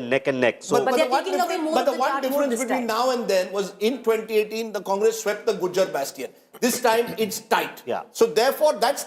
neck and neck. So, But the one difference between now and then was in 2018, the Congress swept the Gujjar bastion. This time it's tight. Yeah. So therefore, that's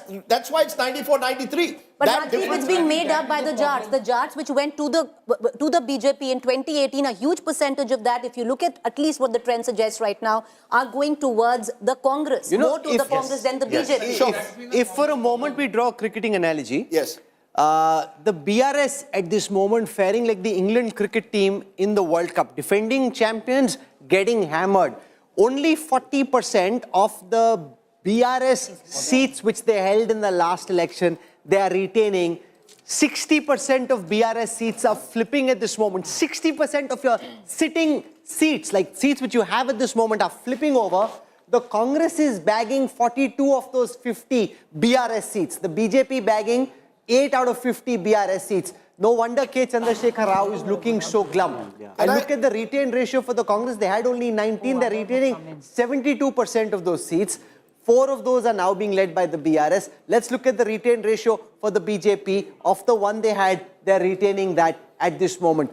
why it's 94-93. But Rajdeep, it's being made up by the Jats. The Jats which went to the BJP in 2018, a huge percentage of that, if you look at least what the trend suggests right now, are going towards the Congress. More to the Congress than the BJP. Sure. If for a moment we draw a cricketing analogy, Yes. the BRS at this moment faring like the England cricket team in the World Cup, defending champions, getting hammered. Only 40% of the BRS seats which they held in the last election, they are retaining. 60% of BRS seats are flipping at this moment. 60% of your sitting seats, like seats which you have at this moment, are flipping over. The Congress is bagging 42 of those 50 BRS seats. The BJP bagging 8 out of 50 BRS seats. No wonder K. Chandrashekhar Rao is looking so glum. Yeah. And look at the retain ratio for the Congress. They had only 19. They're retaining 72% of those seats. 4 of those are now being led by the BRS. Let's look at the retain ratio for the BJP. Of the one they had, they're retaining that at this moment.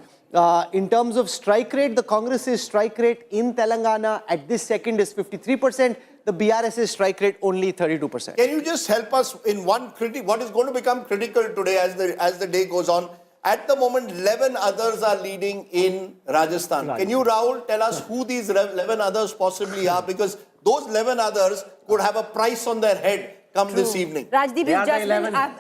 In terms of strike rate, the Congress's strike rate in Telangana at this second is 53%. The BRS's strike rate only 32%. Can you just help us in what is going to become critical today as the day goes on? At the moment, 11 others are leading in Rajasthan. Can you, Rahul, tell us who these 11 others possibly are? Because those 11 others could have a price on their head come this evening. Rajdeep,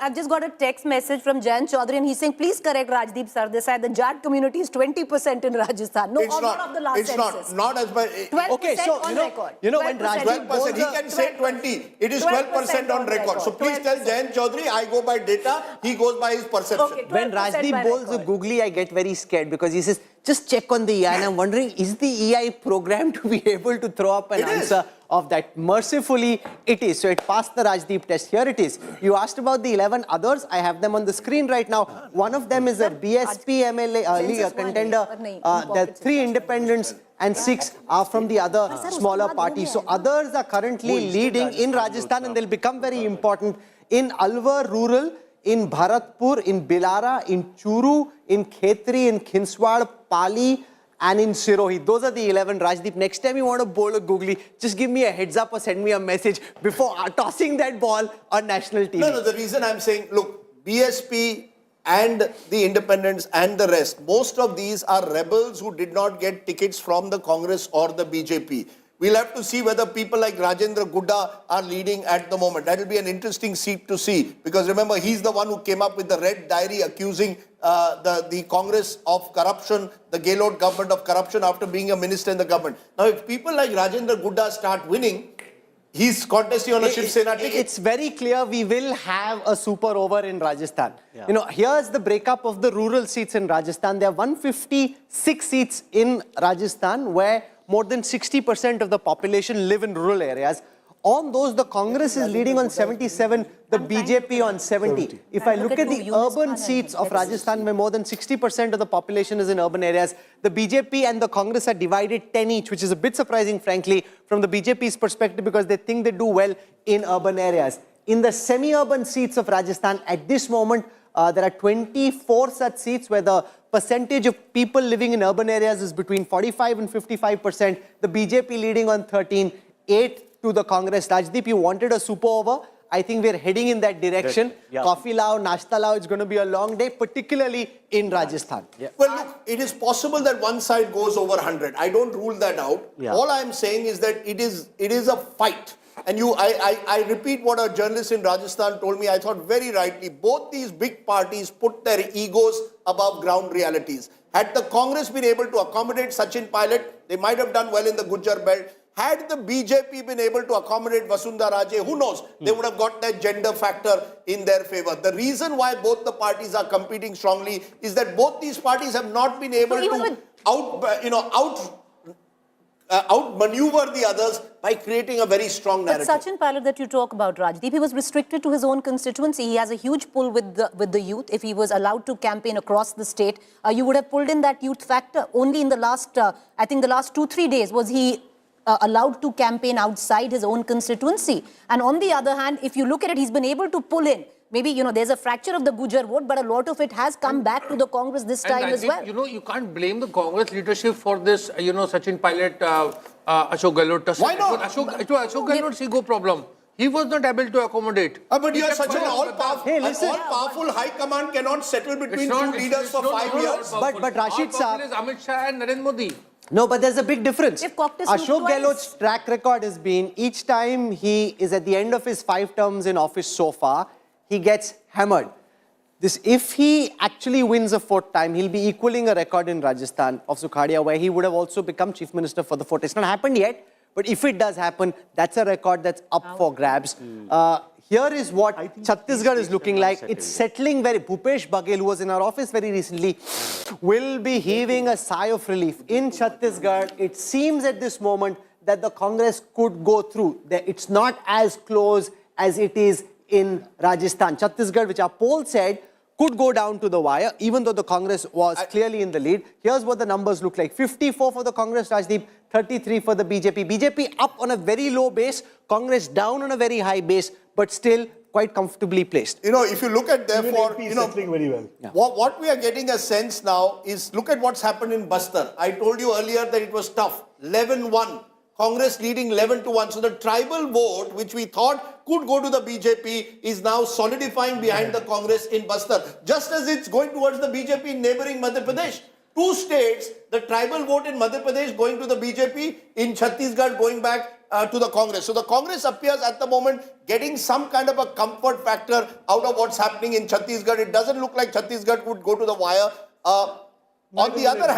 I've just got a text message from Jan Chaudhary and he's saying, please correct Rajdeep Sardesai. The Jat community is 20% in Rajasthan. No, it's not. Of the last census. Not as much. 12% okay, so on record. You know when Rajdeep 12%, he can say 20. It is 12% on record. So please tell Jayan Chaudhary, I go by data, he goes by his perception. Okay, when Rajdeep bowls a googly, I get very scared because he says, just check on the EI. And I'm wondering, is the EI programmed to be able to throw up an answer of that? Mercifully, it is. So it passed the Rajdeep test. Here it is. You asked about the 11 others. I have them on the screen right now. One of them is a BSP MLA contender. There are 3 independents and 6 are from the other smaller parties. So others are currently leading in Rajasthan and they'll become very important in Alwar rural, in Bharatpur, in Bilara, in Churu, in Khetri, in Khinswad, Pali, and in Sirohi. Those are the 11. Rajdeep, next time you want to bowl a googly, just give me a heads up or send me a message before tossing that ball on national TV. No, the reason I'm saying, look, BSP and the independents and the rest, most of these are rebels who did not get tickets from the Congress or the BJP. We'll have to see whether people like Rajendra Gudda are leading at the moment. That will be an interesting seat to see. Because remember, he's the one who came up with the red diary accusing the Congress of corruption, the Gehlot government of corruption after being a minister in the government. Now, if people like Rajendra Gudda start winning, he's contesting on a Shiv Sena ticket. It's very clear we will have a super over in Rajasthan. Yeah. You know, here's the breakup of the rural seats in Rajasthan. There are 156 seats in Rajasthan where more than 60% of the population live in rural areas. On those, the Congress is leading on 77, the BJP on 70. If I look at the urban seats of Rajasthan, where more than 60% of the population is in urban areas, the BJP and the Congress are divided 10 each, which is a bit surprising, frankly, from the BJP's perspective, because they think they do well in urban areas. In the semi-urban seats of Rajasthan, at this moment, there are 24 such seats where the percentage of people living in urban areas is between 45 and 55%. The BJP leading on 13, 8 to the Congress. Rajdeep, you wanted a super over. I think we're heading in that direction. Yeah. Coffee lao, nashta lao, it's going to be a long day, particularly in Rajasthan. Yeah. Well, look, it is possible that one side goes over 100. I don't rule that out. Yeah. All I'm saying is that it is a fight. And I repeat what a journalist in Rajasthan told me, I thought very rightly, both these big parties put their egos above ground realities. Had the Congress been able to accommodate Sachin Pilot, they might have done well in the Gujjar belt. Had the BJP been able to accommodate Vasundhara Raje, who knows, they would have got that gender factor in their favor. The reason why both the parties are competing strongly is that both these parties have not been able to outmaneuver the others by creating a very strong narrative. But Sachin Pilot that you talk about, Rajdeep, he was restricted to his own constituency. He has a huge pull with the youth. If he was allowed to campaign across the state, you would have pulled in that youth factor. Only in the last, I think the last 2-3 days was he allowed to campaign outside his own constituency. And on the other hand, if you look at it, he's been able to pull in maybe, you know, there's a fracture of the Gujar vote, but a lot of it has come back to the Congress this time as well. You know, you can't blame the Congress leadership for this, you know, Sachin Pilot, Ashok Gehlot. Why not? Ashok Gehlot's ego problem. He was not able to accommodate. But you're such an listen. all-powerful high command cannot settle between two leaders for 5 years. But Rashid Saab is Amit Shah and Narendra Modi. No, but there's a big difference. They've caucused him Ashok twice. Gehlot's track record has been, each time he is at the end of his 5 terms in office so far, he gets hammered. If he actually wins a 4th time, he'll be equaling a record in Rajasthan of Sukhadia, where he would have also become Chief Minister for the 4th. It's not happened yet, but if it does happen, that's a record that's up for grabs. Here is what Chhattisgarh is looking like. It's settling very. Bhupesh Baghel, who was in our office very recently, will be heaving a sigh of relief. In Chhattisgarh, it seems at this moment that the Congress could go through. It's not as close as it is in Rajasthan. Chhattisgarh, which our poll said, could go down to the wire, even though the Congress was clearly in the lead. Here's what the numbers look like. 54 for the Congress, Rajdeep, 33 for the BJP. BJP up on a very low base, Congress down on a very high base, but still quite comfortably placed. You know, if you look at, therefore, Even AP you know, settling very well. Yeah. what we are getting a sense now is, look at what's happened in Bastar. I told you earlier that it was tough. 11-1. Congress leading 11-1. So the tribal vote, which we thought could go to the BJP, is now solidifying behind the Congress in Bastar. Just as it's going towards the BJP in neighboring Madhya Pradesh. 2 states, the tribal vote in Madhya Pradesh going to the BJP, in Chhattisgarh going back to the Congress. So the Congress appears at the moment getting some kind of a comfort factor out of what's happening in Chhattisgarh. It doesn't look like Chhattisgarh would go to the wire. On the other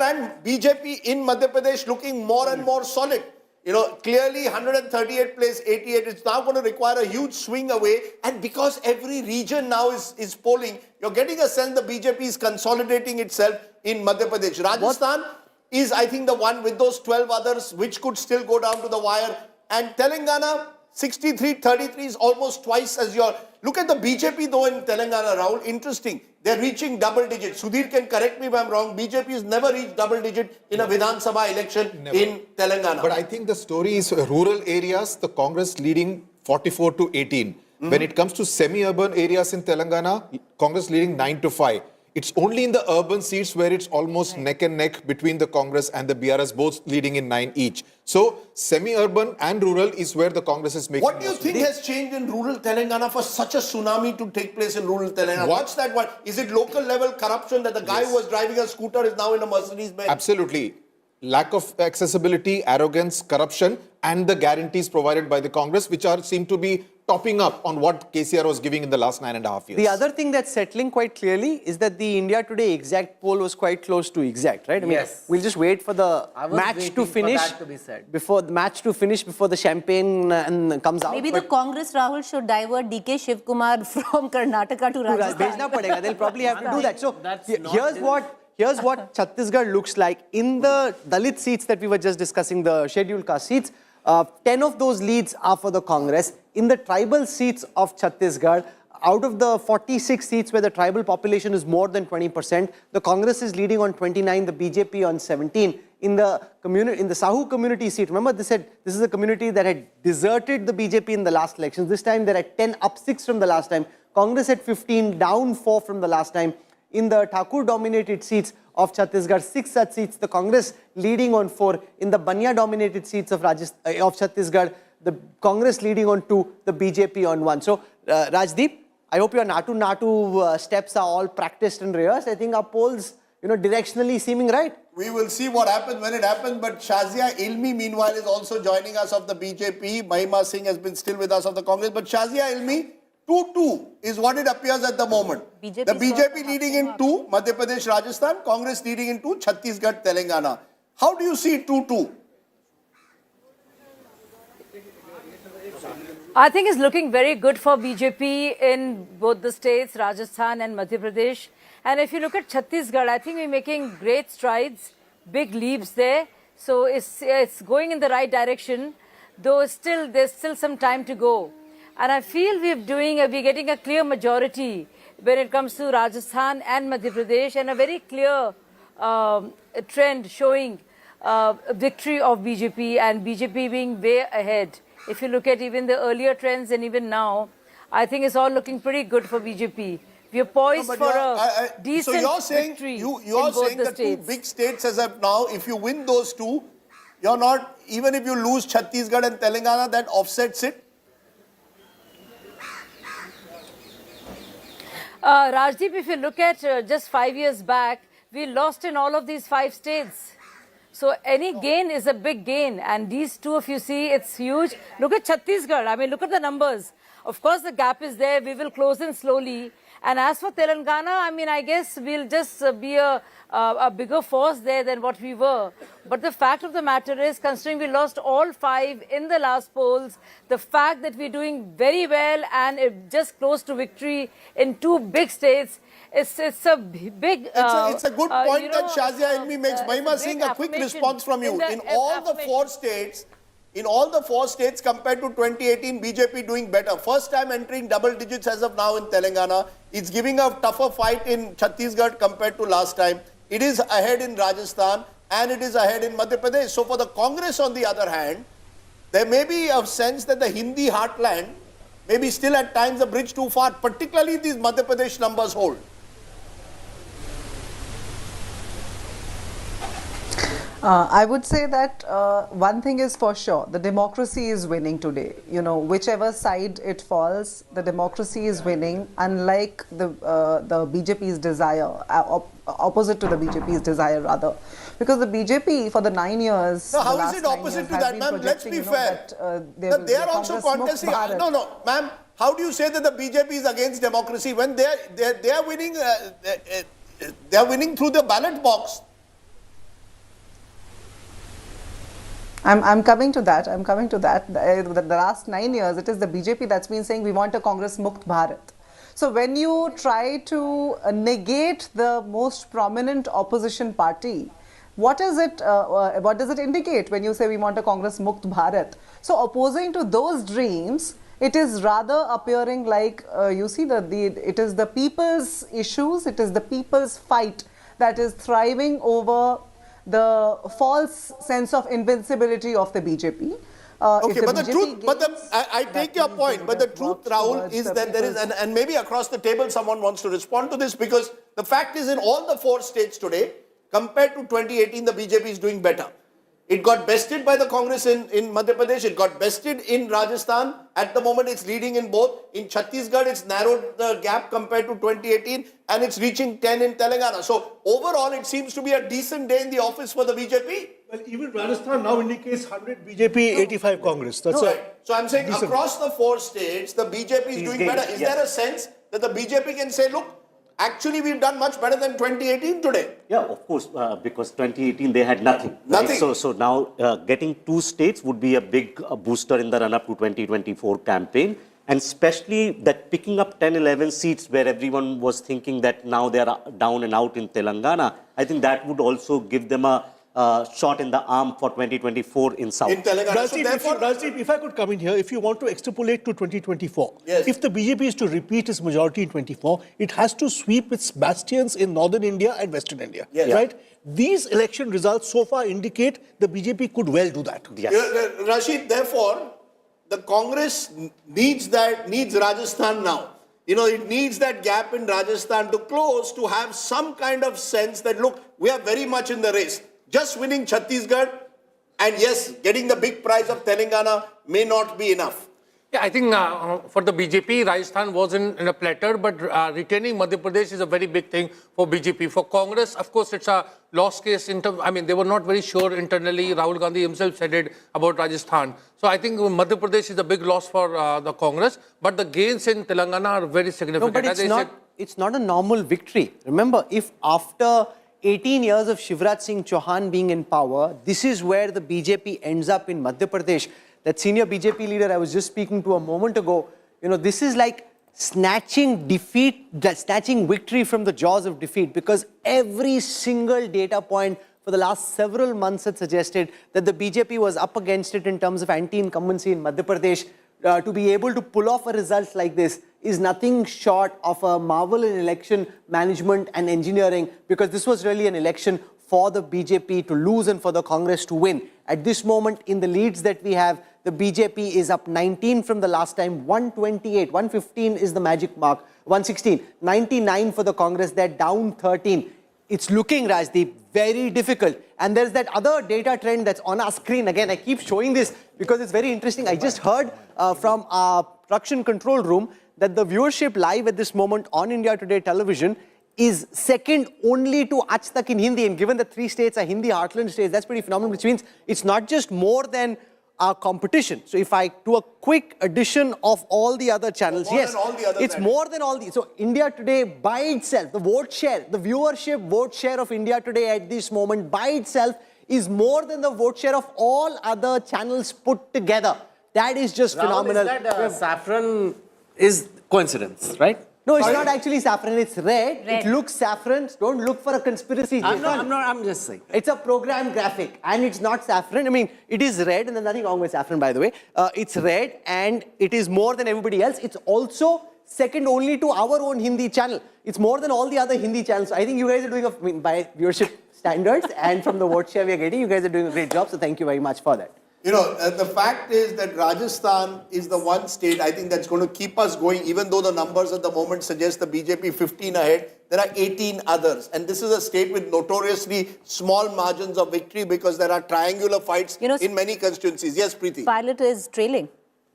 hand, BJP in Madhya Pradesh looking more and more solid. You know, clearly 138 place 88. It's now going to require a huge swing away. And because every region now is polling, you're getting a sense the BJP is consolidating itself in Madhya Pradesh. Rajasthan is, I think, the one with those 12 others which could still go down to the wire. And Telangana, 63-33 is almost twice as your... Look at the BJP though in Telangana, Rahul. Interesting. They're reaching double digits. Sudhir can correct me if I'm wrong. BJP has never reached double digit in a Vidhan Sabha election in Telangana. But I think the story is rural areas, the Congress leading 44-18. When it comes to semi-urban areas in Telangana, Congress leading 9-5. It's only in the urban seats where it's almost neck and neck between the Congress and the BRS, both leading in 9 each. So, semi-urban and rural is where the Congress is making. What do you think has changed in rural Telangana for such a tsunami to take place in rural Telangana? What's that one? Is it local level corruption that the guy who was driving a scooter is now in a Mercedes Benz? Absolutely. Lack of accessibility, arrogance, corruption, and the guarantees provided by the Congress, which seem to be topping up on what KCR was giving in the last 9.5 years. The other thing that's settling quite clearly is that the India Today exact poll was quite close to exact, right? I mean, yes. We'll just wait for the match to finish. Before the match to finish, before the champagne comes out. Maybe the Congress, Rahul, should divert DK Shivkumar from Karnataka to Rajasthan. Bhejna padega. They'll probably have to do that. So here's what Chhattisgarh looks like. In the Dalit seats that we were just discussing, the scheduled caste seats, 10 of those leads are for the Congress. In the tribal seats of Chhattisgarh, out of the 46 seats where the tribal population is more than 20%, the Congress is leading on 29, the BJP on 17. In the Sahu community seat, remember this is a community that had deserted the BJP in the last elections. This time they're at 10, up 6 from the last time. Congress at 15, down 4 from the last time. In the Thakur-dominated seats of Chhattisgarh, 6 such seats, the Congress leading on 4. In the Banya-dominated seats of Chhattisgarh, the Congress leading on 2, the BJP on 1. So, Rajdeep, I hope your Natu steps are all practiced and rehearsed. I think our polls, directionally seeming right. We will see what happens when it happens. But Shazia Ilmi, meanwhile, is also joining us of the BJP. Mahima Singh has been still with us of the Congress. But Shazia Ilmi, 2-2 is what it appears at the moment. BJP the BJP leading in 2, Madhya Pradesh, Rajasthan. Congress leading in 2, Chhattisgarh, Telangana. How do you see 2-2? I think it's looking very good for BJP in both the states, Rajasthan and Madhya Pradesh. And if you look at Chhattisgarh, I think we're making great strides, big leaps there. So it's going in the right direction, though there's still some time to go. And I feel we're getting a clear majority when it comes to Rajasthan and Madhya Pradesh, and a very clear trend showing victory of BJP and BJP being way ahead. If you look at even the earlier trends and even now, I think it's all looking pretty good for BJP. We are poised No, but for you're- a decent so you're saying victory you're in both saying the the two states. big states as of now, if you win those two, you're not, even if you lose Chhattisgarh and Telangana, that offsets it? Rajdeep, if you look at just 5 years back, we lost in all of these 5 states. So any gain is a big gain. And these two, if you see, it's huge. Look at Chhattisgarh. I mean, look at the numbers. Of course, the gap is there. We will close in slowly. And as for Telangana, I mean, I guess we'll just be a bigger force there than what we were. But the fact of the matter is, considering we lost all 5 in the last polls, the fact that we're doing very well and just close to victory in 2 big states, it's a big... It's a good point that Shazia Ilmi makes. Mahima Singh, a quick response from you. In all the 4 states, compared to 2018, BJP doing better. First time entering double digits as of now in Telangana. It's giving a tougher fight in Chhattisgarh compared to last time. It is ahead in Rajasthan and it is ahead in Madhya Pradesh. So for the Congress, on the other hand, there may be a sense that the Hindi heartland may be still at times a bridge too far, particularly these Madhya Pradesh numbers hold. I would say that one thing is for sure, the democracy is winning today. You know, whichever side it falls, the democracy is winning, unlike the BJP's desire, opposite to the BJP's desire rather. Because the BJP for the 9 years... No, how is it opposite to that, ma'am? Let's be fair. They are also contesting... No, ma'am, how do you say that the BJP is against democracy when they are winning, they are winning through the ballot box? I'm coming to that. The last 9 years, it is the BJP that's been saying we want a Congress Mukt Bharat. So when you try to negate the most prominent opposition party, what does it indicate when you say we want a Congress Mukt Bharat? So opposing to those dreams, it is rather appearing like you see it is the people's issues, it is the people's fight that is thriving over the false sense of invincibility of the BJP. Okay, but the truth, I take your point, but the truth, Rahul, is that there is, and maybe across the table someone wants to respond to this, because the fact is in all the 4 states today, compared to 2018, the BJP is doing better. It got bested by the Congress in Madhya Pradesh. It got bested in Rajasthan. At the moment, it's leading in both. In Chhattisgarh, it's narrowed the gap compared to 2018 and it's reaching 10 in Telangana. So overall, it seems to be a decent day in the office for the BJP. Well, even Rajasthan now indicates 100 BJP, 85 Congress. That's right. So I'm saying across the 4 states, the BJP is doing better. Is there a sense that the BJP can say, look, actually, we've done much better than 2018 today? Yeah, of course, because 2018 they had nothing. Nothing. Right? So now getting 2 states would be a big booster in the run-up to 2024 campaign. And especially that picking up 10, 11 seats where everyone was thinking that now they are down and out in Telangana, I think that would also give them a shot in the arm for 2024 in South. In Telangana. Rajdeep, if I could come in here, if you want to extrapolate to 2024, yes. If the BJP is to repeat its majority in 24, it has to sweep its bastions in northern India and western India, yes. right? These election results so far indicate the BJP could well do that. Yes. Rashid, therefore, the Congress needs Rajasthan now. You know, it needs that gap in Rajasthan to close to have some kind of sense that, look, we are very much in the race. Just winning Chhattisgarh and yes, getting the big prize of Telangana may not be enough. Yeah, I think for the BJP, Rajasthan was in a platter, but retaining Madhya Pradesh is a very big thing for BJP. For Congress, of course, it's a lost case. I mean, they were not very sure internally. Rahul Gandhi himself said it about Rajasthan. So I think Madhya Pradesh is a big loss for the Congress, but the gains in Telangana are very significant. No, but it's not a normal victory. Remember, if after 18 years of Shivraj Singh Chauhan being in power, this is where the BJP ends up in Madhya Pradesh. That senior BJP leader I was just speaking to a moment ago, you know, this is like snatching victory from the jaws of defeat, because every single data point for the last several months had suggested that the BJP was up against it in terms of anti-incumbency in Madhya Pradesh. To be able to pull off a result like this is nothing short of a marvel in election management and engineering, because this was really an election for the BJP to lose and for the Congress to win. At this moment, in the leads that we have, The BJP is up 19 from the last time, 128, 115 is the magic mark, 116, 99 for the Congress, they're down 13. It's looking, Rajdeep, very difficult. And there's that other data trend that's on our screen. Again, I keep showing this because it's very interesting. I just heard from our production control room that the viewership live at this moment on India Today television is second only to Aaj Tak in Hindi. And given that 3 states are Hindi heartland states, that's pretty phenomenal, which means it's not just more than our competition. So if I do a quick addition of all the other channels, yes, it's more than all these. So India Today by itself, the vote share, the viewership vote share of India Today at this moment by itself is more than the vote share of all other channels put together. That is just phenomenal. Is that saffron is coincidence, right? No, it's not actually saffron, it's red. It looks saffron. Don't look for a conspiracy. I'm just saying. It's a program graphic and it's not saffron. I mean, it is red and there's nothing wrong with saffron, by the way. It's red and it is more than everybody else. It's also second only to our own Hindi channel. It's more than all the other Hindi channels. I think you guys are doing, by viewership standards and from the vote share we are getting, you guys are doing a great job. So thank you very much for that. You know, the fact is that Rajasthan is the one state I think that's going to keep us going, even though the numbers at the moment suggest the BJP 15 ahead. There are 18 others. And this is a state with notoriously small margins of victory because there are triangular fights in many constituencies. Yes, Preeti. Pilot is trailing.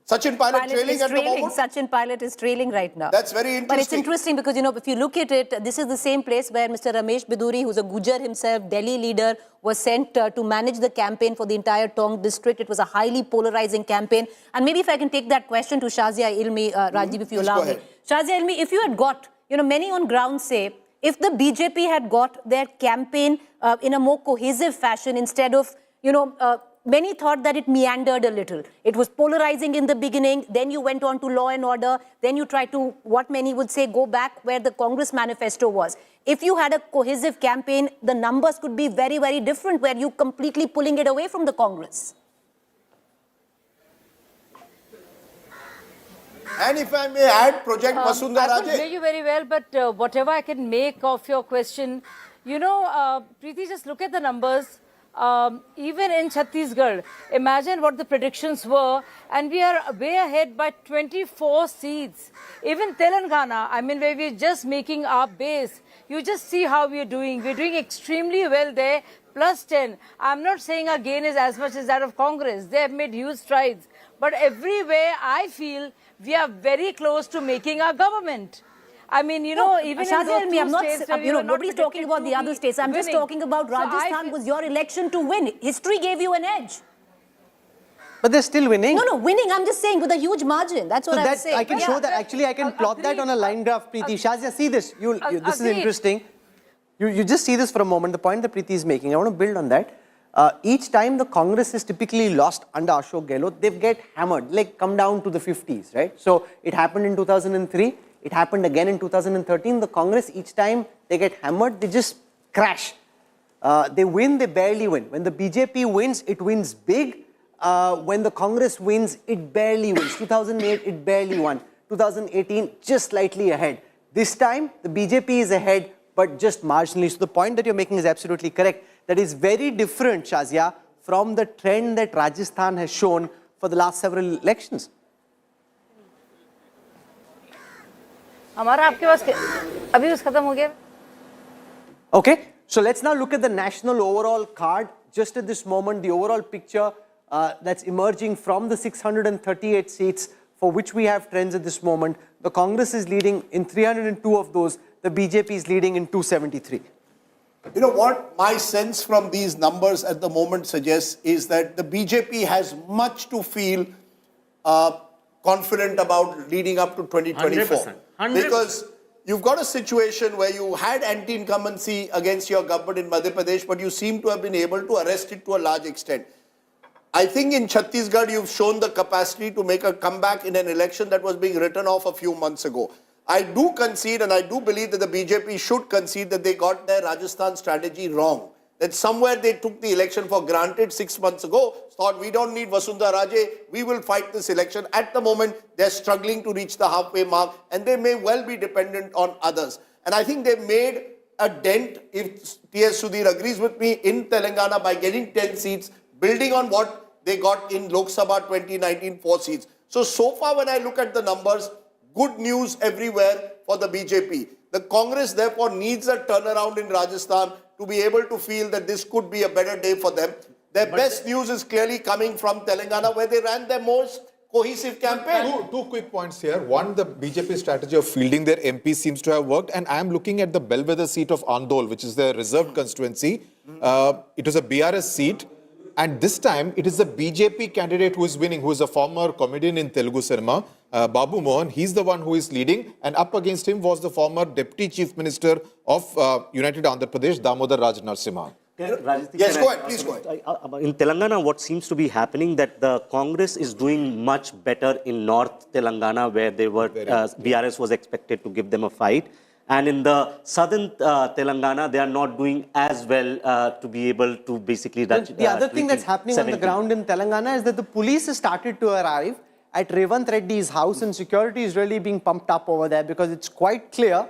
Sachin Pilot trailing at the moment? Sachin Pilot is trailing right now. That's very interesting. But it's interesting because, you know, if you look at it, this is the same place where Mr. Ramesh Biduri, who's a Gujar himself, Delhi leader, was sent to manage the campaign for the entire Tong district. It was a highly polarizing campaign. And maybe if I can take that question to Shazia Ilmi, Rajdeep, if you allow me. Shazia Ilmi, if you had got, you know, many on ground say, if the BJP had got their campaign in a more cohesive fashion instead of, you know, many thought that it meandered a little. It was polarizing in the beginning, then you went on to law and order, then you tried to, what many would say, go back where the Congress manifesto was. If you had a cohesive campaign, the numbers could be very, very different, where you completely pulling it away from the Congress. And if I may add, Project Vasundhara I could hear you very well, but whatever I can make of your question, you know, Preeti, just look at the numbers. Even in Chhattisgarh, imagine what the predictions were, and we are way ahead by 24 seats. Even Telangana, I mean, where we're just making our base, you just see how we're doing. We're doing extremely well there, plus 10. I'm not saying our gain is as much as that of Congress. They have made huge strides. But everywhere, I feel we are very close to making our government. I mean, you know, even in those two states, you know, nobody's talking about the other states. I'm just talking about Rajasthan was your election to win. History gave you an edge. But they're still winning. No, winning, I'm just saying, with a huge margin. That's what I'm saying. I can show that. Actually, I can plot that on a line graph, Preeti. Shazia, see this. This is interesting. You just see this for a moment. The point that Preeti is making, I want to build on that. Each time the Congress is typically lost under Ashok Gehlot, they get hammered, like come down to the 50s, right? So it happened in 2003. It happened again in 2013. The Congress, each time they get hammered, they just crash. They win, they barely win. When the BJP wins, it wins big. When the Congress wins, it barely wins. 2008, it barely won. 2018, just slightly ahead. This time, the BJP is ahead, but just marginally. So the point that you're making is absolutely correct. That is very different, Shazia, from the trend that Rajasthan has shown for the last several elections. हमारा आपके पास अभी उस खत्म हो गया. Okay, so let's now look at the national overall card. Just at this moment, the overall picture that's emerging from the 638 seats for which we have trends at this moment. The Congress is leading in 302 of those. The BJP is leading in 273. You know what my sense from these numbers at the moment suggests is that the BJP has much to feel confident about leading up to 2024. 100%. Because you've got a situation where you had anti-incumbency against your government in Madhya Pradesh, but you seem to have been able to arrest it to a large extent. I think in Chhattisgarh, you've shown the capacity to make a comeback in an election that was being written off a few months ago. I do concede, and I do believe that the BJP should concede that they got their Rajasthan strategy wrong. That somewhere they took the election for granted 6 months ago, thought we don't need Vasundhara Raje, we will fight this election. At the moment, they're struggling to reach the halfway mark, and they may well be dependent on others. And I think they've made a dent, if T.S. Sudhir agrees with me, in Telangana by getting 10 seats, building on what they got in Lok Sabha 2019, 4 seats. So far when I look at the numbers, good news everywhere for the BJP. The Congress therefore needs a turnaround in Rajasthan to be able to feel that this could be a better day for them. Their best news is clearly coming from Telangana, where they ran their most cohesive campaign. Two quick points here. One, the BJP strategy of fielding their MP seems to have worked. And I am looking at the bellwether seat of Andol, which is their reserved constituency. It was a BRS seat. And this time, it is the BJP candidate who is winning, who is a former comedian in Telugu cinema, Babu Mohan. He's the one who is leading. And up against him was the former Deputy Chief Minister of United Andhra Pradesh, Damodar Raj Narasimha. Yes, go ahead, please go ahead. In Telangana, what seems to be happening that the Congress is doing much better in North Telangana, where they were BRS was expected to give them a fight. And in the southern Telangana, they are not doing as well to be able to basically... The other thing that's happening on the ground in Telangana is that the police has started to arrive at Revant Reddy's house, and security is really being pumped up over there because it's quite clear,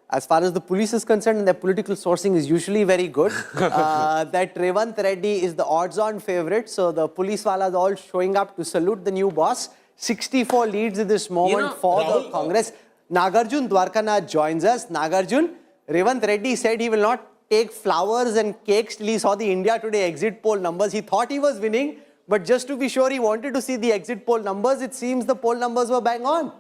as far as the police is concerned, and their political sourcing is usually very good, that Revant Reddy is the odds-on favorite. So the police walas all showing up to salute the new boss. 64 leads at this moment for the Congress. Nagarjun Dwarkanath joins us. Nagarjun, Revant Reddy said he will not take flowers and cakes till he saw the India Today exit poll numbers. He thought he was winning, but just to be sure, he wanted to see the exit poll numbers. It seems the poll numbers were bang on.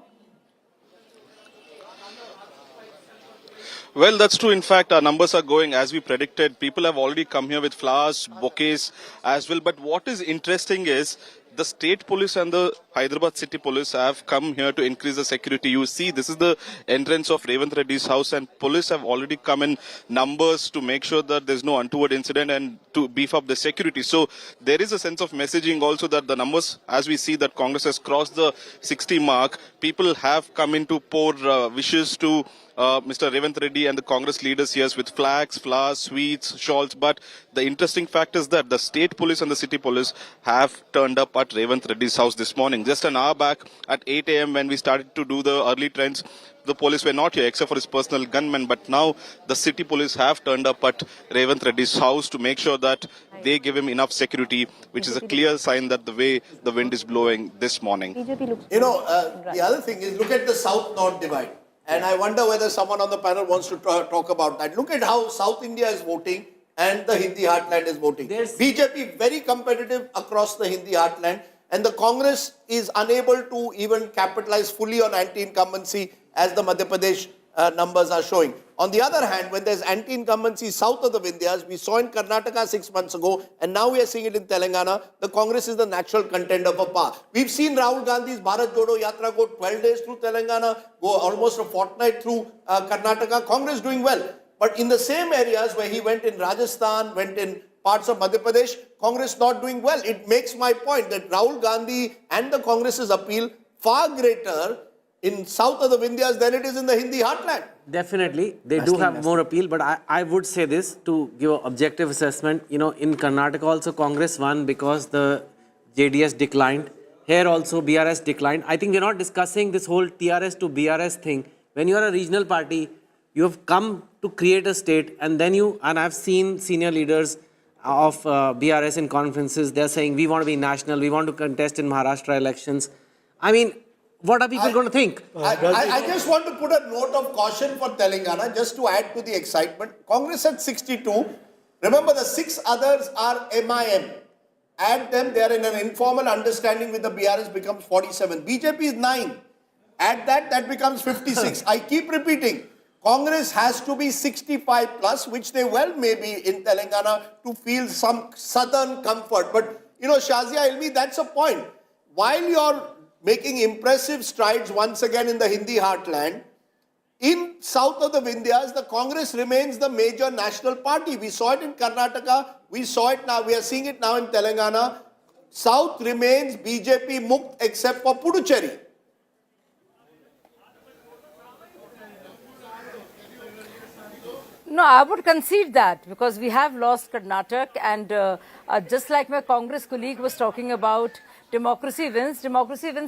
Well, that's true. In fact, our numbers are going as we predicted. People have already come here with flowers, bouquets as well. But what is interesting is the state police and the Hyderabad city police have come here to increase the security. You see, this is the entrance of Revant Reddy's house, and police have already come in numbers to make sure that there's no untoward incident and to beef up the security. So there is a sense of messaging also that the numbers, as we see that Congress has crossed the 60 mark, people have come in to pour wishes to Mr. Revant Reddy and the Congress leaders here with flags, flowers, sweets, shawls. But the interesting fact is that the state police and the city police have turned up at Revant Reddy's house this morning. Just an hour back at 8 a.m. when we started to do the early trends, the police were not here except for his personal gunmen. But now the city police have turned up at Revant Reddy's house to make sure that they give him enough security, which is a clear sign that the way the wind is blowing this morning. You know, the other thing is, look at the South-North divide. And I wonder whether someone on the panel wants to talk about that. Look at how South India is voting and the Hindi heartland is voting. BJP very competitive across the Hindi heartland, and the Congress is unable to even capitalize fully on anti-incumbency as the Madhya Pradesh numbers are showing. On the other hand, when there's anti-incumbency south of the Vindhyas, we saw in Karnataka 6 months ago, and now we are seeing it in Telangana, the Congress is the natural contender for power. We've seen Rahul Gandhi's Bharat Jodo Yatra go 12 days through Telangana, go almost a fortnight through Karnataka. Congress doing well. But in the same areas where he went in Rajasthan, went in parts of Madhya Pradesh, Congress not doing well. It makes my point that Rahul Gandhi and the Congress's appeal far greater in south of the Vindhyas than it is in the Hindi heartland. Definitely, they do have more appeal, but I would say this to give an objective assessment. You know, in Karnataka also Congress won because the JDS declined. Here also BRS declined. I think we're not discussing this whole TRS to BRS thing. When you are a regional party, you have come to create a state, and then and I've seen senior leaders of BRS in conferences, they're saying we want to be national, we want to contest in Maharashtra elections. I mean, what are people going to think? I just want to put a note of caution for Telangana, just to add to the excitement. Congress had 62. Remember, the 6 others are MIM. Add them, they are in an informal understanding with the BRS, becomes 47. BJP is 9. Add that, that becomes 56. I keep repeating, Congress has to be 65 plus, which they well may be in Telangana, to feel some southern comfort. But, you know, Shazia Ilmi, that's a point. While you're making impressive strides once again in the Hindi heartland, in south of the Vindhyas, the Congress remains the major national party. We saw it in Karnataka, we saw it now, we are seeing it now in Telangana. South remains BJP Mukt except for Puducherry. No, I would concede that because we have lost Karnataka, and just like my Congress colleague was talking about, democracy wins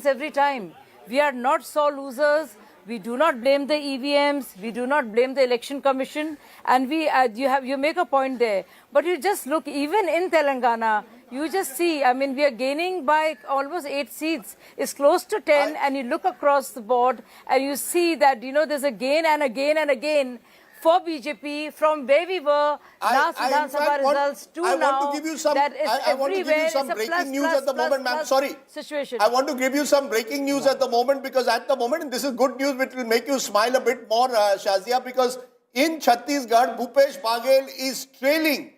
every time. We are not sore losers. We do not blame the EVMs. We do not blame the Election Commission. And you make a point there. But you just look, even in Telangana, You just see, I mean, we are gaining by almost 8 seats. It's close to 10, and you look across the board and you see that, you know, there's a gain and again and again for BJP from where we were last Vidhan Sabha results to I now. Want to give you some, that is I want to give you some breaking news at the moment, ma'am. Sorry. Situation. I want to give you some breaking news at the moment, because at the moment, and this is good news which will make you smile a bit more, Shazia, because in Chhattisgarh, Bhupesh Baghel is trailing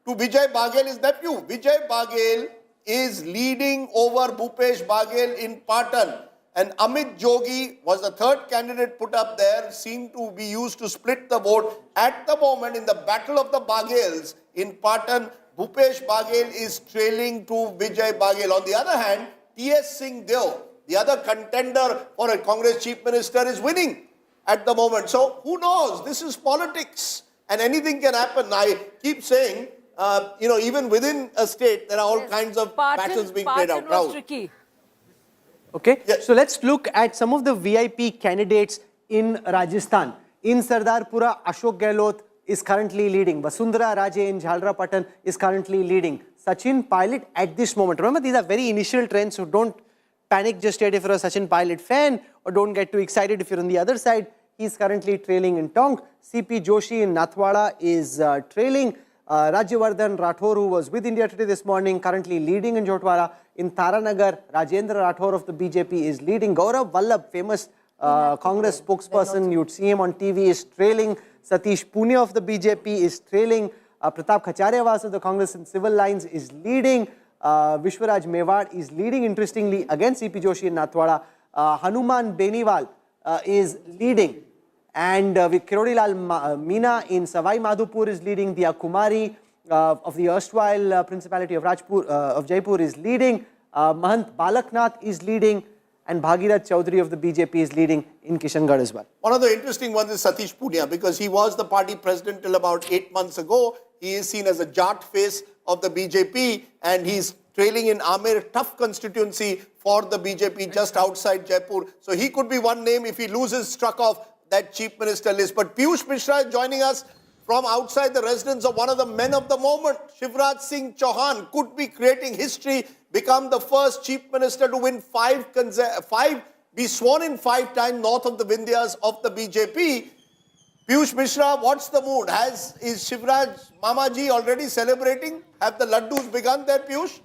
to Vijay Baghel, his nephew. Vijay Baghel is leading over Bhupesh Baghel in Patan. And Amit Jogi was the third candidate put up there, seen to be used to split the vote. At the moment, in the battle of the Baghels in Patan, Bhupesh Baghel is trailing to Vijay Baghel. On the other hand, T.S. Singh Deo, the other contender for a Congress chief minister, is winning at the moment. So who knows? This is politics and anything can happen. I keep saying, you know, even within a state, there are all kinds of battles being played out. Was tricky. Okay, so let's look at some of the VIP candidates in Rajasthan. In Sardarpura, Ashok Gehlot is currently leading. Vasundhara Raje in Jhalrapatan is currently leading. Sachin Pilot at this moment. Remember, these are very initial trends, so don't panic just yet if you're a Sachin Pilot fan, or don't get too excited if you're on the other side. He's currently trailing in Tonk. CP Joshi in Nathwada is trailing. Rajyavardhan Rathore, who was with India Today this morning, currently leading in Jotwara. In Taranagar, Rajendra Rathore of the BJP is leading. Gaurav Vallabh, famous Congress spokesperson, you'd see him on TV, is trailing. Satish Pune of the BJP is trailing. Pratap Khacharyavas of the Congress in Civil Lines is leading. Vishwaraj Mewad is leading, interestingly, against CP Joshi in Nathwada. Hanuman Beniwal is leading. And Kirodilal Meena in Savai Madhupur is leading. Diya Kumari of the erstwhile Principality of Jaipur is leading. Mahant Balaknath is leading. And Bhagirath Chaudhary of the BJP is leading in Kishangarh as well. One of the interesting ones is Satish Punia, because he was the party president till about 8 months ago. He is seen as a Jat face of the BJP, and he's trailing in Amer, tough constituency for the BJP just outside Jaipur. So he could be one name if he loses struck off that chief minister list. But Piyush Mishra is joining us from outside the residence of one of the men of the moment. Shivraj Singh Chauhan could be creating history, become the first chief minister to win be sworn in 5 times north of the Vindhyas of the BJP. Piyush Mishra, what's the mood? Is Shivraj Mamaji already celebrating? Have the laddus begun there, Piyush?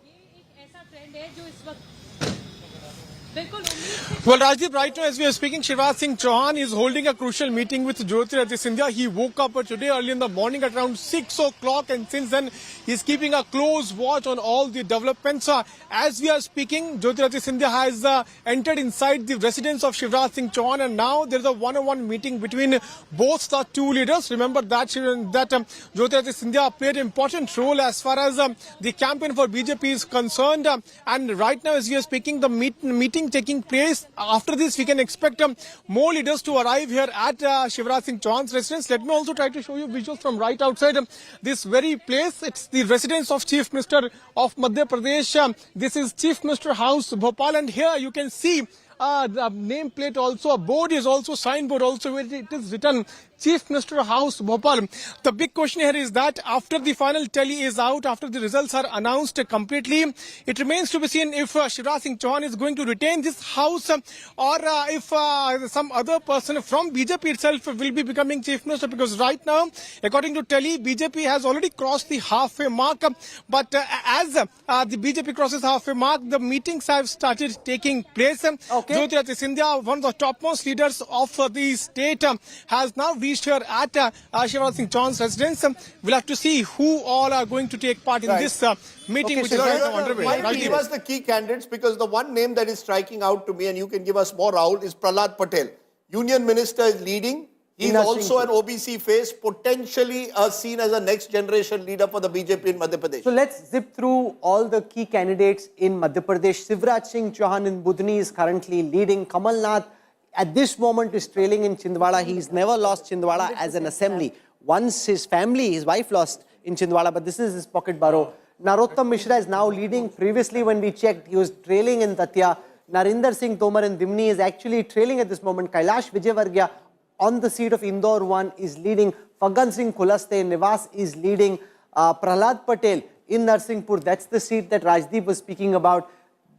Well, Rajdeep, right now as we are speaking, Shivraj Singh Chauhan is holding a crucial meeting with Jyotiradittya Scindia. He woke up today early in the morning at around 6 o'clock, and since then he's keeping a close watch on all the developments. As we are speaking, Jyotiradittya Scindia has entered inside the residence of Shivraj Singh Chauhan, and now there is a one-on-one meeting between both the two leaders. Remember that Jyotiradittya Scindia played an important role as far as the campaign for BJP is concerned. And right now as we are speaking, the meeting taking place. After this, we can expect more leaders to arrive here at Shivraj Singh Chauhan's residence. Let me also try to show you visuals from right outside this very place. It's the residence of Chief Minister of Madhya Pradesh. This is Chief Minister House, Bhopal, and here you can see the nameplate also. A board is also, signboard also, where it is written Chief Minister House, Bhopal. The big question here is that after the final tally is out, after the results are announced completely, it remains to be seen if Shivraj Singh Chauhan is going to retain this house or if some other person from BJP itself will be becoming Chief Minister, because right now, according to tally, BJP has already crossed the halfway mark. But as the BJP crosses halfway mark, the meetings have started taking place. Jyotiradittya Scindia, one of the topmost leaders of the state, has now reached here at Shivraj Singh Chauhan's residence. We'll have to see who all are going to take part in this meeting, which is right now underway. Why don't you give us the key candidates, because the one name that is striking out to me, and you can give us more, Rahul, is Prahlad Patel. Union Minister is leading. He is also an OBC face, potentially seen as a next generation leader for the BJP in Madhya Pradesh. So let's zip through all the key candidates in Madhya Pradesh. Shivraj Singh Chauhan in Budni is currently leading. Kamal Nath at this moment is trailing in Chhindwara. He's never lost Chhindwara as an assembly. Once his family, his wife lost in Chhindwara, but this is his pocket borough. Narottam Mishra is now leading. Previously when we checked, he was trailing in Datia. Narinder Singh Tomar in Dimni is actually trailing at this moment. Kailash Vijayvargya on the seat of Indore 1 is leading. Fagan Singh Khulaste in Nivas is leading. Prahlad Patel in Narsinghpur. That's the seat that Rajdeep was speaking about.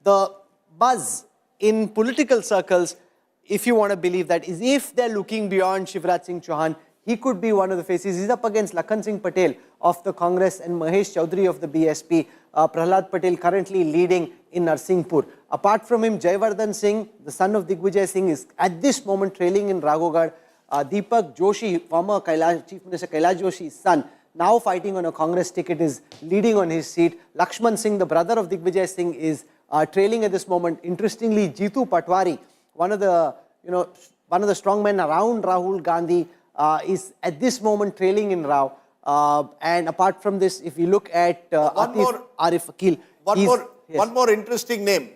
The buzz in political circles, if you want to believe that, is if they're looking beyond Shivraj Singh Chauhan, he could be one of the faces. He's up against Lakhan Singh Patel of the Congress and Mahesh Chaudhary of the BSP. Prahlad Patel currently leading in Narsinghpur. Apart from him, Jayavardhan Singh, the son of Digvijay Singh, is at this moment trailing in Raghogad. Deepak Joshi, former Chief Minister Kailash Joshi's son, now fighting on a Congress ticket, is leading on his seat. Lakshman Singh, the brother of Digvijay Singh, is trailing at this moment. Interestingly, Jitu Patwari, one of the strongmen around Rahul Gandhi, is at this moment trailing in Rao. And apart from this, if you look at Arif Akil, one more interesting name.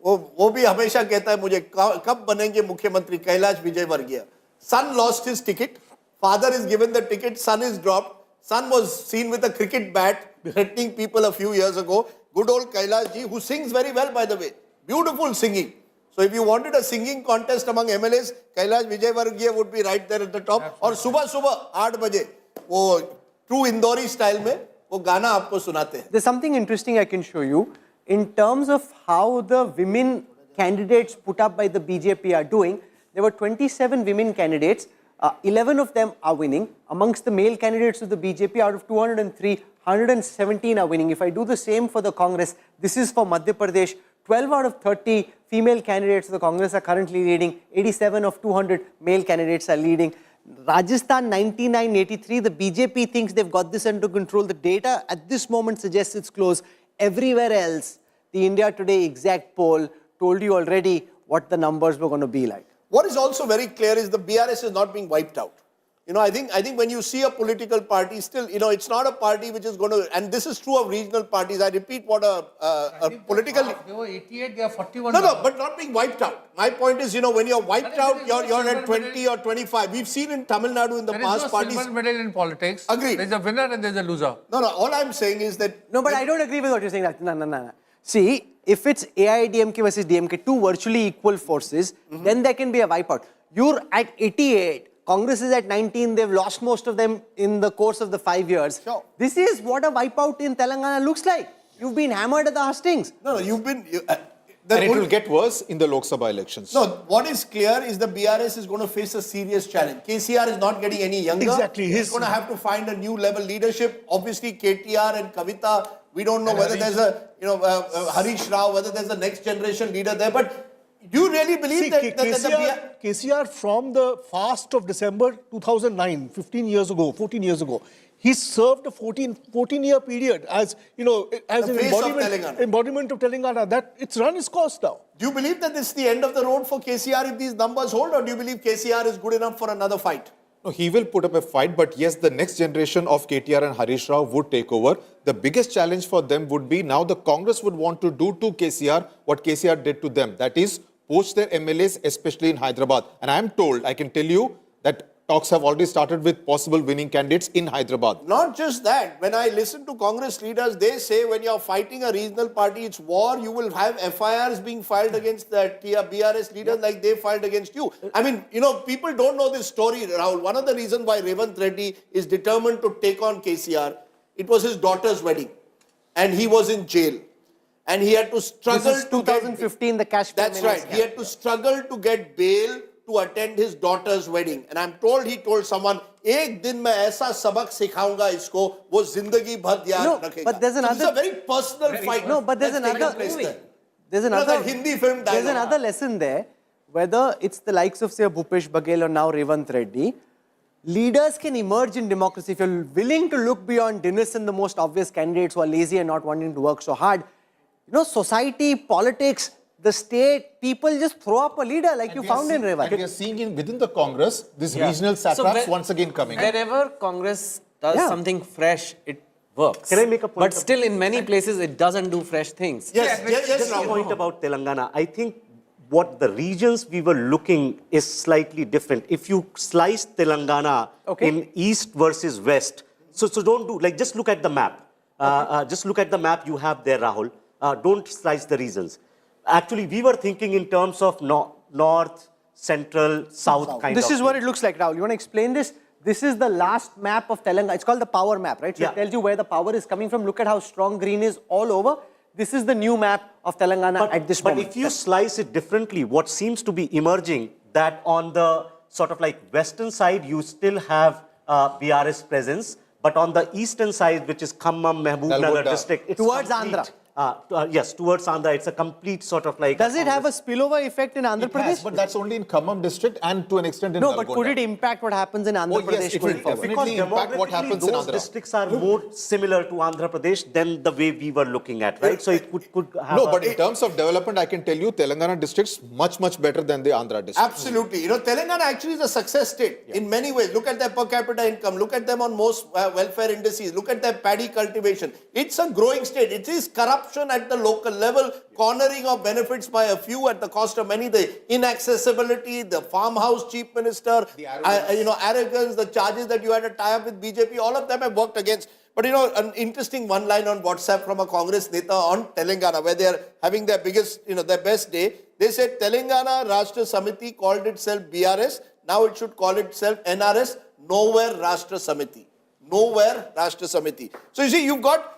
वो भी हमेशा कहता है मुझे कब बनेंगे मुख्यमंत्री, Kailash Vijayvargiya. Son lost his ticket. Father is given the ticket. Son is dropped. Son was seen with a cricket bat threatening people a few years ago. Good old Kailash ji, who sings very well, by the way. Beautiful singing. So if you wanted a singing contest among MLAs, Kailash Vijayvargiya would be right there at the top. और सुबह 8 बजे वो true Indori style में वो गाना आपको सुनाते हैं. There's something interesting I can show you in terms of how the women candidates put up by the BJP are doing. There were 27 women candidates. 11 of them are winning. Amongst the male candidates of the BJP, out of 203, 117 are winning. If I do the same for the Congress, this is for Madhya Pradesh. 12 out of 30 female candidates of the Congress are currently leading. 87 of 200 male candidates are leading. Rajasthan 99-83, the BJP thinks they've got this under control. The data at this moment suggests it's close. Everywhere else, the India Today exact poll told you already what the numbers were going to be like. What is also very clear is the BRS is not being wiped out. You know, I think when you see a political party, still, you know, it's not a party which is going to, and this is true of regional parties. I repeat what a political... They were 88, they are 41. No, but not being wiped out. My point is, you know, when you're wiped out, you're at 20 or 25. We've seen in Tamil Nadu in the past parties... There is no silver medal in politics. Agreed. There's a winner and there's a loser. No, all I'm saying is that... No, but I don't agree with what you're saying. No. See, if it's AIDMK versus DMK, two virtually equal forces, then there can be a wipeout. You're at 88. Congress is at 19, they've lost most of them in the course of the 5 years. Sure. This is what a wipeout in Telangana looks like. You've been hammered at the hustings. No, you've been... and it will get worse in the Lok Sabha elections. No, what is clear is the BRS is going to face a serious challenge. KCR is not getting any younger. Exactly. He's going to have to find a new level leadership. Obviously, KTR and Kavita, we don't know whether there's a, Harish Rao, whether there's a next generation leader there. But do you really believe that KCR from the fast of December 2009, 14 years ago, he served a 14-year period as, as an embodiment of Telangana. That it's run its course now. Do you believe that this is the end of the road for KCR if these numbers hold, or do you believe KCR is good enough for another fight? No, he will put up a fight, but yes, the next generation of KTR and Harish Rao would take over. The biggest challenge for them would be now the Congress would want to do to KCR what KCR did to them. That is, poach their MLAs, especially in Hyderabad. And I am told, I can tell you, that talks have already started with possible winning candidates in Hyderabad. Not just that. When I listen to Congress leaders, they say when you're fighting a regional party, it's war. You will have FIRs being filed against the BRS leaders like they filed against you. I mean, people don't know this story, Rahul. One of the reasons why Revant Reddy is determined to take on KCR, it was his daughter's wedding. And he was in jail. And he had to struggle this is 2015, the cash. That's right. He had to struggle to get bail to attend his daughter's wedding. And I'm told he told someone, "Ek din main aisa sabak sikhaunga isko, wo zindagi bhar yaad rakhega." But there's another... So it's a very personal fight. No, but there's another... There's another Hindi film dialogue. There's another lesson there. Whether it's the likes of, say, Bhupesh Baghel or now Revant Reddy, leaders can emerge in democracy. If you're willing to look beyond Dinesh and the most obvious candidates who are lazy and not wanting to work so hard, society, politics, the state, people just throw up a leader like you found in Revant. And we are seeing within the Congress, this regional satraps once again coming. Wherever Congress does something fresh, it works. Can I make a point? But still, in many places, it doesn't do fresh things. Yes, Just a point about Telangana. I think what the regions we were looking is slightly different. If you slice Telangana in east versus west, so don't do, just look at the map. Just look at the map you have there, Rahul. Don't slice the regions. Actually, we were thinking in terms of north, central, south kind of. This is what it looks like, Rahul. You want to explain this? This is the last map of Telangana. It's called the power map, right? So it tells you where the power is coming from. Look at how strong green is all over. This is the new map of Telangana at this moment. But if you slice it differently, what seems to be emerging, that on the sort of like western side, you still have BRS presence, but on the eastern side, which is Khammam, Mehboob district, it's towards complete. Andhra. Yes, towards Andhra. It's a complete sort of like... Does it have a spillover effect in Andhra Pradesh? Yes, but that's only in Khammam district and to an extent in No, Nalgonda. but could it impact what happens in Andhra Pradesh Yes, it going will forward? definitely impact what happens in those Andhra. districts are more similar to Andhra Pradesh than the way we were looking at, right? So it could have No, but in terms of development, I can tell you Telangana districts much better than the Andhra districts. Absolutely. You know, Telangana actually is a success state in many ways. Look at their per capita income. Look at them on most welfare indices. Look at their paddy cultivation. It's a growing state. It is corruption at the local level, cornering of benefits by a few at the cost of many. The inaccessibility, the farmhouse chief minister, arrogance, the charges that you had to tie up with BJP, all of them have worked against. But you know, an interesting one line on WhatsApp from a Congress neta on Telangana, where they are having their biggest, their best day. They said Telangana Rashtra Samithi called itself BRS. Now it should call itself NRS, Nowhere Rashtra Samithi. Nowhere Rashtra Samithi. So you see, you've got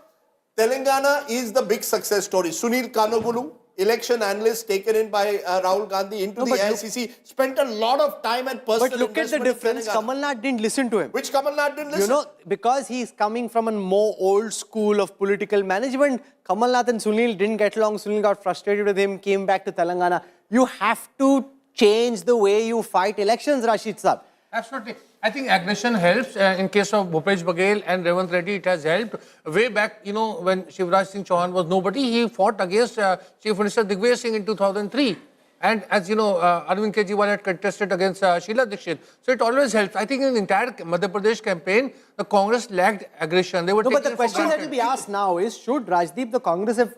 Telangana is the big success story. Sunil Kanwal, election analyst taken in by Rahul Gandhi into the AICC, spent a lot of time and personal But look at the difference. Kamal Nath didn't listen to him. Which Kamal Nath didn't listen? You know, because he's coming from a more old school of political management, Kamal Nath and Sunil didn't get along. Sunil got frustrated with him, came back to Telangana. You have to change the way you fight elections, Rashid Saab. Absolutely. I think aggression helps. In case of Bhupesh Baghel and Revant Reddy, it has helped. Way back, when Shivraj Singh Chauhan was nobody, he fought against Chief Minister Digvijay Singh in 2003. And as you know, Arvind Kejriwal had contested against Sheila Dikshit. So it always helps. I think in the entire Madhya Pradesh campaign, the Congress lacked aggression. They were but the question that will be asked now is, should Rajdeep, the Congress, have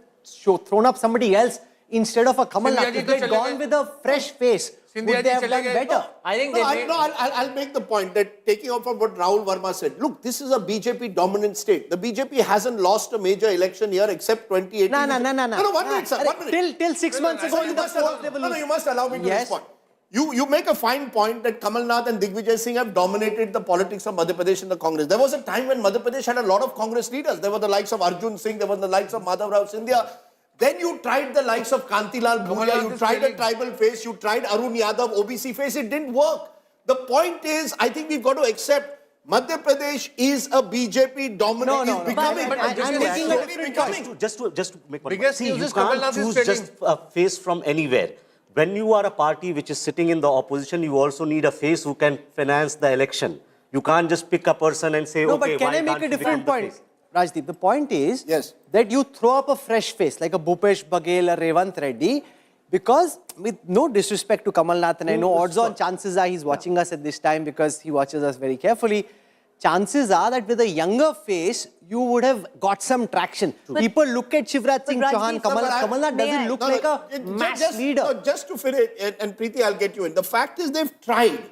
thrown up somebody else instead of a Kamal Nath? If they had gone with a fresh face, would they have done better? I think I'll make the point that taking off from what Rahul Verma said, look, this is a BJP dominant state. The BJP hasn't lost a major election here except 2018. No, 1 minute, sir. 1 minute. Till 6 months ago, in the fourth revolution. No, you must allow me to respond. You make a fine point that Kamal Nath and Digvijay Singh have dominated the politics of Madhya Pradesh in the Congress. There was a time when Madhya Pradesh had a lot of Congress leaders. There were the likes of Arjun Singh, there were the likes of Madhav Rao Scindia. Then you tried the likes of Kantilal Bhuria, you tried a tribal face, you tried Arun Yadav, OBC face, it didn't work. The point is, I think we've got to accept Madhya Pradesh is a BJP dominant. No, becoming. I'm making a different point. Just to make one point. Biggest See, news you is Kamal can't Nath is choose trading. just a face from anywhere. When you are a party which is sitting in the opposition, you also need a face who can finance the election. You can't just pick a person and say, No, okay, but can why I make can't a you different become the point? face? Rajdeep, the point is that you throw up a fresh face like a Bhupesh Baghel or Revant Reddy, because with no disrespect to Kamal Nath, and I know odds on chances are he's watching us at this time because he watches us very carefully, chances are that with a younger face, you would have got some traction. People look at Shivraj Singh Chauhan, Kamal Nath doesn't look like a mass leader. Just to finish, and Preeti, I'll get you in. The fact is they've tried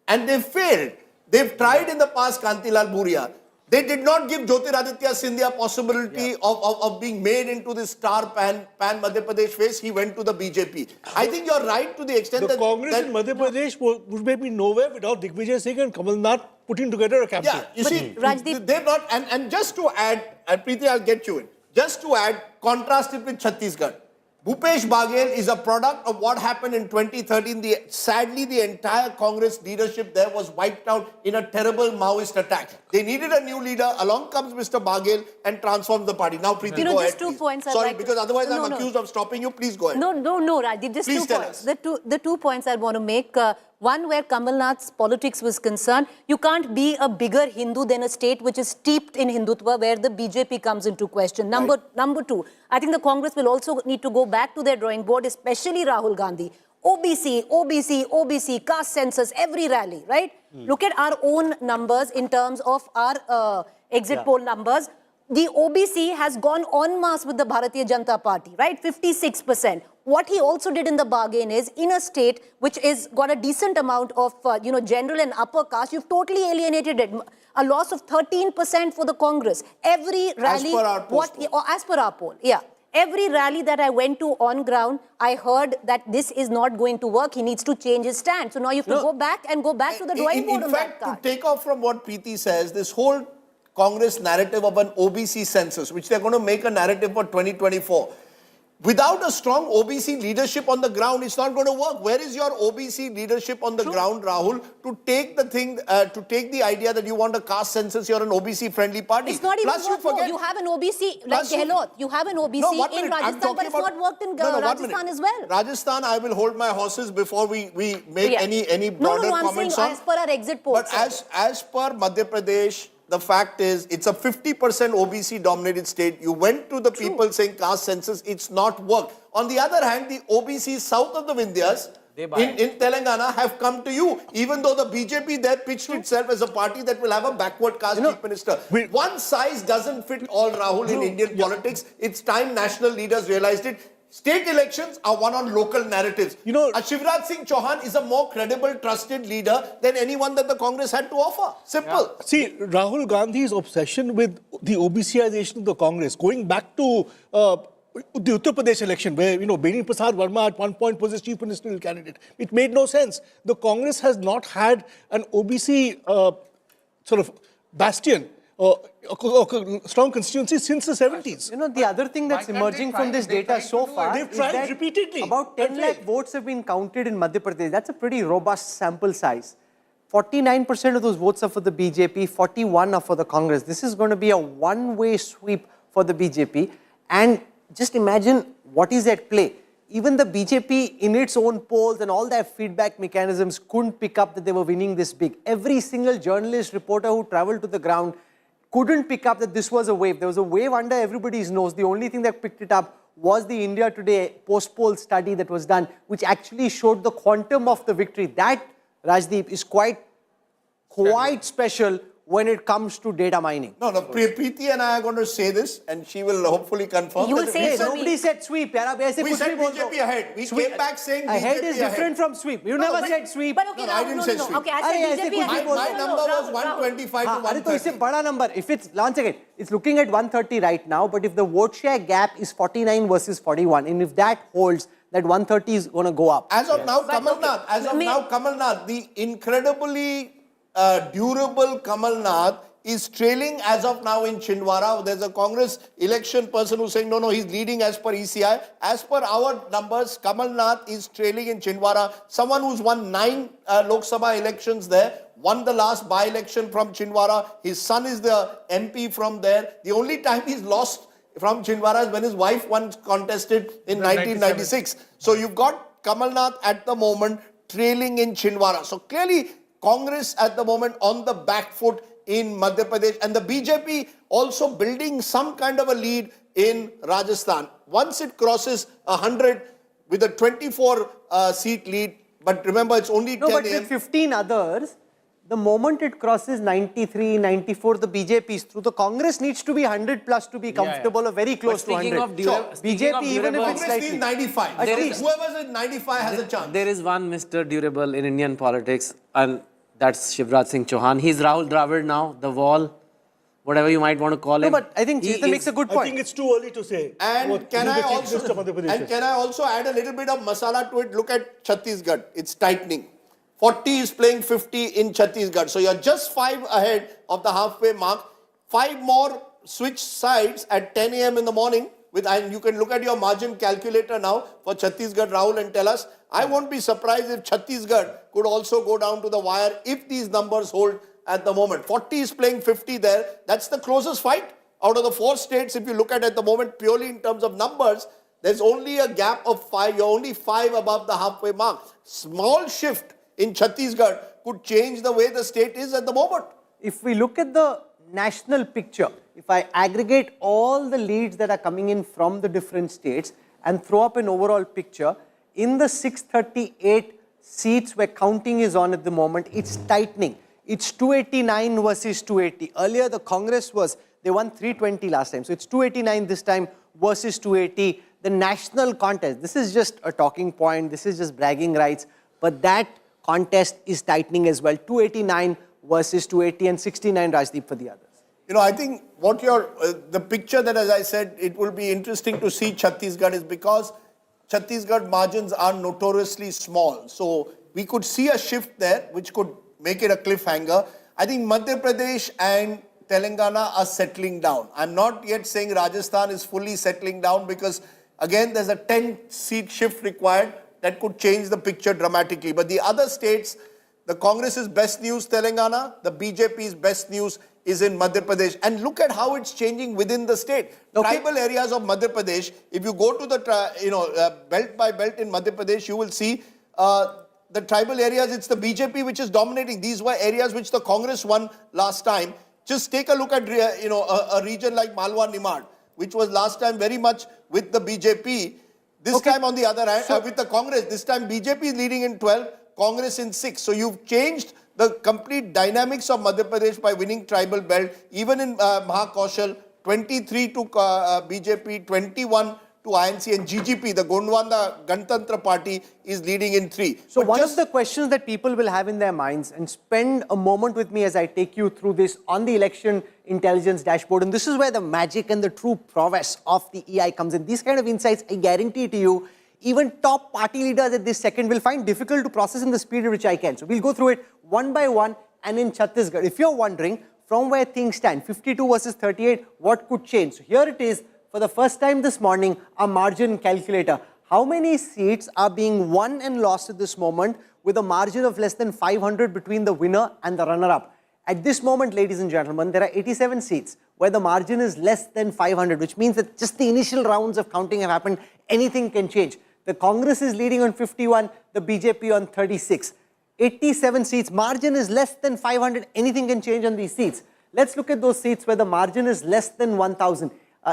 and they've failed. They've tried in the past Kantilal Bhuria. They did not give Jyotiraditya Scindia possibility of being made into this star pan Madhya Pradesh face. He went to the BJP. I think you're right to the extent the that Congress in Madhya Pradesh would maybe nowhere without Digvijay Singh and Kamal Nath putting together a campaign. Yeah, you see, they've not, and just to add, and Preeti, I'll get you in. Just to add, contrast it with Chhattisgarh. Bhupesh Baghel is a product of what happened in 2013. Sadly, the entire Congress leadership there was wiped out in a terrible Maoist attack. They needed a new leader. Along comes Mr. Baghel and transforms the party. Now, Preeti, go ahead, two points. Sorry, because otherwise I'm accused of stopping you. Please go ahead. No, Rajdeep, just Please 2 points. The 2 points I want to make. One, where Kamal Nath's politics was concerned, you can't be a bigger Hindu than a state which is steeped in Hindutva, where the BJP comes into question. Number two, I think the Congress will also need to go back to their drawing board, especially Rahul Gandhi. OBC, caste census, every rally, right? Look at our own numbers in terms of our exit poll numbers. The OBC has gone en masse with the Bharatiya Janata Party, right? 56%. What he also did in the bargain is, in a state which is got a decent amount of, general and upper caste, you've totally alienated it. A loss of 13% for the Congress. Every rally... As per our poll. As per our poll, yeah. Every rally that I went to on ground, I heard that this is not going to work. He needs to change his stand. So now you have to go back to the drawing board on that In fact, card. to take off from what Preeti says, this whole Congress narrative of an OBC census, which they're going to make a narrative for 2024. Without a strong OBC leadership on the ground, it's not going to work. Where is your OBC leadership on the ground, Rahul, to take the thing, to take the idea that you want a caste census, you're an OBC-friendly party? It's not even Plus, worked. You have an OBC, like Gehlot. You have an OBC in Rajasthan, but it's not worked in Rajasthan as well. Rajasthan, I will hold my horses before we make any broader comments on. I'm saying as per our exit polls. But as per Madhya Pradesh, the fact is, it's a 50% OBC dominated state. You went to the people saying caste census, it's not worked. On the other hand, the OBCs south of the Vindhyas in Telangana have come to you, even though the BJP there pitched itself as a party that will have a backward caste chief minister. One size doesn't fit all, Rahul, in Indian politics. It's time national leaders realized it. State elections are won on local narratives. Shivraj Singh Chauhan is a more credible, trusted leader than anyone that the Congress had to offer. Simple. Yeah. See, Rahul Gandhi's obsession with the OBCization of the Congress, going back to the Uttar Pradesh election, where, Beni Prasad Verma at one point was his chief ministerial candidate. It made no sense. The Congress has not had an OBC sort of bastion, strong constituency since the 70s. The other thing that's emerging from this data so far They've is tried that repeatedly. about 10 lakh votes have been counted in Madhya Pradesh. That's a pretty robust sample size. 49% of those votes are for the BJP, 41 are for the Congress. This is going to be a one-way sweep for the BJP. And just imagine what is at play. Even the BJP in its own polls and all their feedback mechanisms couldn't pick up that they were winning this big. Every single journalist, reporter who traveled to the ground couldn't pick up that this was a wave. There was a wave under everybody's nose. The only thing that picked it up was the India Today post-poll study that was done, which actually showed the quantum of the victory. That, Rajdeep, is quite special when it comes to data mining. No, Preeti and I are going to say this, and she will hopefully confirm. You will say nobody said sweep. We said BJP ahead. We came back saying BJP ahead is different from sweep. You never said sweep. But okay, I didn't say sweep. Okay, I said BJP ahead. My number was 125 to 130. It's a big number. If it's, once again, it's looking at 130 right now, but if the vote share gap is 49 versus 41, and if that holds, that 130 is going to go up. As of now, Kamal Nath, the incredibly durable Kamal Nath is trailing as of now in Chhindwara. There's a Congress election person who's saying, no, he's leading as per ECI. As per our numbers, Kamal Nath is trailing in Chhindwara. Someone who's won 9 Lok Sabha elections there, won the last by-election from Chhindwara. His son is the MP from there. The only time he's lost from Chhindwara is when his wife once contested in 1996. So you've got Kamal Nath at the moment trailing in Chhindwara. So clearly, Congress at the moment on the back foot in Madhya Pradesh, and the BJP also building some kind of a lead in Rajasthan. Once it crosses 100 with a 24-seat lead, but remember it's only 10 but with 15 others, the moment it crosses 93, 94, the BJP is through. The Congress needs to be 100 plus to be comfortable or very close to 100. BJP, even if it's slightly... 95. Whoever's at 95 has a chance. There is one Mr. Durable in Indian politics, and that's Shivraj Singh Chauhan. He's Rahul Dravid now, the wall, whatever you might want to call him. But I think Chetan makes a good point. I think it's too early to say. And can I also add a little bit of masala to it? Look at Chhattisgarh. It's tightening. 40 is playing 50 in Chhattisgarh. So you're just 5 ahead of the halfway mark. 5 more switch sides at 10 a.m. in the morning. And you can look at your margin calculator now for Chhattisgarh, Rahul, and tell us. I won't be surprised if Chhattisgarh could also go down to the wire if these numbers hold at the moment. 40 is playing 50 there. That's the closest fight. Out of the 4 states, if you look at the moment purely in terms of numbers, there's only a gap of 5. You're only 5 above the halfway mark. Small shift in Chhattisgarh could change the way the state is at the moment. If we look at the national picture, if I aggregate all the leads that are coming in from the different states and throw up an overall picture, in the 638 seats where counting is on at the moment, it's tightening. It's 289 versus 280. Earlier, the Congress they won 320 last time. So it's 289 this time versus 280. The national contest, this is just a talking point. This is just bragging rights. But that contest is tightening as well. 289 versus 280 and 69 Rajdeep for the others. I think what the picture that, as I said, it will be interesting to see Chhattisgarh is because Chhattisgarh margins are notoriously small. So we could see a shift there, which could make it a cliffhanger. I think Madhya Pradesh and Telangana are settling down. I'm not yet saying Rajasthan is fully settling down because, again, there's a 10-seat shift required that could change the picture dramatically. But the other states, the Congress's best news, Telangana, the BJP's best news is in Madhya Pradesh. And look at how it's changing within the state. Okay. Tribal areas of Madhya Pradesh, if you go to the belt by belt in Madhya Pradesh, you will see the tribal areas, it's the BJP which is dominating. These were areas which the Congress won last time. Just take a look at a region like Malwa Nimad, which was last time very much with the BJP. This time, on the other hand, with the Congress, this time BJP is leading in 12, Congress in 6. So you've changed the complete dynamics of Madhya Pradesh by winning tribal belt. Even in Mahakaushal, 23 to BJP, 21 to INC, and GGP, the Gondwana Ganatantra Party, is leading in 3. So one of the questions that people will have in their minds, and spend a moment with me as I take you through this on the election intelligence dashboard, and this is where the magic and the true prowess of the EI comes in. These kind of insights, I guarantee to you, even top party leaders at this second will find difficult to process in the speed at which I can. So we'll go through it one by one. And in Chhattisgarh, if you're wondering from where things stand, 52 versus 38, what could change? So here it is, for the first time this morning, a margin calculator. How many seats are being won and lost at this moment with a margin of less than 500 between the winner and the runner-up? At this moment, ladies and gentlemen, there are 87 seats where the margin is less than 500, which means that just the initial rounds of counting have happened. Anything can change. The Congress is leading on 51, the BJP on 36. 87 seats, margin is less than 500, anything can change on these seats. Let's look at those seats where the margin is less than 1,000.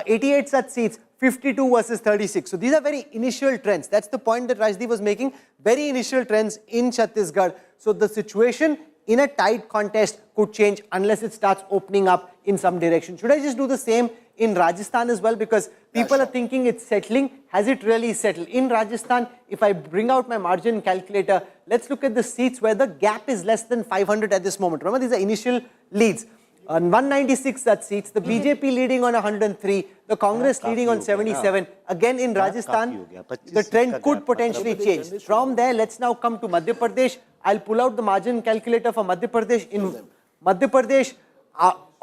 88 such seats, 52 versus 36. So these are very initial trends. That's the point that Rajdeep was making. Very initial trends in Chhattisgarh. So the situation in a tight contest could change unless it starts opening up in some direction. Should I just do the same in Rajasthan as well? Because people are thinking it's settling. Has it really settled? In Rajasthan, if I bring out my margin calculator, let's look at the seats where the gap is less than 500 at this moment. Remember, these are initial leads. On 196 such seats, the BJP leading on 103, the Congress leading on 77. Again in Rajasthan, the trend could potentially change. From there, let's now come to Madhya Pradesh. I'll pull out the margin calculator for Madhya Pradesh. In Madhya Pradesh,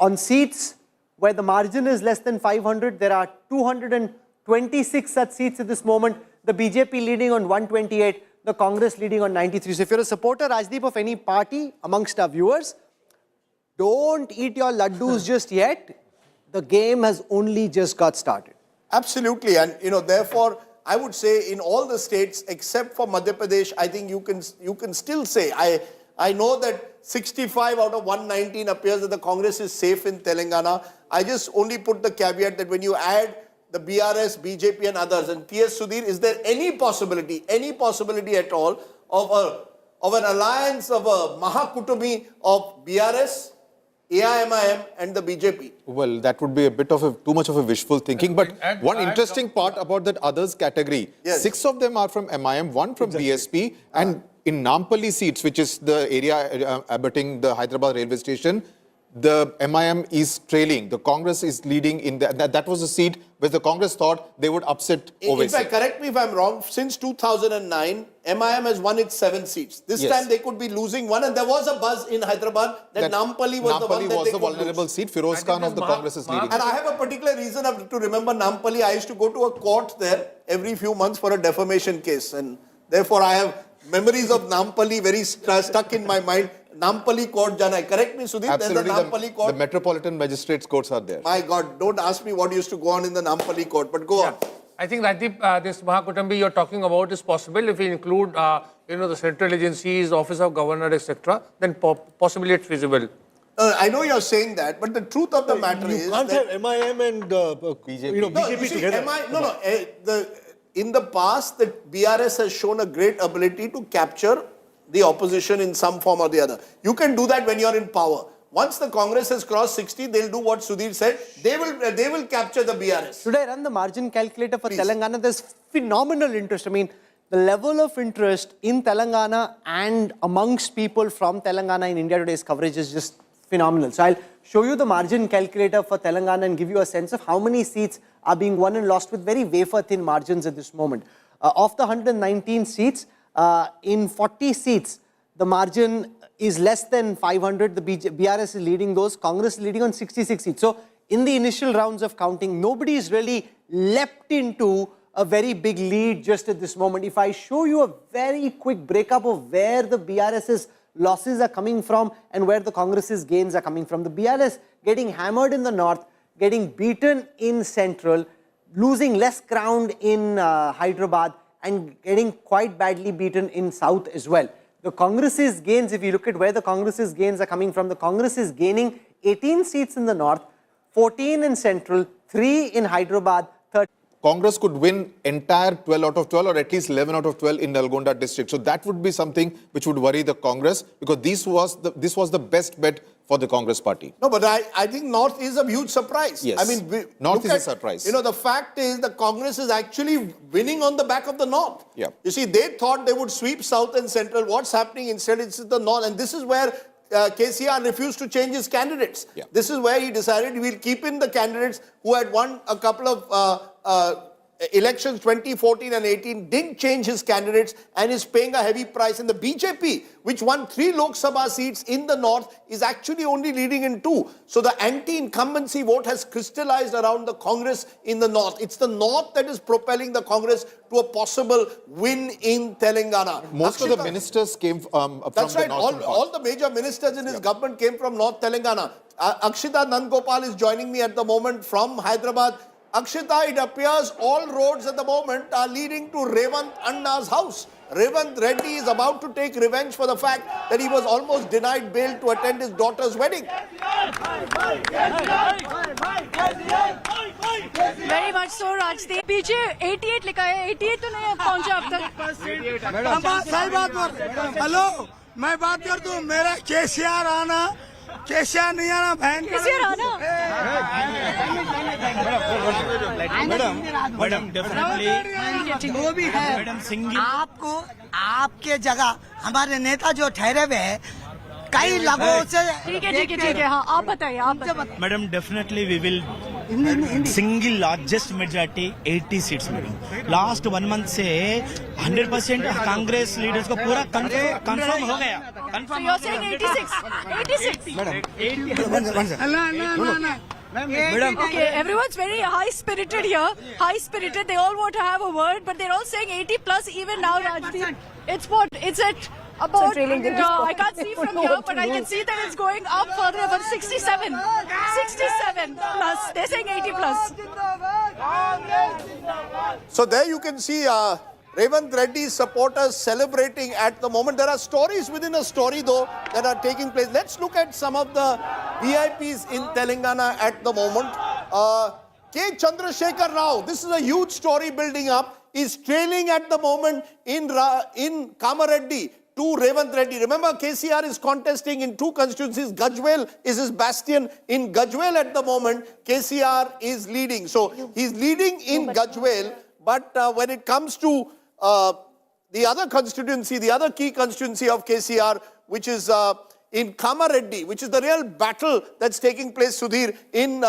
on seats where the margin is less than 500, there are 226 such seats at this moment. The BJP leading on 128, the Congress leading on 93. So if you're a supporter, Rajdeep, of any party amongst our viewers, don't eat your laddus just yet. The game has only just got started. Absolutely. And, therefore, I would say in all the states except for Madhya Pradesh, I think you can still say, I know that 65 out of 119 appears that the Congress is safe in Telangana. I just only put the caveat that when you add the BRS, BJP and others, and T.S. Sudhir, is there any possibility at all of an alliance, of a Mahakutumi of BRS, AIMIM and the BJP? Well, that would be a bit of too much of a wishful thinking. But one interesting part about that others category, 6 of them are from MIM, 1 from BSP, and in Nampally seats, which is the area abutting the Hyderabad railway station, the MIM is trailing. The Congress is leading in that was a seat where the Congress thought they would upset OVC. In fact, correct me if I'm wrong, since 2009, MIM has won its 7 seats. This time they could be losing 1, and there was a buzz in Hyderabad that Nampally was the one that they could vulnerable lose. seat. Firoz Khan of the Congress is leading. And I have a particular reason to remember Nampally. I used to go to a court there every few months for a defamation case, and therefore I have memories of Nampally very stuck in my mind. Nampally court jana. Correct me, Sudhir. Absolutely. There's a Nampally court. The Metropolitan Magistrates courts are there. My God, don't ask me what used to go on in the Nampally court, but go on. I think, Rajdeep, this Mahakutumbi you're talking about is possible if we include, the central agencies, Office of Governor, etc. Then possibly it's feasible. I know you're saying that, but the truth of the matter is you can't have MIM and BJP, BJP together. In the past, the BRS has shown a great ability to capture the opposition in some form or the other. You can do that when you're in power. Once the Congress has crossed 60, they'll do what Sudhir said. They will capture the BRS. Should I run the margin calculator for Telangana? There's phenomenal interest. I mean, the level of interest in Telangana and amongst people from Telangana in India Today's coverage is just phenomenal. So I'll show you the margin calculator for Telangana and give you a sense of how many seats are being won and lost with very wafer-thin margins at this moment. Of the 119 seats, in 40 seats, the margin is less than 500. The BRS is leading those. Congress is leading on 66 seats. So in the initial rounds of counting, nobody is really leapt into a very big lead just at this moment. If I show you a very quick breakup of where the BRS's losses are coming from and where the Congress's gains are coming from. The BRS getting hammered in the north, getting beaten in central, losing less ground in Hyderabad and getting quite badly beaten in south as well. The Congress's gains, if you look at where the Congress's gains are coming from, the Congress is gaining 18 seats in the north, 14 in central, 3 in Hyderabad, 13. Congress could win entire 12 out of 12 or at least 11 out of 12 in Nalgonda district. So that would be something which would worry the Congress, because this was the best bet for the Congress party. No, but I think North is a huge surprise. Yes. I mean, North is a surprise. You know, the fact is the Congress is actually winning on the back of the North. Yeah. You see, they thought they would sweep South and Central. What's happening instead? It's the North. And this is where KCR refused to change his candidates. Yeah. This is where he decided he will keep in the candidates who had won a couple of elections 2014 and 18, didn't change his candidates and is paying a heavy price. And the BJP, which won 3 Lok Sabha seats in the north, is actually only leading in 2. So the anti-incumbency vote has crystallized around the Congress in the north. It's the north that is propelling the Congress to a possible win in Telangana. Most of the ministers came from That's the right. northern part. All the major ministers in his government came from North Telangana. Akshita Nandgopal is joining me at the moment from Hyderabad. Akshita, it appears all roads at the moment are leading to Revant Anna's house. Revant Reddy is about to take revenge for the fact that he was almost denied bail to attend his daughter's wedding. Very much so, Rajdeep. पीछे 88 लिखा है, 88 तो नहीं पहुंचा अब तक. सही बात बोल. हेलो, मैं बात कर दूं. मेरा केसीआर आना, केसीआर नहीं आना बहन. केसीआर आना. मैडम डेफिनेटली वो भी है. मैडम सिंगिंग आपको आपके जगह हमारे नेता जो ठहरे हुए हैं कई लोगों से. ठीक है. हाँ, आप बताइए. Madam definitely we will single largest majority 80 seats madam. Last 1 month से 100% कांग्रेस लीडर्स को पूरा कंफर्म हो गया. So you're saying 86. Madam Okay, everyone's very high-spirited here. High-spirited. They all want to have a word, but they're all saying 80 plus even now, Rajdeep. It's what? It's at about, I can't see from here, but I can see that it's going up further, about 67. 67 plus. They're saying 80 plus. So there you can see Revant Reddy's supporters celebrating at the moment. There are stories within a story though that are taking place. Let's look at some of the VIPs in Telangana at the moment. K. Chandrashekhar Rao, this is a huge story building up, is trailing at the moment in Kamareddy to Revant Reddy. Remember, KCR is contesting in 2 constituencies. Gajwel is his bastion. In Gajwel at the moment, KCR is leading. So he's leading in Gajwel, but when it comes to the other constituency, the other key constituency of KCR, which is in Kamareddy, which is the real battle that's taking place, Sudhir, in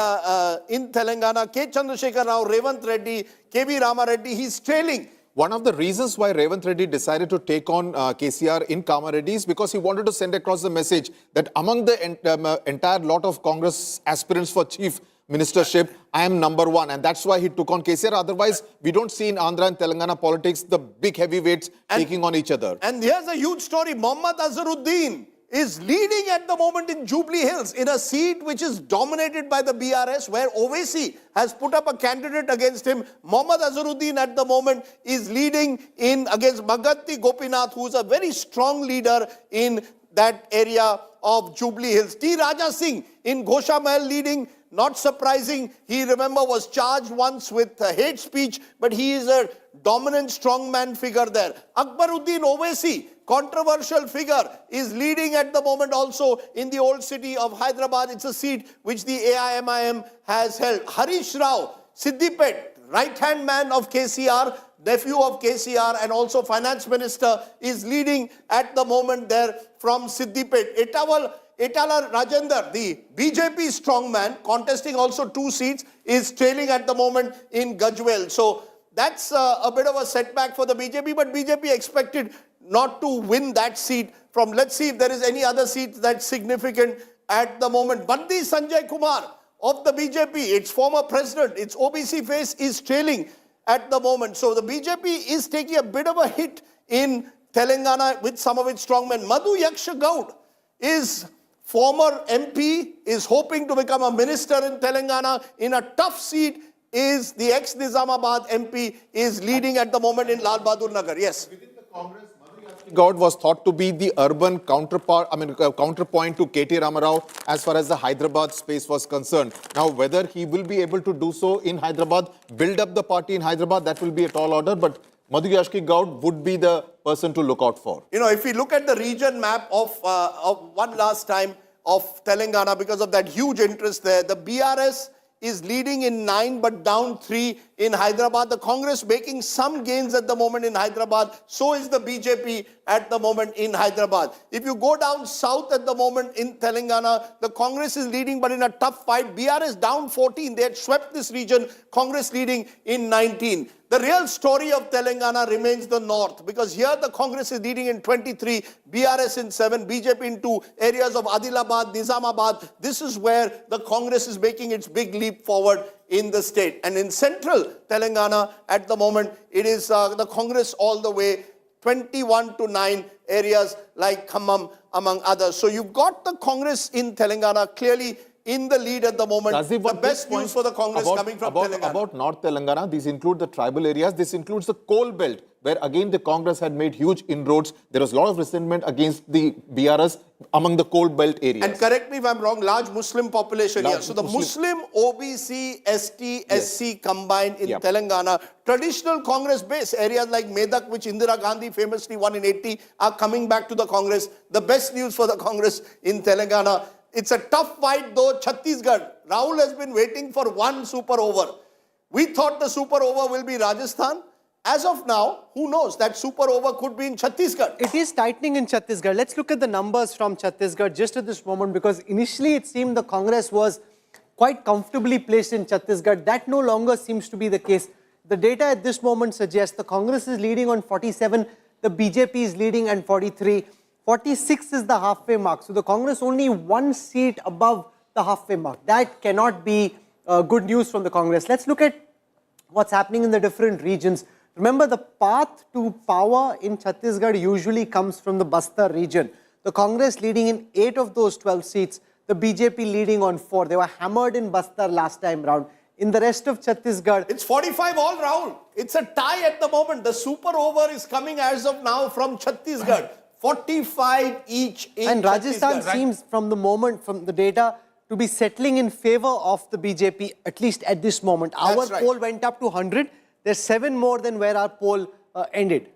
Telangana. K. Chandrashekhar Rao, Revant Reddy, K.V. Ramareddy, he's trailing. One of the reasons why Revant Reddy decided to take on KCR in Kamareddy is because he wanted to send across the message that among the entire lot of Congress aspirants for chief ministership, I am number 1. And that's why he took on KCR. Otherwise, we don't see in Andhra and Telangana politics the big heavyweights taking on each other. And here's a huge story. Mohammad Azharuddin is leading at the moment in Jubilee Hills in a seat which is dominated by the BRS, where Owaisi has put up a candidate against him. Mohammad Azharuddin at the moment is leading in against Magatti Gopinath, who's a very strong leader in that area of Jubilee Hills. T. Raja Singh in Ghosha Mahal leading. Not surprising, he, remember, was charged once with hate speech, but he is a dominant strongman figure there. Akbaruddin Owaisi, controversial figure, is leading at the moment also in the old city of Hyderabad. It's a seat which the AIMIM has held. Harish Rao, Siddipet, right-hand man of KCR, nephew of KCR and also finance minister, is leading at the moment there from Siddipet. Etawal Etala Rajender, the BJP strongman, contesting also 2 seats, is trailing at the moment in Gajwel. So that's a bit of a setback for the BJP, but BJP expected not to win that seat from, let's see if there is any other seat that's significant at the moment. Bandi Sanjay Kumar of the BJP, its former president, its OBC face, is trailing at the moment. So the BJP is taking a bit of a hit in Telangana with some of its strongmen. Madhu Yaksha Gaud is former MP, is hoping to become a minister in Telangana. In a tough seat is the ex-Nizamabad MP, is leading at the moment in Lal Bahadur Nagar. Yes. God was thought to be the urban counterpoint to KT Ramarao as far as the Hyderabad space was concerned. Now, whether he will be able to do so in Hyderabad, build up the party in Hyderabad, that will be a tall order. But Madhu Yashki Gaud would be the person to look out for. You know, if we look at the region map of one last time of Telangana, because of that huge interest there, the BRS is leading in 9 but down 3 in Hyderabad. The Congress making some gains at the moment in Hyderabad. So is the BJP at the moment in Hyderabad. If you go down south at the moment in Telangana, the Congress is leading but in a tough fight. BRS down 14. They had swept this region. Congress leading in 19. The real story of Telangana remains the north, because here the Congress is leading in 23, BRS in 7, BJP in 2, areas of Adilabad, Nizamabad. This is where the Congress is making its big leap forward in the state. And in central Telangana at the moment, it is the Congress all the way 21 to 9 areas like Khammam, among others. So you've got the Congress in Telangana clearly in the lead at the moment. Rajdeep, the best news for the Congress coming from Telangana. About North Telangana, these include the tribal areas. This includes the coal belt, where again the Congress had made huge inroads. There was a lot of resentment against the BRS among the coal belt areas. And correct me if I'm wrong, large Muslim population here. So the Muslim OBC, ST, SC combined in Telangana, traditional Congress base areas like Medak, which Indira Gandhi famously won in 80, are coming back to the Congress. The best news for the Congress in Telangana. It's a tough fight though. Chhattisgarh, Rahul has been waiting for one super over. We thought the super over will be Rajasthan. As of now, who knows? That super over could be in Chhattisgarh. It is tightening in Chhattisgarh. Let's look at the numbers from Chhattisgarh just at this moment, because initially it seemed the Congress was quite comfortably placed in Chhattisgarh. That no longer seems to be the case. The data at this moment suggests the Congress is leading on 47, the BJP is leading on 43. 46 is the halfway mark. So the Congress only 1 seat above the halfway mark. That cannot be good news from the Congress. Let's look at what's happening in the different regions. Remember, the path to power in Chhattisgarh usually comes from the Bastar region. The Congress leading in 8 of those 12 seats, the BJP leading on 4. They were hammered in Bastar last time round. In the rest of Chhattisgarh, it's 45 all round. It's a tie at the moment. The super over is coming as of now from Chhattisgarh. 45 each in and Rajasthan seems from the data to be settling in favor of the BJP, at least at this moment. Our poll went up to 100. There's 7 more than where our poll ended.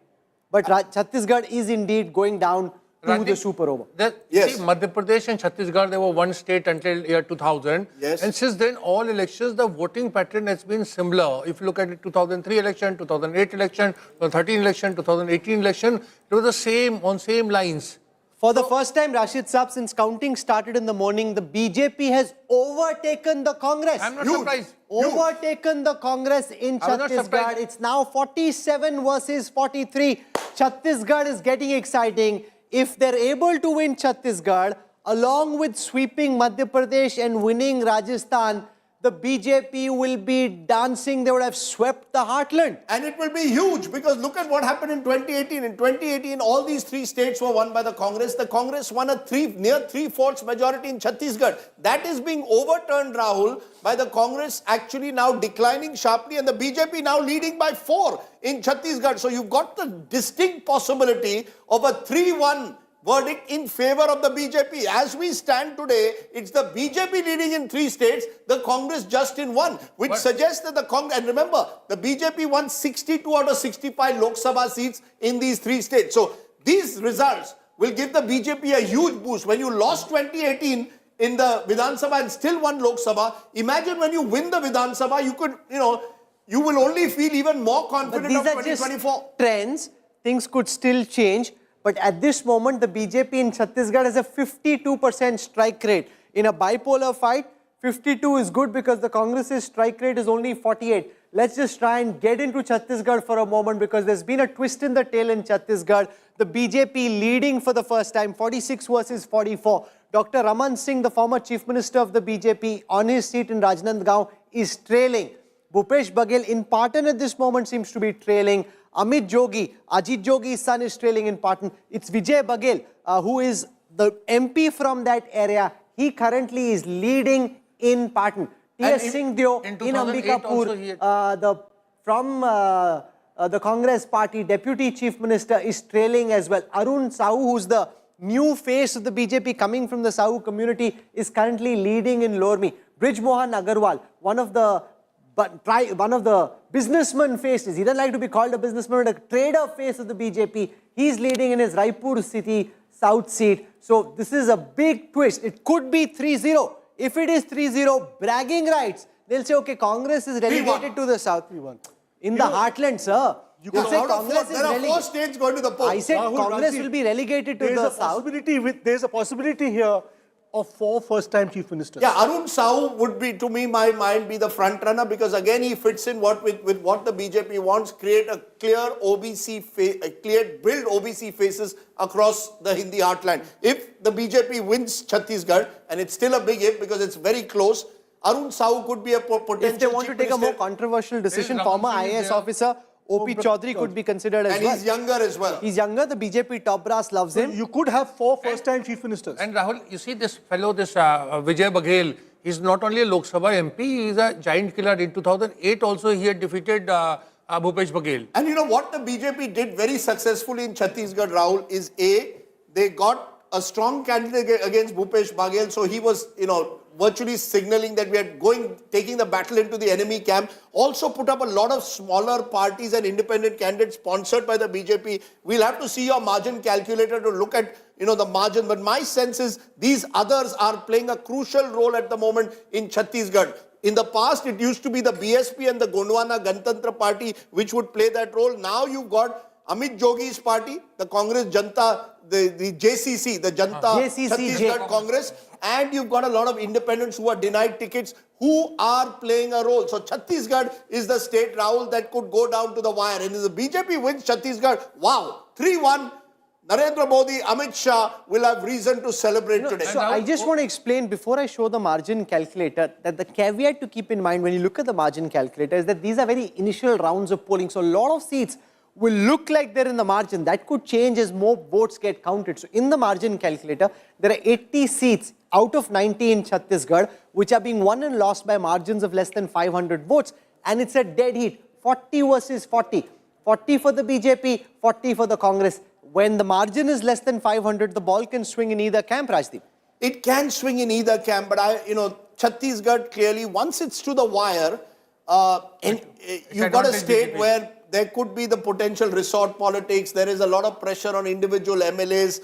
But Chhattisgarh is indeed going down to the super over. See, Madhya Pradesh and Chhattisgarh, they were one state until year 2000. Yes. And since then, all elections, the voting pattern has been similar. If you look at the 2003 election, 2008 election, 2013 election, 2018 election, it was the same, on same lines. For the first time, Rashid Saab, since counting started in the morning, the BJP has overtaken the Congress. I'm not surprised. Overtaken the Congress in Chhattisgarh. It's now 47 versus 43. Chhattisgarh is getting exciting. If they're able to win Chhattisgarh, along with sweeping Madhya Pradesh and winning Rajasthan, the BJP will be dancing. They would have swept the heartland. And it will be huge, because look at what happened in 2018. In 2018, all these 3 states were won by the Congress. The Congress won a near 3/4 majority in Chhattisgarh. That is being overturned, Rahul, by the Congress actually now declining sharply, and the BJP now leading by 4 in Chhattisgarh. So you've got the distinct possibility of a 3-1 verdict in favor of the BJP. As we stand today, it's the BJP leading in 3 states, the Congress just in 1, which suggests that the Congress, and remember, the BJP won 62 out of 65 Lok Sabha seats in these 3 states. So these results will give the BJP a huge boost. When you lost 2018 in the Vidhan Sabha and still won Lok Sabha, imagine when you win the Vidhan Sabha, you could, you will only feel even more confident of 2024. Trends. Things could still change. But at this moment, the BJP in Chhattisgarh has a 52% strike rate. In a bipolar fight, 52 is good because the Congress's strike rate is only 48. Let's just try and get into Chhattisgarh for a moment because there's been a twist in the tail in Chhattisgarh. The BJP leading for the first time, 46 versus 44. Dr. Raman Singh, the former Chief Minister of the BJP, on his seat in Rajnandgaon is trailing. Bhupesh Baghel in Patan at this moment seems to be trailing. Amit Jogi, Ajit Jogi's son, is trailing in Patan. It's Vijay Baghel, who is the MP from that area. He currently is leading in Patan. T.S. Singh Deo in Ambikapur, the Congress party Deputy Chief Minister, is trailing as well. Arun Sahu, who's the new face of the BJP coming from the Sahu community, is currently leading in Lormi. Brij Mohan Agarwal, one of the businessman faces, he doesn't like to be called a businessman, but a trader face of the BJP, he's leading in his Raipur city South seat. So this is a big twist. It could be 3-0. If it is 3-0, bragging rights, they'll say, okay, Congress is relegated to the South. In the heartland, sir. They'll say Congress is there are 4 states going to the polls. I said Congress will be relegated to the South. There's a possibility here of 4 first-time chief ministers. Yeah, Arun Sahu would be, to me, my mind, be the front runner because again he fits in with what the BJP wants, create a clear OBC build OBC faces across the Hindi heartland. If the BJP wins Chhattisgarh, and it's still a big if because it's very close, Arun Sahu could be a potential. If they want to take a more controversial decision, former IAS officer O.P. Chaudhary could be considered as well. And he's younger as well. He's younger. The BJP top brass loves him. You could have 4 first-time chief ministers. And Rahul, you see this fellow, Vijay Baghel, he's not only a Lok Sabha MP, he's a giant killer. In 2008 also he had defeated Bhupesh Baghel. And you know what the BJP did very successfully in Chhattisgarh, Rahul, is they got a strong candidate against Bhupesh Baghel. So he was, virtually signaling that we are taking the battle into the enemy camp. Also put up a lot of smaller parties and independent candidates sponsored by the BJP. We'll have to see your margin calculator to look at, the margin. But my sense is these others are playing a crucial role at the moment in Chhattisgarh. In the past, it used to be the BSP and the Gondwana Ganatantra Party which would play that role. Now you've got Amit Jogi's party, the Congress Janta, the JCC, the Janta Chhattisgarh Congress, and you've got a lot of independents who are denied tickets who are playing a role. So Chhattisgarh is the state, Rahul, that could go down to the wire. And if the BJP wins Chhattisgarh, wow, 3-1, Narendra Modi, Amit Shah will have reason to celebrate today. So I just want to explain before I show the margin calculator that the caveat to keep in mind when you look at the margin calculator is that these are very initial rounds of polling. So a lot of seats will look like they're in the margin. That could change as more votes get counted. So in the margin calculator, there are 80 seats out of 90 in Chhattisgarh, which are being won and lost by margins of less than 500 votes. And it's a dead heat, 40 versus 40. 40 for the BJP, 40 for the Congress. When the margin is less than 500, the ball can swing in either camp, Rajdeep. It can swing in either camp, but Chhattisgarh clearly, once it's to the wire, you've got a state where there could be the potential resort politics. There is a lot of pressure on individual MLAs,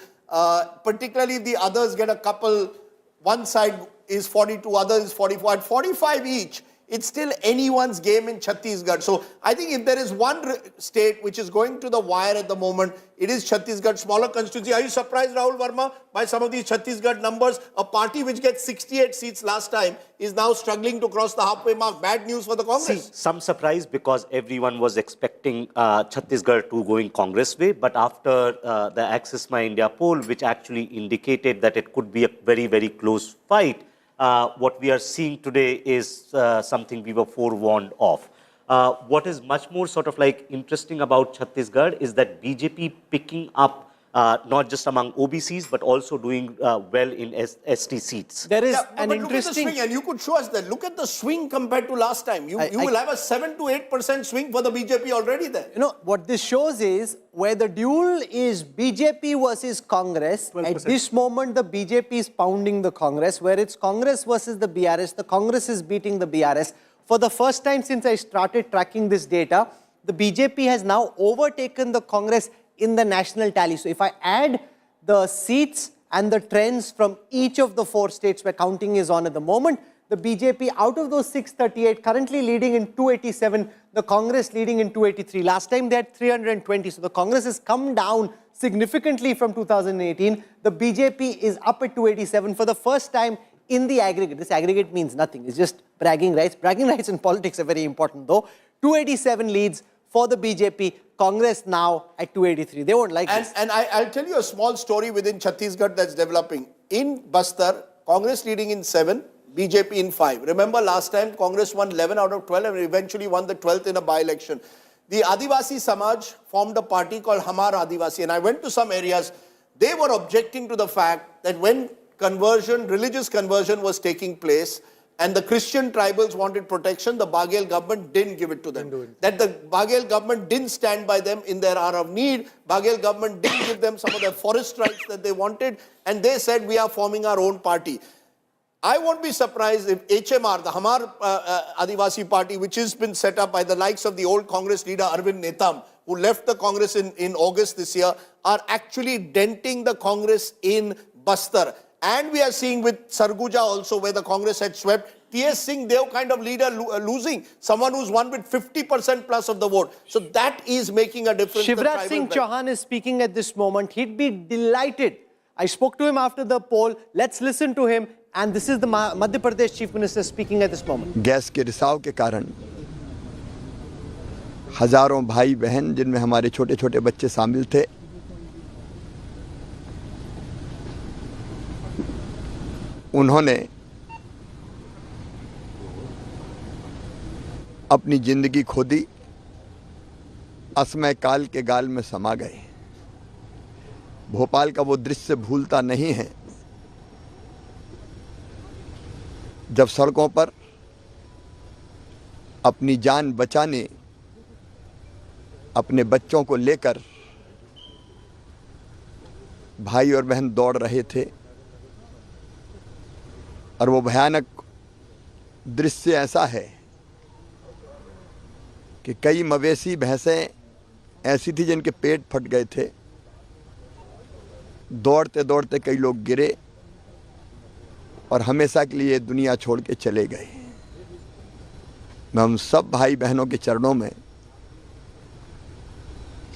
particularly if the others get a couple. One side is 42, others is 44. At 45 each, it's still anyone's game in Chhattisgarh. So I think if there is one state which is going to the wire at the moment, it is Chhattisgarh, smaller constituency. Are you surprised, Rahul Verma, by some of these Chhattisgarh numbers? A party which gets 68 seats last time is now struggling to cross the halfway mark. Bad news for the Congress. See, some surprise because everyone was expecting Chhattisgarh to go in Congress way. But after the Axis My India poll, which actually indicated that it could be a very, very close fight, what we are seeing today is something we were forewarned of. What is much more sort of like interesting about Chhattisgarh is that BJP picking up not just among OBCs but also doing well in ST seats. There is an interesting... Look at the swing, and you could show us that. Look at the swing compared to last time. You will have a 7 to 8% swing for the BJP already there. What this shows is where the duel is BJP versus Congress. 12%. At this moment, the BJP is pounding the Congress. Where it's Congress versus the BRS, the Congress is beating the BRS. For the first time since I started tracking this data, the BJP has now overtaken the Congress in the national tally. So if I add the seats and the trends from each of the 4 states where counting is on at the moment, the BJP out of those 638 currently leading in 287, the Congress leading in 283. Last time they had 320. So the Congress has come down significantly from 2018. The BJP is up at 287 for the first time in the aggregate. This aggregate means nothing. It's just bragging rights. Bragging rights in politics are very important though. 287 leads for the BJP. Congress now at 283. They won't like this. And I'll tell you a small story within Chhattisgarh that's developing. In Bastar, Congress leading in 7, BJP in 5. Remember last time Congress won 11 out of 12 and eventually won the 12th in a by-election. The Adivasi Samaj formed a party called Hamar Adivasi, and I went to some areas. They were objecting to the fact that when religious conversion was taking place, and the Christian tribals wanted protection, the Baghel government didn't give it to them. That the Baghel government didn't stand by them in their hour of need. Baghel government didn't give them some of the forest rights that they wanted, and they said, we are forming our own party. I won't be surprised if HMR, the Hamar Adivasi party, which has been set up by the likes of the old Congress leader Arvind Netam, who left the Congress in August this year, are actually denting the Congress in Bastar. And we are seeing with Sarguja also, where the Congress had swept, T.S. Singh, Dev kind of leader losing, someone who's won with 50% plus of the vote. So that is making a difference. Shivraj Singh Chauhan is speaking at this moment. He'd be delighted. I spoke to him after the poll. Let's listen to him. And this is the Madhya Pradesh Chief Minister speaking at this moment. Gas के रिसाव के कारण हजारों भाई बहन जिनमें हमारे छोटे छोटे बच्चे शामिल थे उन्होंने अपनी जिंदगी खो दी, असमय काल के गाल में समा गए। भोपाल का वो दृश्य भूलता नहीं है जब सड़कों पर अपनी जान बचाने अपने बच्चों को लेकर भाई और बहन दौड़ रहे थे और वो भयानक दृश्य ऐसा है कि कई मवेशी भैंसें ऐसी थी जिनके पेट फट गए थे। दौड़ते दौड़ते कई लोग गिरे और हमेशा के लिए दुनिया छोड़ के चले गए। मैं हम सब भाई बहनों के चरणों में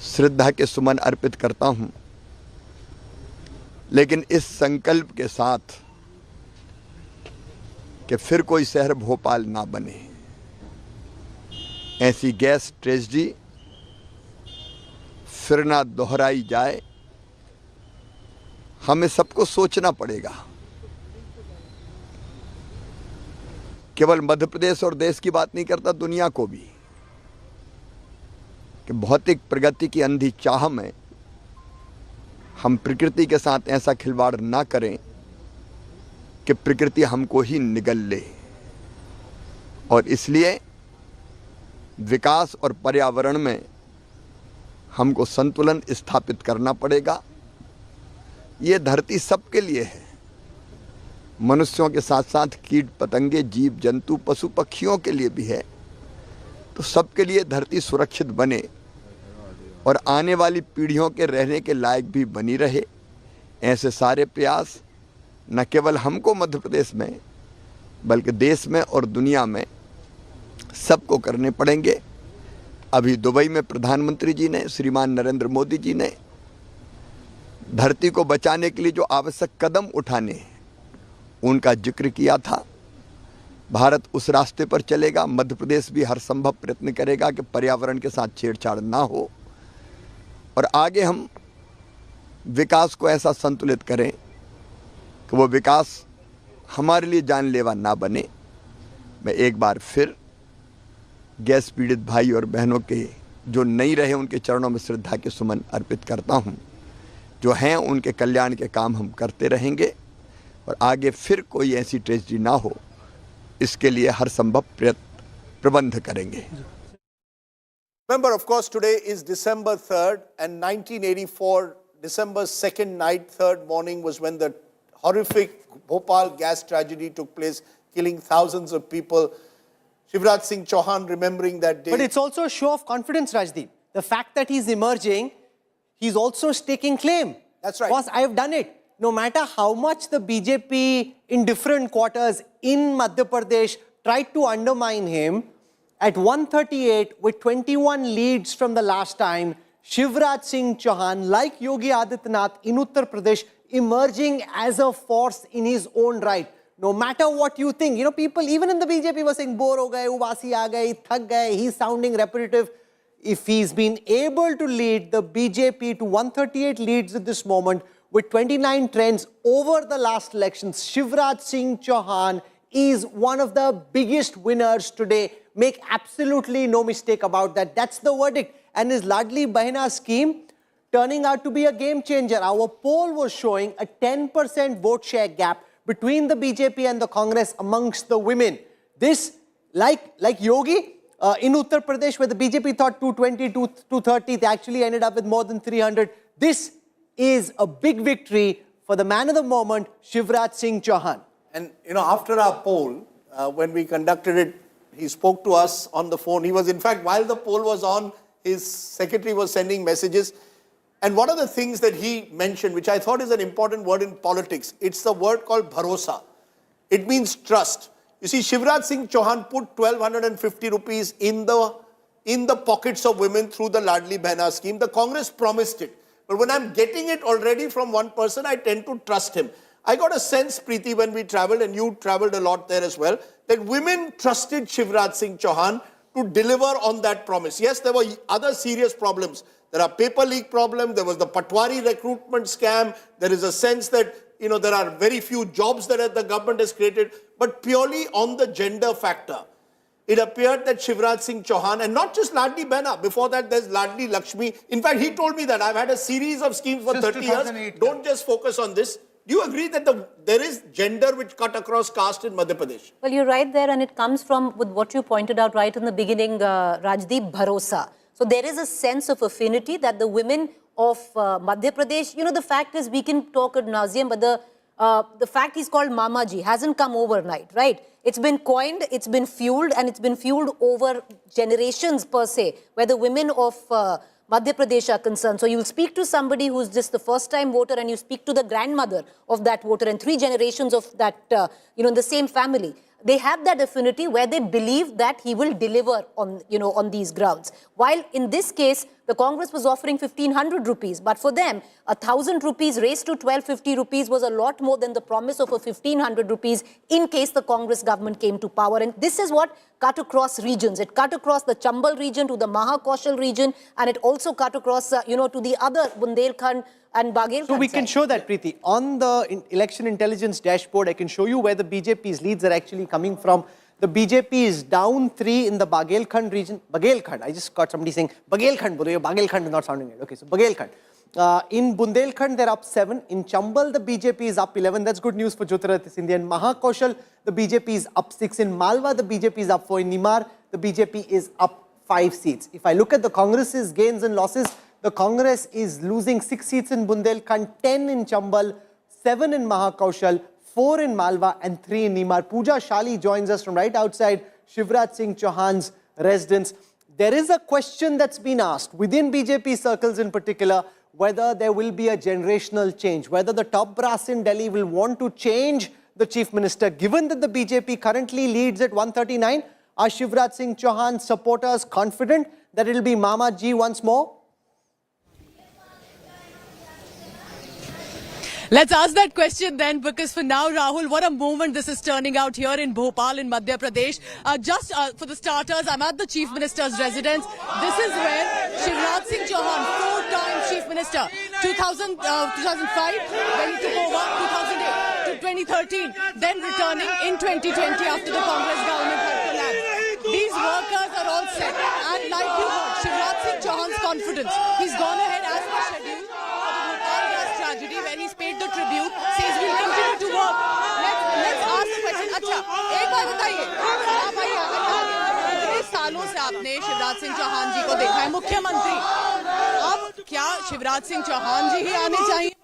श्रद्धा के सुमन अर्पित करता हूं, लेकिन इस संकल्प के साथ कि फिर कोई शहर भोपाल ना बने। ऐसी गैस ट्रेजेडी फिर ना दोहराई जाए। हमें सबको सोचना पड़ेगा। केवल मध्य प्रदेश और देश की बात नहीं करता, दुनिया को भी, कि भौतिक प्रगति की अंधी चाह में हम प्रकृति के साथ ऐसा खिलवाड़ ना करें कि प्रकृति हमको ही निगल ले। और इसलिए विकास और पर्यावरण में हमको संतुलन स्थापित करना पड़ेगा। ये धरती सबके लिए है, मनुष्यों के साथ साथ कीट पतंगे, जीव जंतु, पशु पक्षियों के लिए भी है। तो सबके लिए धरती सुरक्षित बने और आने वाली पीढ़ियों के रहने के लायक भी बनी रहे। ऐसे सारे प्रयास न केवल हमको मध्य प्रदेश में बल्कि देश में और दुनिया में सबको करने पड़ेंगे। अभी दुबई में प्रधानमंत्री जी ने, श्रीमान नरेंद्र मोदी जी ने धरती को बचाने के लिए जो आवश्यक कदम उठाने उनका जिक्र किया था। भारत उस रास्ते पर चलेगा। मध्य प्रदेश भी हर संभव प्रयत्न करेगा कि पर्यावरण के साथ छेड़छाड़ ना हो और आगे हम विकास को ऐसा संतुलित करें कि वो विकास हमारे लिए जानलेवा ना बने। मैं एक बार फिर गैस पीड़ित भाई और बहनों के जो नहीं रहे उनके चरणों में श्रद्धा के सुमन अर्पित करता हूं। जो हैं उनके कल्याण के काम हम करते रहेंगे और आगे फिर कोई ऐसी ट्रेजेडी ना हो, इसके लिए हर संभव प्रबंध करेंगे। Remember, of course, today is December 3rd and 1984, December 2nd night, 3rd morning was when the horrific Bhopal gas tragedy took place, killing thousands of people. Shivraj Singh Chauhan remembering that day. But it's also a show of confidence, Rajdeep. The fact that he's emerging, he's also staking claim. That's right. Boss, I have done it. no matter how much the BJP in different quarters in Madhya Pradesh tried to undermine him, at 138 with 21 leads from the last time, Shivraj Singh Chauhan, like Yogi Adityanath in Uttar Pradesh, emerging as a force in his own right. No matter what you think, you know, people even in the BJP were saying, bore ho gaye, ubasi aa gaye, thak gaye, he's sounding repetitive. If he's been able to lead the BJP to 138 leads at this moment with 29 trends over the last elections, Shivraj Singh Chauhan is one of the biggest winners today. Make absolutely no mistake about that. That's the verdict. And his Ladli Bahina scheme turning out to be a game changer. Our poll was showing a 10% vote share gap between the BJP and the Congress amongst the women. This, like Yogi, in Uttar Pradesh, where the BJP thought 220, 230, they actually ended up with more than 300. This is a big victory for the man of the moment, Shivraj Singh Chauhan. And, you know, after our poll, when we conducted it, he spoke to us on the phone. He was, in fact, while the poll was on, his secretary was sending messages. And one of the things that he mentioned, which I thought is an important word in politics, it's the word called bharosa. It means trust. You see, Shivraj Singh Chauhan put 1,250 rupees in the pockets of women through the Ladli Bahina scheme. The Congress promised it. But when I'm getting it already from one person, I tend to trust him. I got a sense, Preeti, when we traveled, and you traveled a lot there as well, that women trusted Shivraj Singh Chauhan to deliver on that promise. Yes, there were other serious problems. There are paper leak problems. There was the Patwari recruitment scam. There is a sense that, you know, there are very few jobs that the government has created. But purely on the gender factor, it appeared that Shivraj Singh Chauhan, and not just Ladli Bahina, before that there's Ladli Lakshmi. In fact, he told me that I've had a series of schemes for 30 years. Don't just focus on this. Do you agree that there is gender which cut across caste in Madhya Pradesh? Well, you're right there, and it comes from with what you pointed out right in the beginning, Rajdeep, bharosa. So there is a sense of affinity that the women of Madhya Pradesh, you know, the fact is we can talk ad nauseum, but the fact he's called Mamaji hasn't come overnight, right? It's been coined, it's been fueled, and it's been fueled over generations per se, where the women of Madhya Pradesh are concerned. So you'll speak to somebody who's just the first time voter, and you speak to the grandmother of that voter and 3 generations of that, you know, in the same family. They have that affinity where they believe that he will deliver on, you know, on these grounds. While in this case, the Congress was offering 1,500 rupees, but for them, 1,000 rupees raised to 1,250 rupees was a lot more than the promise of a 1,500 rupees in case the Congress government came to power. And this is what cut across regions. It cut across the Chambal region to the Mahakoshal region, and it also cut across, you know, to the other Bundelkhand and Bagelkhand. So we can show that, Preeti. On the election intelligence dashboard, I can show you where the BJP's leads are actually coming from. The BJP is down 3 in the Bagelkhand region. Bagelkhand, I just got somebody saying, Bagelkhand, Bagelkhand is not sounding right. Okay, so Bagelkhand. In Bundelkhand, they're up 7. In Chambal, the BJP is up 11. That's good news for Jyotiraditya Scindia. In Mahakoshal, the BJP is up 6. In Malwa, the BJP is up 4. In Nimar, the BJP is up 5 seats. If I look at the Congress's gains and losses, the Congress is losing 6 seats in Bundelkhand, 10 in Chambal, 7 in Mahakoshal, 4 in Malwa and 3 in Nimar. Pooja Shali joins us from right outside Shivraj Singh Chauhan's residence. There is a question that's been asked within BJP circles in particular, whether there will be a generational change, whether the top brass in Delhi will want to change the chief minister. Given that the BJP currently leads at 139, are Shivraj Singh Chauhan supporters confident that it will be Mama Ji once more? Let's ask that question then, because for now, Rahul, what a moment this is turning out here in Bhopal in Madhya Pradesh. Just for the starters, I'm at the Chief Minister's residence. This is where Shivraj Singh Chauhan, 4-time Chief Minister, 2005 when he took over, 2008 to 2013, then returning in 2020 after the Congress government had collapsed. These workers are all set, and like you heard, Shivraj Singh Chauhan's confidence. He's gone ahead as per schedule for the Bhopal gas tragedy, where he's paid the tribute, says we'll continue to work. Let's ask the question. अच्छा, एक बात बताइए, आप आइए, कितने सालों से आपने शिवराज सिंह चौहान जी को देखा है मुख्यमंत्री? अब क्या शिवराज सिंह चौहान जी ही आने चाहिए,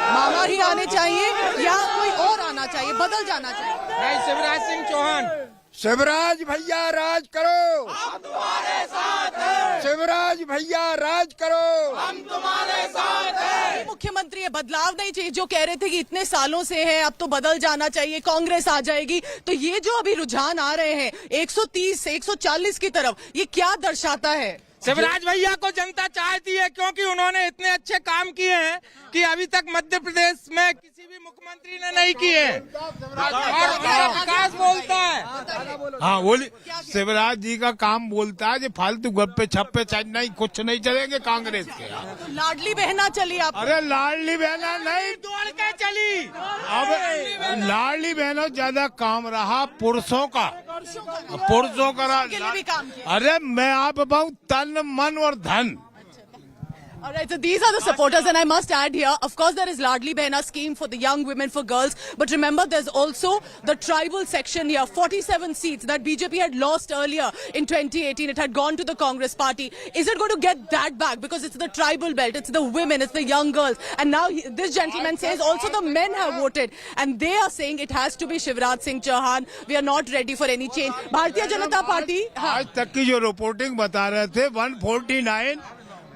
मामा ही आने चाहिए, या कोई और आना चाहिए, बदल जाना चाहिए? शिवराज सिंह चौहान शिवराज भैया राज करो, हम तुम्हारे साथ हैं। शिवराज भैया राज करो, हम तुम्हारे साथ हैं। मुख्यमंत्री ये बदलाव नहीं चाहिए, जो कह रहे थे कि इतने सालों से है अब तो बदल जाना चाहिए, कांग्रेस आ जाएगी, तो ये जो अभी रुझान आ रहे हैं 130 से 140 की तरफ, ये क्या दर्शाता है? शिवराज भैया को जनता चाहती है क्योंकि उन्होंने इतने अच्छे काम किए हैं कि अभी तक मध्य प्रदेश में किसी भी मुख्यमंत्री ने नहीं किए। और विकास बोलता है। हाँ बोली, शिवराज जी का काम बोलता है, जो फालतू गप्पे छप्पे नहीं, कुछ नहीं चलेंगे कांग्रेस के। लाडली बहना चली आप? अरे लाडली बहना नहीं, दौड़ के चली। अब लाडली बहनों ज्यादा काम रहा पुरुषों का, पुरुषों का। अरे मैं आप बताऊं, तन मन और धन। All right, so these are the supporters, and I must add here, of course, there is Ladli Behna scheme for the young women, for girls, but remember, there's also the tribal section here, 47 seats that BJP had lost earlier in 2018. It had gone to the Congress party. Is it going to get that back? Because it's the tribal belt, it's the women, it's the young girls. And now this gentleman says also the men have voted, and they are saying it has to be Shivraj Singh Chauhan. We are not ready for any change. Bharatiya Janata Party. आज तक की जो reporting बता रहे थे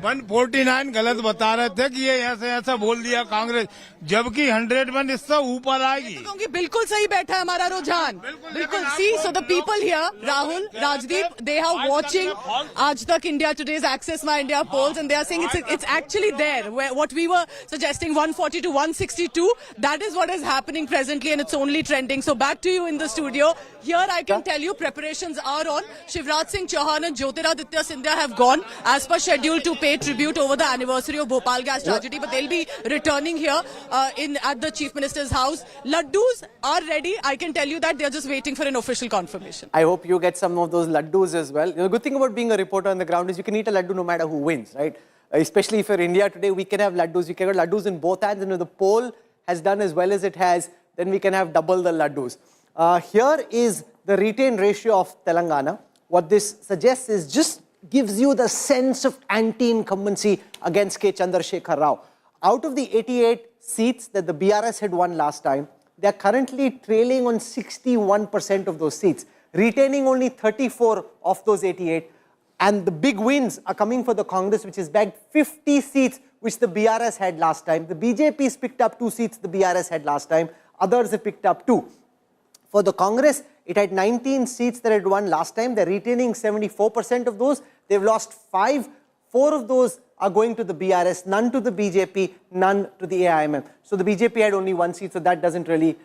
149 गलत बता रहे थे कि ये ऐसा बोल दिया कांग्रेस, जबकि 101 इससे ऊपर आएगी। क्योंकि बिल्कुल सही बैठा है हमारा रुझान, बिल्कुल। See, so the people here, Rahul, Rajdeep, they are watching Aaj Tak India Today's Access My India polls, and they are saying it's actually there. Where what we were suggesting, 140 to 162, that is what is happening presently, and it's only trending. So back to you in the studio. Here I can tell you preparations are on. Shivraj Singh Chauhan and Jyotiraditya Scindia have gone as per schedule to pay tribute over the anniversary of Bhopal gas tragedy, but they'll be returning here at the Chief Minister's house. Laddus are ready. I can tell you that they're just waiting for an official confirmation. I hope you get some of those laddus as well. The good thing about being a reporter on the ground is you can eat a laddu no matter who wins, right? Especially for India today, we can have laddus. We can have laddus in both hands, and if the poll has done as well as it has, then we can have double the laddus. Here is the retained ratio of Telangana. What this suggests is just gives you the sense of anti-incumbency against K. Chandrashekhar Rao. Out of the 88 seats that the BRS had won last time, they are currently trailing on 61% of those seats, retaining only 34 of those 88. And the big wins are coming for the Congress, which has bagged 50 seats, which the BRS had last time. The BJP's picked up 2 seats the BRS had last time. Others have picked up 2. For the Congress, it had 19 seats that it won last time. They're retaining 74% of those. They've lost 5. 4 of those are going to the BRS, none to the BJP, none to the AIMM. So the BJP had only 1 seat, so that doesn't really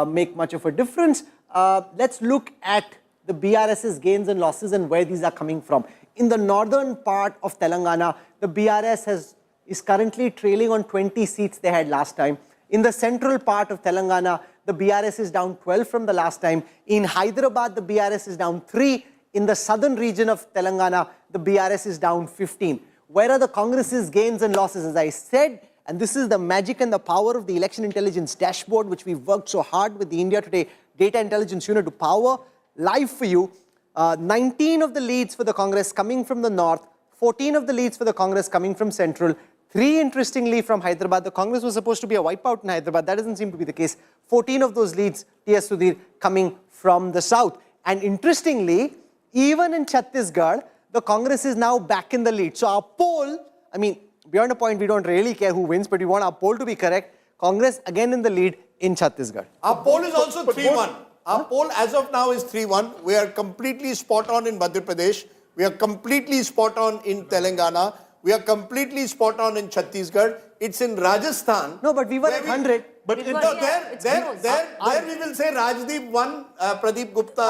make much of a difference. Let's look at the BRS's gains and losses and where these are coming from. In the northern part of Telangana, the BRS is currently trailing on 20 seats they had last time. In the central part of Telangana, the BRS is down 12 from the last time. In Hyderabad, the BRS is down 3. In the southern region of Telangana, the BRS is down 15. Where are the Congress's gains and losses? As I said, and this is the magic and the power of the election intelligence dashboard, which we've worked so hard with the India Today Data Intelligence Unit to power live for you. 19 of the leads for the Congress coming from the north, 14 of the leads for the Congress coming from central, 3 interestingly from Hyderabad. The Congress was supposed to be a wipeout in Hyderabad. That doesn't seem to be the case. 14 of those leads, T.S. Sudhir, coming from the south. And interestingly, even in Chhattisgarh, the Congress is now back in the lead. So our poll, I mean, beyond a point, we don't really care who wins, but we want our poll to be correct. Congress again in the lead in Chhattisgarh. Our poll is also 3-1. Our poll as of now is 3-1. We are completely spot on in Madhya Pradesh. We are completely spot on in Telangana. We are completely spot on in Chhattisgarh. It's in Rajasthan. No, but we were at 100. But there we will say Rajdeep won, Pradeep Gupta.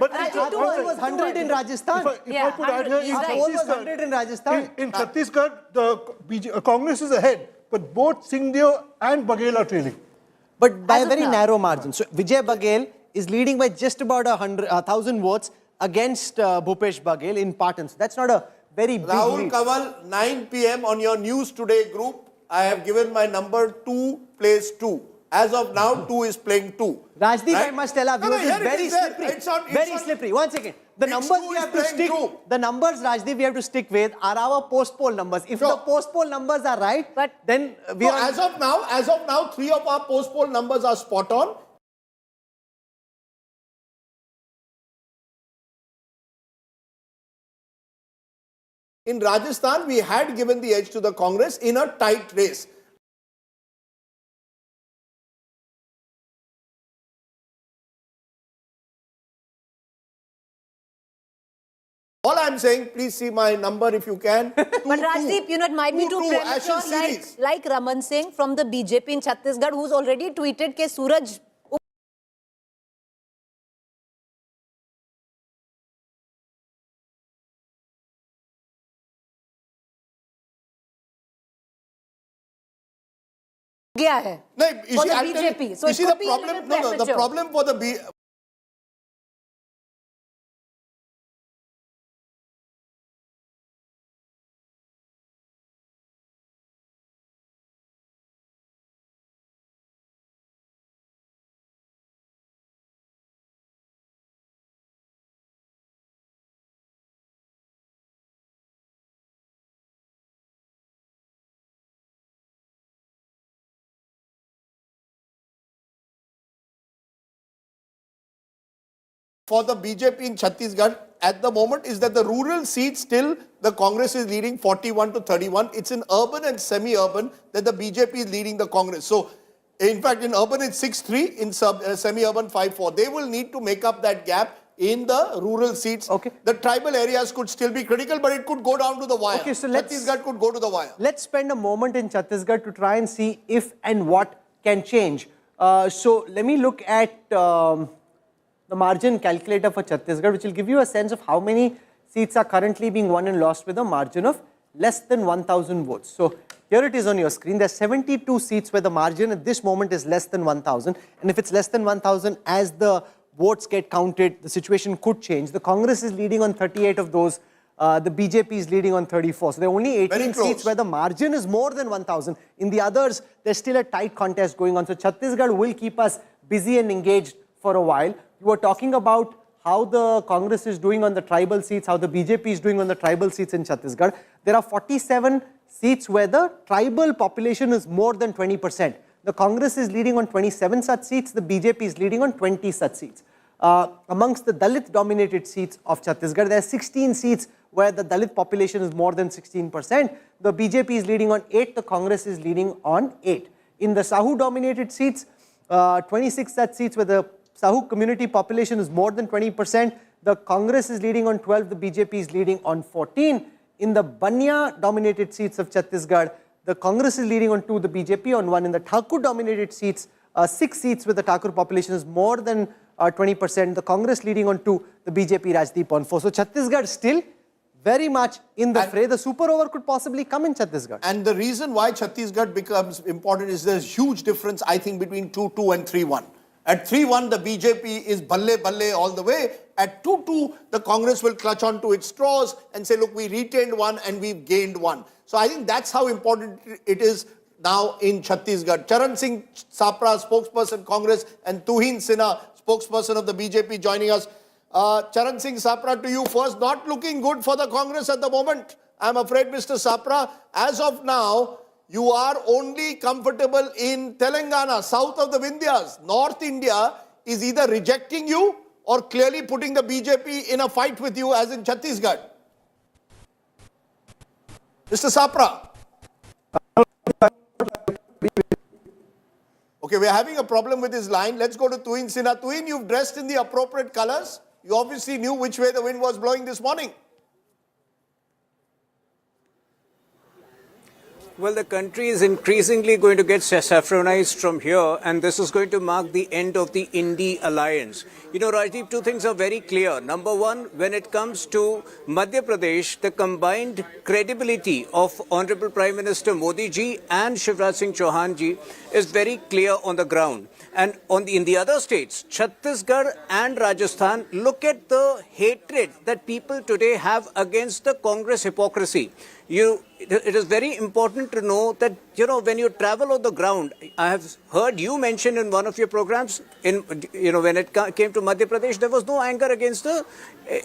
But our poll was 100 in Rajasthan. If I could add here, our poll was 100 in Rajasthan. In Chhattisgarh, the Congress is ahead, but both Singhdeo and Baghel are trailing. But by a very narrow margin. So Vijay Baghel is leading by just about 1,000 votes against Bhupesh Baghel in Patan. So that's not a very big Rahul lead. Kanwal, 9 p.m. on your News Today group. I have given my number 2 plays 2. As of now, 2 is playing 2. Rajdeep, right? I must tell our viewers, it's very slippery. Very slippery. 1 second. The numbers we have to stick. The numbers, Rajdeep, we have to stick with are our post-poll numbers. If the post-poll numbers are right, then we are. As of now, 3 of our post-poll numbers are spot on. In Rajasthan, we had given the edge to the Congress in a tight race. All I'm saying, please see my number if you can. But Rajdeep, it might be too premature, like Raman Singh from the BJP in Chhattisgarh, who's already tweeted that Suraj gaya hai for the BJP. So you see the problem. No, the problem for the BJP in Chhattisgarh at the moment is that the rural seats still the Congress is leading 41 to 31. It's in urban and semi-urban that the BJP is leading the Congress. So, in fact, in urban it's 6-3, in semi-urban 5-4. They will need to make up that gap in the rural seats. Okay. The tribal areas could still be critical, but it could go down to the wire. Okay, so Chhattisgarh could go to the wire. Let's spend a moment in Chhattisgarh to try and see if and what can change. So let me look at the margin calculator for Chhattisgarh, which will give you a sense of how many seats are currently being won and lost with a margin of less than 1,000 votes. So here it is on your screen. There's 72 seats where the margin at this moment is less than 1,000. And if it's less than 1,000, as the votes get counted, the situation could change. The Congress is leading on 38 of those. The BJP is leading on 34. So there are only 18 seats where the margin is more than 1,000. In the others, there's still a tight contest going on. So Chhattisgarh will keep us busy and engaged for a while. You were talking about how the Congress is doing on the tribal seats, how the BJP is doing on the tribal seats in Chhattisgarh. There are 47 seats where the tribal population is more than 20%. The Congress is leading on 27 such seats. The BJP is leading on 20 such seats. Amongst the Dalit-dominated seats of Chhattisgarh, there are 16 seats where the Dalit population is more than 16%. The BJP is leading on 8. The Congress is leading on 8. In the Sahu-dominated seats, 26 such seats where the Sahu community population is more than 20%. The Congress is leading on 12. The BJP is leading on 14. In the Banya-dominated seats of Chhattisgarh, the Congress is leading on 2. The BJP on 1. In the Thakur-dominated seats, 6 seats where the Thakur population is more than 20%. The Congress leading on 2. The BJP Rajdeep on 4. So Chhattisgarh still very much in the fray. The super over could possibly come in Chhattisgarh. And the reason why Chhattisgarh becomes important is there's huge difference, I think, between 2-2 and 3-1. At 3-1, the BJP is balle all the way. At 2-2, the Congress will clutch on to its straws and say, look, we retained 1 and we've gained 1. So I think that's how important it is now in Chhattisgarh. Charan Singh Sapra, spokesperson Congress, and Tuhin Sinha, spokesperson of the BJP, joining us. Charan Singh Sapra, to you first. Not looking good for the Congress at the moment, I'm afraid, Mr. Sapra. As of now, you are only comfortable in Telangana, south of the Vindhyas. North India is either rejecting you or clearly putting the BJP in a fight with you, as in Chhattisgarh. Mr. Sapra. Okay, we're having a problem with his line. Let's go to Tuhin Sinha. Tuhin, you've dressed in the appropriate colors. You obviously knew which way the wind was blowing this morning. Well, the country is increasingly going to get saffronized from here, and this is going to mark the end of the Indy alliance. You know, Rajdeep, two things are very clear. Number one, when it comes to Madhya Pradesh, the combined credibility of Honorable Prime Minister Modi ji and Shivraj Singh Chauhan ji is very clear on the ground. And in the other states, Chhattisgarh and Rajasthan, look at the hatred that people today have against the Congress hypocrisy. It is very important to know that you know, when you travel on the ground, I have heard you mention in one of your programs, when it came to Madhya Pradesh, there was no anger against the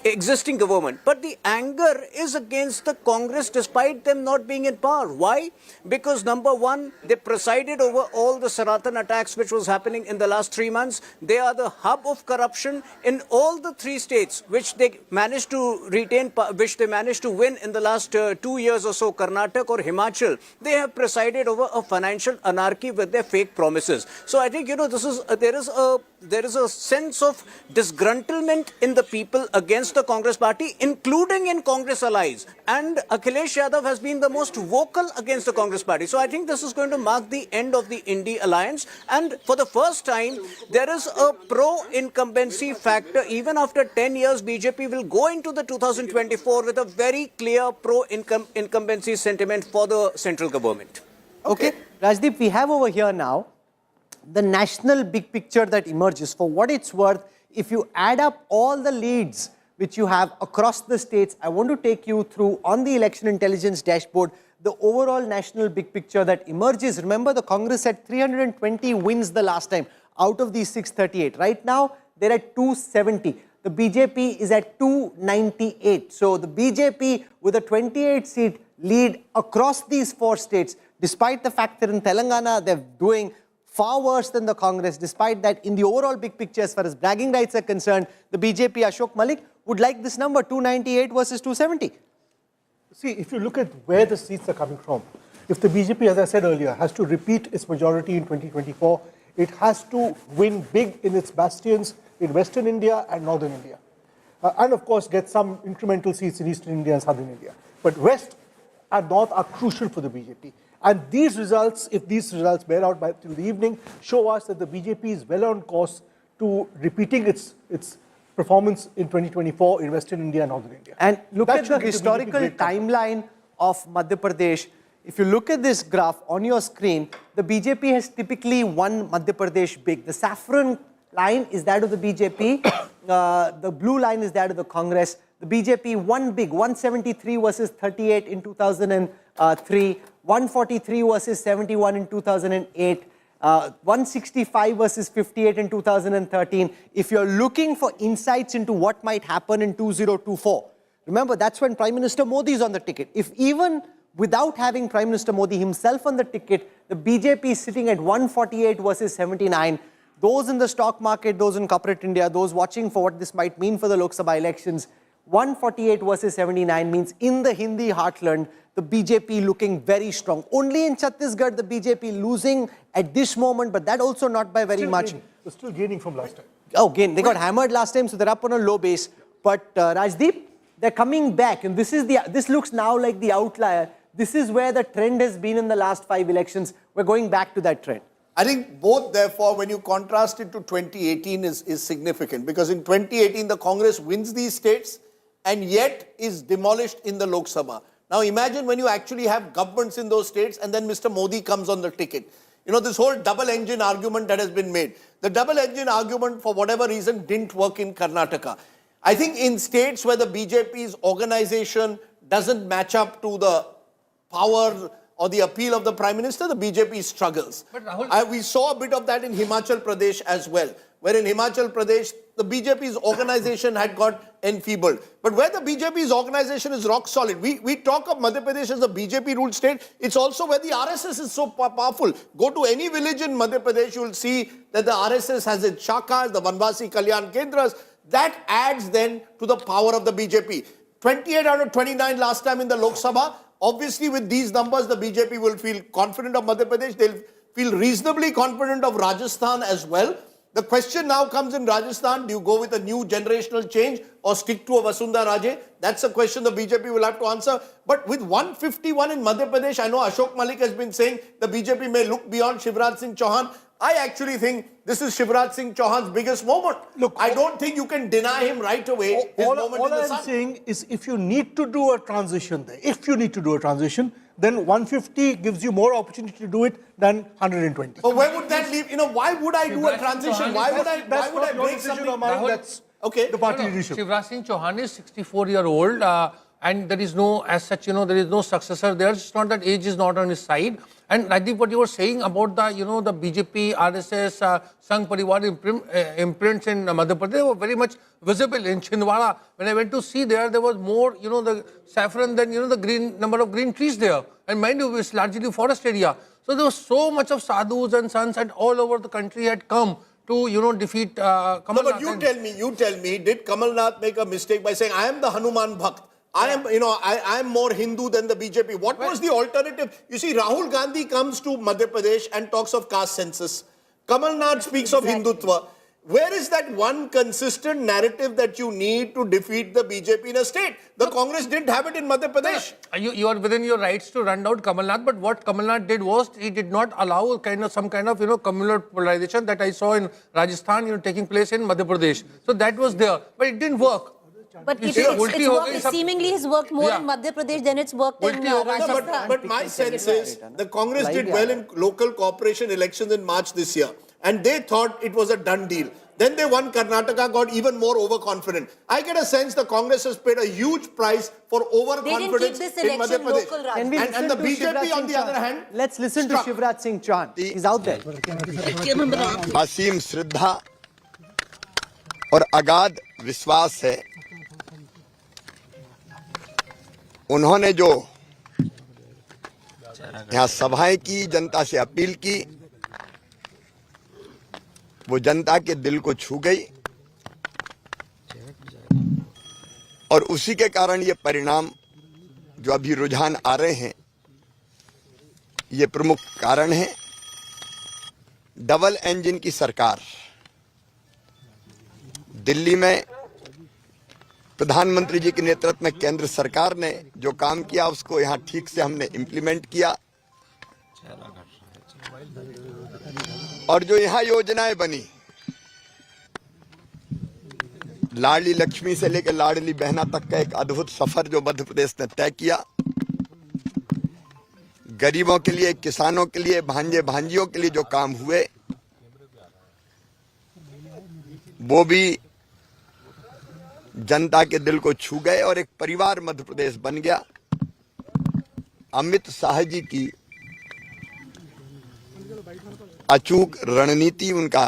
existing government. But the anger is against the Congress despite them not being in power. Why? Because number one, they presided over all the Saratan attacks which was happening in the last 3 months. They are the hub of corruption in all the 3 states which they managed to retain, which they managed to win in the last 2 years or so, Karnataka or Himachal. They have presided over a financial anarchy with their fake promises. So I think, there is a sense of disgruntlement in the people against the Congress party, including in Congress allies. And Akhilesh Yadav has been the most vocal against the Congress party. So I think this is going to mark the end of the Indy alliance. And for the first time, there is a pro-incumbency factor. Even after 10 years, BJP will go into the 2024 with a very clear pro-incumbency sentiment for the central government. Okay, Rajdeep, we have over here now the national big picture that emerges. For what it's worth, if you add up all the leads which you have across the states, I want to take you through on the election intelligence dashboard, the overall national big picture that emerges. Remember, the Congress had 320 wins the last time out of these 638. Right now, they're at 270. The BJP is at 298. So the BJP with a 28-seat lead across these 4 states, despite the fact that in Telangana they're doing far worse than the Congress. Despite that, in the overall big picture, as far as bragging rights are concerned, the BJP, Ashok Malik, would like this number, 298 versus 270. See, if you look at where the seats are coming from, if the BJP, as I said earlier, has to repeat its majority in 2024, it has to win big in its bastions in Western India and Northern India. And of course, get some incremental seats in Eastern India and Southern India. But West and North are crucial for the BJP. And these results, if these results bear out till the evening, show us that the BJP is well on course to repeating its performance in 2024 in Western India and Northern India. And look at the historical timeline of Madhya Pradesh. If you look at this graph on your screen, the BJP has typically won Madhya Pradesh big. The saffron line is that of the BJP. The blue line is that of the Congress. The BJP won big, 173 versus 38 in 2003, 143 versus 71 in 2008, 165 versus 58 in 2013. If you're looking for insights into what might happen in 2024, remember that's when Prime Minister Modi is on the ticket. If even without having Prime Minister Modi himself on the ticket, the BJP is sitting at 148 versus 79. Those in the stock market, those in corporate India, those watching for what this might mean for the Lok Sabha elections, 148 versus 79 means in the Hindi heartland, the BJP looking very strong. Only in Chhattisgarh, the BJP losing at this moment, but that also not by very much. They're still gaining from last time. Oh, they got hammered last time, so they're up on a low base. But Rajdeep, they're coming back, and this looks now like the outlier. This is where the trend has been in the last 5 elections. We're going back to that trend. I think both, therefore, when you contrast it to 2018 is significant, because in 2018, the Congress wins these states and yet is demolished in the Lok Sabha. Now imagine when you actually have governments in those states and then Mr. Modi comes on the ticket. You know, this whole double engine argument that has been made. The double engine argument, for whatever reason, didn't work in Karnataka. I think in states where the BJP's organization doesn't match up to the power or the appeal of the Prime Minister, the BJP struggles. But Rahul, we saw a bit of that in Himachal Pradesh as well, where in Himachal Pradesh, the BJP's organization had got enfeebled. But where the BJP's organization is rock solid, we talk of Madhya Pradesh as a BJP-ruled state, it's also where the RSS is so powerful. Go to any village in Madhya Pradesh, you will see that the RSS has its shakas, the Vanvasi Kalyan Kendras. That adds then to the power of the BJP. 28 out of 29 last time in the Lok Sabha. Obviously, with these numbers, the BJP will feel confident of Madhya Pradesh. They'll feel reasonably confident of Rajasthan as well. The question now comes in Rajasthan, do you go with a new generational change or stick to a Vasundhara Raje? That's a question the BJP will have to answer. But with 151 in Madhya Pradesh, I know Ashok Malik has been saying the BJP may look beyond Shivraj Singh Chauhan. I actually think this is Shivraj Singh Chauhan's biggest moment. Look, I don't think you can deny him right away his moment in the sun. All I'm saying is if you need to do a transition there, then 150 gives you more opportunity to do it than 120. But where would that leave? You know, why would I do a transition? Why would I break something? That's okay. The party leadership. Shivraj Singh Chauhan is 64-year-old and there is no, as such, there is no successor there. It's not that age is not on his side. And Rajdeep, what you were saying about the, the BJP, RSS, Sangh Parivar imprints in Madhya Pradesh, they were very much visible in Chhindwara. When I went to see there was more, the saffron than, the green number of green trees there. And mind you, it's largely forest area. So there was so much of sadhus and sons and all over the country had come to, defeat Kamal Nath. No, but you tell me, did Kamal Nath make a mistake by saying, I am the Hanuman Bhakt? I am, I am more Hindu than the BJP. What was the alternative? You see, Rahul Gandhi comes to Madhya Pradesh and talks of caste census. Kamal Nath speaks of Hindutva. Where is that one consistent narrative that you need to defeat the BJP in a state? The Congress didn't have it in Madhya Pradesh. You are within your rights to run down Kamal Nath, but what Kamal Nath did was he did not allow some kind of communal polarization that I saw in Rajasthan taking place in Madhya Pradesh. So that was there, but it didn't work. But it's seemingly has worked more in Madhya Pradesh than it's worked in Rajasthan. But my sense is the Congress did well in local corporation elections in March this year. And they thought it was a done deal. Then they won Karnataka, got even more overconfident. I get a sense the Congress has paid a huge price for overconfidence in Madhya Pradesh. And the BJP on the other hand, let's listen to Shivraj Singh Chauhan. He's out there. असीम श्रद्धा और अगाध विश्वास है उन्होंने जो यहाँ सभाएं की जनता से अपील की वो जनता के दिल को छू गई और उसी के कारण ये परिणाम जो अभी रुझान आ रहे हैं ये प्रमुख कारण है डबल इंजन की सरकार दिल्ली में प्रधानमंत्री जी के नेतृत्व में केंद्र सरकार ने जो काम किया उसको यहाँ ठीक से हमने इम्प्लीमेंट किया और जो यहाँ योजनाएं बनी लाडली लक्ष्मी से लेकर लाडली बहना तक का एक अद्भुत सफर जो मध्य प्रदेश ने तय किया गरीबों के लिए किसानों के लिए भांजे भांजियों के लिए जो काम हुए वो भी जनता के दिल को छू गए और एक परिवार मध्य प्रदेश बन गया अमित शाह जी की अचूक रणनीति उनका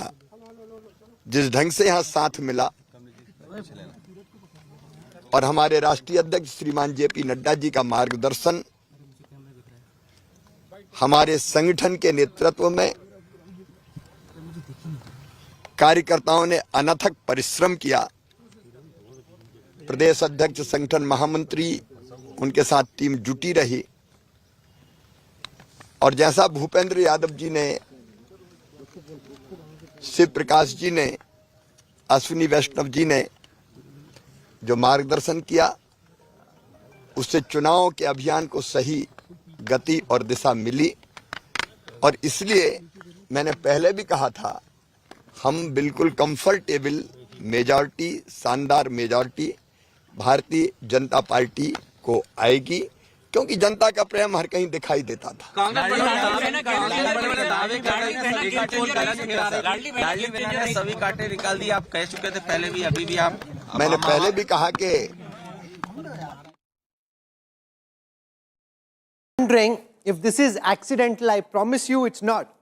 जिस ढंग से यहां साथ मिला और हमारे राष्ट्रीय अध्यक्ष श्रीमान जेपी नड्डा जी का मार्गदर्शन हमारे संगठन के नेतृत्व में कार्यकर्ताओं ने अनथक परिश्रम किया प्रदेश अध्यक्ष संगठन महामंत्री उनके साथ टीम जुटी रही और जैसा भूपेंद्र यादव जी ने शिव प्रकाश जी ने अश्विनी वैष्णव जी ने जो मार्गदर्शन किया उससे चुनाव के अभियान को सही गति और दिशा मिली और इसलिए मैंने पहले भी कहा था हम बिल्कुल कंफर्टेबल मेजॉरिटी शानदार मेजॉरिटी भारतीय जनता पार्टी को आएगी क्योंकि जनता का प्रेम हर कहीं दिखाई देता था सभी कांटे निकाल दिए आप कह चुके थे पहले भी अभी भी आप मैंने पहले भी कहा कि wondering if this is accidental. I promise you it's not.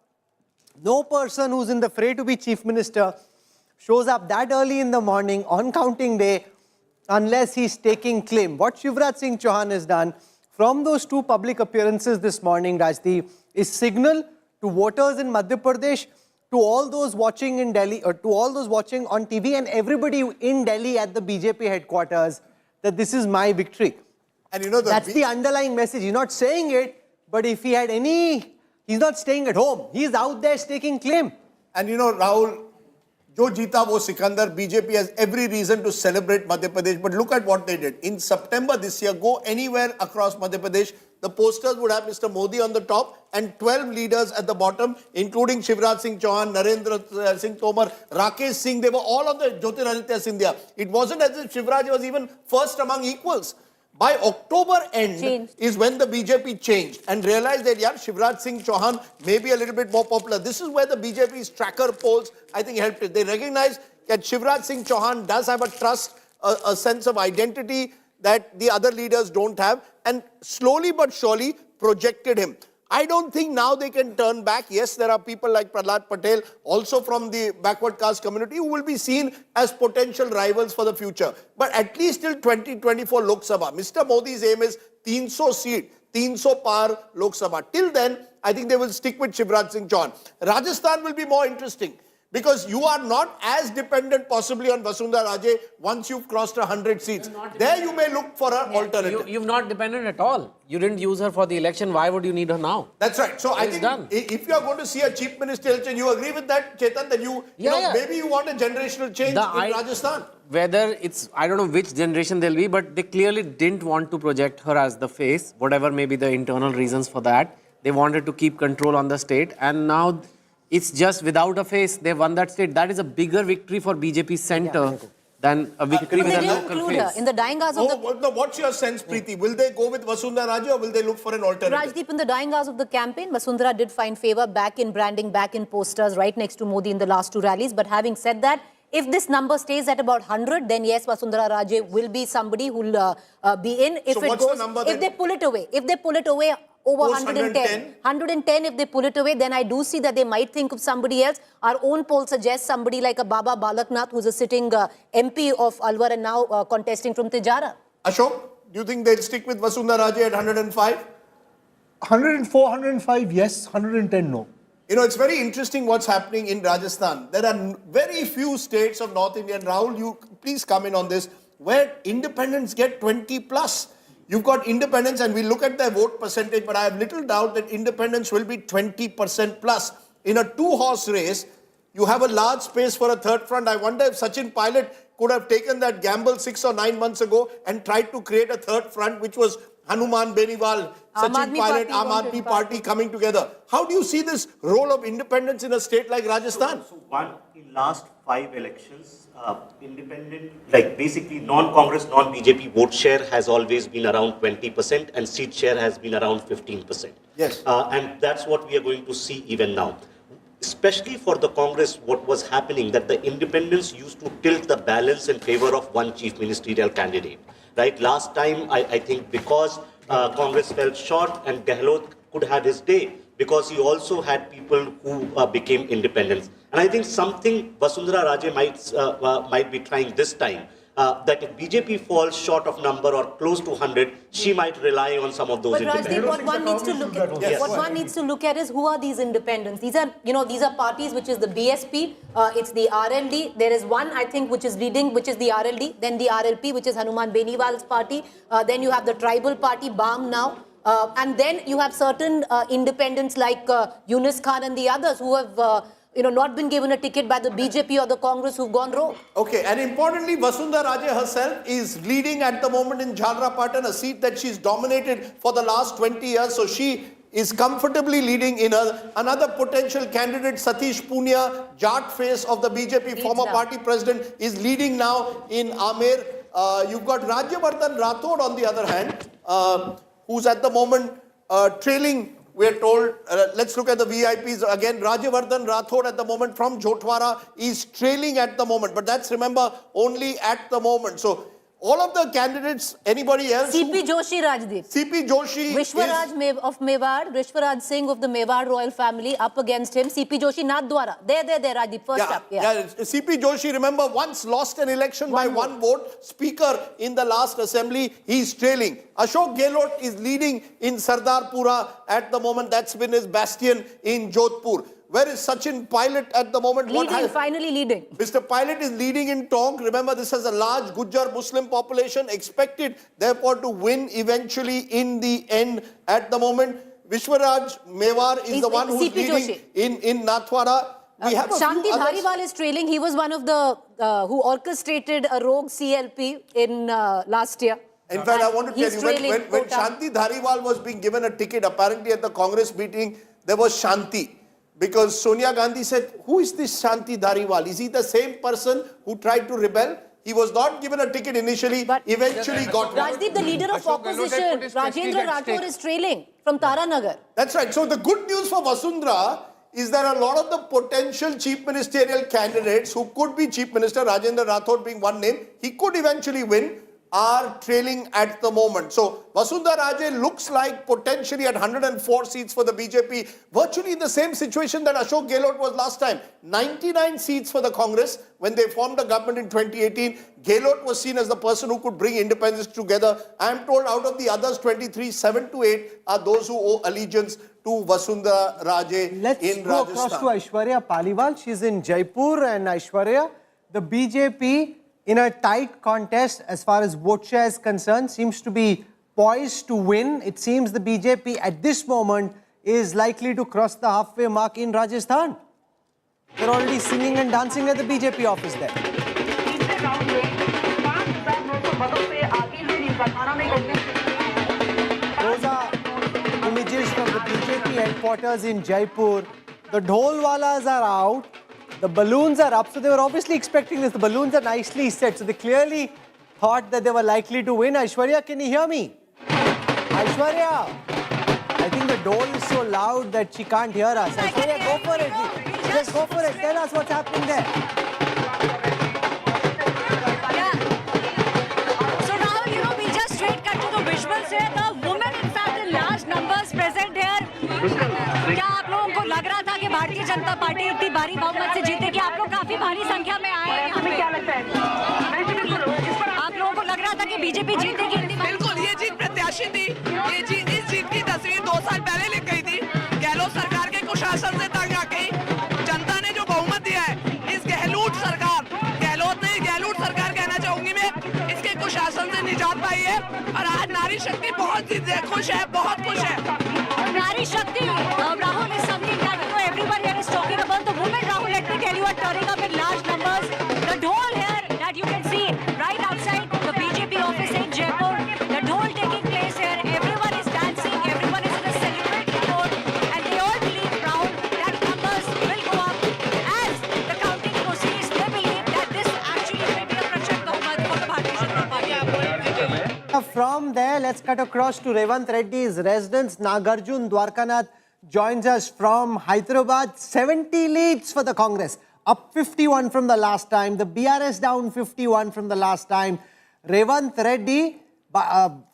No person who's in the fray to be chief minister shows up that early in the morning on counting day unless he's taking claim. What Shivraj Singh Chauhan has done from those two public appearances this morning, Rajdeep, is signal to voters in Madhya Pradesh, to all those watching in Delhi, or to all those watching on TV and everybody in Delhi at the BJP headquarters, that this is my victory. And that's the underlying message. He's not saying it, but if he had any, he's not staying at home. He's out there staking claim. And Rahul, Jo Jeeta wo Sikandar, BJP has every reason to celebrate Madhya Pradesh. But look at what they did. In September this year, go anywhere across Madhya Pradesh, the posters would have Mr. Modi on the top and 12 leaders at the bottom, including Shivraj Singh Chauhan, Narendra Singh Tomar, Rakesh Singh. They were all of the Jyotiraditya Scindia. It wasn't as if Shivraj was even first among equals. By October end is when the BJP changed and realized that, Shivraj Singh Chauhan may be a little bit more popular. This is where the BJP's tracker polls, I think, helped it. They recognized that Shivraj Singh Chauhan does have a trust, a sense of identity, that the other leaders don't have, and slowly but surely projected him. I don't think now they can turn back. Yes, there are people like Prahlad Patel, also from the backward caste community, who will be seen as potential rivals for the future. But at least till 2024 Lok Sabha, Mr. Modi's aim is 300 seat, 300 par Lok Sabha. Till then, I think they will stick with Shivraj Singh Chauhan. Rajasthan will be more interesting, because you are not as dependent possibly on Vasundhara Raje once you've crossed 100 seats. There you may look for an alternative. You've not dependent at all. You didn't use her for the election. Why would you need her now? That's right. So I think if you are going to see a chief minister election, you agree with that, Chetan, that you know, maybe you want a generational change in Rajasthan. Whether it's, I don't know which generation they'll be, but they clearly didn't want to project her as the face, whatever may be the internal reasons for that. They wanted to keep control on the state, and now it's just without a face, they won that state. That is a bigger victory for BJP center than a victory with a local face. In the dying hours of the... What's your sense, Preeti? Will they go with Vasundhara Raje or will they look for an alternative? Rajdeep, in the dying hours of the campaign, Vasundhara did find favour back in branding, back in posters, right next to Modi in the last two rallies. But having said that, if this number stays at about 100, then yes, Vasundhara Raje will be somebody who will be in. If so it what's goes, the number if then? they pull it away, over 110. 110, if they pull it away, then I do see that they might think of somebody else. Our own poll suggests somebody like a Baba Balaknath, who's a sitting MP of Alwar and now contesting from Tijara. Ashok, do you think they'll stick with Vasundhara Raje at 105? 104, 105, yes. 110, no. You know, it's very interesting what's happening in Rajasthan. There are very few states of North India, and Rahul, you please come in on this, where independents get 20 plus. You've got independents, and we look at their vote percentage, but I have little doubt that independents will be 20% plus. In a two-horse race, you have a large space for a third front. I wonder if Sachin Pilot could have taken that gamble 6 or 9 months ago and tried to create a third front, which was Hanuman Beniwal, Sachin Pilot, Aam Aadmi Party coming together. How do you see this role of independence in a state like Rajasthan? So one, in last 5 elections, independent, like basically non-Congress, non-BJP vote share has always been around 20% and seat share has been around 15%. Yes. And that's what we are going to see even now. Especially for the Congress, what was happening, that the independents used to tilt the balance in favor of one chief ministerial candidate. Right? Last time, I think because Congress fell short and Gehlot could have his day, because he also had people who became independents. And I think something Vasundhara Raje might be trying this time, that if BJP falls short of number or close to 100, she might rely on some of those independents. Rajdeep, what one needs to look at, one needs to look at is who are these independents. These are, these are parties which is the BSP, it's the RLD. There is one, I think, which is leading, which is the RLD, then the RLP, which is Hanuman Beniwal's party. Then you have the tribal party, BAM now. And then you have certain independents like Yunus Khan and the others who have not been given a ticket by the BJP or the Congress who've gone rogue. Okay, and importantly, Vasundhara Raje herself is leading at the moment in Jhalrapatan, a seat that she's dominated for the last 20 years. So she is comfortably leading in another potential candidate, Satish Punia, Jat face of the BJP, former party president, is leading now in Amer. You've got Rajyavardhan Rathod on the other hand, who's at the moment trailing. We are told, let's look at the VIPs again. Rajyavardhan Rathod at the moment from Jotwara is trailing at the moment. But that's, remember, only at the moment. So all of the candidates, anybody else? CP Joshi, Rajdeep. CP Joshi Vishwaraj of Mewar, Vishwaraj Singh of the Mewar royal family up against him. CP Joshi, Nathdwara. There, Rajdeep, first up. CP Joshi, remember, once lost an election by one vote. Speaker in the last assembly, he's trailing. Ashok Gehlot is leading in Sardarpura at the moment. That's been his bastion in Jodhpur. Where is Sachin Pilot at the moment? Finally leading. Mr. Pilot is leading in Tonk. Remember, this has a large Gujjar Muslim population, expected therefore to win eventually in the end at the moment. Vishwaraj Mewar is the one who's leading in Nathwara. Shanti Dhariwal is trailing. He was one of the who orchestrated a rogue CLP in last year. In fact, I want to tell you, when Shanti Dhariwal was being given a ticket, apparently at the Congress meeting, there was Shanti. Because Sonia Gandhi said, who is this Shanti Dhariwal? Is he the same person who tried to rebel? He was not given a ticket initially, but eventually got one. Rajdeep, the leader of opposition, Rajendra Rathore, is trailing from Taranagar. That's right. So the good news for Vasundhara is that a lot of the potential chief ministerial candidates who could be chief minister, Rajendra Rathore being one name, he could eventually win. are trailing at the moment. So Vasundhara Raje looks like potentially at 104 seats for the BJP, virtually in the same situation that Ashok Gehlot was last time. 99 seats for the Congress when they formed the government in 2018. Gehlot was seen as the person who could bring independence together. I am told out of the others 23, 7 to 8 are those who owe allegiance to Vasundhara Raje in Rajasthan. Let's go across to Aishwarya Paliwal. She's in Jaipur, and Aishwarya, the BJP in a tight contest as far as vote share is concerned seems to be poised to win. It seems the BJP at this moment is likely to cross the halfway mark in Rajasthan. They're already singing and dancing at the BJP office there. Those are images from the BJP headquarters in Jaipur. The dholwalas are out. The balloons are up, so they were obviously expecting this. The balloons are nicely set, so they clearly thought that they were likely to win. Aishwarya, can you hear me? Aishwarya! I think the dole is so loud that she can't hear us. Aishwarya, go for it. Just go for it. Tell us what's happening there. So now, we just straight cut to the visuals here. The women, in fact, in large numbers present here. क्या आप लोगों को लग रहा था कि भारतीय Janata party इतनी भारी बहुमत से जीतेगी? आप लोग काफी भारी संख्या में आए हैं यहाँ पे। क्या लगता है? आप लोगों को लग रहा था कि बीजेपी जीतेगी? बिल्कुल, ये जीत प्रत्याशी थी। इस जीत की तस्वीर 2 साल पहले लिख गई थी। गहलोत सरकार के कुशासन से तंग आ गई। जनता ने जो बहुमत दिया है, इस गहलोत सरकार कहना चाहूंगी मैं, इसके कुशासन से निजात पाई है। और आज नारी शक्ति बहुत खुश है, बहुत खुश है। Nari Shakti, Rahul is something that everyone here is talking about. The women, Rahul, let me tell you, are turning up in large numbers. The dhol here that you can see right outside the BJP office in Jaipur, the dhol taking place here. Everyone is dancing, everyone is in a celebratory mode, and they all believe, Rahul, that numbers will go up as the counting proceeds. They believe that this actually will be a prachand bahut for the Bharatiya Janata Party. From there, let's cut across to Revant Reddy's residence. Nagarjun Dwarkanath joins us from Hyderabad. 70 leads for the Congress, up 51 from the last time. The BRS down 51 from the last time. Revant Reddy,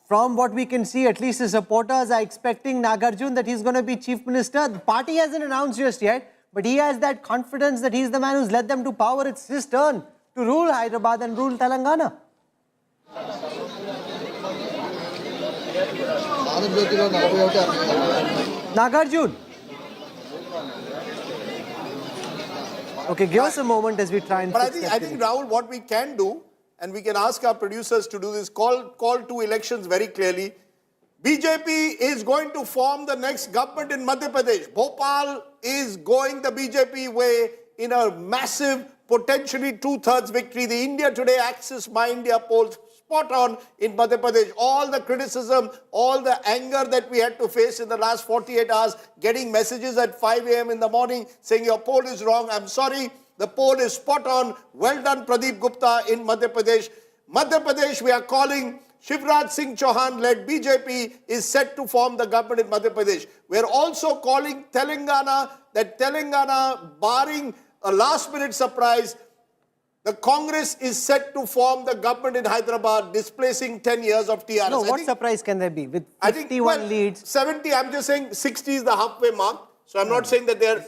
from what we can see, at least his supporters are expecting Nagarjun that he's going to be Chief Minister. The party hasn't announced just yet, but he has that confidence that he's the man who's led them to power. It's his turn to rule Hyderabad and rule Telangana. Nagarjun. Okay, give us a moment as we try and. But I think Rahul, what we can do, and we can ask our producers to do this, call 2 elections very clearly. BJP is going to form the next government in Madhya Pradesh. Bhopal is going the BJP way in a massive, potentially 2/3 victory. The India Today Axis My India polls spot on in Madhya Pradesh. All the criticism, all the anger that we had to face in the last 48 hours, getting messages at 5 a.m. in the morning saying your poll is wrong. I'm sorry, the poll is spot on. Well done, Pradeep Gupta in Madhya Pradesh. Madhya Pradesh, we are calling Shivraj Singh Chauhan-led BJP is set to form the government in Madhya Pradesh. We are also calling Telangana, that Telangana, barring a last-minute surprise, the Congress is set to form the government in Hyderabad, displacing 10 years of TRS. No, what surprise can there be? With 51 leads. 70, I'm just saying 60 is the halfway mark. So I'm not saying that they're...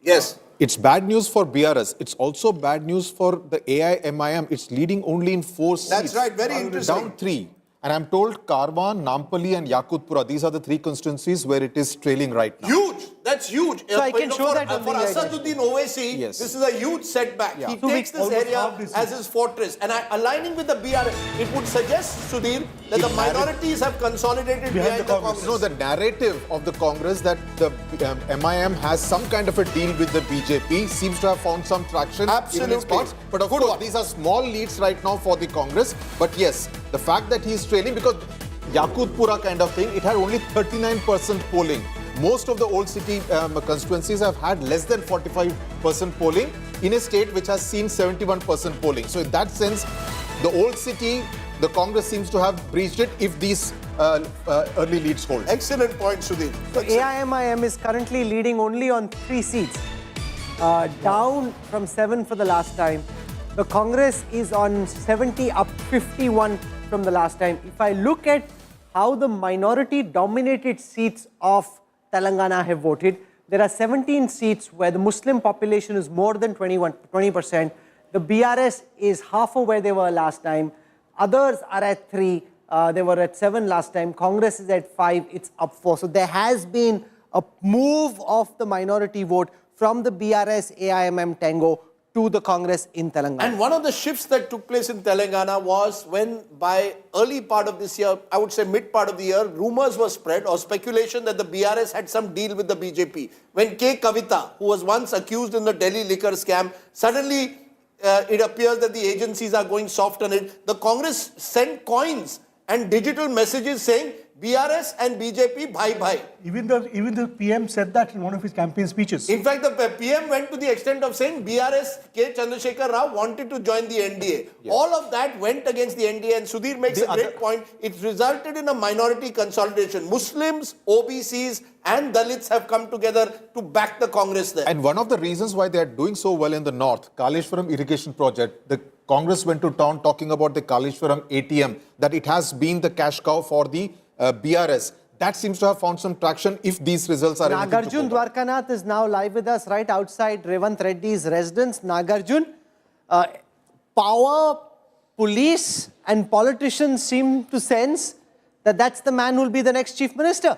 Yes. It's bad news for BRS. It's also bad news for the AIMIM. It's leading only in 4 seats. That's right, very interesting. Down 3. And I'm told Karwan, Nampally and Yakutpura, these are the 3 constituencies where it is trailing right now. Huge! That's huge. So I can show that for Asaduddin Owaisi, yes. This is a huge setback. Yeah. He takes this area as his fortress. And aligning with the BRS, it would suggest, Sudhir, that the minorities have consolidated behind the Congress. No, the narrative of the Congress that the MIM has some kind of a deal with the BJP seems to have found some traction. Absolutely. In its parts. But of course, these are small leads right now for the Congress. But yes, the fact that he is trailing, because Yakutpura kind of thing, it had only 39% polling. Most of the old city constituencies have had less than 45% polling in a state which has seen 71% polling. So in that sense, the old city, the Congress seems to have breached it if these early leads hold. Excellent point, Sudhir. So AIMIM is currently leading only on 3 seats, down from 7 for the last time. The Congress is on 70, up 51 from the last time. If I look at how the minority-dominated seats of Telangana have voted, there are 17 seats where the Muslim population is more than 20%. The BRS is half of where they were last time. Others are at 3. They were at 7 last time. Congress is at 5. It's up 4. So there has been a move of the minority vote from the BRS AIMM tango to the Congress in Telangana. And one of the shifts that took place in Telangana was when by early part of this year, I would say mid part of the year, rumors were spread or speculation that the BRS had some deal with the BJP. When K. Kavita, who was once accused in the Delhi liquor scam, suddenly it appears that the agencies are going soft on it. The Congress sent coins and digital messages saying BRS and BJP bhai. Even the PM said that in one of his campaign speeches. In fact, the PM went to the extent of saying BRS K. Chandrashekhar Rao wanted to join the NDA. Yes. All of that went against the NDA, and Sudhir makes a great point. It resulted in a minority consolidation. Muslims, OBCs and Dalits have come together to back the Congress there. And one of the reasons why they are doing so well in the north, Kaleshwaram irrigation project, the Congress went to town talking about the Kaleshwaram ATM, that it has been the cash cow for the BRS. That seems to have found some traction if these results are Nagarjun Dwarkanath is now live with us right outside Revant Reddy's residence. Nagarjun, power, police and politicians seem to sense that that's the man who will be the next chief minister.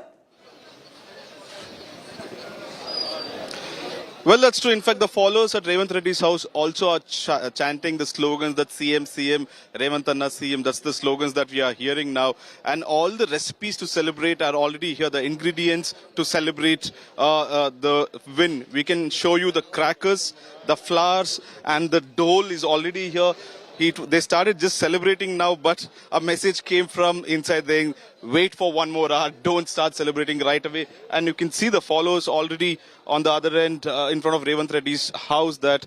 Well, that's true. In fact, the followers at Revant Reddy's house also are chanting the slogans that CM, Revant Anna CM. That's the slogans that we are hearing now. And all the recipes to celebrate are already here. The ingredients to celebrate the win. We can show you the crackers, the flowers, and the dole is already here. They started just celebrating now, but a message came from inside saying, wait for one more hour, don't start celebrating right away. And you can see the followers already on the other end in front of Revant Reddy's house that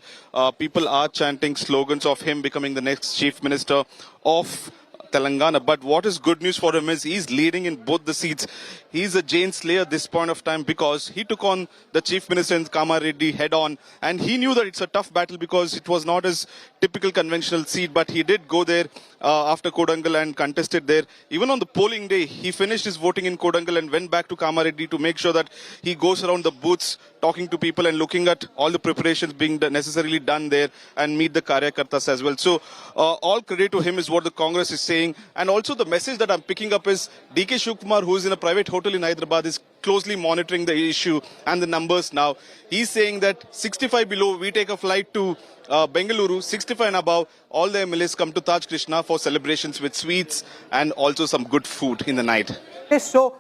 people are chanting slogans of him becoming the next chief minister of Telangana. But what is good news for him is he's leading in both the seats. He's a Jain slayer at this point of time because he took on the chief minister in Kamareddy head on, and he knew that it's a tough battle because it was not his typical conventional seat, but he did go there after Kodangal and contested there. Even on the polling day, he finished his voting in Kodangal and went back to Kamareddy to make sure that he goes around the booths talking to people and looking at all the preparations being necessarily done there and meet the Karyakartas as well. So all credit to him is what the Congress is saying. And also the message that I'm picking up is DK Shivkumar, who is in a private hotel in Hyderabad, is closely monitoring the issue and the numbers now. He's saying that 65 below, we take a flight to Bengaluru, 65 and above, all the MLAs come to Taj Krishna for celebrations with sweets and also some good food in the night. Okay, so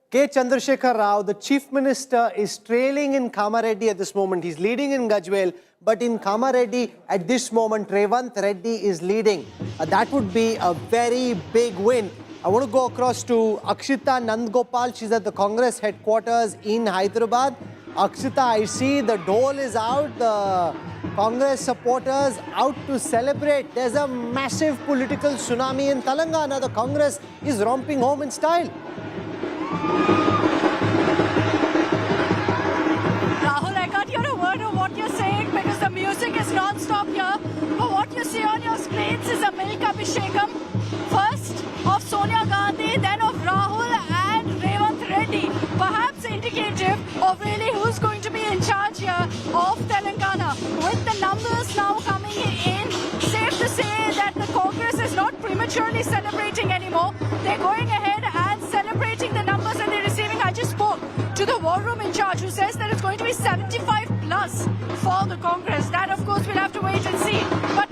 K. Chandrashekhar Rao, the chief minister, is trailing in Kamareddy at this moment. He's leading in Gajwel, but in Kamareddy at this moment, Revant Reddy is leading. That would be a very big win. I want to go across to Akshita Nandgopal. She's at the Congress headquarters in Hyderabad. Akshita, I see the dole is out. The Congress supporters out to celebrate. There's a massive political tsunami in Telangana. The Congress is romping home in style. Rahul, I can't hear a word of what you're saying because the music is non-stop here. But what you see on your screens is a milk abhishekam. First of Sonia Gandhi, then of Rahul and Revant Reddy. Perhaps indicative of really who's going to be in charge here of Telangana. With the numbers now coming in, safe to say that the Congress is not prematurely celebrating anymore. They're going ahead and celebrating the numbers that they're receiving. I just spoke to the war room in charge who says that it's going to be 75 plus for the Congress. That, of course, we'll have to wait and see. But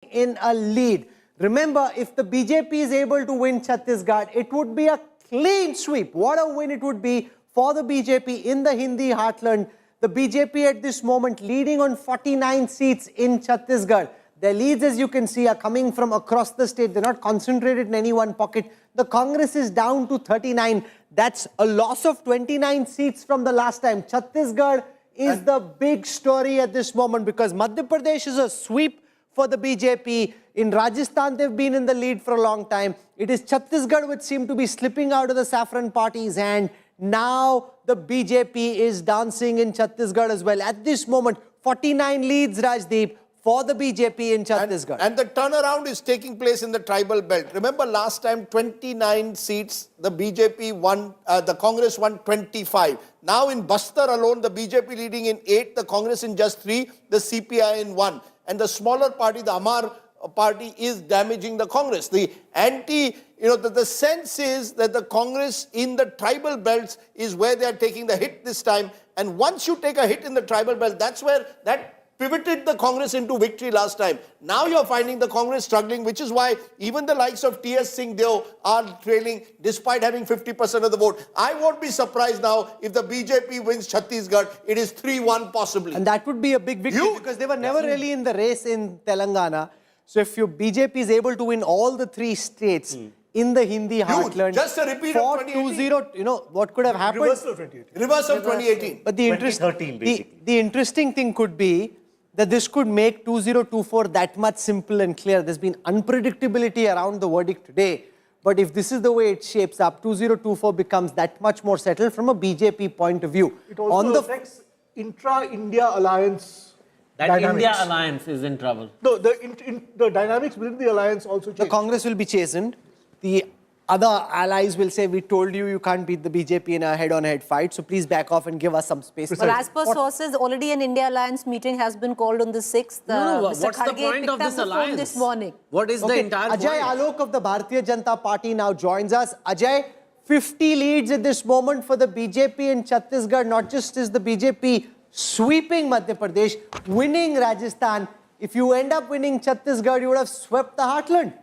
in a lead. Remember, if the BJP is able to win Chhattisgarh, it would be a clean sweep. What a win it would be for the BJP in the Hindi heartland. The BJP at this moment leading on 49 seats in Chhattisgarh. Their leads, as you can see, are coming from across the state. They're not concentrated in any one pocket. The Congress is down to 39. That's a loss of 29 seats from the last time. Chhattisgarh is the big story at this moment because Madhya Pradesh is a sweep for the BJP. In Rajasthan, they've been in the lead for a long time. It is Chhattisgarh which seemed to be slipping out of the saffron party's hand. Now the BJP is dancing in Chhattisgarh as well. At this moment, 49 leads, Rajdeep. for the BJP in Chhattisgarh. And the turnaround is taking place in the tribal belt. Remember last time 29 seats, the BJP won, the Congress won 25. Now in Bastar alone, the BJP leading in 8, the Congress in just 3, the CPI in 1. And the smaller party, the Amar party, is damaging the Congress. The the sense is that the Congress in the tribal belts is where they are taking the hit this time. And once you take a hit in the tribal belt, that's where that pivoted the Congress into victory last time. Now you're finding the Congress struggling, which is why even the likes of T.S. Singh Deo are trailing despite having 50% of the vote. I won't be surprised now if the BJP wins Chhattisgarh. It is 3-1 possibly. And that would be a big victory because they were never really in the race in Telangana. So if your BJP is able to win all the 3 states in the Hindi heartland, just a repeat of 2018. What could have happened? Reverse of 2018. But the interesting thing could be that this could make 2024 that much simple and clear. There's been unpredictability around the verdict today. But if this is the way it shapes up, 2024 becomes that much more settled from a BJP point of view. It also affects intra-India alliance dynamics. India alliance is in trouble. No, the dynamics within the alliance also change. The Congress will be chastened. The other allies will say, we told you you can't beat the BJP in a head-on-head fight, so please back off and give us some space. Well, as per sources, already an India alliance meeting has been called on the 6th. What's the point of this alliance? This morning. What is the entire Ajay Alok of the Bharatiya Janata Party now joins us. Ajay, 50 leads at this moment for the BJP in Chhattisgarh. Not just is the BJP sweeping Madhya Pradesh, winning Rajasthan. If you end up winning Chhattisgarh, you would have swept the heartland.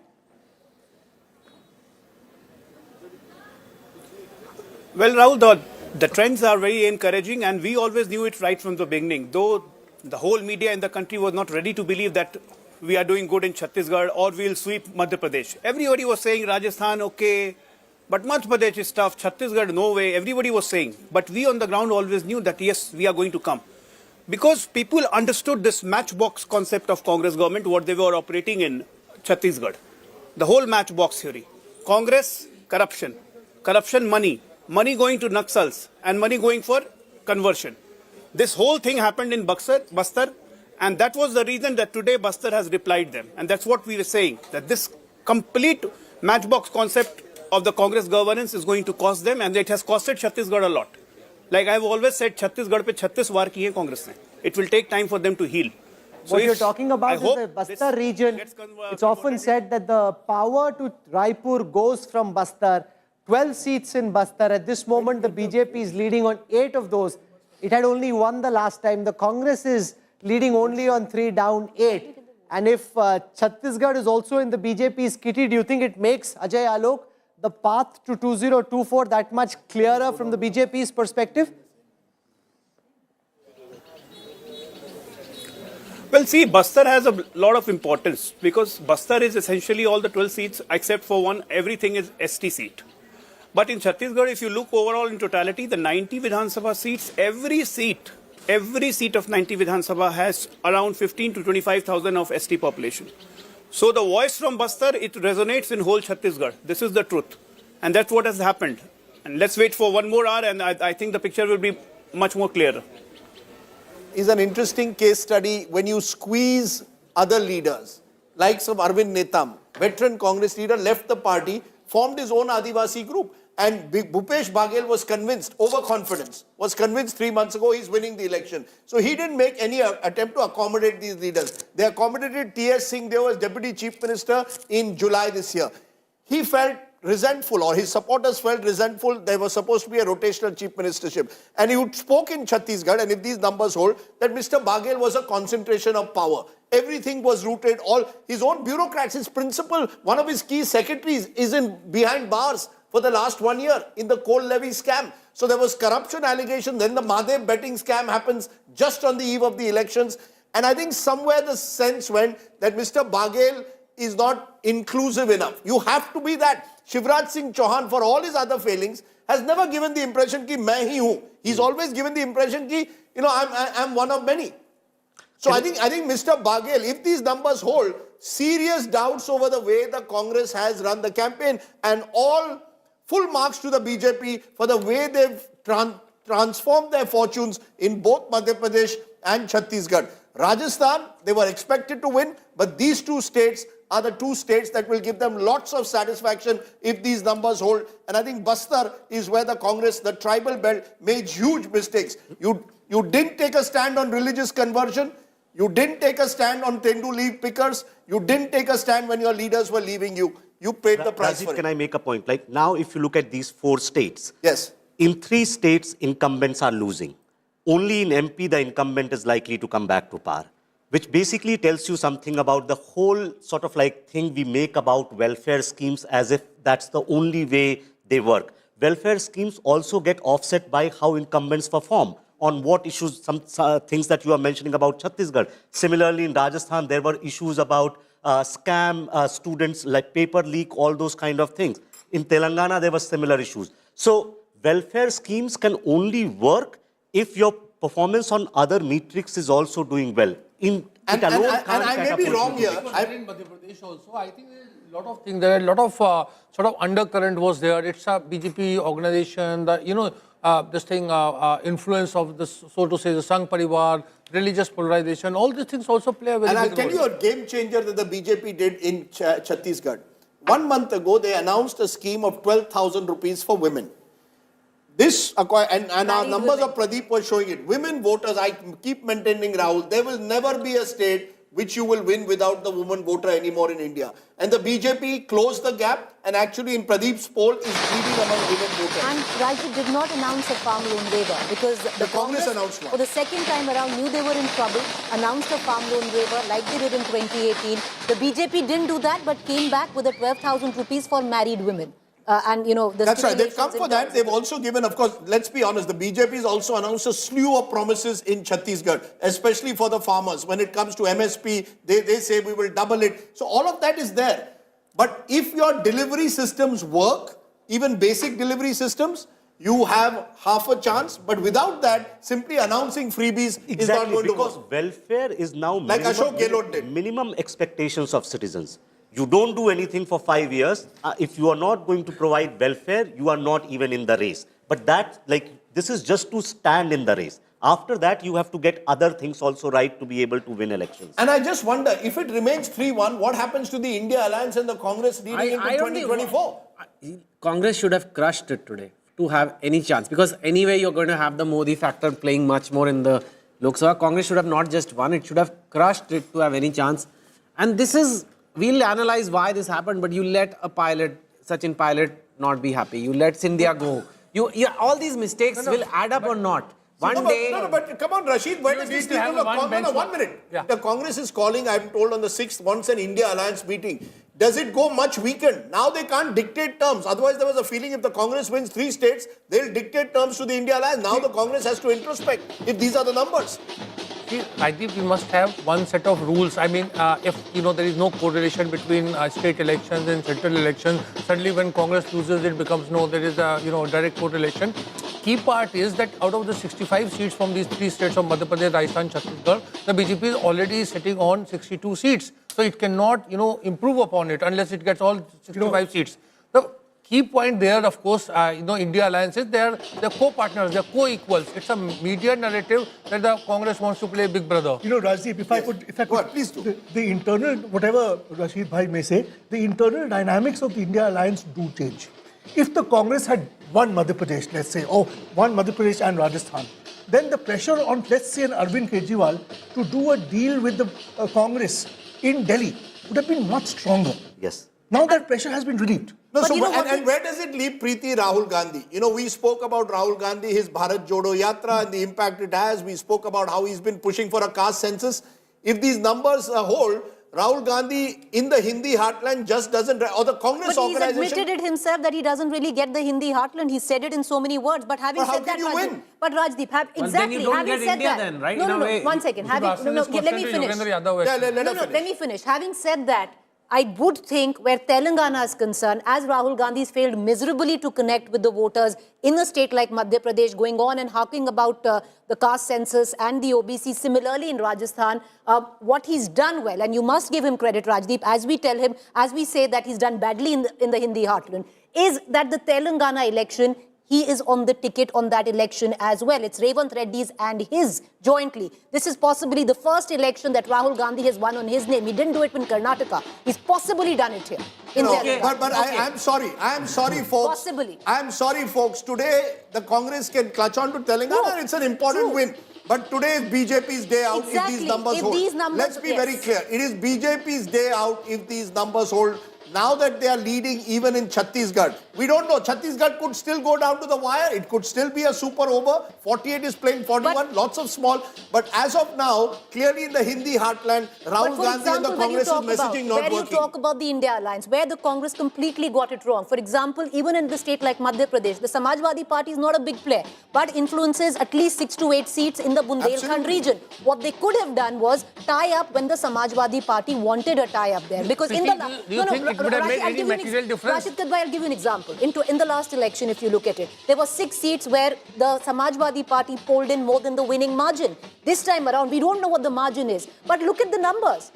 Well, Rahul, the trends are very encouraging, and we always knew it right from the beginning. Though the whole media in the country was not ready to believe that we are doing good in Chhattisgarh or we'll sweep Madhya Pradesh. Everybody was saying Rajasthan, okay, but Madhya Pradesh is tough, Chhattisgarh, no way. Everybody was saying. But we on the ground always knew that, yes, we are going to come. Because people understood this matchbox concept of Congress government, what they were operating in Chhattisgarh. The whole matchbox theory. Congress, corruption. Corruption, money. Money going to Naxals and money going for conversion. This whole thing happened in Bastar, and that was the reason that today Bastar has replied them. And that's what we were saying, that this complete matchbox concept of the Congress governance is going to cost them, and it has costed Chhattisgarh a lot. Like I've always said, Chhattisgarh pe 36 war kiye Congress ne. It will take time for them to heal. So what you're talking about is the Bastar region. It's often said that the power to Raipur goes from Bastar. 12 seats in Bastar. At this moment, the BJP is leading on 8 of those. It had only won the last time. The Congress is leading only on 3, down 8. And if Chhattisgarh is also in the BJP's kitty, do you think it makes Ajay Alok the path to 2024 that much clearer from the BJP's perspective? Well, see, Bastar has a lot of importance because Bastar is essentially all the 12 seats except for one. Everything is ST seat. But in Chhattisgarh, if you look overall in totality, the 90 Vidhan Sabha seats, every seat of 90 Vidhan Sabha has around 15 to 25,000 of ST population. So the voice from Bastar, it resonates in whole Chhattisgarh. This is the truth. And that's what has happened. And let's wait for one more hour, and I think the picture will be much more clearer. Is an interesting case study when you squeeze other leaders, likes of Arvind Netam, veteran Congress leader, left the party, formed his own Adivasi group. And Bhupesh Baghel was convinced, overconfidence, was convinced 3 months ago he's winning the election. So he didn't make any attempt to accommodate these leaders. They accommodated T.S. Singh Deo as Deputy Chief Minister in July this year. He felt resentful, or his supporters felt resentful. There was supposed to be a rotational chief ministership. And he spoke in Chhattisgarh, and if these numbers hold, that Mr. Baghel was a concentration of power. Everything was rooted, all his own bureaucrats, his principal, one of his key secretaries is behind bars for the last 1 year in the coal levy scam. So there was corruption allegation. Then the Madhev betting scam happens just on the eve of the elections. And I think somewhere the sense went that Mr. Baghel is not inclusive enough. You have to be that. Shivraj Singh Chauhan, for all his other failings, has never given the impression ki main hi hu. He's always given the impression ki, I'm one of many. So I think Mr. Baghel, if these numbers hold, serious doubts over the way the Congress has run the campaign, and all full marks to the BJP for the way they've transformed their fortunes in both Madhya Pradesh and Chhattisgarh. Rajasthan, they were expected to win, but these two states are the two states that will give them lots of satisfaction if these numbers hold. And I think Bastar is where the Congress, the tribal belt, made huge mistakes. You didn't take a stand on religious conversion. You didn't take a stand on Tendu leave pickers. You didn't take a stand when your leaders were leaving you. You paid the price for it. Can I make a point? Like now, if you look at these 4 states, yes, in 3 states, incumbents are losing. Only in MP, the incumbent is likely to come back to power, which basically tells you something about the whole sort of like thing we make about welfare schemes as if that's the only way they work. Welfare schemes also get offset by how incumbents perform on what issues, some things that you are mentioning about Chhattisgarh. Similarly, in Rajasthan, there were issues about scam students, like paper leak, all those kind of things. In Telangana, there were similar issues. So welfare schemes can only work if your performance on other metrics is also doing well. And I may be wrong here. In Madhya Pradesh also, I think there are a lot of things. There are a lot of sort of undercurrent was there. It's a BJP organization. This thing, influence of the, so to say, the Sangh Parivar, religious polarization. All these things also play a very big role. And I'll tell you a game changer that the BJP did in Chhattisgarh. 1 month ago, they announced a scheme of 12,000 rupees for women. This, and our numbers of Pradeep was showing it. Women voters, I keep maintaining, Rahul, there will never be a state which you will win without the woman voter anymore in India. And the BJP closed the gap and actually in Pradeep's poll is leading among women voters. And Rajdeep did not announce a farm loan waiver because the Congress announced one. For the second time around knew they were in trouble, announced a farm loan waiver like they did in 2018. The BJP didn't do that but came back with a 12,000 rupees for married women. That's right. They've come for that. They've also given, of course, let's be honest, the BJP has also announced a slew of promises in Chhattisgarh, especially for the farmers. When it comes to MSP, they say we will double it. So all of that is there. But if your delivery systems work, even basic delivery systems, you have half a chance. But without that, simply announcing freebies is not going to work. Because welfare is now like Ashok Gehlot did. Minimum expectations of citizens. You don't do anything for 5 years. If you are not going to provide welfare, you are not even in the race. But that, this is just to stand in the race. After that, you have to get other things also right to be able to win elections. And I just wonder, if it remains 3-1, what happens to the India Alliance and the Congress leading into 2024? Congress should have crushed it today to have any chance. Because anyway, you're going to have the Modi factor playing much more in the Lok Sabha. Congress should have not just won, it should have crushed it to have any chance. And this is... We'll analyze why this happened, but you let a pilot, Sachin Pilot, not be happy. You let Scindia go. All these mistakes will add up or not. One day... but come on, Rashid, where does this level of... No, 1 minute. Yeah. The Congress is calling, I'm told, on the 6th, once an India Alliance meeting. Does it go much weakened? Now they can't dictate terms. Otherwise, there was a feeling if the Congress wins 3 states, they'll dictate terms to the India Alliance. Now the Congress has to introspect if these are the numbers. I think we must have one set of rules. I mean, if there is no correlation between state elections and central elections, suddenly when Congress loses, it becomes there is a direct correlation. Key part is that out of the 65 seats from these 3 states of Madhya Pradesh, Rajasthan, Chhattisgarh, the BJP is already sitting on 62 seats. So it cannot improve upon it unless it gets all 65 seats. The key point there, of course, India Alliance is they're co-partners, they're co-equals. It's a media narrative that the Congress wants to play big brother. Rajdeep, if I could, please do. The internal, whatever Rashid Bhai may say, the internal dynamics of the India Alliance do change. If the Congress had won Madhya Pradesh, let's say, won Madhya Pradesh and Rajasthan, then the pressure on, let's say, an Arvind Kejriwal to do a deal with the Congress in Delhi would have been much stronger. Yes. Now that pressure has been relieved. No, and where does it leave Preeti Rahul Gandhi? We spoke about Rahul Gandhi, his Bharat Jodo Yatra and the impact it has. We spoke about how he's been pushing for a caste census. If these numbers hold, Rahul Gandhi in the Hindi heartland just doesn't, or the Congress organization... But he's admitted it himself that he doesn't really get the Hindi heartland. He said it in so many words. But having said that, win? But Rajdeep, exactly, having said that... Then, right? No, 1 second. Let me finish. Let me finish. Having said that, I would think where Telangana is concerned, as Rahul Gandhi's failed miserably to connect with the voters in a state like Madhya Pradesh, going on and harking about the caste census and the OBC, similarly in Rajasthan, what he's done well, and you must give him credit, Rajdeep, as we tell him, as we say that he's done badly in the Hindi heartland, is that the Telangana election he is on the ticket on that election as well. It's Revant Reddy's and his jointly. This is possibly the first election that Rahul Gandhi has won on his name. He didn't do it in Karnataka. He's possibly done it here. I'm sorry, folks. Possibly. I'm sorry, folks. Today, the Congress can clutch on to Telangana, and it's an important win. But today is BJP's day out if these numbers hold. Let's be very clear. It is BJP's day out if these numbers hold. Now that they are leading even in Chhattisgarh, we don't know. Chhattisgarh could still go down to the wire. It could still be a super over. 48 is playing 41, lots of small. But as of now, clearly in the Hindi heartland, Rahul Gandhi and the Congress is messaging not working. Where you talk about the India alliance, where the Congress completely got it wrong. For example, even in the state like Madhya Pradesh, the Samajwadi Party is not a big player, but influences at least 6 to 8 seats in the Bundelkhand region. What they could have done was tie up when the Samajwadi Party wanted a tie up there. Because in the would have made any material difference? Rashid Kadbai, I'll give you an example. In the last election, if you look at it, there were 6 seats where the Samajwadi Party polled in more than the winning margin. This time around, we don't know what the margin is. But look at the numbers.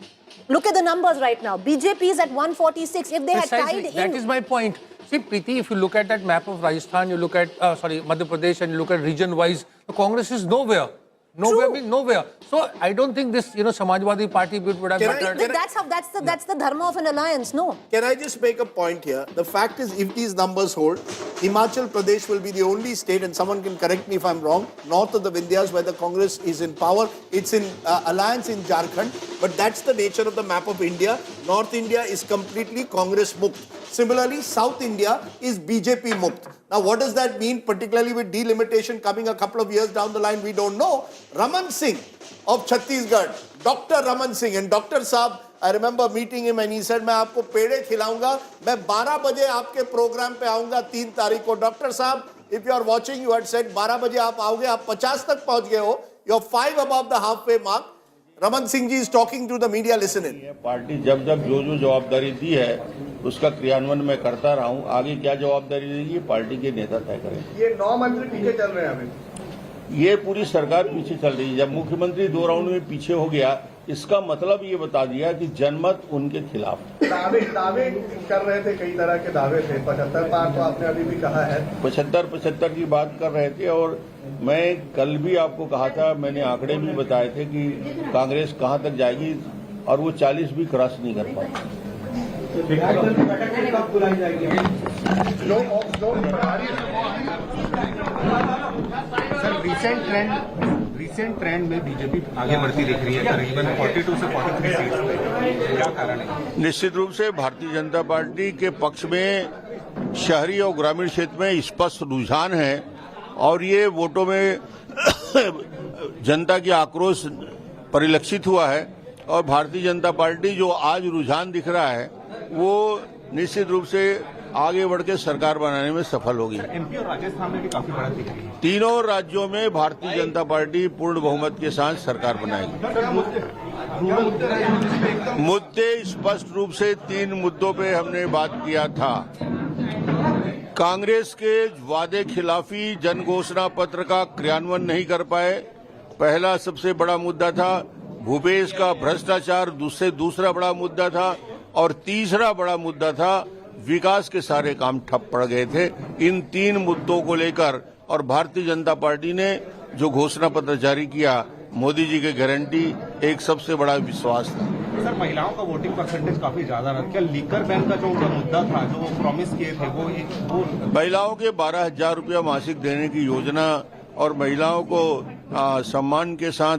Look at the numbers right now. BJP is at 146. If they had tied in... That is my point. See, Preeti, if you look at that map of Rajasthan, you look at, Madhya Pradesh, and you look at region-wise, the Congress is nowhere. Nowhere means nowhere. So I don't think this, Samajwadi Party would have mattered. That's the dharma of an alliance, no? Can I just make a point here? The fact is, if these numbers hold, Himachal Pradesh will be the only state, and someone can correct me if I'm wrong, north of the Vindhyas where the Congress is in power. It's in alliance in Jharkhand, but that's the nature of the map of India. North India is completely Congress mukt. Similarly, South India is BJP mukt. Now, what does that mean, particularly with delimitation coming a couple of years down the line? We don't know. Raman Singh of Chhattisgarh, Dr. Raman Singh, and Dr. Saab, I remember meeting him and he said, मैं आपको पेड़े खिलाऊंगा, मैं 12 बजे आपके programme पे आऊंगा 3 तारीख को. Dr. Saab, if you are watching, you had said 12 बजे आप आओगे, आप 50 तक पहुंच गए हो. You're 5 above the halfway mark. Raman Singh ji is talking to the media. Listen in. Party जब जब जो जवाबदारी दी है उसका क्रियान्वयन मैं करता रहा हूँ. आगे क्या जवाबदारी देगी ये पार्टी के नेता तय करेंगे. ये 9 मंत्री पीछे चल रहे हैं अभी. ये पूरी सरकार पीछे चल रही है. जब मुख्यमंत्री 2 राउंड में पीछे हो गया, इसका मतलब ये बता दिया कि जनमत उनके खिलाफ. दावे कर रहे थे, कई तरह के दावे थे. 75 पार तो आपने अभी भी कहा है. 75 की बात कर रहे थे और मैं कल भी आपको कहा था, मैंने आंकड़े भी बताए थे कि कांग्रेस कहां तक जाएगी और वो 40 भी क्रॉस नहीं कर पाएगी. सर, रिसेंट ट्रेंड में बीजेपी आगे बढ़ती दिख रही है, करीबन 42 से 43 सीट पे. क्या कारण है? निश्चित रूप से भारतीय जनता पार्टी के पक्ष में शहरी और ग्रामीण क्षेत्र में स्पष्ट रुझान है और ये वोटों में जनता की आक्रोश परिलक्षित हुआ है और भारतीय जनता पार्टी जो आज रुझान दिख रहा है वो निश्चित रूप से आगे बढ़ के सरकार बनाने में सफल होगी. एमपी और राजस्थान में भी काफी बढ़त दिख रही है. तीनों राज्यों में भारतीय जनता पार्टी पूर्ण बहुमत के साथ सरकार बनाएगी. मुद्दे स्पष्ट रूप से 3 मुद्दों पे हमने बात किया था. कांग्रेस के वादे खिलाफी जन घोषणा पत्र का क्रियान्वयन नहीं कर पाए, पहला सबसे बड़ा मुद्दा था. भूपेश का भ्रष्टाचार दूसरा बड़ा मुद्दा था और तीसरा बड़ा मुद्दा था विकास के सारे काम ठप पड़ गए थे. इन 3 मुद्दों को लेकर और भारतीय जनता पार्टी ने जो घोषणा पत्र जारी किया, मोदी जी की गारंटी एक सबसे बड़ा विश्वास था. सर, महिलाओं का वोटिंग परसेंटेज काफी ज्यादा रहा. क्या लीकर बैंक का जो उनका मुद्दा था, जो वो प्रॉमिस किए थे, वो महिलाओं के 12,000 रुपया मासिक देने की योजना और महिलाओं को सम्मान के साथ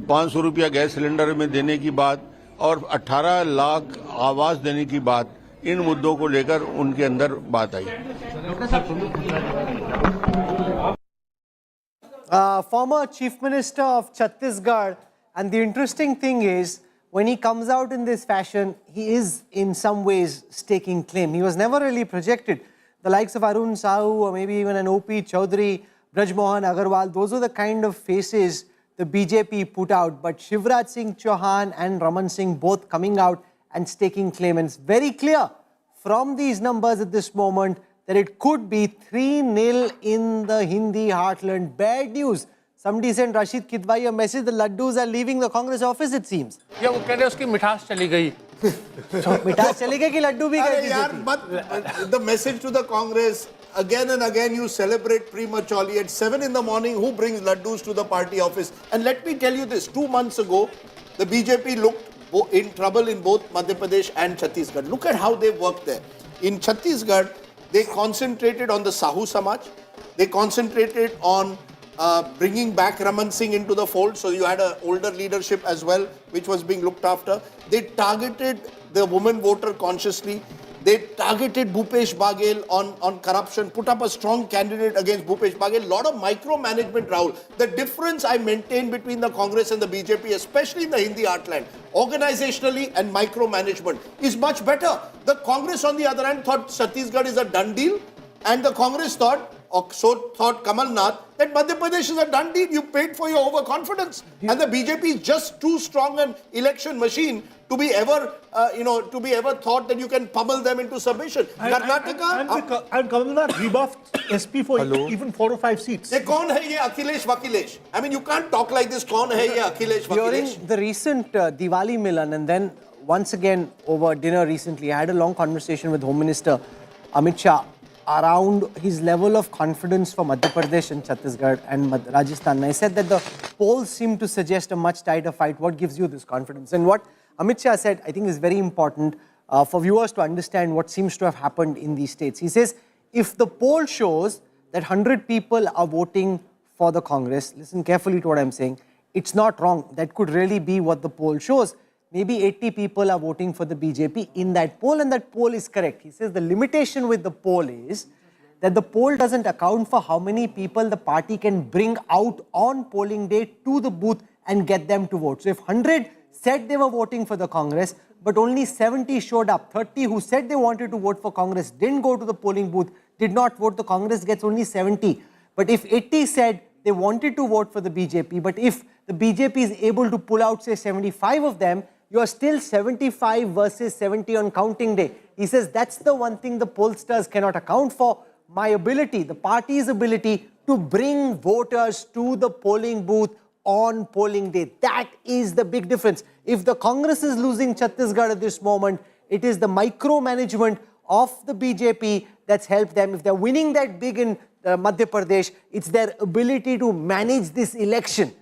500 रुपया गैस सिलेंडर में देने की बात और 18 लाख आवास देने की बात, इन मुद्दों को लेकर उनके अंदर बात आई. Former Chief Minister of Chhattisgarh, and the interesting thing is, when he comes out in this fashion, he is in some ways staking claim. He was never really projected. The likes of Arun Sahu or maybe even an O.P. Chaudhary, Braj Mohan Agarwal, those are the kind of faces the BJP put out. But Shivraj Singh Chauhan and Raman Singh both coming out and staking claim. And it's very clear from these numbers at this moment that it could be 3-0 in the Hindi heartland. Bad news. Somebody sent Rashid Kidwai a message, the laddus are leaving the Congress office, it seems. Yeah, वो कह रहे उसकी मिठास चली गई. मिठास चली गई कि लड्डू भी गए? यार, but the message to the Congress, again and again you celebrate prematurely. At 7 in the morning, who brings laddus to the party office? And let me tell you this, 2 months ago, the BJP looked in trouble in both Madhya Pradesh and Chhattisgarh. Look at how they worked there. In Chhattisgarh, they concentrated on the Sahu Samaj. They concentrated on bringing back Raman Singh into the fold. So you had an older leadership as well, which was being looked after. They targeted the woman voter consciously. They targeted Bhupesh Baghel on corruption, put up a strong candidate against Bhupesh Baghel. A lot of micromanagement, Rahul. The difference I maintain between the Congress and the BJP, especially in the Hindi heartland, organizationally and micromanagement, is much better. The Congress, on the other hand, thought Chhattisgarh is a done deal, and the Congress thought, or so thought Kamal Nath, that Madhya Pradesh is a done deal. You paid for your overconfidence. And the BJP is just too strong an election machine to be ever, thought that you can pummel them into submission. Karnataka... And Kamal Nath rebuffed SP for even 4 or 5 seats. Kaun hai ye Akhilesh Vakilesh? I mean, you can't talk like this. Kaun hai ye Akhilesh Vakilesh? During the recent Diwali Milan, and then once again over dinner recently, I had a long conversation with Home Minister Amit Shah around his level of confidence for Madhya Pradesh and Chhattisgarh and Rajasthan. And I said that the polls seem to suggest a much tighter fight. What gives you this confidence? And what Amit Shah said, I think, is very important for viewers to understand what seems to have happened in these states. He says, if the poll shows that 100 people are voting for the Congress, listen carefully to what I'm saying, it's not wrong. That could really be what the poll shows. Maybe 80 people are voting for the BJP in that poll, and that poll is correct. He says the limitation with the poll is that the poll doesn't account for how many people the party can bring out on polling day to the booth and get them to vote. So if 100 said they were voting for the Congress, but only 70 showed up, 30 who said they wanted to vote for Congress didn't go to the polling booth, did not vote, the Congress gets only 70. But if 80 said they wanted to vote for the BJP, but if the BJP is able to pull out, say, 75 of them, you are still 75 versus 70 on counting day. He says that's the one thing the pollsters cannot account for. My ability, the party's ability to bring voters to the polling booth on polling day. That is the big difference. If the Congress is losing Chhattisgarh at this moment, it is the micromanagement of the BJP that's helped them. If they're winning that big in Madhya Pradesh, it's their ability to manage this election.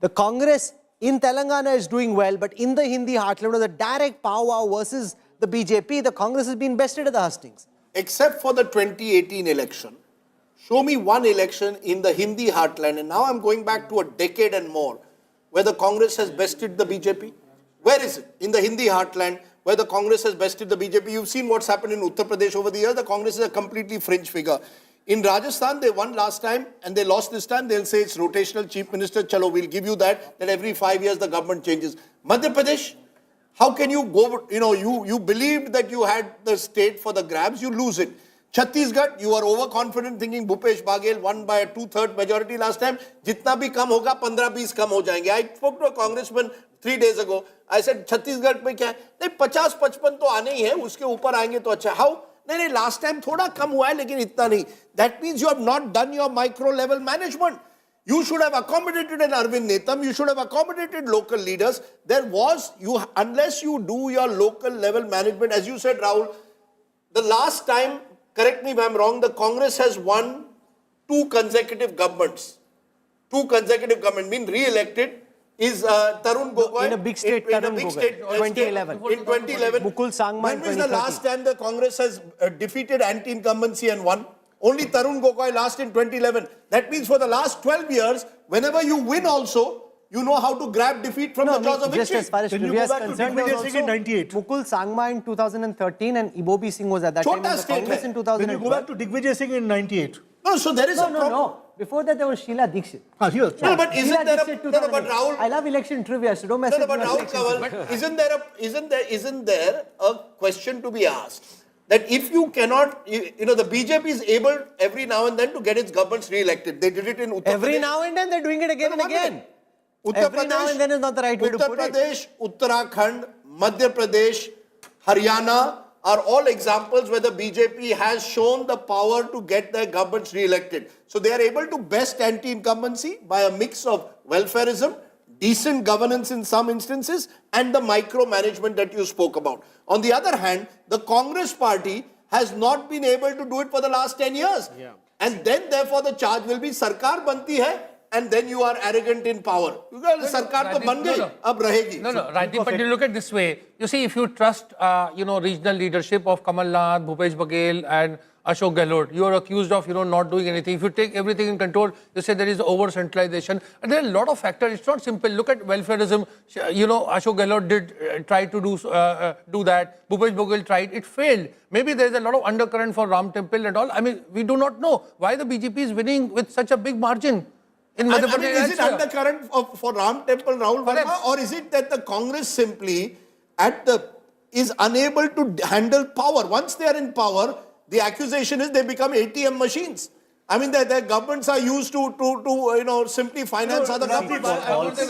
The Congress in Telangana is doing well, but in the Hindi heartland, the direct power versus the BJP, the Congress has been bested at the hustings. Except for the 2018 election, show me one election in the Hindi heartland, and now I'm going back to a decade and more, where the Congress has bested the BJP. Where is it? In the Hindi heartland, where the Congress has bested the BJP. You've seen what's happened in Uttar Pradesh over the years. The Congress is a completely fringe figure. In Rajasthan, they won last time and they lost this time. They'll say it's rotational chief minister. Chalo, we'll give you that every 5 years the government changes. Madhya Pradesh, how can you go, you believed that you had the state for the grabs, you lose it. Chhattisgarh, you are overconfident thinking Bhupesh Baghel won by a 2/3 majority last time. Jitna bhi kam hoga, 15-20 kam ho jayenge. I spoke to a congressman 3 days ago. I said, Chhattisgarh mein kya hai? Nahi, 50-55 to aane hi hai, uske upar aayenge to acha. How? नहीं last time थोड़ा कम हुआ है लेकिन इतना नहीं. That means you have not done your micro level management. You should have accommodated an Arvind Netam. You should have accommodated local leaders. There was, unless you do your local level management, as you said, Rahul, the last time, correct me if I'm wrong, the Congress has won 2 consecutive governments. 2 consecutive governments, been re-elected. Is Tarun Gogoi in a big state, in a big state, 2011. In 2011. Mukul Sangma. When was the last time the Congress has defeated anti-incumbency and won? Only Tarun Gogoi last in 2011. That means for the last 12 years, whenever you win also, you know how to grab defeat from the jaws of victory. Just as far as trivia is concerned, there was also 98. Mukul Sangma in 2013 and Ibobi Singh was at that time in the Congress in 2012. When you go back to Digvijay Singh in 98. No, so there is a problem. No. Before that, there was Sheila Dikshit. No, but isn't there but Rahul, I love election trivia, so don't mess with but Rahul Kanwal, isn't there a question to be asked that if you cannot, the BJP is able every now and then to get its governments re-elected. They did it in Uttar Pradesh. Every now and then, they're doing it again and again. Every now and then is not the right way to put it. Uttar Pradesh, Uttarakhand, Madhya Pradesh, Haryana are all examples where the BJP has shown the power to get their governments re-elected. So they are able to best anti-incumbency by a mix of welfareism, decent governance in some instances, and the micromanagement that you spoke about. On the other hand, the Congress party has not been able to do it for the last 10 years. And then therefore the charge will be Sarkar banti hai and then you are arrogant in power. Because Sarkar to ban gayi, ab rahegi. No, Rajdeep, but you look at this way. You see, if you trust, regional leadership of Kamal Nath, Bhupesh Baghel and Ashok Gehlot, you are accused of, not doing anything. If you take everything in control, you say there is over-centralization. And there are a lot of factors. It's not simple. Look at welfareism. Ashok Gehlot did try to do that. Bhupesh Baghel tried. It failed. Maybe there is a lot of undercurrent for Ram Temple and all. I mean, we do not know why the BJP is winning with such a big margin. Is it undercurrent for Ram Temple, Rahul Verma, or is it that the Congress simply is unable to handle power? Once they are in power, the accusation is they become ATM machines. I mean, their governments are used to simply finance other governments.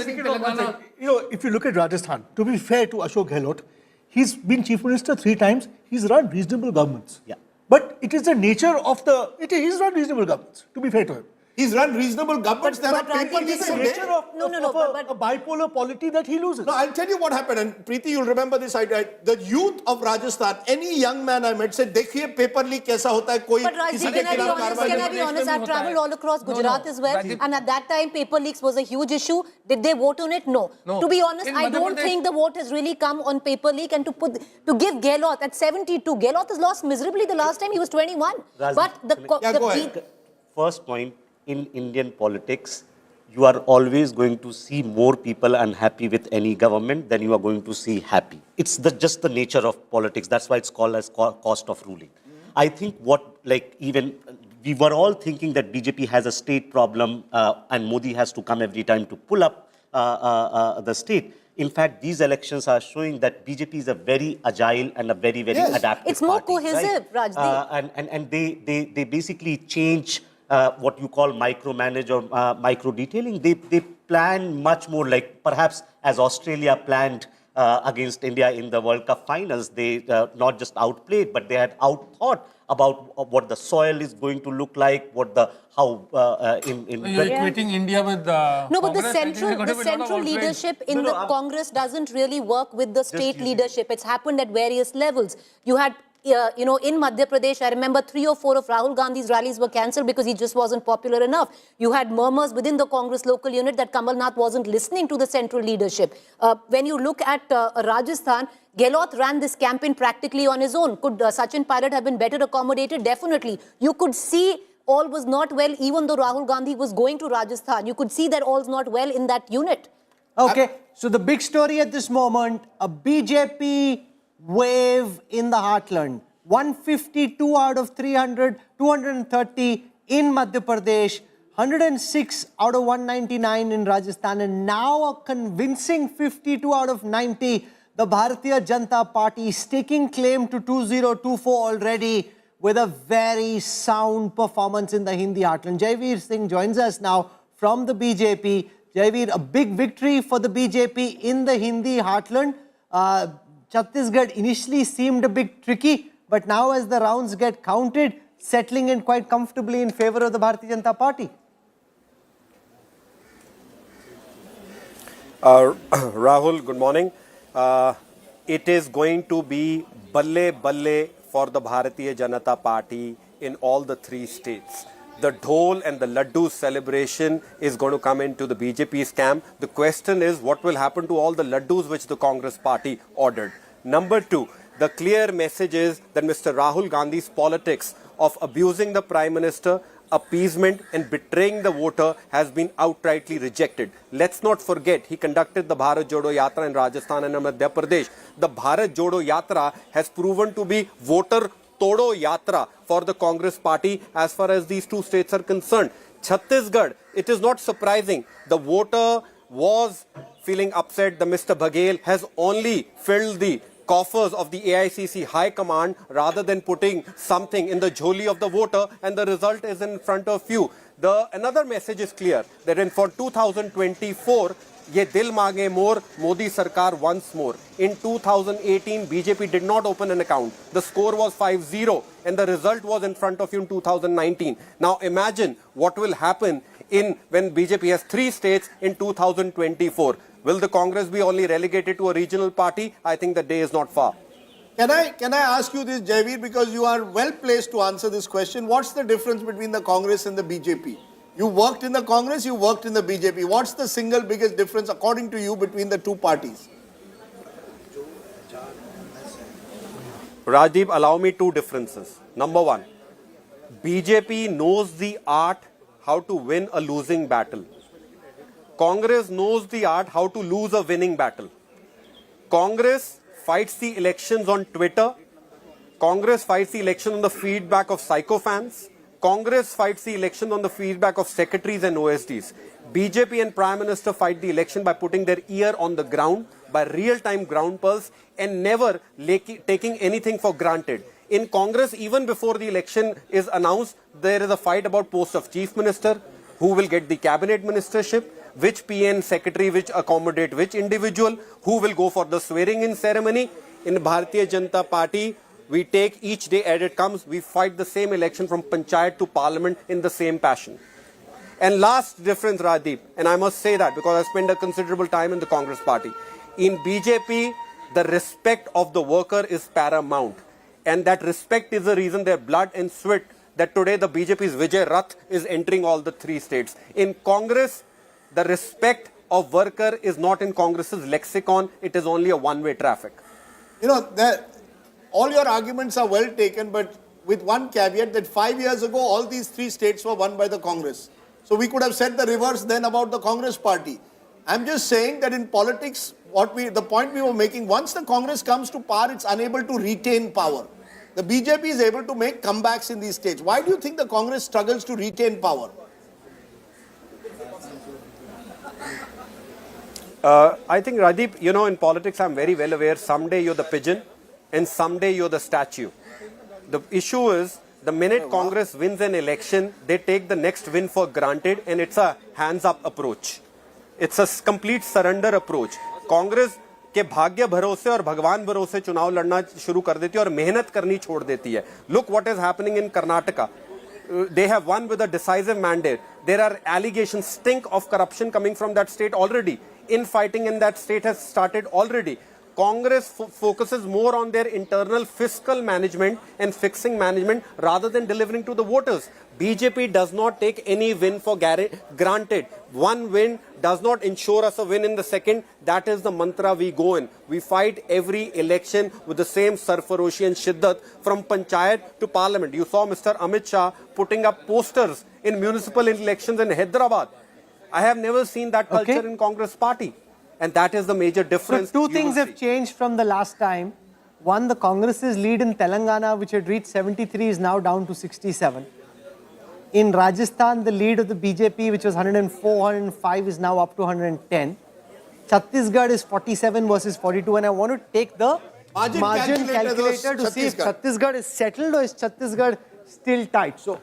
If you look at Rajasthan, to be fair to Ashok Gehlot, he's been chief minister 3 times. He's run reasonable governments. But it is the nature of he's run reasonable governments, to be fair to him. He's run reasonable governments. There are paper leaks the nature of a bipolar polity that he loses. No, I'll tell you what happened. And Preeti, you'll remember this. The youth of Rajasthan, any young man I met said, "Dekhiye paper leak kaisa hota hai." Koi but Rajdeep, can I be honest? I've travelled all across Gujarat as well. And at that time, paper leaks was a huge issue. Did they vote on it? No. To be honest, I don't think the vote has really come on paper leak. And to give Gehlot at 72, Gehlot has lost miserably the last time he was 21. But first point, in Indian politics, you are always going to see more people unhappy with any government than you are going to see happy. It's just the nature of politics. That's why it's called as cost of ruling. I think we were all thinking that BJP has a state problem and Modi has to come every time to pull up the state. In fact, these elections are showing that BJP is a very agile and a very, very adaptive It's more party, cohesive, right? Rajdeep. And they basically change what you call micromanage or micro-detailing. They plan much more like perhaps as Australia planned against India in the World Cup finals. They not just outplayed, but they had outthought about what the soil is going to look like, You're equating India with No, but the central leadership in the Congress doesn't really work with the state leadership. It's happened at various levels. You had in Madhya Pradesh, I remember 3 or 4 of Rahul Gandhi's rallies were cancelled because he just wasn't popular enough. You had murmurs within the Congress local unit that Kamal Nath wasn't listening to the central leadership. When you look at Rajasthan, Gehlot ran this campaign practically on his own. Could Sachin Pilot have been better accommodated? Definitely. You could see all was not well even though Rahul Gandhi was going to Rajasthan. You could see that all's not well in that unit. Okay, so the big story at this moment, a BJP wave in the heartland. 152 out of 300, 230 in Madhya Pradesh, 106 out of 199 in Rajasthan, and now a convincing 52 out of 90. The Bharatiya Janata Party is taking claim to 2024 already with a very sound performance in the Hindi heartland. Jaiveer Singh joins us now from the BJP. Jaiveer, a big victory for the BJP in the Hindi heartland. Chhattisgarh initially seemed a bit tricky, but now as the rounds get counted, settling in quite comfortably in favor of the Bharatiya Janata Party. Rahul, good morning. It is going to be balle for the Bharatiya Janata Party in all the 3 states. The dhol and the laddu celebration is going to come into the BJP's camp. The question is what will happen to all the laddus which the Congress party ordered. Number 2, the clear message is that Mr. Rahul Gandhi's politics of abusing the Prime Minister, appeasement and betraying the voter has been outrightly rejected. Let's not forget, he conducted the Bharat Jodo Yatra in Rajasthan and Madhya Pradesh. The Bharat Jodo Yatra has proven to be voter Todo Yatra for the Congress party as far as these 2 states are concerned. Chhattisgarh, it is not surprising. The voter was feeling upset. The Mr. Baghel has only filled the coffers of the AICC High Command rather than putting something in the jholi of the voter, and the result is in front of you. Another message is clear that for 2024, Ye Dil Mange More, Modi Sarkar once more. In 2018, BJP did not open an account. The score was 5-0 and the result was in front of you in 2019. Now imagine what will happen when BJP has 3 states in 2024. Will the Congress be only relegated to a regional party? I think the day is not far. Can I ask you this, Jaiveer, because you are well placed to answer this question. What's the difference between the Congress and the BJP? You worked in the Congress, you worked in the BJP. What's the single biggest difference, according to you, between the two parties? Rajdeep, allow me two differences. Number one, BJP knows the art how to win a losing battle. Congress knows the art how to lose a winning battle. Congress fights the elections on Twitter. Congress fights the election on the feedback of sycophants. Congress fights the election on the feedback of secretaries and OSDs. BJP and Prime Minister fight the election by putting their ear on the ground, by real-time ground pulse, and never taking anything for granted. In Congress, even before the election is announced, there is a fight about post of Chief Minister, who will get the cabinet ministership, which PN secretary, which accommodate which individual, who will go for the swearing-in ceremony. In Bharatiya Janata Party, we take each day as it comes. We fight the same election from Panchayat to Parliament in the same passion. And last difference, Rajdeep, and I must say that because I spent a considerable time in the Congress Party. In BJP, the respect of the worker is paramount. And that respect is the reason their blood and sweat that today the BJP's Vijay Rath is entering all the three states. In Congress, the respect of worker is not in Congress's lexicon. It is only a one-way traffic. You know, all your arguments are well taken, but with one caveat that 5 years ago, all these three states were won by the Congress. So we could have said the reverse then about the Congress party. I'm just saying that in politics, the point we were making, once the Congress comes to power, it's unable to retain power. The BJP is able to make comebacks in these states. Why do you think the Congress struggles to retain power? I think, Rajdeep, you know, in politics, I'm very well aware, someday you're the pigeon and someday you're the statue. The issue is, the minute Congress wins an election, they take the next win for granted, and it's a hands-up approach. It's a complete surrender approach. Congress के भाग्य भरोसे और भगवान भरोसे चुनाव लड़ना शुरू कर देती है और मेहनत करनी छोड़ देती है. Look what is happening in Karnataka. They have won with a decisive mandate. There are allegations, stink of corruption coming from that state already. Infighting in that state has started already. Congress focuses more on their internal fiscal management and fixing management rather than delivering to the voters. BJP does not take any win for granted. One win does not ensure us a win in the second. That is the mantra we go in. We fight every election with the same sarfaroshi and shiddat from Panchayat to Parliament. You saw Mr. Amit Shah putting up posters in municipal elections in Hyderabad. I have never seen that culture in Congress party. And that is the major difference. So two things have changed from the last time. One, the Congress's lead in Telangana, which had reached 73, is now down to 67. In Rajasthan, the lead of the BJP, which was 104, 105, is now up to 110. Chhattisgarh is 47 versus 42. And I want to take the margin calculator to see if Chhattisgarh is settled or is Chhattisgarh still tight. So,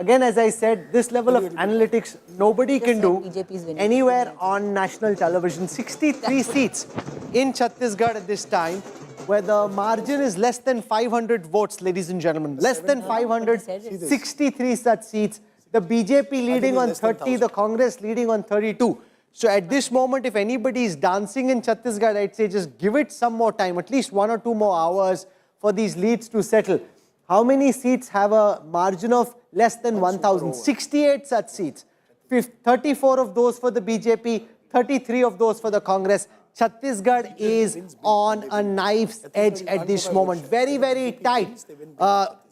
again, as I said, this level of analytics, nobody can do anywhere on national television. 63 seats in Chhattisgarh at this time, where the margin is less than 500 votes, ladies and gentlemen. Less than 500, 63 such seats. The BJP leading on 30, the Congress leading on 32. So at this moment, if anybody is dancing in Chhattisgarh, I'd say just give it some more time, at least 1 or 2 more hours for these leads to settle. How many seats have a margin of less than 1,000? 68 such seats. 34 of those for the BJP, 33 of those for the Congress. Chhattisgarh is on a knife's edge at this moment. Very, very tight.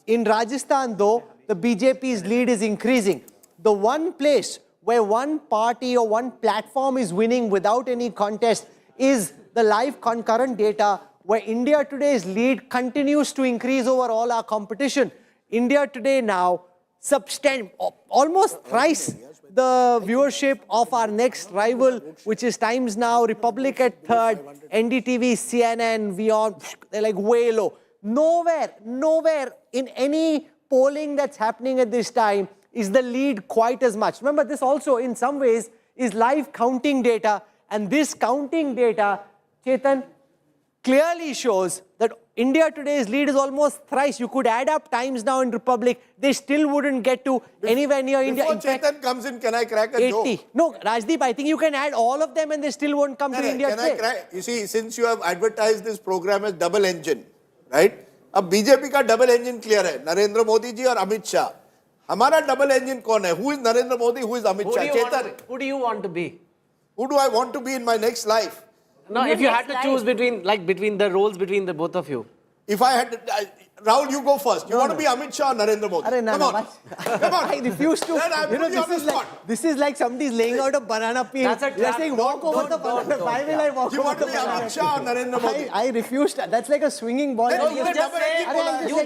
In Rajasthan, though, the BJP's lead is increasing. The one place where one party or one platform is winning without any contest is the live concurrent data, where India Today's lead continues to increase over all our competition. India Today now almost thrice the viewership of our next rival, which is Times Now, Republic at third, NDTV, CNN, beyond, they're like way low. Nowhere in any polling that's happening at this time is the lead quite as much. Remember, this also in some ways is live counting data, and this counting data, Chetan, clearly shows that India today's lead is almost thrice. You could add up times now in Republic. They still wouldn't get to anywhere near India. Before In fact, Chetan comes in, can I crack a 80. joke? No, Rajdeep, I think you can add all of them and they still won't come to India Can I today. crack? You see, since you have advertised this program as double engine, right? अब BJP का double engine clear है, नरेंद्र मोदी जी और अमित शाह. हमारा double engine कौन है? Who is Narendra Modi? Who is Amit Shah? Chetan. Who do you want to be? Who do I want to be in my next life? No, if you had to choose between the roles between the both of you. If I had to, Rahul, you go first. You want to be Amit Shah or Narendra Modi? Come on. Come on. I refuse to. This is like somebody's laying out a banana peel. That's a You're saying walk over the banana. Why will I walk You over want to the be banana? Amit Shah or Narendra Modi? I refuse. That's like a swinging ball. No, You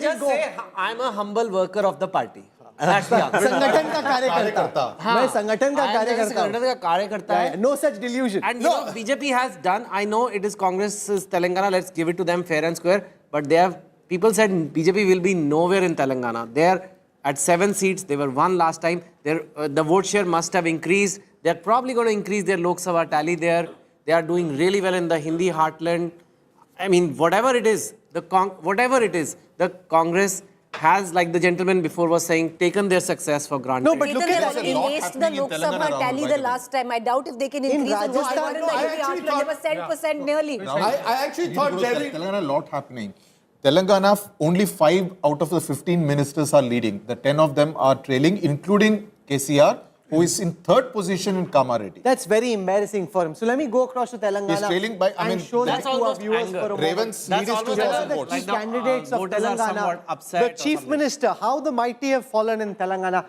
just say, I'm a humble worker of the party. That's the answer. संगठन का कार्यकर्ता. मैं संगठन का कार्यकर्ता. संगठन का कार्यकर्ता है. No such delusion. And you know, BJP has done, I know it is Congress's Telangana, let's give it to them fair and square, but they have, people said BJP will be nowhere in Telangana. They are at 7 seats, they were 1 last time. The vote share must have increased. They are probably going to increase their Lok Sabha tally there. They are doing really well in the Hindi heartland. I mean, whatever it is, the Congress has, like the gentleman before was saying, taken their success for granted. No, but look They at have erased the Lok Sabha tally the last time. I doubt if they can increase the vote share in the Hindi heartland. They were 7% nearly. I actually thought Telangana a lot happening. Telangana, only 5 out of the 15 ministers are leading. The 10 of them are trailing, including KCR, who is in 3rd position in Kamareddy. That's very embarrassing for him. So let me go across to Telangana. He's trailing by, I mean, show that to our viewers for a moment. Raven's lead is 2,000 votes. The candidates of Telangana, the chief minister, how the mighty have fallen in Telangana.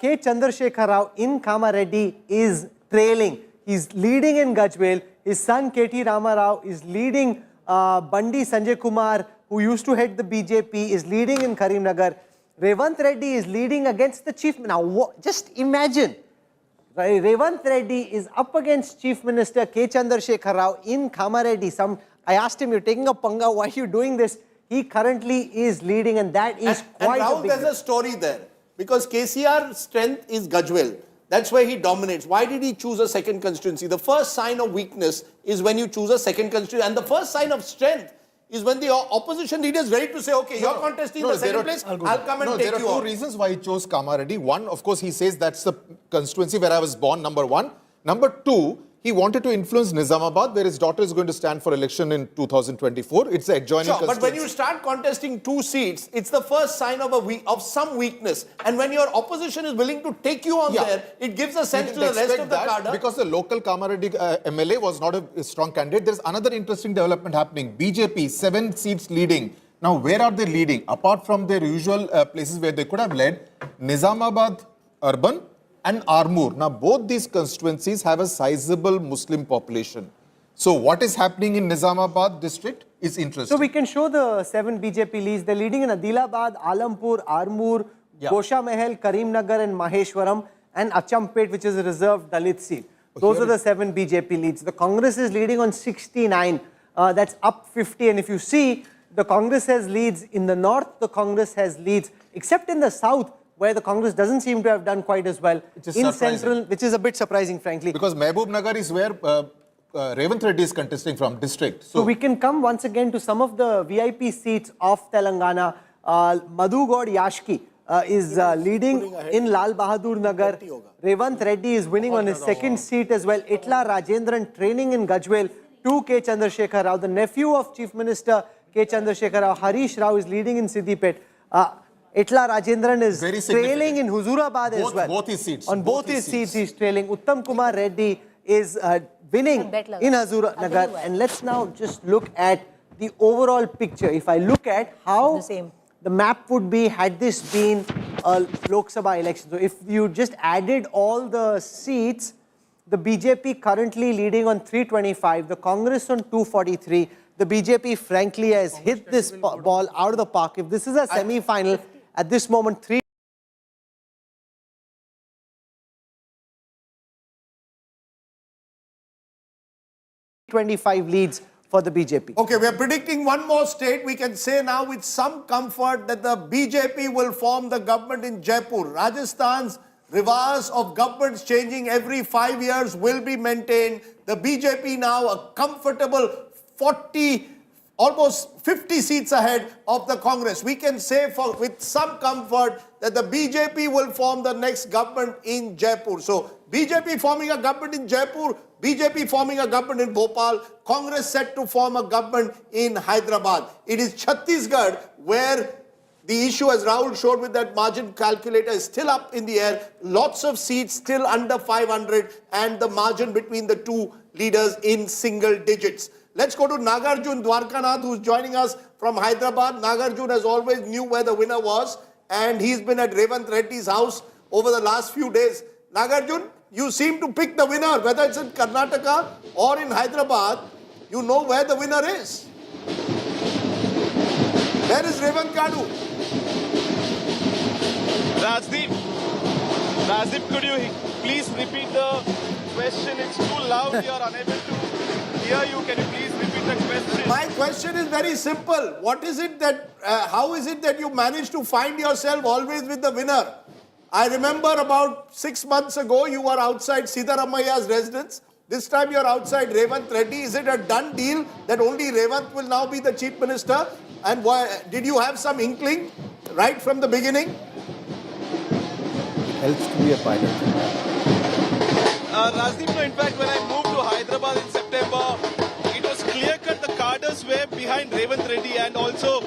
K. Chandrashekhar Rao in Kamareddy is trailing. He's leading in Gajwel. His son K.T. Rama Rao is leading. Bandi Sanjay Kumar, who used to head the BJP, is leading in Karimnagar. Revant Reddy is leading against the chief. Now, just imagine, Revant Reddy is up against Chief Minister K. Chandrashekhar Rao in Kamareddy. I asked him, you're taking a panga, why are you doing this? He currently is leading, and that is quite and Rahul, a big there's a story there. Because KCR's strength is Gajwel. That's where he dominates. Why did he choose a second constituency? The first sign of weakness is when you choose a second constituency. And the first sign of strength is when the opposition leader is ready to say, okay, you're contesting the second place, I'll come and take you out. There are 2 reasons why he chose Kamareddy. One, of course, he says that's the constituency where I was born, number 1. Number 2, he wanted to influence Nizamabad, where his daughter is going to stand for election in 2024. It's the adjoining constituency. But when you start contesting 2 seats, it's the first sign of some weakness. And when your opposition is willing to take you on there, it gives a sense to the rest of the cadre. Because the local Kamareddy MLA was not a strong candidate. There's another interesting development happening. BJP, 7 seats leading. Now, where are they leading? Apart from their usual places where they could have led, Nizamabad urban and Armoor. Now, both these constituencies have a sizable Muslim population. So, what is happening in Nizamabad district is interesting. So, we can show the 7 BJP leads. They're leading in Adilabad, Alampur, Armoor, Gosha Mahal, Karimnagar and Maheshwaram, and Achampet, which is a reserved Dalit seat. Those are the 7 BJP leads. The Congress is leading on 69. That's up 50. And if you see, the Congress has leads in the north, the Congress has leads, except in the south, where the Congress doesn't seem to have done quite as well. In central, which is a bit surprising, frankly. Because Mehboob Nagar is where Revant Reddy is contesting from, district. So we can come once again to some of the VIP seats of Telangana. Madhu Gaud Yashki is leading in Lal Bahadur Nagar. Revant Reddy is winning on his 2nd seat as well. Itla Rajendran training in Gajwel. 2 K. Chandrashekhar Rao, the nephew of Chief Minister K. Chandrashekhar Rao. Harish Rao is leading in Siddipet. Itla Rajendran is trailing in Huzurabad as well. Both his seats. On both his seats he's trailing. Uttam Kumar Reddy is winning in Huzuranagar. And let's now just look at the overall picture. If I look at how the map would be had this been a Lok Sabha election. So if you just added all the seats, the BJP currently leading on 325, the Congress on 243. The BJP frankly has hit this ball out of the park. If this is a semi-final, at this moment, 325 leads for the BJP. Okay, we are predicting one more state. We can say now with some comfort that the BJP will form the government in Jaipur. Rajasthan's reverse of governments changing every 5 years will be maintained. The BJP now a comfortable 40 almost 50 seats ahead of the Congress. We can say with some comfort that the BJP will form the next government in Jaipur. So BJP forming a government in Jaipur, BJP forming a government in Bhopal, Congress set to form a government in Hyderabad. It is Chhattisgarh where the issue, as Rahul showed with that margin calculator, is still up in the air. Lots of seats still under 500 and the margin between the two leaders in single digits. Let's go to Nagarjun Dwarkanath, who's joining us from Hyderabad. Nagarjun, as always, knew where the winner was, and he's been at Revanth Reddy's house over the last few days. Nagarjun, you seem to pick the winner, whether it's in Karnataka or in Hyderabad. You know where the winner is. Where is Revanth Kadu? Rajdeep, could you please repeat the question? It's too loud. We are unable to hear you. Can you please repeat the question? My question is very simple. What is it that, how is it that you managed to find yourself always with the winner? I remember about 6 months ago, you were outside Siddharamaia's residence. This time you're outside Revanth Reddy. Is it a done deal that only Revanth will now be the chief minister? And did you have some inkling right from the beginning? Helps to be a pilot. Rajdeep, in fact, when I moved to Hyderabad in September, it was clear-cut the cadres were behind Revanth Reddy, and also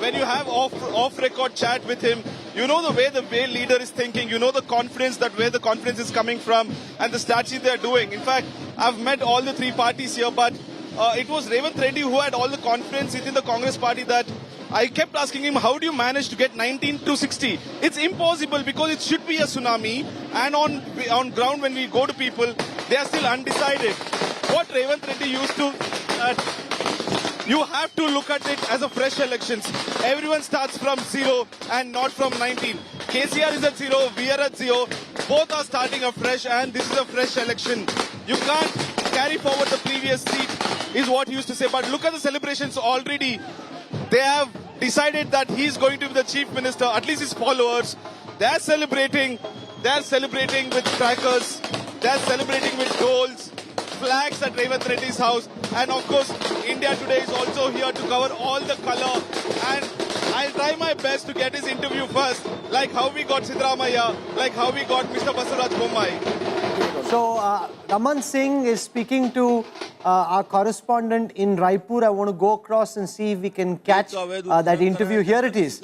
when you have off-record chat with him, you know the way leader is thinking, you know the confidence, that where the confidence is coming from and the strategy they are doing. In fact, I've met all the three parties here, but it was Revanth Reddy who had all the confidence within the Congress party that I kept asking him, how do you manage to get 19 to 60? It's impossible because it should be a tsunami, and on ground when we go to people, they are still undecided. What Revanth Reddy used to, you have to look at it as a fresh elections. Everyone starts from 0 and not from 19. KCR is at 0, we are at 0. Both are starting afresh, and this is a fresh election. You can't carry forward the previous seat, is what he used to say. But look at the celebrations already. They have decided that he's going to be the chief minister, at least his followers. They're celebrating with crackers, they're celebrating with dolls, flags at Revanth Reddy's house. And of course, India Today is also here to cover all the color. And I'll try my best to get his interview first, like how we got Siddaramaiah, like how we got Mr. Basuraj Bommai. So, Raman Singh is speaking to our correspondent in Raipur. I want to go across and see if we can catch that interview. Here it is.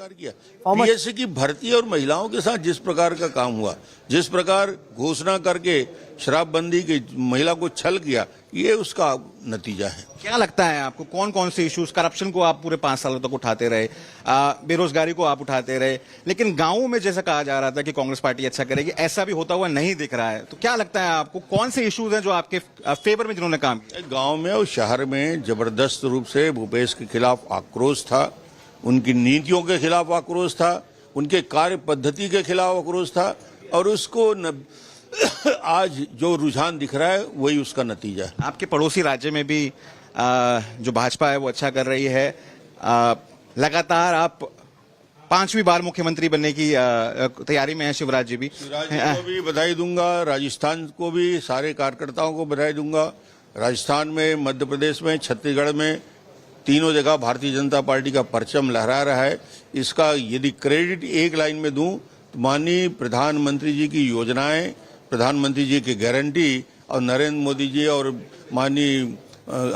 PSC की भर्ती और महिलाओं के साथ जिस प्रकार का काम हुआ, जिस प्रकार घोषणा करके शराबबंदी की महिला को छल किया, ये उसका नतीजा है। क्या लगता है आपको, कौन कौन से इश्यूज, करप्शन को आप पूरे 5 सालों तक उठाते रहे, बेरोजगारी को आप उठाते रहे, लेकिन गांवों में जैसा कहा जा रहा था कि कांग्रेस पार्टी अच्छा करेगी, ऐसा भी होता हुआ नहीं दिख रहा है, तो क्या लगता है आपको, कौन से इश्यूज हैं जो आपके फेवर में जिन्होंने काम किया? गांव में और शहर में जबरदस्त रूप से भूपेश के खिलाफ आक्रोश था, उनकी नीतियों के खिलाफ आक्रोश था, उनके कार्य पद्धति के खिलाफ आक्रोश था, और उसको आज जो रुझान दिख रहा है वही उसका नतीजा है। आपके पड़ोसी राज्य में भी जो भाजपा है वो अच्छा कर रही है, लगातार आप 5वीं बार मुख्यमंत्री बनने की तैयारी में हैं। शिवराज जी को भी बधाई दूंगा, राजस्थान को भी सारे कार्यकर्ताओं को बधाई दूंगा। राजस्थान में, मध्य प्रदेश में, छत्तीसगढ़ में तीनों जगह भारतीय जनता पार्टी का परचम लहरा रहा है। इसका यदि क्रेडिट एक लाइन में दूं तो माननीय प्रधानमंत्री जी की योजनाएं, प्रधानमंत्री जी की गारंटी और नरेंद्र मोदी जी और माननीय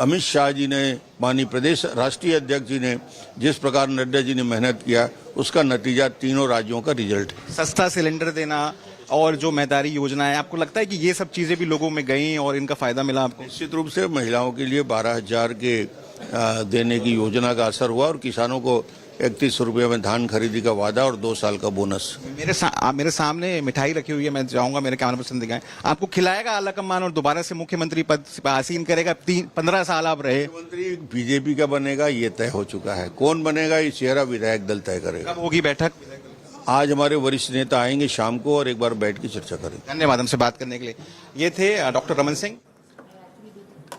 अमित शाह जी ने, माननीय प्रदेश राष्ट्रीय अध्यक्ष जी ने जिस प्रकार नड्डा जी ने मेहनत किया, उसका नतीजा तीनों राज्यों का रिजल्ट है। सस्ता सिलेंडर देना और जो महदारी योजना है, आपको लगता है कि ये सब चीजें भी लोगों में गई और इनका फायदा मिला आपको? निश्चित रूप से महिलाओं के लिए 12,000 के देने की योजना का असर हुआ, और किसानों को 31 रुपये में धान खरीदी का वादा और 2 साल का बोनस। मेरे सामने मिठाई रखी हुई है, मैं जाऊंगा, मेरे कैमरा पर्सन दिखाएं। आपको खिलाएगा आला कमान और दोबारा से मुख्यमंत्री पद पर आसीन करेगा? 15 साल आप रहे मुख्यमंत्री, बीजेपी का बनेगा ये तय हो चुका है। कौन बनेगा ये चेहरा विधायक दल तय करेगा। कब होगी बैठक? आज हमारे वरिष्ठ नेता आएंगे शाम को और एक बार बैठ के चर्चा करेंगे। धन्यवाद हमसे बात करने के लिए। ये थे doctor Raman Singh.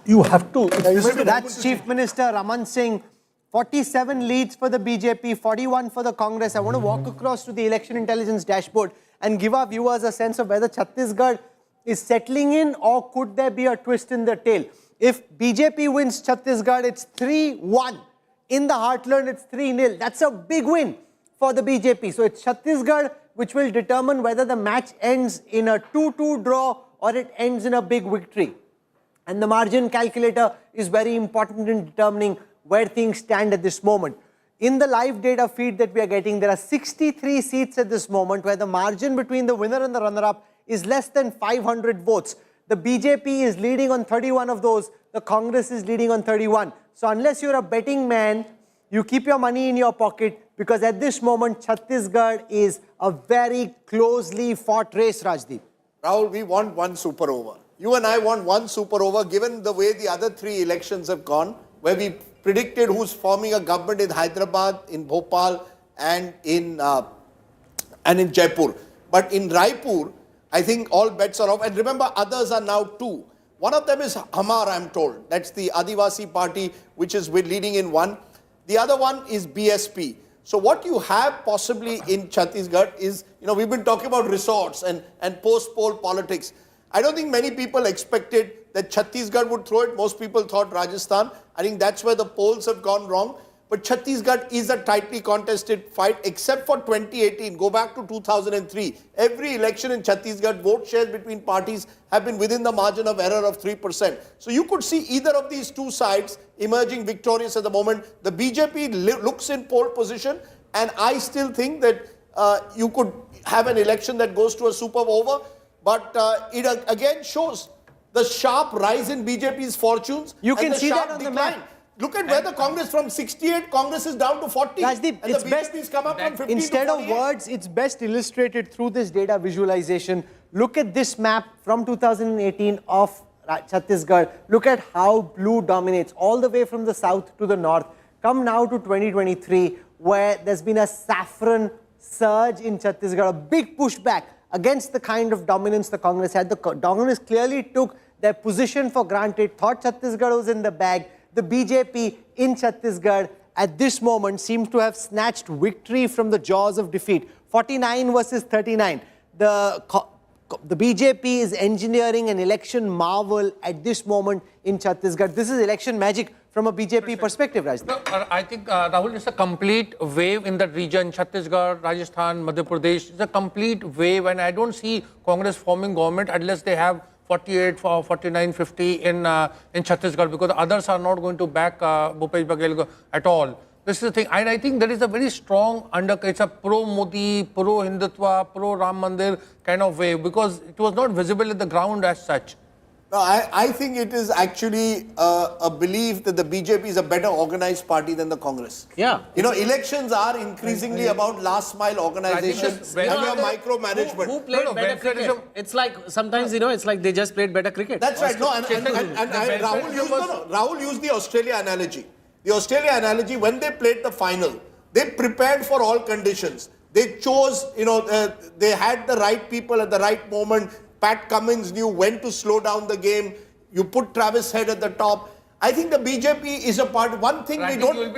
You have to. That's Chief Minister Raman Singh. 47 leads for the BJP, 41 for the Congress. I want to walk across to the election intelligence dashboard and give our viewers a sense of whether Chhattisgarh is settling in or could there be a twist in the tail. If BJP wins Chhattisgarh, it's 3-1 In the heartland, it's 3-0. That's a big win for the BJP. So it's Chhattisgarh which will determine whether the match ends in a 2-2 draw or it ends in a big victory. And the margin calculator is very important in determining where things stand at this moment. In the live data feed that we are getting, there are 63 seats at this moment where the margin between the winner and the runner-up is less than 500 votes. The BJP is leading on 31 of those. The Congress is leading on 31. So unless you're a betting man, you keep your money in your pocket, because at this moment, Chhattisgarh is a very closely fought race, Rajdeep. Rahul, we want one super over. You and I want one super over, given the way the other three elections have gone, where we predicted who's forming a government in Hyderabad, in Bhopal, and in Jaipur. But in Raipur, I think all bets are off. And remember, others are now two. One of them is Hamar, I'm told. That's the Adivasi party, which is leading in one. The other one is BSP. So what you have possibly in Chhattisgarh is, we've been talking about resorts and post-poll politics. I don't think many people expected that Chhattisgarh would throw it. Most people thought Rajasthan. I think that's where the polls have gone wrong. But Chhattisgarh is a tightly contested fight, except for 2018. Go back to 2003. Every election in Chhattisgarh, vote shares between parties have been within the margin of error of 3%. So you could see either of these two sides emerging victorious at the moment. The BJP looks in pole position, and I still think that you could have an election that goes to a super over. But it again shows the sharp rise in BJP's fortunes. You can see that on the map. Look at where the Congress, from 68, Congress is down to 40. Rajdeep, and the BJP's come up from 50 instead to of words, it's best illustrated through this data visualization. Look at this map from 2018 of Chhattisgarh. Look at how blue dominates all the way from the south to the north. Come now to 2023, where there's been a saffron surge in Chhattisgarh, a big pushback against the kind of dominance the Congress had. The Congress clearly took their position for granted, thought Chhattisgarh was in the bag. The BJP in Chhattisgarh at this moment seems to have snatched victory from the jaws of defeat. 49 versus 39. The BJP is engineering an election marvel at this moment in Chhattisgarh. This is election magic from a BJP perspective, Rajdeep. No, I think, Rahul, it's a complete wave in that region. Chhattisgarh, Rajasthan, Madhya Pradesh. It's a complete wave, and I don't see Congress forming government unless they have 48, 49, 50 in Chhattisgarh, because the others are not going to back Bhupesh Baghel at all. This is the thing. And I think there is a very strong it's a pro-Modi, pro-Hindutva, pro-Ram Mandir kind of wave, because it was not visible at the ground as such. No, I think it is actually a belief that the BJP is a better organized party than the Congress. Yeah. Elections are increasingly about last mile organization and your micromanagement. Who played better cricket? It's like, sometimes, it's like they just played better cricket. That's right. No, and Rahul used the Australia analogy. The Australia analogy, when they played the final, they prepared for all conditions. They chose, they had the right people at the right moment. Pat Cummins knew when to slow down the game. You put Travis Head at the top. I think the BJP is a part. One thing we don't.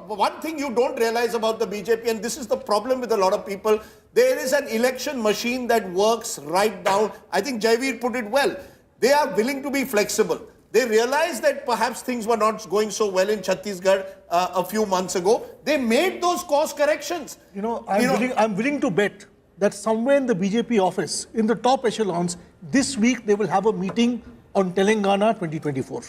One thing you don't realize about the BJP, and this is the problem with a lot of people. There is an election machine that works right down. I think Jaivir put it well. They are willing to be flexible. They realized that perhaps things were not going so well in Chhattisgarh a few months ago. They made those course corrections. I'm willing to bet that somewhere in the BJP office, in the top echelons, this week they will have a meeting on Telangana 2024.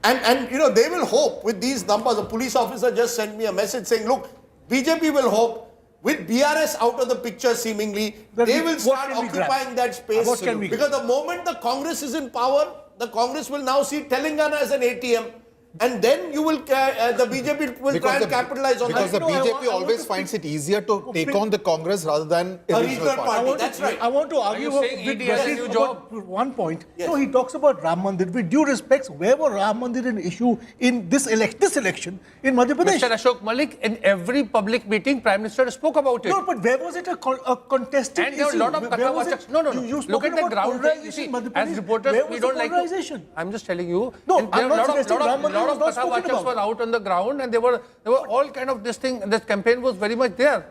And they will hope with these numbers. A police officer just sent me a message saying, look, BJP will hope with BRS out of the picture seemingly, they will start occupying that space. Because the moment the Congress is in power, the Congress will now see Telangana as an ATM. And then you will, the BJP will try and capitalize on that. Because the BJP always finds it easier to take on the Congress rather than a regional party. That's right. I want to argue with Rashid about one point. Yes. So he talks about Ram Mandir. With due respect, where was Ram Mandir an issue in this election in Madhya Pradesh? Mr. Ashok Malik, in every public meeting, Prime Minister spoke about it. No, but where was it a contested issue? And there are a lot of Katha. No. Look at the ground. You see, as reporters, we don't like to. I'm just telling you. No, I'm not suggesting Ram Mandir. A lot of Katha watchers were out on the ground, and there were all kind of this campaign was very much there.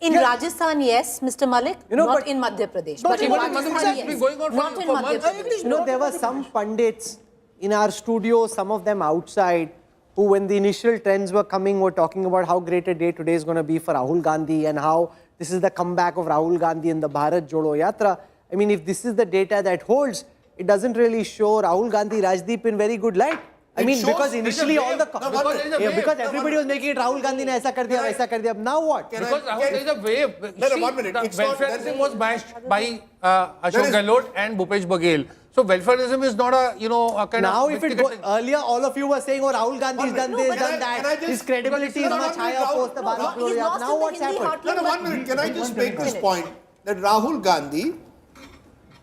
In Rajasthan, yes, Mr. Malik, not in Madhya Pradesh. But in Rajasthan, yes. Not in Madhya Pradesh. There were some pundits in our studio, some of them outside, who, when the initial trends were coming, were talking about how great a day today is going to be for Rahul Gandhi and how this is the comeback of Rahul Gandhi and the Bharat Jodo Yatra. I mean, if this is the data that holds, it doesn't really show Rahul Gandhi, Rajdeep in very good light. I mean, because initially all the because everybody was making it Rahul Gandhi ne aisa kar diya, waisa kar diya. Now what? Because there is a wave. No, 1 minute. The welfareism was bashed by Ashok Gehlot and Bhupesh Baghel. So welfareism is not a a kind now of. If it earlier, all of you were saying, "Oh, Rahul Gandhi has done this, done that." His credibility is much higher post the Bharat Jodo Yatra. Now what's happened? No, 1 minute. Can I just make this point that Rahul Gandhi,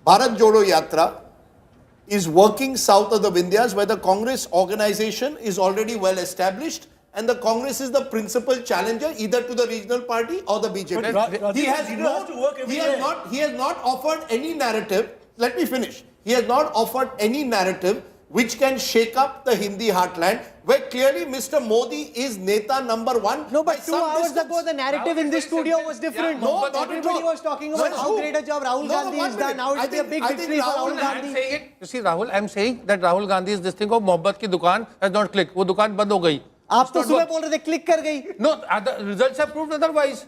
Bharat Jodo Yatra, is working south of the Vindhyas, where the Congress organization is already well established, and the Congress is the principal challenger either to the regional party or the BJP. He has not offered any narrative. Let me finish. He has not offered any narrative which can shake up the Hindi heartland, where clearly Mr. Modi is Neta number one. No, but 2 hours ago, the narrative in this studio was different. No, everybody was talking about how great a job Rahul Gandhi has done. Now it's a big victory for Rahul Gandhi. You see, Rahul, I'm saying that Rahul Gandhi is this thing of Mohabbat ki dukaan has not clicked. वो दुकान बंद हो गई. आप तो सुबह बोल रहे थे click कर गई. No, the results have proved otherwise.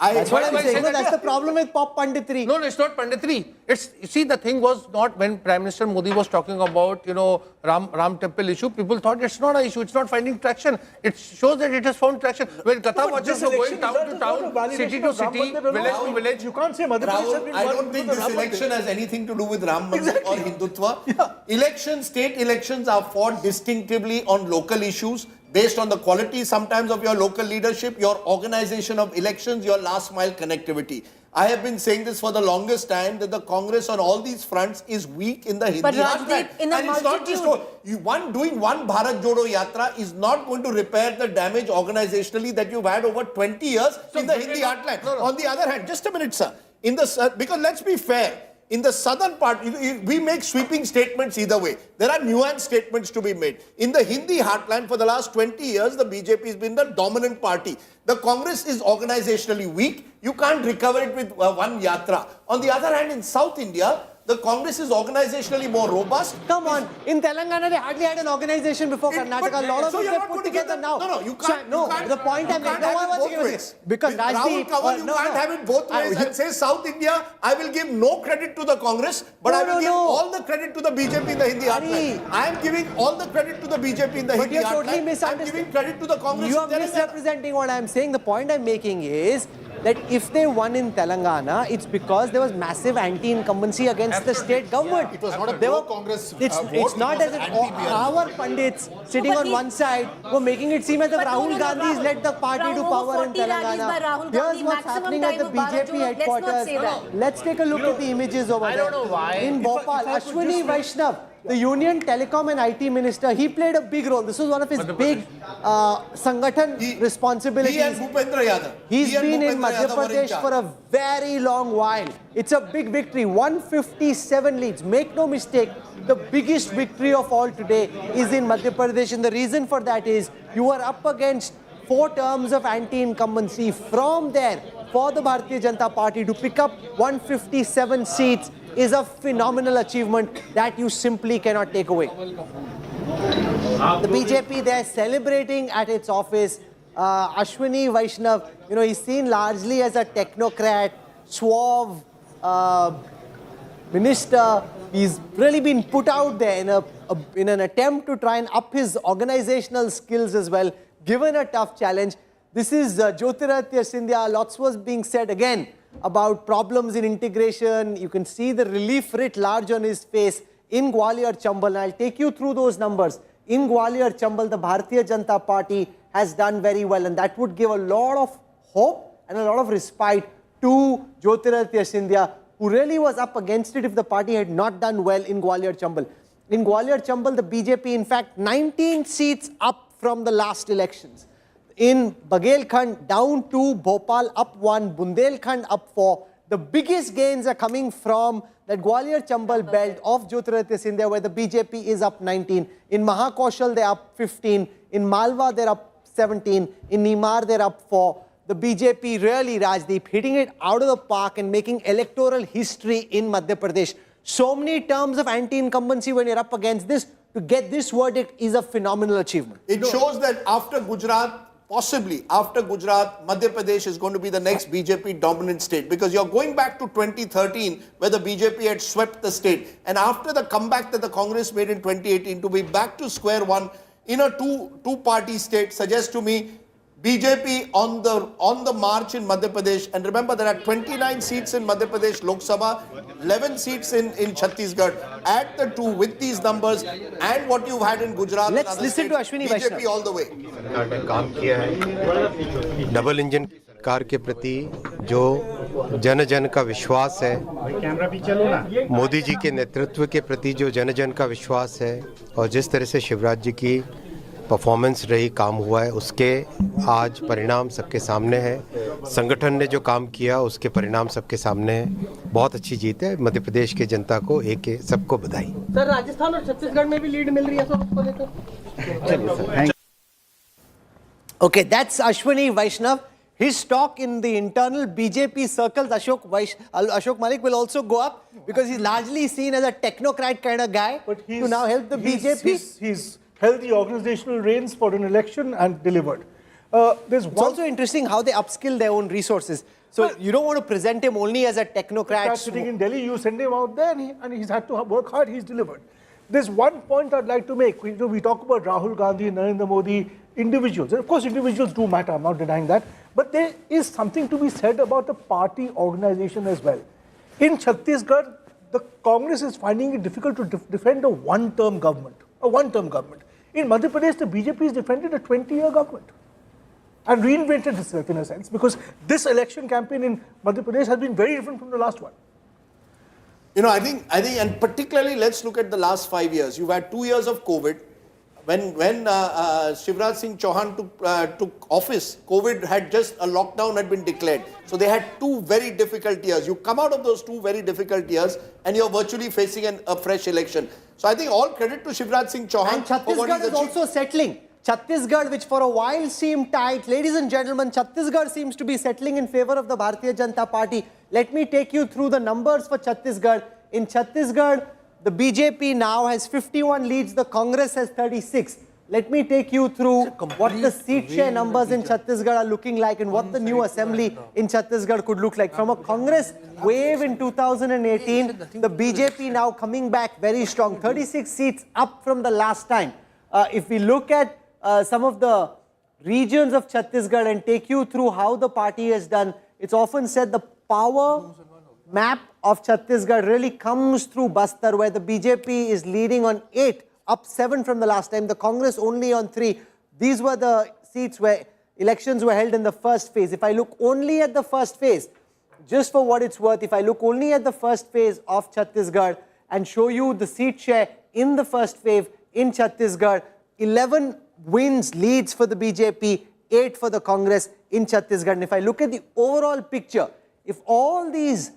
That's what I'm saying. No, that's the problem with pop panditry. No, it's not panditry. It's, you see, the thing was not when Prime Minister Modi was talking about, Ram temple issue, people thought it's not an issue, it's not finding traction. It shows that it has found traction. When Katha watchers were going town to town, city to city, village to village, you can't say Madhya Pradesh has been I don't think this election has anything to do with Ram Mandir or Hindutva. State elections are fought distinctively on local issues, based on the quality sometimes of your local leadership, your organization of elections, your last mile connectivity. I have been saying this for the longest time, that the Congress on all these fronts is weak in the Hindi heartland. In the and it's not just doing one Bharat Jodo Yatra is not going to repair the damage organizationally that you've had over 20 years in the Hindi heartland. On the other hand, just a minute, sir. Because let's be fair, in the southern part, we make sweeping statements either way. There are nuanced statements to be made. In the Hindi heartland, for the last 20 years, the BJP has been the dominant party. The Congress is organizationally weak. You can't recover it with one yatra. On the other hand, in South India, the Congress is organizationally more robust. Come on, in Telangana they hardly had an organization before Karnataka. A lot of it they put together now. No, you can't. The point I'm making, because Rahul Kanwal, you can't have it both ways and say South India, I will give no credit to the Congress, but I will give all the credit to the BJP in the Hindi heartland. I am giving all the credit to the BJP in the Hindi heartland. I am giving credit to the Congress. You are misrepresenting what I'm saying. The point I'm making is that if they won in Telangana, it's because there was massive anti-incumbency against the state government. It was not a pro-Congress vote. It's not as if our pundits sitting on one side were making it seem as if Rahul Gandhi has led the party to power in Telangana. Here's what's happening at the BJP headquarters. Let's take a look at the images over there. I don't know why. In Bhopal, Ashwini Vaishnav, the Union Telecom and IT Minister, he played a big role. This was one of his big Sangathan responsibilities. He and Bhupendra Yadav. He's been in Madhya Pradesh for a very long while. It's a big victory. 157 leads. Make no mistake, the biggest victory of all today is in Madhya Pradesh. And the reason for that is you are up against 4 terms of anti-incumbency. From there, for the Bharatiya Janata Party to pick up 157 seats is a phenomenal achievement that you simply cannot take away. The BJP, they're celebrating at its office. Ashwini Vaishnav, he's seen largely as a technocrat, suave minister. He's really been put out there in an attempt to try and up his organizational skills as well, given a tough challenge. This is Jyotiraditya Scindia. Lots was being said again about problems in integration. You can see the relief writ large on his face in Gwalior Chambal. I'll take you through those numbers. In Gwalior Chambal, the Bharatiya Janata Party has done very well, and that would give a lot of hope and a lot of respite to Jyotiraditya Scindia, who really was up against it if the party had not done well in Gwalior Chambal. In Gwalior Chambal, the BJP, in fact, 19 seats up from the last elections. In Bagelkhand, down 2, Bhopal up 1, Bundelkhand up 4. The biggest gains are coming from that Gwalior Chambal belt of Jyotiraditya Scindia, where the BJP is up 19. In Mahakaushal, they're up 15. In Malwa, they're up 17. In Nimar, they're up 4. The BJP really, Rajdeep, hitting it out of the park and making electoral history in Madhya Pradesh. So many terms of anti-incumbency when you're up against this. to get this verdict is a phenomenal achievement. It shows that after Gujarat, possibly after Gujarat, Madhya Pradesh is going to be the next BJP dominant state, because you're going back to 2013 where the BJP had swept the state, and after the comeback that the Congress made in 2018 to be back to square one in a two-party state suggests to me BJP on the march in Madhya Pradesh. And remember, there are 29 seats in Madhya Pradesh Lok Sabha, 11 seats in Chhattisgarh. Add the two with these numbers and what you've had in Gujarat. Let's listen to Ashwini BJP Vaishnav. all the way. सरकार ने काम किया है double engine सरकार के प्रति जो जन जन का विश्वास है, मोदी जी के नेतृत्व के प्रति जो जन जन का विश्वास है, और जिस तरह से शिवराज जी की परफॉर्मेंस रही, काम हुआ है, उसके आज परिणाम सबके सामने है। संगठन ने जो काम किया उसके परिणाम सबके सामने है। बहुत अच्छी जीत है। मध्य प्रदेश के जनता को सबको बधाई। सर, राजस्थान और छत्तीसगढ़ में भी लीड मिल रही है तो उसको लेकर। Okay, that's Ashwini Vaishnav. His talk in the internal BJP circles, Ashok Malik will also go up because he's largely seen as a technocrat kind of guy to now help the BJP. He's held the organizational reins for an election and delivered. It's also interesting how they upskill their own resources. So you don't want to present him only as a technocrat. Sitting in Delhi, you send him out there and he's had to work hard, he's delivered. There's one point I'd like to make. We talk about Rahul Gandhi, Narendra Modi, individuals. And of course, individuals do matter, I'm not denying that. But there is something to be said about the party organization as well. In Chhattisgarh, the Congress is finding it difficult to defend a one-term government. In Madhya Pradesh, the BJP has defended a 20-year government and reinvented itself in a sense, because this election campaign in Madhya Pradesh has been very different from the last one. You know, I think, and particularly let's look at the last 5 years. You've had 2 years of COVID. When Shivraj Singh Chauhan took office, COVID had just, a lockdown had been declared. So they had 2 very difficult years. You come out of those 2 very difficult years and you're virtually facing a fresh election. So I think all credit to Shivraj Singh Chauhan. And Chhattisgarh is also settling. Chhattisgarh, which for a while seemed tight, ladies and gentlemen, Chhattisgarh seems to be settling in favor of the Bharatiya Janata Party. Let me take you through the numbers for Chhattisgarh. In Chhattisgarh, the BJP now has 51 leads, the Congress has 36. Let me take you through what the seat share numbers in Chhattisgarh are looking like and what the new assembly in Chhattisgarh could look like. From a Congress wave in 2018, the BJP now coming back very strong, 36 seats up from the last time. If we look at some of the regions of Chhattisgarh and take you through how the party has done, it's often said the power map of Chhattisgarh really comes through Bastar, where the BJP is leading on 8, up 7 from the last time, the Congress only on 3. These were the seats where elections were held in the first phase. If I look only at the first phase, just for what it's worth, if I look only at the first phase of Chhattisgarh and show you the seat share in the first wave in Chhattisgarh, 11 wins, leads for the BJP, 8 for the Congress in Chhattisgarh. And if I look at the overall picture, if all these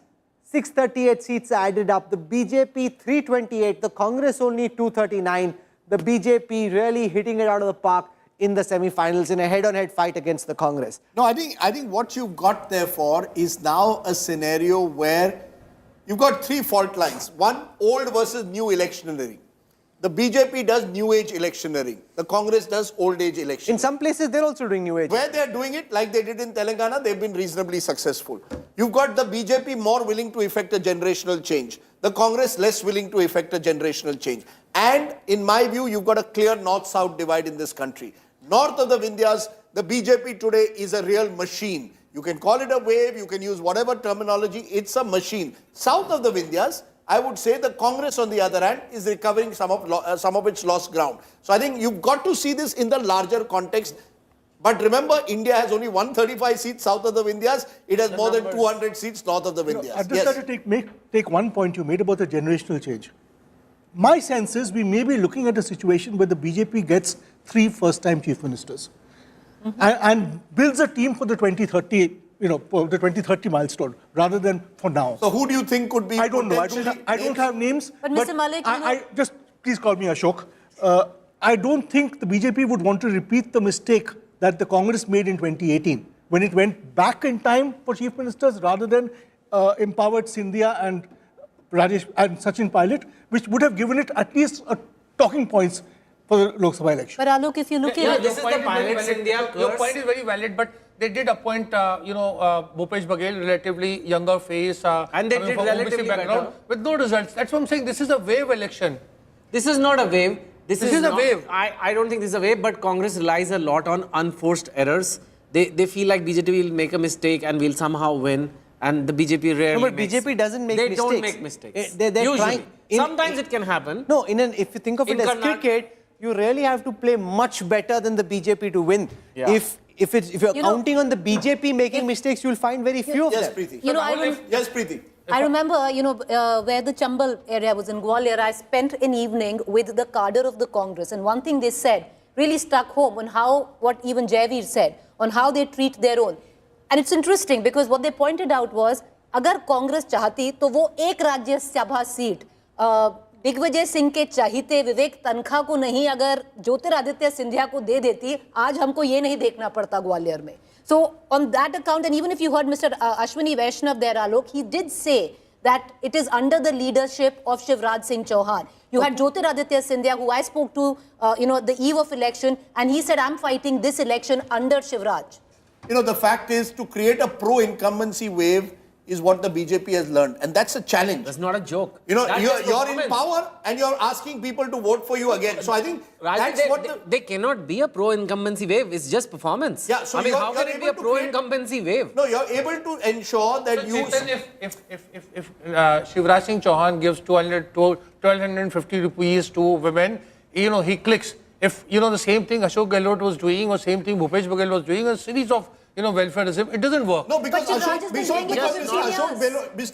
638 seats are added up, the BJP 328, the Congress only 239, the BJP really hitting it out of the park in the semi-finals in a head-on-head fight against the Congress. No, I think what you've got therefore is now a scenario where you've got 3 fault lines. One, old versus new electioneering. The BJP does new age electioneering. The Congress does old age electioneering. In some places, they're also doing new age. Where they're doing it, like they did in Telangana, they've been reasonably successful. You've got the BJP more willing to effect a generational change. The Congress less willing to effect a generational change. And in my view, you've got a clear north-south divide in this country. North of the Vindhyas, the BJP today is a real machine. You can call it a wave, you can use whatever terminology, it's a machine. South of the Vindhyas, I would say the Congress, on the other hand, is recovering some of its lost ground. So I think you've got to see this in the larger context. But remember, India has only 135 seats south of the Vindhyas. It has more than 200 seats north of the Vindhyas. I'd just like to take one point you made about the generational change. My sense is we may be looking at a situation where the BJP gets 3 first-time chief ministers and builds a team for the 2030. For the 2030 milestone, rather than for now. So who do you think could be? I don't know. I don't have names. But Mr. Malik, just please call me Ashok. I don't think the BJP would want to repeat the mistake that the Congress made in 2018 when it went back in time for chief ministers rather than empowered Scindia and Rajesh and Sachin Pilot, which would have given it at least a talking points for the Lok Sabha election. But Alok, if you look at it, this is the Pilots India Your curse. point is very valid, but they did appoint, Bhupesh Baghel, relatively younger face, And they coming did from OBC relatively background, better. with no results. That's what I'm saying. This is a wave election. This is not a wave. This is a not- wave. I don't think this is a wave, but Congress relies a lot on unforced errors. They feel like BJP will make a mistake and will somehow win, and the BJP rarely No, but makes- BJP doesn't make they mistakes. don't make mistakes. They're Usually. trying. Sometimes it can happen. No, if you think of In it as Karnataka- cricket, you really have to play much better than the BJP to win. Yeah. If you're counting on the BJP making mistakes, you'll find very few of Yes, them. Preeti. You know, Yes, Preeti. I remember, where the Chambal area was in Gwalior, I spent an evening with the cadre of the Congress. And one thing they said really struck home on what even Jayaveer said, on how they treat their own. And it's interesting because what they pointed out was, अगर कांग्रेस चाहती तो वो एक Rajya Sabha seat Digvijay Singh के चाहते विवेक तनखा को नहीं, अगर ज्योतिरादित्य सिंधिया को दे देती, आज हमको ये नहीं देखना पड़ता ग्वालियर में. So on that account, and even if you heard Mr. Ashwini Vaishnav there, Alok, he did say that it is under the leadership of Shivraj Singh Chauhan. You had Jyotiraditya Scindia, who I spoke to, the eve of election, and he said, I'm fighting this election under Shivraj. The fact is, to create a pro-incumbency wave is what the BJP has learned. And that's a challenge. That's not a joke. You're in power and you're asking people to vote for you again. So I think they cannot be a pro-incumbency wave. It's just performance. Yeah, so how can it be a pro-incumbency wave? No, you're able to ensure that If Shivraj Singh Chauhan gives 1,250 rupees to women, he clicks. If, the same thing Ashok Gehlot was doing or same thing Bhupesh Baghel was doing, a series of, welfareism, it doesn't work. No, because Mr.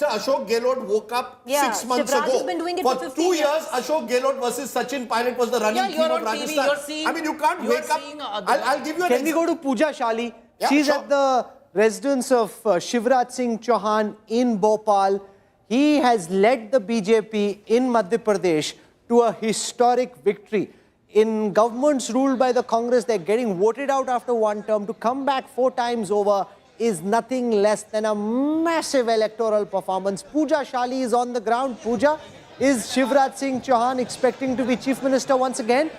Ashok Gehlot woke up 6 months Shivraj ago. has been doing it for for 2 15 years, Ashok Gehlot versus Sachin Pilot was the running theme of Rajasthan. I mean, you can't wake up. I'll give you an Can we go to Pooja Shali? Yeah, She's sure. at the residence of Shivraj Singh Chauhan in Bhopal. He has led the BJP in Madhya Pradesh to a historic victory. In governments ruled by the Congress, they're getting voted out after one term. To come back 4 times over is nothing less than a massive electoral performance. Pooja Shali is on the ground. Pooja, is Shivraj Singh Chauhan expecting to be Chief Minister once again?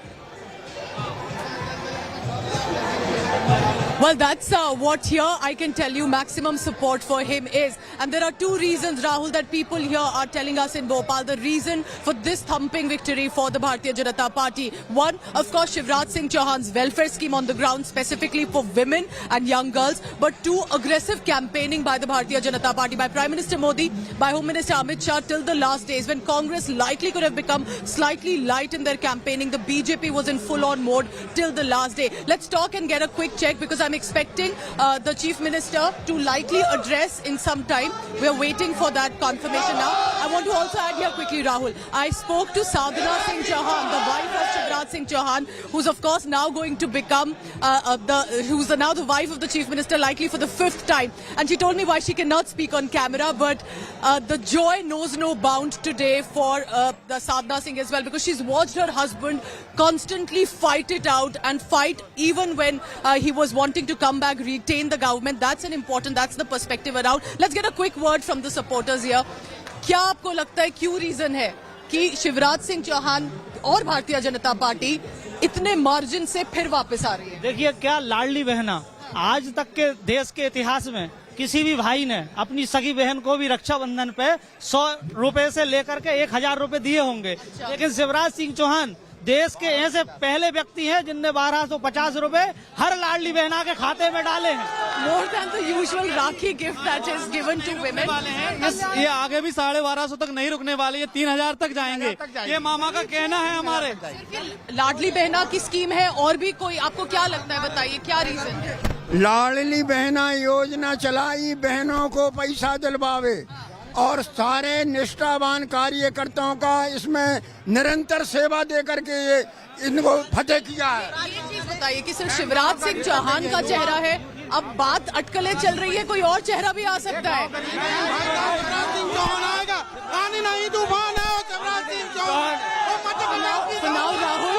Well, that's what here I can tell you maximum support for him is. And there are 2 reasons, Rahul, that people here are telling us in Bhopal. The reason for this thumping victory for the Bharatiya Janata Party. One, of course, Shivraj Singh Chauhan's welfare scheme on the ground, specifically for women and young girls. But 2, aggressive campaigning by the Bharatiya Janata Party, by Prime Minister Modi, by Home Minister Amit Shah till the last days, when Congress likely could have become slightly light in their campaigning. The BJP was in full-on mode till the last day. Let's talk and get a quick check, because I'm expecting the Chief Minister to likely address in some time. We're waiting for that confirmation now. I want to also add here quickly, Rahul. I spoke to Sardesai Singh Chauhan, the wife of Shivraj Singh Chauhan, who's of course now going to become now the wife of the Chief Minister, likely for the 5th time. And she told me why she cannot speak on camera, but the joy knows no bound today for the Sardesai Singh as well, because she's watched her husband constantly fight it out and fight even when he was wanting to come back, retain the government. That's the perspective around. Let's get a quick word from the supporters here. क्या आपको लगता है क्यों reason है कि शिवराज सिंह चौहान और भारतीय Janata party इतने मार्जिन से फिर वापस आ रही है? देखिए, क्या लाडली बहना, आज तक के देश के इतिहास में किसी भी भाई ने अपनी सगी बहन को भी रक्षाबंधन पे 100 रुपए से लेकर के 1000 रुपए दिए होंगे, लेकिन शिवराज सिंह चौहान देश के ऐसे पहले व्यक्ति हैं जिनने 1250 रुपए हर लाडली बहना के खाते में डाले हैं। More than the usual Rakhi gift that is given to women. ये आगे भी 1250 तक नहीं रुकने वाले, ये 3000 तक जाएंगे। ये मामा का कहना है हमारे। लाडली बहना की स्कीम है और भी कोई, आपको क्या लगता है, बताइए क्या रीजन है? लाडली बहना योजना चलाई, बहनों को पैसा दिलवावे और सारे निष्ठावान कार्यकर्ताओं का इसमें निरंतर सेवा दे करके ये इनको फतेह किया है। ये चीज बताइए कि सिर्फ शिवराज सिंह चौहान का चेहरा है, अब बात अटकलें चल रही है, कोई और चेहरा भी आ सकता है। For now, Rahul,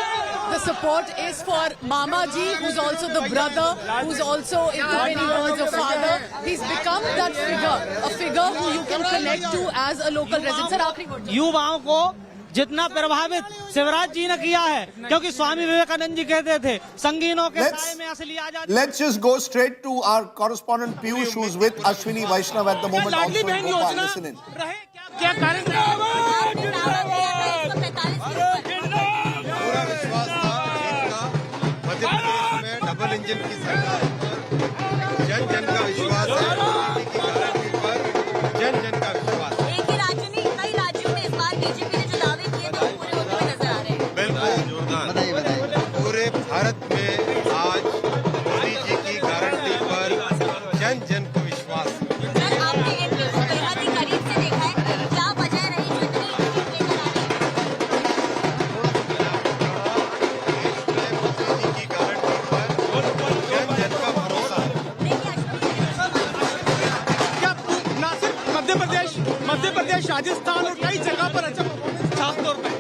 the support is for Mama Ji, who's also the brother, who's also, in the many words, a father. He's become that figure, a figure who you can connect to as a local resident. Sir, आखिरी word. युवाओं को जितना प्रभावित शिवराज जी ने किया है, क्योंकि स्वामी विवेकानंद जी कहते थे संगीनों के साए में असली आजादी। Let's just go straight to our correspondent Piyush, who's with Ashwini Vaishnav at the moment. Also in Bhopal. Listen in. क्या कारण पूरा विश्वास था इनका मध्य प्रदेश में डबल इंजन की सरकार पर जन जन का विश्वास है, मोदी की गारंटी पर जन जन का विश्वास है। एक ही राज्य नहीं, कई राज्यों में इस बार बीजेपी ने जो दावे किए थे वो पूरे होते हुए नजर आ रहे हैं। बिल्कुल जोरदार। पूरे भारत में आज मोदी जी की गारंटी पर जन जन को विश्वास है। आपने इन न्यूज़ को बेहद ही करीब से देखा है, क्या वजह रही जो इतनी लेकर आ रही मध्य प्रदेश, राजस्थान और कई जगह पर अच्छा खास तौर पे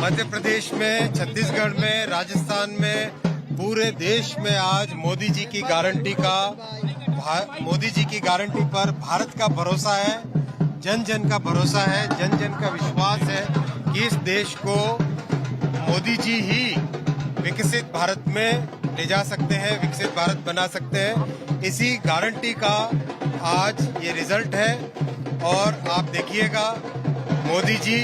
मध्य प्रदेश में, छत्तीसगढ़ में, राजस्थान में, पूरे देश में आज मोदी जी की गारंटी पर भारत का भरोसा है, जन जन का भरोसा है, जन जन का विश्वास है कि इस देश को मोदी जी ही विकसित भारत में ले जा सकते हैं, विकसित भारत बना सकते हैं। इसी गारंटी का आज ये रिजल्ट है और आप देखिएगा मोदी जी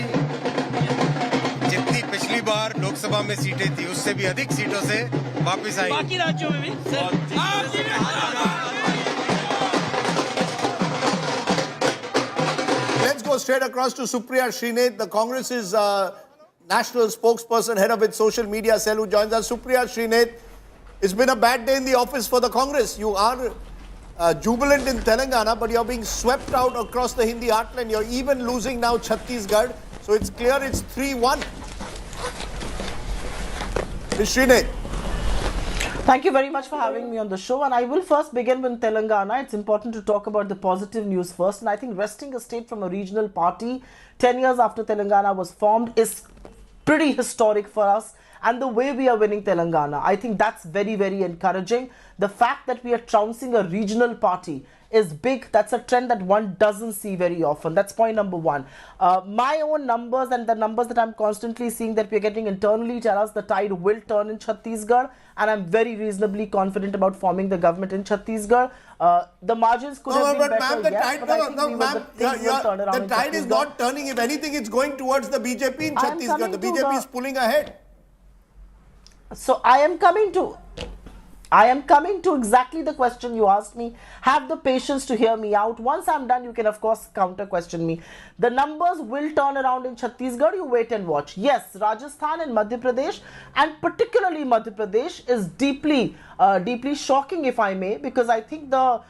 जितनी पिछली बार लोकसभा में सीटें थी उससे भी अधिक सीटों से वापस आई। बाकी राज्यों में भी Let's go straight across to Supriya Srinath, the Congress's national spokesperson, head of its social media cell, who joins us. Supriya Srinath, it's been a bad day in the office for the Congress. You are jubilant in Telangana, but you're being swept out across the Hindi heartland. You're even losing now Chhattisgarh. So it's clear it's 3-1. Ms. Srinath. Thank you very much for having me on the show, and I will first begin with Telangana. It's important to talk about the positive news first, and I think wresting a state from a regional party 10 years after Telangana was formed is pretty historic for us, and the way we are winning Telangana, I think that's very, very encouraging. The fact that we are trouncing a regional party is big. That's a trend that one doesn't see very often. That's point number one. My own numbers and the numbers that I'm constantly seeing that we're getting internally tell us the tide will turn in Chhattisgarh, and I'm very reasonably confident about forming the government in Chhattisgarh. The margins could have been better, the yes, tide, but I think the tide is not turning. If anything, it's going towards the BJP in Chhattisgarh. The BJP is pulling ahead. So I am coming to exactly the question you asked me. Have the patience to hear me out. Once I'm done, you can of course counter question me. The numbers will turn around in Chhattisgarh. You wait and watch. Yes, Rajasthan and Madhya Pradesh, and particularly Madhya Pradesh, is deeply shocking, if I may, because I think the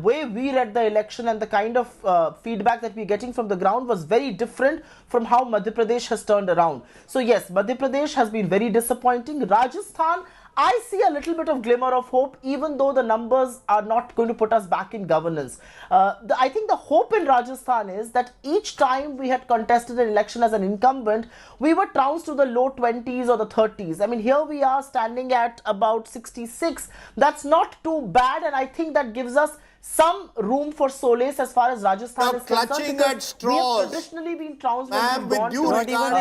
way we read the election and the kind of feedback that we're getting from the ground was very different from how Madhya Pradesh has turned around. So yes, Madhya Pradesh has been very disappointing. Rajasthan, I see a little bit of glimmer of hope, even though the numbers are not going to put us back in governance. I think the hope in Rajasthan is that each time we had contested an election as an incumbent, we were trounced to the low 20s or the 30s. I mean, here we are standing at about 66. That's not too bad, and I think that gives us some room for solace as far as Rajasthan is concerned. Clutching at straws. We have traditionally been trounced. Ma'am, with due regard,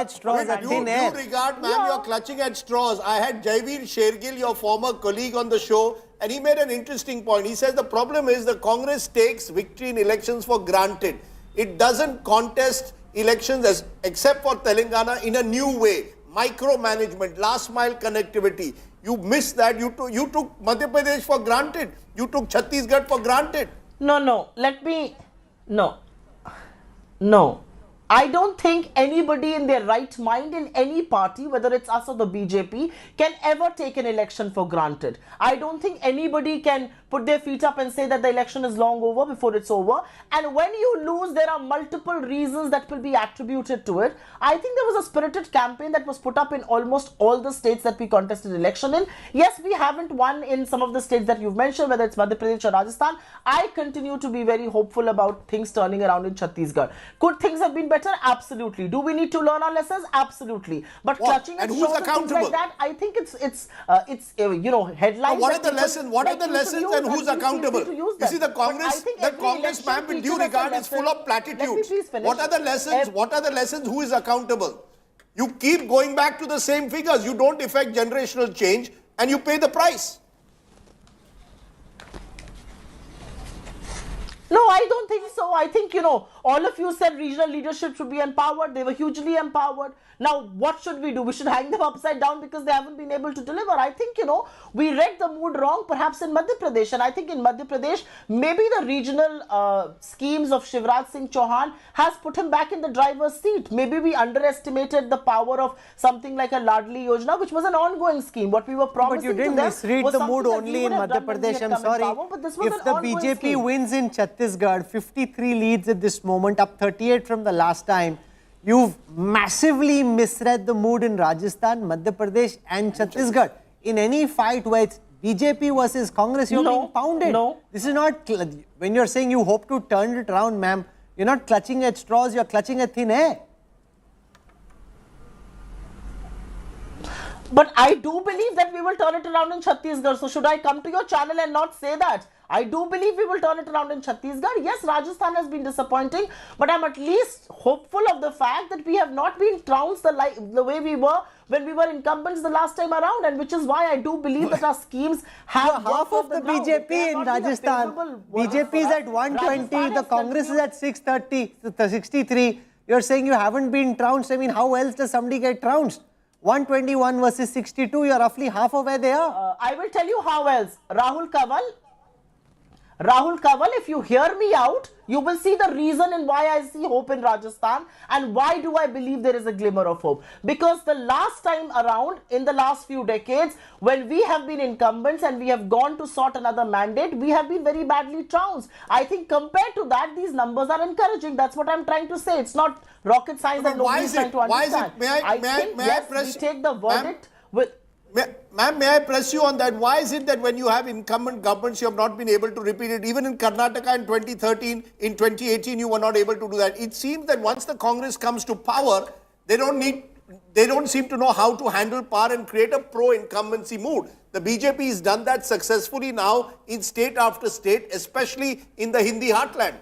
ma'am, you're clutching at straws. I had Jaiveer Shergill, your former colleague, on the show, and he made an interesting point. He says the problem is the Congress takes victory in elections for granted. It doesn't contest elections except for Telangana in a new way. Micromanagement, last mile connectivity. You missed that. You took Madhya Pradesh for granted. You took Chhattisgarh for granted. No. No. I don't think anybody in their right mind in any party, whether it's us or the BJP, can ever take an election for granted. I don't think anybody can put their feet up and say that the election is long over before it's over. And when you lose, there are multiple reasons that will be attributed to it. I think there was a spirited campaign that was put up in almost all the states that we contested election in. Yes, we haven't won in some of the states that you've mentioned, whether it's Madhya Pradesh or Rajasthan. I continue to be very hopeful about things turning around in Chhattisgarh. Could things have been better? better? Absolutely. Do we need to learn our lessons? Absolutely. But clutching at straws and things like that, I think it's headlines. What are the lessons? What are the lessons and who's accountable? You see, the Congress, ma'am, with due regard, is full of platitudes. What are the lessons? What are the lessons? Who is accountable? You keep going back to the same figures. You don't effect generational change and you pay the price. No, I don't think so. I think, all of you said regional leadership should be empowered. They were hugely empowered. Now, what should we do? We should hang them upside down because they haven't been able to deliver. I think, we read the mood wrong perhaps in Madhya Pradesh. And I think in Madhya Pradesh, maybe the regional schemes of Shivraj Singh Chauhan has put him back in the driver's seat. Maybe we underestimated the power of something like a Ladli Yojana, which was an ongoing scheme. What we were promising to them. But you didn't misread the mood only in Madhya Pradesh. I'm sorry. If the BJP wins in Chhattisgarh, 53 leads at this moment, up 38 from the last time, you've massively misread the mood in Rajasthan, Madhya Pradesh and Chhattisgarh. In any fight where it's BJP versus Congress, you're being pounded. No. This is not, when you're saying you hope to turn it around, ma'am, you're not clutching at straws, you're clutching at thin air. But I do believe that we will turn it around in Chhattisgarh. So should I come to your channel and not say that? I do believe we will turn it around in Chhattisgarh. Yes, Rajasthan has been disappointing, but I'm at least hopeful of the fact that we have not been trounced the way we were when we were incumbents the last time around, and which is why I do believe that our schemes have half of the BJP in Rajasthan. BJP is at 120, the Congress is at 63. You're saying you haven't been trounced. I mean, how else does somebody get trounced? 121 versus 62, you're roughly half of where they are. I will tell you how else. Rahul Kanwal, if you hear me out, you will see the reason in why I see hope in Rajasthan and why do I believe there is a glimmer of hope. Because the last time around, in the last few decades, when we have been incumbents and we have gone to sort another mandate, we have been very badly trounced. I think compared to that, these numbers are encouraging. That's what I'm trying to say. It's not rocket science that nobody is trying to understand. Why is it? May I press? We take the verdict with... Ma'am, may I press you on that? Why is it that when you have incumbent governments, you have not been able to repeat it? Even in Karnataka in 2013, in 2018, you were not able to do that. It seems that once the Congress comes to power, they don't seem to know how to handle power and create a pro-incumbency mood. The BJP has done that successfully now in state after state, especially in the Hindi heartland.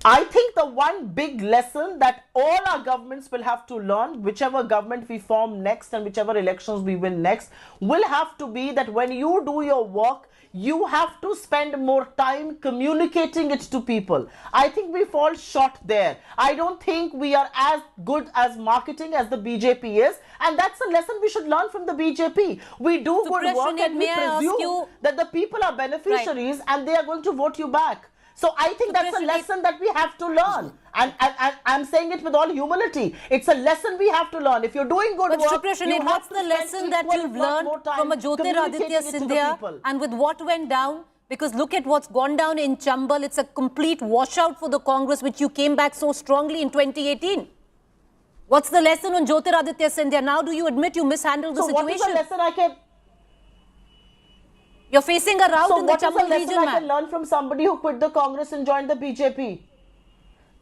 I think the one big lesson that all our governments will have to learn, whichever government we form next and whichever elections we win next, will have to be that when you do your work, you have to spend more time communicating it to people. I think we fall short there. I don't think we are as good as marketing as the BJP is, and that's a lesson we should learn from the BJP. We do good work and we presume that the people are beneficiaries and they are going to vote you back. So I think that's a lesson that we have to learn. And I'm saying it with all humility. It's a lesson we have to learn. If you're doing good work, what's the lesson that you've learned from a Jyotiraditya Scindia and with what went down? Because look at what's gone down in Chambal. It's a complete washout for the Congress, which you came back so strongly in 2018. What's the lesson on Jyotiraditya Scindia? Now do you admit you mishandled the situation? What is the lesson I can... You're facing a rout in the Chambal region, So what is the lesson I can learn from somebody who quit the Congress and joined the BJP?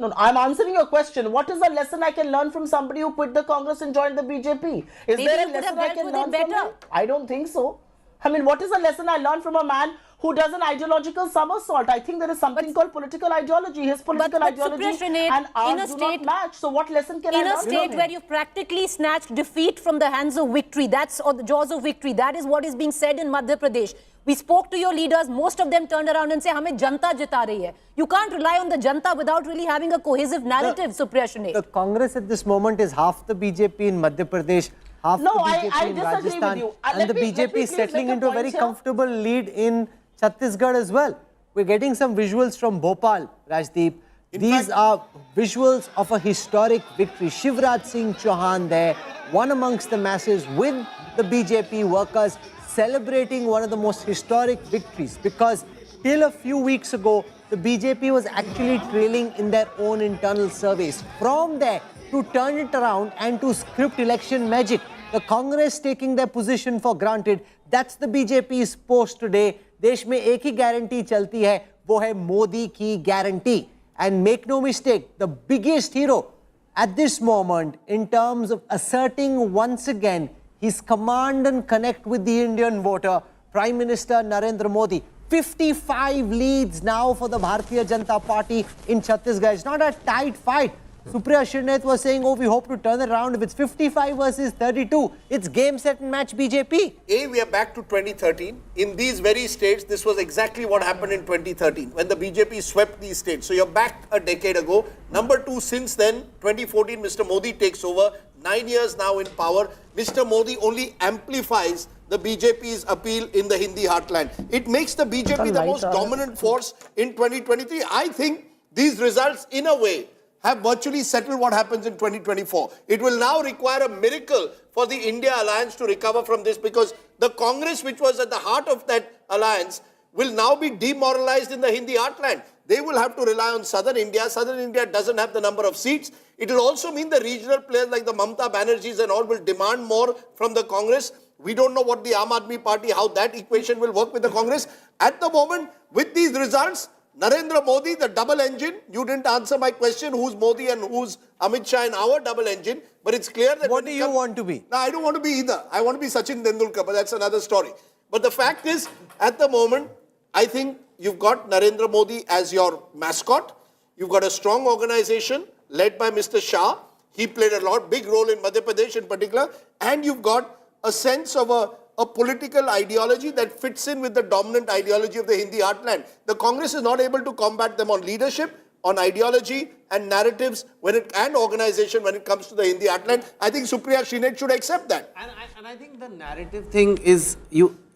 No, I'm answering your question. What is the lesson I can learn from somebody who quit the Congress and joined the BJP? Is there a lesson I can learn from him? I don't think so. I mean, what is the lesson I learned from a man who does an ideological somersault? I think there is something called political ideology. His political ideology and ours do not match. So what lesson can I learn from him? In a state where you've practically snatched defeat from the hands of victory, or the jaws of victory, that is what is being said in Madhya Pradesh. We spoke to your leaders, most of them turned around and say, "Hame janta jita rahi hai." You can't rely on the janta without really having a cohesive narrative, Supriya Shane. The Congress at this moment is half the BJP in Madhya Pradesh, half the BJP in Rajasthan, and the BJP is settling into a very comfortable lead in Chhattisgarh as well. We're getting some visuals from Bhopal, Rajdeep. These are visuals of a historic victory. Shivraj Singh Chauhan there, one amongst the masses with the BJP workers, celebrating one of the most historic victories, because till a few weeks ago, the BJP was actually trailing in their own internal surveys. From there, to turn it around and to script election magic, the Congress taking their position for granted, that's the BJP's post today. देश में एक ही guarantee चलती है, वो है मोदी की guarantee. And make no mistake, the biggest hero at this moment in terms of asserting once again his command and connect with the Indian voter, Prime Minister Narendra Modi. 55 leads now for the Bharatiya Janata Party in Chhattisgarh. It's not a tight fight. Supriya Shirnet was saying, oh, we hope to turn it around. If it's 55 versus 32, it's game, set and match BJP. We are back to 2013. In these very states, this was exactly what happened in 2013 when the BJP swept these states. So you're back a decade ago. Number two, since then, 2014, Mr. Modi takes over. 9 years now in power. Mr. Modi only amplifies the BJP's appeal in the Hindi heartland. It makes the BJP the most dominant force in 2023. I think these results, in a way, have virtually settled what happens in 2024. It will now require a miracle for the India alliance to recover from this, because the Congress, which was at the heart of that alliance, will now be demoralized in the Hindi heartland. They will have to rely on southern India. Southern India doesn't have the number of seats. It will also mean the regional players like the Mamata Banerjees and all will demand more from the Congress. We don't know what the Aam Aadmi Party, how that equation will work with the Congress. At the moment, with these results, Narendra Modi, the double engine, you didn't answer my question, who's Modi and who's Amit Shah in our double engine, but it's clear that... What do you want to be? No, I don't want to be either. I want to be Sachin Tendulkar, but that's another story. But the fact is, at the moment, I think you've got Narendra Modi as your mascot. You've got a strong organization led by Mr. Shah. He played a big role in Madhya Pradesh in particular. And you've got a sense of a political ideology that fits in with the dominant ideology of the Hindi heartland. The Congress is not able to combat them on leadership, on ideology and narratives and organization when it comes to the Hindi heartland. I think Supriya Shirnet should accept that. And I think the narrative thing is,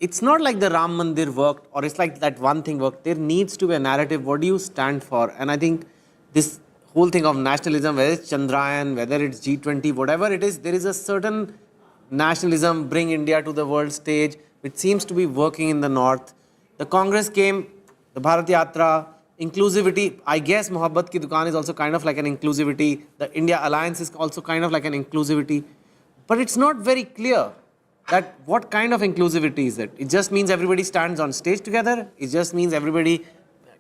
it's not like the Ram Mandir worked or it's like that one thing worked. There needs to be a narrative. What do you stand for? And I think this whole thing of nationalism, whether it's Chandrayaan, whether it's G20, whatever it is, there is a certain nationalism, bring India to the world stage, which seems to be working in the north. The Congress came, the Bharat Yatra, inclusivity, I guess Mohabbat Ki Dukaan is also kind of like an inclusivity. The India Alliance is also kind of like an inclusivity. But it's not very clear that what kind of inclusivity is it? It just means everybody stands on stage together. It just means everybody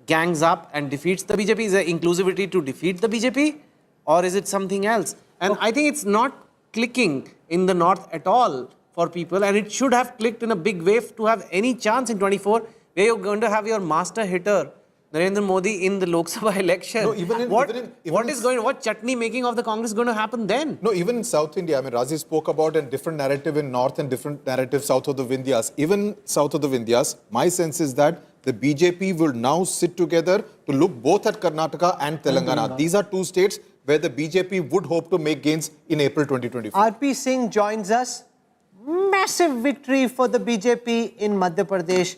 gangs up and defeats the BJP. Is there inclusivity to defeat the BJP? Or is it something else? And I think it's not clicking in the north at all for people, and it should have clicked in a big wave to have any chance in 24, where you're going to have your master hitter Narendra Modi in the Lok Sabha election. No, what chutney making of the Congress going to happen then? No, even in South India, I mean, Raji spoke about a different narrative in North and different narrative south of the Vindhyas. Even south of the Vindhyas, my sense is that the BJP will now sit together to look both at Karnataka and Telangana. These are two states where the BJP would hope to make gains in April 2024. RP Singh joins us. Massive victory for the BJP in Madhya Pradesh.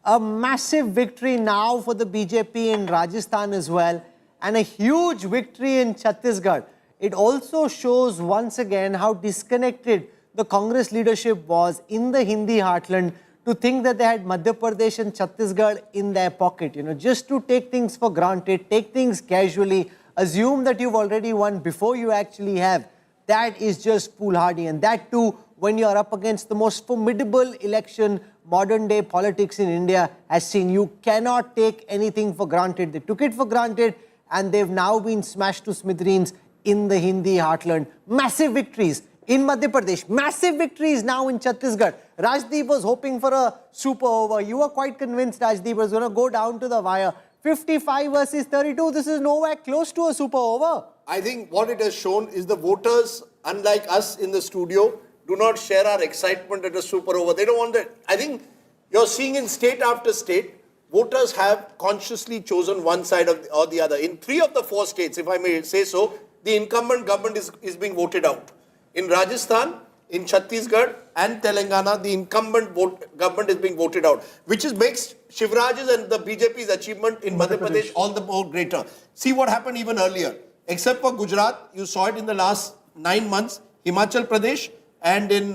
A massive victory now for the BJP in Rajasthan as well. And a huge victory in Chhattisgarh. It also shows once again how disconnected the Congress leadership was in the Hindi heartland to think that they had Madhya Pradesh and Chhattisgarh in their pocket. You know, just to take things for granted, take things casually, assume that you've already won before you actually have. That is just foolhardy. And that too, when you're up against the most formidable election modern day politics in India has seen. You cannot take anything for granted. They took it for granted and they've now been smashed to smithereens in the Hindi heartland. Massive victories in Madhya Pradesh. Massive victories now in Chhattisgarh. Rajdeep was hoping for a super over. You were quite convinced Rajdeep was going to go down to the wire. 55 versus 32. This is nowhere close to a super over. I think what it has shown is the voters, unlike us in the studio, do not share our excitement at a super over. They don't want that. I think you're seeing in state after state, voters have consciously chosen one side or the other. In 3 of the 4 states, if I may say so, the incumbent government is being voted out. In Rajasthan, in Chhattisgarh and Telangana, the incumbent government is being voted out, which makes Shivraj's and the BJP's achievement in Madhya Pradesh all the more greater. See what happened even earlier. Except for Gujarat, you saw it in the last 9 months, Himachal Pradesh and in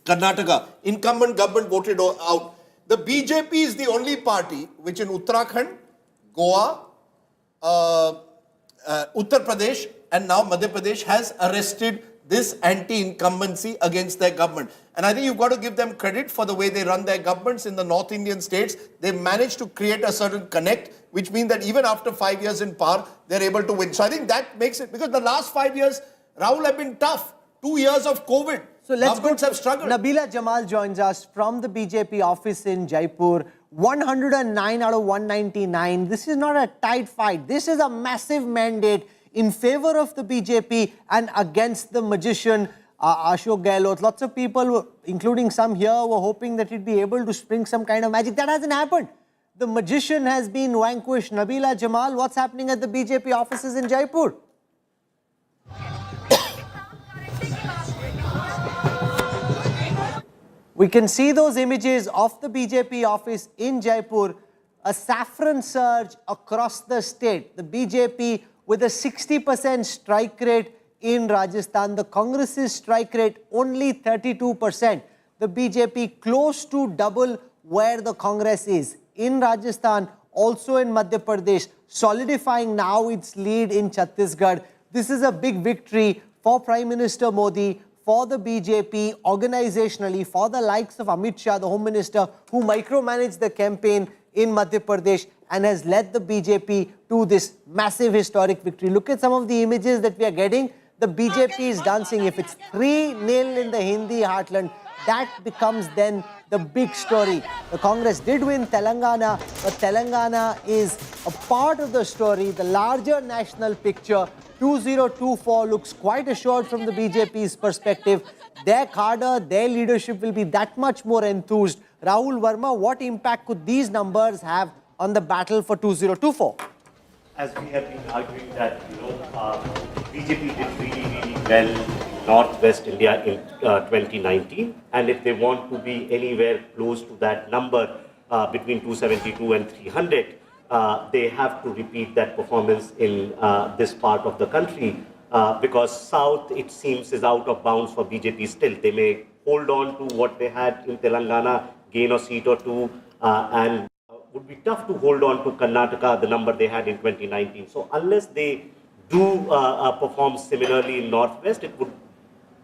Karnataka, incumbent government voted out. The BJP is the only party which in Uttarakhand, Goa, Uttar Pradesh and now Madhya Pradesh has arrested this anti-incumbency against their government. And I think you've got to give them credit for the way they run their governments in the North Indian states. They managed to create a certain connect, which means that even after 5 years in power, they're able to win. So I think that makes it, because the last 5 years, Rahul, have been tough. 2 years of COVID. So let's Governments have struggled. Nabila Jamal joins us from the BJP office in Jaipur. 109 out of 199. This is not a tight fight. This is a massive mandate in favor of the BJP and against the magician Ashok Gehlot. Lots of people, including some here, were hoping that he'd be able to spring some kind of magic. That hasn't happened. The magician has been vanquished. Nabila Jamal, what's happening at the BJP offices in Jaipur? We can see those images of the BJP office in Jaipur, a saffron surge across the state. The BJP with a 60% strike rate in Rajasthan. The Congress's strike rate only 32%. The BJP close to double where the Congress is. In Rajasthan, also in Madhya Pradesh, solidifying now its lead in Chhattisgarh. This is a big victory for Prime Minister Modi, for the BJP, organizationally, for the likes of Amit Shah, the Home Minister, who micromanaged the campaign in Madhya Pradesh and has led the BJP to this massive historic victory. Look at some of the images that we are getting. The BJP is dancing. If it's 3-0 in the Hindi heartland, that becomes then the big story. The Congress did win Telangana, but Telangana is a part of the story, the larger national picture. 2024 looks quite assured from the BJP's perspective. Their cadre, their leadership will be that much more enthused. Rahul Verma, what impact could these numbers have on the battle for 2024? As we have been arguing that, BJP did really well in Northwest India in 2019, and if they want to be anywhere close to that number between 272 and 300, they have to repeat that performance in this part of the country because South, it seems, is out of bounds for BJP still. They may hold on to what they had in Telangana, gain a seat or two, and would be tough to hold on to Karnataka, the number they had in 2019. So unless they do perform similarly in Northwest, it would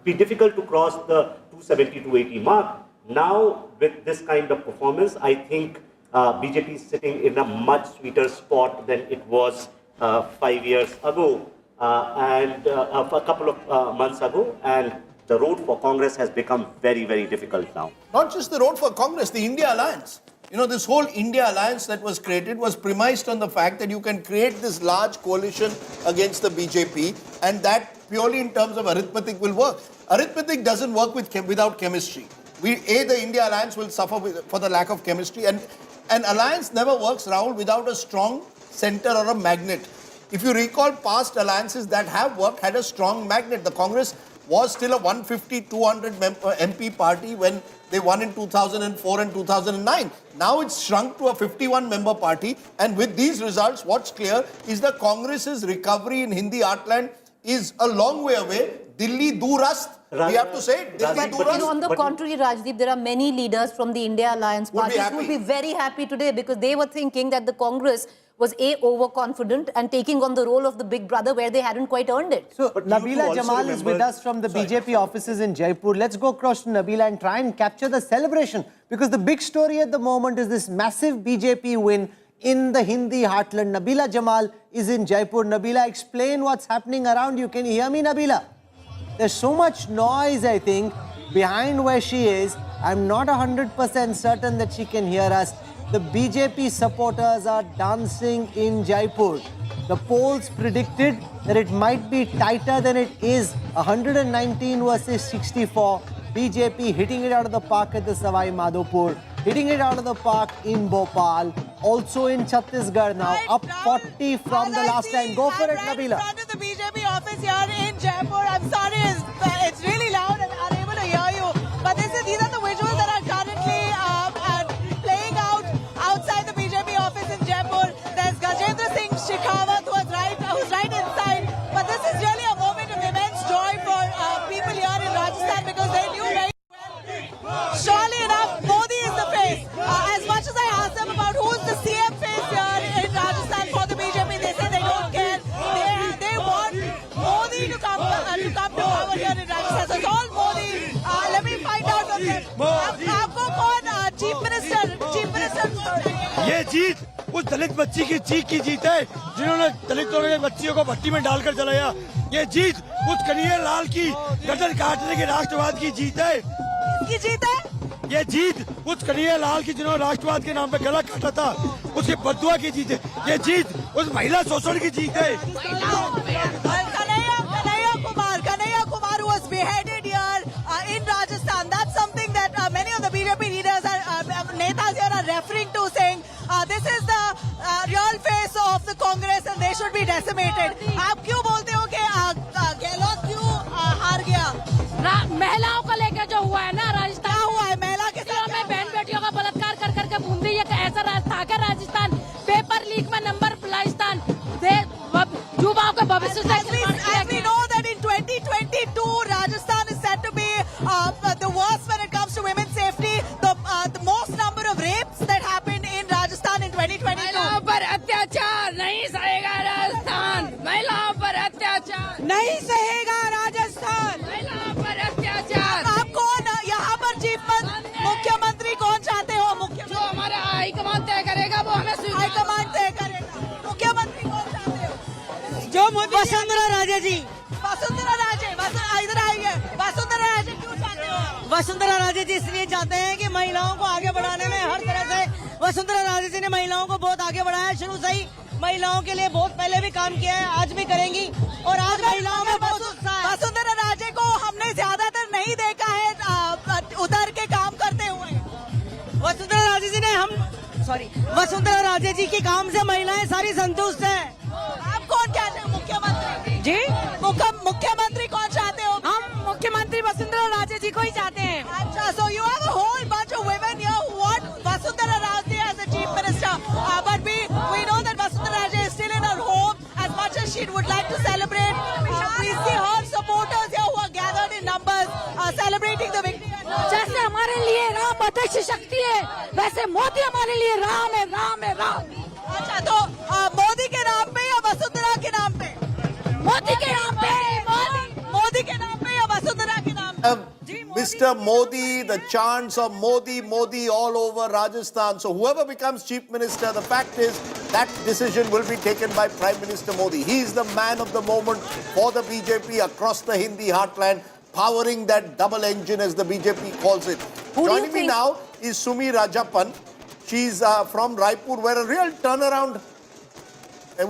be difficult to cross the 270-280 mark. Now, with this kind of performance, I think BJP is sitting in a much sweeter spot than it was 5 years ago and a couple of months ago. And the road for Congress has become very, very difficult now. Not just the road for Congress, the India Alliance. This whole India Alliance that was created was premised on the fact that you can create this large coalition against the BJP, and that purely in terms of arithmetic will work. Arithmetic doesn't work without chemistry. The India Alliance will suffer for the lack of chemistry, and an alliance never works, Rahul, without a strong center or a magnet. If you recall, past alliances that have worked had a strong magnet. The Congress was still a 150-200 MP party when they won in 2004 and 2009. Now it's shrunk to a 51-member party, and with these results, what's clear is the Congress's recovery in Hindi heartland is a long way away. Delhi Durast, we have to say, Delhi Durast. On the contrary, Rajdeep, there are many leaders from the India Alliance parties who would be very happy today because they were thinking that the Congress was overconfident and taking on the role of the big brother where they hadn't quite earned it. So Nabila Jamal is with us from the BJP offices in Jaipur. Let's go across to Nabila and try and capture the celebration, because the big story at the moment is this massive BJP win in the Hindi heartland. Nabila Jamal is in Jaipur. Nabila, explain what's happening around you. Can you hear me, Nabila? There's so much noise, I think, behind where she is. I'm not 100% certain that she can hear us. The BJP supporters are dancing in Jaipur. The polls predicted that it might be tighter than it is. 119 versus 64. BJP hitting it out of the park at the Savai Madhopur. Hitting it out of the park in Bhopal. Also in Chhattisgarh now. Up 40 from the last time. Go for it, Nabila. In front of the BJP office here in Jaipur. I'm sorry, it's really loud and unable to hear you. But these are the visuals that are currently playing out outside the BJP office in Jaipur. There's Gajendra Singh Shekhawat who's right inside. But this is really a moment of immense joy for people here in Rajasthan because they knew very well. Surely enough, Modi is the face. As much as I asked them about who's the CM face here in Rajasthan for the BJP, they say they don't care. They want Modi to come to power here in Rajasthan. जीत उस दलित बच्ची की चीख की जीत है जिन्होंने दलितों के बच्चियों को भट्टी में डालकर जलाया। ये जीत उस कन्हैया लाल की गर्दन काटने के राष्ट्रवाद की जीत है। किसकी जीत है? ये जीत उस कन्हैया लाल की जिन्होंने राष्ट्रवाद के नाम पे गला काटा था, उसके बदुआ की जीत है। ये जीत उस महिला शोषण की जीत है। Kanhaiya Kumar who was beheaded here in Rajasthan. That's something that many of the BJP leaders netas here are referring to, saying this is the real face of the Congress and they should be decimated. आप क्यों बोलते हो कि गहलोत क्यों हार गया? महिलाओं को लेकर जो हुआ है ना राजस्थान, हुआ है महिला के साथ में बहन बेटियों का बलात्कार कर करके बूंदी एक ऐसा था कि राजस्थान पेपर लीक में नंबर राजस्थान युवाओं के भविष्य से as we know that in 2022 Rajasthan is said to be the worst when it comes to women's safety. The most number of rapes that happened in Rajasthan in 2022. महिलाओं पर अत्याचार नहीं सहेगा राजस्थान। महिलाओं पर अत्याचार नहीं सहेगा राजस्थान। महिलाओं पर अत्याचार। आप कौन यहाँ पर मुख्यमंत्री कौन चाहते हो? जो हमारा हाईकमान तय करेगा वो हमें हाईकमान तय करेगा। मुख्यमंत्री कौन चाहते हो? जो वसुंधरा राजे जी। वसुंधरा राजे इधर आइए। वसुंधरा राजे क्यों चाहते हो? वसुंधरा राजे जी इसलिए चाहते हैं कि महिलाओं को आगे बढ़ाने में हर तरह से वसुंधरा राजे जी ने महिलाओं को बहुत आगे बढ़ाया है। शुरू से ही महिलाओं के लिए बहुत पहले भी काम किया है, आज भी करेंगी और आज महिलाओं में बहुत उत्साह है। वसुंधरा राजे को हमने ज्यादातर नहीं देखा है उधर के काम करते हुए। वसुंधरा राजे जी ने वसुंधरा राजे जी के काम से महिलाएं सारी संतुष्ट हैं। आप कौन चाहते हो मुख्यमंत्री? जी मुख्यमंत्री कौन चाहते हो? हम मुख्यमंत्री वसुंधरा राजे जी को ही चाहते हैं। अच्छा, so you have a whole bunch of women here who want Vasundhara Raje as a chief minister, but we know that Vasundhara Raje is still in her home. As much as she would like to celebrate, we see her supporters here who are gathered in numbers celebrating the victory. जैसे हमारे लिए राम अध्यक्ष शक्ति है, वैसे मोदी हमारे लिए राम है, राम है, राम। अच्छा, तो मोदी के नाम पे या वसुंधरा के नाम पे? मोदी के नाम पे। मोदी के नाम पे या वसुंधरा के नाम पे? Mr. Modi, the chants of Modi, Modi all over Rajasthan. So whoever becomes chief minister, the fact is that decision will be taken by Prime Minister Modi. He is the man of the moment for the BJP across the Hindi heartland, powering that double engine as the BJP calls it. Joining me now is Sumi Rajappan. She's from Raipur, where a real turnaround.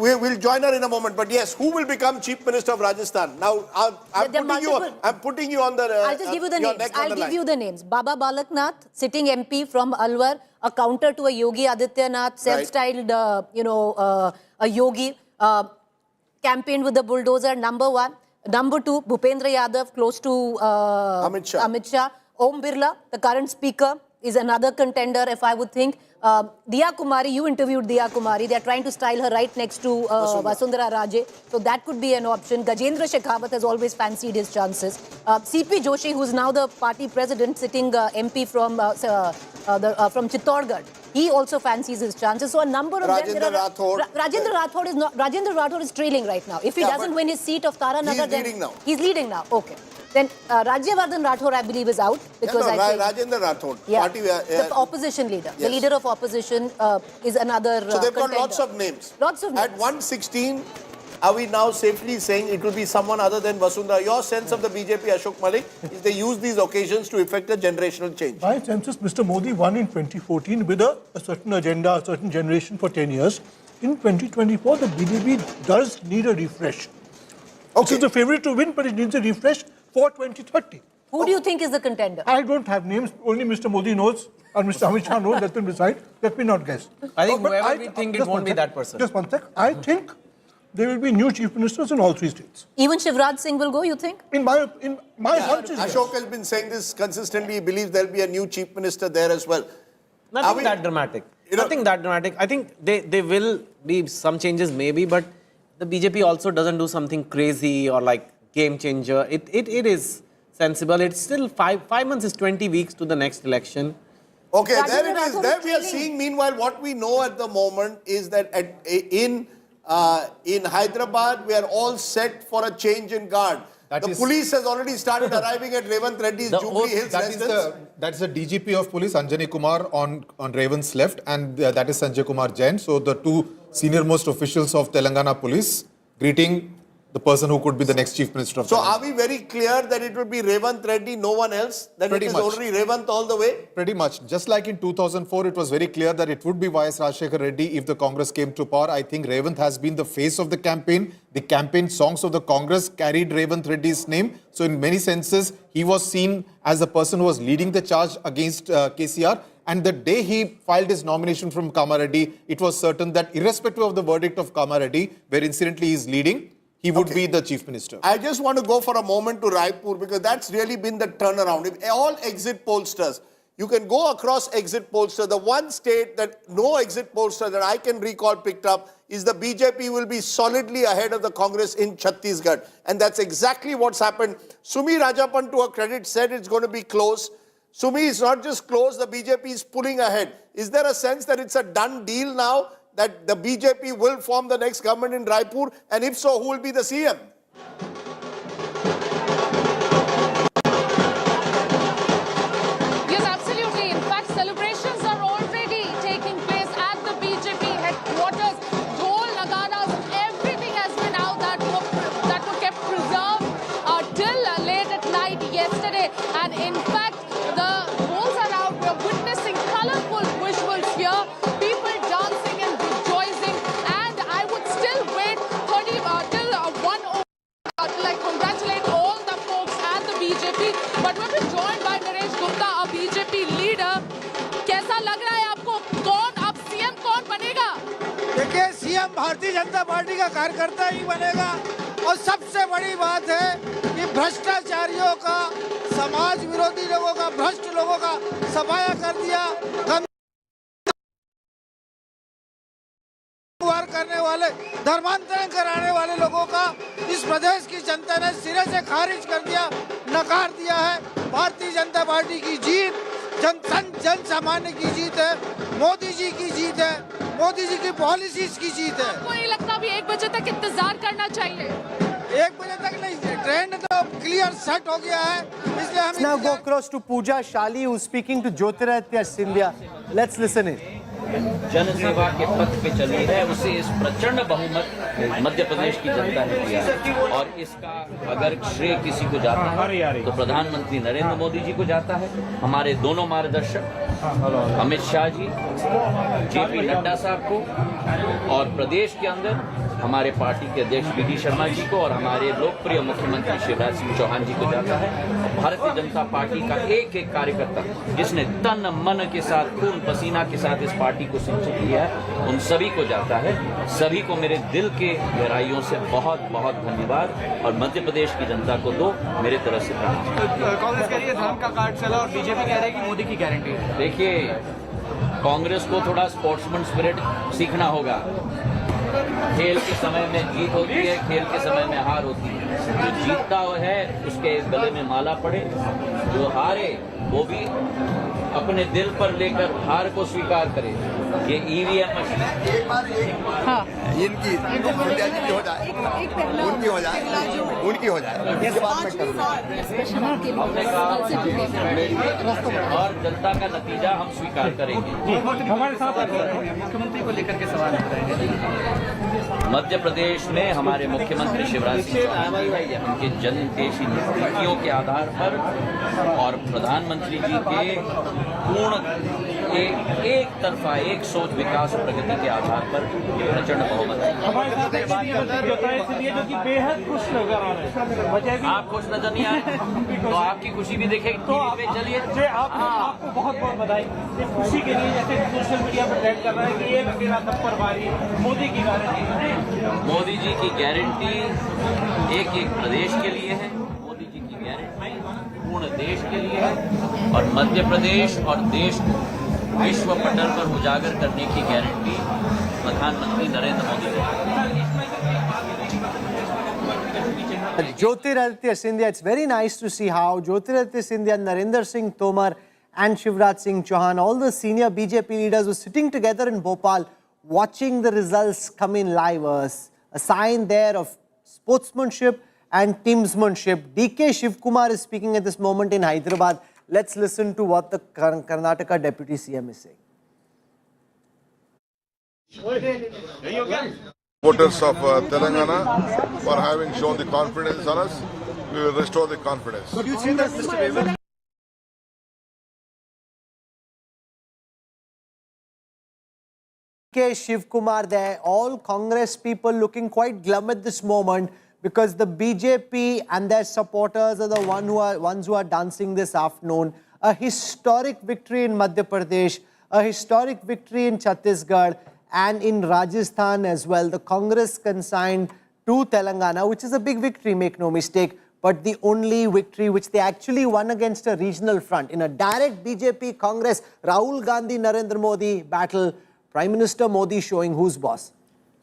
We'll join her in a moment. But yes, who will become Chief Minister of Rajasthan? Now, I'm putting you on the I'll just give you the names. I'll give you the names. Baba Balaknath, sitting MP from Alwar, a counter to a Yogi Adityanath, self-styled, a yogi, campaigned with the bulldozer, number one. Number two, Bhupendra Yadav, close to Amit Shah. Om Birla, the current speaker, is another contender, if I would think. Diya Kumari, you interviewed Diya Kumari. They're trying to style her right next to Vasundhara Raje. So that could be an option. Gajendra Shekhawat has always fancied his chances. CP Joshi, who's now the party president, sitting MP from Chittorgarh. He also fancies his chances. So a number of Rajendra Rathod. Rajendra Rathod is trailing right now. If he doesn't win his seat of Taranagar, then he's leading now. Okay. Then Rajyavardhan Rathod, I believe, is out because I think Rajendra Rathod, the opposition leader, the leader of opposition, is another. So they've got contender. lots of names. Lots of names. At 116, are we now safely saying it will be someone other than Vasundhara? Your sense of the BJP, Ashok Malik, is they use these occasions to effect a generational change. My sense is Mr. Modi won in 2014 with a certain agenda, a certain generation for 10 years. In 2024, the BJP does need a refresh. Okay. It's a favorite to win, but it needs a refresh for 2030. Who do you think is the contender? I don't have names. Only Mr. Modi knows, or Mr. Amit Shah knows. Let them decide. Let me not guess. I think whoever we think it won't be that person. Just one sec. I think there will be new chief ministers in all three states. Even Shivraj Singh will go, you think? In my hunch is Ashok has been saying this consistently. He believes there will be a new chief minister there as well. Nothing that dramatic. Nothing that dramatic. I think they will be some changes maybe, but the BJP also doesn't do something crazy or like game changer. It is sensible. It's still 5 months is 20 weeks to the next election. Okay, there it is. There we are seeing, meanwhile, what we know at the moment is that in Hyderabad, we are all set for a change in guard. The police has already started arriving at Revant Reddy's Jubilee Hills residence. That's the DGP of police, Anjani Kumar, on Revant's left, and that is Sanjay Kumar Jain. So the two senior-most officials of Telangana police greeting the person who could be the next chief minister of So Telangana. are we very clear that it will be Revant Reddy, no one else? That Pretty it is much. only Revant all the way? Pretty much. Just like in 2004, it was very clear that it would be YS Rajdeep Reddy if the Congress came to power. I think Revant has been the face of the campaign. The campaign songs of the Congress carried Revant Reddy's name. So in many senses, he was seen as the person who was leading the charge against KCR. And the day he filed his nomination from Kamareddy, it was certain that irrespective of the verdict of Kamareddy, where incidentally he is leading, he would be the chief minister. I just want to go for a moment to Raipur because that's really been the turnaround. If all exit pollsters, you can go across exit pollsters. The one state that no exit pollster that I can recall picked up is the BJP will be solidly ahead of the Congress in Chhattisgarh. And that's exactly what's happened. Sumi Rajapan, to her credit, said it's going to be close. Sumi, is not just close, the BJP is pulling ahead. Is there a sense that it's a done deal now, that the BJP will form the next government in Raipur? And if so, who will be the CM? Yes, absolutely. In fact, celebrations are already taking place at the BJP headquarters. Dhol, nagaras, everything has been out that were kept preserved till late at night yesterday. And in fact, the polls are out. We're witnessing colorful visuals here. People dancing and rejoicing. And I would still wait till 1 till I congratulate all the folks at the BJP. But we're being joined by Naresh Gupta, a BJP leader. कैसा लग रहा है आपको? कौन अब CM कौन बनेगा? देखिए, सीएम भारतीय जनता पार्टी का कार्यकर्ता ही बनेगा। और सबसे बड़ी बात है कि भ्रष्टाचारियों का, समाज विरोधी लोगों का, भ्रष्ट लोगों का सफाया कर दिया। करने वाले, धर्मांतरण कराने वाले लोगों का इस प्रदेश की जनता ने सिरे से खारिज कर दिया, नकार दिया है। भारतीय जनता पार्टी की जीत जन सामान्य की जीत है, मोदी जी की जीत है, मोदी जी की पॉलिसीज की जीत है। आपको नहीं लगता अभी 1 बजे तक इंतजार करना चाहिए? 1 बजे तक नहीं, ट्रेंड तो क्लियर सेट हो गया है, इसलिए हम now go across to Pooja Shali, who's speaking to Jyotiraditya Scindia. Let's listen in. जनसेवा के पथ पे चली है, उसे इस प्रचंड बहुमत मध्य प्रदेश की जनता ने दिया है। और इसका अगर श्रेय किसी को जाता है तो प्रधानमंत्री नरेंद्र मोदी जी को जाता है, हमारे दोनों मार्गदर्शक अमित शाह जी, जेपी नड्डा साहब को, और प्रदेश के अंदर हमारे पार्टी के अध्यक्ष वी शर्मा जी को, और हमारे लोकप्रिय मुख्यमंत्री शिवराज सिंह चौहान जी को जाता है। भारतीय जनता पार्टी का एक एक कार्यकर्ता जिसने तन मन के साथ, खून पसीना के साथ इस पार्टी को सिंचित किया है, उन सभी को जाता है। सभी को मेरे दिल के गहराइयों से बहुत बहुत धन्यवाद, और मध्य प्रदेश की जनता को दो मेरे तरफ से प्रणाम। कांग्रेस कह रही है धर्म का कार्ड चला और बीजेपी कह रही है कि मोदी की गारंटी है। देखिए, कांग्रेस को थोड़ा स्पोर्ट्समैन स्पिरिट सीखना होगा। खेल के समय में जीत होती है, खेल के समय में हार होती है। जो जीतता है उसके गले में माला पड़े, जो हारे वो भी अपने दिल पर लेकर हार को स्वीकार करे। ये ईवीएम मशीन इनकी हो जाए, उनकी हो जाए, उनकी हो जाए। हमने कहा और जनता का नतीजा हम स्वीकार करेंगे। हमारे साथ मुख्यमंत्री को लेकर के सवाल मध्य प्रदेश में हमारे मुख्यमंत्री शिवराज सिंह चौहान उनके जनहितैषी नीतियों के आधार पर और प्रधानमंत्री जी के पूर्ण एक तरफा एक सोच विकास प्रगति के आधार पर ये प्रचंड बहुमत है। बेहद खुश नजर आ रहे हैं। आप खुश नजर नहीं आए तो आपकी खुशी भी देखेगी। तो चलिए, आपको बहुत बहुत बधाई इस खुशी के लिए। जैसे सोशल मीडिया पर ट्रेंड कर रहा है कि ये अकेला तत्पर भारी मोदी की गारंटी। मोदी जी की गारंटी एक एक प्रदेश के लिए है, मोदी जी की गारंटी पूर्ण देश के लिए है, और मध्य प्रदेश और देश को विश्व पटल पर उजागर करने की गारंटी प्रधानमंत्री नरेंद्र मोदी ने। Jyotiraditya Scindia, it's very nice to see how Jyotiraditya Scindia, Narendra Singh Tomar and Shivraj Singh Chauhan, all the senior BJP leaders were sitting together in Bhopal watching the results come in live. A sign there of sportsmanship and teamsmanship. DK Shivkumar is speaking at this moment in Hyderabad. Let's listen to what the Karnataka Deputy CM is saying. Voters of Telangana for having shown the confidence on us. We will restore the confidence. Could you see that, Mr. Devan? Shivkumar there, all Congress people looking quite glum at this moment because the BJP and their supporters are the ones who are dancing this afternoon. A historic victory in Madhya Pradesh, a historic victory in Chhattisgarh and in Rajasthan as well. The Congress consigned to Telangana, which is a big victory, make no mistake, but the only victory which they actually won against a regional front. In a direct BJP Congress, Rahul Gandhi, Narendra Modi battle, Prime Minister Modi showing who's boss.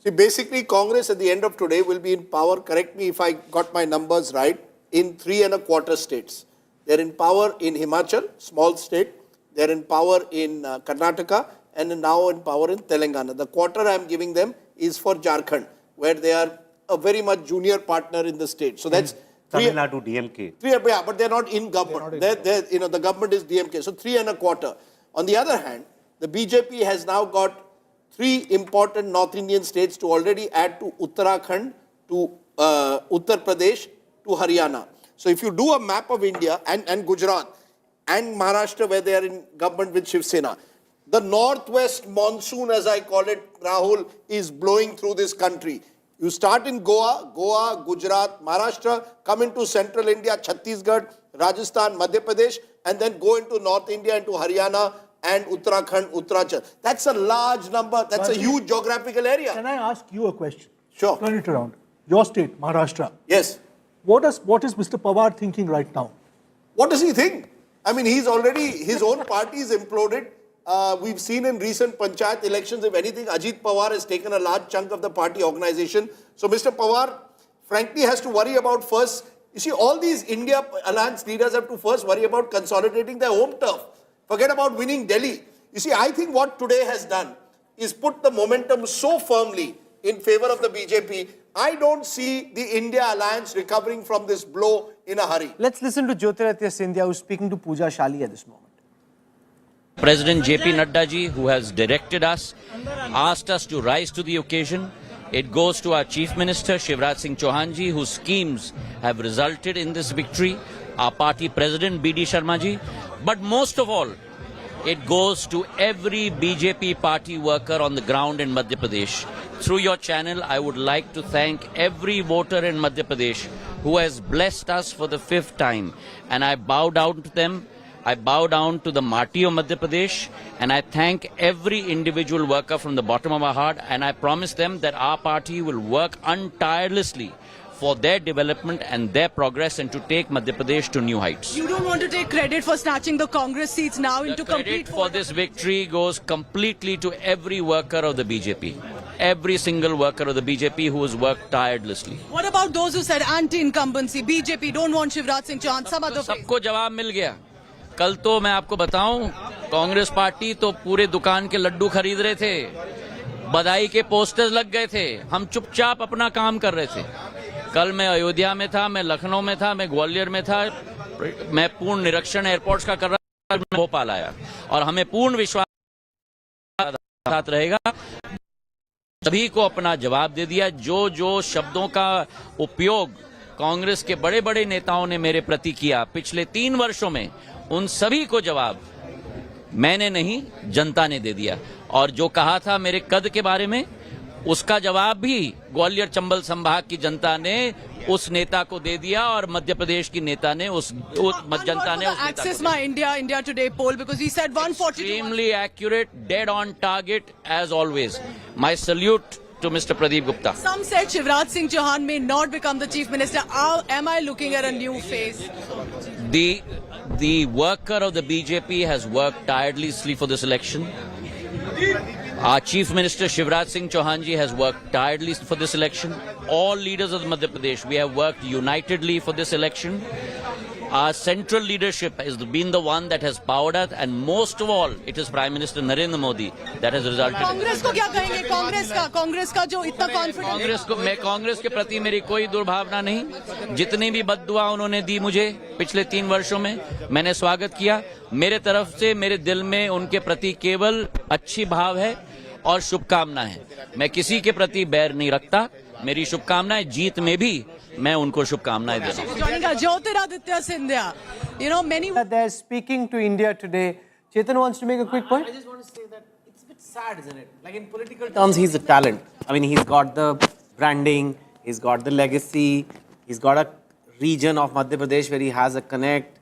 See, basically, Congress at the end of today will be in power, correct me if I got my numbers right, in 3¼ states. They're in power in Himachal, small state. They're in power in Karnataka and now in power in Telangana. The quarter I'm giving them is for Jharkhand, where they are a very much junior partner in the state. So that's Tamil Nadu DMK. Yeah, but they're not in government. The government is DMK. So 3¼ On the other hand, the BJP has now got 3 important North Indian states to already add to Uttarakhand, to Uttar Pradesh, to Haryana. So if you do a map of India and Gujarat and Maharashtra where they are in government with Shiv Sena, the northwest monsoon, as I call it, Rahul, is blowing through this country. You start in Goa, Gujarat, Maharashtra, come into central India, Chhattisgarh, Rajasthan, Madhya Pradesh, and then go into North India, into Haryana and Uttarakhand, Uttarachal. That's a large number. That's a huge geographical area. Can I ask you a question? Sure. Turn it around. Your state, Maharashtra. Yes. What is Mr. Pawar thinking right now? What does he think? I mean, he's already, his own party is imploded. We've seen in recent Panchayat elections, if anything, Ajit Pawar has taken a large chunk of the party organization. So Mr. Pawar, frankly, has to worry about first, you see, all these India alliance leaders have to first worry about consolidating their home turf. Forget about winning Delhi. You see, I think what today has done is put the momentum so firmly in favor of the BJP. I don't see the India alliance recovering from this blow in a hurry. Let's listen to Jyotiraditya Scindia, who's speaking to Pooja Shali at this moment. President JP Nadda ji, who has directed us, asked us to rise to the occasion. It goes to our Chief Minister Shivraj Singh Chauhan ji, whose schemes have resulted in this victory, our party President BD Sharma ji, but most of all, it goes to every BJP party worker on the ground in Madhya Pradesh. Through your channel, I would like to thank every voter in Madhya Pradesh who has blessed us for the 5th time, and I bow down to them. I bow down to the Mati of Madhya Pradesh, and I thank every individual worker from the bottom of my heart, and I promise them that our party will work untirelessly for their development and their progress and to take Madhya Pradesh to new heights. You don't want to take credit for snatching the Congress seats now into complete... Credit for this victory goes completely to every worker of the BJP. Every single worker of the BJP who has worked tirelessly. What about those who said anti-incumbency, BJP don't want Shivraj Singh Chauhan, some other face? सबको जवाब मिल गया. कल तो मैं आपको बताऊं, Congress party तो पूरे दुकान के लड्डू खरीद रहे थे, बधाई के पोस्टर्स लग गए थे, हम चुपचाप अपना काम कर रहे थे. कल मैं अयोध्या में था, मैं लखनऊ में था, मैं ग्वालियर में था, मैं पूर्ण निरीक्षण एयरपोर्ट्स का कर रहा था, मैं भोपाल आया और हमें पूर्ण विश्वास साथ रहेगा. सभी को अपना जवाब दे दिया. जो शब्दों का उपयोग कांग्रेस के बड़े बड़े नेताओं ने मेरे प्रति किया पिछले 3 वर्षों में, उन सभी को जवाब मैंने नहीं, जनता ने दे दिया. और जो कहा था मेरे कद के बारे में, उसका जवाब भी ग्वालियर चंबल संभाग की जनता ने उस नेता को दे दिया और मध्य प्रदेश की नेता ने उस जनता ने उस नेता Access My India Today poll, because he said 140. Extremely accurate, dead on target as always. My salute to Mr. Pradeep Gupta. Some said Shivraj Singh Chauhan may not become the chief minister. How am I looking at a new face? The worker of the BJP has worked tirelessly for this election. Our Chief Minister Shivraj Singh Chauhan ji has worked tirelessly for this election. All leaders of Madhya Pradesh, we have worked unitedly for this election. Our central leadership has been the one that has powered us, and most of all, it is Prime Minister Narendra Modi that has resulted. Congress को क्या कहेंगे? कांग्रेस का जो इतना confidence Congress के प्रति मेरी कोई दुर्भावना नहीं। जितनी भी बद्दुआ उन्होंने दी मुझे पिछले 3 वर्षों में, मैंने स्वागत किया। मेरे तरफ से मेरे दिल में उनके प्रति केवल अच्छी भाव है और शुभकामना है। मैं किसी के प्रति बैर नहीं रखता। मेरी शुभकामनाएं, जीत में भी मैं उनको शुभकामनाएं देता हूं। Jyotiraditya Scindia, you know, many they're speaking to India today. Chetan wants to make a quick point. I just want to say that it's a bit sad, isn't it? Like in political terms, he's a talent. I mean, he's got the branding, he's got the legacy, he's got a region of Madhya Pradesh where he has a connect.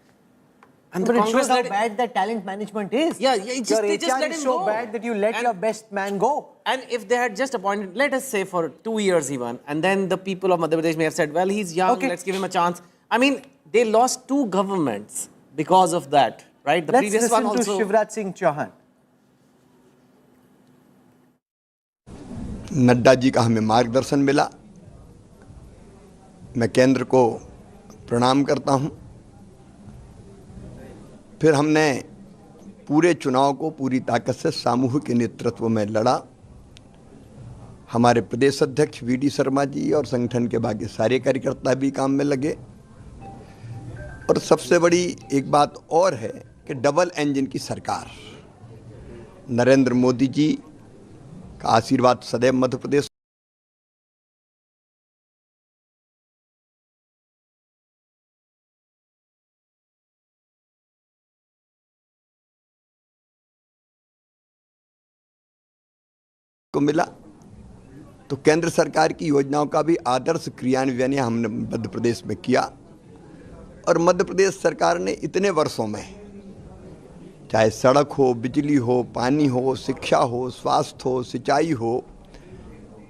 And but it shows how bad that talent management is. Yeah, they just let him so go. bad that you let your best man go. And if they had just appointed, let us say for 2 years even, and then the people of Madhya Pradesh may have said, well, he's young, let's give him a chance. I mean, they lost 2 governments because of that, right? The let's previous listen one also. to Shivraj Singh Chauhan. Nadda ji का हमें मार्गदर्शन मिला। मैं केंद्र को प्रणाम करता हूं। फिर हमने पूरे चुनाव को पूरी ताकत से सामूहिक नेतृत्व में लड़ा। हमारे प्रदेश अध्यक्ष वीडी शर्मा जी और संगठन के बाकी सारे कार्यकर्ता भी काम में लगे। और सबसे बड़ी एक बात और है कि डबल इंजन की सरकार, नरेंद्र मोदी जी का आशीर्वाद सदैव मध्य प्रदेश को मिला। तो केंद्र सरकार की योजनाओं का भी आदर्श क्रियान्वयन हमने मध्य प्रदेश में किया। और मध्य प्रदेश सरकार ने इतने वर्षों में, चाहे सड़क हो, बिजली हो, पानी हो, शिक्षा हो, स्वास्थ्य हो, सिंचाई हो,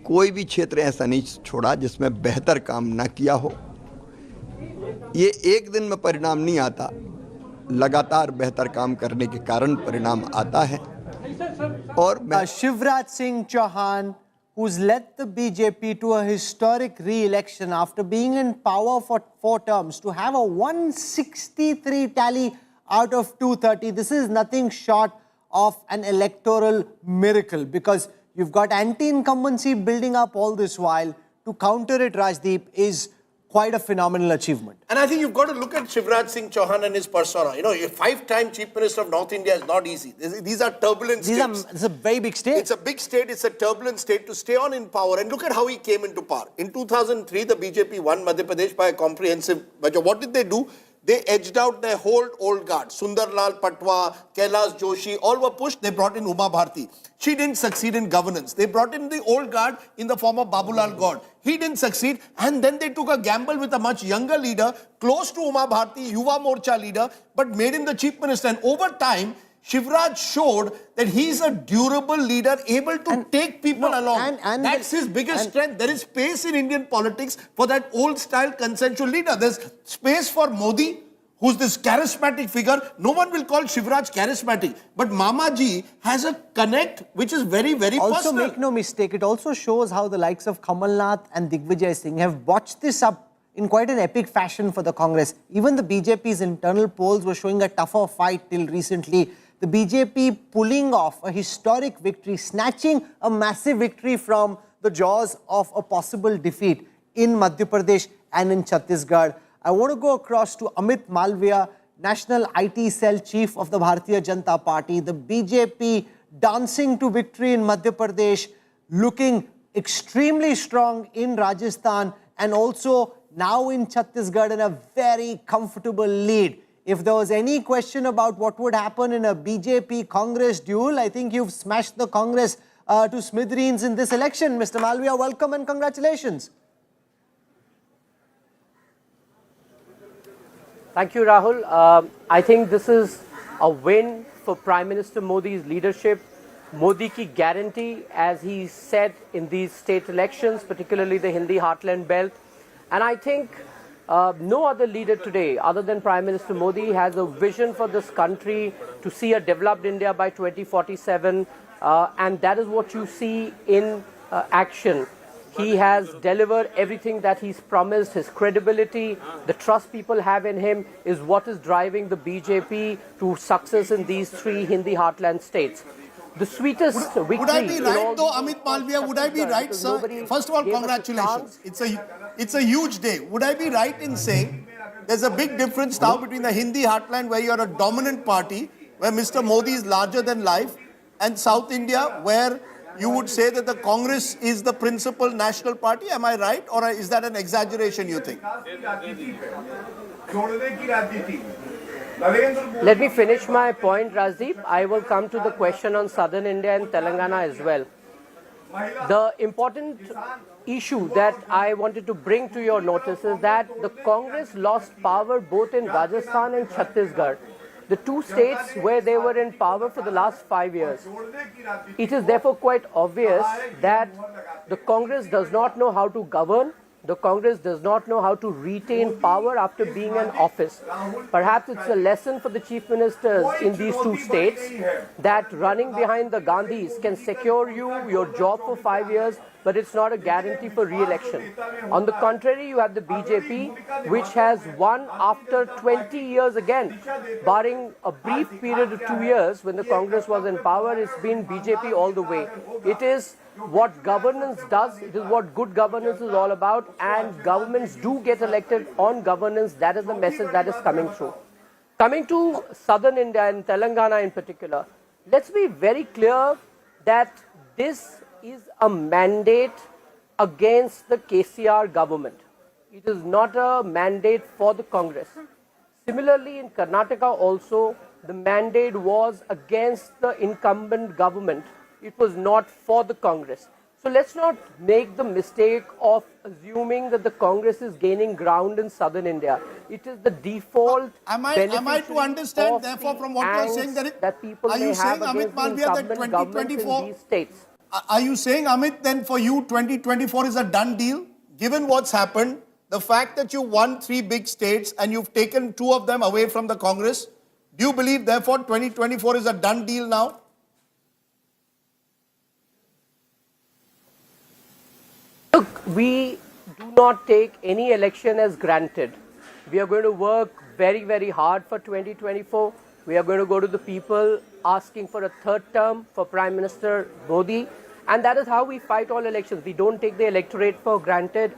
कोई भी क्षेत्र ऐसा नहीं छोड़ा जिसमें बेहतर काम ना किया हो। ये एक दिन में परिणाम नहीं आता, लगातार बेहतर काम करने के कारण परिणाम आता है। और Shivraj Singh Chauhan, who's led the BJP to a historic re-election after being in power for 4 terms, to have a 163 tally out of 230. This is nothing short of an electoral miracle, because you've got anti-incumbency building up all this while. To counter it, Rajdeep, is quite a phenomenal achievement. And I think you've got to look at Shivraj Singh Chauhan and his persona. You know, a 5-time Chief Minister of North India is not easy. These are turbulent states. It's a very big state. It's a big state. It's a turbulent state to stay on in power. And look at how he came into power. In 2003, the BJP won Madhya Pradesh by a comprehensive budget. What did they do? They edged out their whole old guard. Sundarlal Patwa, Kailash Joshi, all were pushed. They brought in Uma Bharti. She didn't succeed in governance. They brought in the old guard in the form of Babulal Gaur. He didn't succeed. And then they took a gamble with a much younger leader, close to Uma Bharti, Yuva Morcha leader, but made him the chief minister. And over time, Shivraj showed that he's a durable leader, able to take people along. And that's his biggest strength. There is space in Indian politics for that old-style consensual leader. There's space for Modi, who's this charismatic figure. No one will call Shivraj charismatic. But Mama Ji has a connect which is very, very also, personal. make no mistake, it also shows how the likes of Kamal Nath and Digvijay Singh have botched this up in quite an epic fashion for the Congress. Even the BJP's internal polls were showing a tougher fight till recently. The BJP pulling off a historic victory, snatching a massive victory from the jaws of a possible defeat in Madhya Pradesh and in Chhattisgarh. I want to go across to Amit Malviya, National IT Cell Chief of the Bharatiya Janata Party. The BJP dancing to victory in Madhya Pradesh, looking extremely strong in Rajasthan, and also now in Chhattisgarh in a very comfortable lead. If there was any question about what would happen in a BJP-Congress duel, I think you've smashed the Congress to smithereens in this election. Mr. Malviya, welcome and congratulations. Thank you, Rahul. I think this is a win for Prime Minister Modi's leadership. Modi ki guarantee, as he said in these state elections, particularly the Hindi heartland belt. And I think no other leader today, other than Prime Minister Modi, has a vision for this country to see a developed India by 2047. And that is what you see in action. He has delivered everything that he's promised. His credibility, the trust people have in him is what is driving the BJP to success in these three Hindi heartland states. The sweetest victory. Would I be right though, Amit Malviya? Would I be right, sir? First of all, congratulations. It's a huge day. Would I be right in saying there's a big difference now between the Hindi heartland, where you're a dominant party, where Mr. Modi is larger than life, and South India, where you would say that the Congress is the principal national party? Am I right? Or is that an exaggeration, you think? Let me finish my point, Rajdeep. I will come to the question on southern India and Telangana as well. The important issue that I wanted to bring to your notice is that the Congress lost power both in Rajasthan and Chhattisgarh, the two states where they were in power for the last 5 years. It is therefore quite obvious that the Congress does not know how to govern. The Congress does not know how to retain power after being in office. Perhaps it's a lesson for the chief ministers in these two states that running behind the Gandhis can secure you your job for 5 years, but it's not a guarantee for re-election. On the contrary, you have the BJP, which has won after 20 years again. Barring a brief period of 2 years when the Congress was in power, it's been BJP all the way. It is what governance does, it is what good governance is all about, and governments do get elected on governance. That is the message that is coming through. Coming to southern India and Telangana in particular, let's be very clear that this is a mandate against the KCR government. It is not a mandate for the Congress. Similarly, in Karnataka also, the mandate was against the incumbent government. It was not for the Congress. So let's not make the mistake of assuming that the Congress is gaining ground in southern India. It is the default. Am I to understand, therefore, from what you are saying, that people are you saying, Amit Malviya, that 2024? Are you saying, Amit, then for you 2024 is a done deal? Given what's happened, the fact that you won 3 big states and you've taken 2 of them away from the Congress, do you believe, therefore, 2024 is a done deal now? Look, we do not take any election as granted. We are going to work very, very hard for 2024. We are going to go to the people asking for a third term for Prime Minister Modi. And that is how we fight all elections. We don't take the electorate for granted.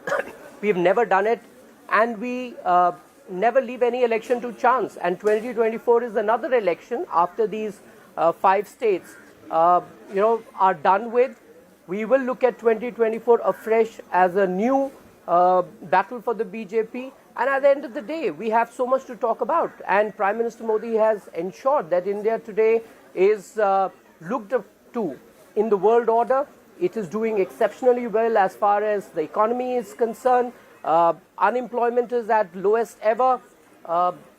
We've never done it. And we never leave any election to chance. And 2024 is another election after these 5 states are done with. We will look at 2024 afresh as a new battle for the BJP. And at the end of the day, we have so much to talk about. And Prime Minister Modi has ensured that India today is looked up to in the world order. It is doing exceptionally well as far as the economy is concerned. Unemployment is at lowest ever.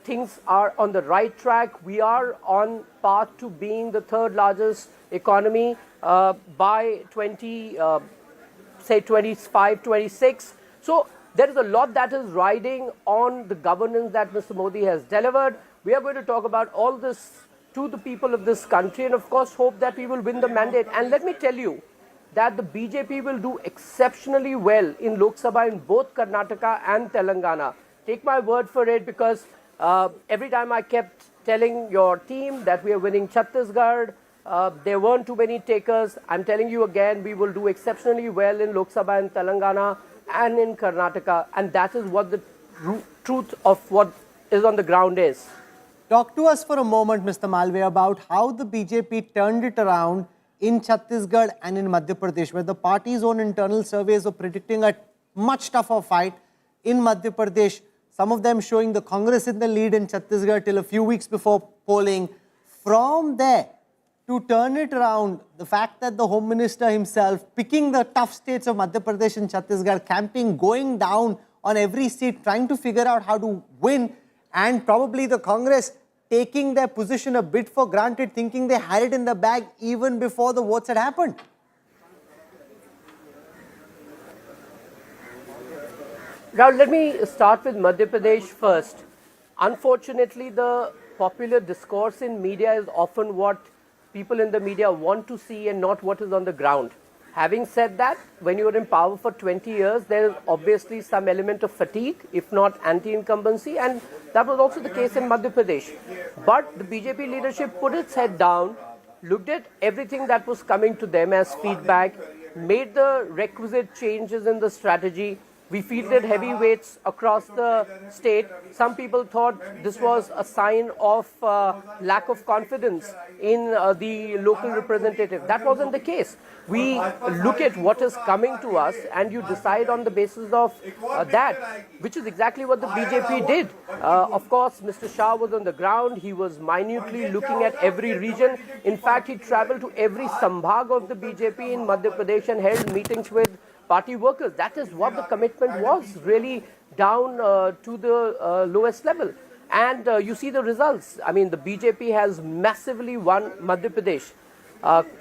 Things are on the right track. We are on path to being the 3rd largest economy by 25, 26. So there is a lot that is riding on the governance that Mr. Modi has delivered. We are going to talk about all this to the people of this country and of course hope that we will win the mandate. And let me tell you that the BJP will do exceptionally well in Lok Sabha in both Karnataka and Telangana. Take my word for it, because every time I kept telling your team that we are winning Chhattisgarh, there weren't too many takers. I'm telling you again, we will do exceptionally well in Lok Sabha and Telangana and in Karnataka. And that is what the truth of what is on the ground is. Talk to us for a moment, Mr. Malviya, about how the BJP turned it around in Chhattisgarh and in Madhya Pradesh, where the party's own internal surveys were predicting a much tougher fight. In Madhya Pradesh, some of them showing the Congress in the lead in Chhattisgarh till a few weeks before polling. From there, to turn it around, the fact that the Home Minister himself picking the tough states of Madhya Pradesh and Chhattisgarh, camping, going down on every seat, trying to figure out how to win, and probably the Congress taking their position a bit for granted, thinking they had it in the bag even before the votes had happened. Now, let me start with Madhya Pradesh first. Unfortunately, the popular discourse in media is often what people in the media want to see and not what is on the ground. Having said that, when you are in power for 20 years, there is obviously some element of fatigue, if not anti-incumbency, and that was also the case in Madhya Pradesh. But the BJP leadership put its head down, looked at everything that was coming to them as feedback, made the requisite changes in the strategy. We fielded heavyweights across the state. Some people thought this was a sign of lack of confidence in the local representative. That wasn't the case. We look at what is coming to us and you decide on the basis of that, which is exactly what the BJP did. Of course, Mr. Shah was on the ground. He was minutely looking at every region. In fact, he traveled to every sambhag of the BJP in Madhya Pradesh and held meetings with party workers. That is what the commitment was, really down to the lowest level. And you see the results. I mean, the BJP has massively won Madhya Pradesh.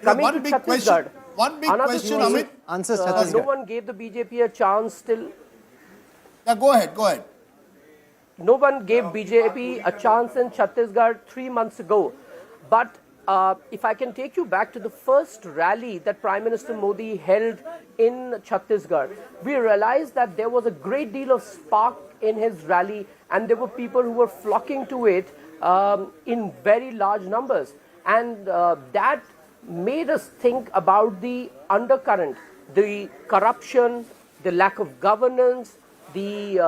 Coming to Chhattisgarh, one big question, Amit. Answers no one gave the BJP a chance till. Yeah, go ahead. No one gave BJP a chance in Chhattisgarh 3 months ago. But if I can take you back to the first rally that Prime Minister Modi held in Chhattisgarh, we realized that there was a great deal of spark in his rally and there were people who were flocking to it in very large numbers. And that made us think about the undercurrent, the corruption, the lack of governance, the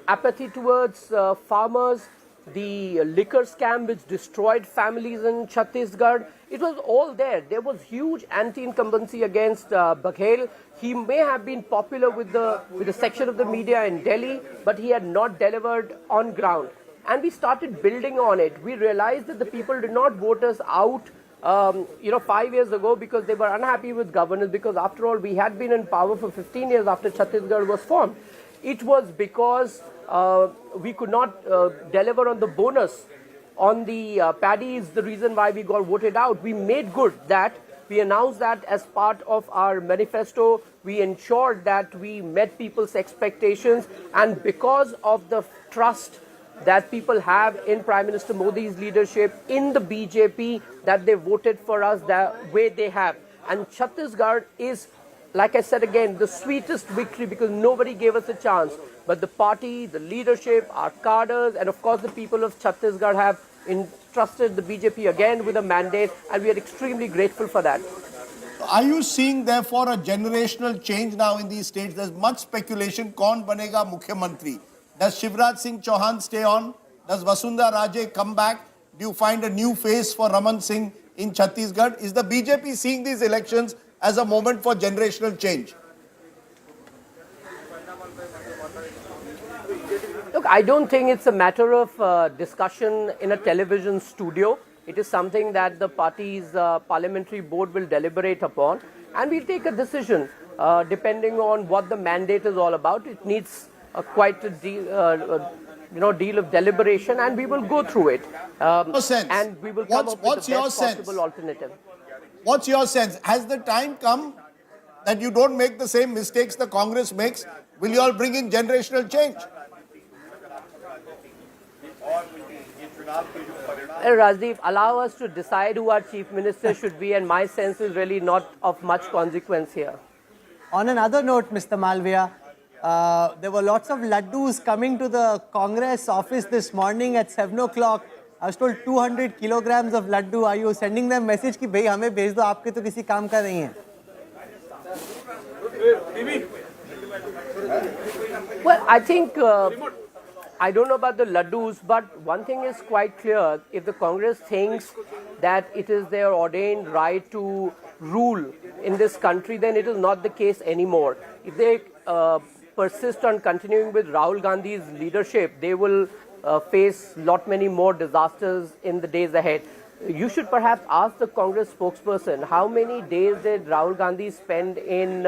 apathy towards farmers, the liquor scam which destroyed families in Chhattisgarh. It was all there. There was huge anti-incumbency against Baghel. He may have been popular with the section of the media in Delhi, but he had not delivered on ground. And we started building on it. We realized that the people did not vote us out 5 years ago because they were unhappy with governance, because after all, we had been in power for 15 years after Chhattisgarh was formed. It was because we could not deliver on the bonus on the paddy is the reason why we got voted out. We made good that. We announced that as part of our manifesto. We ensured that we met people's expectations, and because of the trust that people have in Prime Minister Modi's leadership, in the BJP, that they voted for us the way they have. And Chhattisgarh is, like I said again, the sweetest victory because nobody gave us a chance. But the party, the leadership, our cadres, and of course the people of Chhattisgarh have entrusted the BJP again with a mandate, and we are extremely grateful for that. Are you seeing therefore a generational change now in these states? There's much speculation. Kaun banega Mukhyamantri? Does Shivraj Singh Chauhan stay on? Does Vasundhara Raje come back? Do you find a new face for Raman Singh in Chhattisgarh? Is the BJP seeing these elections as a moment for generational change? Look, I don't think it's a matter of discussion in a television studio. It is something that the party's parliamentary board will deliberate upon, and we'll take a decision depending on what the mandate is all about. It needs quite a deal of deliberation, and we will go through it. And we will come up with the best possible alternative. What's your sense? Has the time come that you don't make the same mistakes the Congress makes? Will you all bring in generational change? Rajdeep, allow us to decide who our chief minister should be, and my sense is really not of much consequence here. On another note, Mr. Malviya, there were lots of laddus coming to the Congress office this morning at 7 o'clock. I was told 200 kilograms of laddu. Are you sending them message कि भाई हमें भेज दो, आपके तो किसी काम का नहीं है? Well, I think I don't know about the laddus, but one thing is quite clear. If the Congress thinks that it is their ordained right to rule in this country, then it is not the case anymore. If they persist on continuing with Rahul Gandhi's leadership, they will face lot many more disasters in the days ahead. You should perhaps ask the Congress spokesperson, how many days did Rahul Gandhi spend in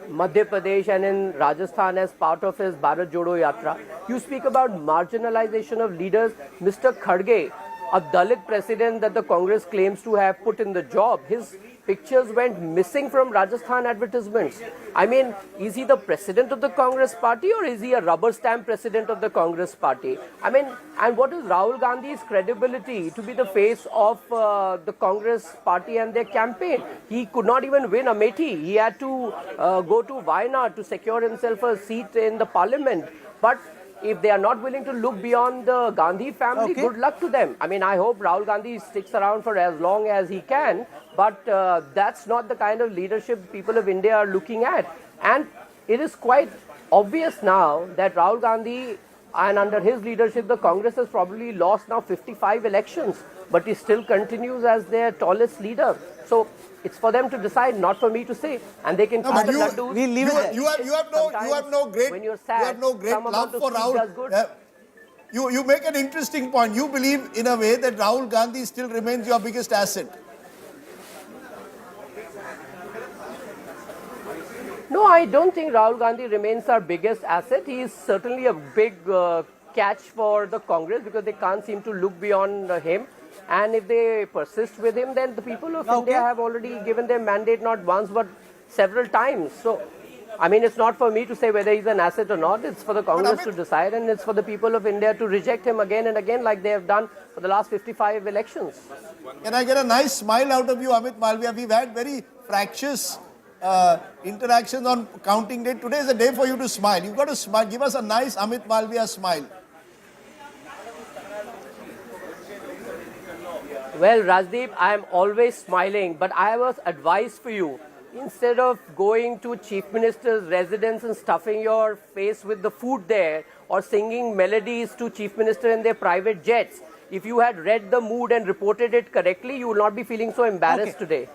Madhya Pradesh and in Rajasthan as part of his Bharat Jodo Yatra? You speak about marginalization of leaders. Mr. Kharge, a Dalit president that the Congress claims to have put in the job, his pictures went missing from Rajasthan advertisements. I mean, is he the president of the Congress party or is he a rubber stamp president of the Congress party? I mean, and what is Rahul Gandhi's credibility to be the face of the Congress party and their campaign? He could not even win Amethi. He had to go to Wayanad to secure himself a seat in the parliament. But if they are not willing to look beyond the Gandhi family, good luck to them. I mean, I hope Rahul Gandhi sticks around for as long as he can, but that's not the kind of leadership people of India are looking at. And it is quite obvious now that Rahul Gandhi, and under his leadership, the Congress has probably lost now 55 elections, but he still continues as their tallest leader. So it's for them to decide, not for me to say. And they can cut the laddus. You have no great love for Rahul. You make an interesting point. You believe in a way that Rahul Gandhi still remains your biggest asset. No, I don't think Rahul Gandhi remains our biggest asset. He is certainly a big catch for the Congress because they can't seem to look beyond him. And if they persist with him, then the people of India have already given their mandate not once but several times. So, I mean, it's not for me to say whether he's an asset or not. It's for the Congress to decide, and it's for the people of India to reject him again and again like they have done for the last 55 elections. Can I get a nice smile out of you, Amit Malviya? We've had very fractious interactions on counting day. Today is a day for you to smile. You've got to smile. Give us a nice Amit Malviya smile. Well, Rajdeep, I am always smiling, but I have advice for you. Instead of going to Chief Minister's residence and stuffing your face with the food there or singing melodies to Chief Minister in their private jets, if you had read the mood and reported it correctly, you will not be feeling so embarrassed today.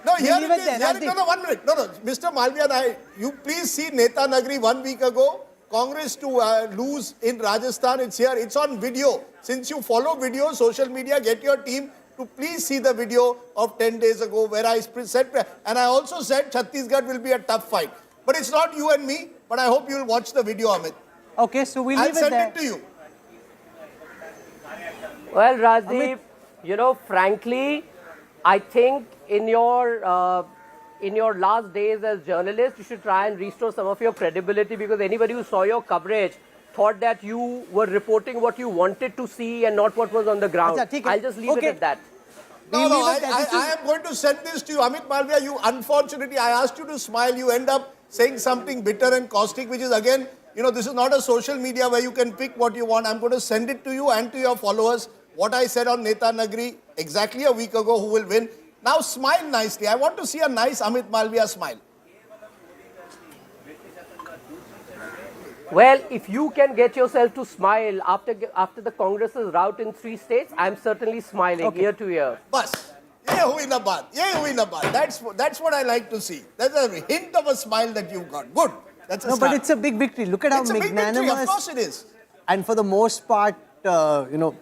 No, here it is. No, 1 minute. No, Mr. Malviya, you please see Neta Nagri 1 week ago. Congress to lose in Rajasthan. It's here. It's on video. Since you follow video, social media, get your team to please see the video of 10 days ago where I said, and I also said Chhattisgarh will be a tough fight. But it's not you and me, but I hope you'll watch the video, Amit. Okay, so we'll leave it there. I'll send it to you. Well, Rajdeep, you know, frankly, I think in your last days as journalist, you should try and restore some of your credibility because anybody who saw your coverage thought that you were reporting what you wanted to see and not what was on the ground. I'll just leave it at that. No, I am going to send this to you. Amit Malviya, you unfortunately, I asked you to smile. You end up saying something bitter and caustic, which is again, you know, this is not a social media where you can pick what you want. I'm going to send it to you and to your followers. What I said on Neta Nagri exactly a week ago, who will win. Now smile nicely. I want to see a nice Amit Malviya smile. Well, if you can get yourself to smile after the Congress's rout in 3 states, I'm certainly smiling ear to ear. Bas. That's what I like to see. There's a hint of a smile that you've got. Good. That's a start. But it's a big victory. Look at how magnanimous. Of course it is. And for the most part, you know,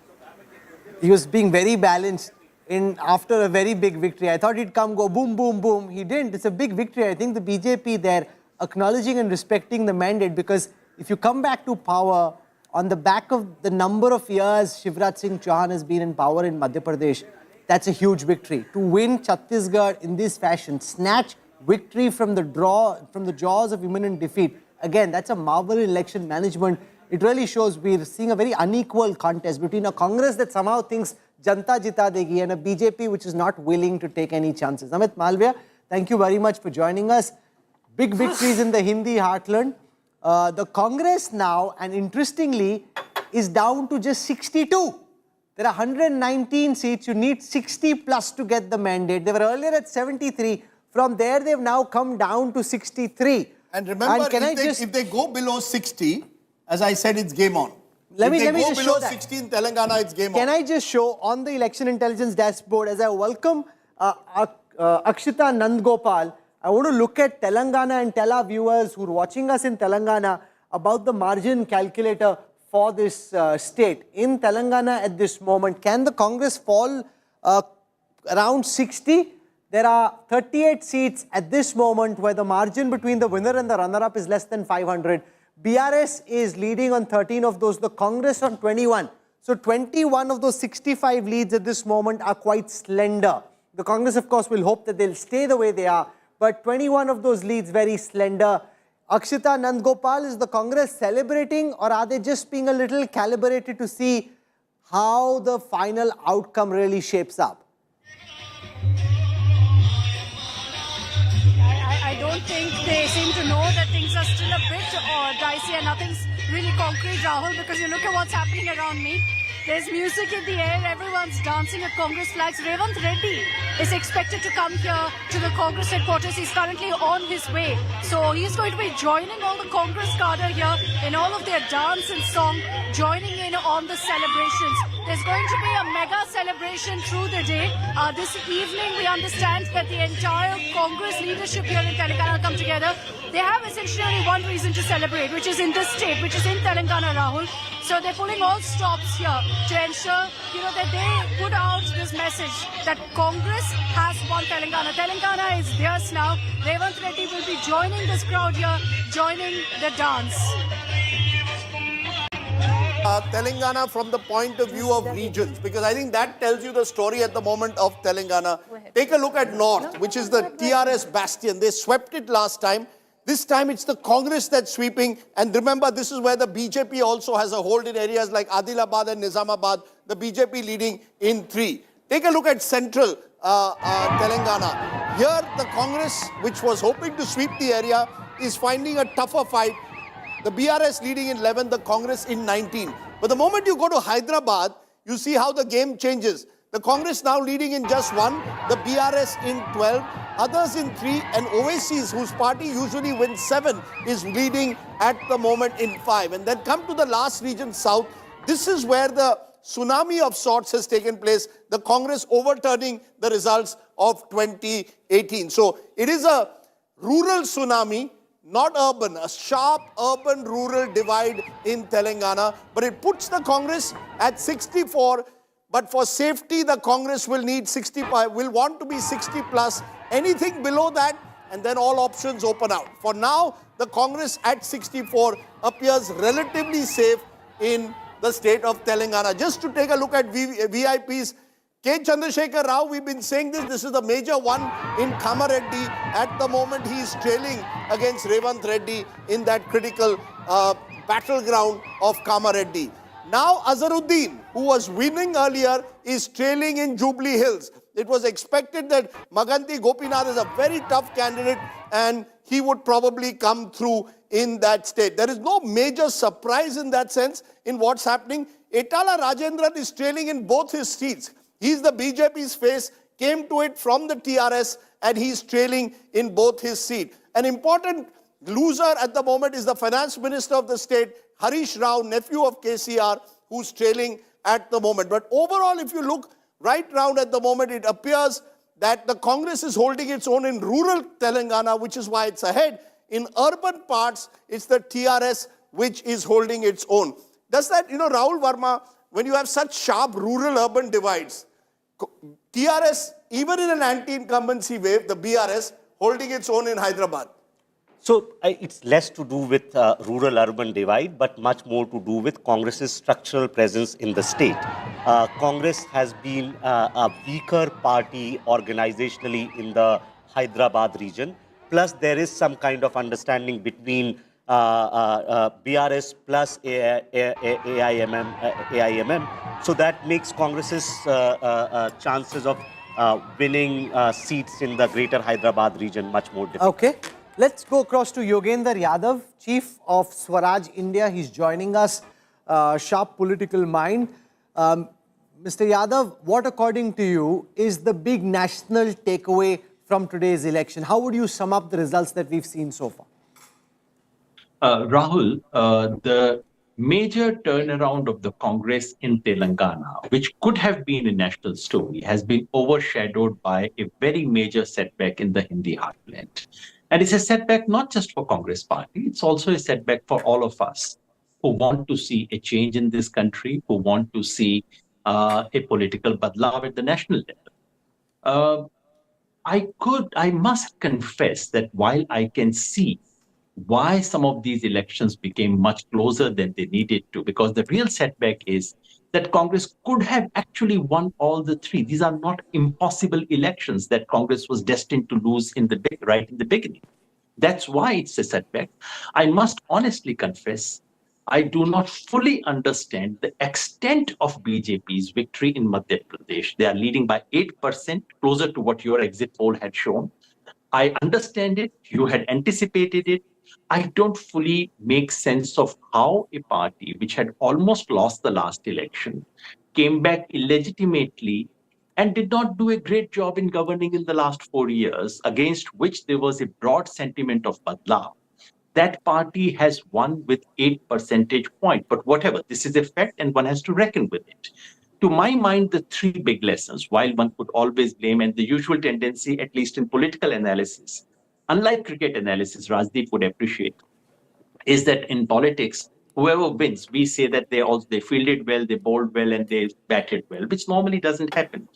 he was being very balanced after a very big victory. I thought he'd go boom, boom, boom. He didn't. It's a big victory. I think the BJP there acknowledging and respecting the mandate because if you come back to power on the back of the number of years Shivraj Singh Chauhan has been in power in Madhya Pradesh, that's a huge victory. To win Chhattisgarh in this fashion, snatch victory from the jaws of imminent defeat, again, that's a marvel in election management. It really shows we're seeing a very unequal contest between a Congress that somehow thinks Janta Jita Degi and a BJP which is not willing to take any chances. Amit Malviya, thank you very much for joining us. Big victories in the Hindi heartland. The Congress now, and interestingly, is down to just 62. There are 119 seats. You need 60 plus to get the mandate. They were earlier at 73. From there, they've now come down to 63. And remember, if they go below 60, as I said, it's game on. Let me just show that. 60 in Telangana, it's game on. Can I just show on the election intelligence dashboard as I welcome Akshita Nandgopal, I want to look at Telangana and tell our viewers who are watching us in Telangana about the margin calculator for this state. In Telangana at this moment, can the Congress fall around 60? There are 38 seats at this moment where the margin between the winner and the runner-up is less than 500. BRS is leading on 13 of those, the Congress on 21. So 21 of those 65 leads at this moment are quite slender. The Congress, of course, will hope that they'll stay the way they are. But 21 of those leads very slender. Akshita, Nandgopal, is the Congress celebrating, or are they just being a little calibrated to see how the final outcome really shapes up? I don't think they seem to know that things are still a bit dicey and nothing's really concrete, Rahul, because you look at what's happening around me. There's music in the air, everyone's dancing at Congress flags. Revanth Reddy is expected to come here to the Congress headquarters. He's currently on his way. So he's going to be joining all the Congress cadre here in all of their dance and song, joining in on the celebrations. There's going to be a mega celebration through the day. This evening, we understand that the entire Congress leadership here in Telangana come together. They have essentially only one reason to celebrate, which is in this state, which is in Telangana, Rahul. So they're pulling all stops here to ensure, that they put out this message that Congress has won Telangana. Telangana is theirs now. Revanth Reddy will be joining this crowd here, joining the dance. Telangana from the point of view of regions, because I think that tells you the story at the moment of Telangana. Take a look at North, which is the TRS bastion. They swept it last time. This time it's the Congress that's sweeping. And remember, this is where the BJP also has a hold in areas like Adilabad and Nizamabad, the BJP leading in 3. Take a look at central Telangana. Here, the Congress, which was hoping to sweep the area, is finding a tougher fight. The BRS leading in 11, the Congress in 19. But the moment you go to Hyderabad, you see how the game changes. The Congress now leading in just 1, the BRS in 12, others in 3, and Oasis, whose party usually wins 7, is leading at the moment in 5. And then come to the last region, South. This is where the tsunami of sorts has taken place, the Congress overturning the results of 2018. So it is a rural tsunami, not urban, a sharp urban-rural divide in Telangana. But it puts the Congress at 64. But for safety, the Congress will need 65, will want to be 60 plus. Anything below that, and then all options open out. For now, the Congress at 64 appears relatively safe in the state of Telangana. Just to take a look at VIPs, K. Chandrashekhar Rao, we've been saying this is the major one in Kamareddy. At the moment, he is trailing against Revanth Reddy in that critical battleground of Kamareddy. Now Azharuddin, who was winning earlier, is trailing in Jubilee Hills. It was expected that Maganti Gopinath is a very tough candidate and he would probably come through in that state. There is no major surprise in that sense in what's happening. Etala Rajendran is trailing in both his seats. He's the BJP's face, came to it from the TRS, and he's trailing in both his seats. An important loser at the moment is the finance minister of the state, Harish Rao, nephew of KCR, who's trailing at the moment. But overall, if you look right round at the moment, it appears that the Congress is holding its own in rural Telangana, which is why it's ahead. In urban parts, it's the TRS which is holding its own. Does that, Rahul Verma, when you have such sharp rural-urban divides, TRS, even in an anti-incumbency wave, the BRS, holding its own in Hyderabad? So it's less to do with rural-urban divide, but much more to do with Congress's structural presence in the state. Congress has been a weaker party organizationally in the Hyderabad region. Plus, there is some kind of understanding between BRS plus AIMM. So that makes Congress's chances of winning seats in the greater Hyderabad region much more difficult. Okay. Let's go across to Yogendra Yadav, Chief of Swaraj India. He's joining us, sharp political mind. Mr. Yadav, what according to you is the big national takeaway from today's election? How would you sum up the results that we've seen so far? Rahul, the major turnaround of the Congress in Telangana, which could have been a national story, has been overshadowed by a very major setback in the Hindi heartland. And it's a setback not just for Congress party, it's also a setback for all of us who want to see a change in this country, who want to see a political badlav at the national level. I must confess that while I can see why some of these elections became much closer than they needed to, because the real setback is that Congress could have actually won all the three. These are not impossible elections that Congress was destined to lose right in the beginning. That's why it's a setback. I must honestly confess, I do not fully understand the extent of BJP's victory in Madhya Pradesh. They are leading by 8%, closer to what your exit poll had shown. I understand it. You had anticipated it. I don't fully make sense of how a party which had almost lost the last election came back illegitimately and did not do a great job in governing in the last 4 years, against which there was a broad sentiment of badlav. That party has won with 8 percentage points. But whatever, this is a fact and one has to reckon with it. To my mind, the three big lessons, while one could always blame, and the usual tendency, at least in political analysis, unlike cricket analysis, Rajdeep would appreciate, is that in politics, whoever wins, we say that they fielded well, they bowled well, and they batted well, which normally doesn't happen.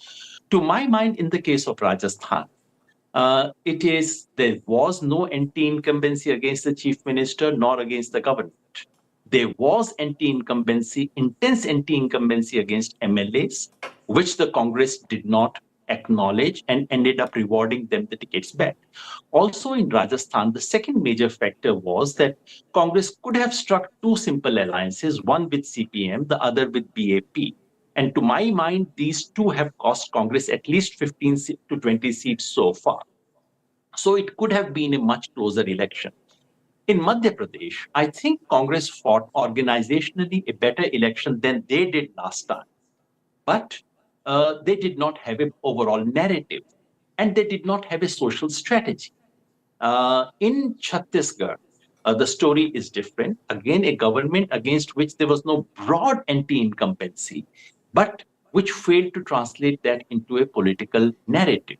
To my mind, in the case of Rajasthan, there was no anti-incumbency against the chief minister nor against the government. There was intense anti-incumbency against MLAs, which the Congress did not acknowledge and ended up rewarding them the tickets back. Also in Rajasthan, the second major factor was that Congress could have struck two simple alliances, one with CPM, the other with BAP. And to my mind, these two have cost Congress at least 15 to 20 seats so far. So it could have been a much closer election. In Madhya Pradesh, I think Congress fought organizationally a better election than they did last time. But they did not have an overall narrative, and they did not have a social strategy. In Chhattisgarh, the story is different. Again, a government against which there was no broad anti-incumbency, but which failed to translate that into a political narrative.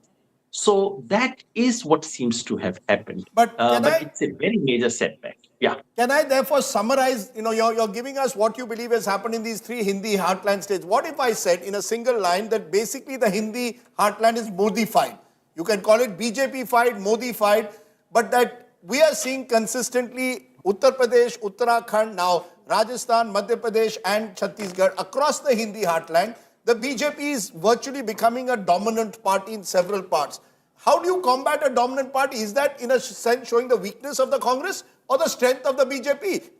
So that is what seems to have happened. But it's a very major setback. Yeah. Can I therefore summarize, you're giving us what you believe has happened in these three Hindi heartland states. What if I said in a single line that basically the Hindi heartland is Modified? You can call it BJP-fied, Modified, but that we are seeing consistently Uttar Pradesh, Uttarakhand, now Rajasthan, Madhya Pradesh and Chhattisgarh, across the Hindi heartland, the BJP is virtually becoming a dominant party in several parts. How do you combat a dominant party? Is that in a sense showing the weakness of the Congress or the strength of the BJP?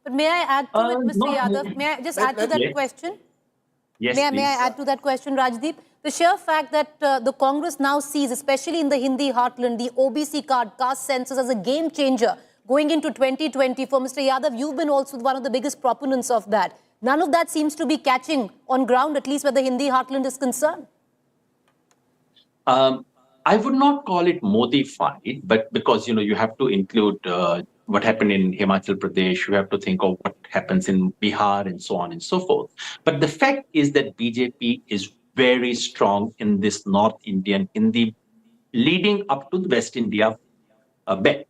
But may I add to it, Mr. Yadav? May I just add to that question? Yes, may I add to that question, Rajdeep? The sheer fact that the Congress now sees, especially in the Hindi heartland, the OBC card, caste census as a game changer going into 2024. Mr. Yadav, you've been also one of the biggest proponents of that. None of that seems to be catching on ground, at least where the Hindi heartland is concerned. I would not call it modified, but because, you have to include what happened in Himachal Pradesh, you have to think of what happens in Bihar and so on and so forth. But the fact is that BJP is very strong in this North Indian Hindi leading up to the West India bet.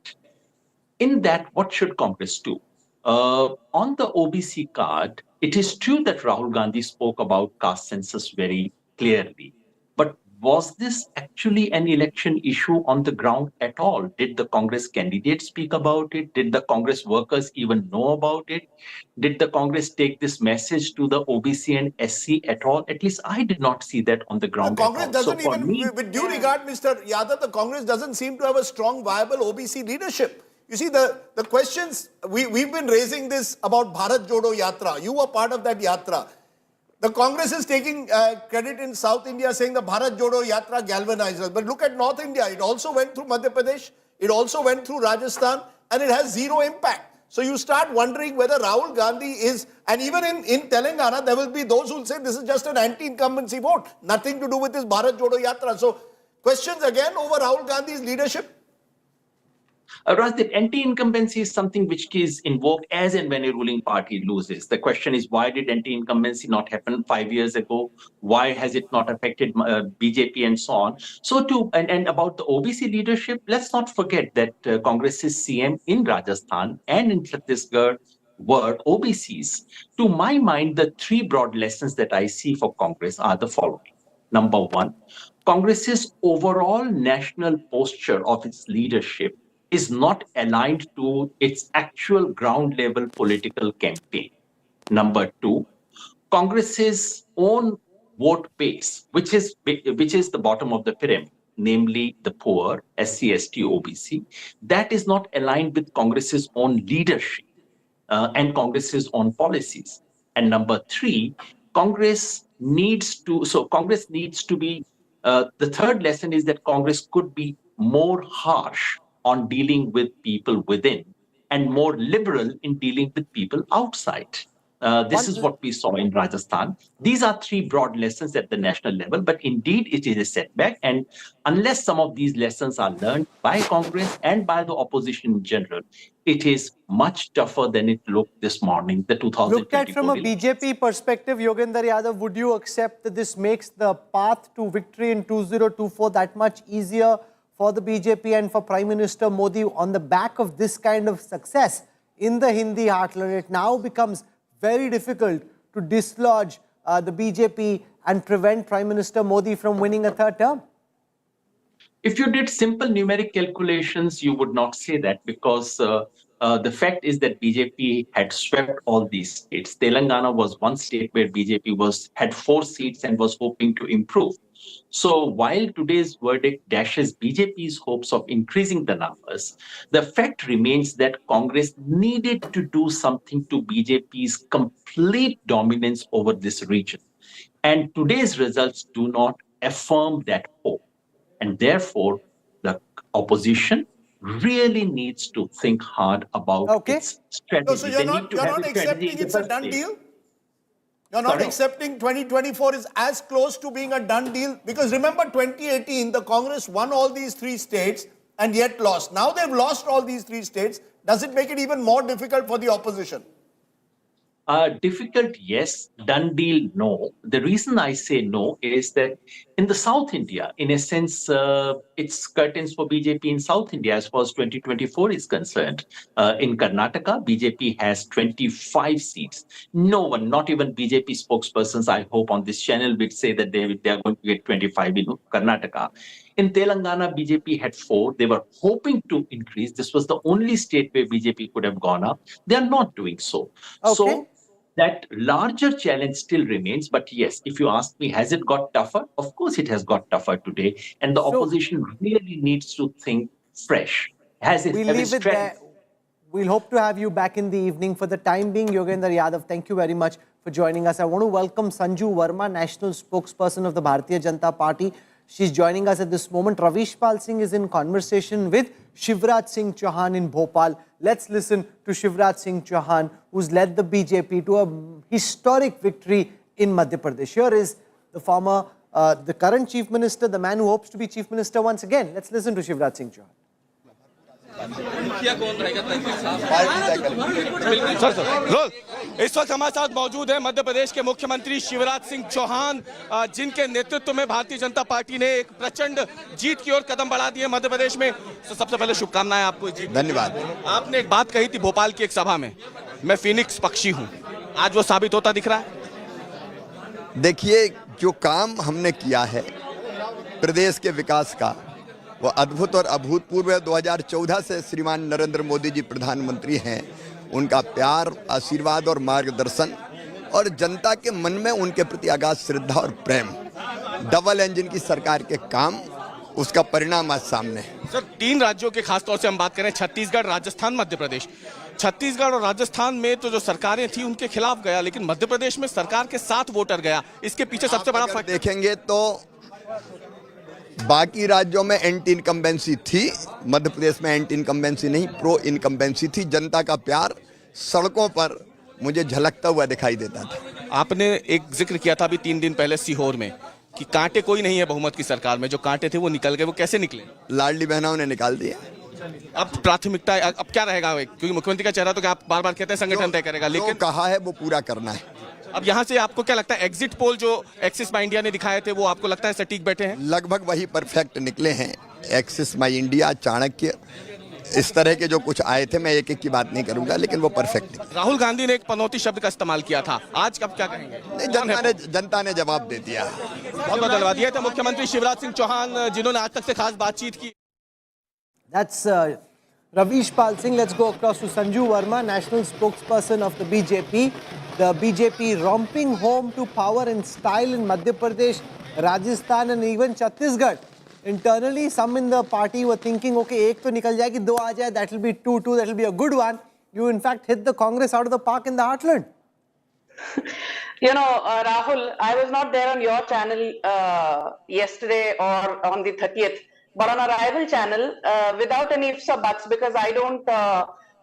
In that, what should Congress do? On the OBC card, it is true that Rahul Gandhi spoke about caste census very clearly. But was this actually an election issue on the ground at all? Did the Congress candidates speak about it? Did the Congress workers even know about it? Did the Congress take this message to the OBC and SC at all? At least I did not see that on the ground. The Congress doesn't with due regard, Mr. Yadav, the Congress doesn't seem to have a strong, viable OBC leadership. You see, the questions, we've been raising this about Bharat Jodo Yatra. You were part of that Yatra. The Congress is taking credit in South India, saying the Bharat Jodo Yatra galvanized us. But look at North India. It also went through Madhya Pradesh. It also went through Rajasthan. And it has zero impact. So you start wondering whether Rahul Gandhi is, and even in Telangana, there will be those who will say this is just an anti-incumbency vote. Nothing to do with this Bharat Jodo Yatra. So questions again over Rahul Gandhi's leadership? Rajdeep, anti-incumbency is something which is invoked as and when a ruling party loses. The question is, why did anti-incumbency not happen 5 years ago? Why has it not affected BJP and so on? So and about the OBC leadership, let's not forget that Congress's CM in Rajasthan and in Chhattisgarh were OBCs. To my mind, the three broad lessons that I see for Congress are the following. Number one, Congress's overall national posture of its leadership is not aligned to its actual ground level political campaign. Number two, Congress's own vote base, which is the bottom of the pyramid, namely the poor, SC, ST, OBC, that is not aligned with Congress's own leadership and Congress's own policies. And number three, Congress needs to be, the third lesson is that Congress could be more harsh on dealing with people within and more liberal in dealing with people outside. This is what we saw in Rajasthan. These are three broad lessons at the national level, but indeed it is a setback. And unless some of these lessons are learned by Congress and by the opposition in general, it is much tougher than it looked this morning, the 2024 Looked at from a BJP perspective, Yogendra Yadav, would you accept that this makes the path to victory in 2024 that much easier for the BJP and for Prime Minister Modi on the back of this kind of success in the Hindi heartland? It now becomes very difficult to dislodge the BJP and prevent Prime Minister Modi from winning a third term? If you did simple numeric calculations, you would not say that, because the fact is that BJP had swept all these states. Telangana was one state where BJP had 4 seats and was hoping to improve. So while today's verdict dashes BJP's hopes of increasing the numbers, the fact remains that Congress needed to do something to BJP's complete dominance over this region. And today's results do not affirm that hope. And therefore, the opposition really needs to think hard about its strategy. So you're not accepting it's a done deal? You're not accepting 2024 is as close to being a done deal? Because remember 2018, the Congress won all these 3 states and yet lost. Now they've lost all these 3 states. Does it make it even more difficult for the opposition? Difficult, yes. Done deal, no. The reason I say no is that in the South India, in a sense, it's curtains for BJP in South India as far as 2024 is concerned. In Karnataka, BJP has 25 seats. No one, not even BJP spokespersons, I hope, on this channel would say that they are going to get 25 in Karnataka. In Telangana, BJP had 4. They were hoping to increase. This was the only state where BJP could have gone up. They are not doing so. So that larger challenge still remains. But yes, if you ask me, has it got tougher? Of course, it has got tougher today. And the opposition really needs to think fresh. We'll leave it there. We'll hope to have you back in the evening. For the time being, Yogendra Yadav, thank you very much for joining us. I want to welcome Sanju Verma, National Spokesperson of the Bharatiya Janata Party. She's joining us at this moment. Ravishpal Singh is in conversation with Shivraj Singh Chauhan in Bhopal. Let's listen to Shivraj Singh Chauhan, who's led the BJP to a historic victory in Madhya Pradesh. Here is the current Chief Minister, the man who hopes to be Chief Minister once again. Let's listen to Shivraj Singh Chauhan. इस वक्त हमारे साथ मौजूद है मध्य प्रदेश के मुख्यमंत्री शिवराज सिंह चौहान, जिनके नेतृत्व में भारतीय जनता पार्टी ने एक प्रचंड जीत की ओर कदम बढ़ा दिए मध्य प्रदेश में। तो सबसे पहले शुभकामनाएं आपको जी। धन्यवाद। आपने एक बात कही थी भोपाल की एक सभा में, मैं फिनिक्स पक्षी हूं, आज वो साबित होता दिख रहा है? देखिए, जो काम हमने किया है प्रदेश के विकास का, वो अद्भुत और अभूतपूर्व है। 2014 से श्रीमान नरेंद्र मोदी जी प्रधानमंत्री हैं। उनका प्यार, आशीर्वाद और मार्गदर्शन और जनता के मन में उनके प्रति अगाध श्रद्धा और प्रेम, डबल इंजन की सरकार के काम, उसका परिणाम आज सामने है। सर, 3 राज्यों के खासतौर से हम बात करें, छत्तीसगढ़, राजस्थान, मध्य प्रदेश। छत्तीसगढ़ और राजस्थान में तो जो सरकारें थी उनके खिलाफ गया, लेकिन मध्य प्रदेश में सरकार के साथ वोटर गया। इसके पीछे सबसे बड़ा फर्क देखेंगे तो बाकी राज्यों में एंटी इनकम्बेंसी थी, मध्य प्रदेश में एंटी इनकम्बेंसी नहीं, प्रो इनकम्बेंसी थी। जनता का प्यार सड़कों पर मुझे झलकता हुआ दिखाई देता था। आपने एक जिक्र किया था अभी 3 दिन पहले सीहोर में कि कांटे कोई नहीं है बहुमत की सरकार में, जो कांटे थे वो निकल गए। वो कैसे निकले? लाडली बहनों ने निकाल दिया। अब प्राथमिकता अब क्या रहेगा? क्योंकि मुख्यमंत्री का चेहरा तो क्या आप बार-बार कहते हैं संगठन तय करेगा, लेकिन कहा है वो पूरा करना है। अब यहाँ से आपको क्या लगता है, एग्जिट पोल जो एक्सिस माई इंडिया ने दिखाए थे वो आपको लगता है सटीक बैठे हैं? लगभग वही परफेक्ट निकले हैं। एक्सिस माई इंडिया, चाणक्य, इस तरह के जो कुछ आए थे, मैं एक एक की बात नहीं करूंगा, लेकिन वो परफेक्ट है। राहुल गांधी ने एक पनौती शब्द का इस्तेमाल किया था, आज कब क्या कहेंगे? नहीं, जनता ने जवाब दे दिया। बहुत बहुत धन्यवाद। ये थे मुख्यमंत्री शिवराज सिंह चौहान, जिन्होंने आज तक से खास बातचीत की। That's Ravish Pal Singh. Let's go across to Sanju Verma, national spokesperson of the BJP. The BJP romping home to power in style in Madhya Pradesh, Rajasthan and even Chhattisgarh. Internally, some in the party were thinking, okay, ek to nikal jayegi, do aa jaye, that will be 2-2, that will be a good one. You in fact hit the Congress out of the park in the heartland. You know, Rahul, I was not there on your channel yesterday or on the 30th, but on a rival channel, without any ifs or buts, because I don't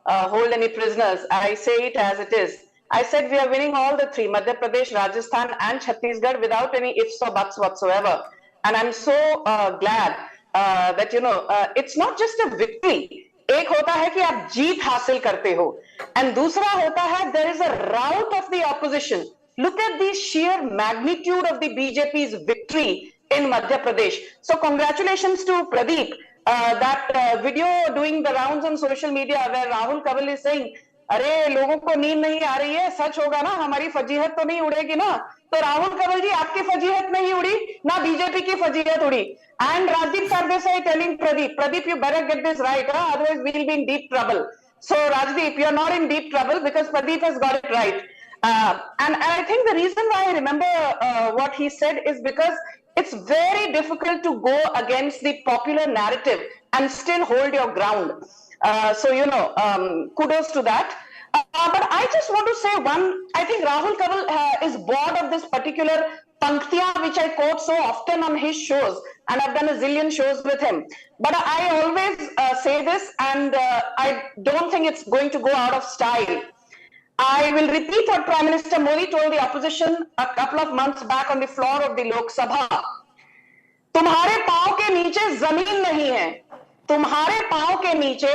hold any prisoners. I say it as it is. I said we are winning all the three, Madhya Pradesh, Rajasthan and Chhattisgarh, without any ifs or buts whatsoever. And I'm so glad that, you know, it's not just a victory. एक होता है कि आप जीत हासिल करते हो, and दूसरा होता है there is a rout of the opposition. Look at the sheer magnitude of the BJP's victory in Madhya Pradesh. So congratulations to Pradeep. That video doing the rounds on social media where Rahul Kanwal is saying, अरे लोगों को नींद नहीं आ रही है, सच होगा ना, हमारी फजीहत तो नहीं उड़ेगी ना. तो राहुल कंवल जी, आपकी फजीहत नहीं उड़ी ना, बीजेपी की फजीहत उड़ी. And Rajdeep Sardesai telling Pradeep, you better get this right, otherwise we will be in deep trouble. So Rajdeep, you are not in deep trouble because Pradeep has got it right. And I think the reason why I remember what he said is because it's very difficult to go against the popular narrative and still hold your ground. So, you know, kudos to that. But I just want to say one, I think Rahul Kanwal is bored of this particular panktiya which I quote so often on his shows, and I've done a zillion shows with him. But I always say this, and I don't think it's going to go out of style. I will repeat what Prime Minister Modi told the opposition a couple of months back on the floor of the Lok Sabha. तुम्हारे पांव के नीचे जमीन नहीं है, तुम्हारे पांव के नीचे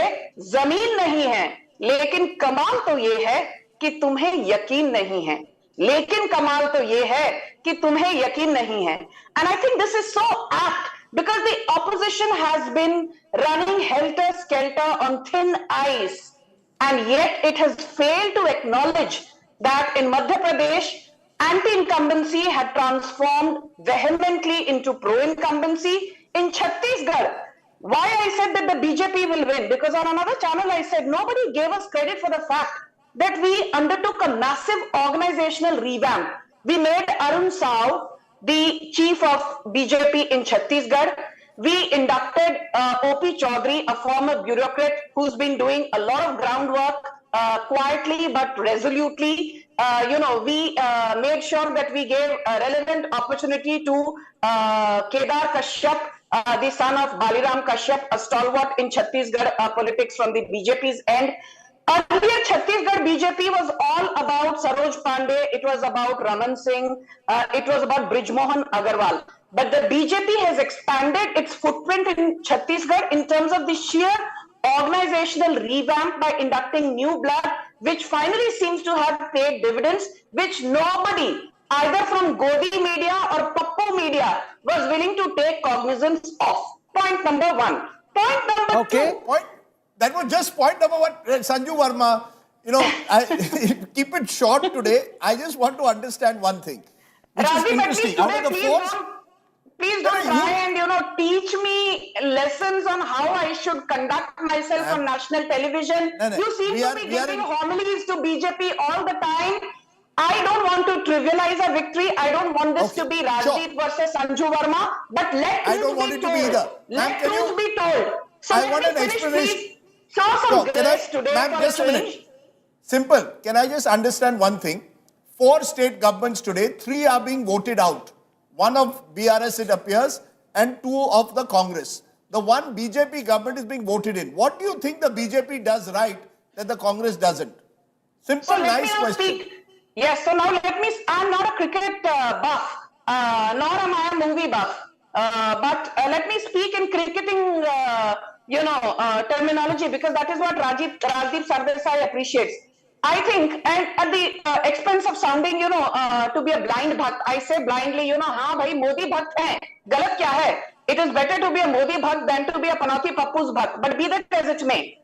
जमीन नहीं है, लेकिन कमाल तो ये है कि तुम्हें यकीन नहीं है, लेकिन कमाल तो ये है कि तुम्हें यकीन नहीं है. And I think this is so apt because the opposition has been running helter-skelter on thin ice, and yet it has failed to acknowledge that in Madhya Pradesh, anti-incumbency had transformed vehemently into pro-incumbency. In Chhattisgarh, why I said that the BJP will win, because on another channel I said nobody gave us credit for the fact that we undertook a massive organizational revamp. We made Arun Saw the chief of BJP in Chhattisgarh. We inducted O.P. Chaudhary, a former bureaucrat who's been doing a lot of groundwork quietly but resolutely. You know, we made sure that we gave a relevant opportunity to Kedar Kashyap, the son of Baliram Kashyap, a stalwart in Chhattisgarh politics from the BJP's end. Earlier, Chhattisgarh BJP was all about Saroj Pandey, it was about Raman Singh, it was about Brijmohan Agarwal. But the BJP has expanded its footprint in Chhattisgarh in terms of the sheer organizational revamp by inducting new blood, which finally seems to have paid dividends, which nobody, either from Godi media or Pappu media, was willing to take cognizance of. Point number one. Point number two. That was just point number one. Sanju Verma, you know, keep it short today. I just want to understand one thing, which is interesting. Out of the force, please don't try and, you know, teach me lessons on how I should conduct myself on national television. You seem to be giving homilies to BJP all the time. I don't want to trivialize a victory. I don't want this to be Rajdeep versus Sanju Verma. But let truth be told. Let truth be told. So I want an explanation. Show some grace today for just a a minute. Simple. Can I just understand one thing? 4 state governments today, 3 are being voted out. 1 of BRS, it appears, and 2 of the Congress. The one BJP government is being voted in. What do you think the BJP does right that the Congress doesn't? Simple, so nice question. Yes, so now let me, I'm not a cricket buff, nor am I a movie buff. But let me speak in cricketing, you know, terminology, because that is what Rajdeep Sardesai appreciates. I think, and at the expense of sounding, you know, to be a blind bhakt, I say blindly, you know, हाँ भाई मोदी भक्त हैं, गलत क्या है? It is better to be a Modi bhakt than to be a Panoti Pappu's bhakt. But be that as it may,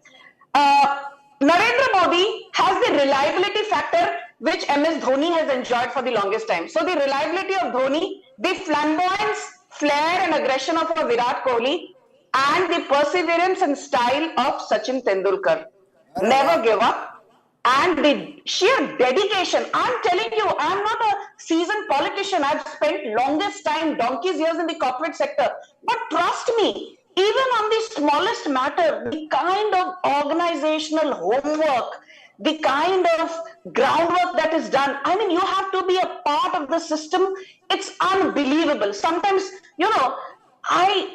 Narendra Modi has the reliability factor which MS Dhoni has enjoyed for the longest time. So the reliability of Dhoni, the flamboyance, flair and aggression of a Virat Kohli, and the perseverance and style of Sachin Tendulkar. Never give up. And the sheer dedication. I'm telling you, I'm not a seasoned politician. I've spent longest time, donkey's years in the corporate sector. But trust me, even on the smallest matter, the kind of organizational homework, the kind of groundwork that is done, I mean, you have to be a part of the system. It's unbelievable. Sometimes, I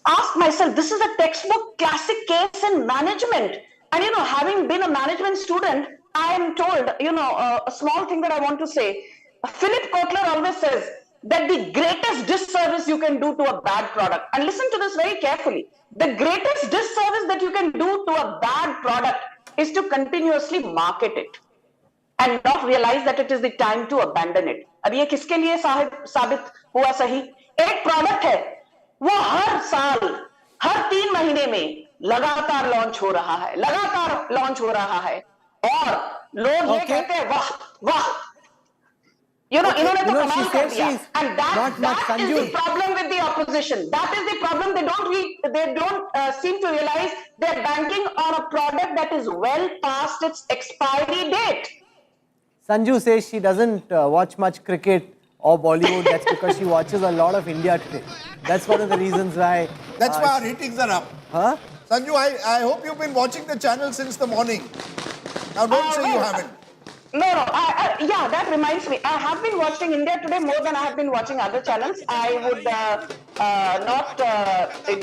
ask myself, this is a textbook classic case in management. And, having been a management student, I am told, a small thing that I want to say. Philip Kotler always says that the greatest disservice you can do to a bad product, and listen to this very carefully, the greatest disservice that you can do to a bad product is to continuously market it and not realize that it is the time to abandon it. अब ये किसके लिए साबित हुआ सही? एक product है, वो हर साल, हर 3 महीने में लगातार लॉन्च हो रहा है, लगातार लॉन्च हो रहा है, और लोग ये कहते हैं वाह वाह, इन्होंने तो कमाल कर दिया. And that is the problem with the opposition. That is the problem. They don't seem to realize they're banking on a product that is well past its expiry date. Sanju says she doesn't watch much cricket or Bollywood. That's because she watches a lot of India today. That's one of the reasons why. That's why our ratings are up. Huh? Sanju, I hope you've been watching the channel since the morning. Now don't say you haven't. No. Yeah, that reminds me. I have been watching India Today more than I have been watching other channels. I would not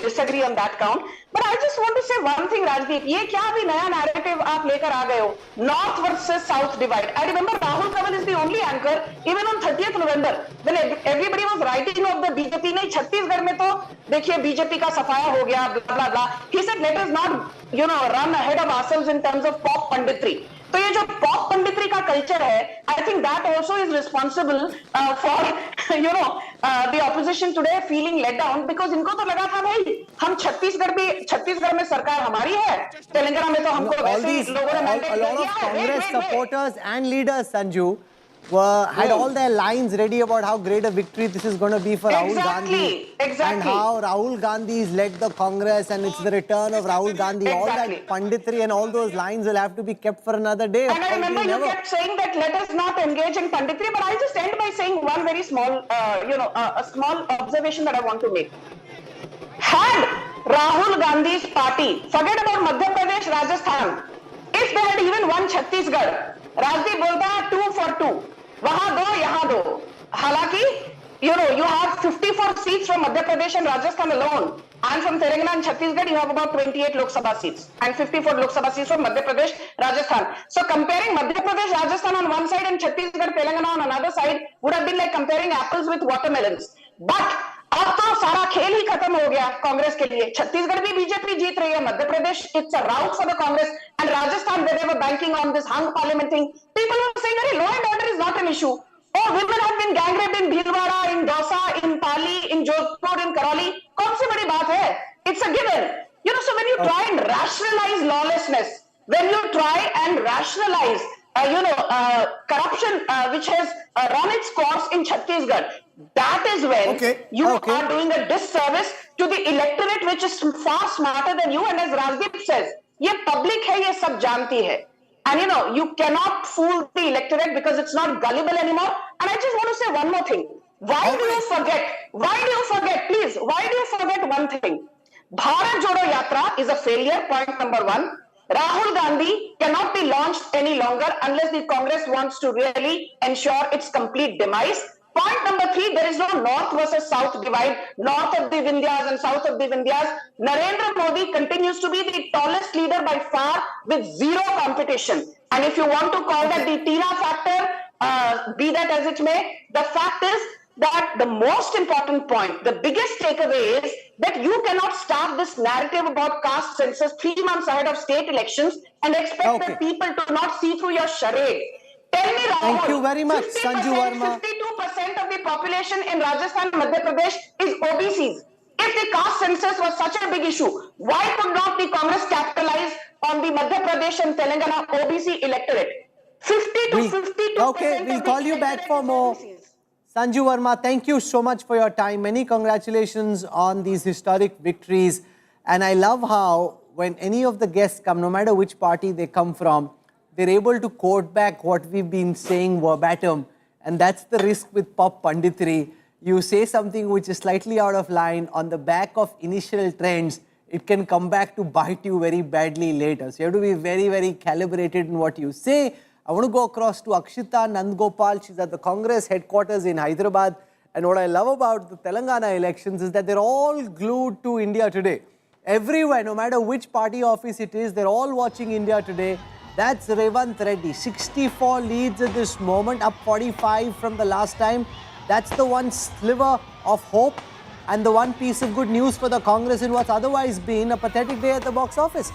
disagree on that count. But I just want to say one thing, Rajdeep. ये क्या भी नया narrative आप लेकर आ गए हो? North versus South divide. I remember Rahul Gandhi is the only anchor, even on 30th November, when everybody was writing of the BJP. नहीं, छत्तीसगढ़ में तो देखिए BJP का सफाया हो गया, blah blah blah. He said, let us not, run ahead of ourselves in terms of pop panditry. तो ये जो पॉप पंडितरी का कल्चर है, I think that also is responsible for the opposition today feeling let down, because इनको तो लगा था भाई हम छत्तीसगढ़ में सरकार हमारी है, तेलंगाना में तो हमको वैसे ही लोगों ने मैंडेट दिया है. A lot of Congress supporters and leaders, Sanju, had all their lines ready about how great a victory this is going to be for Rahul Gandhi. Exactly. And how Rahul Gandhi has led the Congress and it's the return of Rahul Gandhi. All that panditry and all those lines will have to be kept for another day. And I remember you kept saying that let us not engage in panditry, but I just end by saying one very small, a small observation that I want to make. Had Rahul Gandhi's party, forget about Madhya Pradesh, Rajasthan, if they had even won Chhattisgarh, Rajdeep bolta hai 2 for 2. वहां दो, यहाँ दो. हालांकि, you have 54 seats from Madhya Pradesh and Rajasthan alone. And from Telangana and Chhattisgarh, you have about 28 Lok Sabha seats. And 54 Lok Sabha seats from Madhya Pradesh, Rajasthan. So comparing Madhya Pradesh, Rajasthan on one side and Chhattisgarh, Telangana on another side would have been like comparing apples with watermelons. But अब तो सारा खेल ही खत्म हो गया कांग्रेस के लिए. छत्तीसगढ़ भी बीजेपी जीत रही है, Madhya Pradesh it's a rout for the Congress, and Rajasthan where they were banking on this hung parliament thing. People were saying, law and order is not an issue. Oh, women have been gang raped in Bhilwara, in Dausa, in Pali, in Jodhpur, in Karoli. कौन सी बड़ी बात है? It's a given. So when you try and rationalize lawlessness, when you try and rationalize corruption which has run its course in Chhattisgarh, that is when you are doing a disservice to the electorate which is far smarter than you. And as Rajdeep says, ये public है, ये सब जानती है. And you cannot fool the electorate because it's not gullible anymore. And I just want to say one more thing. Why do you forget, please, why do you forget one thing? Bharat Jodo Yatra is a failure, point number 1. Rahul Gandhi cannot be launched any longer unless the Congress wants to really ensure its complete demise. Point number 3, there is no north versus south divide, north of the Vindhyas and south of the Vindhyas. Narendra Modi continues to be the tallest leader by far with zero competition. And if you want to call that the Tina factor, be that as it may, the fact is that the most important point, the biggest takeaway is that you cannot start this narrative about caste census 3 months ahead of state elections and expect the people to not see through your charade. Tell me, Rahul, thank you very much, Sanju Verma. 52% of the population in Rajasthan and Madhya Pradesh is OBCs. If the caste census was such a big issue, why could not the Congress capitalize on the Madhya Pradesh and Telangana OBC electorate? 50 to 52%. Okay, we'll call you back for more. Sanju Verma, thank you so much for your time. Many congratulations on these historic victories. And I love how when any of the guests come, no matter which party they come from, they're able to quote back what we've been saying verbatim. And that's the risk with pop punditry. You say something which is slightly out of line on the back of initial trends, it can come back to bite you very badly later. So you have to be very, very calibrated in what you say. I want to go across to Akshita Nandgopal. She's at the Congress headquarters in Hyderabad. And what I love about the Telangana elections is that they're all glued to India Today. Everywhere, no matter which party office it is, they're all watching India Today. That's Revant Reddy. 64 leads at this moment, up 45 from the last time. That's the one sliver of hope and the one piece of good news for the Congress in what's otherwise been a pathetic day at the box office.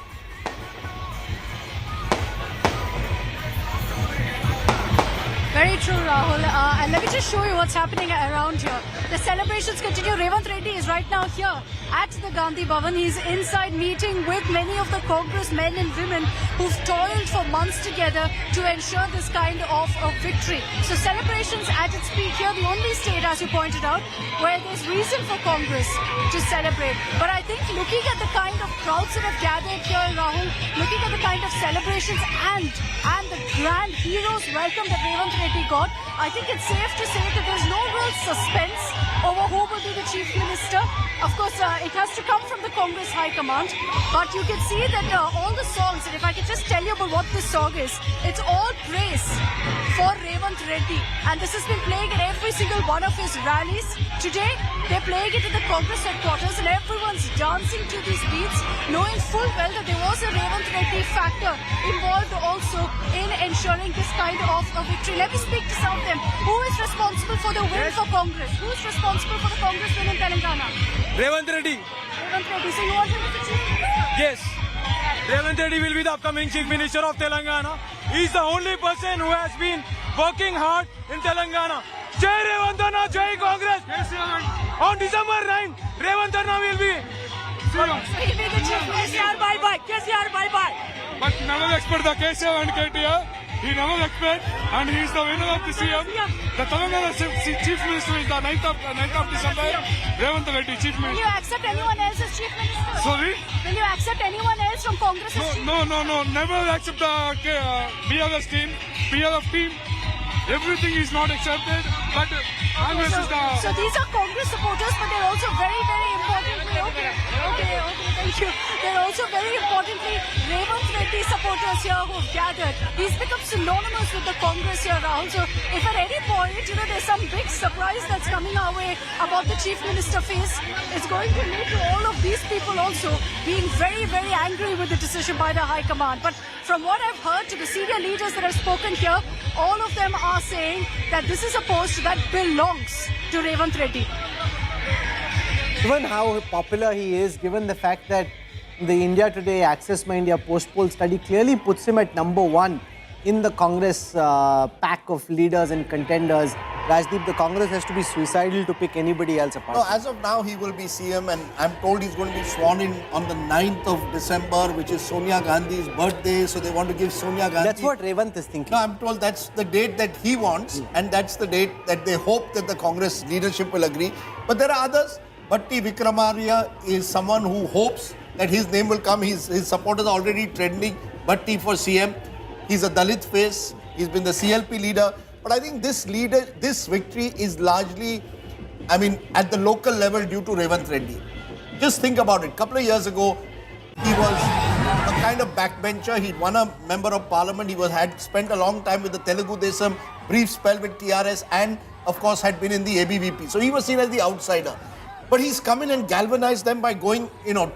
Very true, Rahul. And let me just show you what's happening around here. The celebrations continue. Revant Reddy is right now here at the Gandhi Bhavan. He's inside meeting with many of the Congress men and women who've toiled for months together to ensure this kind of a victory. So celebrations at its peak here, the only state, as you pointed out, where there's reason for Congress to celebrate. But I think looking at the kind of crowds that have gathered here, Rahul, looking at the kind of celebrations and the grand heroes welcome that Revant Reddy got, I think it's safe to say that there's no real suspense over who will be the Chief Minister. Of course, it has to come from the Congress High Command, but you can see that all the songs, and if I can just tell you about what this song is, it's all praise for Revant Reddy, and this has been playing at every single one of his rallies. Today, they're playing it at the Congress headquarters, and everyone's dancing to these beats, knowing full well that there was a Revant Reddy factor involved also in ensuring this kind of a victory. Let me speak to some of them. Who is responsible for the win for Congress? Who is responsible for the Congress win in Telangana? Revant Reddy. Revant Reddy. So you want him as the Chief Minister? Yes. Revant Reddy will be the upcoming Chief Minister of Telangana. He is the only person who has been working hard in Telangana. Jai Revant Anna, Jai Congress. On December 9, Revant Anna will be. So he'll be the Chief Minister. KCR bye-bye. KCR bye-bye. But never expect the KCR and KTR. He never expect, and he is the winner of the CM. The Telangana Chief Minister is the 9th of December. Revant Reddy, Chief Minister. Will you accept anyone else as Chief Minister? Sorry? Will you accept anyone else from Congress as Chief Minister? No. Never accept the BRF team. BRF team. Everything is not accepted, but Congress is the... So these are Congress supporters, but they're also very, very importantly... Okay, thank you. They're also very importantly Revant Reddy supporters here who've gathered. He's become synonymous with the Congress here, Rahul. So if at any point, there's some big surprise that's coming our way about the Chief Minister face, it's going to lead to all of these people also being very, very angry with the decision by the High Command. But from what I've heard to the senior leaders that have spoken here, all of them are saying that this is a post that belongs to Revant Reddy. Given how popular he is, given the fact that the India Today Access My India post-poll study clearly puts him at #1 in the Congress pack of leaders and contenders, Rajdeep, the Congress has to be suicidal to pick anybody else apart. No, as of now, he will be CM, and I'm told he's going to be sworn in on the 9th of December, which is Sonia Gandhi's birthday. So they want to give Sonia Gandhi... That's what Revant is thinking. No, I'm told that's the date that he wants, and that's the date that they hope that the Congress leadership will agree. But there are others. Bhatti Vikramarya is someone who hopes that his name will come. His supporters are already trending Bhatti for CM. He's a Dalit face. He's been the CLP leader. But I think this victory is largely, at the local level due to Revant Reddy. Just think about it. A couple of years ago, he was a kind of backbencher. He'd won a member of parliament. He had spent a long time with the Telugu Desam, brief spell with TRS, and of course had been in the ABVP. So he was seen as the outsider. But he's come in and galvanized them by going,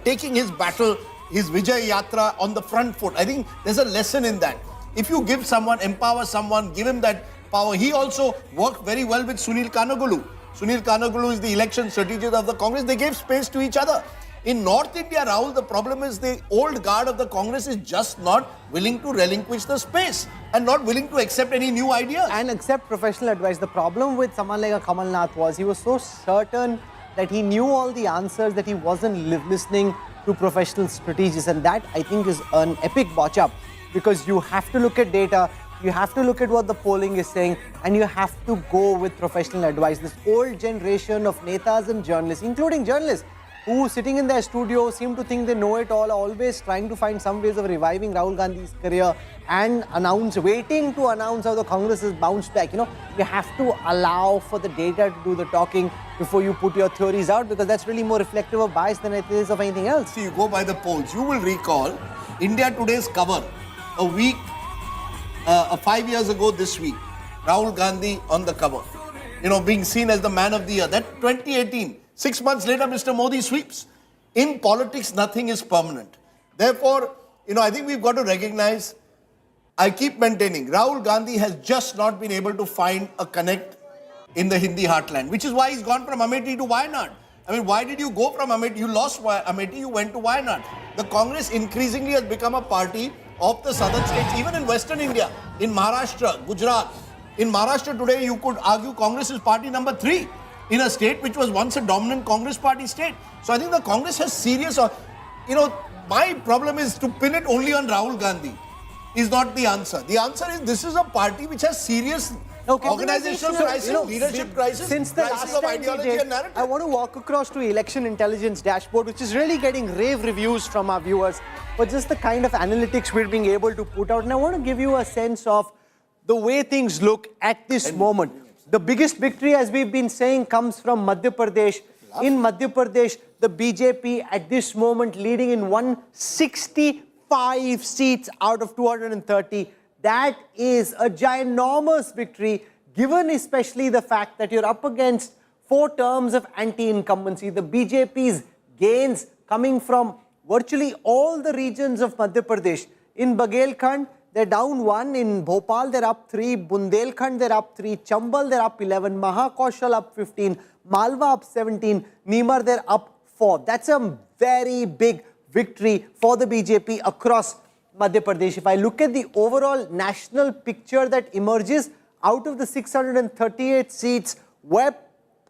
taking his battle, his Vijay Yatra on the front foot. I think there's a lesson in that. If you give someone, empower someone, give him that power. He also worked very well with Sunil Kanagulu. Sunil Kanagulu is the election strategist of the Congress. They gave space to each other. In North India, Rahul, the problem is the old guard of the Congress is just not willing to relinquish the space and not willing to accept any new ideas. And accept professional advice. The problem with someone like a Kamal Nath was he was so certain that he knew all the answers that he wasn't listening to professional strategists. And that, I think, is an epic botch-up because you have to look at data, you have to look at what the polling is saying, and you have to go with professional advice. This old generation of netas and journalists, including journalists, who sitting in their studio seem to think they know it all, are always trying to find some ways of reviving Rahul Gandhi's career and waiting to announce how the Congress has bounced back. You have to allow for the data to do the talking before you put your theories out, because that's really more reflective of bias than it is of anything else. See, you go by the polls. You will recall India Today's cover 5 years ago this week. Rahul Gandhi on the cover, being seen as the man of the year. That 2018, 6 months later, Mr. Modi sweeps. In politics, nothing is permanent. Therefore, I think we've got to recognize, I keep maintaining, Rahul Gandhi has just not been able to find a connect in the Hindi heartland, which is why he's gone from Amethi to Wayanad. I mean, why did you go from Amethi? You lost Amethi, you went to Wayanad. The Congress increasingly has become a party of the southern states, even in Western India, in Maharashtra, Gujarat. In Maharashtra today, you could argue Congress is party number 3 in a state which was once a dominant Congress party state. So I think the Congress has serious, my problem is to pin it only on Rahul Gandhi is not the answer. The answer is this is a party which has serious organizational crisis, leadership crisis, since the crisis last of time ideology we did, and narrative. I want to walk across to election intelligence dashboard, which is really getting rave reviews from our viewers for just the kind of analytics we're being able to put out. And I want to give you a sense of the way things look at this moment. The biggest victory, as we've been saying, comes from Madhya Pradesh. In Madhya Pradesh, the BJP at this moment leading in 165 seats out of 230. That is a ginormous victory, given especially the fact that you're up against 4 terms of anti-incumbency. The BJP's gains coming from virtually all the regions of Madhya Pradesh. In Bagelkhand, they're down 1. In Bhopal, they're up 3. Bundelkhand, they're up 3. Chambal, they're up 11. Mahakaushal, up 15. Malwa, up 17. Nimar, they're up 4. That's a very big victory for the BJP across Madhya Pradesh. If I look at the overall national picture that emerges out of the 638 seats where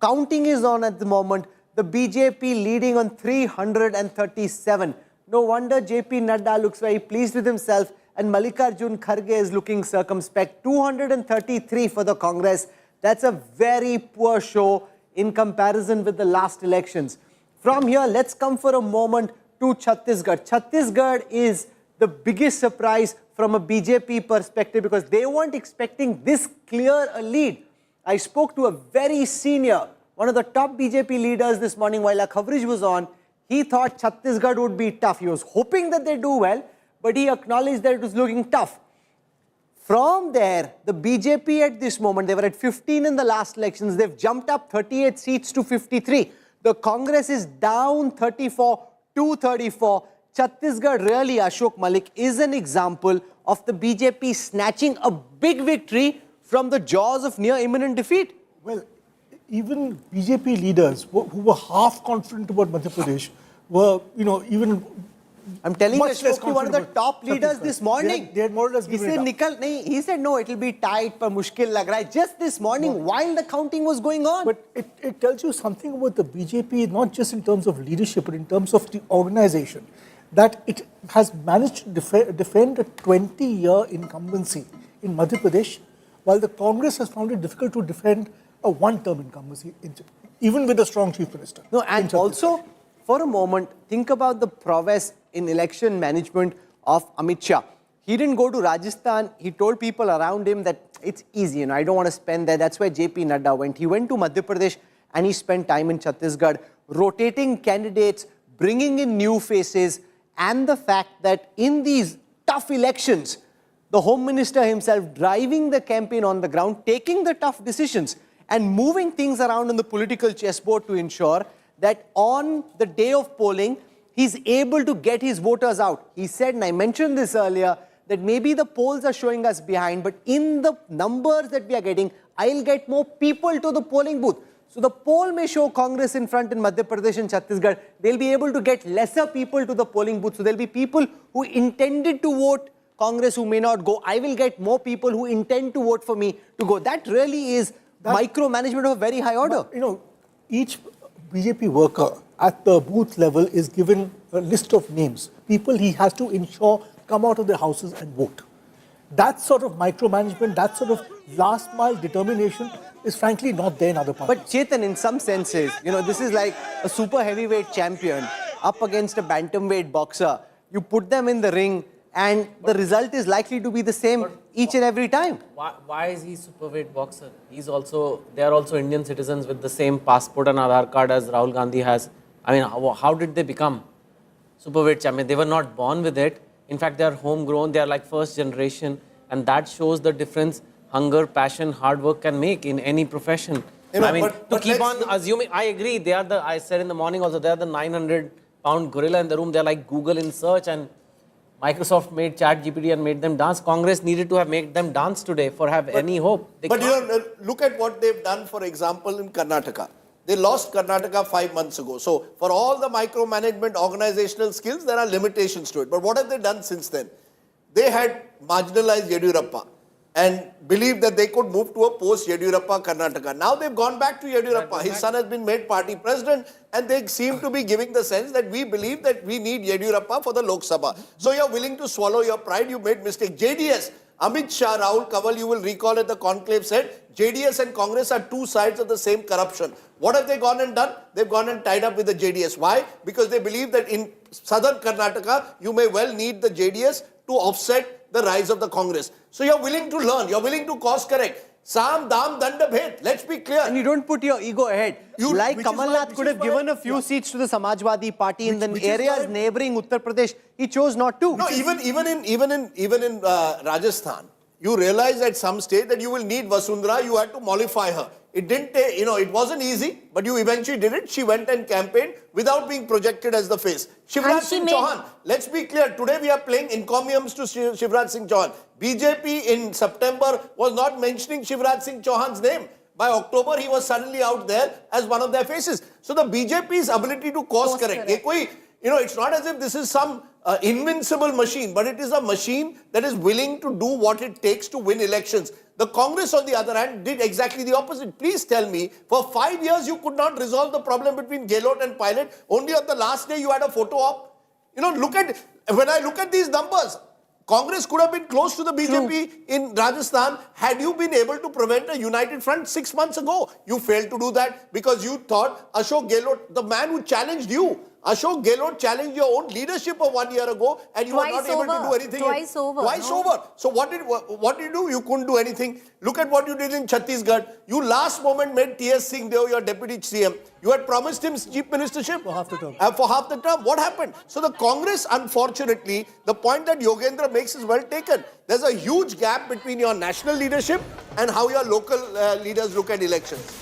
counting is on at the moment, the BJP leading on 337. No wonder JP Nadda looks very pleased with himself and Mallikarjun Kharge is looking circumspect. 233 for the Congress. That's a very poor show in comparison with the last elections. From here, let's come for a moment to Chhattisgarh. Chhattisgarh is the biggest surprise from a BJP perspective because they weren't expecting this clear a lead. I spoke to a very senior, one of the top BJP leaders this morning while our coverage was on. He thought Chhattisgarh would be tough. He was hoping that they do well, but he acknowledged that it was looking tough. From there, the BJP at this moment, they were at 15 in the last elections. They've jumped up 38 seats to 53. The Congress is down 34 to 34. Chhattisgarh really, Ashok Malik, is an example of the BJP snatching a big victory from the jaws of near imminent defeat. Well, even BJP leaders who were half confident about Madhya Pradesh were, even I'm telling you, I much less spoke to one of the top leaders this morning. They had more or less He given said, it up. he said, no, it will be tight, but mushkil lag raha hai. Just this morning, while the counting was going on. But it tells you something about the BJP, not just in terms of leadership, but in terms of the organization, that it has managed to defend a 20-year incumbency in Madhya Pradesh, while the Congress has found it difficult to defend a one-term incumbency, even with a strong chief minister. No, and also, for a moment, think about the prowess in election management of Amit Shah. He didn't go to Rajasthan. He told people around him that it's easy, I don't want to spend there. That's where JP Nadda went. He went to Madhya Pradesh and he spent time in Chhattisgarh, rotating candidates, bringing in new faces, and the fact that in these tough elections, the Home Minister himself driving the campaign on the ground, taking the tough decisions and moving things around on the political chessboard to ensure that on the day of polling, he's able to get his voters out. He said, and I mentioned this earlier, that maybe the polls are showing us behind, but in the numbers that we are getting, I'll get more people to the polling booth. So the poll may show Congress in front in Madhya Pradesh and Chhattisgarh. They'll be able to get lesser people to the polling booth. So there'll be people who intended to vote Congress who may not go. I will get more people who intend to vote for me to go. That really is micromanagement of a very high order. But, each BJP worker at the booth level is given a list of names, people he has to ensure come out of their houses and vote. That sort of micromanagement, that sort of last mile determination, is frankly not there in other parties. But Chetan, in some senses, this is like a super heavyweight champion up against a bantamweight boxer. You put them in the ring and the result is likely to be the same each and every time. Why is he superweight boxer? They are also Indian citizens with the same passport and Aadhaar card as Rahul Gandhi has. I mean, how did they become superweight champion? They were not born with it. In fact, they are homegrown. They are like first generation. And that shows the difference hunger, passion, hard work can make in any profession. To keep on assuming, I agree. I said in the morning also, they are the 900-pound gorilla in the room. They are like Google in search, and Microsoft made ChatGPT and made them dance. Congress needed to have made them dance today for any hope. Look at what they've done, for example, in Karnataka. They lost Karnataka 5 months ago. So for all the micromanagement organizational skills, there are limitations to it. But what have they done since then? They had marginalized Yediyurappa and believed that they could move to a post-Yediyurappa Karnataka. Now they've gone back to Yediyurappa. His son has been made party president, and they seem to be giving the sense that we believe that we need Yediyurappa for the Lok Sabha. So you're willing to swallow your pride. You made mistake. JDS, Amit Shah, Rahul Kanwal, you will recall at the conclave said, JDS and Congress are two sides of the same corruption. What have they gone and done? They've gone and tied up with the JDS. Why? Because they believe that in southern Karnataka, you may well need the JDS to offset the rise of the Congress. So you're willing to learn, you're willing to course correct. Sam, Dam, Danda, Bhed. Let's be clear. And you don't put your ego ahead. Kamal Nath could have given a few seats to the Samajwadi Party in the areas neighboring Uttar Pradesh. He chose not to. No, even in Rajasthan, you realize at some stage that you will need Vasundhara. You had to mollify her. It didn't take, it wasn't easy, but you eventually did it. She went and campaigned without being projected as the face. Shivraj Singh Chauhan, let's be clear, today we are playing encomiums to Shivraj Singh Chauhan. BJP in September was not mentioning Shivraj Singh Chauhan's name. By October, he was suddenly out there as one of their faces. So the BJP's ability to course correct. It's not as if this is some invincible machine, but it is a machine that is willing to do what it takes to win elections. The Congress, on the other hand, did exactly the opposite. Please tell me, for 5 years you could not resolve the problem between Gehlot and Pilot. Only on the last day you had a photo op. When I look at these numbers, Congress could have been close to the BJP in Rajasthan had you been able to prevent a united front 6 months ago. You failed to do that because you thought Ashok Gehlot, the man who challenged you, Ashok Gehlot challenged your own leadership of 1 year ago and you were not able to do anything. Twice over. So what did you do? You couldn't do anything. Look at what you did in Chhattisgarh. You last moment made T.S. Singh Deo your deputy CM. You had promised him chief ministership. For half the term. For half the term. What happened? So the Congress, unfortunately, the point that Yogendra makes is well taken. There's a huge gap between your national leadership and how your local leaders look at elections.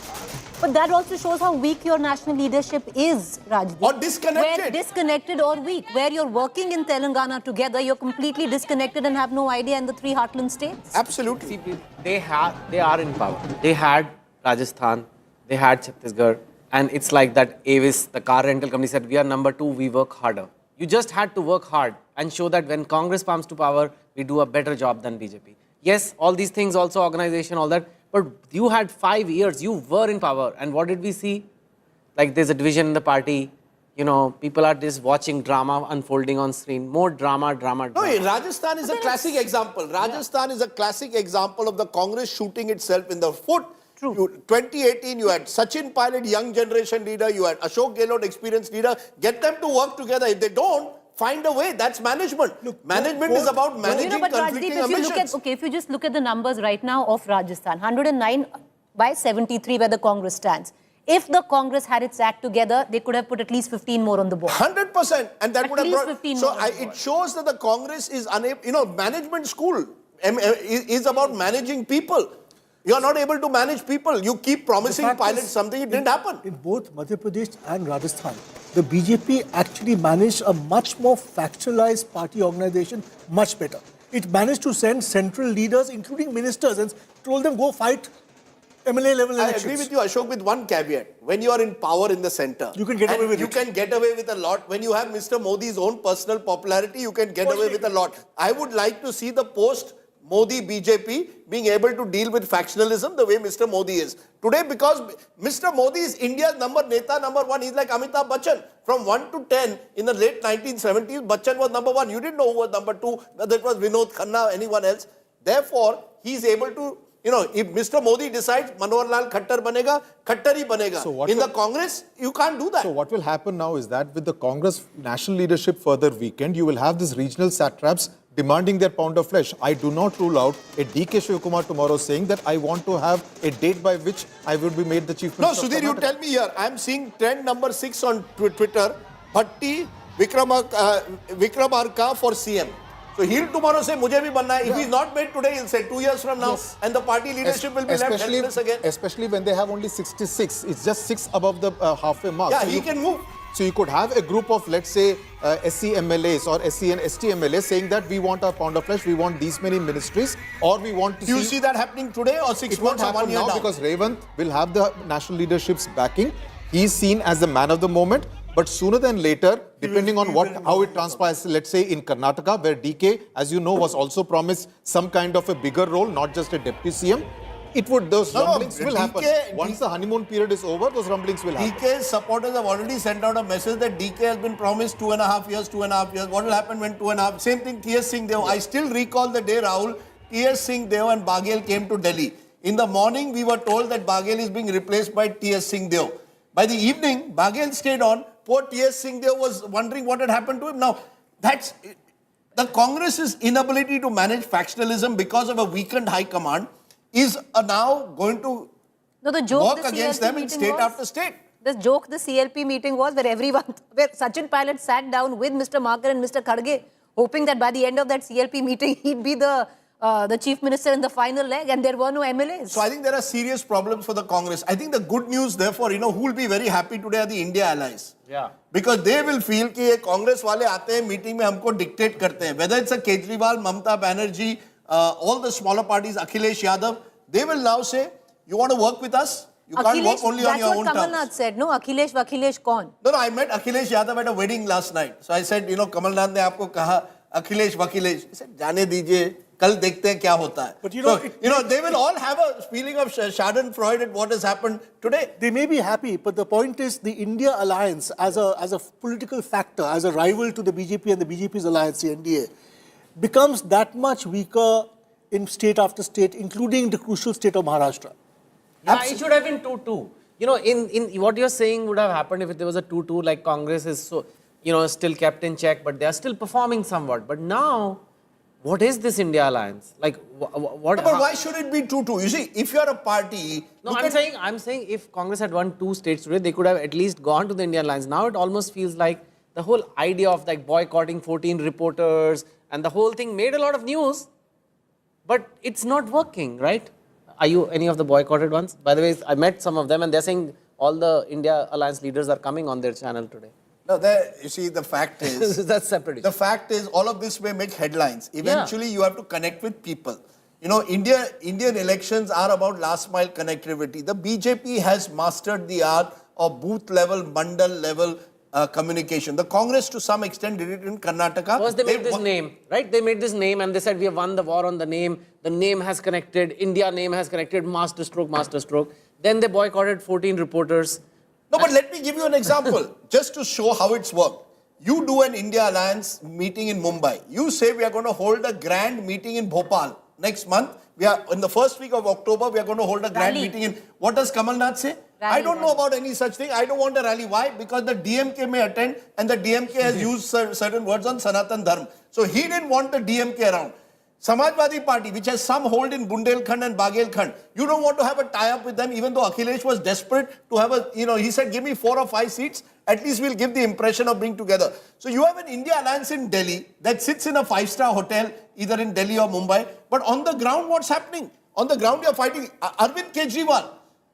But that also shows how weak your national leadership is, Rajdeep. Or disconnected. Where disconnected or weak. Where you're working in Telangana together, you're completely disconnected and have no idea in the three heartland states. Absolutely. See, they are in power. They had Rajasthan, they had Chhattisgarh, and it's like that Avis, the car rental company, said, we are number 2, we work harder. You just had to work hard and show that when Congress comes to power, we do a better job than BJP. Yes, all these things, also organization, all that. But you had 5 years, you were in power. And what did we see? Like there's a division in the party. People are just watching drama unfolding on screen. More drama. No, Rajasthan is a classic example. Rajasthan is a classic example of the Congress shooting itself in the foot. True. 2018, you had Sachin Pilot, young generation leader. You had Ashok Gehlot, experienced leader. Get them to work together. If they don't, find a way. That's management. Look, management is about managing conflicting ambitions. If you just look at the numbers right now of Rajasthan, 109 by 73 where the Congress stands. If the Congress had its act together, they could have put at least 15 more on the board. 100%. And that would have brought... 15 so more it shows that the Congress is unable... management school is about managing people. You are not able to manage people. You keep promising pilots something, it didn't happen. In both Madhya Pradesh and Rajasthan, the BJP actually managed a much more factionalized party organization much better. It managed to send central leaders, including ministers, and told them, go fight MLA level elections. I agree with you, Ashok, with one caveat. When you are in power in the center, you can get away with it. You can get away with a lot. When you have Mr. Modi's own personal popularity, you can get away with a lot. I would like to see the post-Modi BJP being able to deal with factionalism the way Mr. Modi is. Today, because Mr. Modi is India's neta number 1, he's like Amitabh Bachchan. From 1 to 10, in the late 1970s, Bachchan was number 1. You didn't know who was number 2, whether it was Vinod Khanna or anyone else. Therefore, he's able to You know, if Mr. Modi decides Manohar Lal Khattar banega, Khattar hi banega. In the Congress, you can't do that. So what will happen now is that with the Congress national leadership further weakened, you will have these regional satraps demanding their pound of flesh. I do not rule out a DK Shivakumar tomorrow saying that I want to have a date by which I will be made the chief minister. No, Sudhir, you tell me here. I'm seeing trend number 6 on Twitter. Bhatti Vikramarka for CM. So he'll tomorrow say, "Mujhe bhi banna hai." If he's not made today, he'll say 2 years from now, and the party leadership will be left helpless again. Especially when they have only 66. It's just 6 above the halfway mark. Yeah, so he can move. So you could have a group of, let's say, SC MLAs or SC and ST MLAs saying that we want our pound of flesh, we want these many ministries, or we want to Do you see that happening today or 6 months or 1 year now? down? Because Revant will have the national leadership's backing. He's seen as the man of the moment. But sooner than later, depending on how it transpires, let's say in Karnataka, where DK, as you know, was also promised some kind of a bigger role, not just a deputy CM, those rumblings will happen. Once the honeymoon period is over, those rumblings will happen. DK's supporters have already sent out a message that DK has been promised 2.5 years, 2.5 years. What will happen when 2.5? Same thing, T.S. Singh Deo. I still recall the day, Rahul, T.S. Singh Deo and Baghel came to Delhi. In the morning, we were told that Baghel is being replaced by T.S. Singh Deo. By the evening, Baghel stayed on. Poor T.S. Singh Deo was wondering what had happened to him. Now, that's the Congress's inability to manage factionalism because of a weakened high command is now going to work against them in state after state. The joke the CLP meeting was where Sachin Pilot sat down with Mr. Markar and Mr. Kharge, hoping that by the end of that CLP meeting, he'd be the chief minister in the final leg, and there were no MLAs. So I think there are serious problems for the Congress. I think the good news, therefore, who will be very happy today are the India allies. Yeah. Because they will feel that ये Congress वाले आते हैं meeting में हमको dictate करते हैं. Whether it's a Kejriwal, Mamata Banerjee, all the smaller parties, Akhilesh Yadav, they will now say, you want to work with us? You can't work only on your own terms. That's what Kamal Nath said, no? Vakhilesh kaun? No, I met Akhilesh Yadav at a wedding last night. So I said, Kamal Nath ne aapko kaha, Vakhilesh. He said, जाने दीजिए, कल देखते हैं क्या होता है. But they will all have a feeling of schadenfreude at what has happened today. They may be happy, but the point is the India alliance as a political factor, as a rival to the BJP and the BJP's alliance, the NDA, becomes that much weaker in state after state, including the crucial state of Maharashtra. Yeah, it should have been 2-2. In what you're saying would have happened if there was a 2-2, like Congress is so, still kept in check, but they are still performing somewhat. But now, what is this India alliance? Like, what? But why should it be 2-2? You see, if you're a party... No, I'm saying if Congress had won 2 states today, they could have at least gone to the India alliance. Now it almost feels like the whole idea of like boycotting 14 reporters and the whole thing made a lot of news, but it's not working, right? Are you any of the boycotted ones? By the way, I met some of them and they're saying all the India alliance leaders are coming on their channel today. No, you see, the fact is... That's separate. The fact is, all of this may make headlines. Eventually, you have to connect with people. Indian elections are about last mile connectivity. The BJP has mastered the art of booth level, mandal level communication. The Congress, to some extent, did it in Karnataka. First, they made this name, right? They made this name and they said, we have won the war on the name. The name has connected. India name has connected. Masterstroke, masterstroke. Then they boycotted 14 reporters. No, but let me give you an example, just to show how it's worked. You do an India Alliance meeting in Mumbai. You say we are going to hold a grand meeting in Bhopal next month. We are in the first week of October. We are going to hold a grand meeting in. What does Kamal Nath say? I don't know about any such thing. I don't want a rally. Why? Because the DMK may attend, and the DMK has used certain words on Sanatan Dharma. So he didn't want the DMK around. Samajwadi Party, which has some hold in Bundelkhand and Baghelkhand, you don't want to have a tie-up with them, even though Akhilesh was desperate to have a, he said, give me 4 or 5 seats, at least we'll give the impression of being together. So you have an India alliance in Delhi that sits in a 5-star hotel, either in Delhi or Mumbai, but on the ground, what's happening? On the ground, you're fighting Arvind Kejriwal.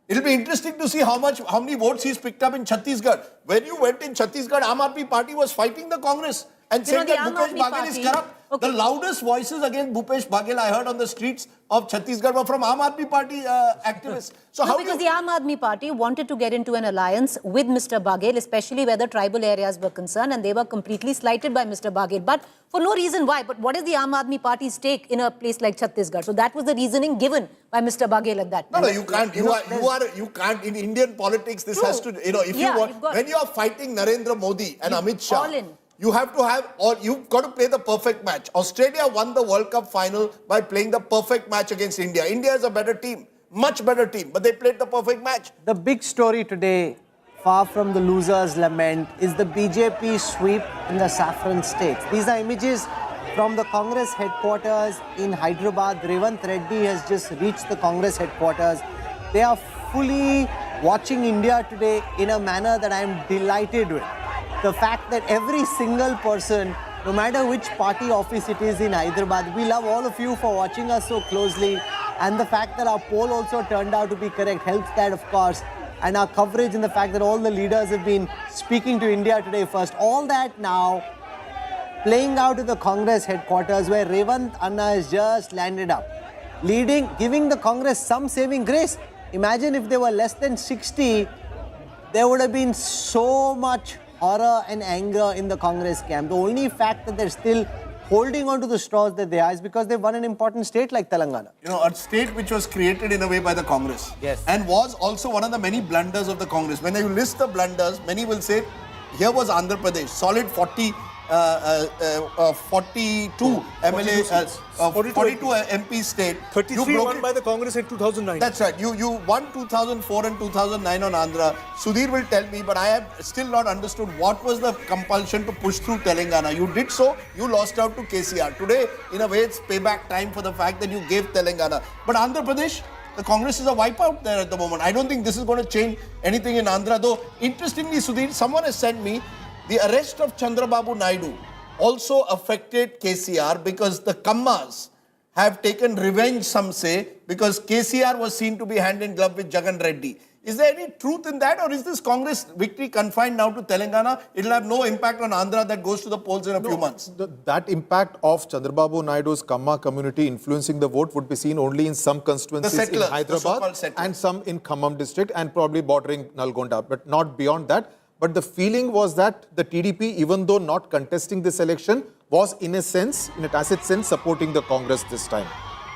It'll be interesting to see how many votes he's picked up in Chhattisgarh. When you went in Chhattisgarh, Aam Aadmi Party was fighting the Congress and saying that Bhupesh Baghel is corrupt. Okay. The loudest voices against Bhupesh Baghel I heard on the streets of Chhattisgarh were from Aam Aadmi Party activists. So because the Aam Aadmi Party wanted to get into an alliance with Mr. Baghel, especially where the tribal areas were concerned, and they were completely slighted by Mr. Baghel. But for no reason why. But what is the Aam Aadmi Party's take in a place like Chhattisgarh? So that was the reasoning given by Mr. Baghel at that time. No, you can't. You can't. In Indian politics, this has to. When you are fighting Narendra Modi and Amit Shah. You have to have, or you've got to play the perfect match. Australia won the World Cup final by playing the perfect match against India. India is a better team, much better team, but they played the perfect match. The big story today, far from the losers' lament, is the BJP sweep in the saffron states. These are images from the Congress headquarters in Hyderabad. Revant Reddy has just reached the Congress headquarters. They are fully watching India today in a manner that I am delighted with. The fact that every single person, no matter which party office it is in Hyderabad, we love all of you for watching us so closely. And the fact that our poll also turned out to be correct helps that, of course. And our coverage and the fact that all the leaders have been speaking to India today first. All that now playing out at the Congress headquarters where Revant Anna has just landed up. Leading, giving the Congress some saving grace. Imagine if they were less than 60, there would have been so much horror and anger in the Congress camp. The only fact that they're still holding on to the straws that they are is because they've won an important state like Telangana. You know, a state which was created in a way by the Congress. Yes. And was also one of the many blunders of the Congress. When you list the blunders, many will say, here was Andhra Pradesh, solid 42 MLA, 42 MP state. 33 won by the Congress in 2009. That's right. You won 2004 and 2009 on Andhra. Sudhir will tell me, but I have still not understood what was the compulsion to push through Telangana. You did so, you lost out to KCR. Today, in a way, it's payback time for the fact that you gave Telangana. But Andhra Pradesh, the Congress is a wipeout there at the moment. I don't think this is going to change anything in Andhra. Though, interestingly, Sudhir, someone has sent me the arrest of Chandrababu Naidu also affected KCR because the Kammas have taken revenge, some say, because KCR was seen to be hand in glove with Jagan Reddy. Is there any truth in that, or is this Congress victory confined now to Telangana? It will have no impact on Andhra that goes to the polls in a few months. That impact of Chandrababu Naidu's Kamma community influencing the vote would be seen only in some constituencies in Hyderabad and some in Khammam district and probably bordering Nalgonda, but not beyond that. But the feeling was that the TDP, even though not contesting this election, was in a sense, in a tacit sense, supporting the Congress this time.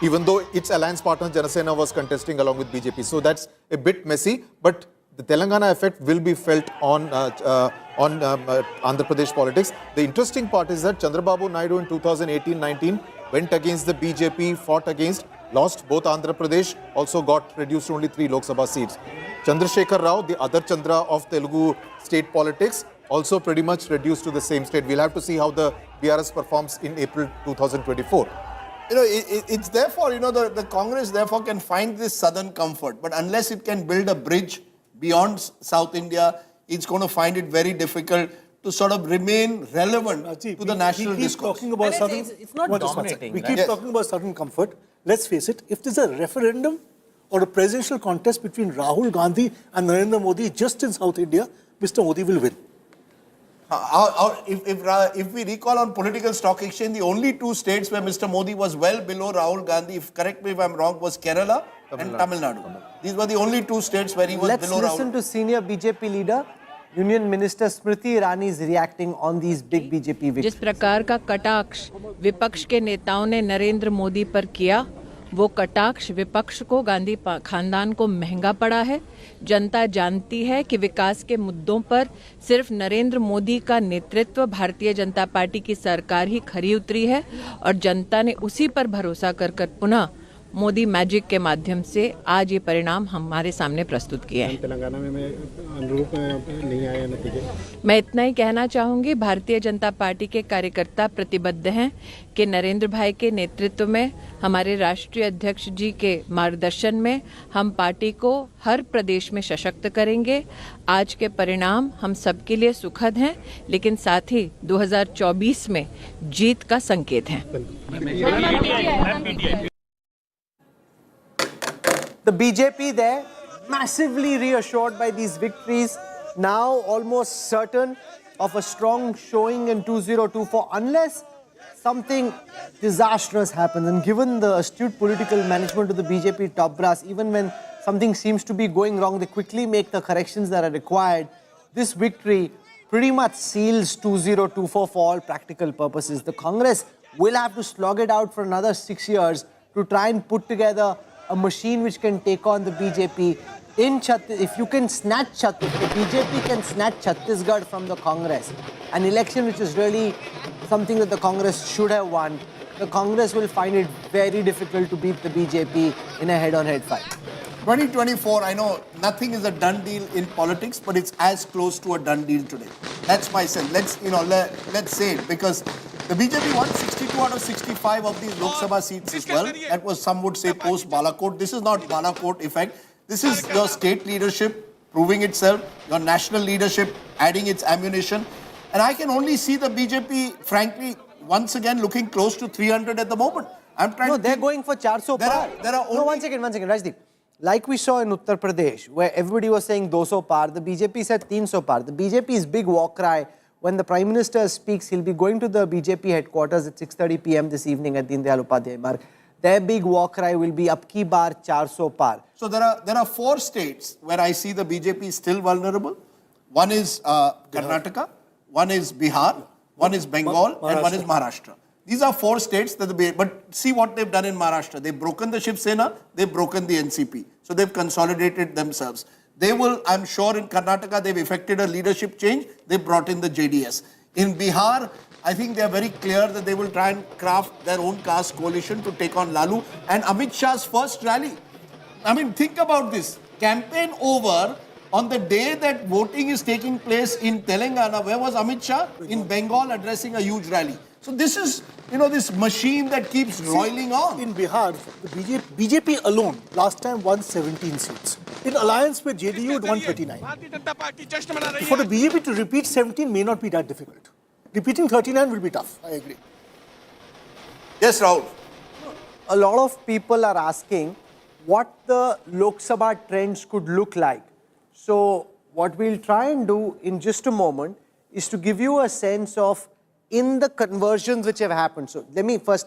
Even though its alliance partner Janasena was contesting along with BJP. So that's a bit messy, but the Telangana effect will be felt on Andhra Pradesh politics. The interesting part is that Chandrababu Naidu in 2018-19 went against the BJP, fought against, lost both Andhra Pradesh, also got reduced to only 3 Lok Sabha seats. Chandrashekhar Rao, the other Chandra of Telugu state politics, also pretty much reduced to the same state. We'll have to see how the BRS performs in April 2024. You know, it's therefore, you know, the Congress therefore can find this southern comfort. But unless it can build a bridge beyond South India, it's going to find it very difficult to sort of remain relevant to the national discourse. Talking about southern, it's not dominating. We keep talking about southern comfort. Let's face it, if there's a referendum or a presidential contest between Rahul Gandhi and Narendra Modi just in South India, Mr. Modi will win. If we recall on political stock exchange, the only 2 states where Mr. Modi was well below Rahul Gandhi, correct me if I'm wrong, was Kerala and Tamil Nadu. These were the only 2 states where he was below Rahul. Let's listen to senior BJP leader, Union Minister Samithi Irani is reacting on these big BJP victories. जिस प्रकार का कटाक्ष विपक्ष के नेताओं ने नरेंद्र मोदी पर किया, वो कटाक्ष विपक्ष को, गांधी खानदान को महंगा पड़ा है। जनता जानती है कि विकास के मुद्दों पर सिर्फ नरेंद्र मोदी का नेतृत्व, भारतीय जनता पार्टी की सरकार ही खरी उतरी है और जनता ने उसी पर भरोसा कर पुनः मोदी मैजिक के माध्यम से आज ये परिणाम हमारे सामने प्रस्तुत किए हैं। तेलंगाना में अनुरूप नहीं आए नतीजे। मैं इतना ही कहना चाहूँगी, भारतीय जनता पार्टी के कार्यकर्ता प्रतिबद्ध हैं कि नरेंद्र भाई के नेतृत्व में, हमारे राष्ट्रीय अध्यक्ष जी के मार्गदर्शन में हम पार्टी को हर प्रदेश में सशक्त करेंगे। आज के परिणाम हम सबके लिए सुखद हैं, लेकिन साथ ही 2024 में जीत का संकेत हैं। The BJP there, massively reassured by these victories, now almost certain of a strong showing in 2024 unless something disastrous happens. And given the astute political management of the BJP top brass, even when something seems to be going wrong, they quickly make the corrections that are required. This victory pretty much seals 2024 for all practical purposes. The Congress will have to slog it out for another 6 years to try and put together a machine which can take on the BJP if you can snatch if the BJP can snatch Chhattisgarh from the Congress, an election which is really something that the Congress should have won, the Congress will find it very difficult to beat the BJP in a head-on-head fight. 2024, I know nothing is a done deal in politics, but it's as close to a done deal today. That's my sense. Let's say it, because the BJP won 62 out of 65 of these Lok Sabha seats as well. That was, some would say, post Balakot. This is not Balakot effect. This is your state leadership proving itself, your national leadership adding its ammunition. And I can only see the BJP, frankly, once again looking close to 300 at the moment. I'm trying no, to they're going for 400 par. No, one second, Rajdeep. Like we saw in Uttar Pradesh, where everybody was saying 200 par, the BJP said 300 par. The BJP's big war cry, when the Prime Minister speaks, he'll be going to the BJP headquarters at 6:30 p.m. this evening at Deen Dayal Upadhyay Marg. Their big war cry will be Ab ki baar 400 par. So there are 4 states where I see the BJP is still vulnerable. One is Karnataka, one is Bihar, one is Bengal, and one is Maharashtra. These are 4 states that but see what they've done in Maharashtra. They've broken the Shiv Sena, they've broken the NCP. So they've consolidated themselves. They will, I'm sure in Karnataka, they've effected a leadership change. They brought in the JDS. In Bihar, I think they are very clear that they will try and craft their own caste coalition to take on Lalu. And Amit Shah's first rally. I mean, think about this. Campaign over on the day that voting is taking place in Telangana. Where was Amit Shah? In Bengal, addressing a huge rally. So this is, this machine that keeps roiling on. In Bihar, the BJP alone last time won 17 seats. In alliance with JDU, it won 39. For the BJP to repeat 17 may not be that difficult. Repeating 39 will be tough, I agree. Yes, Rahul. A lot of people are asking what the Lok Sabha trends could look like. So what we'll try and do in just a moment is to give you a sense of in the conversions which have happened. So let me first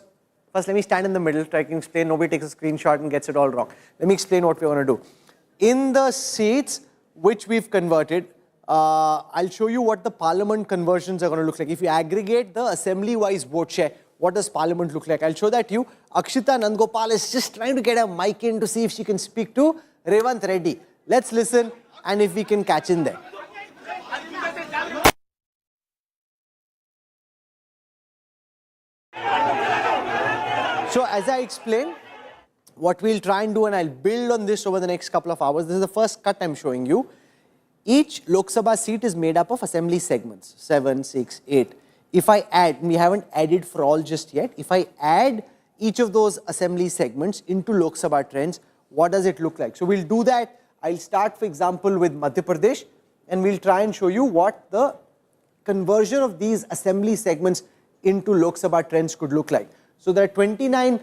let me stand in the middle so I can explain. Nobody takes a screenshot and gets it all wrong. Let me explain what we're going to do. In the seats which we've converted, I'll show you what the parliament conversions are going to look like. If you aggregate the assembly-wise vote share, what does parliament look like? I'll show that to you. Akshita Nandgopal is just trying to get a mic in to see if she can speak to Revant Reddy. Let's listen and if we can catch in there. So as I explained, what we'll try and do, and I'll build on this over the next couple of hours, this is the first cut I'm showing you. Each Lok Sabha seat is made up of assembly segments, 7, 6, 8. If I add, we haven't added for all just yet, if I add each of those assembly segments into Lok Sabha trends, what does it look like? So we'll do that. I'll start, for example, with Madhya Pradesh, and we'll try and show you what the conversion of these assembly segments into Lok Sabha trends could look like. So there are 29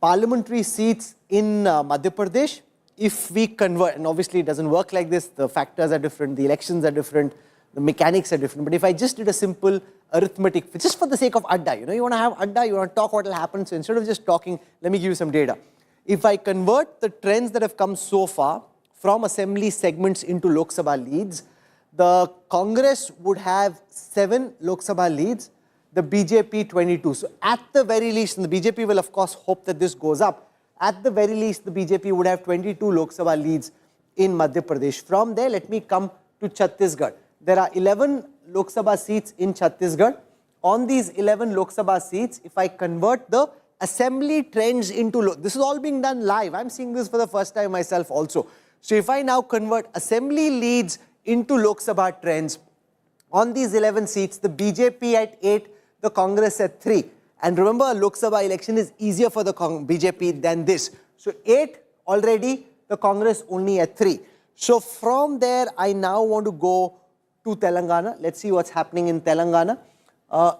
parliamentary seats in Madhya Pradesh. If we convert, and obviously it doesn't work like this, the factors are different, the elections are different, the mechanics are different. But if I just did a simple arithmetic, just for the sake of adda, you want to have adda, you want to talk what will happen. So instead of just talking, let me give you some data. If I convert the trends that have come so far from assembly segments into Lok Sabha leads, the Congress would have 7 Lok Sabha leads, the BJP 22. So at the very least, and the BJP will of course hope that this goes up, at the very least the BJP would have 22 Lok Sabha leads in Madhya Pradesh. From there, let me come to Chhattisgarh. There are 11 Lok Sabha seats in Chhattisgarh. On these 11 Lok Sabha seats, if I convert the assembly trends into, this is all being done live. I'm seeing this for the first time myself also. So if I now convert assembly leads into Lok Sabha trends, on these 11 seats, the BJP at 8, the Congress at 3. And remember, a Lok Sabha election is easier for the BJP than this. So 8 already, the Congress only at 3. So from there, I now want to go to Telangana. Let's see what's happening in Telangana.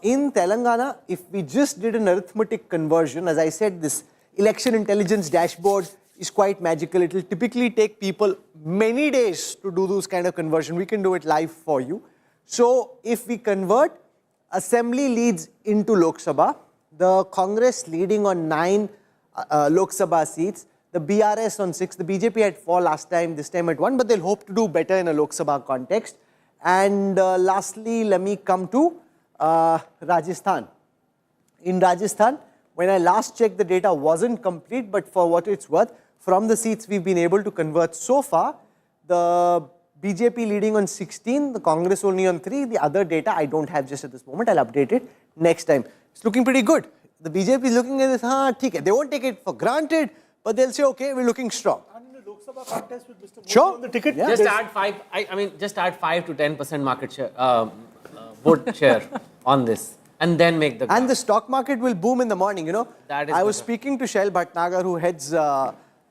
In Telangana, if we just did an arithmetic conversion, as I said, this election intelligence dashboard is quite magical. It will typically take people many days to do those kind of conversion. We can do it live for you. So if we convert assembly leads into Lok Sabha, the Congress leading on 9 Lok Sabha seats, the BRS on 6, the BJP had 4 last time, this time at 1, but they'll hope to do better in a Lok Sabha context. And lastly, let me come to Rajasthan. In Rajasthan, when I last checked, the data wasn't complete, but for what it's worth, from the seats we've been able to convert so far, The BJP leading on 16, the Congress only on 3. The other data I don't have just at this moment. I'll update it next time. It's looking pretty good. The BJP is looking at this, they won't take it for granted, but they'll say, okay, we're looking strong. Contest with Mr. Modi Sure. on the ticket. Yeah. Just add 5, I mean, just add 5 to 10% market share, vote share on this, and then make the. And the stock market will boom in the morning, you know. That is I was better. speaking to Shail Bhatnagar, who heads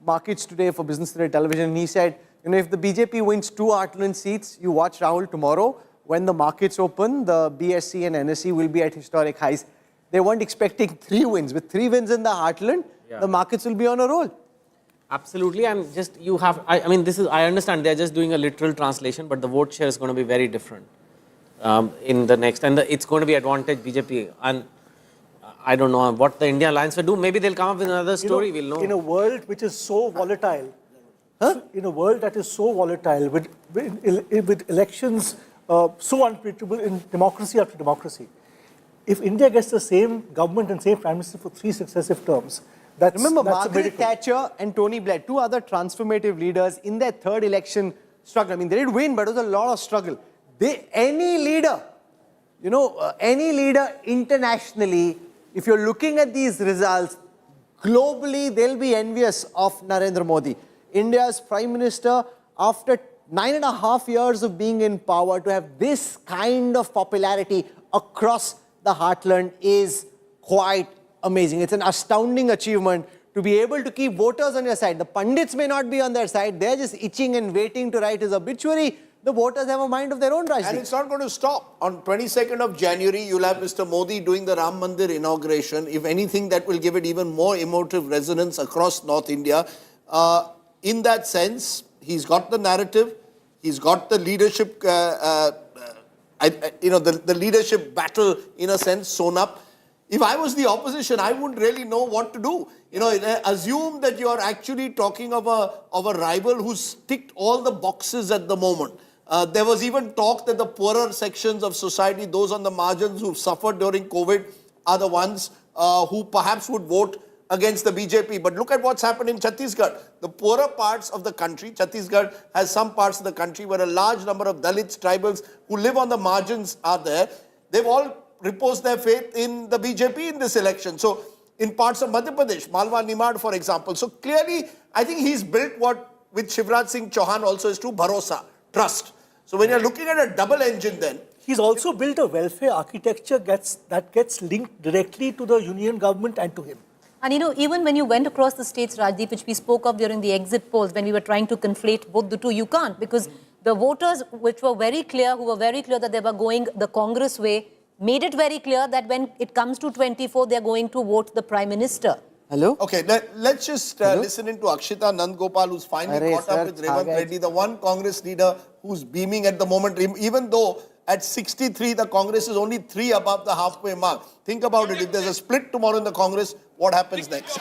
markets today for Business Today Television, and he said, you know, if the BJP wins 2 Heartland seats, you watch Rahul tomorrow, when the markets open, the BSE and NSE will be at historic highs. They weren't expecting 3 wins. With 3 wins in the Heartland, the markets will be on a roll. Absolutely, and just you have, I mean, this is, I understand they're just doing a literal translation, but the vote share is going to be very different in the next, and it's going to be advantage BJP. And I don't know what the India Alliance will do. Maybe they'll come up with another story, we'll know. In a world which is so volatile, in a world that is so volatile, with elections so unpredictable in democracy after democracy, if India gets the same government and same prime minister for 3 successive terms, Remember, that's Margaret Thatcher and Tony Blair, 2 other transformative leaders in their 3rd election struggle. I mean, they did win, but it was a lot of struggle. Any leader, you know, any leader internationally, if you're looking at these results, globally, they'll be envious of Narendra Modi. India's Prime Minister, after 9.5 years of being in power, to have this kind of popularity across the heartland is quite amazing. It's an astounding achievement to be able to keep voters on your side. The pundits may not be on their side. They're just itching and waiting to write his obituary. The voters have a mind of their own, Rajdeep. And it's not going to stop. On 22nd of January, you'll have Mr. Modi doing the Ram Mandir inauguration. If anything, that will give it even more emotive resonance across North India. In that sense, he's got the narrative. He's got the leadership, the leadership battle, in a sense, sewn up. If I was the opposition, I wouldn't really know what to do. You know, assume that you are actually talking of a rival who's ticked all the boxes at the moment. There was even talk that the poorer sections of society, those on the margins who've suffered during COVID, are the ones who perhaps would vote against the BJP. But look at what's happened in Chhattisgarh. The poorer parts of the country, Chhattisgarh has some parts of the country where a large number of Dalits, tribals who live on the margins are there. They've all reposed their faith in the BJP in this election. So in parts of Madhya Pradesh, Malwa, Nimad, for example. So clearly, I think he's built what with Shivraj Singh Chauhan also is true, bharosa, trust. So when you're looking at a double engine then, he's also built a welfare architecture that gets linked directly to the union government and to him. And you know, even when you went across the states, Rajdeep, which we spoke of during the exit polls, when we were trying to conflate both the two, you can't, because the voters which were very clear, who were very clear that they were going the Congress way, made it very clear that when it comes to 24, they're going to vote the Prime Minister. Hello? Okay, let's just listen into Akshita Nandgopal, who's finally caught up with Revant Reddy, the one Congress leader who's beaming at the moment, even though at 63, the Congress is only 3 above the halfway mark. Think about it. If there's a split tomorrow in the Congress, what happens next?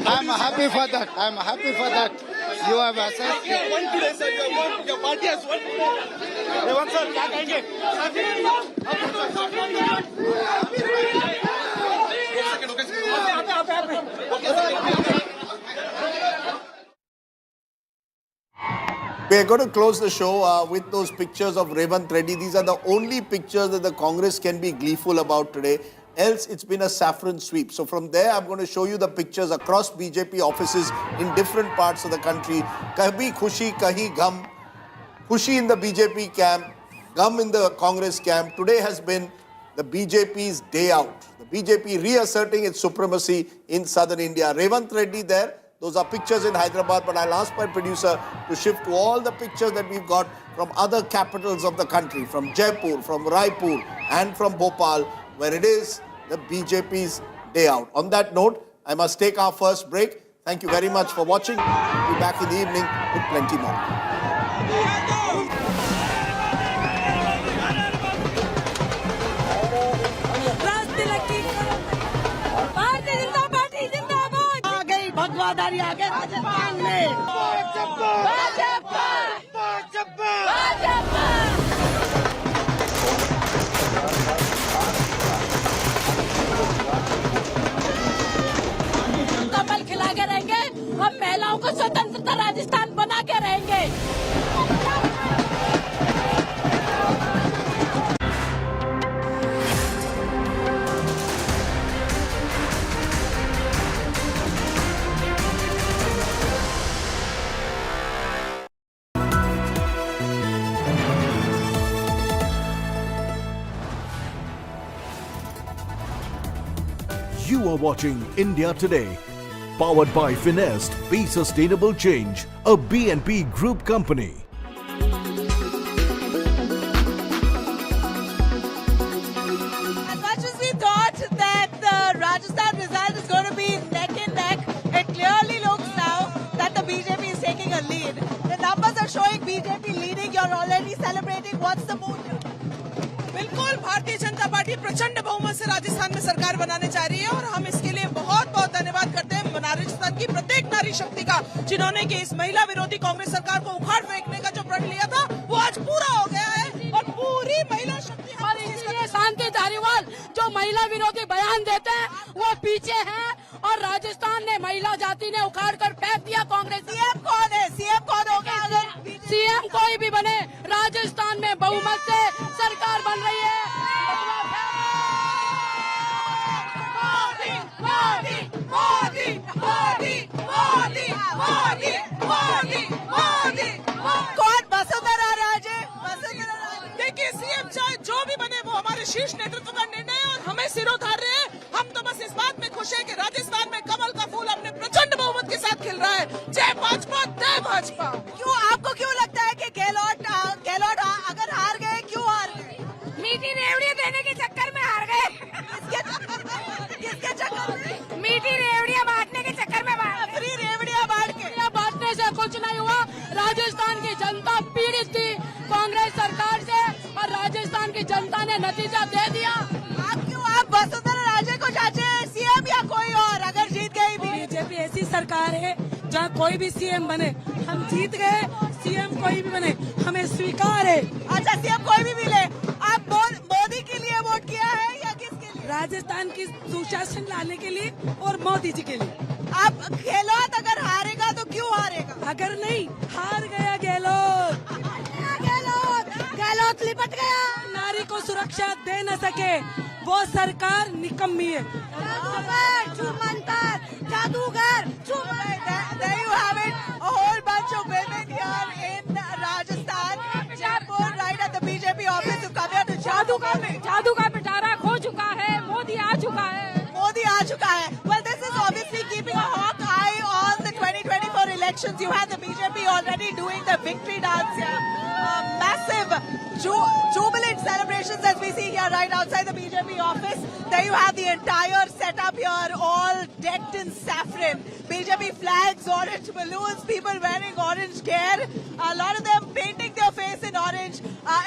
I'm happy for that. I'm happy for that. You have assessed. You have won today, sir. Your party has won today. Revant sir, क्या कहेंगे? We are going to close the show with those pictures of Revant Reddy. These are the only pictures that the Congress can be gleeful about today. Else, it's been a saffron sweep. So from there, I'm going to show you the pictures across BJP offices in different parts of the country. Kabhi khushi, kahi gham. Khushi in the BJP camp, gham in the Congress camp. Today has been the BJP's day out. The BJP reasserting its supremacy in southern India. Revant Reddy there. Those are pictures in Hyderabad, but I'll ask my producer to shift to all the pictures that we've got from other capitals of the country, from Jaipur, from Raipur, and from Bhopal, where it is the BJP's day out. On that note, I must take our first break. Thank you very much for watching. We'll be back in the evening with plenty more. भगवादारी आ गए राजस्थान में कमल खिला के रहेंगे। हम महिलाओं को स्वतंत्रता राजस्थान बना के रहेंगे। You are watching India Today, powered by Finest, Be Sustainable Change, a BNP Group company. As much as we thought that the Rajasthan result is going to be neck and neck, it clearly looks now that the BJP is taking a lead. The numbers are showing BJP leading. You're already celebrating. What's the mood here? बिल्कुल भारतीय Janata party प्रचंड बहुमत से राजस्थान में सरकार बनाने जा रही है और हम इसके लिए बहुत बहुत धन्यवाद करते हैं राजस्थान की प्रत्येक नारी शक्ति का, जिन्होंने कि इस महिला विरोधी कांग्रेस सरकार को उखाड़ फेंकने का जो प्रण लिया था वो आज पूरा हो गया है और पूरी महिला शक्ति। और इसलिए शांति धारीवाल जो महिला विरोधी बयान देते हैं वो पीछे हैं और राजस्थान ने महिला जाति ने उखाड़ कर फेंक दिया कांग्रेस। सीएम कौन है? सीएम कौन होगा? अगर सीएम कोई भी बने, राजस्थान में बहुमत से सरकार बन रही है। मोदी मोदी मोदी मोदी मोदी मोदी मोदी कौन वसुंधरा राजे? वसुंधरा राजे। देखिए सीएम चाहे जो भी बने वो हमारे शीर्ष नेतृत्व का निर्णय है और हमें सिरोधार रहे हैं। हम तो बस इस बात में खुश हैं कि राजस्थान में कमल का फूल अपने प्रचंड बहुमत के साथ खिल रहा है। जय भाजपा, जय भाजपा। क्यों आपको क्यों लगता है कि गहलोत अगर हार गए, क्यों हार गए? मीठी रेवड़ियां देने के चक्कर में हार गए। किसके चक्कर में? मीठी रेवड़ियां बांटने के चक्कर में फ्री रेवड़ियां बांटने से कुछ नहीं हुआ। राजस्थान की जनता पीड़ित थी कांग्रेस सरकार से और राजस्थान की जनता ने नतीजा दे दिया। आप वसुंधरा राजे को चाहते हैं सीएम या कोई और अगर जीत गई भी? बीजेपी ऐसी सरकार है जहाँ कोई भी सीएम बने, हम जीत गए, सीएम कोई भी बने हमें स्वीकार है। अच्छा सीएम कोई भी मिले, आप मोदी के लिए वोट किया है या किसके लिए? राजस्थान की सुशासन लाने के लिए और मोदी जी के लिए। आप गहलोत अगर हारेगा तो क्यों हारेगा? अगर नहीं हार गया गहलोत, गहलोत लिपट गया, नारी को सुरक्षा दे न सके वो सरकार निकम्मी है। जादूगर, there you have it, a whole bunch of women here in Rajasthan, Jaipur, right at the BJP office to come here to जादू का पिटारा खो चुका है, मोदी आ चुका है। मोदी आ चुका है। Well, this is obviously keeping a hawk eye on the 2024 elections. You have the BJP already doing the victory dance here. Massive jubilant celebrations as we see here right outside the BJP office. There you have the entire setup here, all decked in saffron. BJP flags, orange balloons, people wearing orange gear. A lot of them painting their face in orange.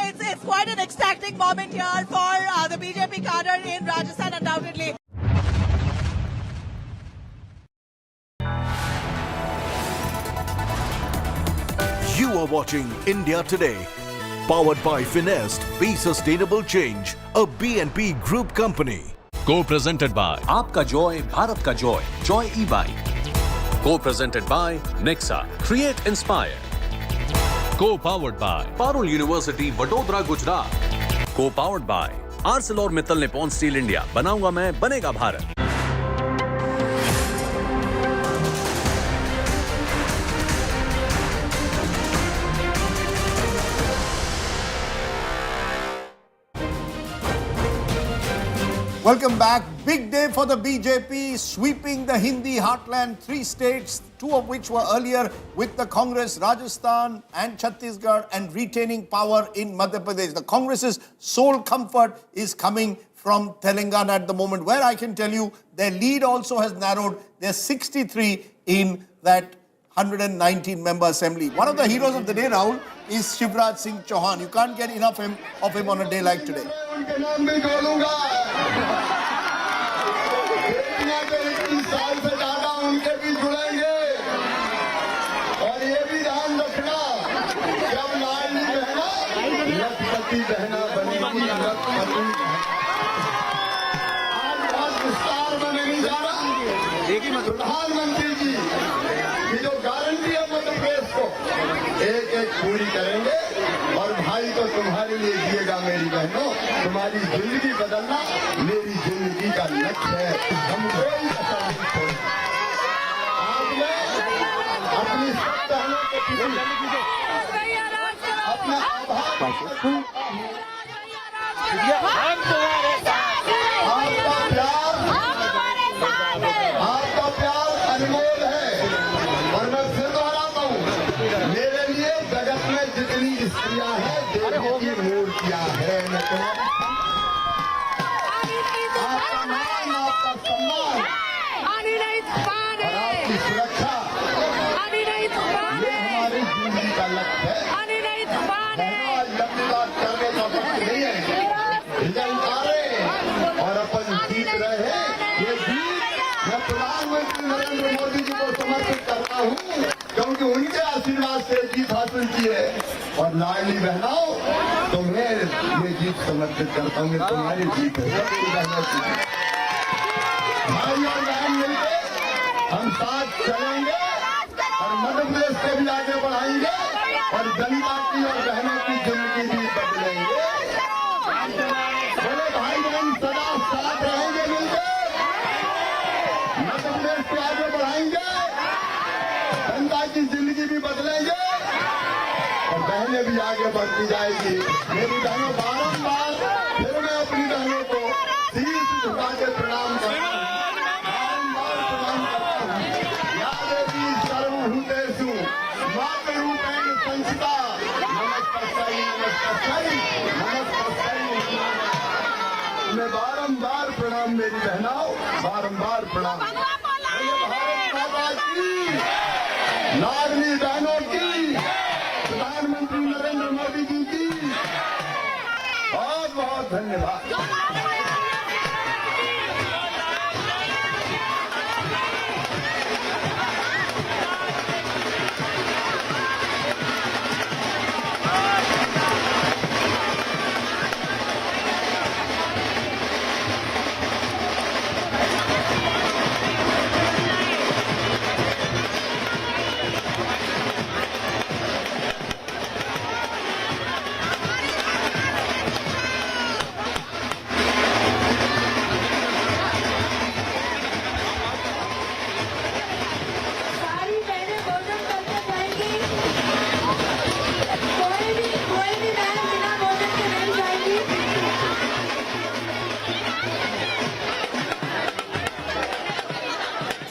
It's quite an ecstatic moment here for the BJP cadre in Rajasthan, undoubtedly. You are watching India Today, powered by Finest, Be Sustainable Change, a BNP Group company. Co-presented by आपका Joy Bharat का Joy, Joy e-bike. Co-presented by Nexa, Create Inspire. Co-powered by Parul University Vadodara Gujarat. Co-powered by ArcelorMittal Nippon Steel India, बनाऊंगा मैं, बनेगा Bharat. Welcome back. Big day for the BJP, sweeping the Hindi heartland, 3 states, 2 of which were earlier with the Congress, Rajasthan and Chhattisgarh, and retaining power in Madhya Pradesh. The Congress's sole comfort is coming from Telangana at the moment, where I can tell you their lead also has narrowed. They're 63 in that 119-member assembly. One of the heroes of the day, Rahul, is Shivraj Singh Chauhan. You can't get enough of him on a day like today. प्रधानमंत्री जी की जो guarantee है मध्य प्रदेश को एक एक पूरी करेंगे और भाई तो तुम्हारे लिए जिएगा मेरी बहनों, तुम्हारी जिंदगी बदलना मेरी जिंदगी का लक्ष्य है। हम कोई कसर नहीं छोड़ेंगे। आज मैं अपनी सब बहनों के प्रति अपना आभार, आपका प्यार जितनी स्त्रियां हैं देवी की मूर्तियां हैं। आपका मान, आपका सम्मान और आपकी सुरक्षा ये हमारी जिंदगी का लक्ष्य है। लंबी बात करने का वक्त नहीं है। रिजल्ट आ रहे और अपन जीत रहे हैं। ये जीत मैं प्रधानमंत्री नरेंद्र मोदी जी को समर्पित करता हूँ, क्योंकि उनके आशीर्वाद से जीत हासिल की है। और लाडली बहनों, तो मैं ये जीत समर्पित करता हूँ। तुम्हारी जीत है, सबकी बहनों की। भाई और बहन मिलकर हम साथ चलेंगे और मध्य प्रदेश को भी आगे बढ़ाएंगे और जनता की और बहनों की जिंदगी भी बदलेंगे। बोले भाई बहन सदा साथ रहेंगे मिलकर, मध्य प्रदेश को आगे बढ़ाएंगे, जनता की जिंदगी भी बदलेंगे और बहनें भी आगे बढ़ती जाएगी। मेरी बहनों, बारंबार फिर मैं अपनी बहनों को शीश झुका के प्रणाम करता हूँ। मैं बारंबार प्रणाम मेरी बहनों, बारंबार प्रणाम। भारत माता की, लाडली बहनों की, प्रधानमंत्री नरेंद्र मोदी जी की बहुत बहुत धन्यवाद।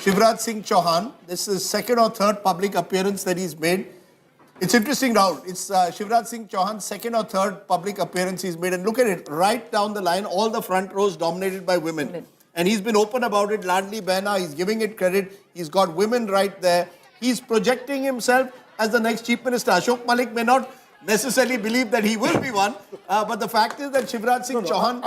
Shivraj Singh Chauhan, this is second or third public appearance that he's made. It's interesting, Rahul. It's Shivraj Singh Chauhan's second or third public appearance he's made. And look at it, right down the line, all the front rows dominated by women. And he's been open about it, Ladli Behna, he's giving it credit. He's got women right there. He's projecting himself as the next Chief Minister. Ashok Malik may not necessarily believe that he will be one, but the fact is that Shivraj Singh Chauhan,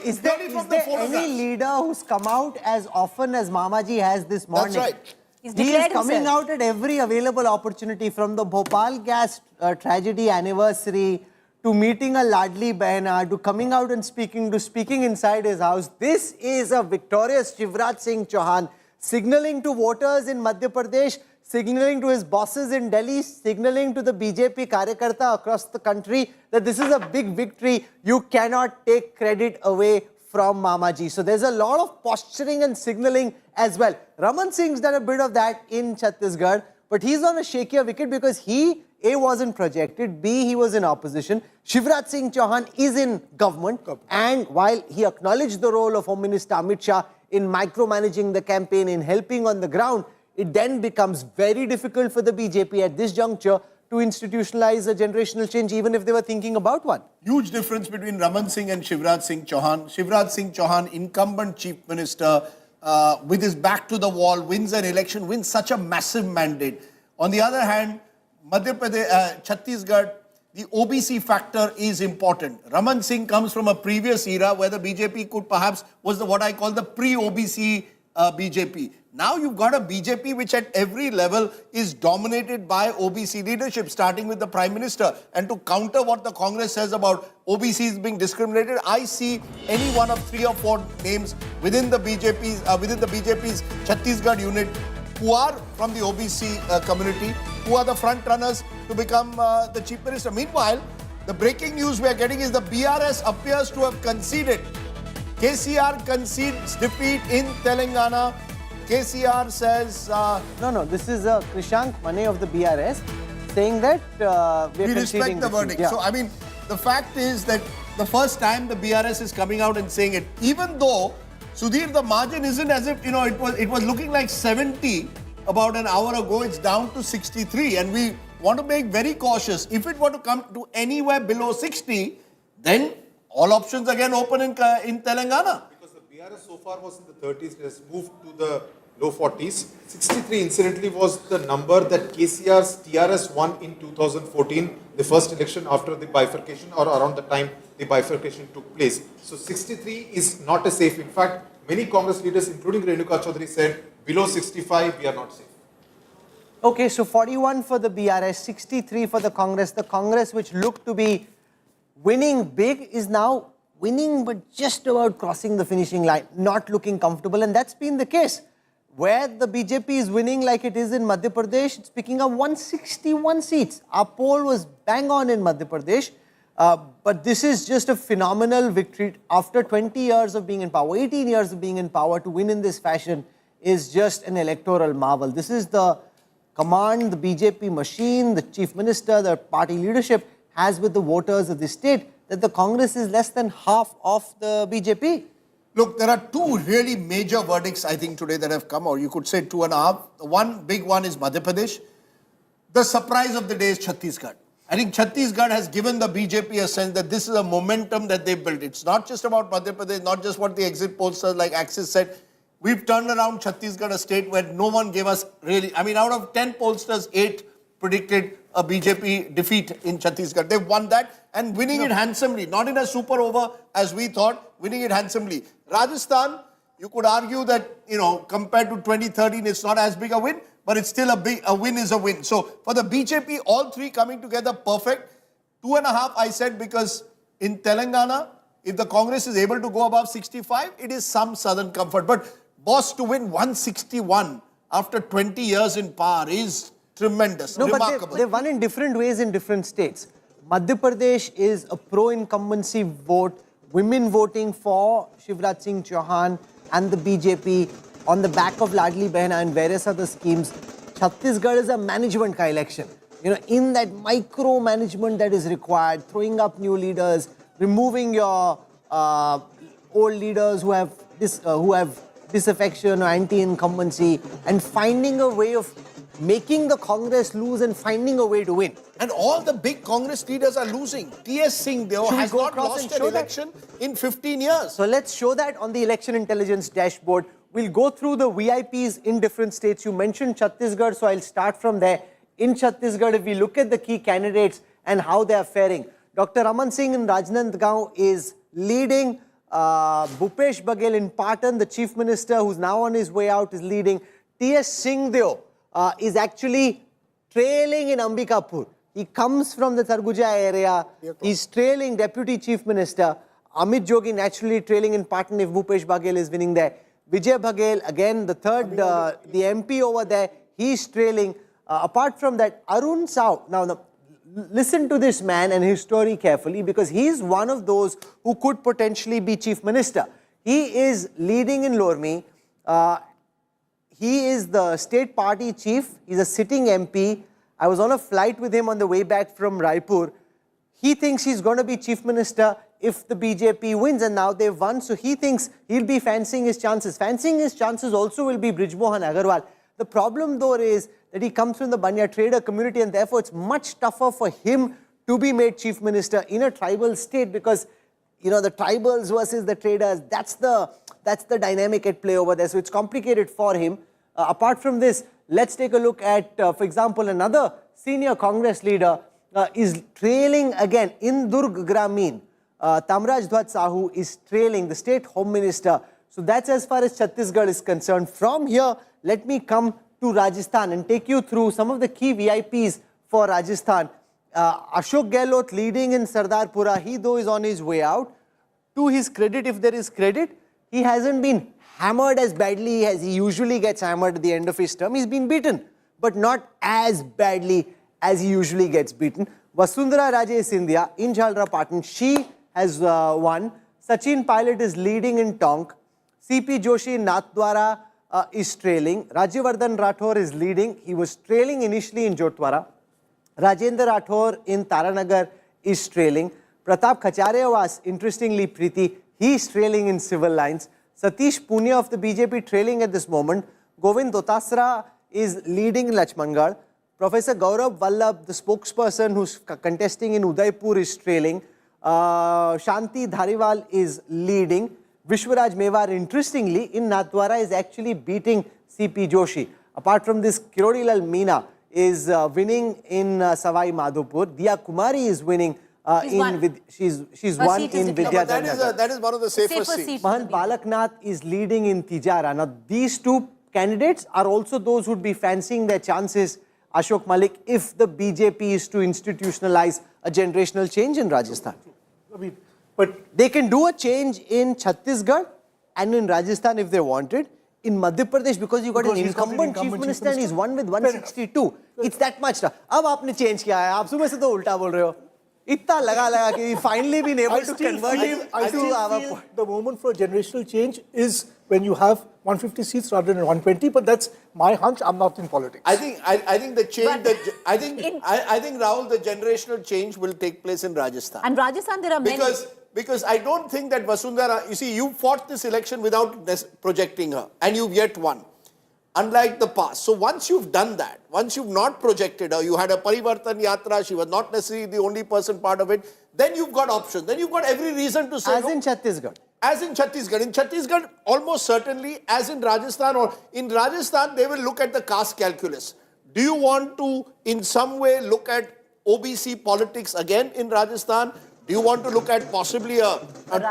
is there any leader who's come out as often as Mamaji has this morning? That's right. He is coming out at every available opportunity, from the Bhopal gas tragedy anniversary to meeting a Ladli Behna to coming out and speaking inside his house. This is a victorious Shivraj Singh Chauhan, signalling to voters in Madhya Pradesh, signalling to his bosses in Delhi, signalling to the BJP Karyakarta across the country that this is a big victory. You cannot take credit away from Mamaji. So there's a lot of posturing and signalling as well. Raman Singh's done a bit of that in Chhattisgarh, but he's on a shakier wicket because he, A, wasn't projected, B, he was in opposition. Shivraj Singh Chauhan is in government, and while he acknowledged the role of Home Minister Amit Shah in micromanaging the campaign, in helping on the ground, it then becomes very difficult for the BJP at this juncture to institutionalize a generational change, even if they were thinking about one. Huge difference between Raman Singh and Shivraj Singh Chauhan. Shivraj Singh Chauhan, incumbent Chief Minister, with his back to the wall, wins an election, wins such a massive mandate. On the other hand, Madhya Pradesh, Chhattisgarh, the OBC factor is important. Raman Singh comes from a previous era where the BJP could perhaps was what I call the pre-OBC BJP. Now you've got a BJP which at every level is dominated by OBC leadership, starting with the Prime Minister. And to counter what the Congress says about OBCs being discriminated, I see any one of 3 or 4 names within the BJP's Chhattisgarh unit who are from the OBC community, who are the front runners to become the Chief Minister. Meanwhile, the breaking news we are getting is the BRS appears to have conceded. KCR concedes defeat in Telangana. KCR says... No, this is Krishank Mane of the BRS saying that we respect the verdict. Yeah. So, I mean, the fact is that the first time the BRS is coming out and saying it, even though, Sudhir, the margin isn't as if, it was looking like 70 about an hour ago, it's down to 63. And we want to make very cautious. If it were to come to anywhere below 60, then all options again open in Telangana. Because the BRS so far was in the 30s, it has moved to the low 40s. 63 incidentally was the number that KCR's TRS won in 2014, the first election after the bifurcation or around the time the bifurcation took place. So 63 is not a safe. In fact, many Congress leaders, including Renuka Chaudhary, said below 65 we are not safe. Okay, so 41 for the BRS, 63 for the Congress. The Congress, which looked to be winning big, is now winning but just about crossing the finishing line, not looking comfortable, and that's been the case. Where the BJP is winning like it is in Madhya Pradesh, it's picking up 161 seats. Our poll was bang on in Madhya Pradesh, but this is just a phenomenal victory. After 20 years of being in power, 18 years of being in power, to win in this fashion is just an electoral marvel. This is the command the BJP machine, the chief minister, the party leadership has with the voters of the state, that the Congress is less than half of the BJP. Look, there are two really major verdicts, I think, today that have come, or you could say 2.5. One big one is Madhya Pradesh. The surprise of the day is Chhattisgarh. I think Chhattisgarh has given the BJP a sense that this is a momentum that they built. It's not just about Madhya Pradesh, not just what the exit pollsters like Axis said. We've turned around Chhattisgarh, a state where no one gave us really, I mean, out of 10 pollsters, 8 predicted a BJP defeat in Chhattisgarh. They've won that and winning it handsomely, not in a super over as we thought, winning it handsomely. Rajasthan, you could argue that, compared to 2013, it's not as big a win, but it's still a win is a win. So for the BJP, all three coming together perfect. 2.5, I said, because in Telangana, if the Congress is able to go above 65, it is some southern comfort. But boss, to win 161 after 20 years in power is tremendous, remarkable. But they won in different ways in different states. Madhya Pradesh is a pro-incumbency vote, women voting for Shivraj Singh Chauhan and the BJP on the back of Ladli Behna and various other schemes. Chhattisgarh is a management ka election. In that micro-management that is required, throwing up new leaders, removing your old leaders who have disaffection or anti-incumbency, and finding a way of making the Congress lose and finding a way to win. And all the big Congress leaders are losing. T.S. Singh has not lost an election in 15 years. So let's show that on the election intelligence dashboard. We'll go through the VIPs in different states. You mentioned Chhattisgarh, so I'll start from there. In Chhattisgarh, if we look at the key candidates and how they are faring, Dr. Raman Singh in Rajnandgaon is leading. Bhupesh Baghel in Patan, the chief minister who's now on his way out, is leading. T.S. Singhdeo is actually trailing in Ambikapur. He comes from the Sarguja area. He's trailing Deputy Chief Minister. Amit Jogi naturally trailing in Patan if Bhupesh Baghel is winning there. Vijay Baghel, again the third, the MP over there, he's trailing. Apart from that, Arun Sao. Now, listen to this man and his story carefully, because he's one of those who could potentially be Chief Minister. He is leading in Lormi. He is the state party chief. He's a sitting MP. I was on a flight with him on the way back from Raipur. He thinks he's going to be Chief Minister if the BJP wins, and now they've won. So he thinks he'll be fancying his chances. Fancying his chances also will be Brijmohan Agarwal. The problem though is that he comes from the Banya trader community, and therefore it's much tougher for him to be made Chief Minister in a tribal state, because the tribals versus the traders, that's the dynamic at play over there. So it's complicated for him. Apart from this, let's take a look at, for example, another senior Congress leader is trailing again in Durg Gramin. Tamraj Dhwaj Sahu is trailing the state home minister. So that's as far as Chhattisgarh is concerned. From here, let me come to Rajasthan and take you through some of the key VIPs for Rajasthan. Ashok Gehlot leading in Sardarpura. He though is on his way out. To his credit, if there is credit, he hasn't been hammered as badly as he usually gets hammered at the end of his term. He's been beaten, but not as badly as he usually gets beaten. Vasundhara Raje Scindia in Jhalra Patan, she has won. Sachin Pilot is leading in Tonk. CP Joshi in Nathdwara is trailing. Rajyavardhan Rathore is leading. He was trailing initially in Jotwara. Rajendra Rathore in Taranagar is trailing. Pratap Khacharewas, interestingly, Preeti, he is trailing in civil lines. Satish Punia of the BJP trailing at this moment. Govind Dotasra is leading in Lachmangarh. Professor Gaurav Vallabh, the spokesperson who's contesting in Udaipur, is trailing. Shanti Dhariwal is leading. Vishwaraj Mewar, interestingly, in Nathdwara is actually beating C.P. Joshi. Apart from this, Kirodilal Meena is winning in Savai Madhopur. Diya Kumari is winning. She's won in Vidyadhar. That is one of the safer seats. Mahant Balaknath is leading in Tijara. Now, these two candidates are also those who would be fancying their chances, Ashok Malik, if the BJP is to institutionalize a generational change in Rajasthan. But they can do a change in Chhattisgarh and in Rajasthan if they wanted. In Madhya Pradesh, because you got an incumbent chief minister and he's won with 162. It's that much. Now, आपने change किया है. आप सुबह से तो उल्टा बोल रहे हो. इतना लगा कि finally been able to convert him. I still feel the moment for generational change is when you have 150 seats rather than 120. But that's my hunch. I'm not in politics. I think the change I think Rahul, the generational change will take place in Rajasthan. And Rajasthan, there are many. Because I don't think that Vasundhara, you see, you fought this election without projecting her, and you've yet won, unlike the past. So once you've done that, once you've not projected her, you had a Parivartan Yatra, she was not necessarily the only person part of it, then you've got options. Then you've got every reason to say As in Chhattisgarh. As in Chhattisgarh. In Chhattisgarh, almost certainly, as in Rajasthan, or in Rajasthan, they will look at the caste calculus. Do you want to, in some way, look at OBC politics again in Rajasthan? Do you want to look at possibly a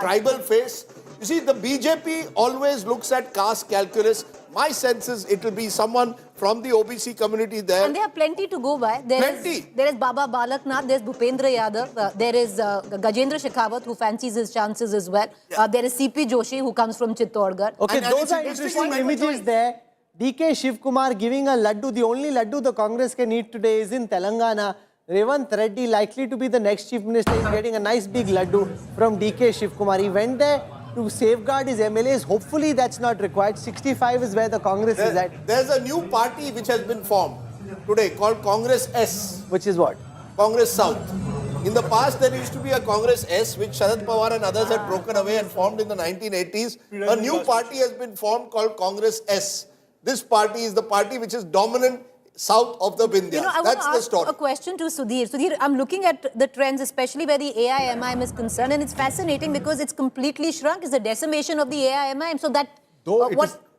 tribal face? You see, the BJP always looks at caste calculus. My sense is it will be someone from the OBC community there. And they have plenty to go by. There is Baba Balaknath, there is Bhupendra Yadav, there is Gajendra Shekhawat, who fancies his chances as well. There is C.P. Joshi, who comes from Chittorgarh. Okay, those are interesting images there. D.K. Shivkumar giving a laddu. The only laddu the Congress can eat today is in Telangana. Revant Reddy, likely to be the next chief minister, is getting a nice big laddu from D.K. Shivkumar. He went there to safeguard his MLAs. Hopefully that's not required. 65 is where the Congress is at. There's a new party which has been formed today called Congress S. Which is what? Congress South. In the past, there used to be a Congress S, which Sharad Pawar and others had broken away and formed in the 1980s. A new party has been formed called Congress S. This party is the party which is dominant south of the Vindhyas. You know, I want to ask a question to Sudhir. Sudhir, I'm looking at the trends, especially where the AIMIM is concerned, and it's fascinating because it's completely shrunk. It's a decimation of the AIMIM. So that,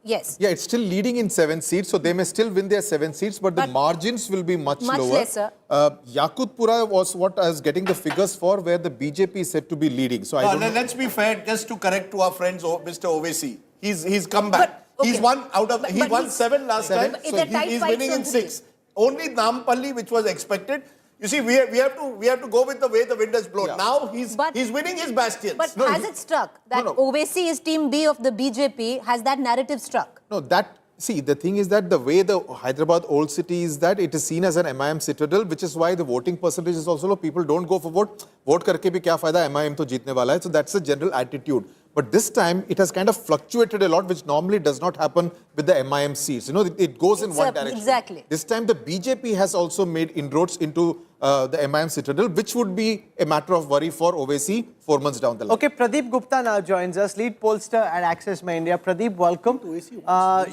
yes. Yeah, it's still leading in 7 seats, so they may still win their 7 seats, but the margins will be much lower. Lesser. Yakutpura was what I was getting the figures for, where the BJP is said to be leading. So let's be fair, just to correct to our friends, Mr. Ovesi. He's come back. Okay. He won 7 last time, so he's winning in 6. Only Nampalli, which was expected. You see, we have to go with the way the wind has blown. Yeah. Now he's winning his bastions. But has it struck that Ovesi is team B of the BJP? Has that narrative struck? No, see, the thing is that the way the Hyderabad old city is that it is seen as an MIM citadel, which is why the voting percentage is also low. People don't go for vote. Vote karke bhi kya fayda, MIM to jeetne wala hai. So that's the general attitude. But this time, it has kind of fluctuated a lot, which normally does not happen with the MIM seats. You know, it goes in one direction. Exactly. This time, the BJP has also made inroads into the MIM citadel, which would be a matter of worry for Ovesi 4 months down the line. Okay, Pradeep Gupta now joins us, lead pollster at Access My India. Pradeep, welcome.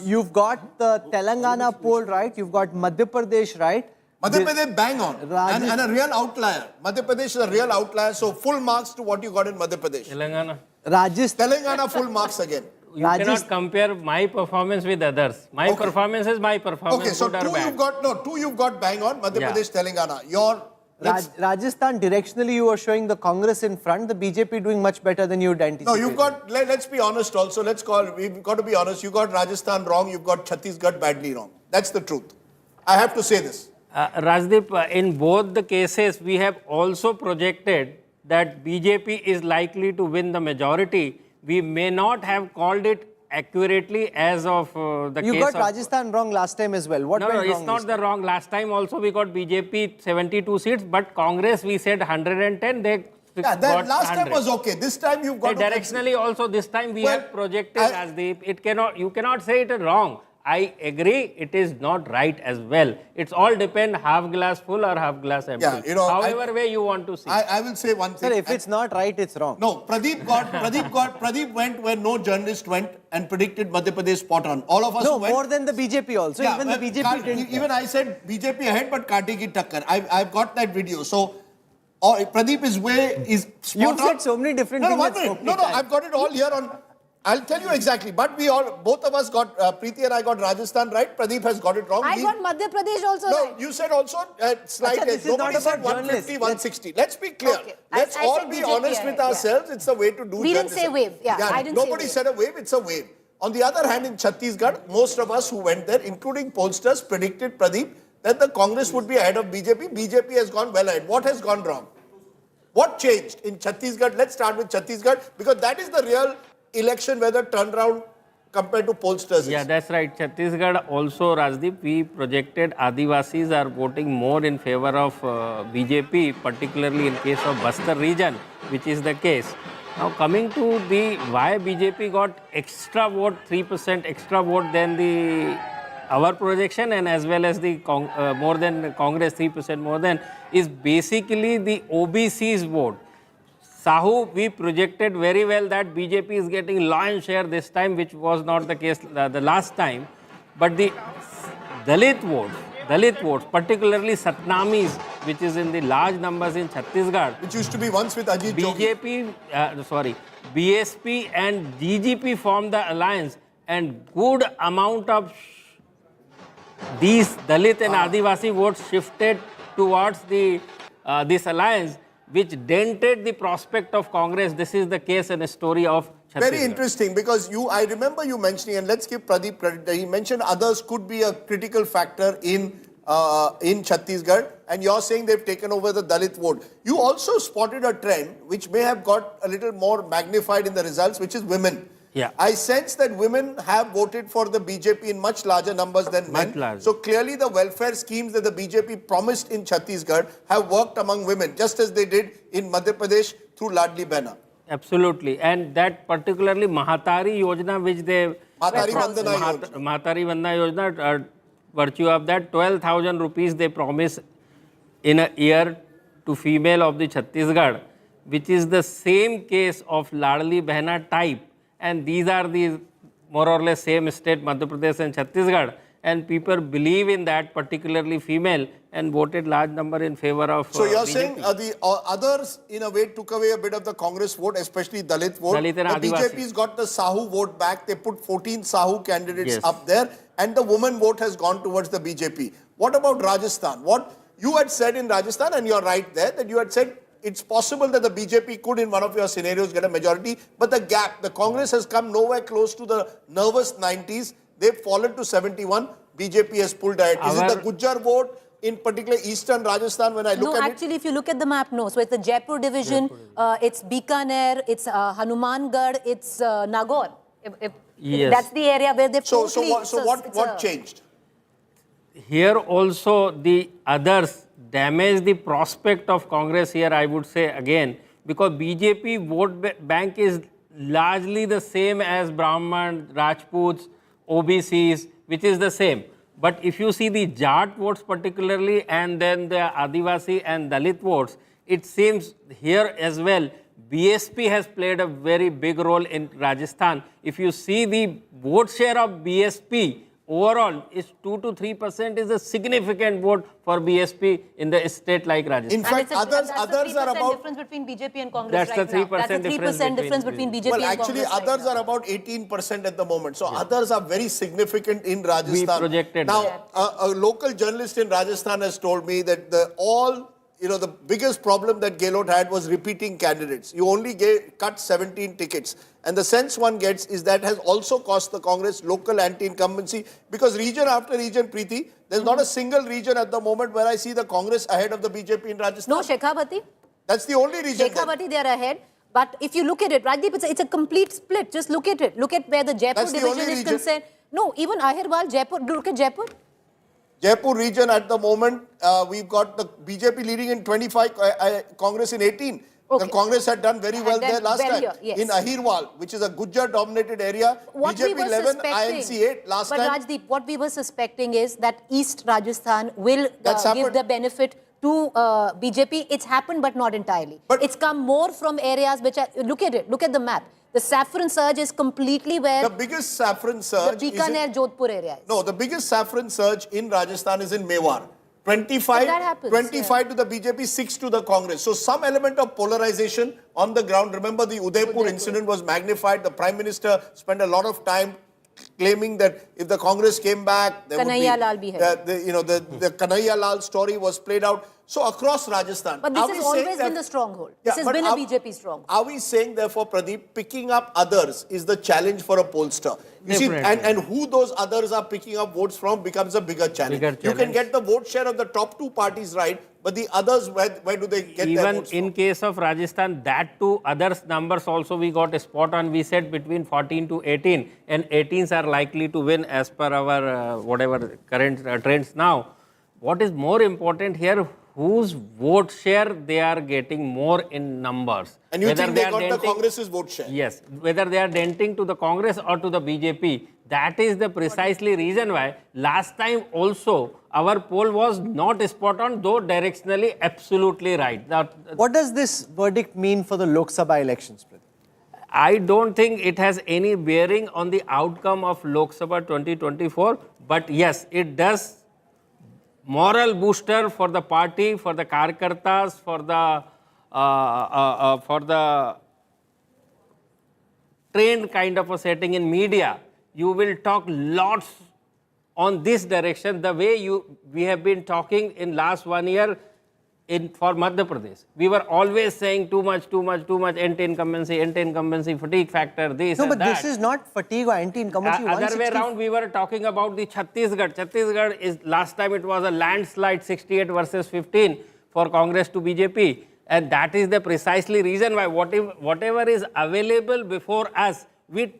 You've got the Telangana poll right, you've got Madhya Pradesh right. Madhya Pradesh bang on, and a real outlier. Madhya Pradesh is a real outlier, so full marks to what you got in Madhya Pradesh. Telangana. Telangana full marks again. You cannot compare my performance with others. My performance is my performance. Okay, so two you've got bang on, Madhya Pradesh, Telangana. Rajasthan, directionally you were showing the Congress in front, the BJP doing much better than you'd anticipated. No, you've got, let's be honest also, we've got to be honest, you got Rajasthan wrong, you've got Chhattisgarh badly wrong. That's the truth. I have to say this. Rajdeep, in both the cases, we have also projected that BJP is likely to win the majority. We may not have called it accurately as of the case of... You got Rajasthan wrong last time as well. What went wrong? No, it's not the wrong. Last time also we got BJP 72 seats, but Congress we said 110, they got last 100. time was okay. This time you've got... Directionally also this time we have projected as you cannot say it wrong. I agree it is not right as well. It's all depend half glass full or half glass empty. Yeah, you know, however way you want to see. I will say one thing. Sir, if it's not right, it's wrong. No, Pradeep went where no journalist went and predicted Madhya Pradesh spot on. All of us No, went, more than the BJP also. Yeah, Even the BJP didn't. Even I said BJP ahead, but Kati ki takkar. I've got that video. So Pradeep is spot You've on. said so many different things. One minute. No, I've got it all here on. I'll tell you exactly. But both of us got, Preeti and I got Rajasthan right. Pradeep has got it wrong. I got Madhya Pradesh also No, right. you said also slight edge. this is Nobody not said about 150, journalists. 160. Let's be clear. Okay. Let's I all said be BJP honest with ahead, ourselves. It's the way to do We didn't journalism. say wave. Yeah, I didn't say Nobody wave. said a wave. It's a wave. On the other hand, in Chhattisgarh, most of us who went there, including pollsters, predicted, Pradeep, that the Congress would be ahead of BJP. BJP has gone well ahead. What has gone wrong? What changed in Chhattisgarh? Let's start with Chhattisgarh because that is the real election where the turnaround compared to pollsters. Yeah, that's right. Chhattisgarh also, Rajdeep, we projected Adivasis are voting more in favor of BJP, particularly in case of Bastar region, which is the case. Now coming to the why BJP got extra vote, 3% extra vote than our projection and as well as the more than Congress, 3% more than, is basically the OBC's vote. Sahu, we projected very well that BJP is getting lion's share this time, which was not the case the last time. But the Dalit votes, particularly Satnamis, which is in the large numbers in Chhattisgarh. Which used to be once with Ajit Jogi. BSP and GGP formed the alliance and good amount of these Dalit and Adivasi votes shifted towards this alliance, which dented the prospect of Congress. This is the case and a story of Chhattisgarh. Very interesting because I remember you mentioning, and let's give Pradeep credit, he mentioned others could be a critical factor in Chhattisgarh, and you're saying they've taken over the Dalit vote. You also spotted a trend which may have got a little more magnified in the results, which is women. Yeah. I sense that women have voted for the BJP in much larger numbers than men. So clearly the welfare schemes that the BJP promised in Chhattisgarh have worked among women, just as they did in Madhya Pradesh through Ladli Behna. Absolutely. And that particularly Mahatari Yojana, which they... Mahatari Vandana Yojana. Mahatari Vandana Yojana, virtue of that, 12,000 rupees they promise in a year to female of the Chhattisgarh, which is the same case of Ladli Behna type. And these are the more or less same state, Madhya Pradesh and Chhattisgarh. And people believe in that, particularly female, and voted large number in favor of So you're BJP. saying the others, in a way, took away a bit of the Congress vote, especially Dalit vote. Dalit and the Adivasi. BJP's got the Sahu vote back. They put 14 Sahu candidates Yes. up there. And the woman vote has gone towards the BJP. What about Rajasthan? What you had said in Rajasthan, and you're right there, that you had said it's possible that the BJP could, in one of your scenarios, get a majority. But the gap, the Congress has come nowhere close to the nervous 90s. They've fallen to 71. BJP has pulled ahead. Is it the Gujjar vote, in particular eastern Rajasthan, when I look at it? No, actually, if you look at the map, no. So it's the Jaipur division, it's Bikaner, it's Hanumangarh, it's Nagaur. Yes. That's the area where they've So totally... what changed? Here also the others damage the prospect of Congress here, I would say again, because BJP vote bank is largely the same as Brahman, Rajputs, OBCs, which is the same. But if you see the Jat votes particularly and then the Adivasi and Dalit votes, it seems here as well, BSP has played a very big role in Rajasthan. If you see the vote share of BSP, overall is 2 to 3% is a significant vote for BSP in the state like Rajasthan. In fact, others are about... difference between BJP and Congress That's the 3% That's the 3% difference between BJP Well, and actually, Congress others are about 18% at the moment. So others are very significant in Rajasthan. We projected now, that. a local journalist in Rajasthan has told me that the biggest problem that Gehlot had was repeating candidates. You only cut 17 tickets. And the sense one gets is that has also cost the Congress local anti-incumbency, because region after region, Preeti, there's not a single region at the moment where I see the Congress ahead of the BJP in Rajasthan. No, Shekhawati. That's the only region. Shekhawati, they are ahead. But if you look at it, Rajdeep, it's a complete split. Just look at it. Look at where the Jaipur That's the only division is region. concerned. No, even Ahirwal, Jaipur. Look at Jaipur. Jaipur region at the moment, we've got the BJP leading in 25, Congress in 18. The Congress had done very well there last time. Yes. In Ahirwal, which is a Gujar-dominated area, BJP 11, INC 8 last time. But Rajdeep, what we were suspecting is that East Rajasthan will give the benefit to BJP. It's happened, but not entirely. But it's come more from areas which are, look at it, look at the map. The saffron surge is completely where... The biggest saffron surge the Bikaner, Jodhpur area is. No, the biggest saffron surge in Rajasthan is in Mewar. 25 to the BJP, 6 to the Congress. So some element of polarization on the ground. Remember, the Udaipur incident was magnified. The Prime Minister spent a lot of time claiming that if the Congress came back, there would be, the Kanhaiya Lal story was played out. So across Rajasthan. But this has always been the stronghold. This has been a BJP stronghold. Are we saying, therefore, Pradeep, picking up others is the challenge for a pollster? You see, and who those others are picking up votes from becomes a bigger challenge. You can get the vote share of the top 2 parties right, but the others, where do they get their votes from? Even in case of Rajasthan, that too, others numbers also we got a spot on. We said between 14 to 18, and 18s are likely to win as per our whatever current trends now. What is more important here, whose vote share they are getting more in numbers. And you think they got the Congress's vote share? Yes. Whether they are denting to the Congress or to the BJP, that is the precisely reason why last time also our poll was not spot on, though directionally absolutely right. What does this verdict mean for the Lok Sabha elections, Pradeep? I don't think it has any bearing on the outcome of Lok Sabha 2024, but yes, it does moral booster for the party, for the Karkartas, for the trained kind of a setting in media. You will talk lots on this direction, the way we have been talking in last 1 year for Madhya Pradesh. We were always saying too much, anti-incumbency, fatigue factor, this and that. No, but this is not fatigue or anti-incumbency. Other way around, we were talking about the Chhattisgarh. Chhattisgarh is, last time it was a landslide, 68 versus 15 for Congress to BJP. And that is the precisely reason why whatever is available before us, we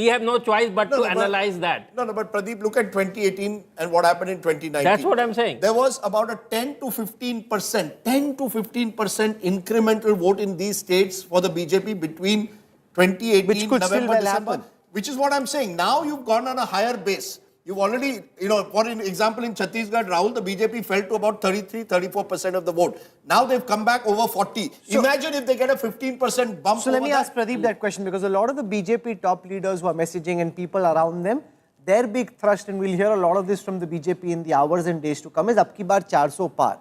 have no choice but to analyze that. But Pradeep, look at 2018 and what happened in 2019. That's what I'm saying. There was about a 10 to 15% incremental vote in these states for the BJP between 2018, which could November, still well December. happen. Which is what I'm saying. Now you've gone on a higher base. You've already, for example, in Chhattisgarh, Rahul, the BJP fell to about 34% of the vote. Now they've come back over 40. So, imagine if they get a 15% bump. So let me ask Pradeep that question, because a lot of the BJP top leaders who are messaging and people around them, their big thrust, and we'll hear a lot of this from the BJP in the hours and days to come, is Ab ki baar 400 par.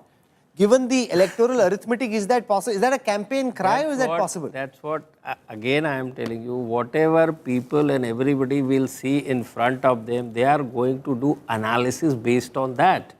Given the electoral arithmetic, is that possible? Is that a campaign cry or is that possible? That's what, again, I am telling you, whatever people and everybody will see in front of them, they are going to do analysis based on that.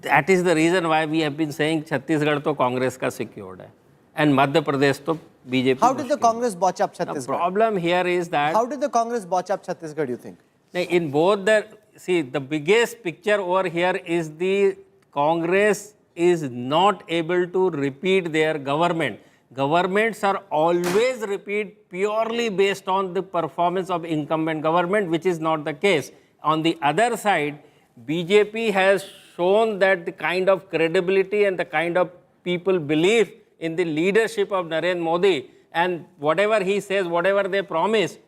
That is the reason why we have been saying Chhattisgarh to Congress ka secured hai. And Madhya Pradesh to BJP. How did the Congress botch up Chhattisgarh? The problem here is that... How did the Congress botch up Chhattisgarh, do you think? In both the... See, the biggest picture over here is the Congress is not able to repeat their government. Governments are always repeat purely based on the performance of incumbent government, which is not the case. On the other side, BJP has shown that the kind of credibility and the kind of people belief in the leadership of Narendra Modi, and whatever he says, whatever they promise.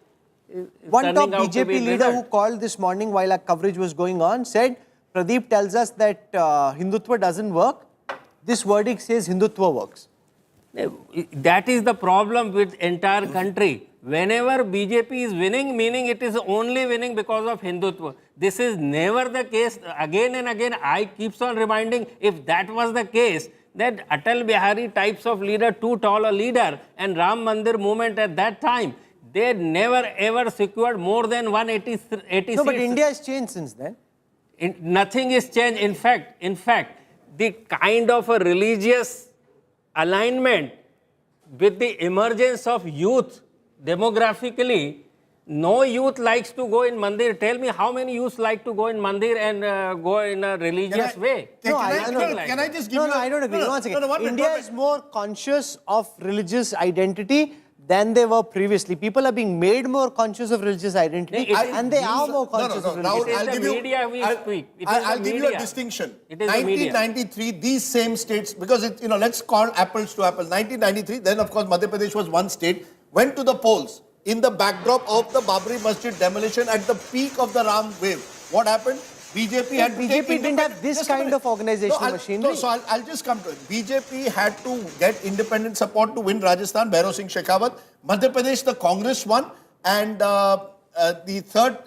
One top BJP leader who called this morning while our coverage was going on said, Pradeep tells us that Hindutva doesn't work. This verdict says Hindutva works. That is the problem with entire country. Whenever BJP is winning, meaning it is only winning because of Hindutva. This is never the case. Again and again, I keep on reminding, if that was the case, that Atal Bihari types of leader, too tall a leader, and Ram Mandir movement at that time, they never ever secured more than 180 seats. No, but India has changed since then. Nothing is changed. In fact, the kind of a religious alignment with the emergence of youth demographically, no youth likes to go in mandir. Tell me how many youths like to go in mandir and go in a religious way? Can I just give you... I don't agree. India is more conscious of religious identity than they were previously. People are being made more conscious of religious identity, and they are more conscious of religious Rahul, identity. I'll give you a distinction. 1993, these same states, because let's call apples to apples. 1993, then of course Madhya Pradesh was one state, went to the polls in the backdrop of the Babri Masjid demolition at the peak of the Ram wave. What happened? BJP didn't have this kind of organizational machinery. So I'll just come to it. BJP had to get independent support to win Rajasthan, Bharat Singh Shekhawat. Madhya Pradesh, the Congress won, and the third,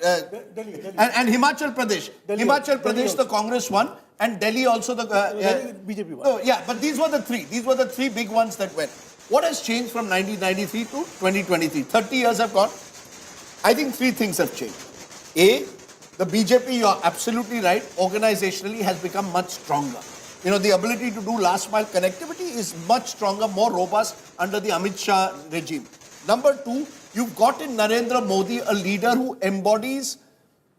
and Himachal Pradesh. Himachal Pradesh, the Congress won, and Delhi also the BJP won. Oh, yeah, but these were the three. These were the three big ones that went. What has changed from 1993 to 2023? 30 years have gone. I think three things have changed. A, the BJP, you are absolutely right, organizationally has become much stronger. The ability to do last mile connectivity is much stronger, more robust under the Amit Shah regime. Number two, you've got in Narendra Modi a leader who embodies,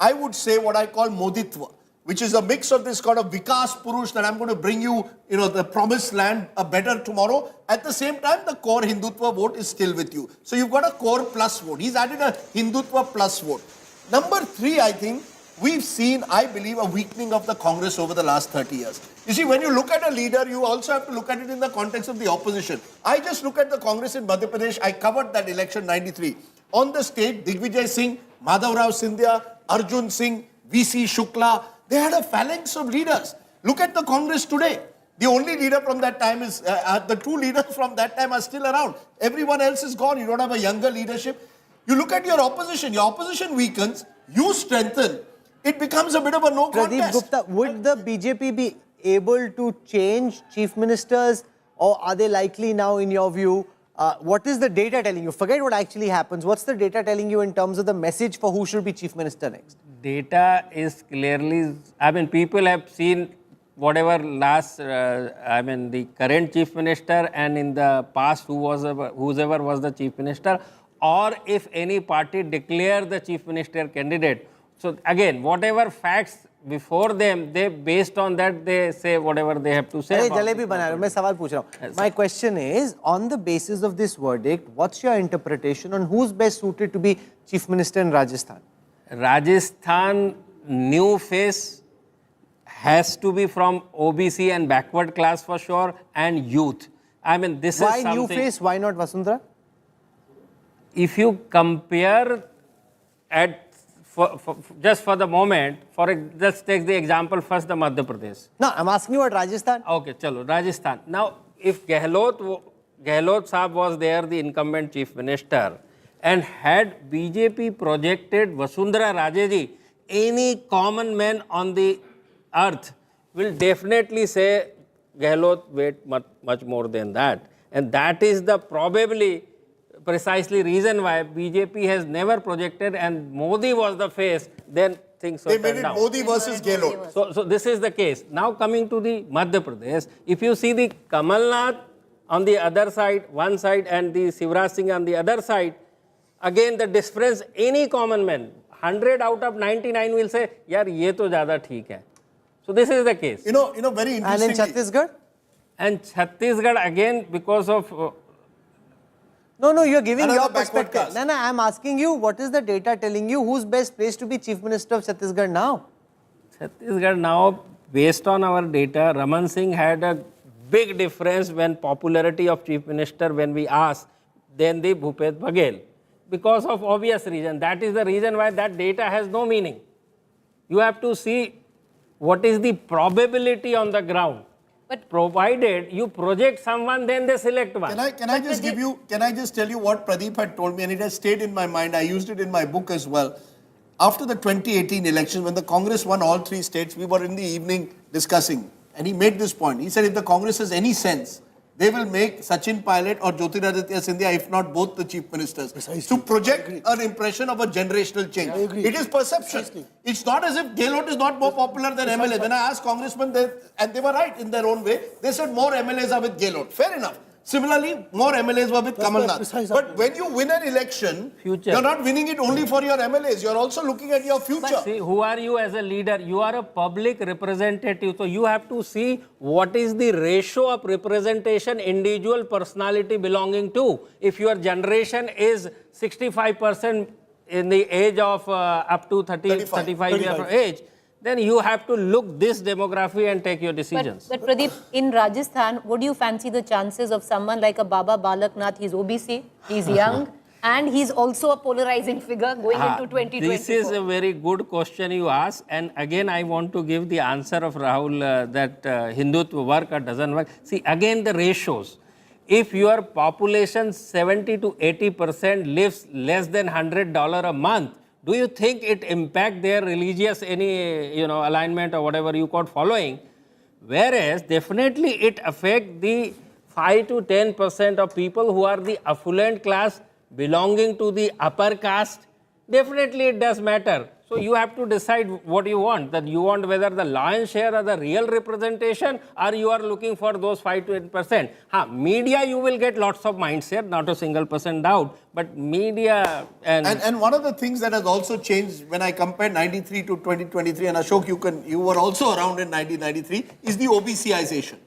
I would say, what I call Moditva, which is a mix of this kind of Vikas Purush that I'm going to bring you, the promised land, a better tomorrow. At the same time, the core Hindutva vote is still with you. So you've got a core plus vote. He's added a Hindutva plus vote. Number three, I think, we've seen, I believe, a weakening of the Congress over the last 30 years. You see, when you look at a leader, you also have to look at it in the context of the opposition. I just look at the Congress in Madhya Pradesh. I covered that election 93. On the stage, Digvijay Singh, Madhav Rao Scindia, Arjun Singh, VC Shukla, they had a phalanx of leaders. Look at the Congress today. The only leader from that time is, the two leaders from that time are still around. Everyone else is gone. You don't have a younger leadership. You look at your opposition weakens, you strengthen, it becomes a bit of a no Pradeep contest. Gupta, would the BJP be able to change chief ministers, or are they likely now, in your view? What is the data telling you? Forget what actually happens. What's the data telling you in terms of the message for who should be chief minister next? Data is clearly, people have seen whatever the current chief minister, and in the past whoever was the chief minister, or if any party declare the chief minister candidate. So again, whatever facts before them, based on that they say whatever they have to say. My question is, on the basis of this verdict, what's your interpretation on who's best suited to be chief minister in Rajasthan? Rajasthan, new face has to be from OBC and backward class for sure, and youth. This is something. Why new face? Why not Vasundhara? If you compare just for the moment, let's take the example first, the Madhya Pradesh. No, I'm asking you about Rajasthan. Okay, chalo, Rajasthan. Now, if Gehlot Sahab was there, the incumbent chief minister, and had BJP projected Vasundhara Raje ji, any common man on the earth will definitely say Gehlot wait much more than that. And that is the probably precisely reason why BJP has never projected, and Modi was the face, then things were They made it down. Modi versus Gehlot. So this is the case. Now coming to the Madhya Pradesh, if you see the Kamal Nath on the other side, one side, and the Shivraj Singh on the other side, again the difference, any common man, 100 out of 99 will say, yaar, ye to zyada theek hai. So this is the case. Very interesting. And in Chhattisgarh? And Chhattisgarh again, because of... No, you're giving your perspective. No, I'm asking you, what is the data telling you? Who's best placed to be chief minister of Chhattisgarh now? Chhattisgarh now, based on our data, Raman Singh had a big difference when popularity of chief minister, when we asked, than the Bhupet Baghel. Because of obvious reason. That is the reason why that data has no meaning. You have to see what is the probability on the ground. But provided you project someone, then they select one. Can I just tell you what Pradeep had told me, and it has stayed in my mind. I used it in my book as well. After the 2018 election, when the Congress won all three states, we were in the evening discussing, and he made this point. He said, if the Congress has any sense, they will make Sachin Pilot or Jyotiraditya Scindia, if not both, the chief ministers, to project an impression of a generational change. It is perception. It's not as if Gehlot is not more popular than MLA. When I asked congressmen, and they were right in their own way, they said more MLAs are with Gehlot. Fair enough. Similarly, more MLAs were with Kamal Nath. But when you win an election, you're not winning it only for your MLAs. You're also looking at your future. But see, who are you as a leader? You are a public representative. So you have to see what is the ratio of representation individual personality belonging to. If your generation is 65% in the age of up to 35 years of age, then you have to look this demography and take your decisions. But Pradeep, in Rajasthan, what do you fancy the chances of someone like a Baba Balak Nath? He's OBC, he's young, and he's also a polarizing figure going into 2024. This is a very good question you ask. And again, I want to give the answer of Rahul that Hindutva work or doesn't work. See, again, the ratios. If your population 70 to 80% lives less than $100 a month, do you think it impact their religious alignment or whatever you call following? Whereas definitely it affect the 5 to 10% of people who are the affluent class belonging to the upper caste. Definitely it does matter. So you have to decide what you want. That you want whether the lion's share or the real representation, or you are looking for those 5 to 8%. Media, you will get lots of mindshare, not a single % doubt. But media and one of the things that has also changed when I compare 93 to 2023, and Ashok, you were also around in 1993, is the OBCization.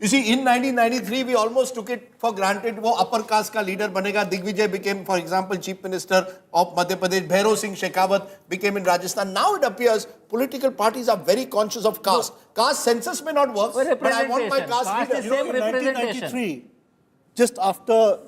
You see, in 1993, we almost took it for granted. वो upper caste का leader बनेगा. Digvijay became, for example, Chief Minister of Madhya Pradesh. Bhairav Singh Shekhawat became in Rajasthan. Now it appears political parties are very conscious of caste. Caste census may not work, but I want my caste leader. In 1993, just after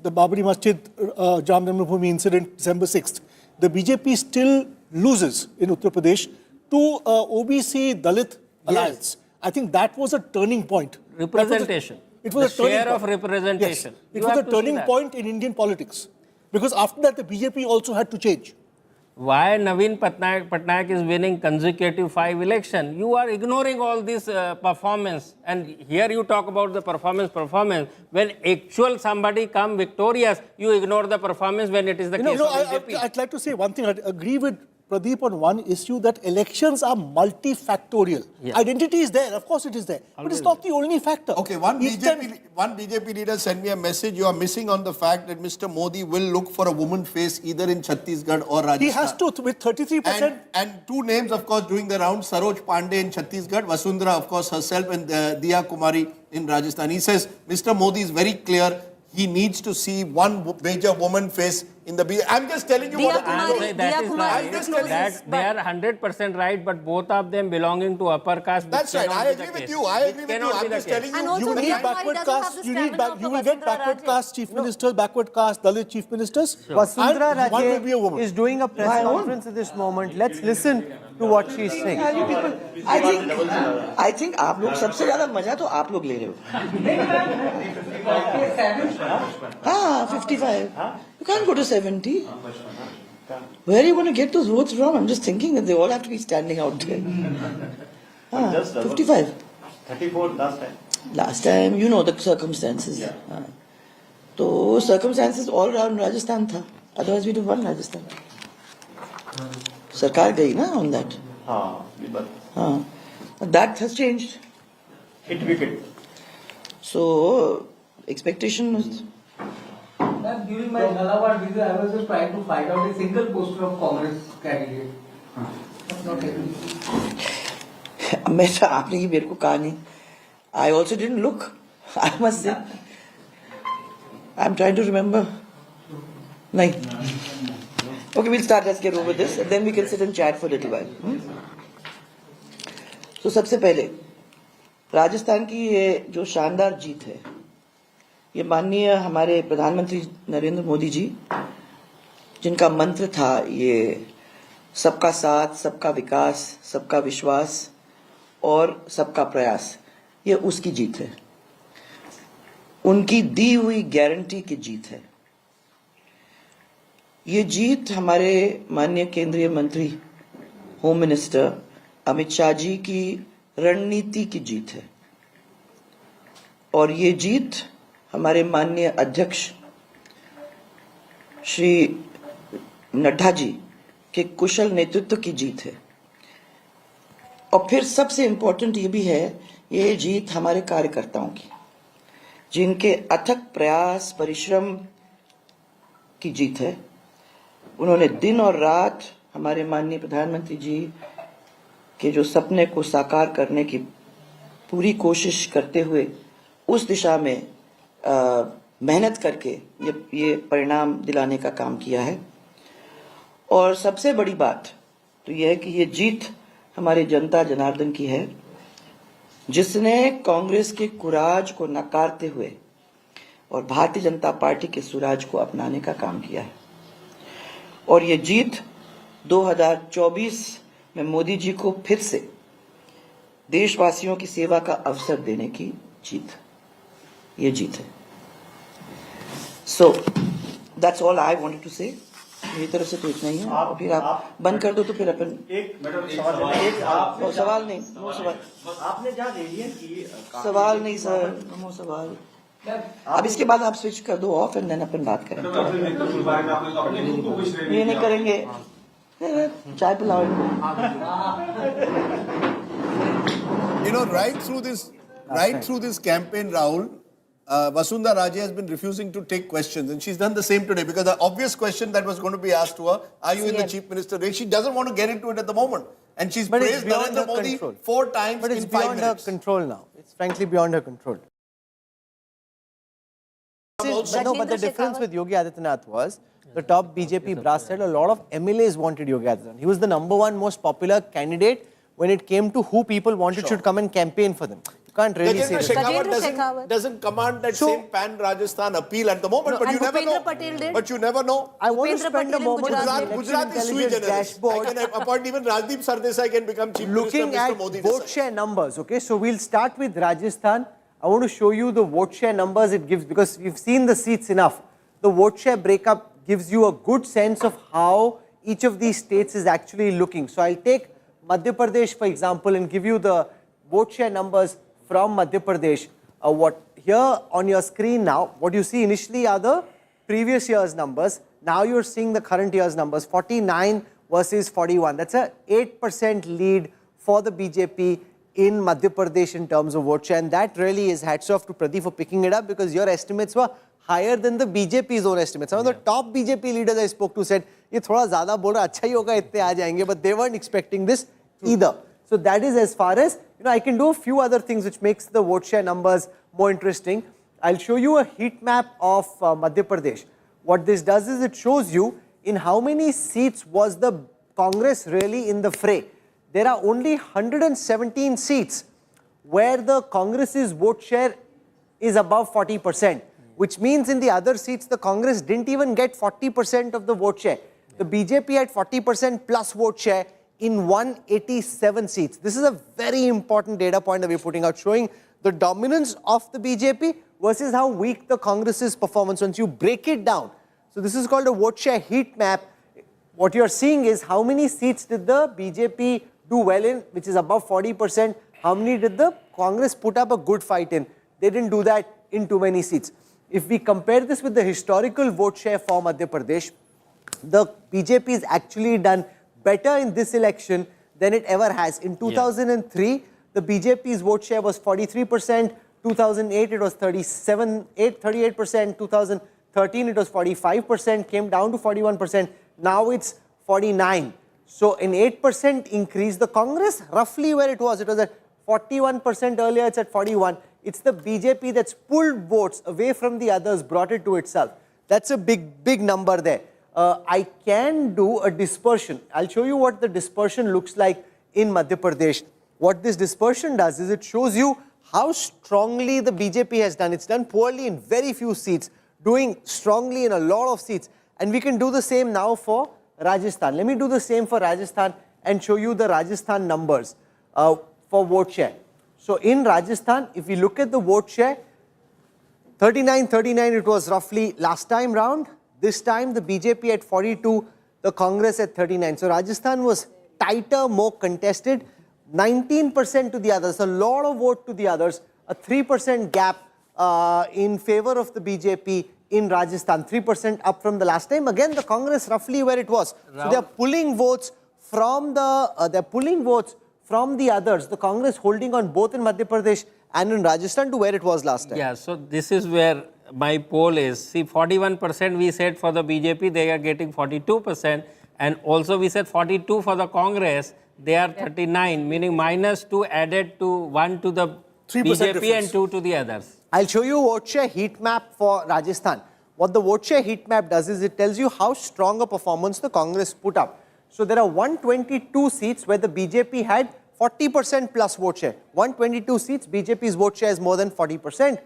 the Babri Masjid Ram Janmabhoomi incident, December 6th, the BJP still loses in Uttar Pradesh to OBC Dalit alliance. I think that was a turning point. Representation. It was the a turning share point. of representation. Yes. It was a turning point in Indian politics. Because after that, the BJP also had to change. Why Naveen Patnaik is winning consecutive 5 elections? You are ignoring all this performance. And here you talk about the performance. When actual somebody come victorious, you ignore the performance when it is the case of BJP. I'd like to say one thing. I agree with Pradeep on one issue, that elections are multifactorial. Yeah. Identity is there, of course it is there, but it's not the only factor. Okay, one BJP leader sent me a message. You are missing on the fact that Mr. Modi will look for a woman face either in Chhattisgarh or Rajasthan. He has to, with 33%. And 2 names, of course, doing the round: Saroj Pandey in Chhattisgarh, Vasundhara, of course, herself, and Diya Kumari in Rajasthan. He says Mr. Modi is very clear. He needs to see one major woman face in the BJP. I'm just telling you what I say. That is right. They are 100% right, but both of them belonging to upper caste. That's right. I agree with you. I'm just telling you. You need backward caste. You will get backward caste chief ministers, backward caste Dalit chief ministers. Vasundhara Raje is doing a press conference at this moment. Let's listen to what she's saying. I think आप लोग सबसे ज़्यादा मजा तो आप लोग ले रहे हो. 55. You can't go to 70. Where are you going to get those votes from? I'm just thinking that they all have to be standing out there. 55. 34 last time. Last time, you know the circumstances. So circumstances all around Rajasthan था. Otherwise we'd have won Rajasthan. सरकार गई ना on that. That has changed. Hit wicket. So expectation was. During my Nalawar visit, I was just trying to find out a single poster of Congress candidate. Not happening. आपने ये मेरे को कहा नहीं. I also didn't look. I must say. I'm trying to remember. नहीं. Okay, we'll start. Let's get over this, and then we can sit and chat for a little while. So सबसे पहले राजस्थान की ये जो शानदार जीत है, ये माननीय हमारे प्रधानमंत्री नरेंद्र मोदी जी, जिनका मंत्र था ये सबका साथ, सबका विकास, सबका विश्वास और सबका प्रयास, ये उसकी जीत है. उनकी दी हुई गारंटी की जीत है. ये जीत हमारे माननीय केंद्रीय मंत्री होम मिनिस्टर अमित शाह जी की रणनीति की जीत है. और ये जीत हमारे माननीय अध्यक्ष श्री नड्डा जी के कुशल नेतृत्व की जीत है. और फिर सबसे इम्पोर्टेंट ये भी है, ये जीत हमारे कार्यकर्ताओं की. जिनके अथक प्रयास परिश्रम की जीत है। उन्होंने दिन और रात हमारे माननीय प्रधानमंत्री जी के जो सपने को साकार करने की पूरी कोशिश करते हुए उस दिशा में मेहनत करके ये परिणाम दिलाने का काम किया है। और सबसे बड़ी बात तो यह है कि ये जीत हमारे जनता जनार्दन की है, जिसने कांग्रेस के कुराज को नकारते हुए और भारतीय जनता पार्टी के सुराज को अपनाने का काम किया है। और ये जीत 2024 में मोदी जी को फिर से देशवासियों की सेवा का अवसर देने की ये जीत है। So that's all I wanted to say. मेरी तरफ से तो इतना ही है। फिर आप बंद कर दो तो फिर अपन सवाल नहीं, नो सवाल। आपने जहाँ रेडियन की सवाल नहीं सर, नो सवाल। अब इसके बाद आप स्विच कर दो ऑफ एंड देन अपन बात करेंगे। ये नहीं करेंगे, चाय पिलाओ इनको। You know, right through this campaign, Rahul, Vasundhara Raje has been refusing to take questions, and she's done the same today, because the obvious question that was going to be asked to her, are you in the chief minister race? She doesn't want to get into it at the moment, and she's praised Narendra Modi 4 times but in 5 minutes. But it's beyond her control now. It's frankly beyond her control. No, but the difference with Yogi Adityanath was the top BJP brass said a lot of MLAs wanted Yogi Adityanath. He was the #1 most popular candidate when it came to who people wanted should come and campaign for them. You can't really say that. Chandrashekhar doesn't command that same pan-Rajasthan appeal at the moment, but you never know. But you never know. I want to spend a moment on Gujarat is sui generis. Dashboard. I can appoint even Rajdeep Sardesai can become chief minister. Looking at vote share numbers, okay? So we'll start with Rajasthan. I want to show you the vote share numbers it gives, because we've seen the seats enough. The vote share breakup gives you a good sense of how each of these states is actually looking. So I'll take Madhya Pradesh, for example, and give you the vote share numbers from Madhya Pradesh. What here on your screen now, what you see initially are the previous year's numbers. Now you're seeing the current year's numbers, 49 versus 41. That's a 8% lead for the BJP in Madhya Pradesh in terms of vote share. And that really is hats off to Pradeep for picking it up, because your estimates were higher than the BJP's own estimates. Some of the top BJP leaders I spoke to said, "Ye thoda zyada bol raha, acha hi hoga, itne aa jayenge," but they weren't expecting this either. So that is as far as, I can do a few other things which makes the vote share numbers more interesting. I'll show you a heat map of Madhya Pradesh. What this does is it shows you in how many seats was the Congress really in the fray. There are only 117 seats where the Congress's vote share is above 40%, which means in the other seats, the Congress didn't even get 40% of the vote share. The BJP had 40% plus vote share in 187 seats. This is a very important data point that we're putting out, showing the dominance of the BJP versus how weak the Congress's performance once you break it down. So this is called a vote share heat map. What you're seeing is how many seats did the BJP do well in, which is above 40%. How many did the Congress put up a good fight in? They didn't do that in too many seats. If we compare this with the historical vote share for Madhya Pradesh, the BJP has actually done better in this election than it ever has. In 2003, the BJP's vote share was 43%. 2008, it was 38%. 2013, it was 45%, came down to 41%. Now it's 49%. So an 8% increase. The Congress, roughly where it was at 41% earlier, it's at 41%. It's the BJP that's pulled votes away from the others, brought it to itself. That's a big number there. I can do a dispersion. I'll show you what the dispersion looks like in Madhya Pradesh. What this dispersion does is it shows you how strongly the BJP has done. It's done poorly in very few seats, doing strongly in a lot of seats. And we can do the same now for Rajasthan. Let me do the same for Rajasthan and show you the Rajasthan numbers for vote share. So in Rajasthan, if we look at the vote share, 39-39 it was roughly last time round. This time the BJP at 42, the Congress at 39. So Rajasthan was tighter, more contested. 19% to the others, a lot of vote to the others, a 3% gap in favor of the BJP in Rajasthan, 3% up from the last time. Again, the Congress roughly where it was. So they're pulling votes from the others. The Congress holding on both in Madhya Pradesh and in Rajasthan to where it was last time. Yeah, so this is where my poll is. See, 41% we said for the BJP, they are getting 42%. And also we said 42 for the Congress, they are 39, meaning -2 added to 1 to the 3% BJP difference. and 2 to the others. I'll show you a vote share heat map for Rajasthan. What the vote share heat map does is it tells you how strong a performance the Congress put up. So there are 122 seats where the BJP had 40% plus vote share. 122 seats, BJP's vote share is more than 40%.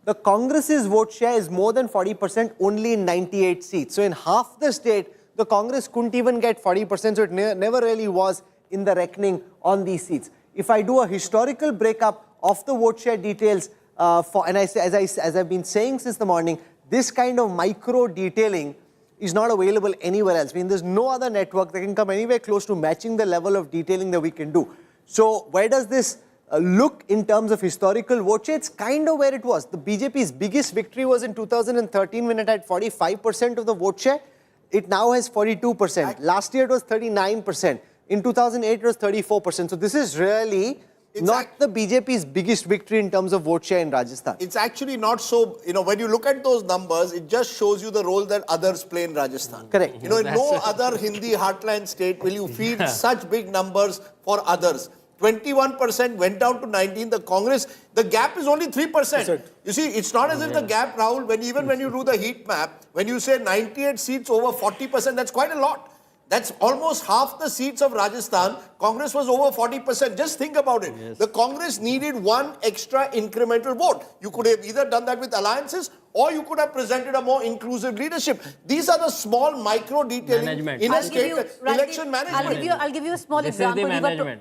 The Congress's vote share is more than 40% only in 98 seats. So in half the state, the Congress couldn't even get 40%, so it never really was in the reckoning on these seats. If I do a historical breakup of the vote share details, as I've been saying since the morning, this kind of micro detailing is not available anywhere else. I mean, there's no other network that can come anywhere close to matching the level of detailing that we can do. So where does this look in terms of historical vote share? It's kind of where it was. The BJP's biggest victory was in 2013 when it had 45% of the vote share. It now has 42%. Last year it was 39%. In 2008 it was 34%. So this is really not the BJP's biggest victory in terms of vote share in Rajasthan. It's actually not so, when you look at those numbers, it just shows you the role that others play in Rajasthan. Correct. In no other Hindi heartland state will you feel such big numbers for others. 21% went down to 19. The Congress, the gap is only 3%. You see, it's not as if the gap, Rahul, even when you do the heat map, when you say 98 seats over 40%, that's quite a lot. That's almost half the seats of Rajasthan. Congress was over 40%. Just think about it. Yes. The Congress needed one extra incremental vote. You could have either done that with alliances or you could have presented a more inclusive leadership. These are the small micro detailing in a state election management. I'll give you a small example.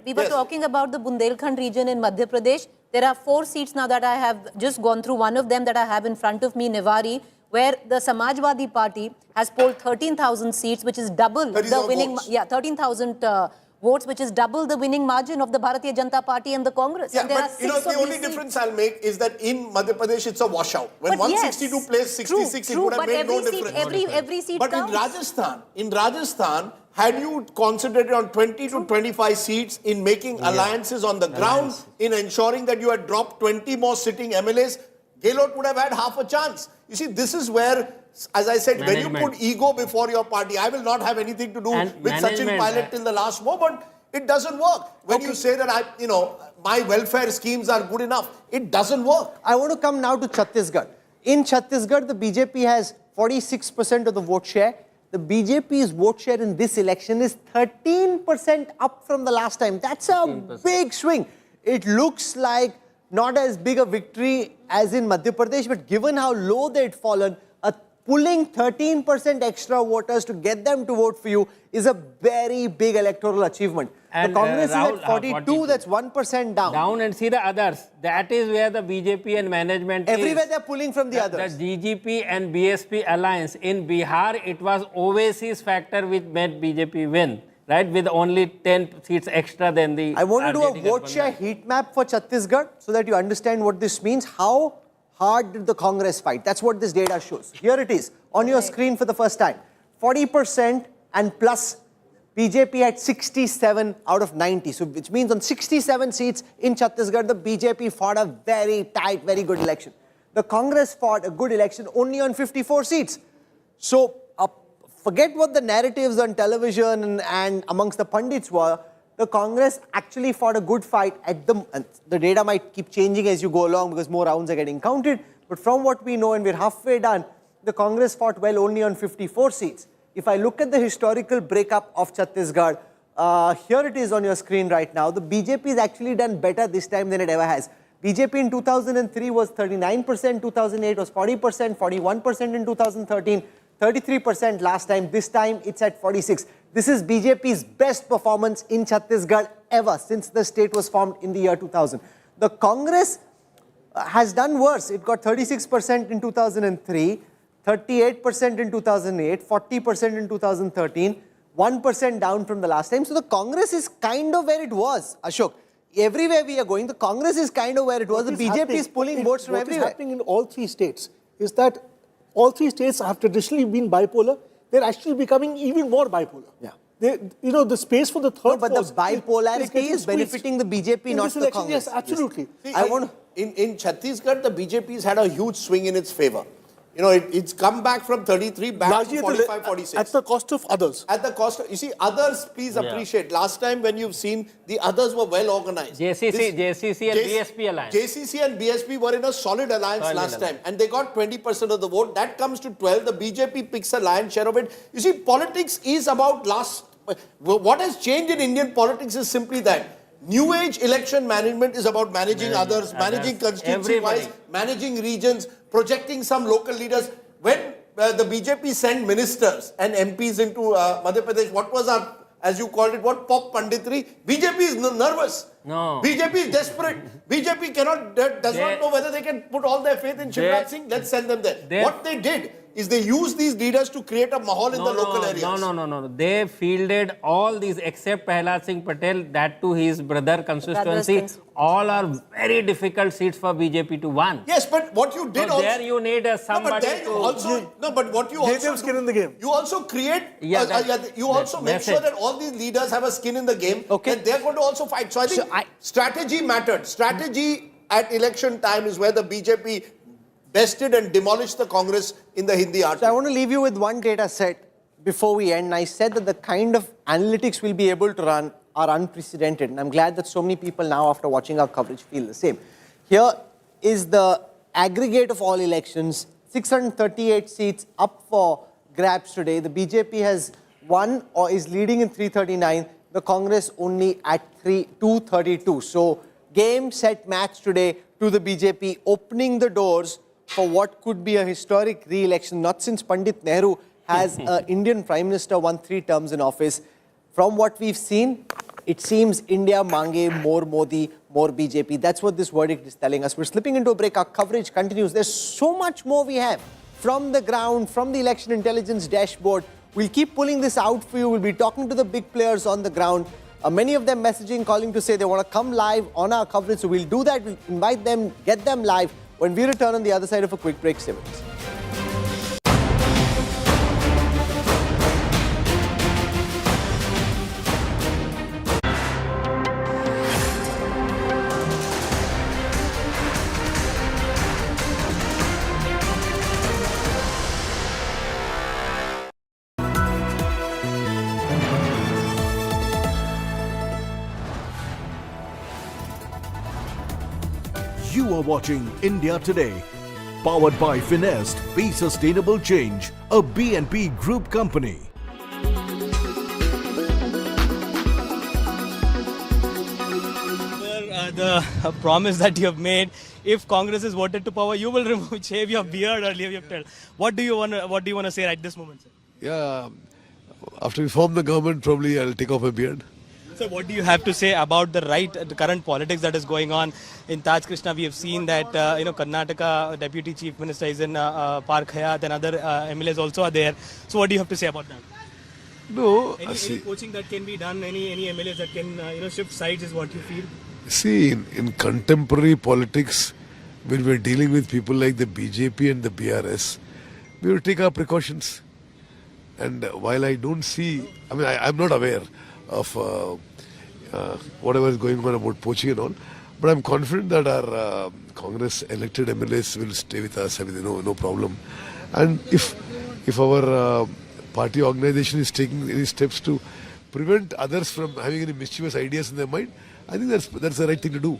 We were Yes. talking about the Bundelkhand region in Madhya Pradesh. There are 4 seats now that I have just gone through. One of them that I have in front of me, Niwari, where the Samajwadi Party has polled 13,000 seats, which is double the winning, 13,000 votes, which is double the winning margin of the Bharatiya Janata Party and the Congress. Yeah, and there but the only difference I'll make is that in Madhya Pradesh it's a washout. When 162 plays 66, it would have made no difference. Every seat but counts. in Rajasthan, had you concentrated on 20 to 25 seats in making alliances on the ground, in ensuring that you had dropped 20 more sitting MLAs, Gehlot would have had half a chance. You see, this is where, as I said, when you put ego before your party, I will not have anything to do with Sachin Pilot till the last moment. It doesn't work. When you say that my welfare schemes are good enough, it doesn't work. I want to come now to Chhattisgarh. In Chhattisgarh, the BJP has 46% of the vote share. The BJP's vote share in this election is 13% up from the last time. That's a big swing. It looks like not as big a victory as in Madhya Pradesh, but given how low they'd fallen, pulling 13% extra voters to get them to vote for you is a very big electoral achievement. And the Congress Rahul, is at 42, that's 1% down. Down, and see the others. That is where the BJP and management Everywhere they're pulling from the others. The DGP and BSP alliance. In Bihar, it was overseas factor which made BJP win. Right, with only 10 seats extra than the... I want to do a vote share heat map for Chhattisgarh so that you understand what this means. How hard did the Congress fight? That's what this data shows. Here it is on your screen for the first time. 40% and plus BJP had 67 out of 90. So which means on 67 seats in Chhattisgarh, the BJP fought a very tight, very good election. The Congress fought a good election only on 54 seats. So forget what the narratives on television and amongst the pundits were. The Congress actually fought a good fight at the data might keep changing as you go along because more rounds are getting counted. But from what we know, and we're halfway done, the Congress fought well only on 54 seats. If I look at the historical breakup of Chhattisgarh, here it is on your screen right now. The BJP has actually done better this time than it ever has. BJP in 2003 was 39%, 2008 was 40%, 41% in 2013. 33% last time. This time it's at 46. This is BJP's best performance in Chhattisgarh ever since the state was formed in the year 2000. The Congress has done worse. It got 36% in 2003, 38% in 2008, 40% in 2013, 1% down from the last time. So the Congress is kind of where it was, Ashok. Everywhere we are going, the Congress is kind of where it was. The BJP is pulling votes from everywhere. What is happening in all 3 states is that all 3 states have traditionally been bipolar. They're actually becoming even more bipolar. Yeah. The space for the third but the bipolarity is benefiting the BJP, not the Congress. Yes, absolutely. See, in Chhattisgarh, the BJP's had a huge swing in its favor. You know, it's come back from 33 back to 45, 46. At the cost of others. At the cost of, you see, others, please appreciate. Last time when you've seen, the others were well organized. JCC and BSP alliance. JCC and BSP were in a solid alliance last time. And they got 20% of the vote. That comes to 12. The BJP picks a lion's share of it. You see, politics is about what has changed in Indian politics is simply that. New age election management is about managing others, managing constituency-wise, managing regions, projecting some local leaders. When the BJP sent ministers and MPs into Madhya Pradesh, what was our, as you called it, what pop panditry? BJP is nervous. No. BJP is desperate. BJP does not know whether they can put all their faith in Shivraj Singh. Let's send them there. What they did is they used these leaders to create a mahal in the local areas. No. They fielded all these except Prahlad Singh Patel, that to his brother constituency. All are very difficult seats for BJP to win. Yes, but what you did also... there you need somebody but what you also... skin in the game. You also create... you also make sure that all these leaders have a skin in the game. Okay. And they're going to also fight. So I think strategy mattered. Strategy at election time is where the BJP bested and demolished the Congress in the Hindi art. So I want to leave you with one data set before we end. I said that the kind of analytics we'll be able to run are unprecedented. And I'm glad that so many people now, after watching our coverage, feel the same. Here is the aggregate of all elections. 638 seats up for grabs today. The BJP has won or is leading in 339. The Congress only at 232. So game, set, match today to the BJP, opening the doors for what could be a historic re-election. Not since Pandit Nehru has an Indian Prime Minister won 3 terms in office. From what we've seen, it seems India mange more Modi, more BJP. That's what this verdict is telling us. We're slipping into a break. Our coverage continues. There's so much more we have from the ground, from the election intelligence dashboard. We'll keep pulling this out for you. We'll be talking to the big players on the ground. Many of them messaging, calling to say they want to come live on our coverage. So we'll do that. We'll invite them, get them live when we return on the other side of a quick break. Stay with us. You are watching India Today, powered by Finest, Be Sustainable Change, a BNP Group company. The promise that you have made, if Congress is voted to power, you will shave your beard earlier. You have told. What do you want to say at this moment, sir? Yeah, after we form the government, probably I'll take off my beard. So what do you have to say about the current politics that is going on in Taj Krishna? We have seen that Karnataka Deputy Chief Minister is in Park Hayat and other MLAs also are there. So what do you have to say about that? No, any coaching that can be done, any MLAs that can shift sides is what you feel? See, in contemporary politics, when we're dealing with people like the BJP and the BRS, we will take our precautions. And while I don't see, I'm not aware of whatever is going on about poaching and all, but I'm confident that our Congress elected MLAs will stay with us. No problem. And if our party organization is taking any steps to prevent others from having any mischievous ideas in their mind, I think that's the right thing to do.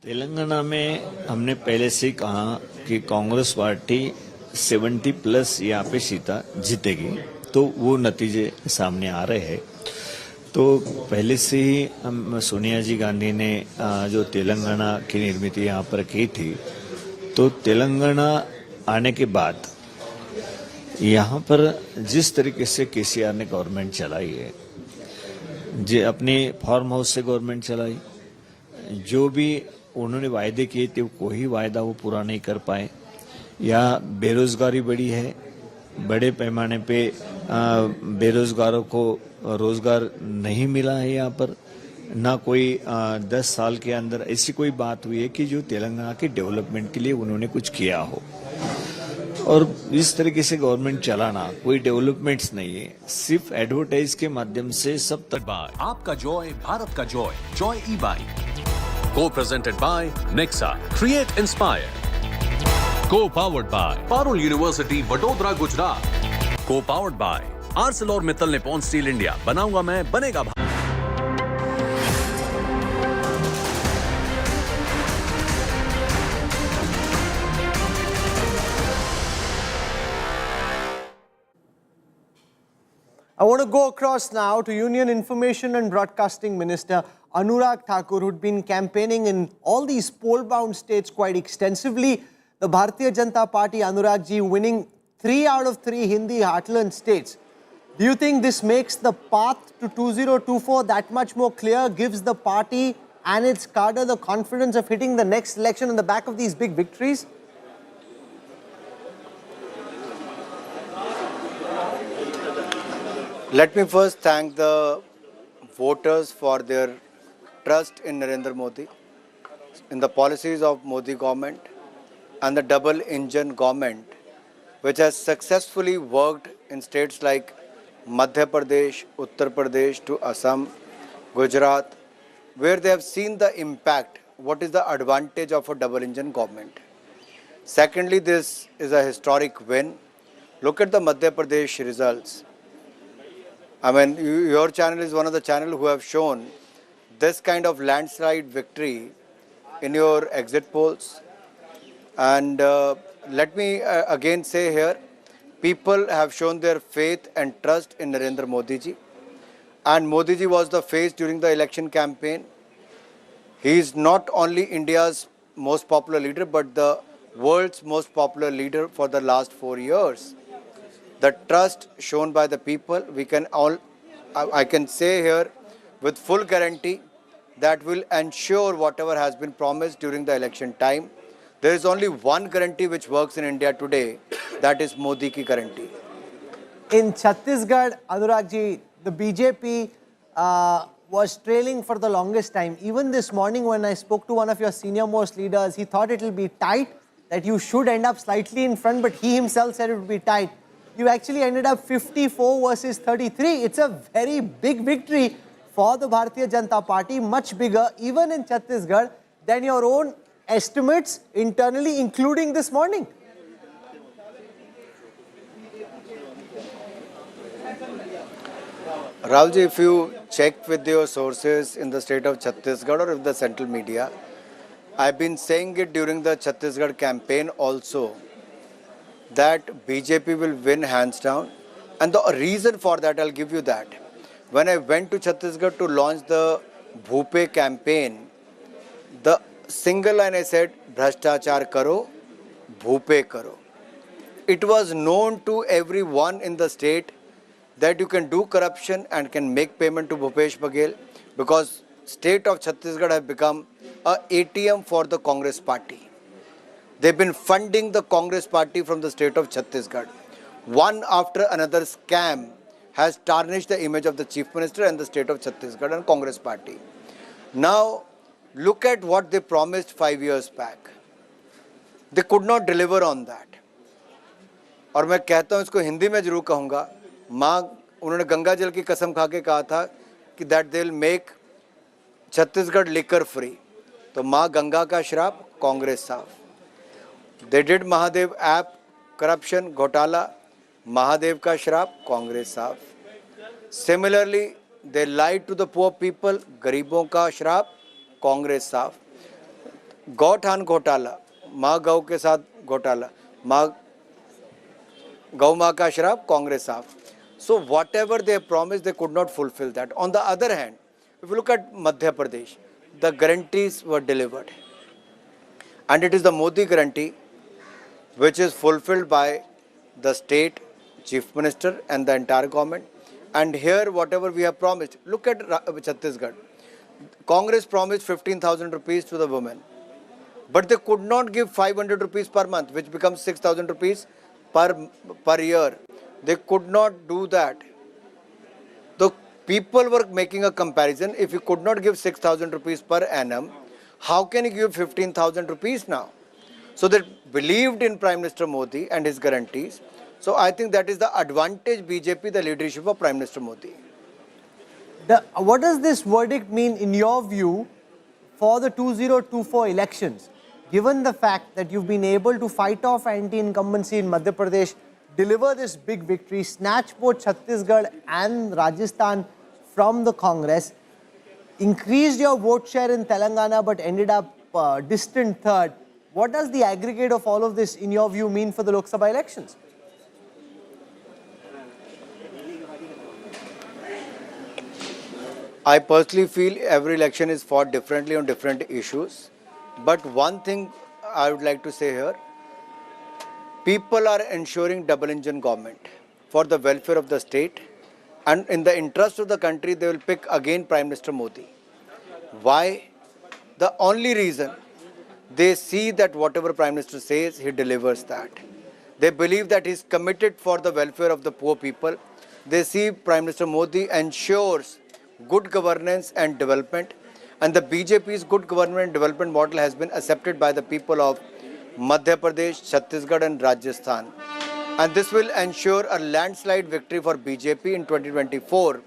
Telangana में हमने पहले से कहा कि Congress party 70+ यहाँ पे सीटा जीतेगी, तो वो नतीजे सामने आ रहे हैं। तो पहले से ही हम सोनिया जी गांधी ने जो तेलंगाना की निर्मित यहाँ पर की थी, तो तेलंगाना आने के बाद यहाँ पर जिस तरीके से केसीआर ने गवर्नमेंट चलाई है, अपनी फार्म हाउस से गवर्नमेंट चलाई, जो भी उन्होंने वायदे किए थे कोई वायदा वो पूरा नहीं कर पाए। यहाँ बेरोजगारी बढ़ी है, बड़े पैमाने पे बेरोजगारों को रोजगार नहीं मिला है। यहाँ पर ना कोई 10 साल के अंदर ऐसी कोई बात हुई है कि जो तेलंगाना के डेवलपमेंट के लिए उन्होंने कुछ किया हो। और इस तरीके से गवर्नमेंट चलाना, कोई डेवलपमेंट्स नहीं है, सिर्फ एडवर्टाइज के माध्यम से सब तक। आपका जॉय भारत का Joy, Joy e bike, co presented by Nexa, create inspire, co powered by Parul University Vadodara Gujarat, co powered by ArcelorMittal Nippon Steel India, बनाऊंगा मैं बनेगा Bharat. I want to go across now to Union Information and Broadcasting Minister Anurag Thakur, who'd been campaigning in all these poll-bound states quite extensively. The Bharatiya Janata Party, Anurag ji, winning 3 out of 3 Hindi heartland states. Do you think this makes the path to 2024 that much more clear, gives the party and its cadre the confidence of hitting the next election on the back of these big victories? Let me first thank the voters for their trust in Narendra Modi, in the policies of Modi government and the double engine government, which has successfully worked in states like Madhya Pradesh, Uttar Pradesh to Assam, Gujarat, where they have seen the impact, what is the advantage of a double engine government. Secondly, this is a historic win. Look at the Madhya Pradesh results. I mean, your channel is one of the channels who have shown this kind of landslide victory in your exit polls. And let me again say here, people have shown their faith and trust in Narendra Modi ji. And Modi ji was the face during the election campaign. He is not only India's most popular leader, but the world's most popular leader for the last 4 years. The trust shown by the people, I can say here with full guarantee that will ensure whatever has been promised during the election time. There is only one guarantee which works in India today, that is Modi ki guarantee. In Chhattisgarh, Anurag ji, the BJP was trailing for the longest time. Even this morning when I spoke to one of your senior most leaders, he thought it will be tight, that you should end up slightly in front, but he himself said it would be tight. You actually ended up 54 versus 33. It's a very big victory for the Bharatiya Janata Party, much bigger even in Chhattisgarh than your own estimates internally, including this morning. Rahulji, if you check with your sources in the state of Chhattisgarh or with the central media, I've been saying it during the Chhattisgarh campaign also, that BJP will win hands down. And the reason for that, I'll give you that. When I went to Chhattisgarh to launch the Bhupe campaign, the single line I said, Bhrashtachar karo, Bhupe karo. It was known to everyone in the state that you can do corruption and can make payment to Bhupesh Baghel, because state of Chhattisgarh have become a ATM for the Congress party. They've been funding the Congress party from the state of Chhattisgarh. One after another scam has tarnished the image of the Chief Minister and the state of Chhattisgarh and Congress party. Now, look at what they promised 5 years back. They could not deliver on that. और मैं कहता हूँ इसको हिंदी में जरूर कहूँगा, माँ उन्होंने गंगा जल की कसम खा के कहा था कि that they'll make Chhattisgarh liquor free. तो माँ गंगा का श्राप, कांग्रेस साफ. They did Mahadev app, corruption, घोटाला, Mahadev ka shrap, Congress साफ. Similarly, they lied to the poor people, गरीबों का श्राप, Congress साफ. गौठान घोटाला, माँ गौ के साथ घोटाला, माँ गौ माँ का श्राप, Congress साफ. So whatever they promised, they could not fulfill that. On the other hand, if you look at Madhya Pradesh, the guarantees were delivered. And it is the Modi guarantee which is fulfilled by the state chief minister and the entire government. And here, whatever we have promised, look at Chhattisgarh. Congress promised 15,000 rupees to the women, but they could not give 500 rupees per month, which becomes 6,000 rupees per year. They could not do that. The people were making a comparison. If you could not give 6,000 rupees per annum, how can you give 15,000 rupees now? So they believed in Prime Minister Modi and his guarantees. So I think that is the advantage BJP, the leadership of Prime Minister Modi. What does this verdict mean in your view for the 2024 elections? Given the fact that you've been able to fight off anti-incumbency in Madhya Pradesh, deliver this big victory, snatch both Chhattisgarh and Rajasthan from the Congress, increased your vote share in Telangana but ended up distant third. What does the aggregate of all of this, in your view, mean for the Lok Sabha elections? I personally feel every election is fought differently on different issues. But one thing I would like to say here, people are ensuring double engine government for the welfare of the state, and in the interest of the country they will pick again Prime Minister Modi. Why? The only reason, they see that whatever Prime Minister says, he delivers that. They believe that he is committed for the welfare of the poor people. They see Prime Minister Modi ensures good governance and development, and the BJP's good government and development model has been accepted by the people of Madhya Pradesh, Chhattisgarh and Rajasthan. And this will ensure a landslide victory for BJP in 2024.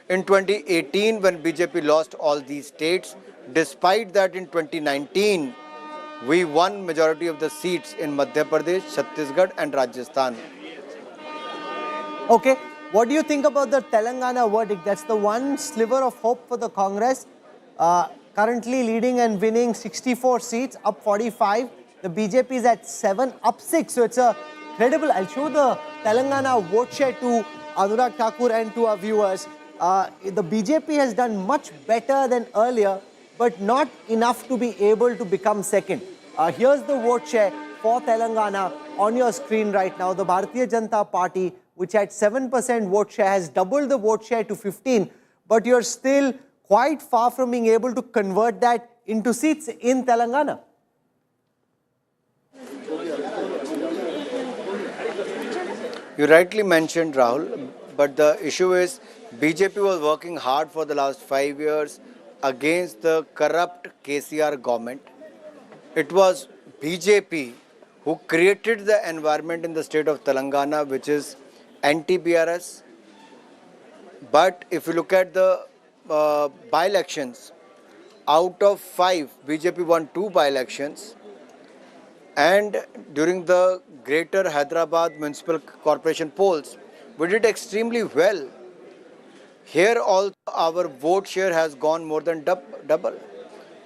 In 2018, when BJP lost all these states, despite that in 2019, we won majority of the seats in Madhya Pradesh, Chhattisgarh and Rajasthan. Okay. What do you think about the Telangana verdict? That's the one sliver of hope for the Congress. Currently leading and winning 64 seats, up 45. The BJP is at 7, up 6. So it's a credible. I'll show the Telangana vote share to Anurag Thakur and to our viewers. The BJP has done much better than earlier, but not enough to be able to become second. Here's the vote share for Telangana on your screen right now. The Bharatiya Janata Party, which had 7% vote share, has doubled the vote share to 15, but you're still quite far from being able to convert that into seats in Telangana. You rightly mentioned, Rahul, but the issue is BJP was working hard for the last 5 years against the corrupt KCR government. It was BJP who created the environment in the state of Telangana, which is anti-BRS. But if you look at the by-elections, out of 5, BJP won 2 by-elections. And during the Greater Hyderabad Municipal Corporation polls, we did extremely well. Here also our vote share has gone more than double,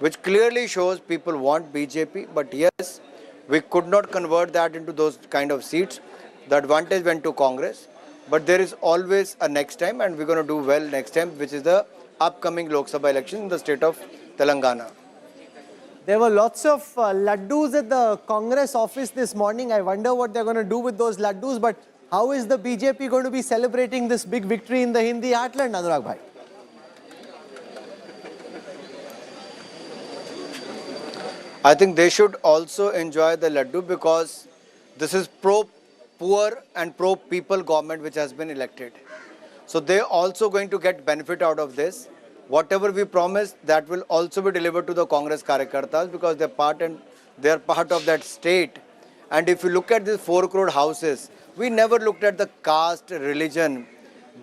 which clearly shows people want BJP. But yes, we could not convert that into those kind of seats. The advantage went to Congress. But there is always a next time, and we're going to do well next time, which is the upcoming Lok Sabha election in the state of Telangana. There were lots of laddus at the Congress office this morning. I wonder what they're going to do with those laddus. But how is the BJP going to be celebrating this big victory in the Hindi heartland, Anurag bhai? I think they should also enjoy the laddu, because this is pro-poor and pro-people government which has been elected. So they are also going to get benefit out of this. Whatever we promised, that will also be delivered to the Congress Karyakartas, because they are part of that state. And if you look at these 4 crore houses, we never looked at the caste, religion.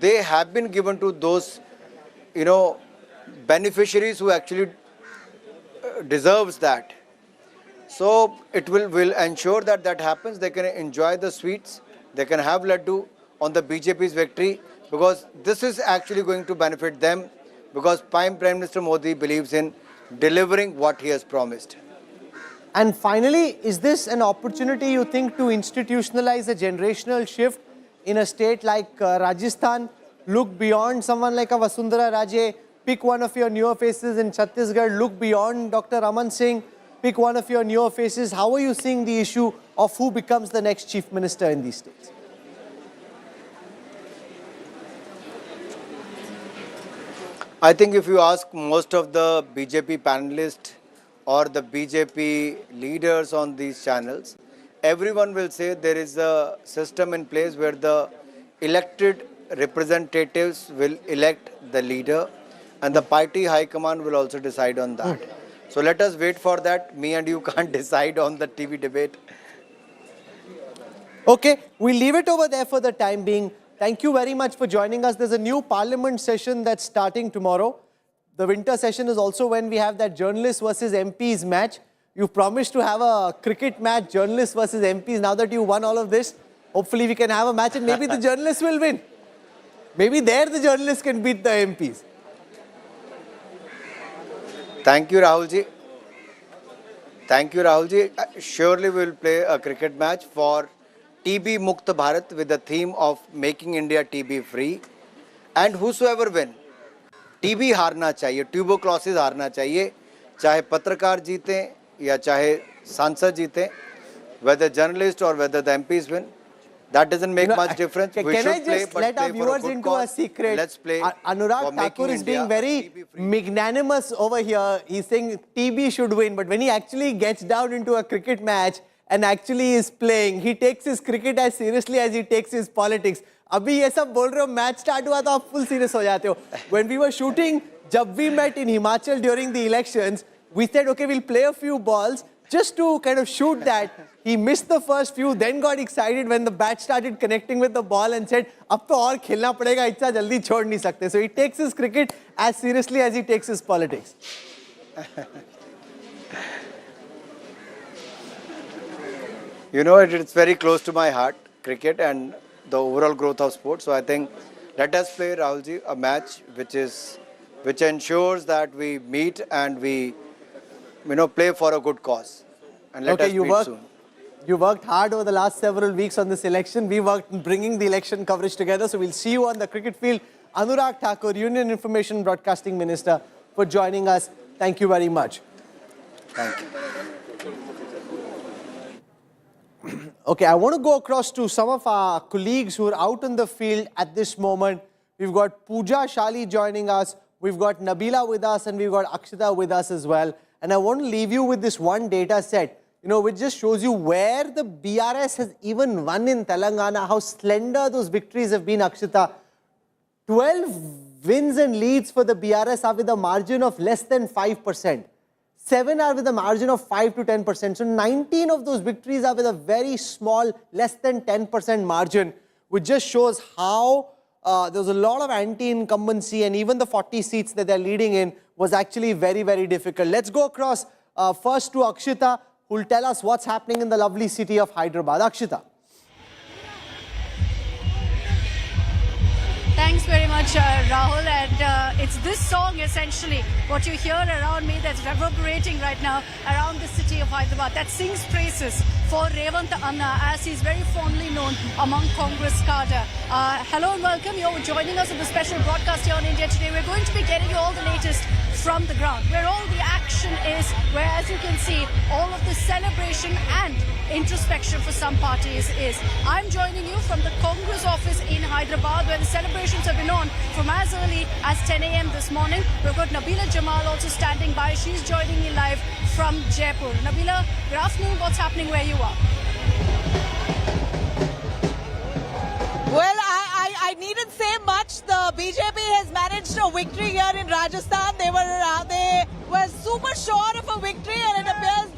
They have been given to those, beneficiaries who actually deserves that. So it will ensure that that happens. They can enjoy the sweets. They can have laddu on the BJP's victory, because this is actually going to benefit them, because Prime Minister Modi believes in delivering what he has promised. And finally, is this an opportunity, you think, to institutionalize a generational shift in a state like Rajasthan? Look beyond someone like a Vasundhara Raje, pick one of your newer faces in Chhattisgarh, look beyond Dr. Raman Singh, pick one of your newer faces. How are you seeing the issue of who becomes the next chief minister in these states? I think if you ask most of the BJP panelists or the BJP leaders on these channels, everyone will say there is a system in place where the elected representatives will elect the leader, and the party high command will also decide on that. So let us wait for that. Me and you can't decide on the TV debate. Okay, we'll leave it over there for the time being. Thank you very much for joining us. There's a new parliament session that's starting tomorrow. The winter session is also when we have that journalists versus MPs match. You promised to have a cricket match, journalists versus MPs. Now that you won all of this, hopefully we can have a match and maybe the journalists will win. Maybe there the journalists can beat the MPs. Thank you, Rahulji. Thank you, Rahulji. Surely we will play a cricket match for TB Mukt Bharat with the theme of making India TB free. And whosoever win, TB हारना चाहिए, tuberculosis हारना चाहिए, चाहे पत्रकार जीते या चाहे सांसद जीते, whether journalists or whether the MPs win. That doesn't make much difference. We Can I should play, just but let play our for a viewers good into cause. a secret? Let's play for Anurag making Thakur is being India very magnanimous over here. He's saying TB should win, but when he actually gets down into a cricket match and actually is playing, he takes his cricket as seriously as he takes his politics. Abhi ye sab bol rahe ho, match start hua to aap full serious ho jate ho. When we were shooting, jab we met in Himachal during the elections, we said, okay, we'll play a few balls just to kind of shoot that. He missed the first few, then got excited when the bat started connecting with the ball and said, ab to aur khelna padega, itna jaldi chhod nahi sakte. So he takes his cricket as seriously as he takes his politics. You know, it's very close to my heart, cricket and the overall growth of sports. So I think let us play, Rahulji, a match which ensures that we meet and we, play for a good cause. And let us meet soon. You worked hard over the last several weeks on this election. We worked in bringing the election coverage together. So we'll see you on the cricket field. Anurag Thakur, Union Information Broadcasting Minister, for joining us. Thank you very much. Thank you. Okay, I want to go across to some of our colleagues who are out in the field at this moment. We've got Pooja Shali joining us. We've got Nabila with us and we've got Akshita with us as well. And I want to leave you with this one data set, which just shows you where the BRS has even won in Telangana, how slender those victories have been, Akshita. 12 wins and leads for the BRS are with a margin of less than 5%. 7 are with a margin of 5 to 10%. So 19 of those victories are with a very small, less than 10% margin, which just shows how there's a lot of anti-incumbency, and even the 40 seats that they're leading in was actually very, very difficult. Let's go across first to Akshita, who will tell us what's happening in the lovely city of Hyderabad. Akshita. Thanks very much, Rahul. And it's this song, essentially, what you hear around me that's reverberating right now around the city of Hyderabad, that sings praises for Revant Anna, as he's very fondly known among Congress cadre. Hello and welcome. You're joining us on the special broadcast here on India Today. We're going to be getting you all the latest from the ground, where all the action is, where, as you can see, all of the celebration and introspection for some parties is. I'm joining you from the Congress office in Hyderabad, where the celebrations have been on from as early as 10 a.m. this morning. We've got Nabila Jamal also standing by. She's joining me live from Jaipur. Nabila, good afternoon. What's happening where you are? Well, I needn't say much. The BJP has managed a victory here in Rajasthan. They were super sure of a victory, and it appears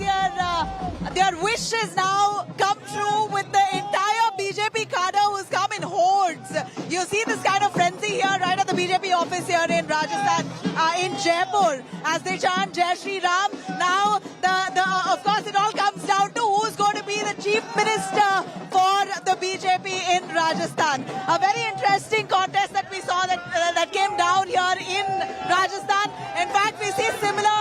their wish has now come true with the entire BJP cadre who's come in hordes. You see this kind of frenzy here right at the BJP office here in Rajasthan, in Jaipur, as they chant Jai Shri Ram. Now, of course, it all comes down to who's going to be the chief minister for the BJP in Rajasthan. A very interesting contest that we saw that came down here in Rajasthan. In fact, we see similar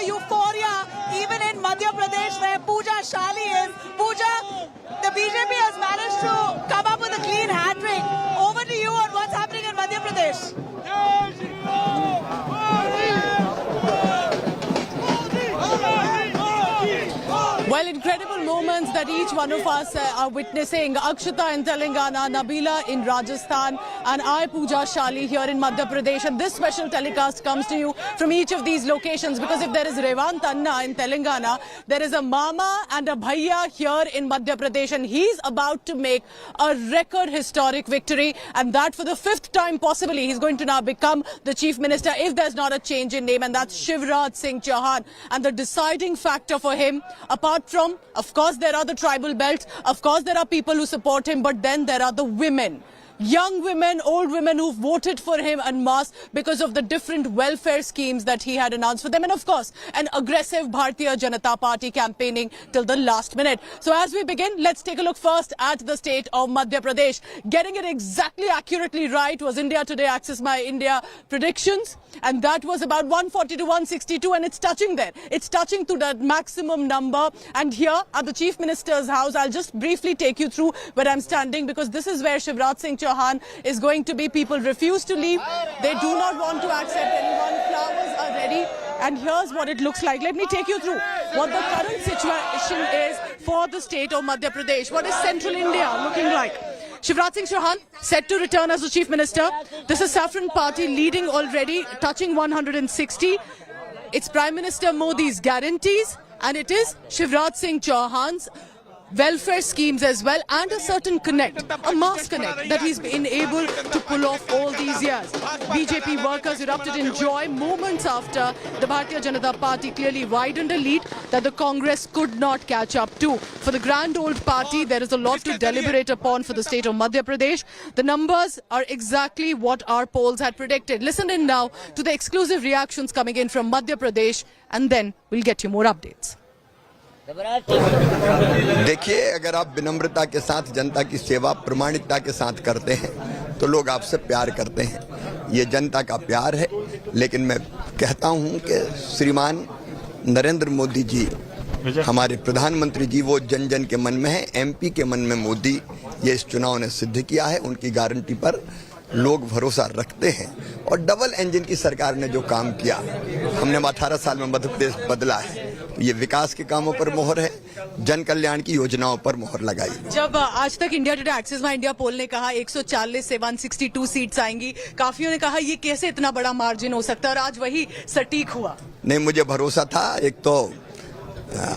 euphoria even in Madhya Pradesh, where Pooja Shali is. Pooja, the BJP has managed to come up with a clean hat-trick. Over to you on what's happening in Madhya Pradesh. Well, incredible moment moments that each one of us are witnessing. Akshita in Telangana, Nabila in Rajasthan, and I, Pooja Shali, here in Madhya Pradesh. And this special telecast comes to you from each of these locations, because if there is Revant Anna in Telangana, there is a Mama and a Bhaiya here in Madhya Pradesh, and he's about to make a record historic victory, and that for the 5th time possibly. He's going to now become the Chief Minister if there's not a change in name, and that's Shivraj Singh Chauhan. And the deciding factor for him, apart from, of course, there are the tribal belts, of course, there are people who support him, but then there are the women. Young women, old women who voted for him en masse because of the different welfare schemes that he had announced for them. And of course, an aggressive Bharatiya Janata Party campaigning till the last minute. So as we begin, let's take a look first at the state of Madhya Pradesh. Getting it exactly accurately right was India Today Access My India predictions. And that was about 140 to 162, and it's touching there. It's touching to that maximum number. And here at the Chief Minister's house, I'll just briefly take you through where I'm standing, because this is where Shivraj Singh Chauhan is going to be. People refuse to leave. They do not want to accept anyone. Flowers are ready. And here's what it looks like. Let me take you through what the current situation is for the state of Madhya Pradesh. What is central India looking like? Shivraj Singh Chauhan set to return as the Chief Minister. This is Saffron Party leading already, touching 160. It's Prime Minister Modi's guarantees, and it is Shivraj Singh Chauhan's welfare schemes as well, and a certain connect, a mass connect that he's been able to pull off all these years. BJP workers erupted in joy moments after the Bharatiya Janata Party clearly widened a lead that the Congress could not catch up to. For the grand old party, there is a lot to deliberate upon for the state of Madhya Pradesh. The numbers are exactly what our polls had predicted. Listen in now to the exclusive reactions coming in from Madhya Pradesh, and then we'll get you more updates. देखिए, अगर आप विनम्रता के साथ जनता की सेवा प्रमाणिकता के साथ करते हैं तो लोग आपसे प्यार करते हैं। ये जनता का प्यार है। लेकिन मैं कहता हूं कि श्रीमान नरेंद्र मोदी जी, हमारे प्रधानमंत्री जी, वो जन जन के मन में है, एमपी के मन में मोदी। ये इस चुनाव ने सिद्ध किया है। उनकी गारंटी पर लोग भरोसा रखते हैं। और डबल इंजन की सरकार ने जो काम किया, हमने 18 साल में मध्य प्रदेश बदला है। ये विकास के कामों पर मोहर है, जन कल्याण की योजनाओं पर मोहर लगाई। जब आज तक India Today Axis My India poll ने कहा 140 से 162 सीट्स आएंगी, काफियों ने कहा ये कैसे इतना बड़ा मार्जिन हो सकता है, और आज वही सटीक हुआ। नहीं, मुझे भरोसा था। एक तो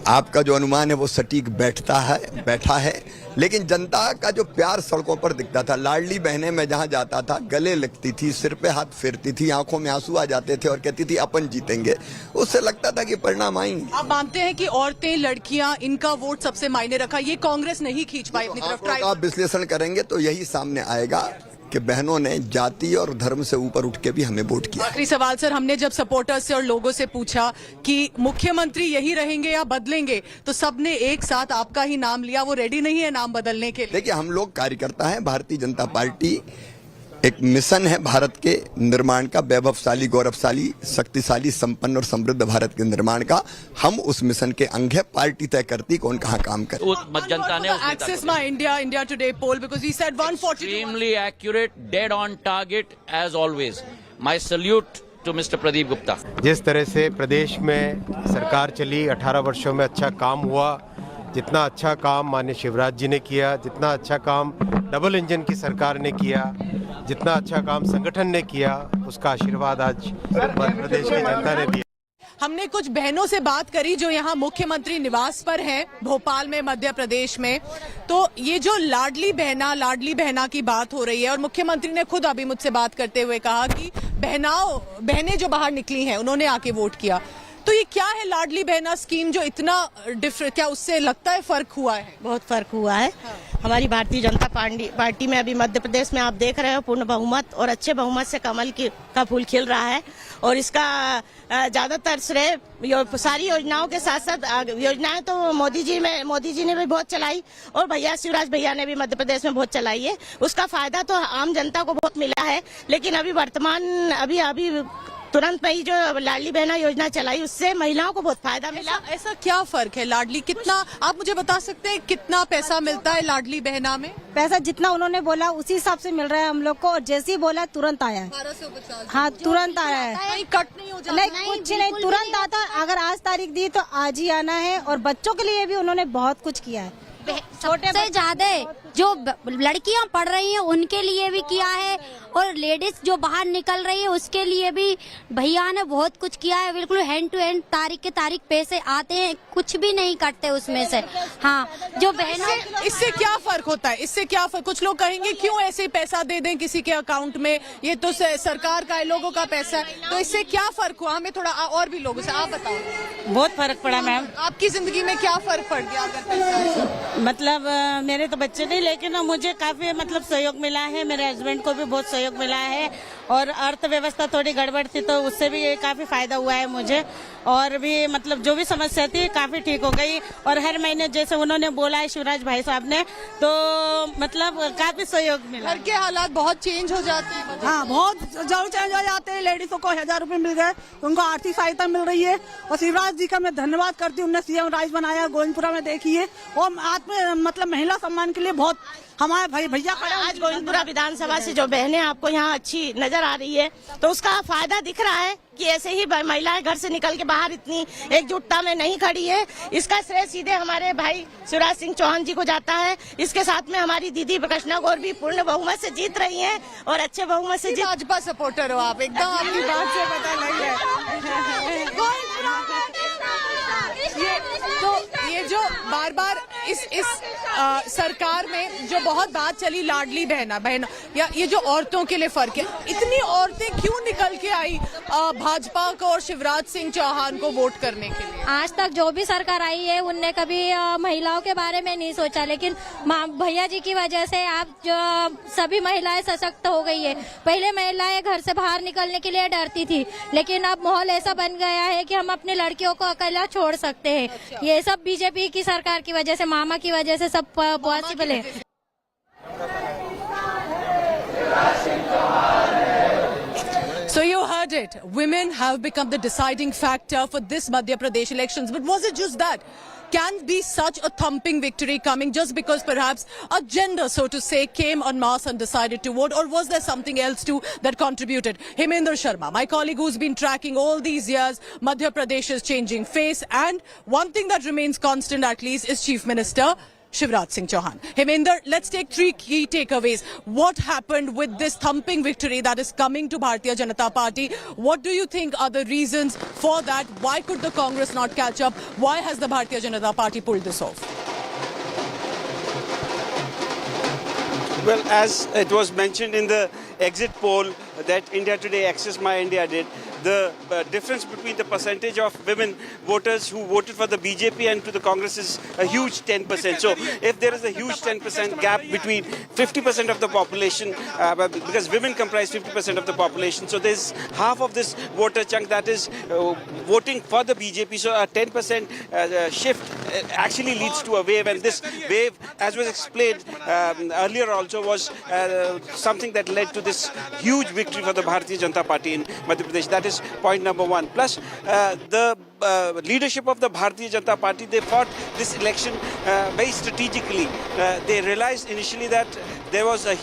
आपका जो अनुमान है वो सटीक बैठा है, लेकिन जनता का जो प्यार सड़कों पर दिखता था, लाडली बहनें मैं जहां जाता था गले लगती थी, सिर पे हाथ फेरती थी, आंखों में आंसू आ जाते थे और कहती थी अपन जीतेंगे। उससे लगता था कि परिणाम आएंगे। आप मानते हैं कि औरतें, लड़कियां, इनका वोट सबसे मायने रखा, ये कांग्रेस नहीं खींच पाई अपनी तरफ? आप विश्लेषण करेंगे तो यही सामने आएगा कि बहनों ने जाति और धर्म से ऊपर उठ के भी हमें वोट किया। आखिरी सवाल सर, हमने जब सपोर्टर्स से और लोगों से पूछा कि मुख्यमंत्री यही रहेंगे या बदलेंगे, तो सबने एक साथ आपका ही नाम लिया। वो रेडी नहीं है नाम बदलने के लिए? देखिए, हम लोग कार्यकर्ता हैं। भारतीय जनता पार्टी एक मिशन है भारत के निर्माण का, वैभवशाली, गौरवशाली, शक्तिशाली, संपन्न और समृद्ध भारत के निर्माण का। हम उस मिशन के अंग है। पार्टी तय करती कौन कहाँ काम करे। जनता ने Axis My India Today poll, because we said 140 extremely accurate, dead on target as always. My salute to Mr. Pradeep Gupta. जिस तरह से प्रदेश में सरकार चली, 18 वर्षों में अच्छा काम हुआ, जितना अच्छा काम माननीय शिवराज जी ने किया, जितना अच्छा काम डबल इंजन की सरकार ने किया, जितना अच्छा काम संगठन ने किया, उसका आशीर्वाद आज प्रदेश की जनता ने दिया। हमने कुछ बहनों से बात करी जो यहाँ मुख्यमंत्री निवास पर हैं, भोपाल में, मध्य प्रदेश में। तो ये जो लाडली बहना की बात हो रही है, और मुख्यमंत्री ने खुद अभी मुझसे बात करते हुए कहा कि बहनें जो बाहर निकली हैं उन्होंने आके वोट किया। तो ये क्या है लाडली बहना स्कीम जो इतना डिफरेंट, क्या उससे लगता है फर्क हुआ है? बहुत फर्क हुआ है। हमारी भारतीय जनता पार्टी में अभी मध्य प्रदेश में आप देख रहे हो पूर्ण बहुमत और अच्छे बहुमत से कमल का फूल खिल रहा है। और इसका ज्यादातर श्रेय सारी योजनाओं के साथ साथ योजनाएं तो मोदी जी ने भी बहुत चलाई, और भैया शिवराज भैया ने भी मध्य प्रदेश में बहुत चलाई है। उसका फायदा तो आम जनता को बहुत मिला है। लेकिन अभी वर्तमान तुरंत में ही जो लाडली बहना योजना चलाई उससे महिलाओं को बहुत फायदा मिला। ऐसा क्या फर्क है लाडली, कितना आप मुझे बता सकते हैं कितना पैसा मिलता है लाडली बहना में? पैसा जितना उन्होंने बोला उसी हिसाब से मिल रहा है हम लोग को, और जैसे ही बोला तुरंत आया है। 1250। हाँ तुरंत आया है, कहीं कट नहीं हो जाता? नहीं कुछ नहीं, तुरंत आता। अगर आज तारीख दी तो आज ही आना है। और बच्चों के लिए भी उन्होंने बहुत कुछ किया है। छोटे से ज्यादा जो लड़कियां पढ़ रही हैं उनके लिए भी किया है, और लेडीज जो बाहर निकल रही है उसके लिए भी भैया ने बहुत कुछ किया है। बिल्कुल हैंड टू हैंड तारीख के तारीख पैसे आते हैं, कुछ भी नहीं कटते उसमें से। हाँ जो बहनों इससे क्या फर्क होता है? इससे क्या फर्क? कुछ लोग कहेंगे क्यों ऐसे पैसा दे दें किसी के अकाउंट में, ये तो सरकार का है, लोगों का पैसा है। तो इससे क्या फर्क हुआ? हमें थोड़ा और भी लोगों से आप बताओ। बहुत फर्क पड़ा मैम। आपकी जिंदगी में क्या फर्क पड़ गया अगर पैसा? मतलब मेरे तो बच्चे नहीं, लेकिन मुझे काफी मतलब सहयोग मिला है। मेरे हस्बैंड को भी बहुत सहयोग मिला है, और अर्थव्यवस्था थोड़ी गड़बड़ थी तो उससे भी काफी फायदा हुआ है मुझे। और भी मतलब जो भी समस्या थी काफी ठीक हो गई। और हर महीने जैसे उन्होंने बोला है शिवराज भाई साहब ने, तो मतलब काफी सहयोग मिला। घर के हालात बहुत चेंज हो जाते हैं। हाँ बहुत जरूर चेंज हो जाते हैं। लेडीजों को 1000 रुपए मिल गए, उनको आर्थिक सहायता मिल रही है। और शिवराज जी का मैं धन्यवाद करती हूँ, उन्होंने सीएम राइस बनाया गोविंदपुरा में, देखिए। और आत्म मतलब महिला सम्मान के लिए बहुत हमारे भैया खड़े। आज गोविंदपुरा विधानसभा से जो बहनें आपको यहाँ अच्छी नजर आ रही है, तो उसका फायदा दिख रहा है कि ऐसे ही महिलाएं घर से निकल के बाहर इतनी एकजुटता में नहीं खड़ी है। इसका श्रेय सीधे हमारे भाई शिवराज सिंह चौहान जी को जाता है। इसके साथ में हमारी दीदी प्रकाशना गौर भी पूर्ण बहुमत से जीत रही हैं, और अच्छे बहुमत से भाजपा सपोर्टर हो आप, एकदम आपकी बात से पता लग रहा है। ये जो बार बार इस सरकार में जो बहुत बात चली लाडली बहना या ये जो औरतों के लिए फर्क है, इतनी औरतें क्यों निकल के आई भाजपा को और शिवराज सिंह चौहान को वोट करने के लिए? आज तक जो भी सरकार आई है उनने कभी महिलाओं के बारे में नहीं सोचा, लेकिन भैया जी की वजह से आप जो सभी महिलाएं सशक्त हो गई है। पहले महिलाएं घर से बाहर निकलने के लिए डरती थी, लेकिन अब माहौल ऐसा बन गया है कि हम अपनी लड़कियों को अकेला छोड़ सकते हैं। ये सब बीजेपी की सरकार की वजह से, मामा की वजह से सब पॉसिबल है। So you heard it. Women have become the deciding factor for this Madhya Pradesh elections. But was it just that? Can be such a thumping victory coming just because perhaps a gender, so to say, came en masse and decided to vote? Or was there something else too that contributed? Hemendra Sharma, my colleague who's been tracking all these years, Madhya Pradesh's changing face. And one thing that remains constant at least is Chief Minister Shivraj Singh Chauhan. Hemendra, let's take 3 key takeaways. What happened with this thumping victory that is coming to Bharatiya Janata Party? What do you think are the reasons for that? Why could the Congress not catch up? Why has the Bharatiya Janata Party pulled this off? Well, as it was mentioned in the exit poll that India Today Access My India did, the difference between the percentage of women voters who voted for the BJP and to the Congress is a huge 10%. So if there is a huge 10% gap between 50% of the population, because women comprise 50% of the population, so there's half of this voter chunk that is voting for the BJP. So a 10% shift actually leads to a wave, and this wave, as was explained earlier also, was something that led to this huge victory for the Bharatiya Janata Party in Madhya Pradesh. That is point number one. Plus, the leadership of the Bharatiya Janata Party, they fought this election very strategically. They realized initially that there was a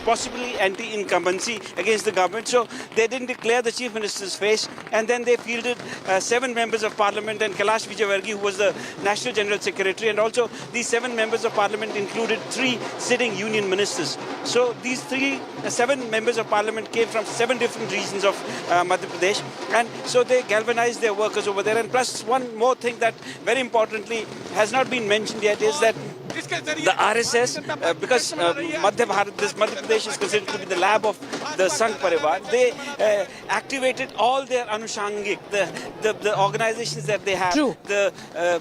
possibly anti-incumbency against the government, so they didn't declare the Chief Minister's face, and then they fielded 7 members of Parliament and Kailash Vijayvargiya, who was the National General Secretary, and also these 7 members of Parliament included 3 sitting union ministers. So these 7 members of Parliament came from 7 different regions of Madhya Pradesh, and so they galvanized their workers over there. And plus, one more thing that very importantly has not been mentioned yet is that the RSS, because Madhya Pradesh is considered to be the lab of the Sangh Parivar, they activated all their Anushangik, the organizations that they have. True.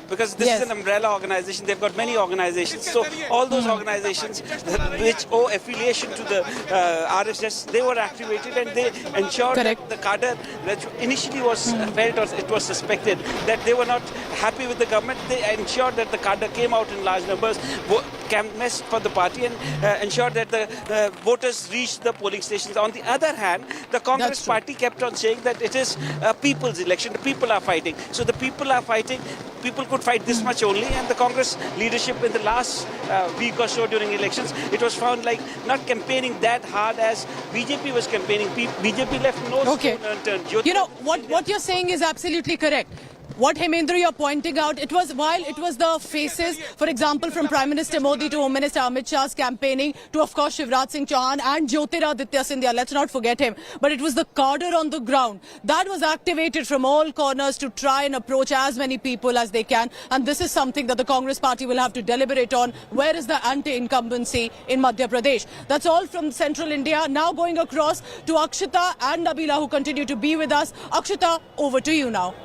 Because this is an umbrella organization, they've got many organizations. So all those organizations which owe affiliation to the RSS, they were activated, and they ensured that the cadre that initially was felt, or it was suspected that they were not happy with the government, they ensured that the cadre came out in large numbers, canvassed for the party, and ensured that the voters reached the polling stations On the other hand, the Congress party kept on saying that it is a people's election, the people are fighting. So the people are fighting, people could fight this much only, and the Congress leadership in the last week or so during elections, it was found like not campaigning that hard as BJP was campaigning. BJP left no stone unturned. You know, what you're saying is absolutely correct. What Hemendra you're pointing out, it was the faces, for example, from Prime Minister Modi to Home Minister Amit Shah's campaigning to, of course, Shivraj Singh Chauhan and Jyotiraditya Scindia. Let's not forget him. But it was the cadre on the ground that was activated from all corners to try and approach as many people as they can. And this is something that the Congress party will have to deliberate on. Where is the anti-incumbency in Madhya Pradesh? That's all from central India. Now going across to Akshita and Nabila, who continue to be with us. Akshita, over to you now.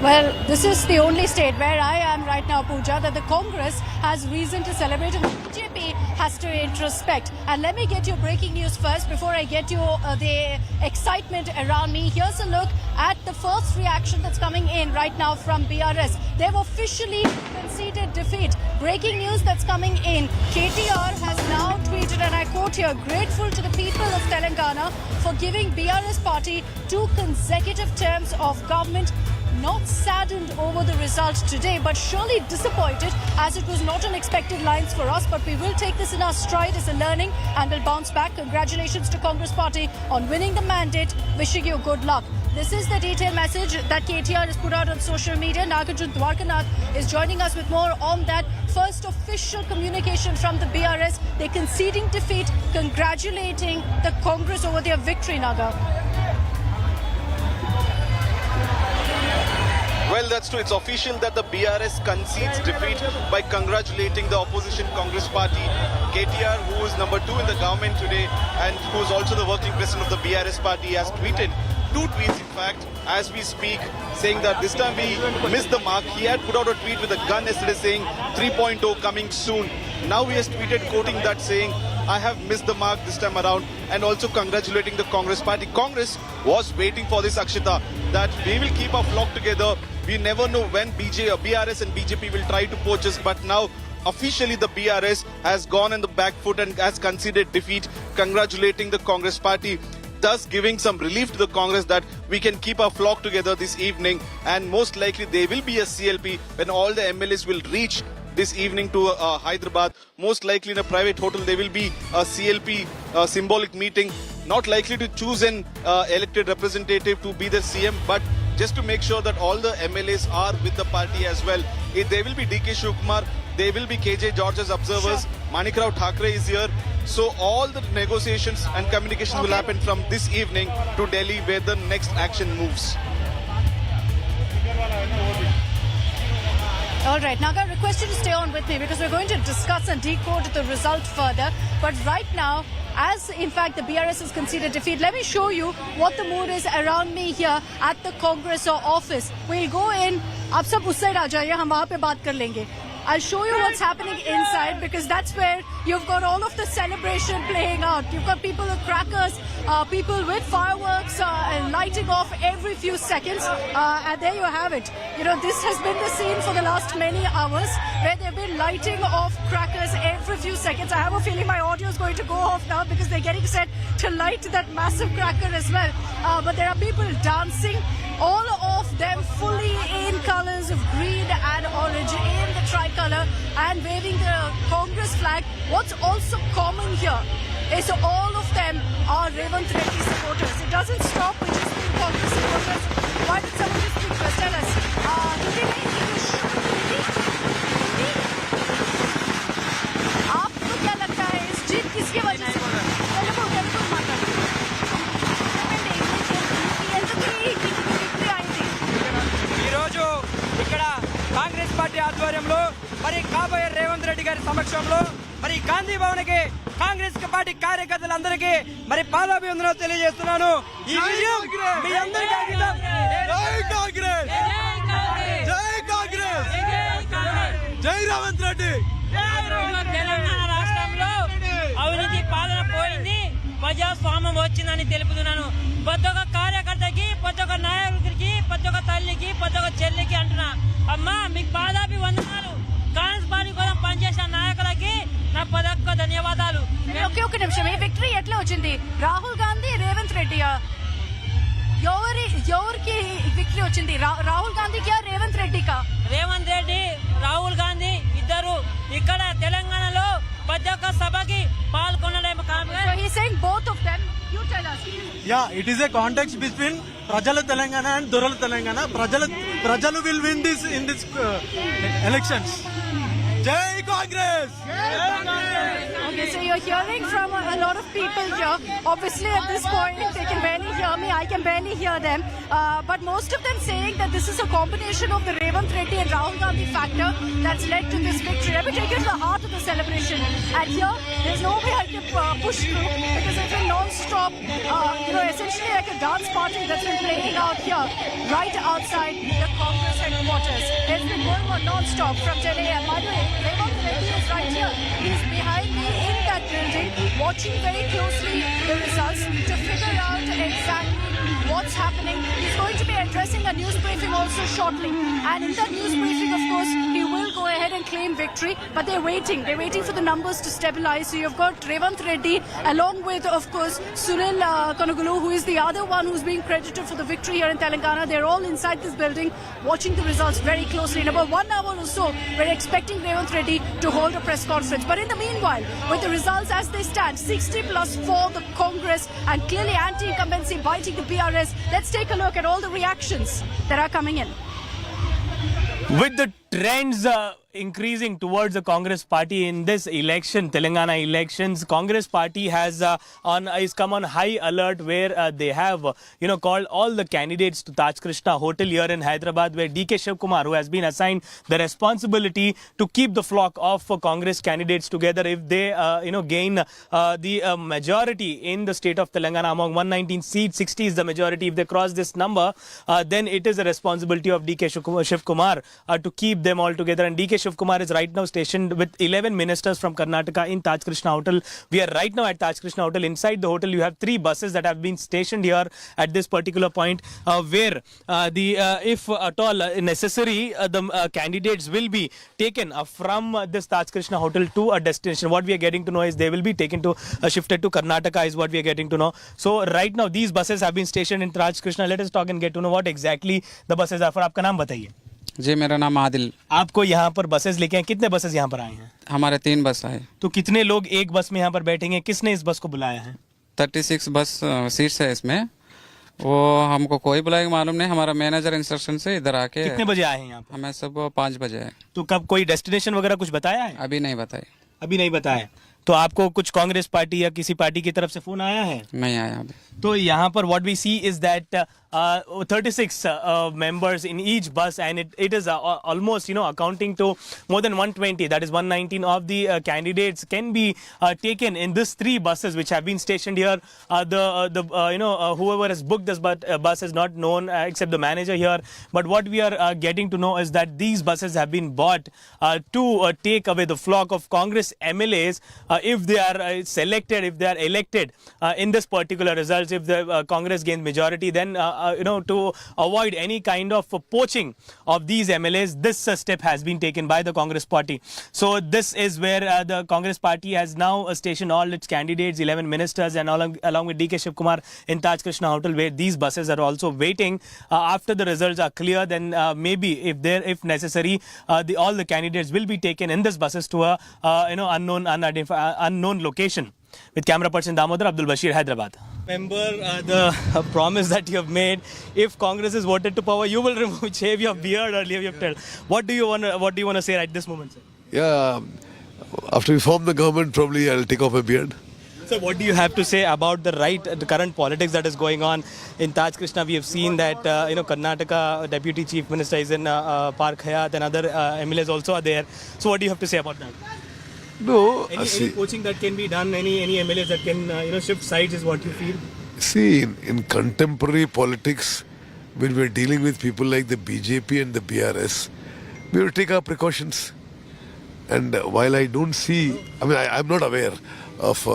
Well, this is the only state where I am right now, Pooja, that the Congress has reason to celebrate and the BJP has to introspect. And let me get you breaking news first before I get you the excitement around me. Here's a look at the first reaction that's coming in right now from BRS. They've officially conceded defeat. Breaking news that's coming in. KTR has now tweeted, and I quote here, grateful to the people of Telangana for giving BRS party 2 consecutive terms of government. Not saddened over the result today, but surely disappointed as it was not unexpected lines for us. But we will take this in our stride as a learning and will bounce back. Congratulations to Congress Party on winning the mandate. Wishing you good luck. This is the detailed message that KTR has put out on social media. Nagarjun Dwarkanath is joining us with more on that first official communication from the BRS. They're conceding defeat, congratulating the Congress over their victory, Naga. Well, that's true. It's official that the BRS concedes defeat by congratulating the opposition Congress party. KTR, who is number 2 in the government today and who is also the working president of the BRS party, has tweeted 2 tweets, in fact, as we speak, saying that this time we missed the mark. He had put out a tweet with a gun yesterday saying 3.0 coming soon. Now he has tweeted quoting that saying, I have missed the mark this time around, and also congratulating the Congress party. Congress was waiting for this, Akshita, that we will keep our flock together. We never know when BRS and BJP will try to poach us, but now officially the BRS has gone on the back foot and has conceded defeat, congratulating the Congress party, thus giving some relief to the Congress that we can keep our flock together this evening. And most likely there will be a CLP when all the MLAs will reach this evening to Hyderabad. Most likely in a private hotel there will be a CLP symbolic meeting. Not likely to choose an elected representative to be the CM, but just to make sure that all the MLAs are with the party as well. There will be DK Shivkumar, there will be KJ George's observers, Manikrao Thakre is here. So all the negotiations and communications will happen from this evening to Delhi, where the next action moves. All right, Naga, I request you to stay on with me because we're going to discuss and decode the result further. But right now, as in fact the BRS has conceded defeat, let me show you what the mood is around me here at the Congress office. We'll go in. आप सब उस side आ जाइए, हम वहाँ पे बात कर लेंगे. I'll show you what's happening inside because that's where you've got all of the celebration playing out. You've got people with crackers, people with fireworks and lighting off every few seconds. And there you have it. You know, this has been the scene for the last many hours where they've been lighting off crackers every few seconds. I have a feeling my audio is going to go off now because they're getting set to light that massive cracker as well. But there are people dancing, all of them fully in colors of green and orange in the tricolor and waving the Congress flag. What's also common here is all of them are Revanth Reddy supporters. It doesn't stop with just being Congress supporters. Why did someone just speak first? Tell us. Hindi nahi, English. Hindi? आपको क्या लगता है इस जीत किसकी वजह से? Congress party ఆధ్వర్యంలో మరి కాబోయే రేవంత్ రెడ్డి గారి సమక్షంలో మరి గాంధీ భవన్ కి కాంగ్రెస్ పార్టీ కార్యకర్తలందరికీ మరి పాదాభివందనాలు తెలియజేస్తున్నాను. ఈ విజయం మీ అందరికీ అంకితం. జై కాంగ్రెస్, జై కాంగ్రెస్, జై రేవంత్ రెడ్డి. తెలంగాణ రాష్ట్రంలో అవినీతి పాలన పోయింది, ప్రజాస్వామ్యం వచ్చిందని తెలుపుతున్నాను. ప్రతి ఒక్క కార్యకర్తకి, ప్రతి ఒక్క నాయకుడికి, ప్రతి ఒక్క తల్లికి, ప్రతి ఒక్క చెల్లికి అంటున్నా, అమ్మా మీకు పాదాభివందనాలు. కాంగ్రెస్ పార్టీ కోసం పనిచేసిన నాయకులకి నా పదకు ధన్యవాదాలు. ఒకే నిమిషం, ఈ విక్టరీ ఎట్లా వచ్చింది? రాహుల్ గాంధీ, రేవంత్ రెడ్డి ఎవరికి విక్టరీ వచ్చింది? రాహుల్ గాంధీకి రేవంత్ రెడ్డికా? రేవంత్ రెడ్డి, రాహుల్ గాంధీ ఇద్దరు ఇక్కడ తెలంగాణలో ప్రతి ఒక్క సభకి పాల్గొనడం కారణంగా. So he's saying both of them. You tell us. Yeah, it is a context between Prajala Telangana and Durala Telangana. Prajalu will win this in this elections. Jai Congress! Okay, so you're hearing from a lot of people here. Obviously, at this point, they can barely hear me. I can barely hear them. But most of them saying that this is a combination of the Revanth Reddy and Rahul Gandhi factor that's led to this victory. Let me take you to the heart of the celebration. And here, there's no way I can push through because it's been non-stop, essentially like a dance party that's been playing out here, right outside the Congress headquarters. It's been going on non-stop from 10 a.m. By the way, Revanth Reddy is right here. He's behind me in that building, watching very closely the results to figure out exactly what's happening. He's going to be addressing a news briefing also shortly. And in that news briefing, of course, he will go ahead and claim victory. But they're waiting. They're waiting for the numbers to stabilize. So you've got Revanth Reddy along with, of course, Sunil Kanugulu, who is the other one who's being credited for the victory here in Telangana. They're all inside this building watching the results very closely. In about 1 hour or so, we're expecting Revanth Reddy to hold a press conference. But in the meanwhile, with the results as they stand, 60+ for the Congress and clearly anti-incumbency biting the BRS, let's take a look at all the reactions that are coming in. With the trends increasing towards the Congress party in this election, Telangana elections, Congress party has come on high alert where they have called all the candidates to Taj Krishna Hotel here in Hyderabad, where DK Shivkumar, who has been assigned the responsibility to keep the flock of Congress candidates together if they gain the majority in the state of Telangana. Among 119 seats, 60 is the majority. If they cross this number, then it is the responsibility of DK Shivkumar to keep them all together. And DK Shivkumar is right now stationed with 11 ministers from Karnataka in Taj Krishna Hotel. We are right now at Taj Krishna Hotel. Inside the hotel, you have 3 buses that have been stationed here at this particular point, where if at all necessary, the candidates will be taken from this Taj Krishna Hotel to a destination. What we are getting to know is they will be taken to shifted to Karnataka is what we are getting to know. So right now, these buses have been stationed in Taj Krishna. Let us talk and get to know what exactly the buses are for. आपका नाम बताइए. जी, मेरा नाम आदिल. आपको यहाँ पर buses लेके आए, कितने बसेस यहाँ पर आए हैं? हमारे 3 बस आए. तो कितने लोग एक बस में यहाँ पर बैठेंगे? किसने इस बस को बुलाया है? 36 बस सीट्स है इसमें. वो हमको कोई बुलाएगा मालूम नहीं. हमारा मैनेजर इंस्ट्रक्शन से इधर आके. कितने बजे आए हैं यहाँ पर? हमें सब 5 बजे है. तो कब कोई डेस्टिनेशन वगैरह कुछ बताया है? अभी नहीं बताया. अभी नहीं बताया. तो आपको कुछ कांग्रेस पार्टी या किसी पार्टी की तरफ से फोन आया है? नहीं आया अभी. तो यहाँ पर what we see is that 36 members in each bus, and it is almost accounting to more than 120, that is 119 of the candidates can be taken in this 3 buses which have been stationed here. Whoever has booked this bus is not known except the manager here, but what we are getting to know is that these buses have been bought to take away the flock of Congress MLAs if they are selected, if they are elected in this particular results. If the Congress gains majority, then to avoid any kind of poaching of these MLAs, this step has been taken by the Congress party. So this is where the Congress party has now stationed all its candidates, 11 ministers, and along with DK Shivkumar in Taj Krishna Hotel, where these buses are also waiting. After the results are clear, then maybe if necessary, all the candidates will be taken in these buses to a unknown location. With camera person Damodar, Abdul Bashir, Hyderabad. Remember the promise that you have made. If Congress is voted to power, you will shave your beard earlier. You have told. What do you want to say at this moment, sir? Yeah, after we form the government, probably I'll take off my beard. So what do you have to say about the current politics that is going on in Taj Krishna? We have seen that Karnataka Deputy Chief Minister is in Park Hayat, and other MLAs also are there. So what do you have to say about that? No, any coaching that can be done, any MLAs that can shift sides is what you feel? See, in contemporary politics, when we're dealing with people like the BJP and the BRS, we will take our precautions. And while I don't see, I'm not aware of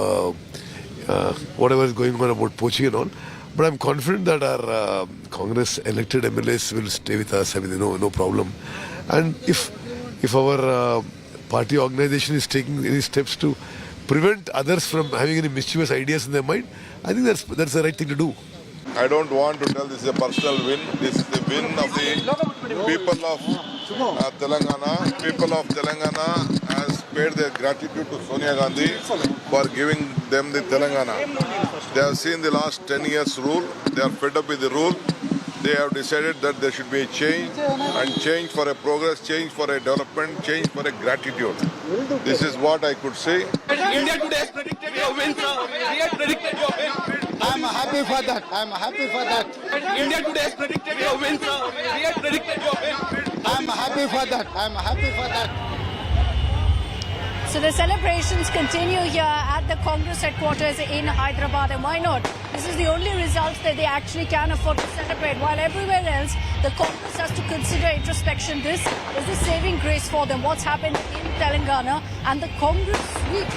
whatever is going on about poaching and all, but I'm confident that our Congress elected MLAs will stay with us. No problem. And if our party organization is taking any steps to prevent others from having any mischievous ideas in their mind, I think that's the right thing to do. I don't want to tell this is a personal win. This is the win of the people of Telangana. People of Telangana has paid their gratitude to Sonia Gandhi for giving them the Telangana. They have seen the last 10 years rule. They are fed up with the rule. They have decided that there should be a change, and change for a progress, change for a development, change for a gratitude. This is what I could say. India today has predicted your win, sir. We had predicted your win. I'm happy for that. I'm happy for that. India today has predicted your win, sir. We had predicted your win. I'm happy for that. I'm happy for that. So the celebrations continue here at the Congress headquarters in Hyderabad, and why not? This is the only result that they actually can afford to celebrate. While everywhere else, the Congress has to consider introspection. This is the saving grace for them. What's happened in Telangana and the Congress sweep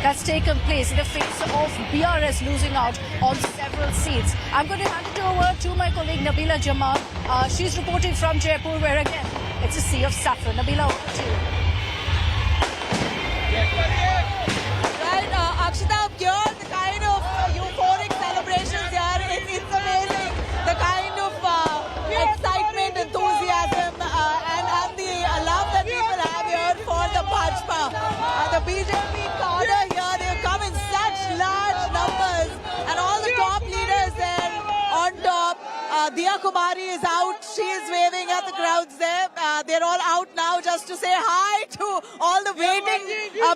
that's taken place in the face of BRS losing out on several seats. I'm going to hand it over to my colleague Nabila Jamal. She's reporting from Jaipur, where again, it's a sea of saffron. Nabila, over to you. Right, Akshita, here the kind of euphoric celebrations here, it's amazing. The kind of excitement, enthusiasm, and the love that people have here for the Bhajpa. The BJP cadre here, they've come in such large numbers, and all the top leaders there on top. Diya Kumari is out. She is waving at the crowds there. They're all out now just to say hi to all the waiting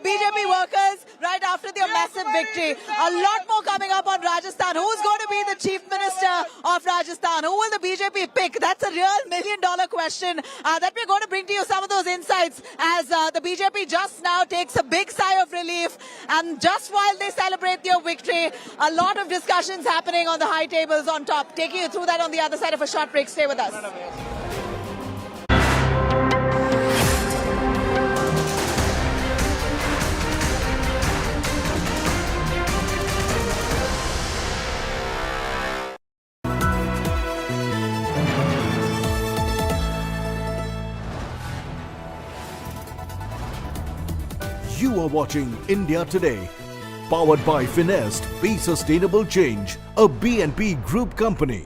BJP workers right after their massive victory. A lot more coming up on Rajasthan. Who's going to be the chief minister of Rajasthan? Who will the BJP pick? That's a real million-dollar question that we're going to bring to you some of those insights as the BJP just now takes a big sigh of relief. And just while they celebrate their victory, a lot of discussions happening on the high tables on top. Taking you through that on the other side of a short break. Stay with us. You are watching India Today, powered by Finest, Be Sustainable Change, a B&P Group company.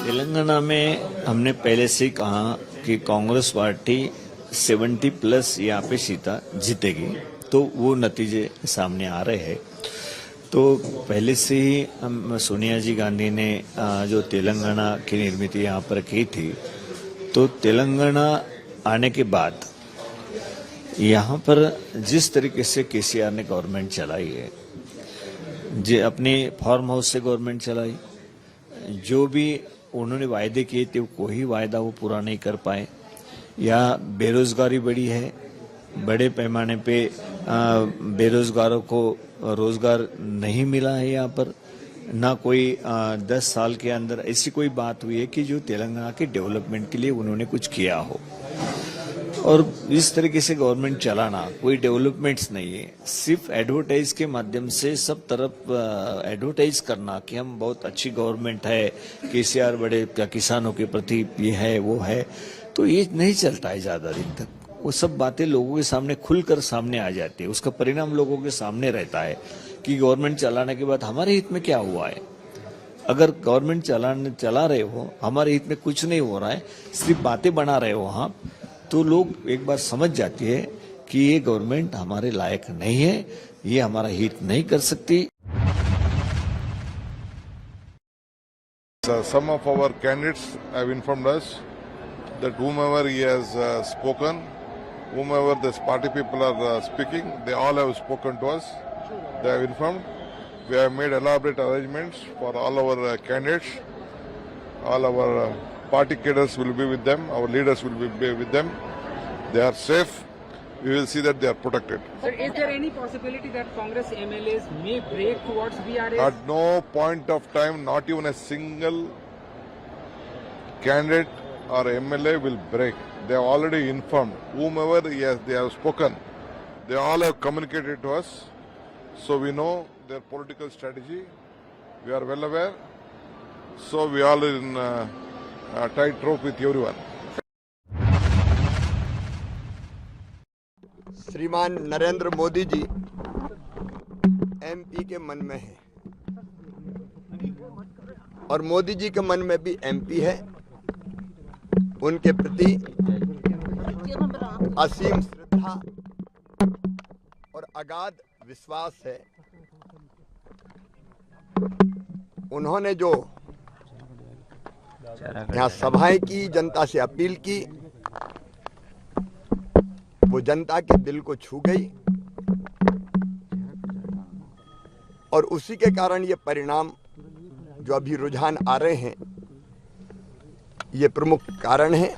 Telangana में हमने पहले से कहा कि Congress party 70 plus यहाँ पे सीटा जीतेगी, तो वो नतीजे सामने आ रहे हैं। तो पहले से ही हम सोनिया जी गांधी ने जो तेलंगाना की निर्मित यहाँ पर की थी, तो तेलंगाना आने के बाद यहाँ पर जिस तरीके से केसीआर ने गवर्नमेंट चलाई है, जो अपने फार्म हाउस से गवर्नमेंट चलाई, जो भी उन्होंने वायदे किए थे कोई वायदा वो पूरा नहीं कर पाए, या बेरोजगारी बढ़ी है, बड़े पैमाने पे बेरोजगारों को रोजगार नहीं मिला है। यहाँ पर ना कोई 10 साल के अंदर ऐसी कोई बात हुई है कि जो तेलंगाना के डेवलपमेंट के लिए उन्होंने कुछ किया हो। और इस तरीके से गवर्नमेंट चलाना, कोई डेवलपमेंट्स नहीं है, सिर्फ एडवर्टाइज के माध्यम से सब तरफ एडवर्टाइज करना कि हम बहुत अच्छी गवर्नमेंट है, केसीआर बड़े किसानों के प्रति ये है वो है, तो ये नहीं चलता है ज्यादा दिन तक। वो सब बातें लोगों के सामने खुलकर सामने आ जाती है, उसका परिणाम लोगों के सामने रहता है कि गवर्नमेंट चलाने के बाद हमारे हित में क्या हुआ है। अगर गवर्नमेंट चला रहे हो, हमारे हित में कुछ नहीं हो रहा है, सिर्फ बातें बना रहे हो हाँ, तो लोग एक बार समझ जाती है कि ये गवर्नमेंट हमारे लायक नहीं है, ये हमारा हित नहीं कर सकती। Some of our candidates have informed us that whomever he has spoken, whomever the party people are speaking, they all have spoken to us. They have informed. We have made elaborate arrangements for all our candidates. All our party cadres will be with them. Our leaders will be with them. They are safe. We will see that they are protected. Sir, is there any possibility that Congress MLAs may break towards BRS? At no point of time, not even a single candidate or MLA will break. They have already informed. Whomever they have spoken, they all have communicated to us. So we know their political strategy. We are well aware. So we all in tightrope with everyone. श्रीमान Narendra Modi ji MP के मन में है और मोदी जी के मन में भी एमपी है। उनके प्रति असीम श्रद्धा और अगाध विश्वास है। उन्होंने जो यहाँ सभाएं की, जनता से अपील की, वो जनता के दिल को छू गई और उसी के कारण ये परिणाम जो अभी रुझान आ रहे हैं, ये प्रमुख कारण है।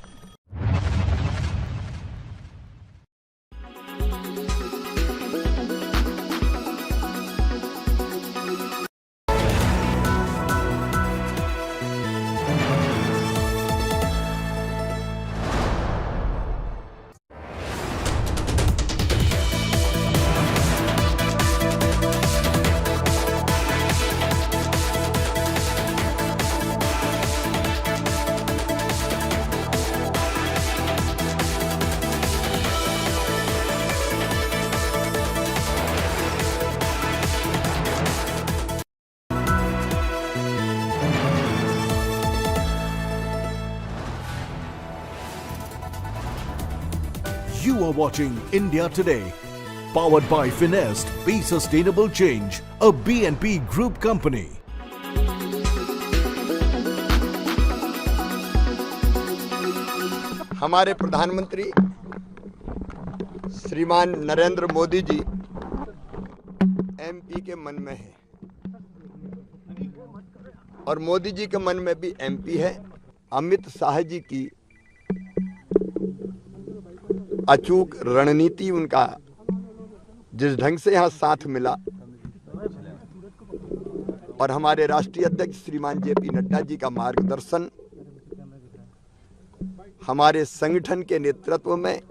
You are watching India Today, powered by Finest. Be sustainable change, a BNP Group company. हमारे प्रधानमंत्री श्रीमान नरेंद्र मोदी जी एमपी के मन में है और मोदी जी के मन में भी एमपी है। अमित शाह जी की अचूक रणनीति, उनका जिस ढंग से यहाँ साथ मिला और हमारे राष्ट्रीय अध्यक्ष श्रीमान जेपी नड्डा जी का मार्गदर्शन, हमारे संगठन के नेतृत्व में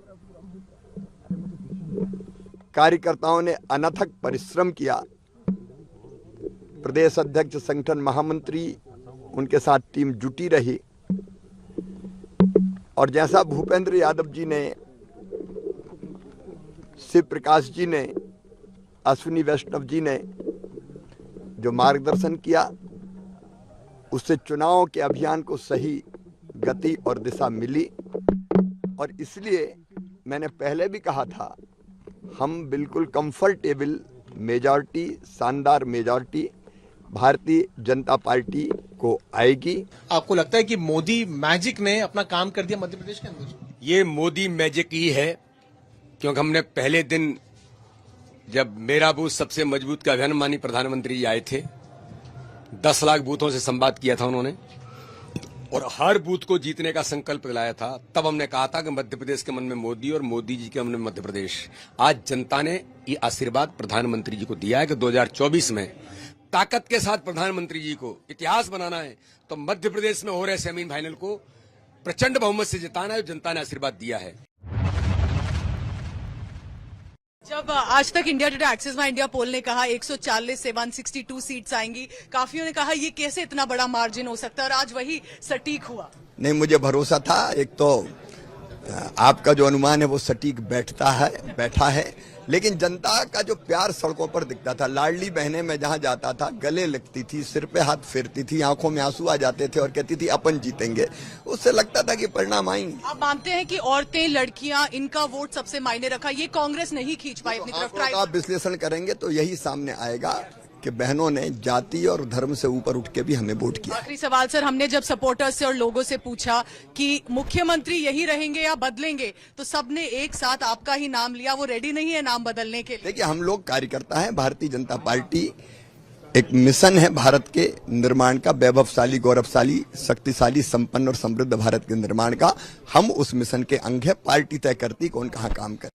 कार्यकर्ताओं ने अनथक परिश्रम किया। प्रदेश अध्यक्ष, संगठन महामंत्री, उनके साथ टीम जुटी रही और जैसा भूपेंद्र यादव जी ने, शिव प्रकाश जी ने, अश्विनी वैष्णव जी ने जो मार्गदर्शन किया, उससे चुनाव के अभियान को सही गति और दिशा मिली। और इसलिए मैंने पहले भी कहा था, हम बिल्कुल कंफर्टेबल मेजॉरिटी, शानदार मेजॉरिटी भारतीय जनता पार्टी को आएगी। आपको लगता है कि मोदी मैजिक ने अपना काम कर दिया मध्य प्रदेश के अंदर? ये मोदी मैजिक ही है, क्योंकि हमने पहले दिन जब मेरा बूथ सबसे मजबूत का अभियान माननीय प्रधानमंत्री जी आए थे, 10 लाख बूथों से संवाद किया था उन्होंने और हर बूथ को जीतने का संकल्प दिलाया था। तब हमने कहा था कि मध्य प्रदेश के मन में मोदी और मोदी जी के मन में मध्य प्रदेश। आज जनता ने ये आशीर्वाद प्रधानमंत्री जी को दिया है कि 2024 में ताकत के साथ प्रधानमंत्री जी को इतिहास बनाना है तो मध्य प्रदेश में हो रहे सेमीफाइनल को प्रचंड बहुमत से जिताना है। जनता ने आशीर्वाद दिया है। जब आज तक इंडिया टुडे एक्सिस में इंडिया पोल ने कहा 140 से 162 सीट्स आएंगी, काफियों ने कहा ये कैसे इतना बड़ा मार्जिन हो सकता है और आज वही सटीक हुआ। नहीं, मुझे भरोसा था। एक तो आपका जो अनुमान है वो सटीक बैठा है, लेकिन जनता का जो प्यार सड़कों पर दिखता था, लाडली बहनें मैं जहां जाता था गले लगती थी, सिर पे हाथ फेरती थी, आंखों में आंसू आ जाते थे और कहती थी अपन जीतेंगे। उससे लगता था कि परिणाम आएंगे। आप मानते हैं कि औरतें, लड़कियां, इनका वोट सबसे मायने रखा, ये कांग्रेस नहीं खींच पाई अपनी तरफ? आप विश्लेषण करेंगे तो यही सामने आएगा कि बहनों ने जाति और धर्म से ऊपर उठ के भी हमें वोट किया। आखिरी सवाल सर, हमने जब सपोर्टर्स से और लोगों से पूछा कि मुख्यमंत्री यही रहेंगे या बदलेंगे, तो सबने एक साथ आपका ही नाम लिया। वो रेडी नहीं है नाम बदलने के लिए? देखिए, हम लोग कार्यकर्ता हैं। भारतीय जनता पार्टी एक मिशन है भारत के निर्माण का, वैभवशाली, गौरवशाली, शक्तिशाली, संपन्न और समृद्ध भारत के निर्माण का। हम उस मिशन के अंग है। पार्टी तय करती कौन कहाँ काम करे।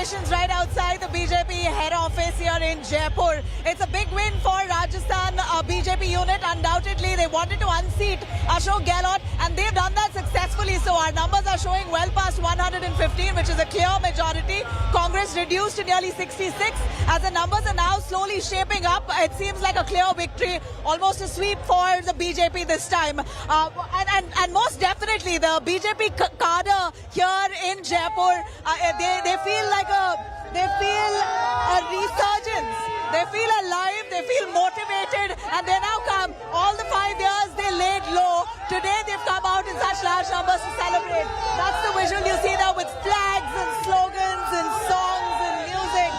celebrations right outside the BJP head office here in Jaipur. It's a big win for Rajasthan BJP unit. Undoubtedly, they wanted to unseat Ashok Gehlot, and they've done that successfully. So our numbers are showing well past 115, which is a clear majority. Congress reduced to nearly 66. As the numbers are now slowly shaping up, it seems like a clear victory, almost a sweep for the BJP this time. And most definitely, the BJP cadre here in Jaipur, they feel like a resurgence. They feel alive, they feel motivated, and they now come. All the 5 years they laid low. Today they've come out in such large numbers to celebrate. That's the visual you see now with flags and slogans and songs and music.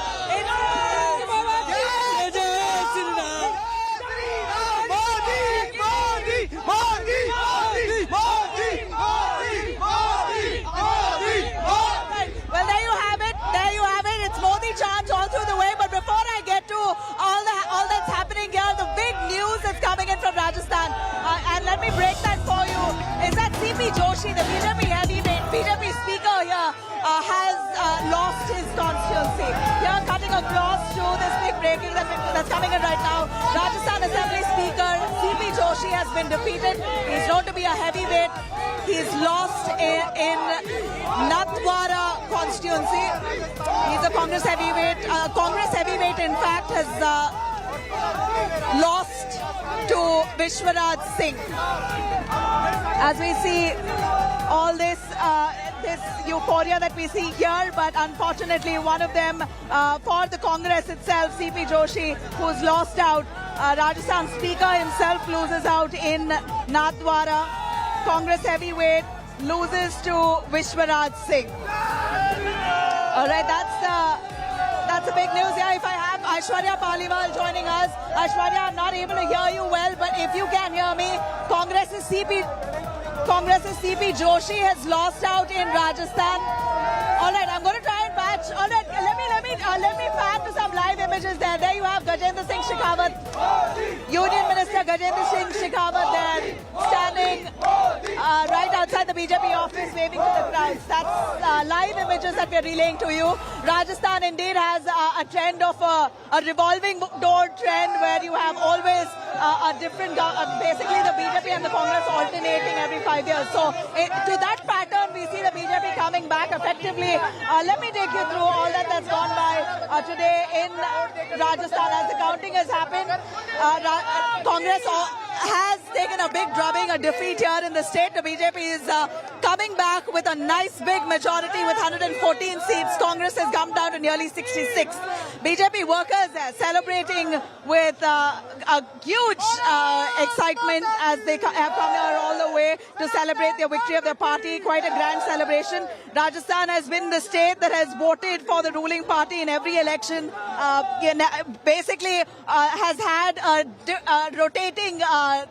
Well, there you have it. There you have it. It's Modi chants all through the way. But before I get to all that's happening here, the big news that's coming in from Rajasthan, and let me break that for you, is that CP Joshi, the BJP heavyweight, BJP speaker here, has lost his constituency. Here, cutting across to this big breaking that's coming in right now. Rajasthan Assembly Speaker CP Joshi has been defeated. He's known to be a heavyweight. He's lost in Nathdwara constituency. He's a Congress heavyweight. Congress heavyweight, in fact, has lost to Vishwaraj Singh. As we see all this euphoria that we see here, but unfortunately one of them for the Congress itself, CP Joshi, who's lost out. Rajasthan Speaker himself loses out in Nathdwara. Congress heavyweight loses to Vishwaraj Singh. All right, that's a big news here. If I have Aishwarya Paliwal joining us. Aishwarya, I'm not able to hear you well, but if you can hear me, Congress's CP Joshi has lost out in Rajasthan. All right, I'm going to try and patch. All right, let me pan to some live images there. There you have Gajendra Singh Shekhawat, Union Minister Gajendra Singh Shekhawat there, standing right outside the BJP office, waving to the crowds. That's live images that we're relaying to you. Rajasthan indeed has a trend of a revolving door trend where you have always a different, basically the BJP and the Congress alternating every 5 years. So to that pattern, we see the BJP coming back effectively. Let me take you through all that's gone by today in Rajasthan as the counting has happened. Congress has taken a big drubbing, a defeat here in the state. The BJP is coming back with a nice big majority with 114 seats. Congress has come down to nearly 66. BJP workers are celebrating with a huge excitement as they have come here all the way to celebrate the victory of their party. Quite a grand celebration. Rajasthan has been the state that has voted for the ruling party in every election. Basically has had a rotating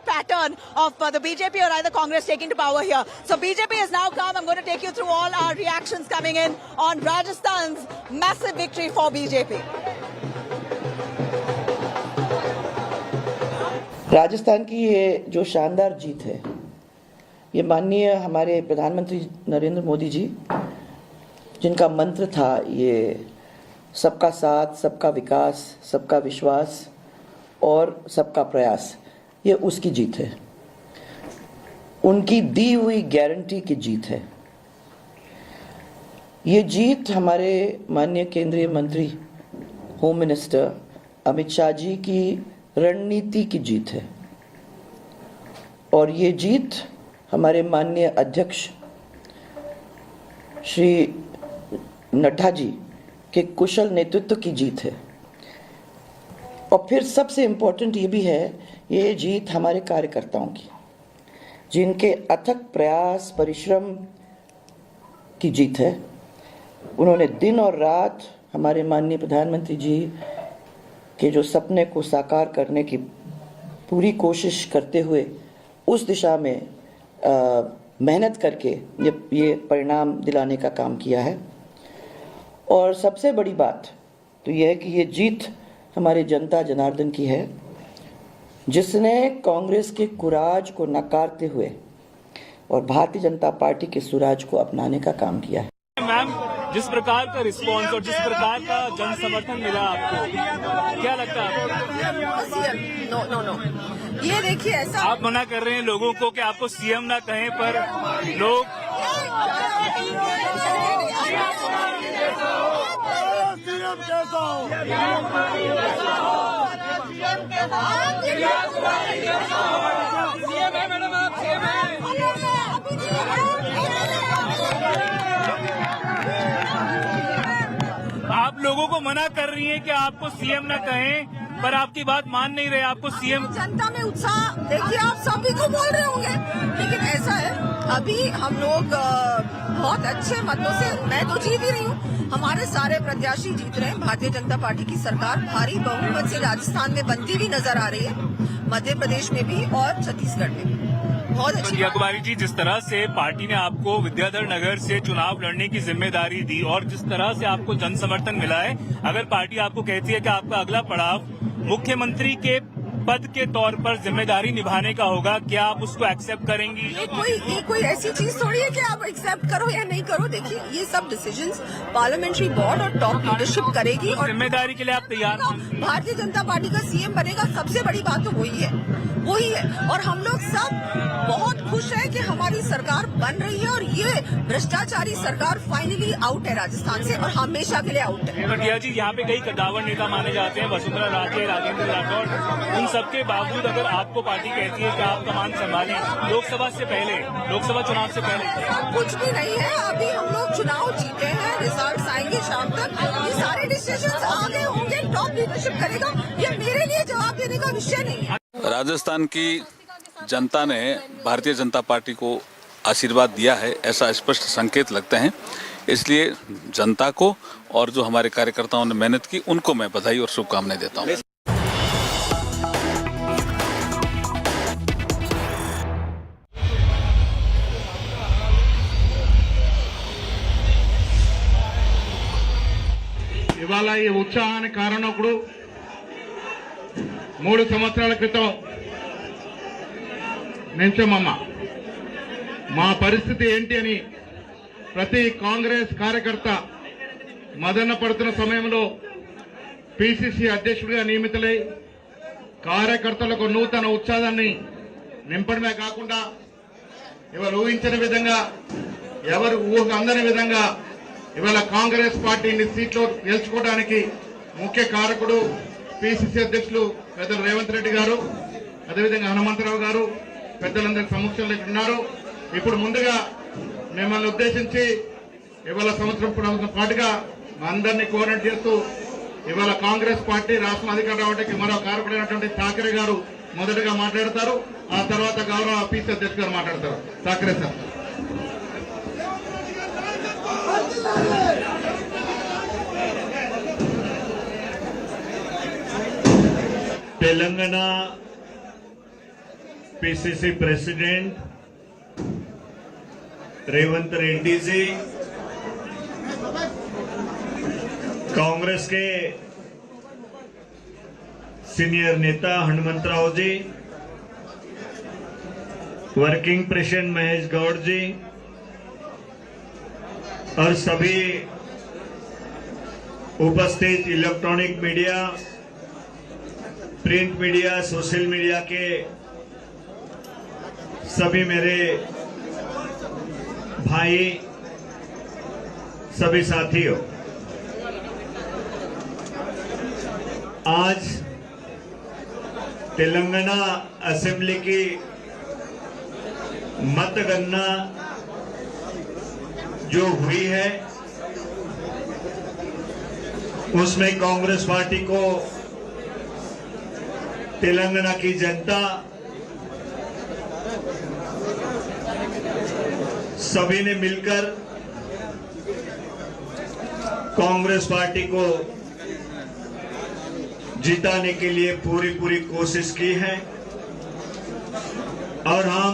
pattern of the BJP or either Congress taking to power here. So BJP has now come. I'm going to take you through all our reactions coming in on Rajasthan's massive victory for BJP. Rajasthan की ये जो शानदार जीत है, ये माननीय हमारे प्रधानमंत्री नरेंद्र मोदी जी, जिनका मंत्र था ये सबका साथ, सबका विकास, सबका विश्वास और सबका प्रयास, ये उसकी जीत है। उनकी दी हुई गारंटी की जीत है। ये जीत हमारे माननीय केंद्रीय मंत्री होम मिनिस्टर अमित शाह जी की रणनीति की जीत है और ये जीत हमारे माननीय अध्यक्ष श्री नड्डा जी के कुशल नेतृत्व की जीत है। और फिर सबसे इम्पोर्टेंट ये भी है, ये जीत हमारे कार्यकर्ताओं की, जिनके अथक प्रयास परिश्रम की जीत है। उन्होंने दिन और रात हमारे माननीय प्रधानमंत्री जी के जो सपने को साकार करने की पूरी कोशिश करते हुए उस दिशा में मेहनत करके ये परिणाम दिलाने का काम किया है। और सबसे बड़ी बात तो यह है कि ये जीत हमारे जनता जनार्दन की है, जिसने कांग्रेस के कुराज को नकारते हुए और भारतीय जनता पार्टी के सुराज को अपनाने का काम किया है। मैम, जिस प्रकार का रिस्पॉन्स और जिस प्रकार का जन समर्थन मिला आपको, क्या लगता है? नो ये देखिए ऐसा आप मना कर रहे हैं लोगों को कि आपको सीएम ना कहें, पर लोग आप लोगों को मना कर रही हैं कि आपको सीएम ना कहें, पर आपकी बात मान नहीं रहे, आपको सीएम। जनता में उत्साह देखिए, आप सभी को बोल रहे होंगे, लेकिन ऐसा है अभी हम लोग बहुत अच्छे मतों से, मैं तो जीत ही रही हूँ, हमारे सारे प्रत्याशी जीत रहे हैं। भारतीय जनता पार्टी की सरकार भारी बहुमत से राजस्थान में बनती हुई नजर आ रही है, मध्य प्रदेश में भी और छत्तीसगढ़ में भी। बहुत अच्छी कुमारी जी, जिस तरह से पार्टी ने आपको विद्याधर नगर से चुनाव लड़ने की जिम्मेदारी दी और जिस तरह से आपको जन समर्थन मिला है, अगर पार्टी आपको कहती है कि आपका अगला पड़ाव मुख्यमंत्री के पद के तौर पर जिम्मेदारी निभाने का होगा, क्या आप उसको एक्सेप्ट करेंगी? ये कोई ऐसी चीज थोड़ी है कि आप एक्सेप्ट करो या नहीं करो। देखिए, ये सब डिसीजंस पार्लियामेंट्री बोर्ड और टॉप लीडरशिप करेगी और जिम्मेदारी के लिए आप तैयार हैं? भारतीय जनता पार्टी का सीएम बनेगा, सबसे बड़ी बात तो वही है और हम लोग सब बहुत खुश हैं कि हमारी सरकार बन रही है और ये भ्रष्टाचारी सरकार फाइनली आउट है राजस्थान से और हमेशा के लिए आउट है। भटिया जी, यहाँ पे कई कद्दावर नेता माने जाते हैं, वसुंधरा राजे, राजेंद्र राठौड़, उन सबके बावजूद अगर आपको पार्टी कहती है कि आप कमान संभालें लोकसभा चुनाव से पहले, कुछ भी नहीं है। अभी हम लोग चुनाव जीते हैं, रिजल्ट आएंगे शाम तक, ये सारे डिसीजन आगे होंगे, टॉप लीडरशिप करेगा। ये मेरे लिए जवाब देने का विषय नहीं है। राजस्थान की जनता ने भारतीय जनता पार्टी को आशीर्वाद दिया है, ऐसा स्पष्ट संकेत लगते हैं। इसलिए जनता को और जो हमारे कार्यकर्ताओं ने मेहनत की, उनको मैं बधाई और शुभकामनाएं देता हूं। ఇవాళ ఈ ఉత్సాహానికి కారణకుడు 3 సంవత్సరాల క్రితం నెంచమమ్మ మా పరిస్థితి ఏంటి అని ప్రతి కాంగ్రెస్ కార్యకర్త మదన పడుతున్న సమయంలో పిసిసి అధ్యక్షుడిగా నియమితులై కార్యకర్తలకు నూతన ఉత్సాహాన్ని నింపడమే కాకుండా ఇవాళ ఊహించని విధంగా, ఎవరు ఊహకు అందని విధంగా ఇవాళ కాంగ్రెస్ పార్టీని సీట్లో గెలుచుకోవడానికి ముఖ్య కారకుడు పిసిసి అధ్యక్షులు పెద్దలు రేవంత్ రెడ్డి గారు, అదేవిధంగా హనుమంతరావు గారు పెద్దలందరి సమక్షంలో ఉన్నారు. ఇప్పుడు ముందుగా మిమ్మల్ని ఉద్దేశించి ఇవాళ సంవత్సరం పాటుగా అందరినీ కోఆర్డినేట్ చేస్తూ ఇవాళ కాంగ్రెస్ పార్టీ రాష్ట్రం అధికారం రావడానికి మరో కారకుడైనటువంటి ఠాకరే గారు మొదటగా మాట్లాడతారు. ఆ తర్వాత గౌరవ పిసిసి అధ్యక్షుడు గారు మాట్లాడతారు. Thackeray sir. Telangana PCC president Revanth Reddy ji, Congress के सीनियर नेता हनुमंतराव जी, वर्किंग प्रेसिडेंट महेश गौड़ जी और सभी उपस्थित electronic media, print media, social media के सभी मेरे भाई, सभी साथियों, आज तेलंगाना असेंबली की मतगणना जो हुई है उसमें कांग्रेस पार्टी को तेलंगाना की जनता सभी ने मिलकर कांग्रेस पार्टी को जिताने के लिए पूरी कोशिश की है और हम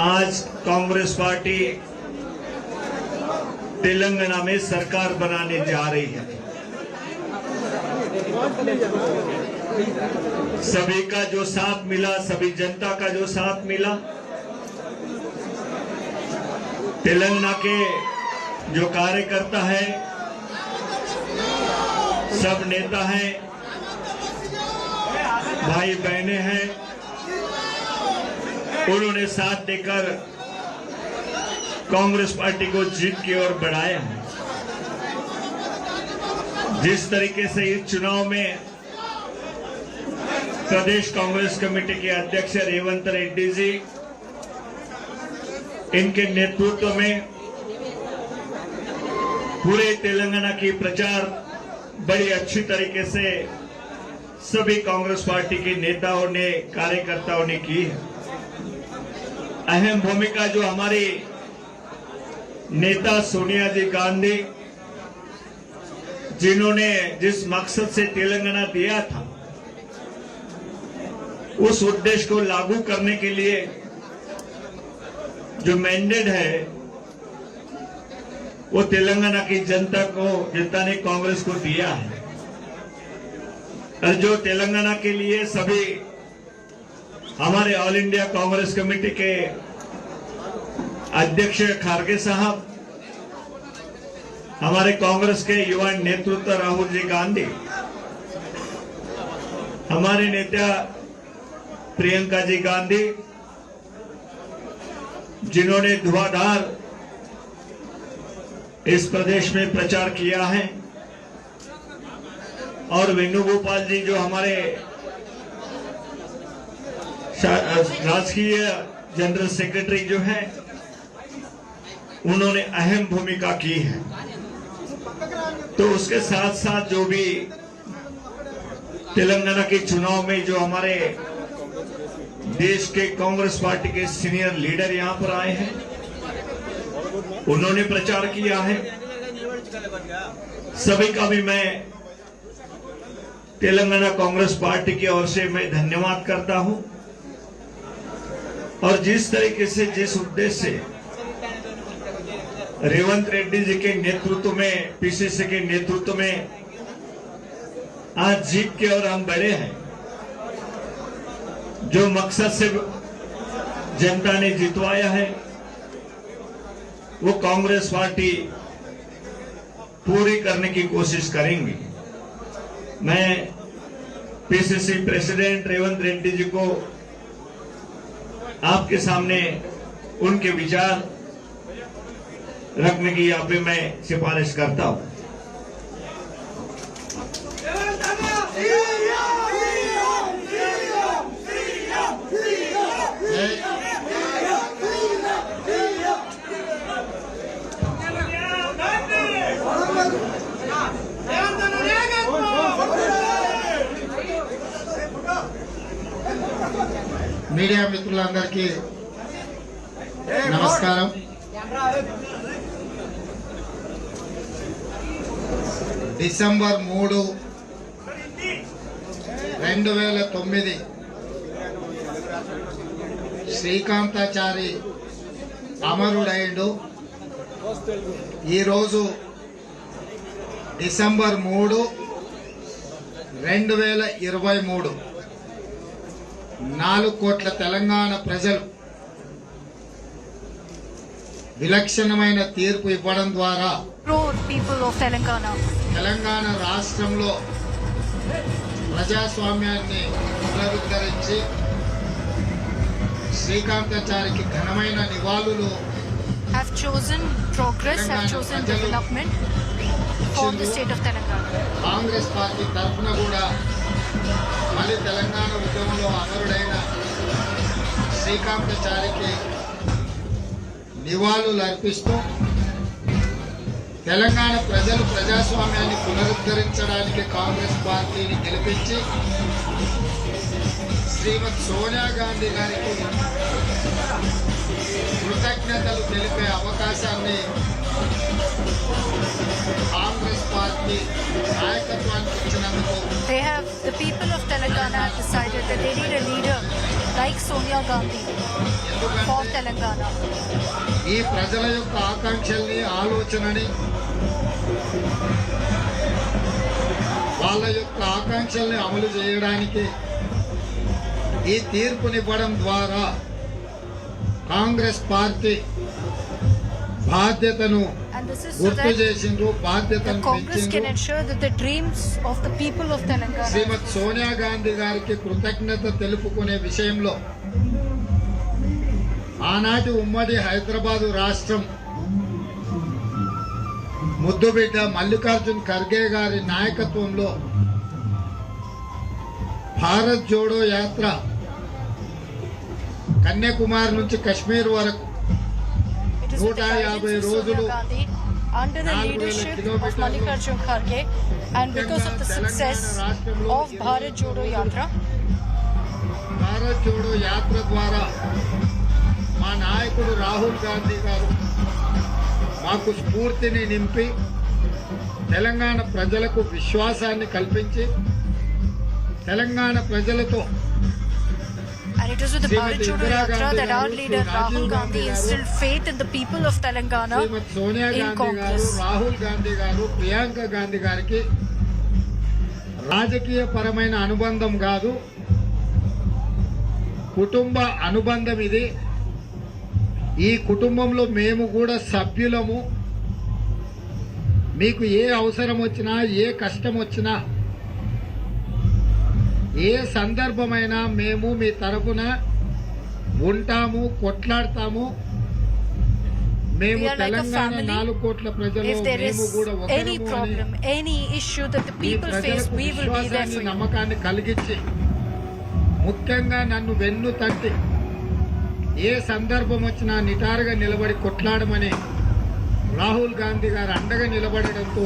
आज कांग्रेस पार्टी तेलंगाना में सरकार बनाने जा रही है। सभी का जो साथ मिला, सभी जनता का जो साथ मिला, तेलंगाना के जो कार्यकर्ता है, सब नेता हैं, भाई बहनें हैं, उन्होंने साथ देकर कांग्रेस पार्टी को जीत की ओर बढ़ाया है। जिस तरीके से इस चुनाव में प्रदेश कांग्रेस कमेटी के अध्यक्ष रेवंत रेड्डी जी, इनके नेतृत्व में पूरे तेलंगाना की प्रचार बड़ी अच्छी तरीके से सभी कांग्रेस पार्टी के नेताओं ने, कार्यकर्ताओं ने की है। अहम भूमिका जो हमारी नेता सोनिया जी गांधी, जिन्होंने जिस मकसद से तेलंगाना दिया था, उस उद्देश्य को लागू करने के लिए जो मैंडेट है, वो तेलंगाना की जनता ने कांग्रेस को दिया है। और जो तेलंगाना के लिए सभी हमारे ऑल इंडिया कांग्रेस कमेटी के अध्यक्ष खारगे साहब, हमारे कांग्रेस के युवा नेतृत्व राहुल जी गांधी, हमारे नेता प्रियंका जी गांधी, जिन्होंने धुआंधार इस प्रदेश में प्रचार किया है, और वेणुगोपाल जी जो हमारे राजकीय जनरल सेक्रेटरी जो है, उन्होंने अहम भूमिका की है। तो उसके साथ साथ जो भी तेलंगाना के चुनाव में जो हमारे देश के कांग्रेस पार्टी के सीनियर लीडर यहां पर आए हैं, उन्होंने प्रचार किया है। सभी का भी मैं तेलंगाना कांग्रेस पार्टी की ओर से मैं धन्यवाद करता हूं। और जिस तरीके से, जिस उद्देश्य से रेवंत रेड्डी जी के नेतृत्व में, पीसीसी के नेतृत्व में आज जीत के और हम बढ़े हैं, जो मकसद से जनता ने जितवाया है, वो कांग्रेस पार्टी पूरी करने की कोशिश करेंगी। मैं पीसीसी प्रेसिडेंट रेवंत रेड्डी जी को आपके सामने उनके विचार रखने की यहाँ पे मैं सिफारिश करता हूं। మీడియా మిత్రులందరికీ నమస్కారం. డిసెంబర్ 3, 2009 శ్రీకాంతాచారి అమరుడైండు. ఈరోజు డిసెంబర్ 3, 2023 4 కోట్ల తెలంగాణ ప్రజలు విలక్షణమైన తీర్పు ఇవ్వడం ద్వారా తెలంగాణ రాష్ట్రంలో ప్రజాస్వామ్యాన్ని పునరుద్ధరించి శ్రీకాంతాచారికి ఘనమైన నివాళులు have chosen progress, have chosen development for the state of Telangana. Congress party తరఫున కూడా మళ్ళీ తెలంగాణ ఉద్యమంలో అమరుడైన శ్రీకాంతాచారికి నివాళులు అర్పిస్తూ తెలంగాణ ప్రజలు ప్రజాస్వామ్యాన్ని పునరుద్ధరించడానికి కాంగ్రెస్ పార్టీని గెలిపించి శ్రీమతి సోనియా గాంధీ గారికి కృతజ్ఞతలు తెలిపే అవకాశాన్ని కాంగ్రెస్ పార్టీ నాయకత్వానికి ఇచ్చినందుకు The people of Telangana have decided that they need a leader like Sonia Gandhi for Telangana. ఈ ప్రజల యొక్క ఆకాంక్షల్ని, ఆలోచనని, వాళ్ళ యొక్క ఆకాంక్షల్ని అమలు చేయడానికి ఈ తీర్పునివ్వడం ద్వారా కాంగ్రెస్ పార్టీ బాధ్యతను this is so గుర్తు that చేసిండ్రు, the బాధ్యతను Congress can పెంచిండ్రు. ensure that the dreams of the people of Telangana. శ్రీమతి సోనియా గాంధీ గారికి కృతజ్ఞత తెలుపుకునే విషయంలో ఆనాటి ఉమ్మడి హైదరాబాదు రాష్ట్రం ముద్దుబిడ్డ మల్లికార్జున్ ఖర్గే గారి నాయకత్వంలో భారత్ జోడో యాత్ర కన్యాకుమారి నుంచి కశ్మీర్ వరకు It is with the 150 guidance of రోజులు Sonia Gandhi under the leadership of Mallikarjun Kharge and because of the success of Bharat Jodo Yatra. Bharat Jodo Yatra ద్వారా మా నాయకుడు రాహుల్ గాంధీ గారు మాకు స్ఫూర్తిని నింపి తెలంగాణ ప్రజలకు విశ్వాసాన్ని కల్పించి తెలంగాణ ప్రజలతో And it is with the Bharat Jodo Yatra that our leader Rahul Gandhi instilled faith in the people of Telangana Shrimati Sonia in Gandhi గారు, Congress. రాహుల్ గాంధీ గారు, ప్రియాంక గాంధీ గారికి రాజకీయ పరమైన అనుబంధం కాదు, కుటుంబ అనుబంధం ఇది. ఈ కుటుంబంలో మేము కూడా సభ్యులము. మీకు ఏ అవసరం వచ్చినా, ఏ కష్టం వచ్చినా, ఏ సందర్భమైనా మేము మీ తరపున ఉంటాము, కొట్లాడతాము. మేము We are like a Telangana family. 4 కోట్ల ప్రజలు If there is మేము కూడా any ఒకరము అని problem, any issue that the ఈ people face, ప్రజలకు we will be there విశ్వాసాన్ని, for you. నమ్మకాన్ని కలిగించి ముఖ్యంగా నన్ను వెన్ను తట్టి ఏ సందర్భం వచ్చినా నిటారుగా నిలబడి కొట్లాడమని రాహుల్ గాంధీ గారు అండగా నిలబడడంతో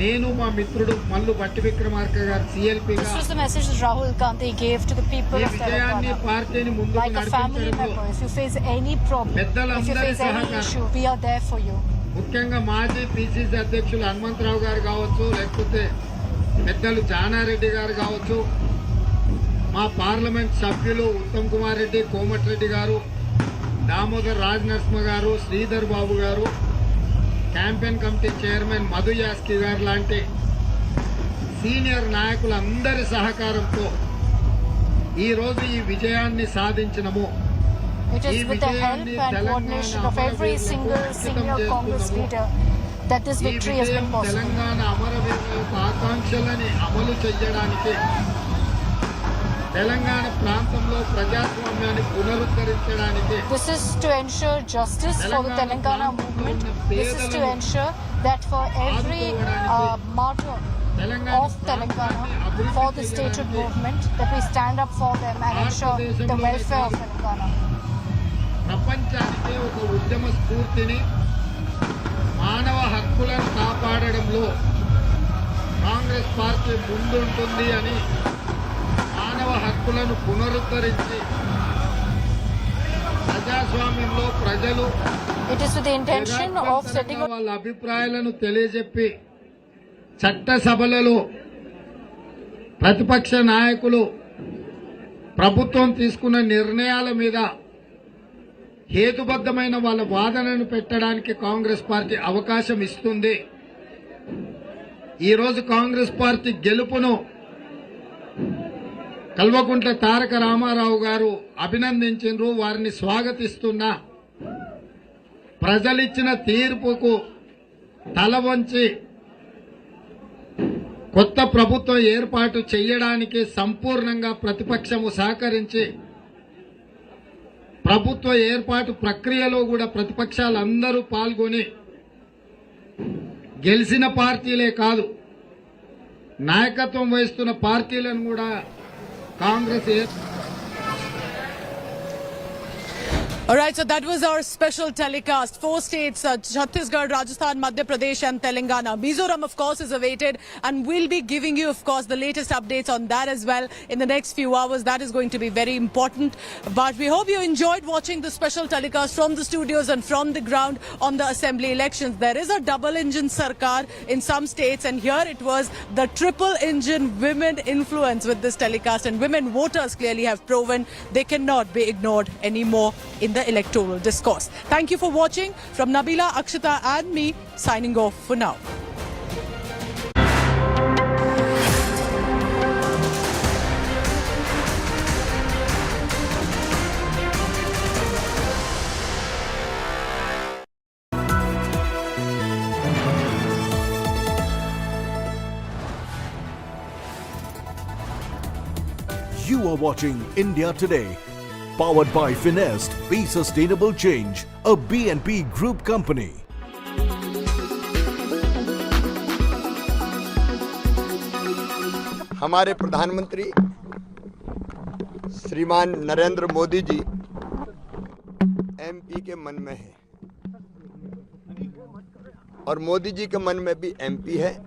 నేను మా మిత్రుడు మల్లు భట్టి విక్రమార్క గారు సిఎల్పిగా This was the message that Rahul Gandhi gave to the people ఈ of విజయాన్ని Telangana. పార్టీని ముందుకు Like a family నడిపించడంలో member, if you face any problem, if you face any issue, we are there for you. ముఖ్యంగా మాజీ PCC అధ్యక్షులు హనుమంతరావు గారు కావచ్చు, లేకపోతే పెద్దలు జానారెడ్డి గారు కావచ్చు, మా పార్లమెంట్ సభ్యులు ఉత్తమ్ కుమార్ రెడ్డి, కోమటిరెడ్డి గారు, దామోదర్ రాజనరసింహ గారు, శ్రీధర్ బాబు గారు, క్యాంపెయిన్ కమిటీ చైర్మన్ మధు యాస్కి గారు లాంటి సీనియర్ నాయకులందరి సహకారంతో ఈరోజు ఈ విజయాన్ని సాధించినము. It is with the help and coordination of every single senior Congress leader that this ఈ victory has విజయం been possible. తెలంగాణ అమరవీరుల యొక్క ఆకాంక్షలని అమలు చేయడానికి, తెలంగాణ ప్రాంతంలో ప్రజాస్వామ్యాన్ని పునరుద్ధరించడానికి, This is to ensure justice for the Telangana movement. This is to ensure that for every martyr of Telangana, for the statehood movement, that we stand up for them and ensure the welfare of Telangana. ప్రపంచానికి ఒక ఉద్యమ స్ఫూర్తిని, మానవ హక్కులను కాపాడడంలో Congress party ముందుంటుంది అని, మానవ హక్కులను పునరుద్ధరించి ప్రజాస్వామ్యంలో ప్రజలు It is with the intention of setting up వాళ్ళ అభిప్రాయాలను తెలియజెప్పి చట్టసభలలో ప్రతిపక్ష నాయకులు ప్రభుత్వం తీసుకున్న నిర్ణయాల మీద హేతుబద్ధమైన వాళ్ళ వాదనను పెట్టడానికి కాంగ్రెస్ పార్టీ అవకాశం ఇస్తుంది. ఈరోజు కాంగ్రెస్ పార్టీ గెలుపును కల్వకుంట్ల తారక రామారావు గారు అభినందించారు, వారిని స్వాగతిస్తున్నా. ప్రజలిచ్చిన తీర్పుకు తల వంచి కొత్త ప్రభుత్వం ఏర్పాటు చేయడానికి సంపూర్ణంగా ప్రతిపక్షము సహకరించి, ప్రభుత్వ ఏర్పాటు ప్రక్రియలో కూడా ప్రతిపక్షాలందరూ పాల్గొని, గెలిచిన పార్టీలే కాదు నాయకత్వం వహిస్తున్న పార్టీలను కూడా Congress All right, so that was our special telecast. 4 states, Chhattisgarh, Rajasthan, Madhya Pradesh and Telangana. Mizoram, of course, is awaited and we'll be giving you, of course, the latest updates on that as well in the next few hours. That is going to be very important. But we hope you enjoyed watching the special telecast from the studios and from the ground on the assembly elections. There is a double-engine sarkar in some states, and here it was the triple-engine women influence with this telecast, and women voters clearly have proven they cannot be ignored anymore in the electoral discourse. Thank you for watching. From Nabila, Akshita and me, signing off for now. You are watching India Today, powered by Finest, Be Sustainable Change, a BNP Group company. हमारे प्रधानमंत्री श्रीमान Narendra Modi ji MP के मन में है और मोदी जी के मन में भी एमपी है।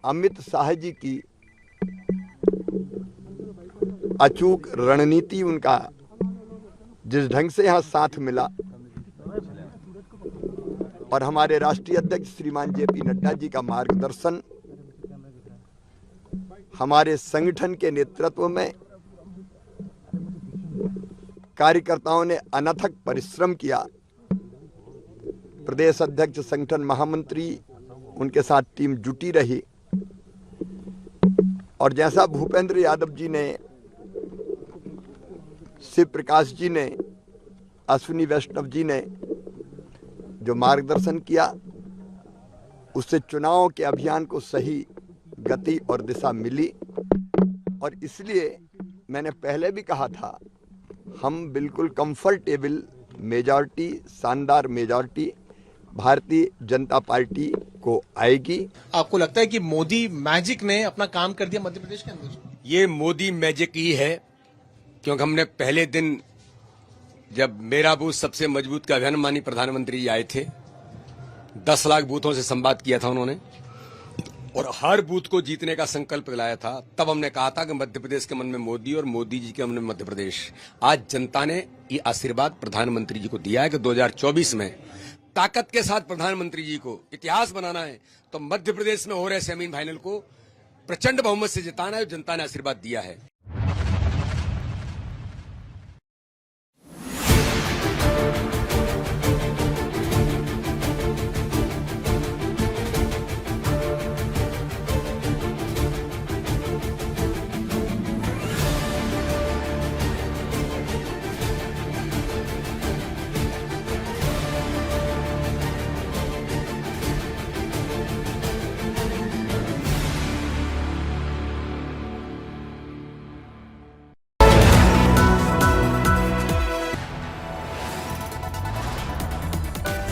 अमित शाह जी की अचूक रणनीति, उनका जिस ढंग से यहाँ साथ मिला और हमारे राष्ट्रीय अध्यक्ष श्रीमान जेपी नड्डा जी का मार्गदर्शन, हमारे संगठन के नेतृत्व में कार्यकर्ताओं ने अनथक परिश्रम किया। प्रदेश अध्यक्ष, संगठन महामंत्री, उनके साथ टीम जुटी रही और जैसा भूपेंद्र यादव जी ने, शिव प्रकाश जी ने, अश्विनी वैष्णव जी ने जो मार्गदर्शन किया, उससे चुनाव के अभियान को सही गति और दिशा मिली। और इसलिए मैंने पहले भी कहा था, हम बिल्कुल कंफर्टेबल मेजॉरिटी, शानदार मेजॉरिटी भारतीय जनता पार्टी को आएगी। आपको लगता है कि मोदी मैजिक ने अपना काम कर दिया मध्य प्रदेश के अंदर? ये मोदी मैजिक ही है, क्योंकि हमने पहले दिन जब मेरा बूथ सबसे मजबूत का अभियान माननीय प्रधानमंत्री आए थे, 10 लाख बूथों से संवाद किया था उन्होंने और हर बूथ को जीतने का संकल्प दिलाया था। तब हमने कहा था कि मध्य प्रदेश के मन में मोदी और मोदी जी के मन में मध्य प्रदेश। आज जनता ने ये आशीर्वाद प्रधानमंत्री जी को दिया है कि 2024 में ताकत के साथ प्रधानमंत्री जी को इतिहास बनाना है, तो मध्य प्रदेश में हो रहे सेमीफाइनल को प्रचंड बहुमत से जिताना है। जनता ने आशीर्वाद दिया है।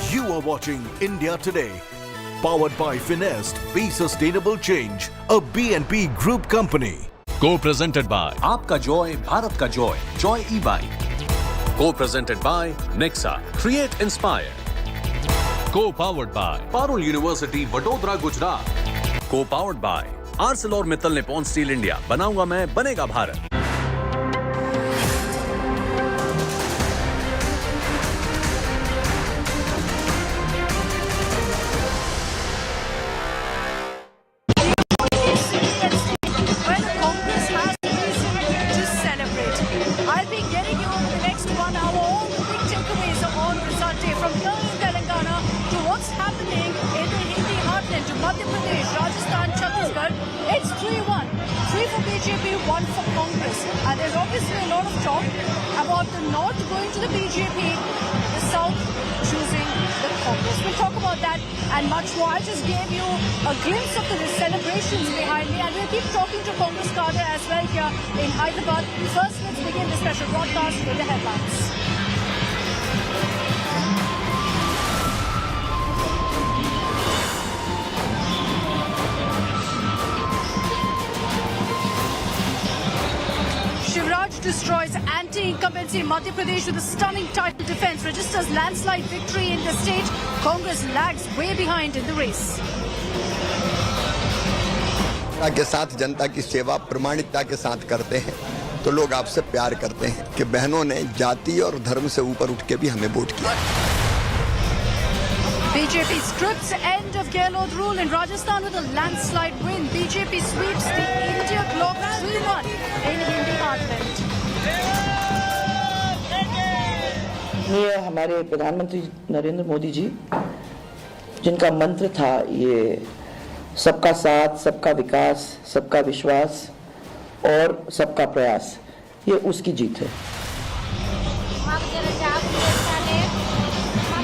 You are watching India Today, powered by Finest, Be Sustainable Change, a BNP Group company. Co-presented by आपका जॉय भारत का Joy, Joy e-bike. Co-presented by Nexa, Create Inspire. Co-powered by Parul University, Vadodara, Gujarat. Co-powered by ArcelorMittal Nippon Steel India. बनाऊंगा मैं, बनेगा Bharat. Madhya Pradesh, Rajasthan, Chhattisgarh, it's 3-1. 3 for BJP, 1 for Congress. And there's obviously a lot of talk about the north going to the BJP, the south choosing the Congress. We'll talk about that and much more. I just gave you a glimpse of the celebrations behind me, and we'll keep talking to Congress cadre as well here in Hyderabad. First, let's begin the special broadcast with the headlines. Destroys anti-incumbency in Madhya Pradesh with a stunning title defense, registers landslide victory in the state. Congress lags way behind in the race. के साथ जनता की सेवा प्रामाणिकता के साथ करते हैं तो लोग आपसे प्यार करते हैं कि बहनों ने जाति और धर्म से ऊपर उठ के भी हमें वोट किया। BJP strips end of Gehlot rule in Rajasthan with a landslide win. BJP sweeps the India bloc 3-1 in Hindi heartland. ये हमारे प्रधानमंत्री नरेंद्र मोदी जी, जिनका मंत्र था ये सबका साथ, सबका विकास, सबका विश्वास और सबका प्रयास, ये उसकी जीत है।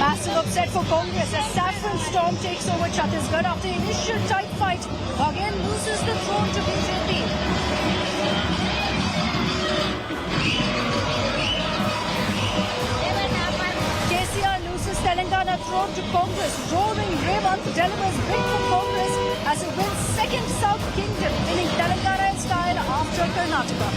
Massive upset for Congress as Saffron Storm takes over Chhattisgarh after initial tight fight. Again loses the throne to BJP. road to Congress. Roaring Revant delivers big for Congress as he wins second South Kingdom, winning Telangana in style after Karnataka.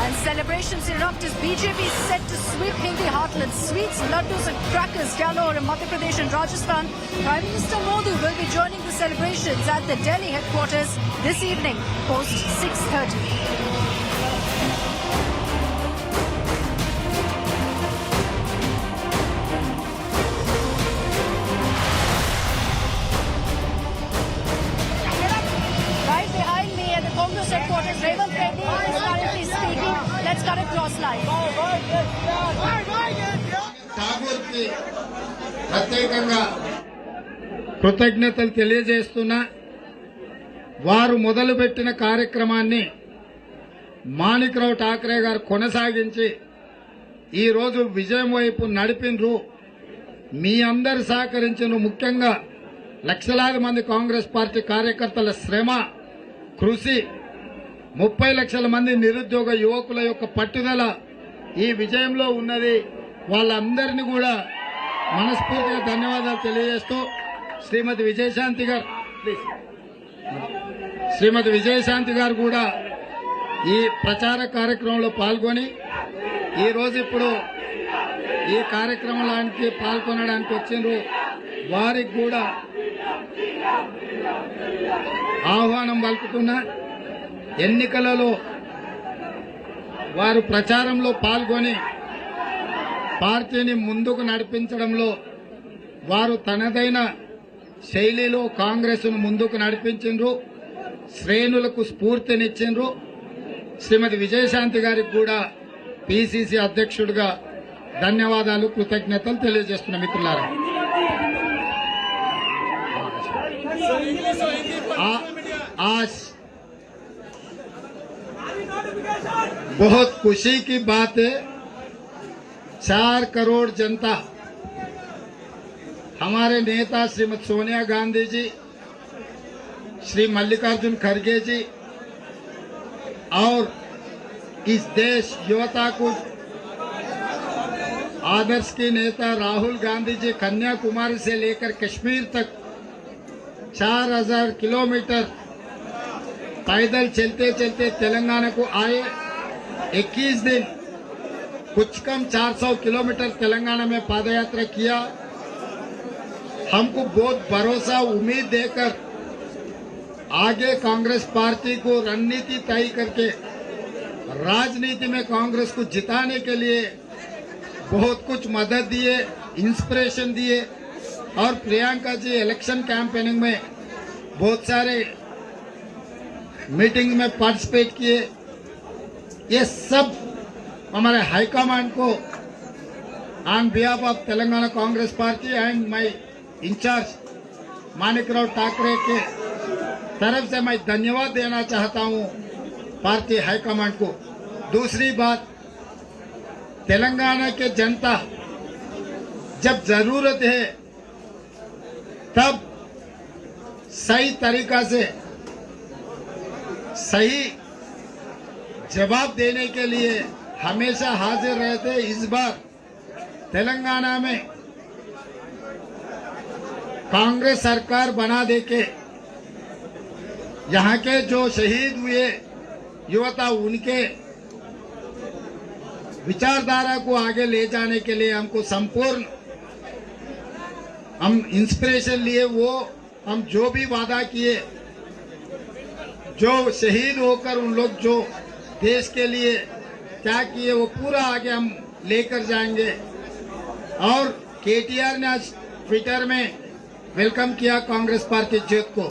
And celebrations erupt as BJP is set to sweep Hindi heartland. Sweets, laddus and crackers galore in Madhya Pradesh and Rajasthan. Prime Minister Modi will be joining the celebrations at the Delhi headquarters this evening, post 6:30. Right behind me at the Congress headquarters, Revant Reddy is currently speaking. Let's cut across live. ఠాగూర్కి ప్రత్యేకంగా కృతజ్ఞతలు తెలియజేస్తున్నా. వారు మొదలుపెట్టిన కార్యక్రమాన్ని మాణిక్రావు ఠాకరే గారు కొనసాగించి ఈరోజు విజయం వైపు నడిపినరు. మీ అందరు సహకరించిన, ముఖ్యంగా లక్షలాది మంది కాంగ్రెస్ పార్టీ కార్యకర్తల శ్రమ, కృషి, 30 లక్షల మంది నిరుద్యోగ యువకుల యొక్క పట్టుదల ఈ విజయంలో ఉన్నది. వాళ్ళందరినీ కూడా మనస్ఫూర్తిగా ధన్యవాదాలు తెలియజేస్తూ శ్రీమతి విజయశాంతి గారు కూడా ఈ ప్రచార కార్యక్రమంలో పాల్గొని ఈరోజు ఇప్పుడు ఈ కార్యక్రమానికి పాల్గొనడానికి వచ్చిండ్రు. వారికి కూడా ఆహ్వానం పలుకుతున్నా. ఎన్నికలలో వారు ప్రచారంలో పాల్గొని పార్టీని ముందుకు నడిపించడంలో వారు తనదైన శైలిలో కాంగ్రెస్ను ముందుకు నడిపించిండ్రు, శ్రేణులకు స్ఫూర్తినిచ్చిండ్రు. శ్రీమతి విజయశాంతి గారికి కూడా పిసిసి అధ్యక్షుడిగా ధన్యవాదాలు, కృతజ్ఞతలు తెలియజేస్తున్న మిత్రులారా. आज बहुत खुशी की बात है, 4 करोड़ जनता, हमारे नेता श्रीमती सोनिया गांधी जी, श्री मल्लिकार्जुन खड़गे जी और इस देश युवता को आदर्श के नेता राहुल गांधी जी कन्याकुमारी से लेकर कश्मीर तक 4000 किलोमीटर पैदल चलते चलते तेलंगाना को आए. 21 दिन कुछ कम 400 किलोमीटर तेलंगाना में पादयात्रा किया. हमको बहुत भरोसा, उम्मीद देकर आगे कांग्रेस पार्टी को रणनीति तय करके राजनीति में कांग्रेस को जिताने के लिए बहुत कुछ मदद दिए, इंस्पिरेशन दिए. और प्रियंका जी इलेक्शन कैंपेनिंग में बहुत सारे मीटिंग में पार्टिसिपेट किए. ये सब हमारे हाईकमांड को on behalf of Telangana Congress party and my in charge Manikrao Thakre के तरफ से मैं धन्यवाद देना चाहता हूं पार्टी हाईकमांड को. दूसरी बात, तेलंगाना के जनता जब जरूरत है तब सही तरीका से सही जवाब देने के लिए हमेशा हाजिर रहते. इस बार तेलंगाना में कांग्रेस सरकार बना देके यहाँ के जो शहीद हुए युवता, उनके विचारधारा को आगे ले जाने के लिए हमको संपूर्ण हम इंस्पिरेशन लिए. वो हम जो भी वादा किए, जो शहीद होकर उन लोग जो देश के लिए क्या किए, वो पूरा आगे हम लेकर जाएंगे. और केटीआर ने आज ट्विटर में वेलकम किया कांग्रेस पार्टी जीत को.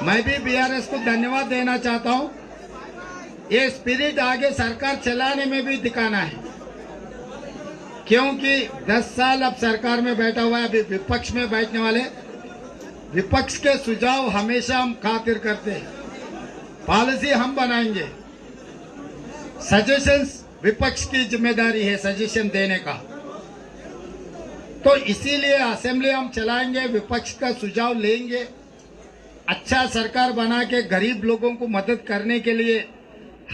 मैं भी बीआरएस को धन्यवाद देना चाहता हूं. ये स्पिरिट आगे सरकार चलाने में भी दिखाना है, क्योंकि 10 साल अब सरकार में बैठा हुआ है, अभी विपक्ष में बैठने वाले. विपक्ष के सुझाव हमेशा हम खातिर करते हैं, पॉलिसी हम बनाएंगे, सजेशंस विपक्ष की जिम्मेदारी है सजेशन देने का. तो इसीलिए असेंबली हम चलाएंगे, विपक्ष का सुझाव लेंगे, अच्छा सरकार बना के गरीब लोगों को मदद करने के लिए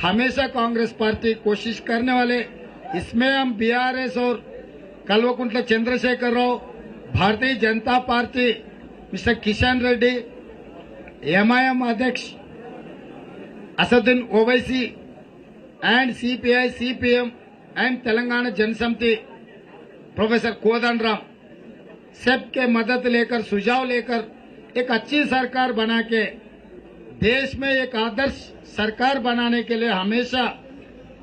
हमेशा कांग्रेस पार्टी कोशिश करने वाले, इसमें हम बीआरएस और कल्वकुंट्ला Chandrashekhar Rao, Bharatiya Janata Party mister Kishan Reddy, MIM अध्यक्ष Asaduddin Owaisi and CPI, CPM and Telangana Janasamiti professor Kodandaram सबके मदद लेकर, सुझाव लेकर एक अच्छी सरकार बना के देश में एक आदर्श सरकार बनाने के लिए हमेशा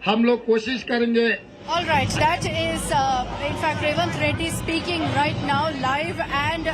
हम लोग कोशिश करेंगे। All right, that is in fact Revant Reddy speaking right now live and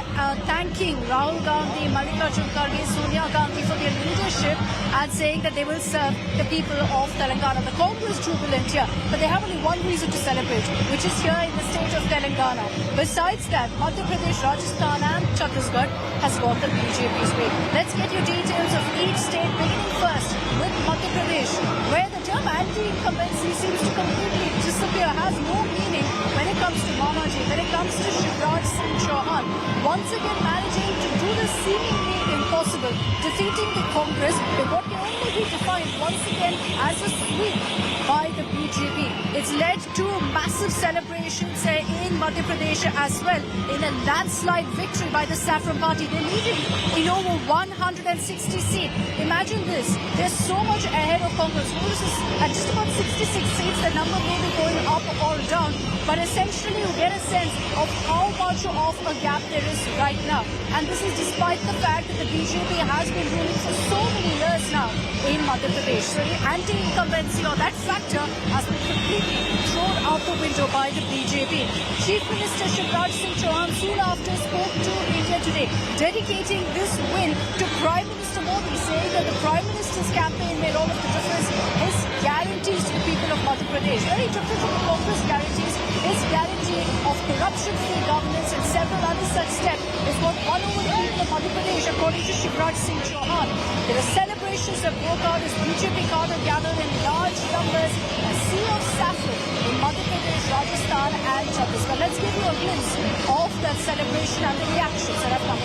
thanking Rahul Gandhi, Mallikarjun Kharge, Sonia Gandhi for their leadership and saying that they will serve the people of Telangana. The Congress jubilant here, but they have only one reason to celebrate, which is here in the state of Telangana. Besides that, Madhya Pradesh, Rajasthan and Chhattisgarh has got the BJP's way. Let's get you details of each state, beginning first with Madhya Pradesh, where the term anti-incumbency seems to completely disappear, has no meaning when it comes to Mamaji, when it comes to Shivraj Singh Chauhan. Once again managing to do the seemingly impossible, defeating the Congress in what can only be defined once again as a sweep by the BJP. It's led to massive celebrations in Madhya Pradesh as well, in a landslide victory by the Saffron Party. They're leading in over 160 seats. Imagine this, they're so much ahead of Congress. Congress is at just about 66 seats. The number may be going up or down, but essentially you get a sense of how much of a gap there is right now. And this is despite the fact that the BJP has been ruling for so many years now in Madhya Pradesh. So the anti-incumbency or that factor has been completely thrown out the window by the BJP. Chief Minister Shivraj Singh Chauhan soon after spoke to India Today, dedicating this win to Prime Minister Modi, saying that the Prime Minister's campaign made all of the difference. His guarantees to the people of Madhya Pradesh, very different from the Congress guarantees. His guarantee of corruption-free governance and several other such steps is what won over the people of Madhya Pradesh, according to Shivraj Singh Chauhan. There are celebrations that broke out as BJP cadre gathered in large numbers, a sea of saffron in Madhya Pradesh, Rajasthan and Chhattisgarh. Let's give you a glimpse of that celebration and the reactions that have come.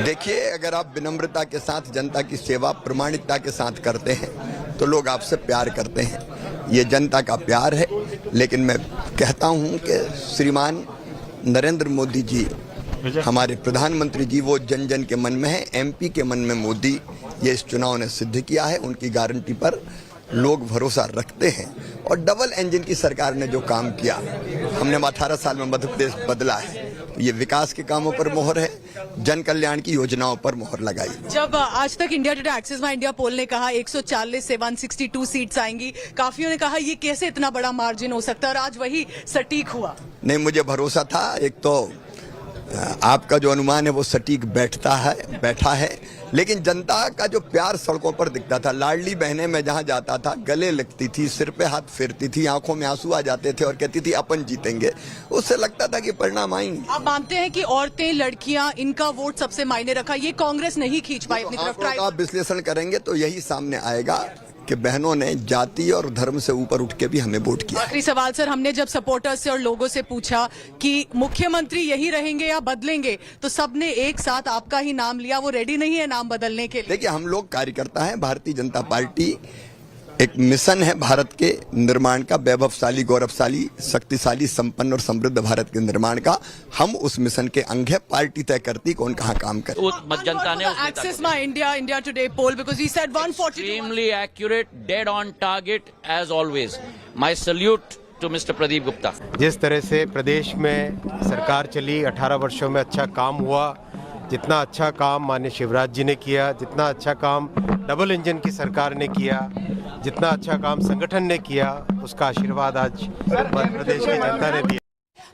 देखिए, अगर आप विनम्रता के साथ जनता की सेवा प्रामाणिकता के साथ करते हैं तो लोग आपसे प्यार करते हैं। ये जनता का प्यार है, लेकिन मैं कहता हूं कि श्रीमान नरेंद्र मोदी जी, हमारे प्रधानमंत्री जी, वो जन जन के मन में है, एमपी के मन में मोदी। ये इस चुनाव ने सिद्ध किया है, उनकी गारंटी पर लोग भरोसा रखते हैं। और डबल इंजन की सरकार ने जो काम किया, हमने 18 साल में मध्य प्रदेश बदला है, तो ये विकास के कामों पर मोहर है, जन कल्याण की योजनाओं पर मोहर लगाई। जब आज तक India Today Axis My India poll ने कहा 140 से 162 सीट्स आएंगी, काफियों ने कहा ये कैसे इतना बड़ा मार्जिन हो सकता है, और आज वही सटीक हुआ। नहीं, मुझे भरोसा था। एक तो आपका जो अनुमान है वो सटीक बैठा है, लेकिन जनता का जो प्यार सड़कों पर दिखता था, लाडली बहनें मैं जहां जाता था गले लगती थी, सिर पे हाथ फेरती थी, आंखों में आंसू आ जाते थे और कहती थी अपन जीतेंगे। उससे लगता था कि परिणाम आएंगे। आप मानते हैं कि औरतें, लड़कियां, इनका वोट सबसे मायने रखा, ये कांग्रेस नहीं खींच पाई अपनी तरफ। आप विश्लेषण करेंगे तो यही सामने आएगा कि बहनों ने जाति और धर्म से ऊपर उठ के भी हमें वोट किया। आखिरी सवाल सर, हमने जब सपोर्टर्स से और लोगों से पूछा कि मुख्यमंत्री यही रहेंगे या बदलेंगे, तो सबने एक साथ आपका ही नाम लिया। वो रेडी नहीं है नाम बदलने के लिए? देखिए, हम लोग कार्यकर्ता हैं। भारतीय जनता पार्टी एक मिशन है भारत के निर्माण का, वैभवशाली, गौरवशाली, शक्तिशाली, संपन्न और समृद्ध भारत के निर्माण का। हम उस मिशन के अंग है। पार्टी तय करती कौन कहाँ काम करे। जनता ने Axis My India Today poll, because he said 140 extremely accurate, dead on target as always. My salute to Mr. Pradeep Gupta. जिस तरह से प्रदेश में सरकार चली, 18 वर्षों में अच्छा काम हुआ, जितना अच्छा काम माननीय शिवराज जी ने किया, जितना अच्छा काम डबल इंजन की सरकार ने किया, जितना अच्छा काम संगठन ने किया, उसका आशीर्वाद आज मध्य प्रदेश की जनता ने दिया।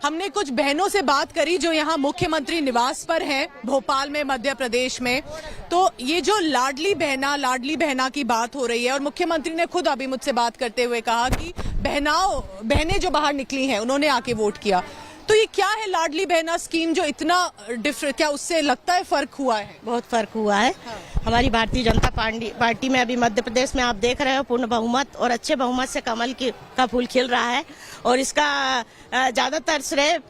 हमने कुछ बहनों से बात करी जो यहाँ मुख्यमंत्री निवास पर हैं, भोपाल में, मध्य प्रदेश में। तो ये जो लाडली बहना की बात हो रही है, और मुख्यमंत्री ने खुद अभी मुझसे बात करते हुए कहा कि बहनें जो बाहर निकली हैं उन्होंने आके वोट किया। तो ये क्या है लाडली बहना स्कीम जो इतना डिफरेंट, क्या उससे लगता है फर्क हुआ है? बहुत फर्क हुआ है। हमारी भारतीय जनता पार्टी में अभी मध्य प्रदेश में आप देख रहे हो पूर्ण बहुमत और अच्छे बहुमत से कमल का फूल खिल रहा है और इसका ज्यादातर श्रेय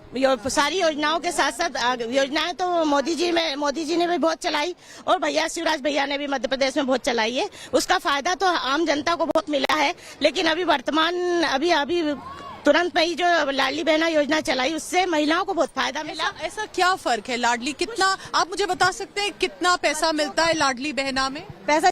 सारी योजनाओं के साथ साथ योजनाएं तो मोदी जी ने भी बहुत चलाई और भैया शिवराज भैया ने भी मध्य प्रदेश में बहुत चलाई है। उसका फायदा तो आम जनता को बहुत मिला है, लेकिन अभी वर्तमान अभी तुरंत में ही जो लाडली बहना योजना चलाई उससे महिलाओं को बहुत फायदा मिला। ऐसा क्या फर्क है लाडली, कितना आप मुझे बता सकते हैं कितना पैसा मिलता है लाडली बहना में? पैसा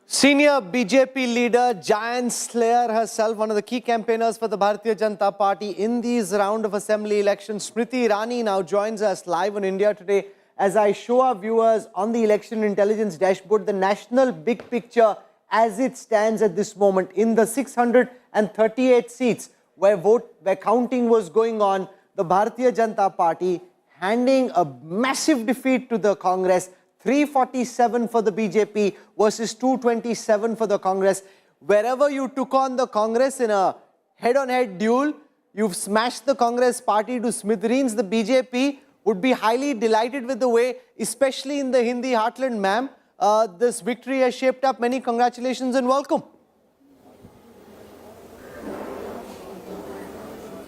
Senior BJP leader, giant slayer herself, one of the key campaigners for the Bharatiya Janata Party in these round of assembly elections, Smriti Irani now joins us live on India Today as I show our viewers on the election intelligence dashboard the national big picture as it stands at this moment in the 638 seats where counting was going on. The Bharatiya Janata Party handing a massive defeat to the Congress. 347 for the BJP versus 227 for the Congress. Wherever you took on the Congress in a head-on-head duel, you've smashed the Congress party to smithereens. The BJP would be highly delighted with the way, especially in the Hindi heartland, ma'am, this victory has shaped up. Many congratulations and welcome.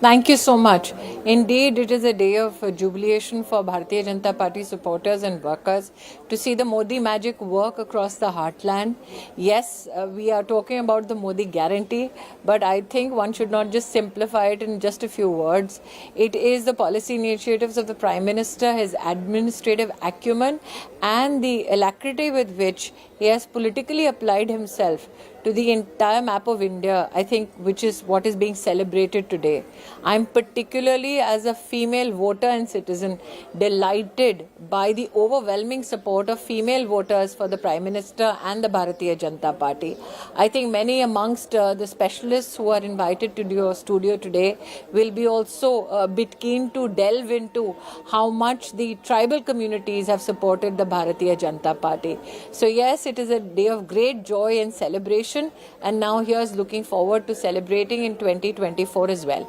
Thank you so much. Indeed, it is a day of jubilation for Bharatiya Janata Party supporters and workers to see the Modi magic work across the heartland. Yes, we are talking about the Modi guarantee, but I think one should not just simplify it in just a few words. It is the policy initiatives of the Prime Minister, his administrative acumen, and the alacrity with which he has politically applied himself to the entire map of India, I think, which is what is being celebrated today. I'm particularly, as a female voter and citizen, delighted by the overwhelming support of female voters for the Prime Minister and the Bharatiya Janata Party. I think many amongst the specialists who are invited to your studio today will be also a bit keen to delve into how much the tribal communities have supported the Bharatiya Janata Party. So yes, it is a day of great joy and celebration. And now here's looking forward to celebrating in 2024 as well.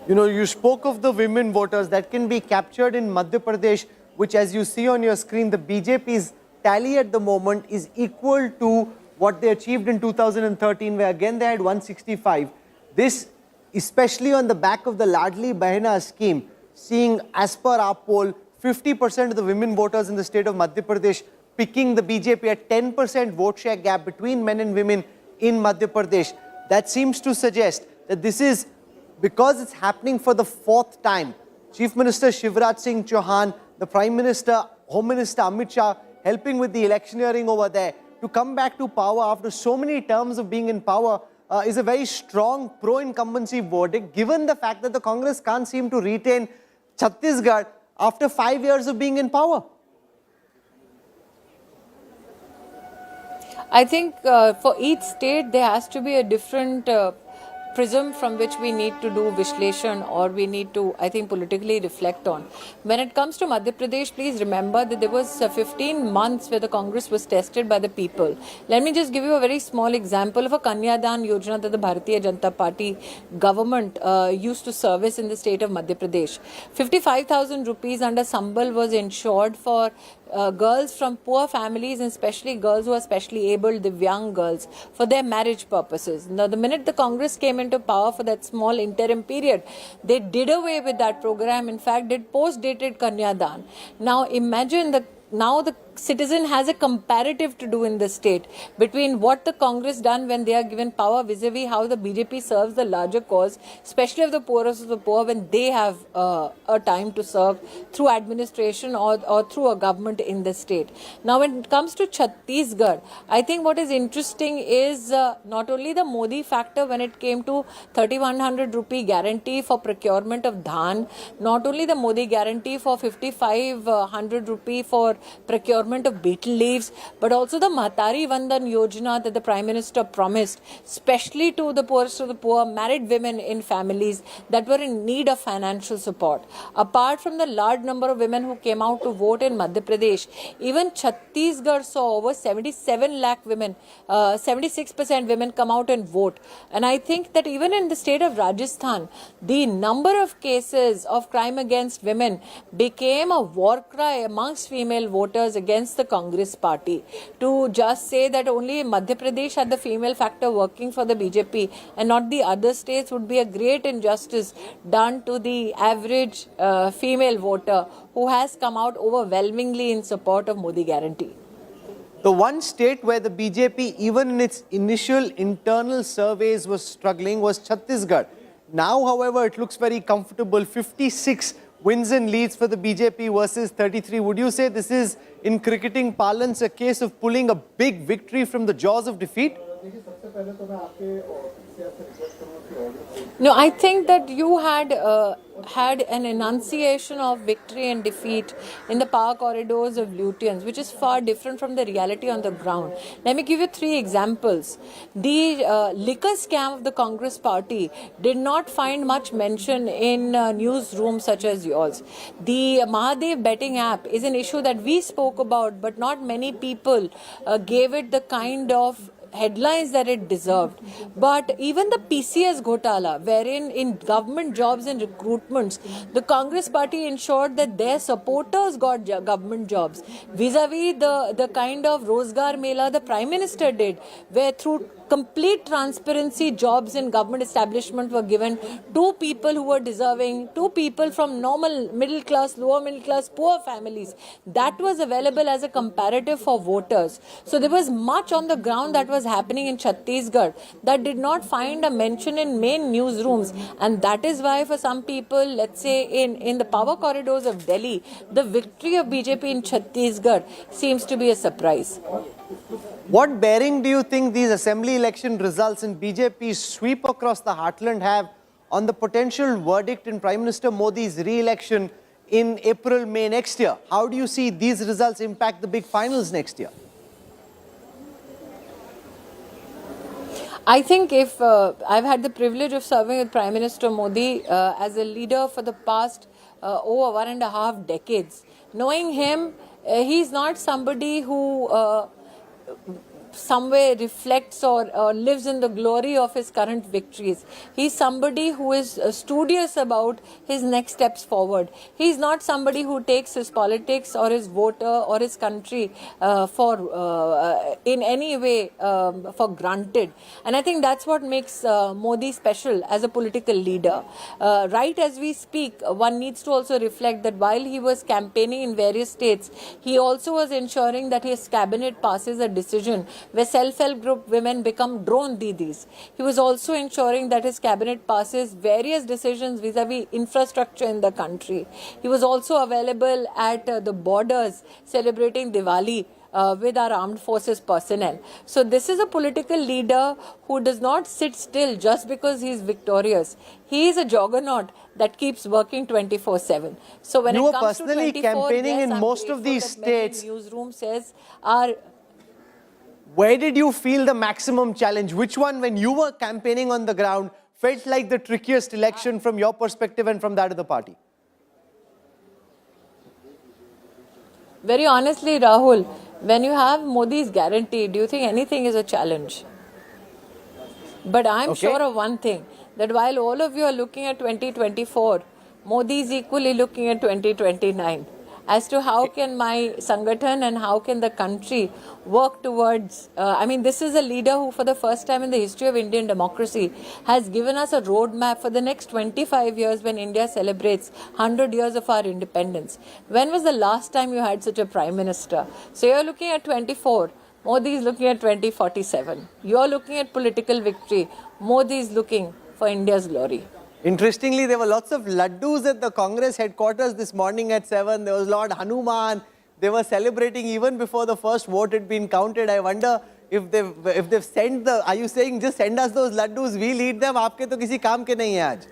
You know, you spoke of the women voters that can be captured in Madhya Pradesh, which, as you see on your screen, the BJP's tally at the moment is equal to what they achieved in 2013, where again they had 165. This, especially on the back of the Ladli Bahena scheme, seeing as per our poll, 50% of the women voters in the state of Madhya Pradesh picking the BJP at 10% vote share gap between men and women in Madhya Pradesh. That seems to suggest that this is because it's happening for the fourth time. Chief Minister Shivraj Singh Chauhan, the Prime Minister, Home Minister Amit Shah, helping with the electioneering over there, to come back to power after so many terms of being in power is a very strong pro-incumbency verdict, given the fact that the Congress can't seem to retain Chhattisgarh after 5 years of being in power. I think for each state there has to be a different prism from which we need to do Vishleshan, or we need to, I think, politically reflect on. When it comes to Madhya Pradesh, please remember that there was 15 months where the Congress was tested by the people. Let me just give you a very small example of a Kanyadan Yojana that the Bharatiya Janata Party government used to service in the state of Madhya Pradesh. 55,000 rupees under Sambal was ensured for girls from poor families, and especially girls who are specially abled, the young girls, for their marriage purposes. Now, the minute the Congress came into power for that small interim period, they did away with that program. In fact, did post-dated Kanyadan. Now, imagine now the citizen has a comparative to do in the state between what the Congress done when they are given power vis-a-vis how the BJP serves the larger cause, especially of the poorest of the poor, when they have a time to serve through administration or through a government in the state. Now, when it comes to Chhattisgarh, I think what is interesting is not only the Modi factor when it came to 3,100 rupee guarantee for procurement of dhan, not only the Modi guarantee for 5,500 rupee for procurement empowerment of betel leaves, but also the Mahatari Vandan Yojana that the Prime Minister promised, especially to the poorest of the poor, married women in families that were in need of financial support. Apart from the large number of women who came out to vote in Madhya Pradesh, even Chhattisgarh saw over 77 lakh women, 76% women come out and vote. And I think that even in the state of Rajasthan, the number of cases of crime against women became a war cry amongst female voters against the Congress party. To just say that only Madhya Pradesh had the female factor working for the BJP and not the other states would be a great injustice done to the average female voter who has come out overwhelmingly in support of Modi guarantee. The one state where the BJP, even in its initial internal surveys, was struggling was Chhattisgarh. Now, however, it looks very comfortable. 56 wins and leads for the BJP versus 33. Would you say this is, in cricketing parlance, a case of pulling a big victory from the jaws of defeat? No, I think that you had an enunciation of victory and defeat in the power corridors of Lutyens, which is far different from the reality on the ground. Let me give you 3 examples. The liquor scam of the Congress party did not find much mention in newsrooms such as yours. The Mahadev betting app is an issue that we spoke about, but not many people gave it the kind of headlines that it deserved. But even the PCS Ghotala, wherein in government jobs and recruitments, the Congress party ensured that their supporters got government jobs, vis-a-vis the kind of Rozgar Mela the Prime Minister did, where through complete transparency jobs in government establishment were given to people who were deserving, to people from normal middle class, lower middle class, poor families. That was available as a comparative for voters. So there was much on the ground that was happening in Chhattisgarh that did not find a mention in main newsrooms, and that is why for some people, let's say in the power corridors of Delhi, the victory of BJP in Chhattisgarh seems to be a surprise. What bearing do you think these assembly election results and BJP's sweep across the heartland have on the potential verdict in Prime Minister Modi's re-election in April, May next year? How do you see these results impact the big finals next year? I think if I've had the privilege of serving with Prime Minister Modi as a leader for the past over 1.5 decades. Knowing him, he's not somebody who somewhere reflects or lives in the glory of his current victories. He's somebody who is studious about his next steps forward. He's not somebody who takes his politics or his voter or his country in any way for granted. And I think that's what makes Modi special as a political leader. Right as we speak, one needs to also reflect that while he was campaigning in various states, he also was ensuring that his cabinet passes a decision where self-help group women become drone didis. He was also ensuring that his cabinet passes various decisions vis-a-vis infrastructure in the country. He was also available at the borders celebrating Diwali with our armed forces personnel. So this is a political leader who does not sit still just because he is victorious. He is a juggernaut that keeps working 24/7. So when you it comes to 24, personally campaigning in most of these states. Newsroom says are. Where did you feel the maximum challenge? Which one, when you were campaigning on the ground, felt like the trickiest election from your perspective and from that of the party? Very honestly, Rahul, when you have Modi's guarantee, do you think anything is a challenge? But I'm sure of one thing, that while all of you are looking at 2024, Modi is equally looking at 2029. As to how can my Sangathan and how can the country work towards, this is a leader who for the first time in the history of Indian democracy has given us a roadmap for the next 25 years when India celebrates 100 years of our independence. When was the last time you had such a Prime Minister? So you're looking at 24, Modi is looking at 2047. You're looking at political victory, Modi is looking for India's glory. Interestingly, there were lots of laddus at the Congress headquarters this morning at 7. There was Lord Hanuman. They were celebrating even before the first vote had been counted. I wonder if they've sent the... Are you saying just send us those laddus, we'll eat them? Aapke to kisi kaam ke nahi hai aaj.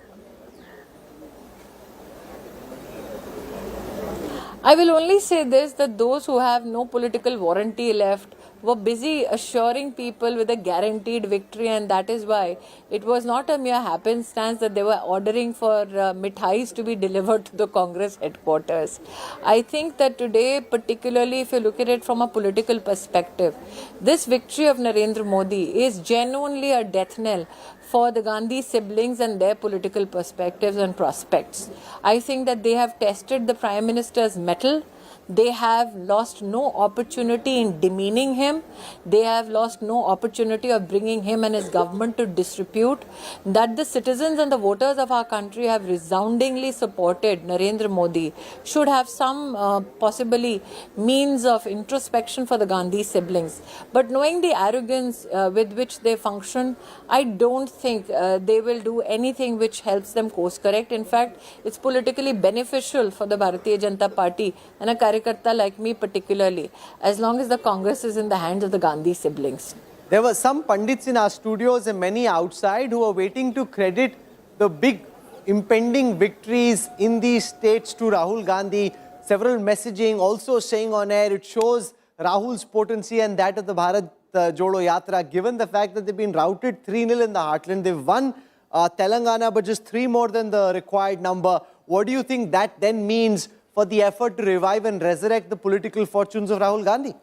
I will only say this, that those who have no political warranty left were busy assuring people with a guaranteed victory, and that is why it was not a mere happenstance that they were ordering for mithais to be delivered to the Congress headquarters. I think that today, particularly if you look at it from a political perspective, this victory of Narendra Modi is genuinely a death knell for the Gandhi siblings and their political perspectives and prospects. I think that they have tested the Prime Minister's mettle. They have lost no opportunity in demeaning him. They have lost no opportunity of bringing him and his government to disrepute. That the citizens and the voters of our country have resoundingly supported Narendra Modi should have some possibly means of introspection for the Gandhi siblings. But knowing the arrogance with which they function, I don't think they will do anything which helps them course correct. In fact, it's politically beneficial for the Bharatiya Janata Party and a Karyakarta like me particularly, as long as the Congress is in the hands of the Gandhi siblings. There were some pundits in our studios and many outside who were waiting to credit the big impending victories in these states to Rahul Gandhi. Several messaging also saying on air it shows Rahul's potency and that of the Bharat Jodo Yatra, given the fact that they've been routed 3-0 in the heartland. They've won Telangana, but just 3 more than the required number. What do you think that then means for the effort to revive and resurrect the political fortunes of Rahul Gandhi?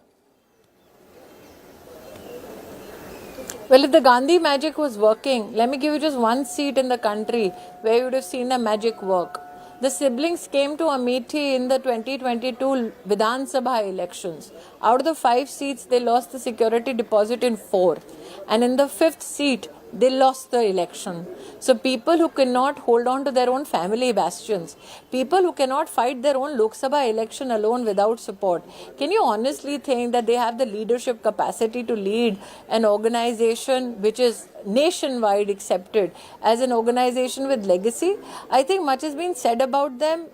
Well, if the Gandhi magic was working, let me give you just one seat in the country where you would have seen the magic work. The siblings came to Samithi in the 2022 Vidhan Sabha elections. Out of the 5 seats, they lost the security deposit in 4. And in the 5th seat, they lost the election. So people who cannot hold on to their own family bastions, people who cannot fight their own Lok Sabha election alone without support, can you honestly think that they have the leadership capacity to lead an organization which is nationwide accepted as an organization with legacy? I think much has been said about them.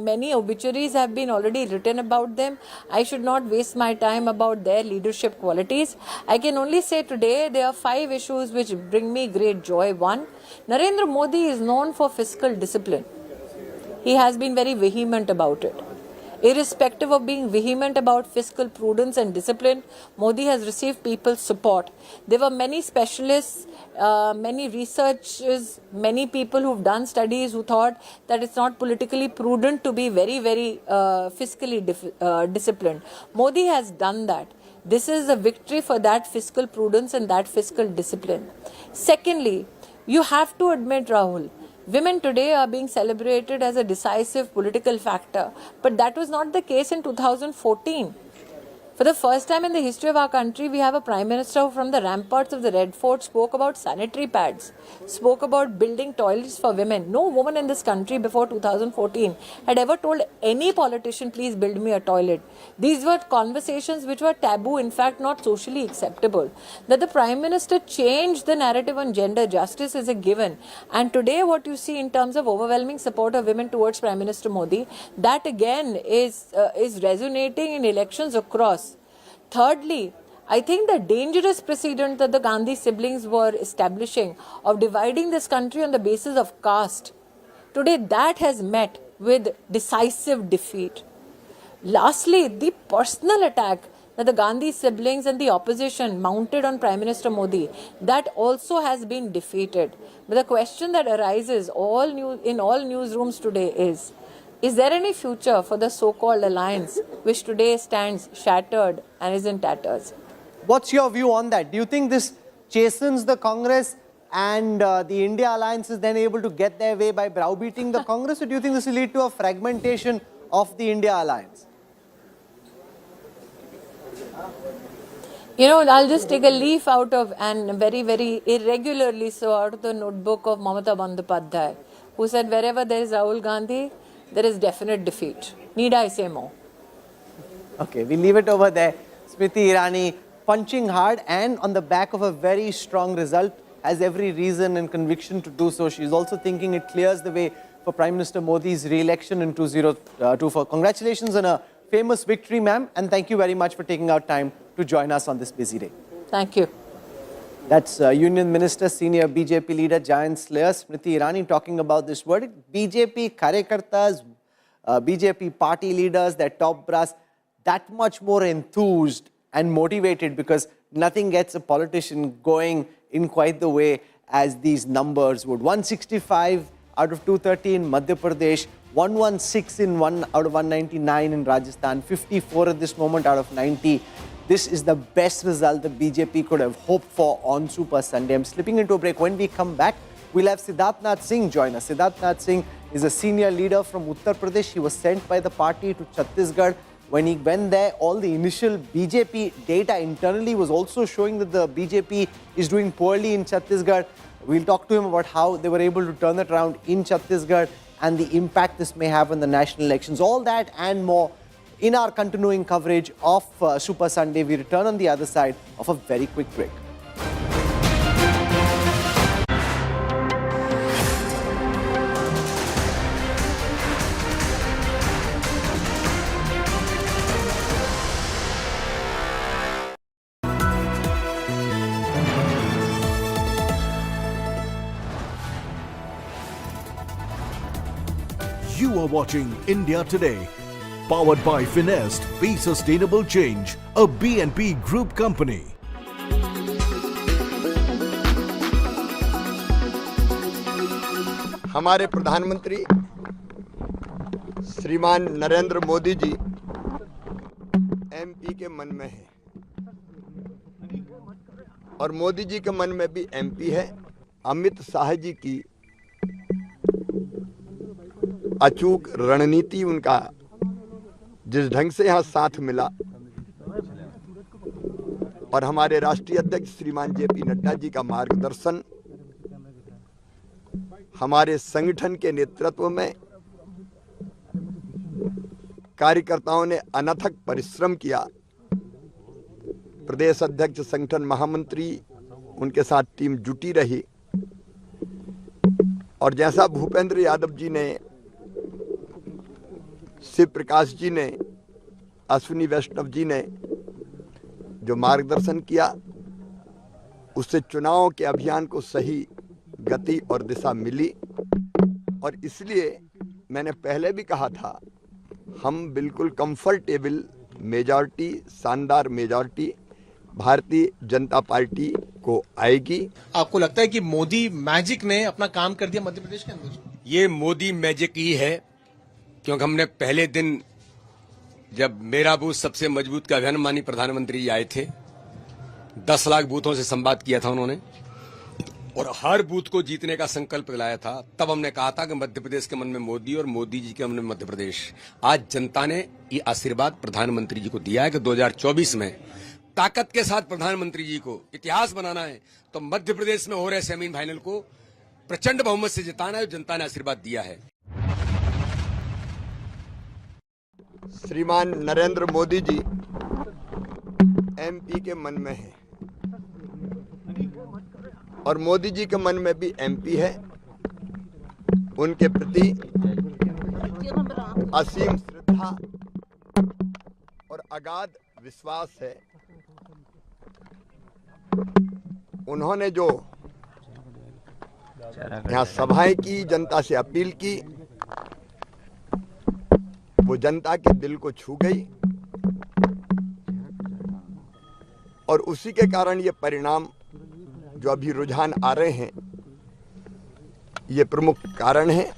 Many obituaries have been already written about them. I should not waste my time about their leadership qualities. I can only say today there are 5 issues which bring me great joy. 1, Narendra Modi is known for fiscal discipline. He has been very vehement about it. Irrespective of being vehement about fiscal prudence and discipline, Modi has received people's support. There were many specialists, many researchers, many people who've done studies who thought that it's not politically prudent to be very, very fiscally disciplined. Modi has done that. This is a victory for that fiscal prudence and that fiscal discipline. Secondly, you have to admit, Rahul, women today are being celebrated as a decisive political factor, but that was not the case in 2014. For the first time in the history of our country, we have a Prime Minister who from the ramparts of the Red Fort spoke about sanitary pads, spoke about building toilets for women. No woman in this country before 2014 had ever told any politician, please build me a toilet. These were conversations which were taboo, in fact not socially acceptable. That the Prime Minister changed the narrative on gender justice is a given. And today what you see in terms of overwhelming support of women towards Prime Minister Modi, that again is resonating in elections across. Thirdly, I think the dangerous precedent that the Gandhi siblings were establishing of dividing this country on the basis of caste, today that has met with decisive defeat. Lastly, the personal attack that the Gandhi siblings and the opposition mounted on Prime Minister Modi, that also has been defeated. But the question that arises in all newsrooms today is there any future for the so-called alliance which today stands shattered and is in tatters? What's your view on that? Do you think this chastens the Congress and the India alliance is then able to get their way by browbeating the Congress, or do you think this will lead to a fragmentation of the India alliance? You know, I'll just take a leaf out of, and very, very irregularly so, out of the notebook of Mamata Bandyopadhyay, who said, wherever there is Rahul Gandhi, there is definite defeat. Need I say more? Okay, we leave it over there. Samithi Irani punching hard and on the back of a very strong result, has every reason and conviction to do so. She's also thinking it clears the way for Prime Minister Modi's re-election in 2024. Congratulations on a famous victory, ma'am, and thank you very much for taking out time to join us on this busy day. Thank you. That's Union Minister, Senior BJP leader, Giant Slayer, Samithi Irani talking about this verdict. BJP Karyakartas BJP party leaders, their top brass, that much more enthused and motivated, because nothing gets a politician going in quite the way as these numbers would. 165 out of 230 in Madhya Pradesh, 116 in 1 out of 199 in Rajasthan, 54 at this moment out of 90. This is the best result the BJP could have hoped for on Super Sunday. I'm slipping into a break. When we come back, we'll have Siddharth Singh join us. Siddharth Singh is a senior leader from Uttar Pradesh. He was sent by the party to Chhattisgarh. When he went there, all the initial BJP data internally was also showing that the BJP is doing poorly in Chhattisgarh. We'll talk to him about how they were able to turn it around in Chhattisgarh and the impact this may have on the national elections. All that and more in our continuing coverage of Super Sunday. We return on the other side of a very quick break. You are watching India Today, powered by Finest, Be Sustainable Change, a BNP Group company. हमारे प्रधानमंत्री श्रीमान Narendra Modi ji MP के मन में है और मोदी जी के मन में भी एमपी है। अमित शाह जी की अचूक रणनीति, उनका जिस ढंग से यहाँ साथ मिला, और हमारे राष्ट्रीय अध्यक्ष श्रीमान जेपी नड्डा जी का मार्गदर्शन, हमारे संगठन के नेतृत्व में कार्यकर्ताओं ने अनथक परिश्रम किया। प्रदेश अध्यक्ष, संगठन महामंत्री, उनके साथ टीम जुटी रही और जैसा भूपेंद्र यादव जी ने, शिव प्रकाश जी ने, अश्विनी वैष्णव जी ने जो मार्गदर्शन किया, उससे चुनाव के अभियान को सही गति और दिशा मिली। और इसलिए मैंने पहले भी कहा था, हम बिल्कुल कंफर्टेबल मेजॉरिटी, शानदार मेजॉरिटी भारतीय जनता पार्टी को आएगी। आपको लगता है कि मोदी मैजिक ने अपना काम कर दिया मध्य प्रदेश के अंदर? ये मोदी मैजिक ही है, क्योंकि हमने पहले दिन जब मेरा बूथ सबसे मजबूत का अभियान माननीय प्रधानमंत्री जी आए थे, 10 लाख बूथों से संवाद किया था उन्होंने और हर बूथ को जीतने का संकल्प दिलाया था। तब हमने कहा था कि मध्य प्रदेश के मन में मोदी और मोदी जी के मन में मध्य प्रदेश। आज जनता ने ये आशीर्वाद प्रधानमंत्री जी को दिया है कि 2024 में ताकत के साथ प्रधानमंत्री जी को इतिहास बनाना है, तो मध्य प्रदेश में हो रहे सेमीफाइनल को प्रचंड बहुमत से जिताना है। जनता ने आशीर्वाद दिया है। श्रीमान नरेंद्र मोदी जी एमपी के मन में है और मोदी जी के मन में भी एमपी है। उनके प्रति असीम श्रद्धा और अगाध विश्वास है। उन्होंने जो यहाँ सभाएं की, जनता से अपील की, वो जनता के दिल को छू गई और उसी के कारण ये परिणाम जो अभी रुझान आ रहे हैं, ये प्रमुख कारण है।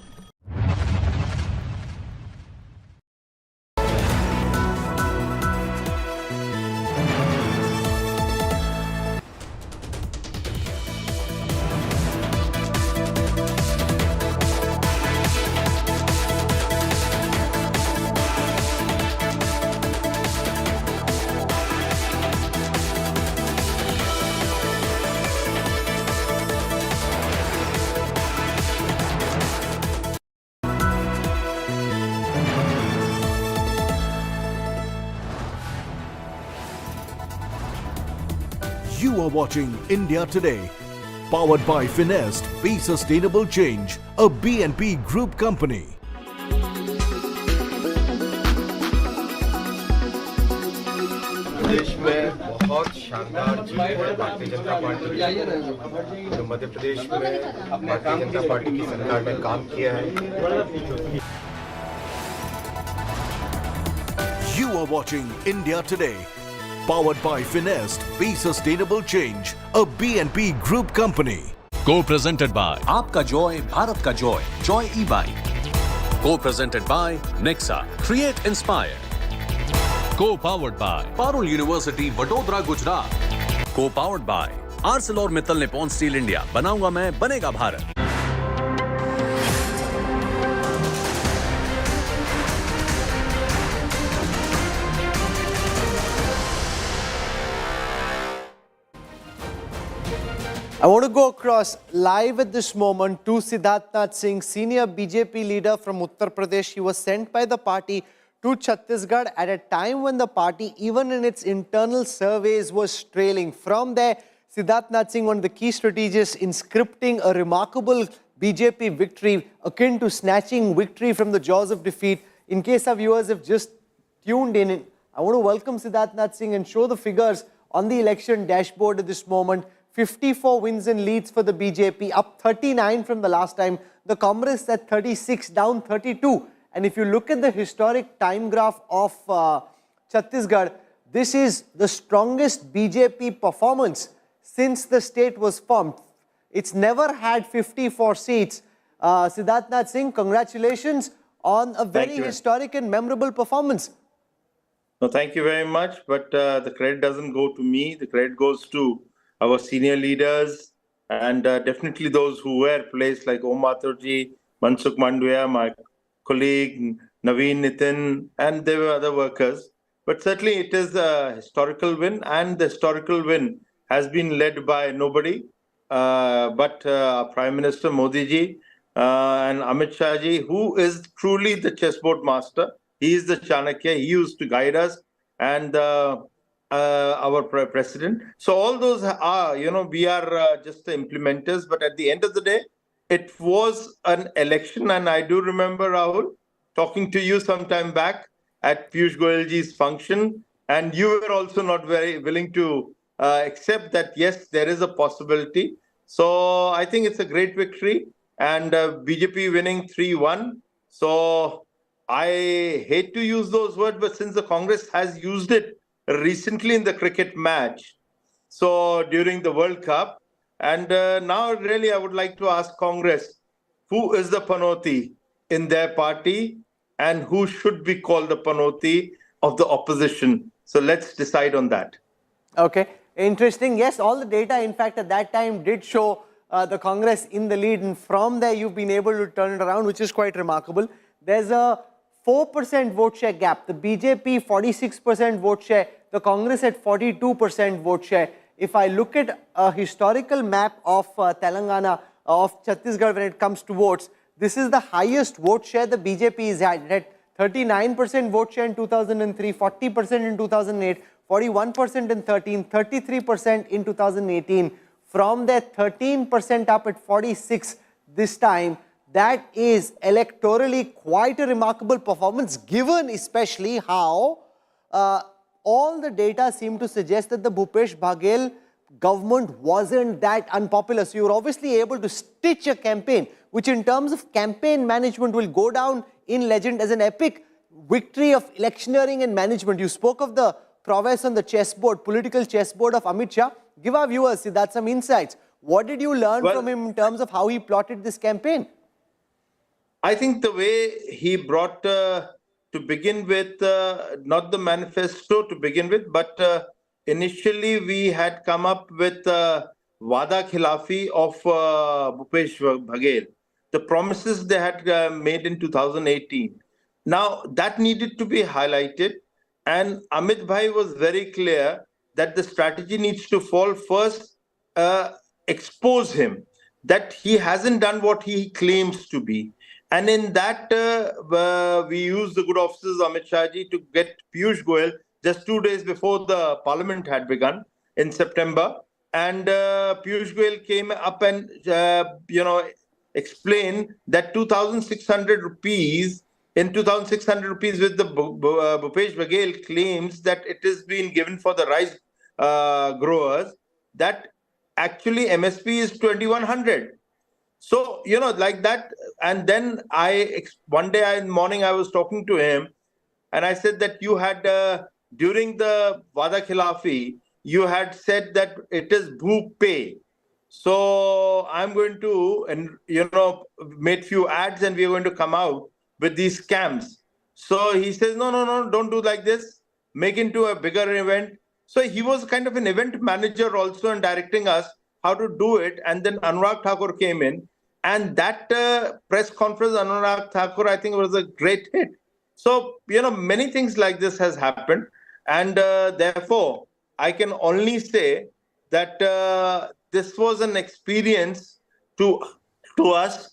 You are watching India Today, powered by Finest, Be Sustainable Change, a BNP Group company. देश में बहुत शानदार जीत है भारतीय जनता पार्टी की, जो मध्य प्रदेश में भारतीय जनता पार्टी की सरकार ने काम किया है। You are watching India Today, powered by Finest, Be Sustainable Change, a BNP Group company. Co-presented by आपका जॉय भारत का Joy Joy e-bike. Co-presented by Nexa, Create Inspire. Co-powered by Parul University, Vadodara, Gujarat. Co-powered by ArcelorMittal Nippon Steel India. बनाऊंगा मैं, बनेगा Bharat. I want to go across live at this moment to Siddharth Singh, senior BJP leader from Uttar Pradesh. He was sent by the party to Chhattisgarh at a time when the party, even in its internal surveys, was trailing. From there, Siddharth Singh, one of the key strategists in scripting a remarkable BJP victory akin to snatching victory from the jaws of defeat. In case our viewers have just tuned in, I want to welcome Siddharth Singh and show the figures on the election dashboard at this moment. 54 wins and leads for the BJP, up 39 from the last time. The Congress at 36, down 32. And if you look at the historic time graph of Chhattisgarh, this is the strongest BJP performance since the state was formed. It's never had 54 seats. Siddharth Singh, congratulations on a very historic and memorable performance. No, thank you very much. But the credit doesn't go to me. The credit goes to our senior leaders and definitely those who were placed like Om Mathurji, Mansukh Mandviya, my colleague Naveen Nitin, and there were other workers. But certainly it is a historical win, and the historical win has been led by nobody but Prime Minister Modi ji and Amit Shah ji, who is truly the chessboard master. He is the Chanakya. He used to guide us, and our president. So all those are, we are just the implementers. But at the end of the day, it was an election. And I do remember, Rahul, talking to you some time back at Piyush Goyalji's function. And you were also not very willing to accept that, yes, there is a possibility. So I think it's a great victory. And BJP winning 3-1. So I hate to use those words, but since the Congress has used it recently in the cricket match, so during the World Cup, and now really I would like to ask Congress, who is the Panoti in their party and who should be called the Panoti of the opposition? So let's decide on that. Okay, interesting. Yes, all the data, in fact, at that time did show the Congress in the lead, and from there you've been able to turn it around, which is quite remarkable. There's a 4% vote share gap. The BJP 46% vote share, the Congress at 42% vote share. If I look at a historical map of Telangana, of Chhattisgarh when it comes to votes, this is the highest vote share the BJP has had. It had 39% vote share in 2003, 40% in 2008, 41% in 13, 33% in 2018. From there, 13% up at 46 this time. That is electorally quite a remarkable performance, given especially how all the data seem to suggest that the Bhupesh Baghel government wasn't that unpopular. So you're obviously able to stitch a campaign, which in terms of campaign management will go down in legend as an epic victory of electioneering and management. You spoke of the prowess on the chessboard, political chessboard of Amit Shah. Give our viewers, Siddharth, some insights. What did you learn from him in terms of how he plotted this campaign? I think the way he brought, to begin with, not the manifesto to begin with, but initially we had come up with Wada Khilafi of Bhupesh Baghel, the promises they had made in 2018. Now, that needed to be highlighted, and Amit Bhai was very clear that the strategy needs to fall first, expose him, that he hasn't done what he claims to be. And in that, we used the good offices of Amit Shah ji to get Piyush Goyal just 2 days before the parliament had begun in September. And Piyush Goyal came up and, explained that 2,600 rupees, in 2,600 rupees with the Bhupesh Baghel claims that it is being given for the rice growers, that actually MSP is 2,100. So, like that. And then one day in the morning, I was talking to him, and I said that you had, during the Wada Khilafi, you had said that it is bhoo pay. So I'm going to, and made few ads, and we're going to come out with these scams. So he says, no, don't do like this. Make into a bigger event. So he was kind of an event manager also and directing us how to do it. And then Anurag Thakur came in, and that press conference, Anurag Thakur, I think was a great hit. So, many things like this has happened. And therefore, I can only say that this was an experience to us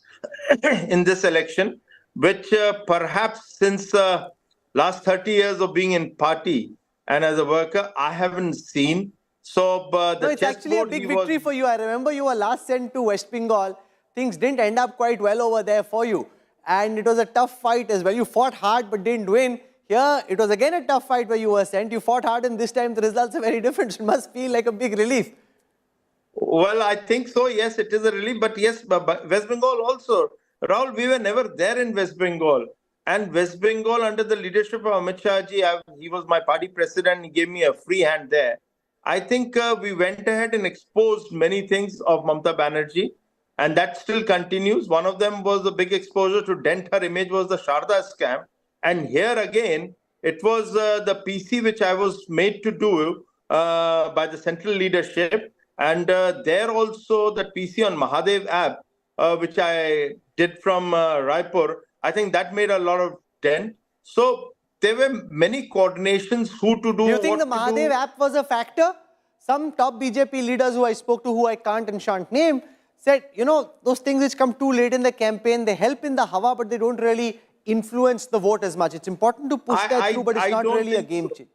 in this election, which perhaps since last 30 years of being in party and as a worker, I haven't seen. So it's actually a big victory for you. I remember you were last sent to West Bengal. Things didn't end up quite well over there for you. And it was a tough fight as well. You fought hard but didn't win. Here, it was again a tough fight where you were sent. You fought hard, and this time the results are very different. It must feel like a big relief. Well, I think so. Yes, it is a relief. But yes, West Bengal also. Rahul, we were never there in West Bengal. And West Bengal, under the leadership of Amit Shah ji, he was my party president. He gave me a free hand there. I think we went ahead and exposed many things of Mamata Banerjee. And that still continues. One of them was the big exposure to dent her image was the Sardesai scam. And here again, it was the PC which I was made to do by the central leadership. And there also the PC on Mahadev app, which I did from Raipur, I think that made a lot of dent. So there were many coordinations who to do. Do you think the Mahadev app was a factor? Some top BJP leaders who I spoke to, who I can't and shan't name, said, those things which come too late in the campaign, they help in the hawa, but they don't really influence the vote as much. It's important to push that through, but it's not really a game changer.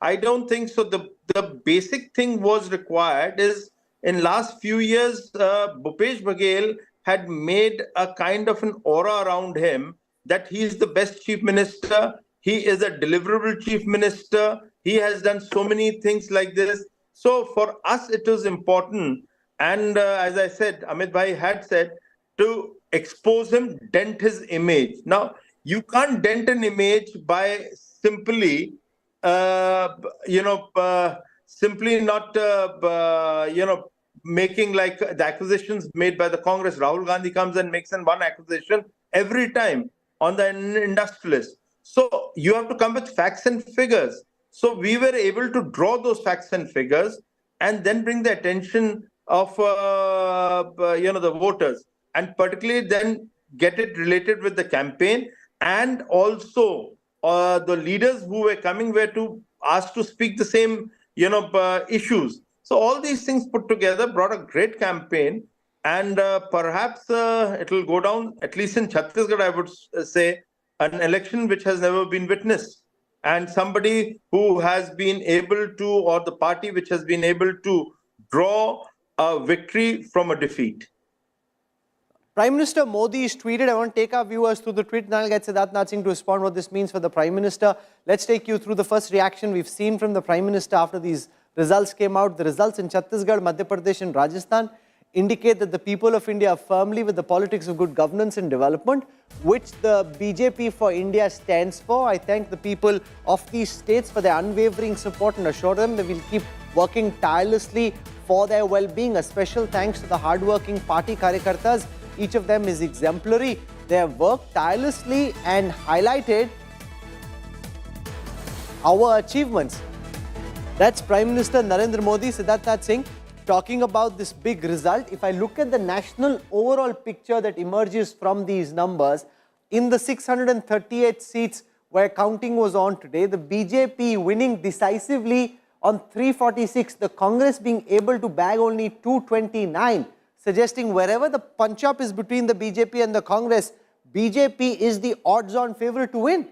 I don't think so. The basic thing was required is in last few years, Bhupesh Baghel had made a kind of an aura around him that he is the best chief minister. He is a deliverable chief minister. He has done so many things like this. So for us, it was important. And as I said, Amit Bhai had said, to expose him, dent his image. Now, you can't dent an image by simply, simply not, making like the acquisitions made by the Congress. Rahul Gandhi comes and makes one acquisition every time on the industrialist. So you have to come with facts and figures. So we were able to draw those facts and figures and then bring the attention of, the voters, and particularly then get it related with the campaign, and also the leaders who were coming were to asked to speak the same, issues. So all these things put together brought a great campaign, and perhaps it will go down, at least in Chhattisgarh, I would say, an election which has never been witnessed, and somebody who has been able to, or the party which has been able to draw a victory from a defeat. Prime Minister Modi is tweeted. I want to take our viewers through the tweet. Then I'll get Siddharth Nath Singh to respond what this means for the Prime Minister. Let's take you through the first reaction we've seen from the Prime Minister after these results came out. The results in Chhattisgarh, Madhya Pradesh and Rajasthan indicate that the people of India are firmly with the politics of good governance and development, which the BJP for India stands for. I thank the people of these states for their unwavering support and assure them that we'll keep working tirelessly for their well-being. A special thanks to the hard-working party Karyakartas. Each of them is exemplary. They have worked tirelessly and highlighted our achievements. That's Prime Minister Narendra Modi, Siddharth Nath Singh, talking about this big result. If I look at the national overall picture that emerges from these numbers, in the 638 seats where counting was on today, the BJP winning decisively on 346, the Congress being able to bag only 229, suggesting wherever the punch-up is between the BJP and the Congress, BJP is the odds-on favourite to win.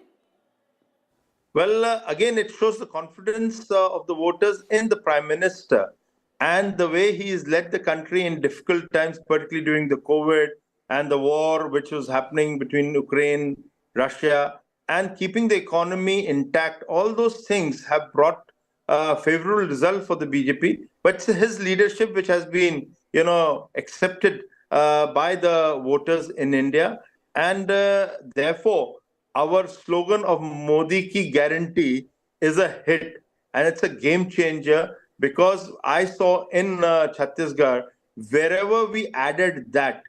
Well, again, it shows the confidence of the voters in the Prime Minister and the way he has led the country in difficult times, particularly during the COVID and the war which was happening between Ukraine, Russia, and keeping the economy intact. All those things have brought a favorable result for the BJP, but it's his leadership which has been, accepted by the voters in India. And therefore, our slogan of Modi ki guarantee is a hit, and it's a game changer, because I saw in Chhattisgarh, wherever we added that,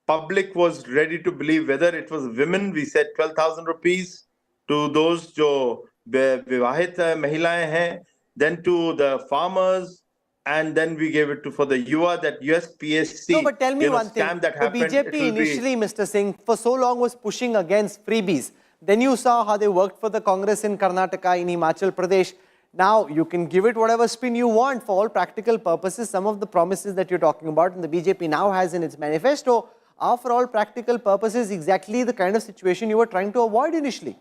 public was ready to believe. Whether it was women, we said 12,000 rupees to those jo vivahit mahilaएं हैं, then to the farmers, and then we gave it to for the yuva, that USPSC. No, but tell me one thing. Scam that The happened, BJP initially, Mr. Singh, for so long was pushing against freebies. Then you saw how they worked for the Congress in Karnataka, in Himachal Pradesh. Now you can give it whatever spin you want. For all practical purposes, some of the promises that you're talking about and the BJP now has in its manifesto are, for all practical purposes, exactly the kind of situation you were trying to avoid initially.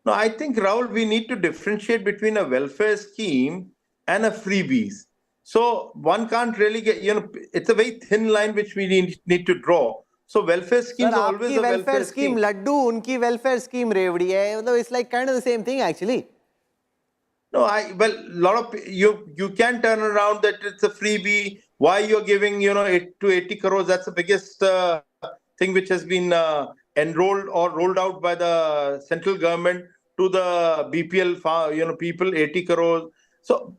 No, I think, Rahul, we need to differentiate between a welfare scheme and a freebies. So one can't really get, it's a very thin line which we need to draw. So welfare schemes are always a welfare scheme. Laddu, unki welfare scheme revdi hai. It's like kind of the same thing actually. No, lot of you can turn around that it's a freebie. Why you're giving 8 to 80 crores? That's the biggest thing which has been enrolled or rolled out by the central government to the BPL people, 80 crores. So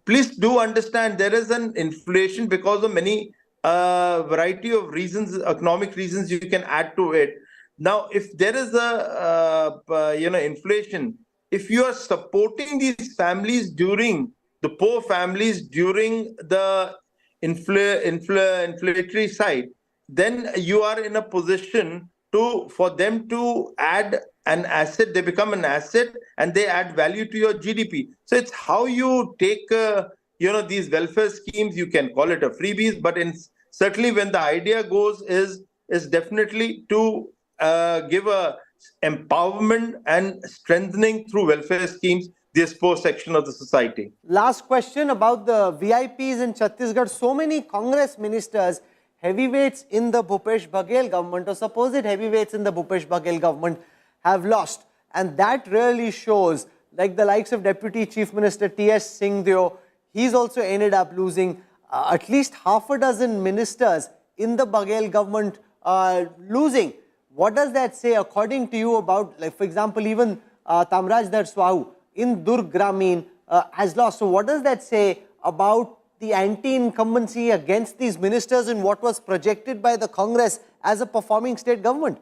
please do understand there is an inflation because of many variety of reasons, economic reasons you can add to it. Now, if there is a inflation, if you are supporting these families during the poor families during the inflationary side, then you are in a position for them to add an asset. They become an asset and they add value to your GDP. So it's how you take these welfare schemes. You can call it a freebies, but certainly when the idea goes is definitely to give a empowerment and strengthening through welfare schemes this poor section of the society. Last question about the VIPs in Chhattisgarh. So many Congress ministers, heavyweights in the Bhupesh Baghel government or supposed heavyweights in the Bhupesh Baghel government have lost. And that really shows, like the likes of Deputy Chief Minister T.S. Singhdeo, he's also ended up losing at least half a dozen ministers in the Baghel government losing. What does that say according to you about, like for example, even Tamrajdar Swahu in Durg Gramin has lost. So what does that say about the anti-incumbency against these ministers and what was projected by the Congress as a performing state government?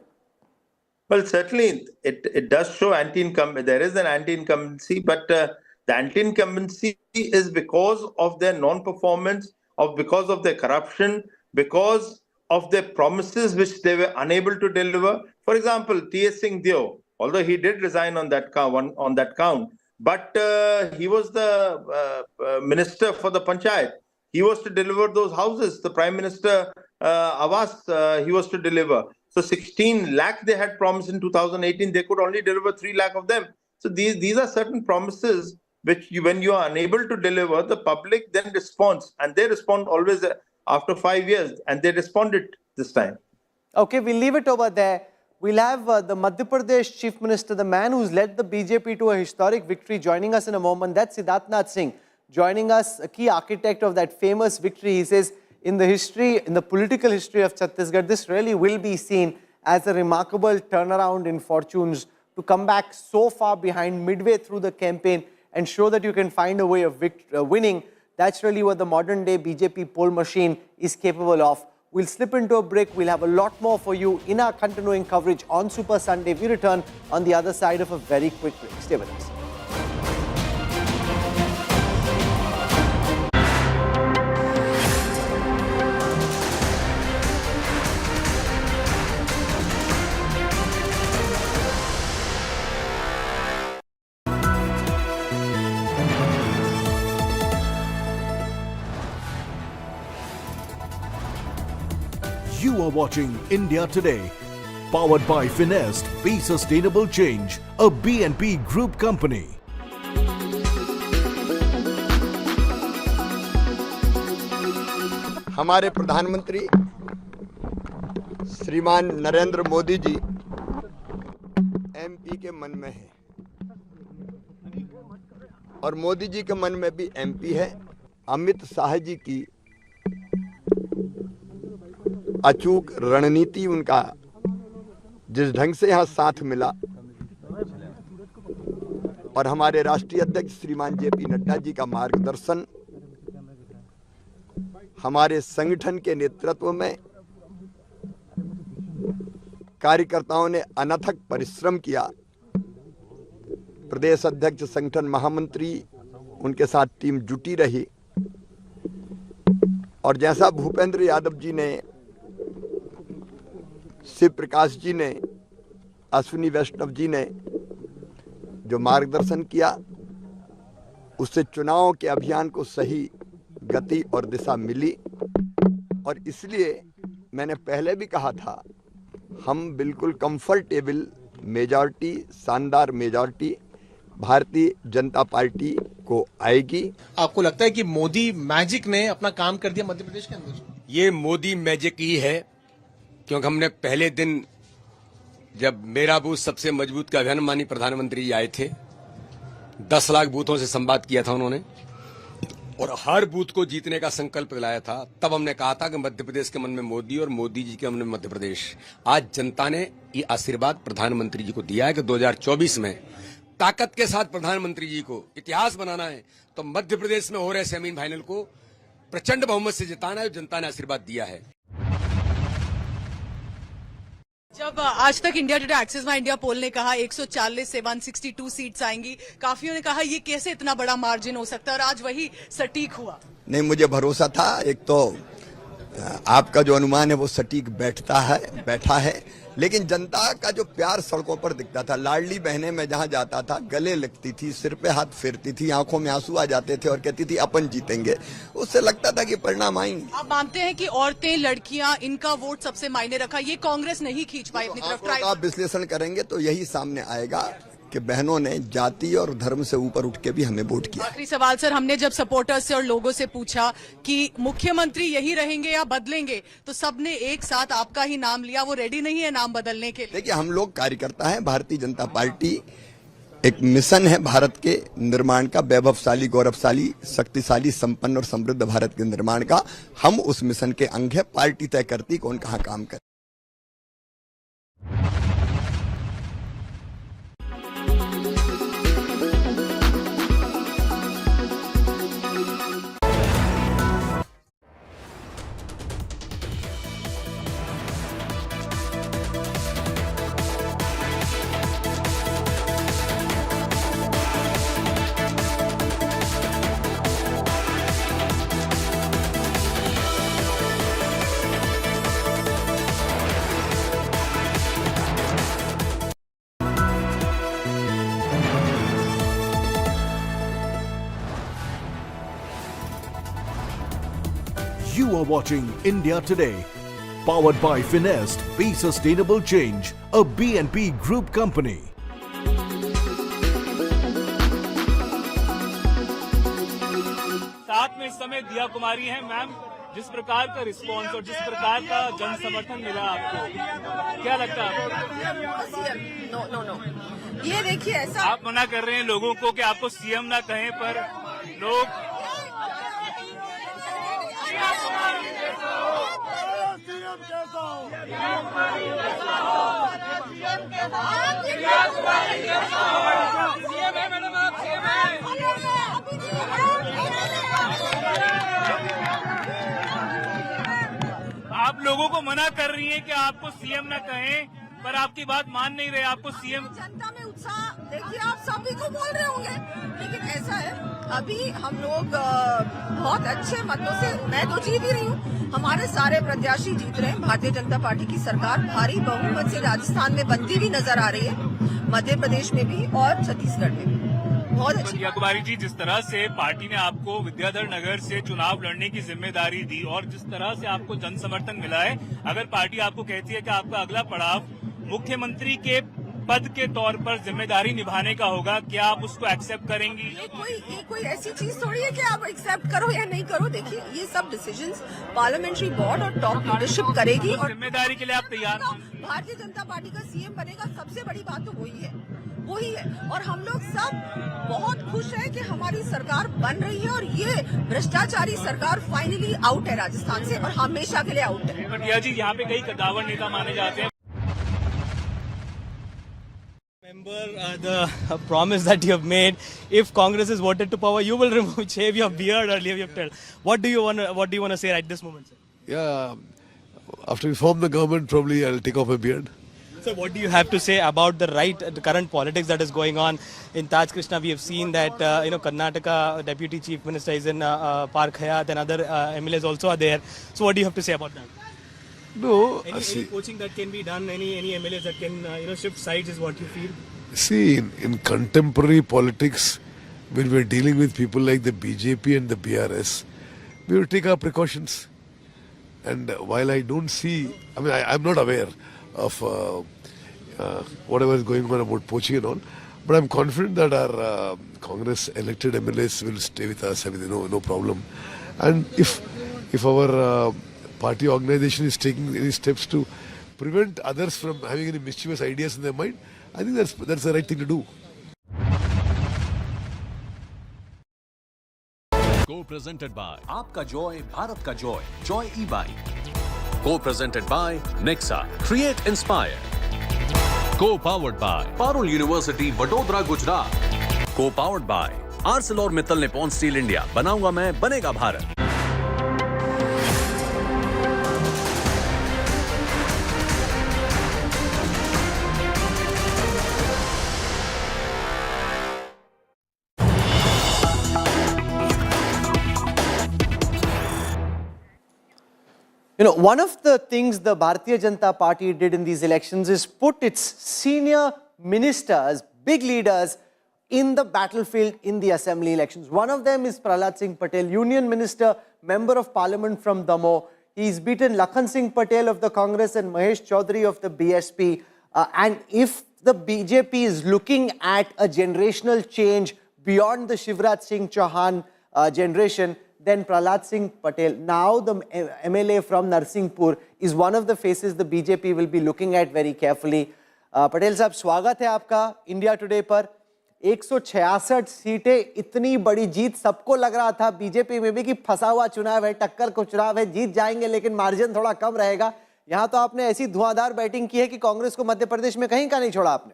Well, certainly it does show anti-incumbency. There is an anti-incumbency, but the anti-incumbency is because of their non-performance, because of their corruption, because of their promises which they were unable to deliver. For example, T.S. Singhdeo, although he did resign on that count, but he was the minister for the panchayat. He was to deliver those houses. The Prime Minister Awas, he was to deliver. So 16 lakh they had promised in 2018. They could only deliver 3 lakh of them. So these are certain promises which when you are unable to deliver, the public then responds. And they respond always after 5 years. And they responded this time. Okay, we'll leave it over there. We'll have the Madhya Pradesh Chief Minister, the man who's led the BJP to a historic victory, joining us in a moment. That's Siddharthnath Singh, joining us, a key architect of that famous victory. He says, in the political history of Chhattisgarh, this really will be seen as a remarkable turnaround in fortunes to come back so far behind midway through the campaign and show that you can find a way of winning. That's really what the modern day BJP poll machine is capable of. We'll slip into a break. We'll have a lot more for you in our continuing coverage on Super Sunday. We return on the other side of a very quick break. Stay with us. You are watching India Today, powered by Finest, Be Sustainable Change, a BNP Group company. हमारे प्रधानमंत्री श्रीमान Narendra Modi ji MP के मन में है और मोदी जी के मन में भी एमपी है। अमित शाह जी की अचूक रणनीति, उनका जिस ढंग से यहाँ साथ मिला और हमारे राष्ट्रीय अध्यक्ष श्रीमान जेपी नड्डा जी का मार्गदर्शन, हमारे संगठन के नेतृत्व में कार्यकर्ताओं ने अनथक परिश्रम किया। प्रदेश अध्यक्ष, संगठन महामंत्री, उनके साथ टीम जुटी रही और जैसा भूपेंद्र यादव जी ने, शिव प्रकाश जी ने, अश्विनी वैष्णव जी ने जो मार्गदर्शन किया, उससे चुनाव के अभियान को सही गति और दिशा मिली। और इसलिए मैंने पहले भी कहा था, हम बिल्कुल कंफर्टेबल मेजॉरिटी, शानदार मेजॉरिटी भारतीय जनता पार्टी को आएगी। आपको लगता है कि मोदी मैजिक ने अपना काम कर दिया मध्य प्रदेश के अंदर? ये मोदी मैजिक ही है, क्योंकि हमने पहले दिन जब मेरा बूथ सबसे मजबूत का अभियान माननीय प्रधानमंत्री जी आए थे, 10 लाख बूथों से संवाद किया था उन्होंने और हर बूथ को जीतने का संकल्प दिलाया था। तब हमने कहा था कि मध्य प्रदेश के मन में मोदी और मोदी जी के मन में मध्य प्रदेश। आज जनता ने ये आशीर्वाद प्रधानमंत्री जी को दिया है कि 2024 में ताकत के साथ प्रधानमंत्री जी को इतिहास बनाना है तो मध्य प्रदेश में हो रहे सेमी फाइनल को प्रचंड बहुमत से जिताना है। जनता ने आशीर्वाद दिया है। जब आज तक India Today Axis My India poll ने कहा 140 से 162 सीट्स आएंगी, काफियों ने कहा ये कैसे इतना बड़ा मार्जिन हो सकता है, और आज वही सटीक हुआ। नहीं, मुझे भरोसा था। एक तो आपका जो अनुमान है वो सटीक बैठा है, लेकिन जनता का जो प्यार सड़कों पर दिखता था, लाडली बहनें मैं जहां जाता था गले लगती थी, सिर पे हाथ फेरती थी, आंखों में आंसू आ जाते थे और कहती थी अपन जीतेंगे, उससे लगता था कि परिणाम आएंगे। आप मानते हैं कि औरतें, लड़कियां, इनका वोट सबसे मायने रखा, ये कांग्रेस नहीं खींच पाई अपनी तरफ? आप विश्लेषण करेंगे तो यही सामने आएगा कि बहनों ने जाति और धर्म से ऊपर उठ के भी हमें वोट किया। आखिरी सवाल सर, हमने जब सपोर्टर्स से और लोगों से पूछा कि मुख्यमंत्री यही रहेंगे या बदलेंगे, तो सबने एक साथ आपका ही नाम लिया। वो रेडी नहीं है नाम बदलने के लिए? देखिए, हम लोग कार्यकर्ता हैं। भारतीय जनता पार्टी एक मिशन है भारत के निर्माण का, वैभवशाली, गौरवशाली, शक्तिशाली, संपन्न और समृद्ध भारत के निर्माण का। हम उस मिशन के अंग है। पार्टी तय करती कौन कहाँ काम करे। You are watching India Today, powered by Finest. Be Sustainable Change, a BNP Group company. साथ में इस समय दिया कुमारी हैं। मैम, जिस प्रकार का रिस्पांस और जिस प्रकार का जन समर्थन मिला आपको, क्या लगता है? नो, ये देखिए, ऐसा आप मना कर रहे हैं लोगों को कि आपको सीएम ना कहें, पर लोग आप लोगों को मना कर रही हैं कि आपको सीएम ना कहें, पर आपकी बात मान नहीं रहे। आपको सीएम, जनता में उत्साह देखिए, आप सभी को बोल रहे होंगे, लेकिन ऐसा है, अभी हम लोग बहुत अच्छे मतों से, मैं तो जीत ही रही हूँ, हमारे सारे प्रत्याशी जीत रहे हैं। भारतीय जनता पार्टी की सरकार भारी बहुमत से राजस्थान में बनती हुई नजर आ रही है, मध्य प्रदेश में भी और छत्तीसगढ़ में भी। बहुत अच्छी कुमारी जी, जिस तरह से पार्टी ने आपको विद्याधर नगर से चुनाव लड़ने की जिम्मेदारी दी और जिस तरह से आपको जन समर्थन मिला है, अगर पार्टी आपको कहती है कि आपका अगला पड़ाव मुख्यमंत्री के पद के तौर पर जिम्मेदारी निभाने का होगा, क्या आप उसको एक्सेप्ट करेंगी? ये कोई ऐसी चीज थोड़ी है कि आप एक्सेप्ट करो या नहीं करो। देखिए, ये सब डिसीजंस पार्लियामेंट्री बोर्ड और टॉप लीडरशिप करेगी और जिम्मेदारी के लिए आप तैयार हैं? भारतीय जनता पार्टी का सीएम बनेगा, सबसे बड़ी बात तो वही है। और हम लोग सब बहुत खुश हैं कि हमारी सरकार बन रही है और ये भ्रष्टाचारी सरकार फाइनली आउट है राजस्थान से और हमेशा के लिए आउट है। भटिया जी, यहाँ पे कई कद्दावर नेता माने जाते हैं। the promise that you have made. If Congress is voted to power, you will shave your beard earlier. You have told. What do you want to say at this moment, sir? Yeah, after we form the government, probably I'll take off my beard. So what do you have to say about the current politics that is going on in Taj Krishna? We have seen that Karnataka Deputy Chief Minister is in Park Hayat and other MLAs also are there. So what do you have to say about that? No, Any coaching that can be done, any MLAs that can shift sides is what you feel? see, in contemporary politics, when we're dealing with people like the BJP and the BRS, we will take our precautions. And while I don't see, I'm not aware of whatever is going on about poaching and all, but I'm confident that our Congress elected MLAs will stay with us. No problem. And if our party organization is taking any steps to prevent others from having any mischievous ideas in their mind, I think that's the right thing to do. Co-presented by आपका Joy Bharat का Joy Joy e-bike Co-presented by Nexa Create Inspire Co-powered by Parul University Vadodara Gujarat Co-powered by ArcelorMittal Nippon Steel India बनाऊंगा मैं बनेगा Bharat One of the things the Bharatiya Janata Party did in these elections is put its senior ministers, big leaders, in the battlefield in the assembly elections. One of them is Prahlad Singh Patel, Union Minister, Member of Parliament from Damoh. He's beaten Lakhan Singh Patel of the Congress and Mahesh Chaudhary of the BSP. And if the BJP is looking at a generational change beyond the Shivraj Singh Chauhan generation, then Prahlad Singh Patel, now the MLA from Narsinghpur, is one of the faces the BJP will be looking at very carefully. Patel साहब स्वागत है आपका India today पर 166 सीटें इतनी बड़ी जीत सबको लग रहा था बीजेपी में भी कि फंसा हुआ चुनाव है टक्कर को चुनाव है जीत जाएंगे लेकिन मार्जिन थोड़ा कम रहेगा यहां तो आपने ऐसी धुआंधार बैटिंग की है कि कांग्रेस को मध्य प्रदेश में कहीं का नहीं छोड़ा आपने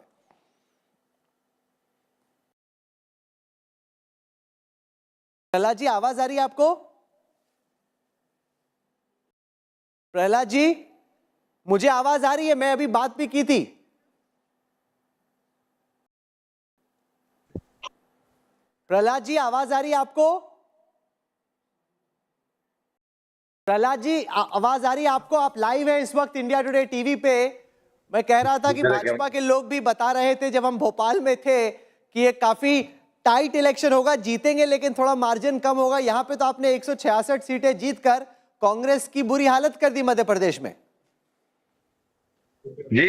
प्रहलाद जी आवाज आ रही है आपको प्रहलाद जी मुझे आवाज आ रही है मैं अभी बात भी की थी प्रहलाद जी आवाज आ रही है आपको प्रहलाद जी आवाज आ रही है आपको आप लाइव हैं इस वक्त इंडिया टुडे टीवी पे मैं कह रहा था कि भाजपा के लोग भी बता रहे थे जब हम भोपाल में थे कि ये काफी टाइट इलेक्शन होगा जीतेंगे लेकिन थोड़ा मार्जिन कम होगा यहां पे तो आपने 166 सीटें जीतकर कांग्रेस की बुरी हालत कर दी मध्य प्रदेश में जी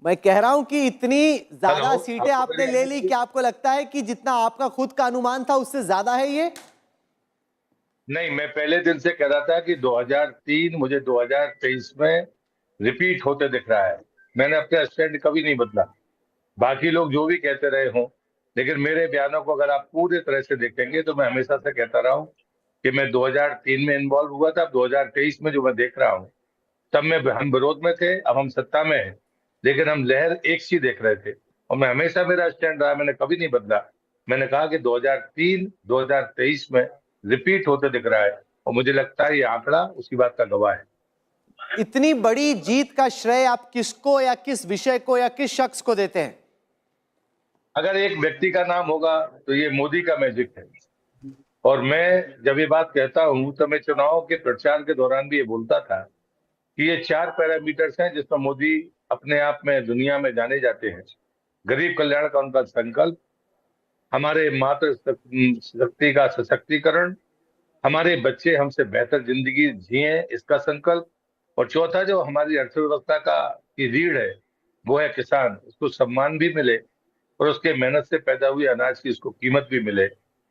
मैं कह रहा हूं कि इतनी ज्यादा सीटें आपने ले ली कि आपको लगता है कि जितना आपका खुद का अनुमान था उससे ज्यादा है ये नहीं मैं पहले दिन से कह रहा था कि 2003 मुझे 2023 में रिपीट होते दिख रहा है मैंने अपना स्टैंड कभी नहीं बदला बाकी लोग जो भी कहते रहे हों लेकिन मेरे बयानों को अगर आप पूरी तरह से देखेंगे तो मैं हमेशा से कहता रहा हूं कि मैं 2003 में इन्वॉल्व हुआ था 2023 में जो मैं देख रहा हूं तब में हम विरोध में थे अब हम सत्ता में हैं लेकिन हम लहर एक सी देख रहे थे और मैं हमेशा मेरा स्टैंड रहा मैंने कभी नहीं बदला मैंने कहा कि 2003-2023 में रिपीट होते दिख रहा है और मुझे लगता है ये आंकड़ा उसी बात का गवाह है इतनी बड़ी जीत का श्रेय आप किसको या किस विषय को या किस शख्स को देते हैं अगर एक व्यक्ति का नाम होगा तो ये मोदी का मैजिक है और मैं जब ये बात कहता हूं तो मैं चुनाव के प्रचार के दौरान भी ये बोलता था कि ये 4 पैरामीटर्स हैं जिसमें मोदी अपने आप में दुनिया में जाने जाते हैं गरीब कल्याण का उनका संकल्प हमारे मातृ शक्ति का सशक्तिकरण हमारे बच्चे हमसे बेहतर जिंदगी जिए इसका संकल्प और चौथा जो हमारी अर्थव्यवस्था का की रीढ़ है वो है किसान उसको सम्मान भी मिले और उसके मेहनत से पैदा हुई अनाज की उसको कीमत भी मिले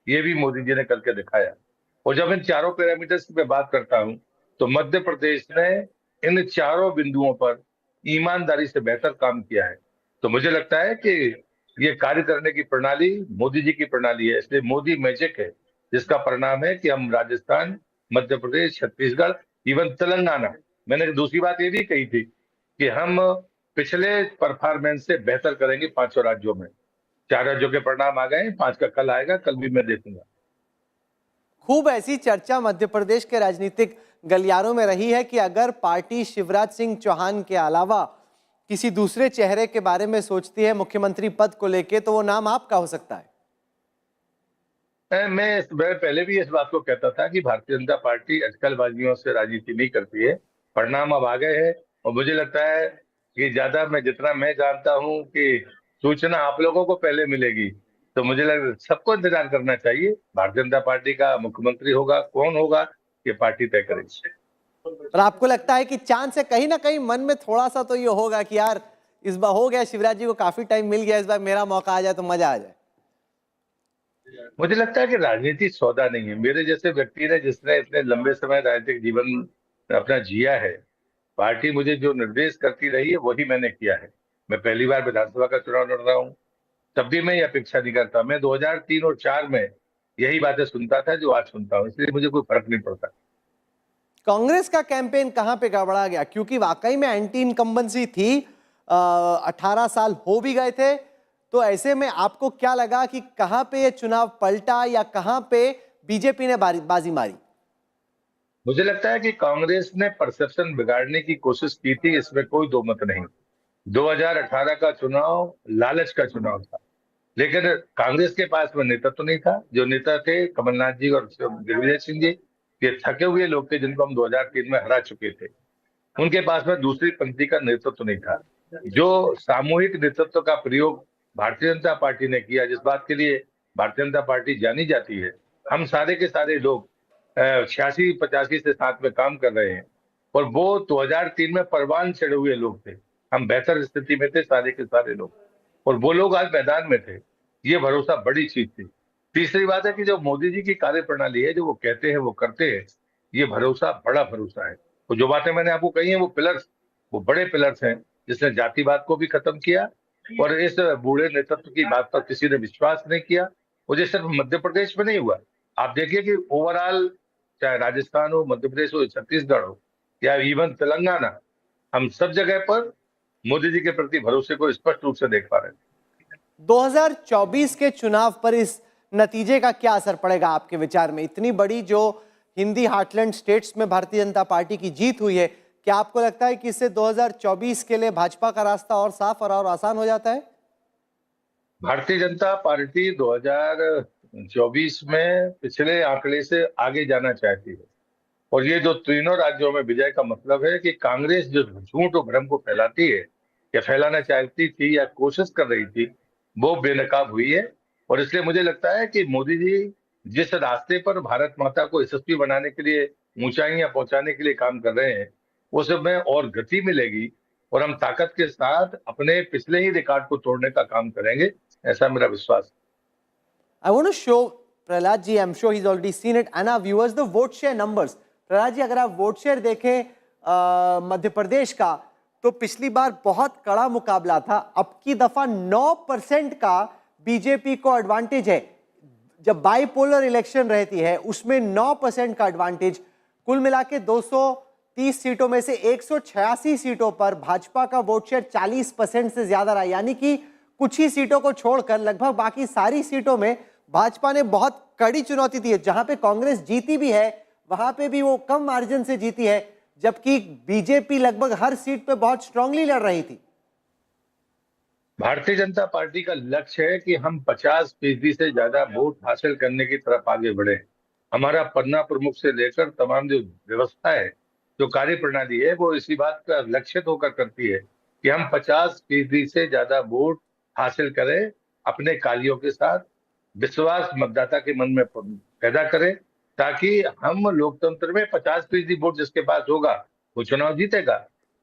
ये भी मोदी जी ने करके दिखाया और जब इन चारों पैरामीटर्स की मैं बात करता हूं तो मध्य प्रदेश ने इन चारों बिंदुओं पर ईमानदारी से बेहतर काम किया है तो मुझे लगता है कि ये कार्य करने की प्रणाली मोदी जी की प्रणाली है इसलिए मोदी मैजिक है जिसका परिणाम है कि हम राजस्थान मध्य प्रदेश छत्तीसगढ़ इवन तेलंगाना मैंने दूसरी बात ये भी कही थी कि हम पिछले परफॉर्मेंस से बेहतर करेंगे 5 राज्यों में। 4 राज्यों के परिणाम आ गए, 5 का कल आएगा, कल भी मैं देखूंगा। खूब ऐसी चर्चा मध्य प्रदेश के राजनीतिक गलियारों में रही है कि अगर पार्टी शिवराज सिंह चौहान के अलावा किसी दूसरे चेहरे के बारे में सोचती है मुख्यमंत्री पद को लेके, तो वो नाम आपका हो सकता है। मैं पहले भी इस बात को कहता था कि भारतीय जनता पार्टी अटकलबाजियों से राजनीति नहीं करती है। परिणाम अब आ गए हैं और मुझे लगता है कि जितना मैं जानता हूं कि सूचना आप लोगों को पहले मिलेगी, तो मुझे सबको इंतजार करना चाहिए। भारतीय जनता पार्टी का मुख्यमंत्री होगा, कौन होगा, ये पार्टी तय करेगी। और आपको लगता है कि चांस है कहीं ना कहीं मन में थोड़ा सा तो ये होगा कि यार इस बार हो गया, शिवराज जी को काफी टाइम मिल गया, इस बार मेरा मौका आ जाए तो मजा आ जाए। मुझे लगता है कि राजनीति सौदा नहीं है। मेरे जैसे व्यक्ति ने, जिसने इतने लंबे समय राजनीतिक जीवन अपना जिया है, पार्टी मुझे जो निर्देश करती रही है वही मैंने किया है। मैं पहली बार विधानसभा का चुनाव लड़ रहा हूँ, तब भी मैं ये अपेक्षा नहीं करता। मैं 2003 और 4 में यही बातें सुनता था जो आज सुनता हूँ, इसलिए मुझे कोई फर्क नहीं पड़ता। कांग्रेस का कैंपेन कहां पे गड़बड़ा गया? क्योंकि वाकई में एंटी इनकम्बेंसी थी, 18 साल हो भी गए थे, तो ऐसे में आपको क्या लगा कि कहां पे ये चुनाव पलटा या कहां पे बीजेपी ने बाजी मारी? मुझे लगता है कि कांग्रेस ने परसेप्शन बिगाड़ने की कोशिश की थी, इसमें कोई दो मत नहीं। 2018 का चुनाव लालच का चुनाव था, लेकिन कांग्रेस के पास में नेतृत्व नहीं था। जो नेता थे कमलनाथ जी और दिग्विजय सिंह जी, ये थके हुए लोग थे जिनको हम 2003 में हरा चुके थे। उनके पास में दूसरी पंक्ति का नेतृत्व नहीं था। जो सामूहिक नेतृत्व का प्रयोग भारतीय जनता पार्टी ने किया, जिस बात के लिए भारतीय जनता पार्टी जानी जाती है, हम सारे के सारे लोग 86-85 से साथ में काम कर रहे हैं, और वो 2003 में परवान चढ़े हुए लोग थे। हम बेहतर स्थिति में थे सारे के सारे लोग, और वो लोग आज मैदान में थे। ये भरोसा बड़ी चीज थी। तीसरी बात है कि जो मोदी जी की कार्य प्रणाली है, जो वो कहते हैं वो करते हैं, ये भरोसा बड़ा भरोसा है। तो जो बातें मैंने आपको कही हैं वो पिलर्स, वो बड़े पिलर्स हैं, जिसने जातिवाद को भी खत्म किया और इस बूढ़े नेतृत्व की बात पर किसी ने विश्वास नहीं किया। मुझे सिर्फ मध्य प्रदेश में नहीं हुआ, आप देखिए कि ओवरऑल चाहे राजस्थान हो, मध्य प्रदेश हो, छत्तीसगढ़ हो या इवन तेलंगाना, हम सब जगह पर मोदी जी के प्रति भरोसे को स्पष्ट रूप से देख पा रहे हैं। 2024 के चुनाव पर इस नतीजे का क्या असर पड़ेगा आपके विचार में? इतनी बड़ी जो हिंदी हार्टलैंड स्टेट्स में भारतीय जनता पार्टी की जीत हुई है, क्या आपको लगता है कि इससे 2024 के लिए भाजपा का रास्ता और साफ और आसान हो जाता है? भारतीय जनता पार्टी 2024 में पिछले आंकड़े से आगे जाना चाहती है, और ये जो तीनों राज्यों में विजय का मतलब है कि कांग्रेस जो झूठ और भ्रम को फैलाती है या फैलाना चाहती थी या कोशिश कर रही थी, वो बेनकाब हुई है। और इसलिए मुझे लगता है कि मोदी जी जिस रास्ते पर भारत माता को यशस्वी बनाने के लिए, ऊंचाइयां पहुंचाने के लिए काम कर रहे हैं, उसमें और गति मिलेगी और हम ताकत के साथ अपने पिछले ही रिकॉर्ड को तोड़ने का काम करेंगे, ऐसा मेरा विश्वास है। I want to show Prahlad ji, I'm sure he's already seen it, and our viewers the vote share numbers. Prahlad ji, अगर आप वोट शेयर देखें मध्य प्रदेश का, तो पिछली बार बहुत कड़ा मुकाबला था। अब की दफा 9% का बीजेपी को एडवांटेज है। जब बाइपोलर इलेक्शन रहती है उसमें 9% का एडवांटेज। कुल मिला के 230 सीटों में से 186 सीटों पर भाजपा का वोट शेयर 40% से ज्यादा रहा, यानी कि कुछ ही सीटों को छोड़कर लगभग बाकी सारी सीटों में भाजपा ने बहुत कड़ी चुनौती दी है। जहां पे कांग्रेस जीती भी है वहां पे भी वो कम मार्जिन से जीती है, जबकि बीजेपी लगभग हर सीट पे बहुत स्ट्रांगली लड़ रही थी। भारतीय जनता पार्टी का लक्ष्य है कि हम 50% से ज्यादा वोट हासिल करने की तरफ आगे बढ़े। हमारा पन्ना प्रमुख से लेकर तमाम जो व्यवस्था है, जो कार्य प्रणाली है, वो इसी बात का लक्षित होकर करती है कि हम 50% से ज्यादा वोट हासिल करें, अपने कार्यों के साथ विश्वास मतदाता के मन में पैदा करें, ताकि हम लोकतंत्र में 50% वोट जिसके पास होगा वो चुनाव जीतेगा।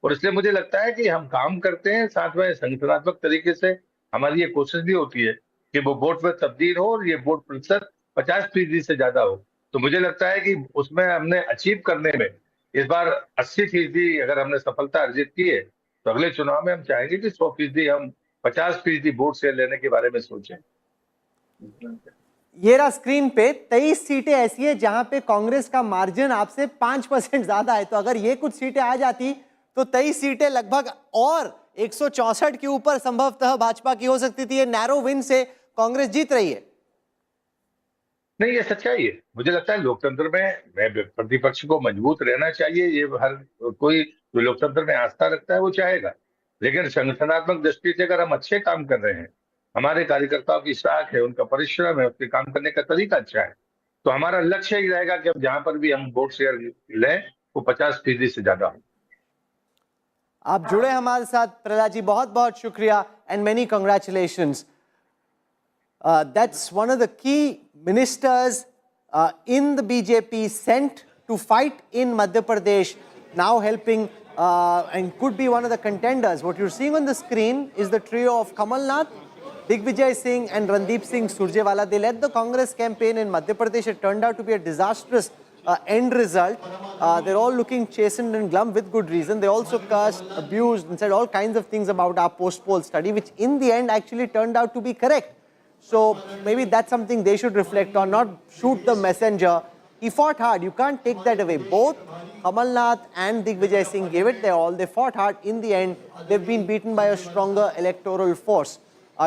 और इसलिए मुझे लगता है कि हम काम करते हैं, साथ में संगठनात्मक तरीके से हमारी ये कोशिश भी होती है कि वो वोट में तब्दील हो और ये वोट प्रतिशत 50% से ज्यादा हो। तो मुझे लगता है कि उसमें हमने अचीव करने में इस बार 80% अगर हमने सफलता अर्जित की है, तो अगले चुनाव में हम चाहेंगे कि 100% हम 50% वोट शेयर लेने के बारे में सोचें। ये रहा स्क्रीन पे 23 सीटें ऐसी है जहां पे कांग्रेस का मार्जिन आपसे 5% ज्यादा है। तो अगर ये कुछ सीटें आ जाती तो 23 सीटें लगभग और 164 के ऊपर संभवतः भाजपा की हो सकती थी। ये नैरो विन से कांग्रेस जीत रही है। नहीं, ये सच्चाई है। मुझे लगता है लोकतंत्र में प्रतिपक्ष को मजबूत रहना चाहिए। ये हर कोई जो लोकतंत्र में आस्था रखता है वो चाहेगा। लेकिन संगठनात्मक दृष्टि से अगर हम अच्छे काम कर रहे हैं, हमारे कार्यकर्ताओं की साख है, उनका परिश्रम है, उसके काम करने का तरीका अच्छा है, तो हमारा लक्ष्य ही रहेगा कि अब जहां पर भी हम वोट शेयर लें वो 50% से ज्यादा हो। आप जुड़े हमारे साथ प्रहलाद जी, बहुत बहुत शुक्रिया and many congratulations. That's one of the key ministers in the BJP sent to fight in Madhya Pradesh, now helping and could be one of the contenders. What you're seeing on the screen is the trio of Kamal Nath, Digvijay Singh and Rajdeep Singh Surjewala. They led the Congress campaign in Madhya Pradesh. It turned out to be a disastrous end result. They're all looking chastened and glum with good reason. They also cursed, abused and said all kinds of things about our post-poll study, which in the end actually turned out to be correct. So maybe that's something they should reflect on, not shoot the messenger. He fought hard. You can't take that away. Both Kamal Nath and Digvijay Singh gave it their all. They fought hard. In the end, they've been beaten by a stronger electoral force.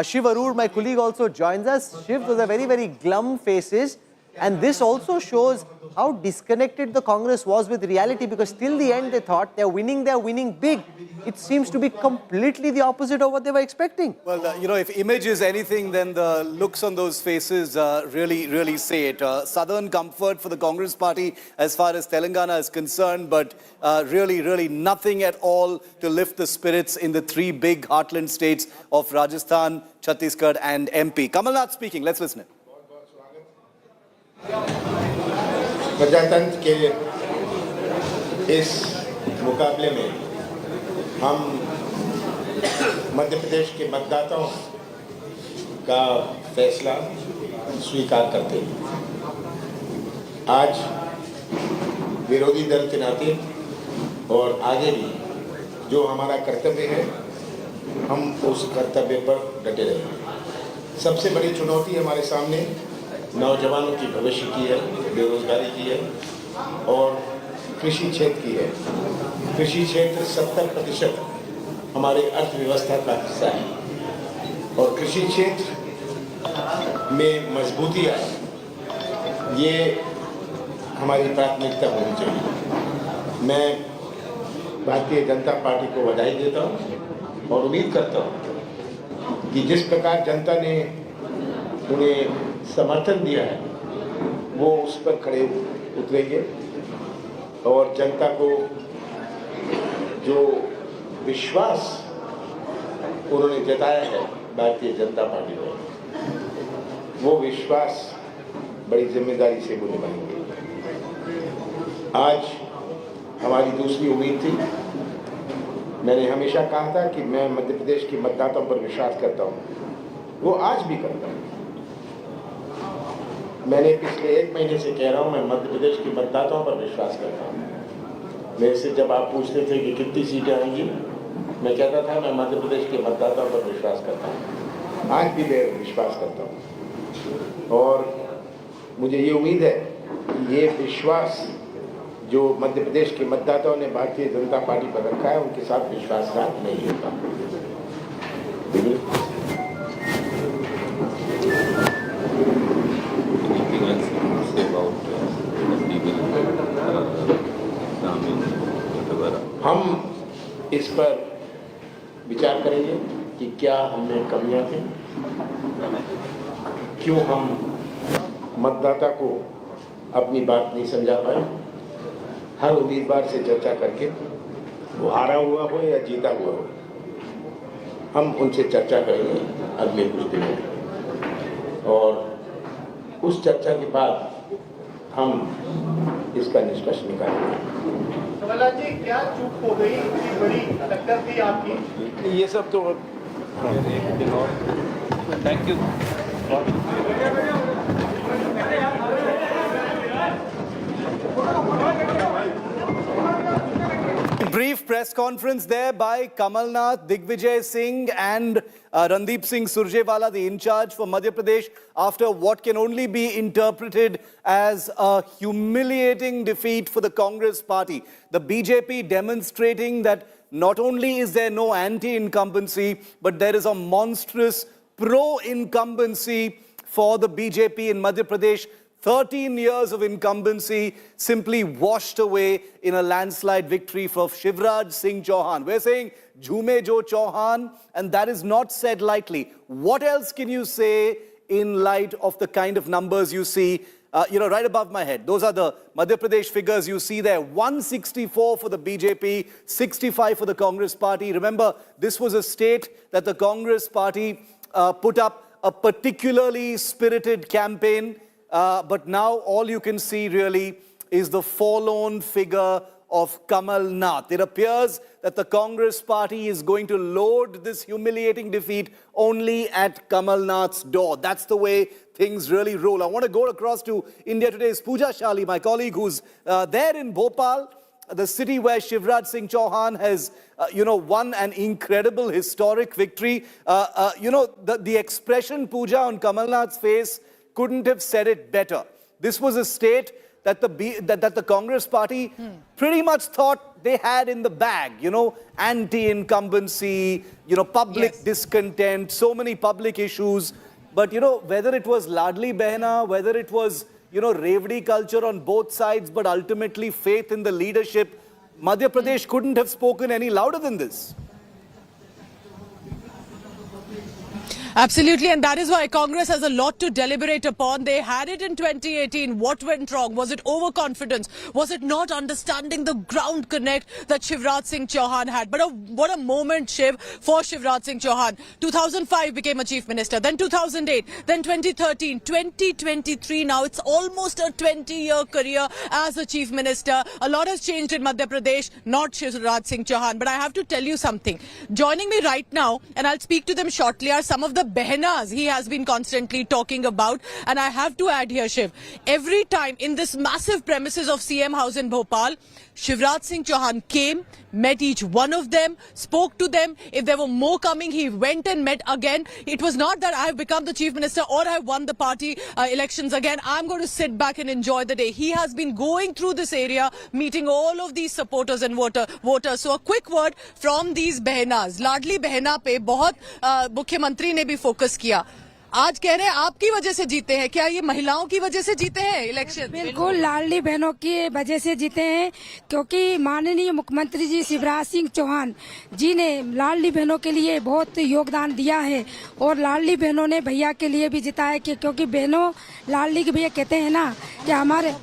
Shiv Arur, my colleague, also joins us. Shiv, those are very, very glum faces. And this also shows how disconnected the Congress was with reality, because till the end they thought they're winning big. It seems to be completely the opposite of what they were expecting. Well, you know, if image is anything, then the looks on those faces really say it. Southern comfort for the Congress party as far as Telangana is concerned, but really nothing at all to lift the spirits in the three big heartland states of Rajasthan, Chhattisgarh and MP. Kamal Nath speaking. Let's listen. प्रजातंत्र के इस मुकाबले में हम मध्य प्रदेश के मतदाताओं का फैसला स्वीकार करते हैं। आज विरोधी दल के नाते और आगे भी जो हमारा कर्तव्य है, हम उस कर्तव्य पर डटे रहेंगे। सबसे बड़ी चुनौती हमारे सामने नौजवानों की भविष्य की है, बेरोजगारी की है और कृषि क्षेत्र की है। कृषि क्षेत्र 70% हमारे अर्थव्यवस्था का हिस्सा है और कृषि क्षेत्र में मजबूती आए, ये हमारी प्राथमिकता होनी चाहिए। मैं भारतीय जनता पार्टी को बधाई देता हूँ और उम्मीद करता हूँ कि जिस प्रकार जनता ने उन्हें समर्थन दिया है, वो उस पर खड़े उतरेंगे और जनता को जो विश्वास उन्होंने जताया है भारतीय जनता पार्टी पर, वो विश्वास बड़ी जिम्मेदारी से वो निभाएंगे। आज हमारी दूसरी उम्मीद थी। मैंने हमेशा कहा था कि मैं मध्य प्रदेश के मतदाताओं पर विश्वास करता हूँ, वो आज भी करता हूँ। मैंने पिछले 1 महीने से कह रहा हूँ, मैं मध्य प्रदेश के मतदाताओं पर विश्वास करता हूँ। मेरे से जब आप पूछते थे कि कितनी सीटें आएंगी, मैं कहता था मैं मध्य प्रदेश के मतदाताओं पर विश्वास करता हूँ। आज भी मैं विश्वास करता हूँ और मुझे ये उम्मीद है कि ये विश्वास जो मध्य प्रदेश के मतदाताओं ने भारतीय जनता पार्टी पर रखा है, उनके साथ विश्वासघात नहीं होगा। हम इस पर विचार करेंगे कि क्या हमने कमियां थी, क्यों हम मतदाता को अपनी बात नहीं समझा पाए। हर उम्मीदवार से चर्चा करके, वो हारा हुआ हो या जीता हुआ हो, हम उनसे चर्चा करेंगे अगले कुछ दिनों में और उस चर्चा के बाद हम इसका निष्कर्ष निकालेंगे। कमलनाथ जी, क्या चूक हो गई? इतनी बड़ी टक्कर थी आपकी। ये सब तो thank you. Brief press conference there by Kamal Nath, Digvijay Singh and Rajdeep Singh Surjewala, the in charge for Madhya Pradesh, after what can only be interpreted as a humiliating defeat for the Congress party. The BJP demonstrating that not only is there no anti-incumbency, but there is a monstrous pro-incumbency for the BJP in Madhya Pradesh. 13 years of incumbency simply washed away in a landslide victory for Shivraj Singh Chauhan. We're saying Jhume Jo Chauhan, and that is not said lightly. What else can you say in light of the kind of numbers you see, right above my head? Those are the Madhya Pradesh figures you see there. 164 for the BJP, 65 for the Congress party. Remember, this was a state that the Congress party put up a particularly spirited campaign. But now all you can see really is the forlorn figure of Kamal Nath. It appears that the Congress party is going to load this humiliating defeat only at Kamal Nath's door. That's the way things really roll. I want to go across to India Today's Pooja Shali, my colleague who's there in Bhopal, the city where Shivraj Singh Chauhan has, won an incredible historic victory. The expression, Pooja, on Kamal Nath's face couldn't have said it better. This was a state that the Congress party pretty much thought they had in the bag, anti-incumbency, public discontent, so many public issues. But, whether it was Ladli Behna, whether it was, Revdi culture on both sides, but ultimately faith in the leadership, Madhya Pradesh couldn't have spoken any louder than this. Absolutely, and that is why Congress has a lot to deliberate upon. They had it in 2018. What went wrong? Was it overconfidence? Was it not understanding the ground connect that Shivraj Singh Chauhan had? But what a moment, Shiv, for Shivraj Singh Chauhan. 2005 became a chief minister, then 2008, then 2013, 2023. Now it's almost a 20-year career as a chief minister. A lot has changed in Madhya Pradesh, not Shivraj Singh Chauhan. But I have to tell you something. Joining me right now, and I'll speak to them shortly, are some of the Behnas he has been constantly talking about. And I have to add here, Shiv, every time in this massive premises of CM House in Bhopal, Shivraj Singh Chauhan came, met each one of them, spoke to them. If there were more coming, he went and met again. It was not that I have become the chief minister or I have won the party elections again. I'm going to sit back and enjoy the day. He has been going through this area, meeting all of these supporters and voters. So a quick word from these Behnas. Ladli Behna पे बहुत मुख्यमंत्री ने भी focus किया. आज कह रहे हैं आपकी वजह से जीते हैं. क्या ये महिलाओं की वजह से जीते हैं इलेक्शन? बिल्कुल लाडली बहनों की वजह से जीते हैं, क्योंकि माननीय मुख्यमंत्री जी शिवराज सिंह चौहान जी ने लाडली बहनों के लिए बहुत योगदान दिया है और लाडली बहनों ने भैया के लिए भी जीता है, क्योंकि बहनों लाडली के भैया कहते हैं ना कि हमारे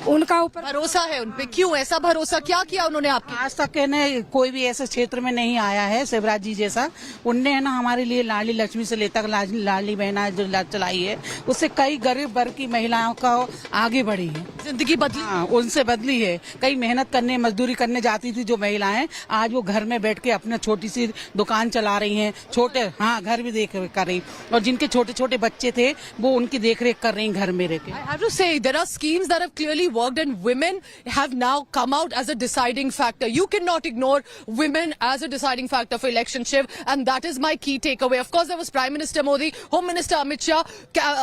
उनका ऊपर भरोसा है. उन पे क्यों ऐसा भरोसा? क्या किया उन्होंने आपके? आज तक कहने कोई भी ऐसे क्षेत्र में नहीं आया है शिवराज जी जैसा. उनने ना हमारे लिए लाडली लक्ष्मी से लेकर लाडली बहना जो चलाई है, उससे कई गरीब वर्ग की महिलाओं का आगे बढ़ी है, जिंदगी बदली. उनसे बदली है. कई मेहनत करने मजदूरी करने जाती थी जो महिलाएं, आज वो घर में बैठ के अपना छोटी सी दुकान चला रही हैं. छोटे घर भी देख रेख कर रही, और जिनके छोटे छोटे बच्चे थे वो उनकी देख रेख कर रही घर में रह के. I have to say there are schemes that have clearly worked and women have now come out as a deciding factor. You cannot ignore women as a deciding factor for election, Shiv, and that is my key takeaway. Of course, there was Prime Minister Modi, Home Minister Amit Shah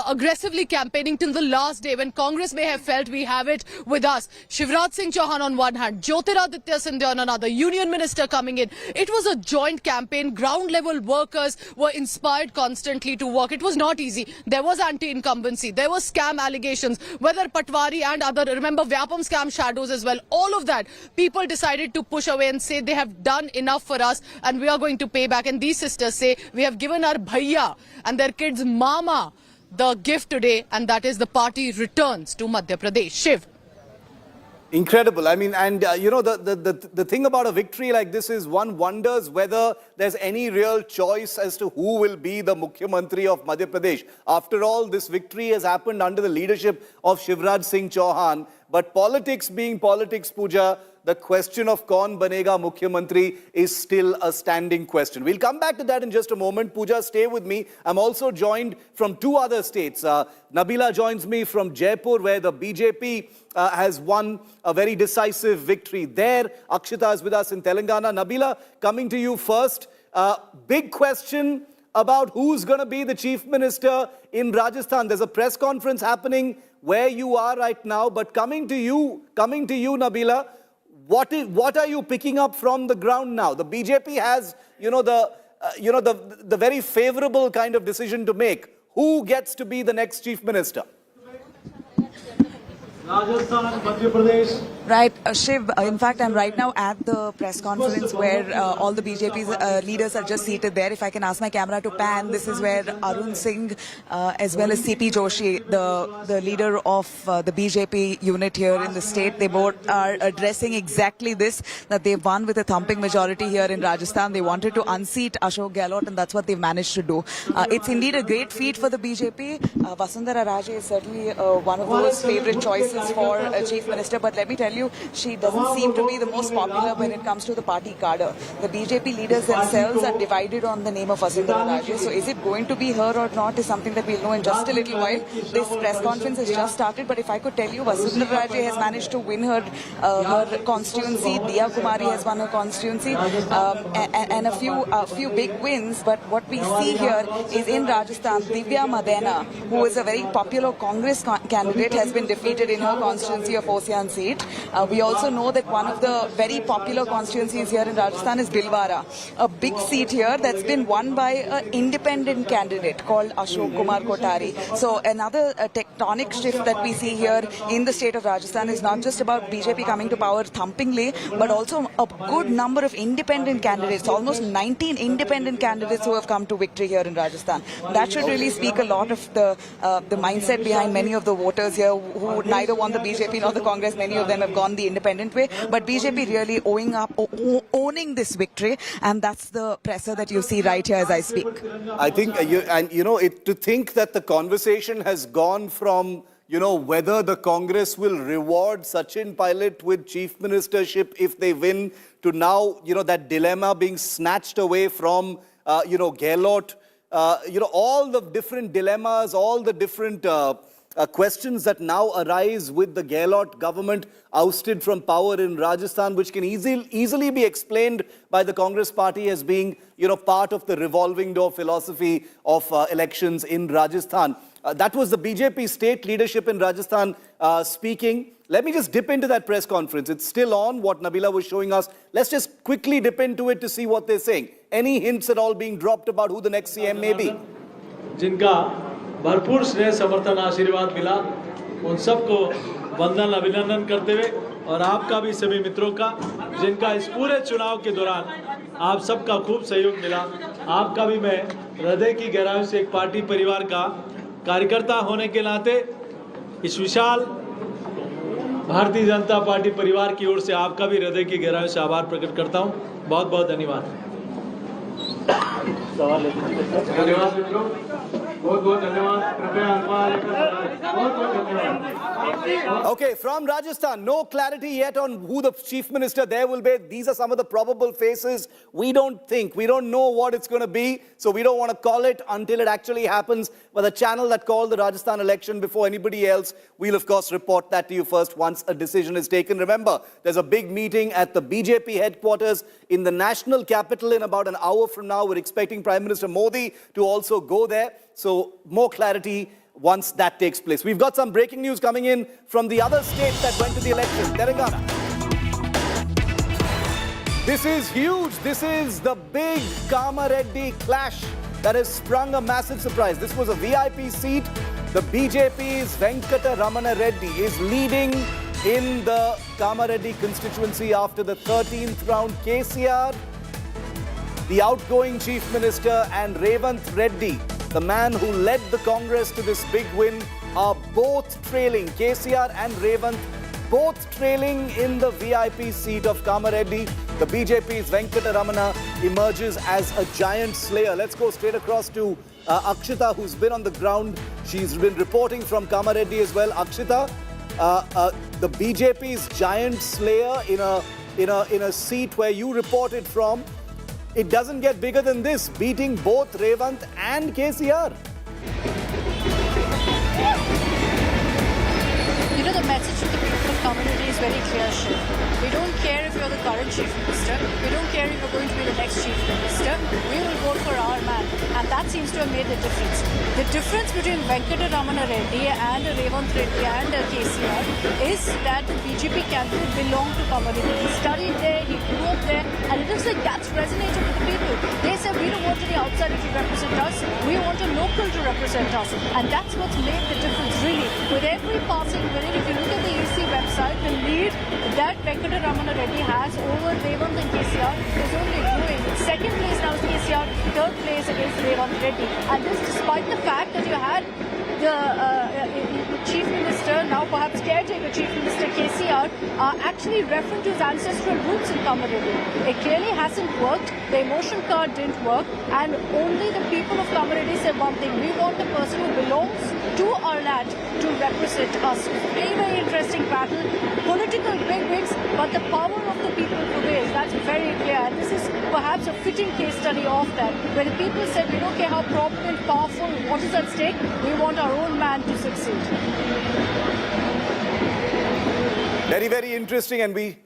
aggressively campaigning till the last day when Congress may have felt we have it with us. Shivraj Singh Chauhan on one hand, Jyotiraditya Scindia on another, Union Minister coming in. It was a joint campaign. Ground level workers were inspired constantly to work. It was not easy. There was anti-incumbency. There were scam allegations, whether Patwari and other, remember Vyapam scam shadows as well. All of that, people decided to push away and say they have done enough for us and we are going to pay back. And these sisters say we have given our bhaiya and their kids mama the gift today, and that is the party returns to Madhya Pradesh. Shiv. Incredible. I mean, and the thing about a victory like this is one wonders whether there's any real choice as to who will be the Mukhyamantri of Madhya Pradesh. After all, this victory has happened under the leadership of Shivraj Singh Chauhan. But politics being politics, Pooja, the question of kaun banega Mukhyamantri is still a standing question. We'll come back to that in just a moment. Pooja, stay with me. I'm also joined from two other states. Nabila joins me from Jaipur, where the BJP has won a very decisive victory there. Akshita is with us in Telangana. Nabila, coming to you first. Big question about who's going to be the chief minister in Rajasthan. There's a press conference happening where you are right now, but coming to you, Nabila, what are you picking up from the ground now? The BJP has, the very favorable kind of decision to make. Who gets to be the next chief minister? Rajasthan, Madhya Pradesh. Right, Shiv, in fact, I'm right now at the press conference where all the BJP leaders are just seated there. If I can ask my camera to pan, this is where Arun Singh as well as CP Joshi, the leader of the BJP unit here in the state, they both are addressing exactly this, that they've won with a thumping majority here in Rajasthan. They wanted to unseat Ashok Gehlot, and that's what they've managed to do. It's indeed a great feat for the BJP. Vasundhara Raje is certainly one of those favorite choices for a chief minister, but let me tell you, she doesn't seem to be the most popular when it comes to the party cadre. The BJP leaders themselves are divided on the name of Vasundhara Raje. So is it going to be her or not is something that we'll know in just a little while. This press conference has just started, but if I could tell you, Vasundhara Raje has managed to win her constituency. Diya Kumari has won her constituency, and a few big wins. But what we see here is in Rajasthan, Divya Madena, who is a very popular Congress candidate, has been defeated in her constituency of Osian seat. We also know that one of the very popular constituencies here in Rajasthan is Bhilwara, a big seat here that's been won by an independent candidate called Ashok Kumar Kotari. So another tectonic shift that we see here in the state of Rajasthan is not just about BJP coming to power thumpingly, but also a good number of independent candidates, almost 19 independent candidates who have come to victory here in Rajasthan. That should really speak a lot of the mindset behind many of the voters here who neither won the BJP nor the Congress. Many of them have gone the independent way, but BJP really owning this victory, and that's the presser that you see right here as I speak. I think, to think that the conversation has gone from, whether the Congress will reward Sachin Pilot with chief ministership if they win, to now, that dilemma being snatched away from, Gehlot, all the different dilemmas, all the different questions that now arise with the Gehlot government ousted from power in Rajasthan, which can easily be explained by the Congress party as being, part of the revolving door philosophy of elections in Rajasthan. That was the BJP state leadership in Rajasthan speaking. Let me just dip into that press conference. It's still on, what Nabila was showing us. Let's just quickly dip into it to see what they're saying. Any hints at all being dropped about who the next CM may be? Jinka भरपूर स्नेह समर्थन आशीर्वाद मिला, उन सबको वंदन अभिनंदन करते हुए, और आपका भी सभी मित्रों का, जिनका इस पूरे चुनाव के दौरान आप सबका खूब सहयोग मिला, आपका भी मैं हृदय की गहराइयों से एक पार्टी परिवार का कार्यकर्ता होने के नाते इस विशाल भारतीय जनता पार्टी परिवार की ओर से आपका भी हृदय की गहराइयों से आभार प्रकट करता हूं। बहुत बहुत धन्यवाद। धन्यवाद मित्रों, Okay, from Rajasthan, no clarity yet on who the chief minister there will be. These are some of the probable faces. We don't know what it's going to be, so we don't want to call it until it actually happens. But the channel that called the Rajasthan election before anybody else, we'll of course report that to you first once a decision is taken. Remember, there's a big meeting at the BJP headquarters in the national capital in about an hour from now. We're expecting Prime Minister Modi to also go there. So more clarity once that takes place. We've got some breaking news coming in from the other state that went to the election, Telangana. This is huge. This is the big Kamareddy clash that has sprung a massive surprise. This was a VIP seat. The BJP's Venkata Ramana Reddy is leading in the Kamareddy constituency after the 13th round. KCR, the outgoing chief minister, and Revanth Reddy, the man who led the Congress to this big win, are both trailing. KCR and Revanth both trailing in the VIP seat of Kamareddy. The BJP's Venkata Ramana emerges as a giant slayer. Let's go straight across to Akshita, who's been on the ground. She's been reporting from Kamareddy as well. Akshita, the BJP's giant slayer in a seat where you reported from. It doesn't get bigger than this, beating both Revant and KCR. You know, the message to the people of community is very clear, Shiv. We don't care if you're the current Chief Minister. We don't care if you're going to be the next Chief Minister. We will vote for our man. And that seems to have made the difference. The difference between Venkataramana Reddy and Revant Reddy and KCR is that the BJP candidate belonged to community. He studied there, he grew up there, and it is like that's resonated with the people. They said, we don't want any outsider to represent us. We want a local to represent us. And that's what's made the difference, really. With every passing minute, if you look at the EC website, the lead that Venkataramana Reddy has over Revant and KCR is only growing. Second place now is KCR, third place against Revant Reddy. And this despite the fact that you had the Chief Minister, now perhaps caretaker Chief Minister KCR, actually referring to his ancestral roots in Kamareddy. It clearly hasn't worked. The emotion card didn't work. And only the people of Kamareddy said one thing. We want the person who belongs to our land to represent us. Very, very interesting battle. Political bigwigs, but the power of the people prevails. That's very clear. And this is perhaps a fitting case study of that, where the people said, we don't care how prominent, powerful, what is at stake. We want our own man to succeed. Very, very interesting. And we...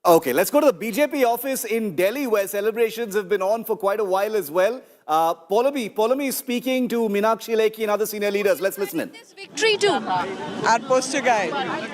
Okay, let's go to the BJP office in Delhi, where celebrations have been on for quite a while as well. Polami is speaking to Meenakshi Lekhi and other senior leaders. Let's listen in. This victory to our poster guy,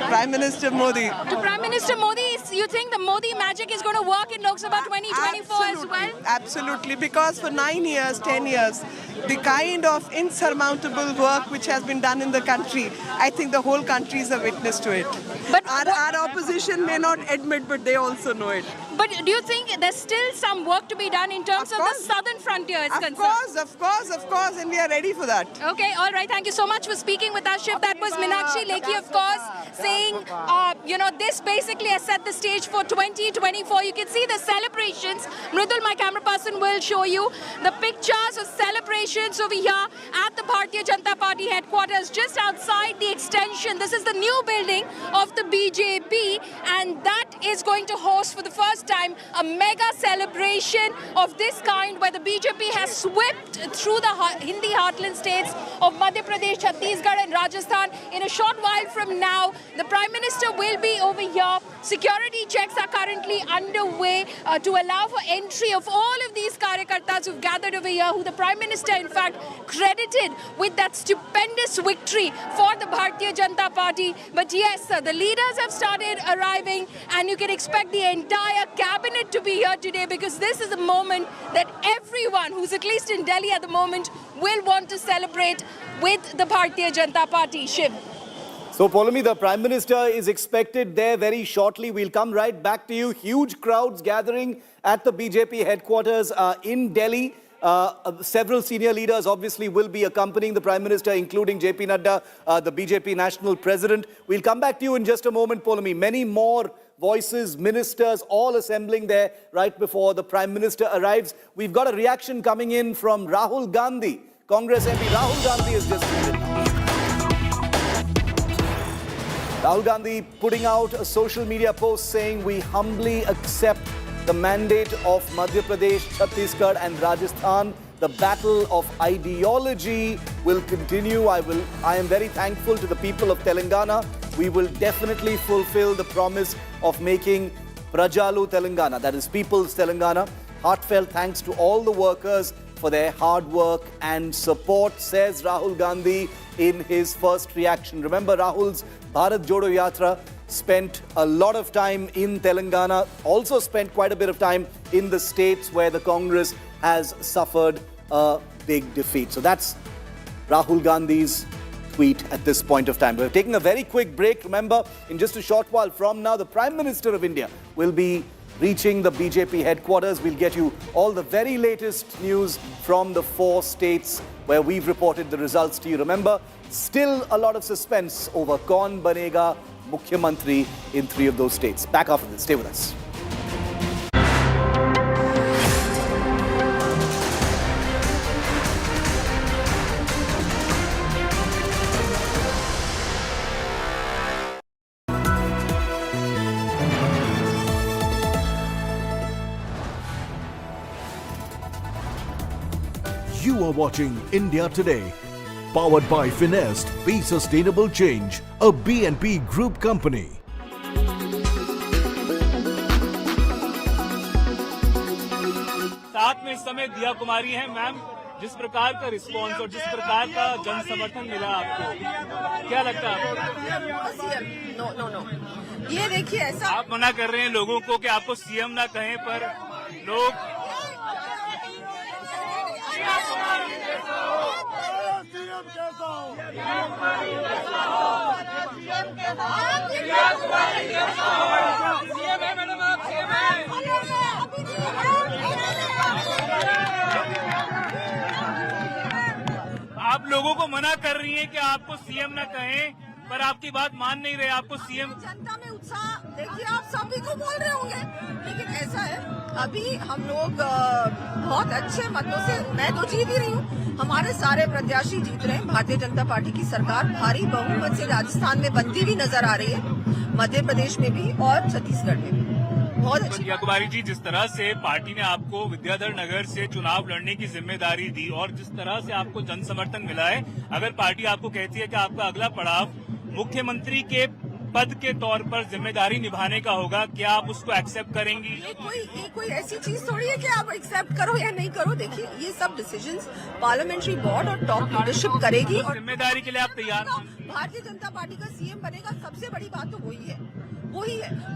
Prime Minister Modi. To Prime Minister Modi, you think the Modi magic is going to work in Lok Sabha 2024 as well? Absolutely, because for 9 years, 10 years, the kind of insurmountable work which has been done in the country, I think the whole country is a witness to it. But our opposition may not admit, but they also know it. But do you think there's still some work to be done in terms of the southern frontier is concerned? Of course, and we are ready for that. Okay, all right. Thank you so much for speaking with us, Shiv. That was Meenakshi Lekhi, of course, saying, this basically has set the stage for 2024. You can see the celebrations. Mridul, my camera person, will show you the pictures of celebrations over here at the Bharatiya Janata Party headquarters, just outside the extension. This is the new building of the BJP, and that is going to host for the first time a mega celebration of this kind, where the BJP has swept through the Hindi heartland states of Madhya Pradesh, Chhattisgarh and Rajasthan. In a short while from now, the Prime Minister will be over here. Security checks are currently underway to allow for entry of all of these Karyakartas who've gathered over here, who the Prime Minister, in fact, credited with that stupendous victory for the Bharatiya Janata Party. But yes, the leaders have started arriving, and you can expect the entire cabinet to be here today, because this is a moment that everyone who's at least in Delhi at the moment will want to celebrate with the Bharatiya Janata Party. Shiv. So, Polami, the Prime Minister is expected there very shortly. We'll come right back to you. Huge crowds gathering at the BJP headquarters in Delhi. Several senior leaders obviously will be accompanying the Prime Minister, including JP Nadda, the BJP National President. We'll come back to you in just a moment, Polami. Many more voices, ministers, all assembling there right before the Prime Minister arrives. We've got a reaction coming in from Rahul Gandhi, Congress MP. Rahul Gandhi has just tweeted. Rahul Gandhi putting out a social media post saying, we humbly accept the mandate of Madhya Pradesh, Chhattisgarh and Rajasthan. The battle of ideology will continue. I am very thankful to the people of Telangana. We will definitely fulfill the promise of making Prajalu Telangana, that is People's Telangana. Heartfelt thanks to all the workers for their hard work and support, says Rahul Gandhi in his first reaction. Remember, Rahul's Bharat Jodo Yatra spent a lot of time in Telangana, also spent quite a bit of time in the states where the Congress has suffered a big defeat. So that's Rahul Gandhi's tweet at this point of time. We're taking a very quick break. Remember, in just a short while from now, the Prime Minister of India will be reaching the BJP headquarters. We'll get you all the very latest news from the 4 states where we've reported the results to you. Remember, still a lot of suspense over Kaun Banega Mukhyamantri in 3 of those states. Back after this. Stay with us. You are watching India Today, powered by Finest, Be Sustainable Change, a BNP Group company. साथ में इस समय दिया कुमारी हैं। Ma'am, जिस प्रकार का response और जिस प्रकार का जन समर्थन मिला आपको, क्या लगता है आपको? नो, ये देखिए ऐसा आप मना कर रहे हैं लोगों को कि आपको सीएम ना कहें, पर लोग आप लोगों को मना कर रही हैं कि आपको सीएम ना कहें, पर आपकी बात मान नहीं रहे, आपको सीएम। जनता में उत्साह देखिए, आप सभी को बोल रहे होंगे, लेकिन ऐसा है अभी हम लोग बहुत अच्छे मतों से, मैं तो जीत ही रही हूँ, हमारे सारे प्रत्याशी जीत रहे हैं। भारतीय जनता पार्टी की सरकार भारी बहुमत से राजस्थान में बनती हुई नजर आ रही है, मध्य प्रदेश में भी और छत्तीसगढ़ में भी। बहुत अच्छी दिया कुमारी जी, जिस तरह से पार्टी ने आपको विद्याधर नगर से चुनाव लड़ने की जिम्मेदारी दी और जिस तरह से आपको जन समर्थन मिला है, अगर पार्टी आपको कहती है कि आपका अगला पड़ाव मुख्यमंत्री के पद के तौर पर जिम्मेदारी निभाने का होगा, क्या आप उसको एक्सेप्ट करेंगी? ये कोई ऐसी चीज थोड़ी है कि आप एक्सेप्ट करो या नहीं करो। देखिए, ये सब डिसीजंस पार्लियामेंट्री बोर्ड और टॉप लीडरशिप करेगी और जिम्मेदारी के लिए आप तैयार हैं? भारतीय जनता पार्टी का सीएम बनेगा, सबसे बड़ी बात तो वही है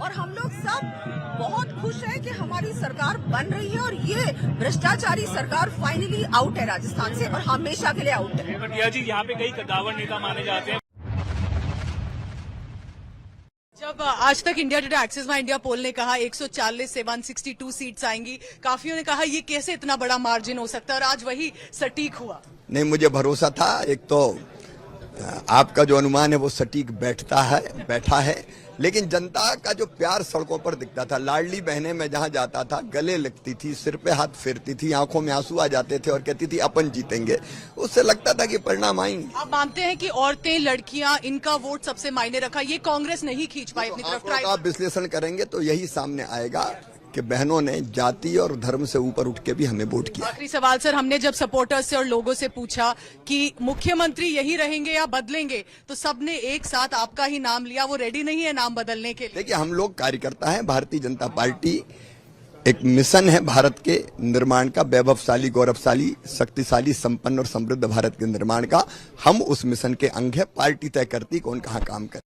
और हम लोग सब बहुत खुश हैं कि हमारी सरकार बन रही है और ये भ्रष्टाचारी सरकार फाइनली आउट है राजस्थान से और हमेशा के लिए आउट है। भटिया जी, यहाँ पे कई कद्दावर नेता माने जाते हैं। जब आज तक India Today Axis My India poll ने कहा 140 से 162 सीट्स आएंगी, काफियों ने कहा ये कैसे इतना बड़ा मार्जिन हो सकता है, और आज वही सटीक हुआ। नहीं, मुझे भरोसा था। एक तो आपका जो अनुमान है वो सटीक बैठा है, लेकिन जनता का जो प्यार सड़कों पर दिखता था, लाडली बहनें मैं जहां जाता था गले लगती थी, सिर पे हाथ फेरती थी, आंखों में आंसू आ जाते थे और कहती थी अपन जीतेंगे, उससे लगता था कि परिणाम आएंगे। आप मानते हैं कि औरतें, लड़कियां, इनका वोट सबसे मायने रखा, ये कांग्रेस नहीं खींच पाई अपनी तरफ? आप विश्लेषण करेंगे तो यही सामने आएगा कि बहनों ने जाति और धर्म से ऊपर उठ के भी हमें वोट किया। आखिरी सवाल सर, हमने जब सपोर्टर्स से और लोगों से पूछा कि मुख्यमंत्री यही रहेंगे या बदलेंगे, तो सबने एक साथ आपका ही नाम लिया, वो रेडी नहीं है नाम बदलने के लिए? देखिए, हम लोग कार्यकर्ता हैं, भारतीय जनता पार्टी एक मिशन है भारत के निर्माण का, वैभवशाली, गौरवशाली, शक्तिशाली, संपन्न और समृद्ध भारत के निर्माण का। हम उस मिशन के अंग है, पार्टी तय करती कौन कहाँ काम करे।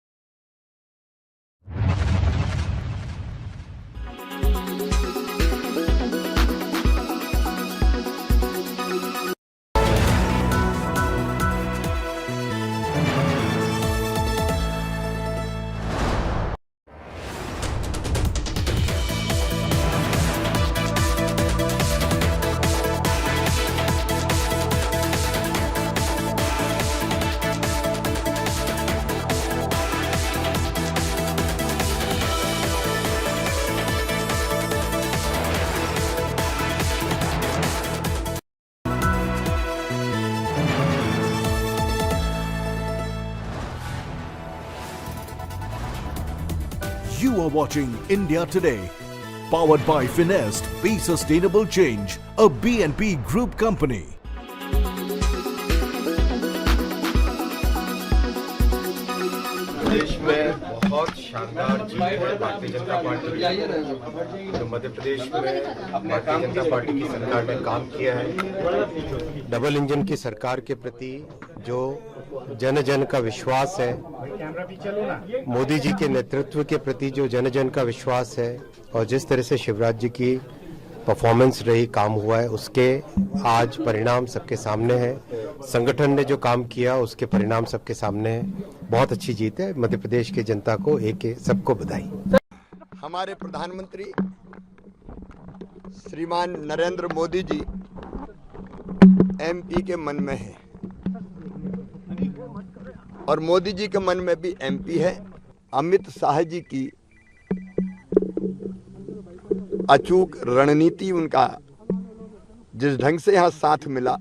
You are watching India Today, powered by Finest, Be Sustainable Change, a BNP Group company. देश में बहुत शानदार जीत है भारतीय जनता पार्टी की। जो मध्य प्रदेश में भारतीय जनता पार्टी की सरकार ने काम किया है, डबल इंजन की सरकार के प्रति जो जन जन का विश्वास है, मोदी जी के नेतृत्व के प्रति जो जन जन का विश्वास है, और जिस तरह से शिवराज जी की परफॉर्मेंस रही, काम हुआ है, उसके आज परिणाम सबके सामने है। संगठन ने जो काम किया उसके परिणाम सबके सामने है। बहुत अच्छी जीत है। मध्य प्रदेश की जनता को सबको बधाई। हमारे प्रधानमंत्री श्रीमान नरेंद्र मोदी जी एमपी के मन में है और मोदी जी के मन में भी एमपी है। अमित शाह जी की अचूक रणनीति, उनका जिस ढंग से यहाँ साथ मिला,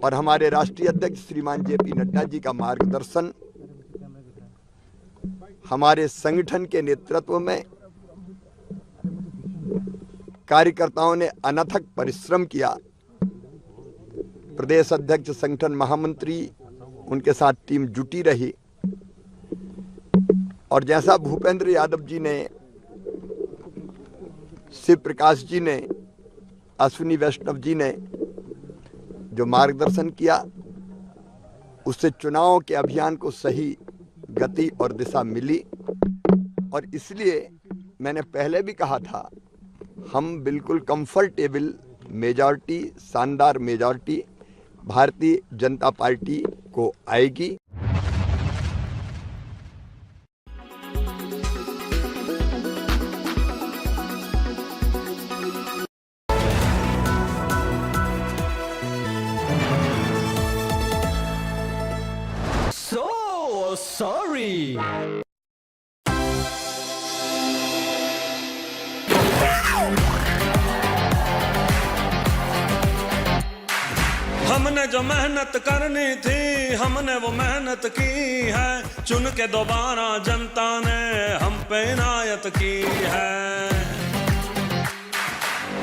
और हमारे राष्ट्रीय अध्यक्ष श्रीमान जेपी नड्डा जी का मार्गदर्शन, हमारे संगठन के नेतृत्व में कार्यकर्ताओं ने अनथक परिश्रम किया। प्रदेश अध्यक्ष, संगठन महामंत्री, उनके साथ टीम जुटी रही और जैसा भूपेंद्र यादव जी ने, शिव प्रकाश जी ने, अश्विनी वैष्णव जी ने जो मार्गदर्शन किया, उससे चुनाव के अभियान को सही गति और दिशा मिली। और इसलिए मैंने पहले भी कहा था, हम बिल्कुल कंफर्टेबल मेजॉरिटी, शानदार मेजॉरिटी भारतीय जनता पार्टी को आएगी। So sorry. हमने जो मेहनत करनी थी, हमने वो मेहनत की है। चुन के दोबारा जनता ने हम पे इनायत की है।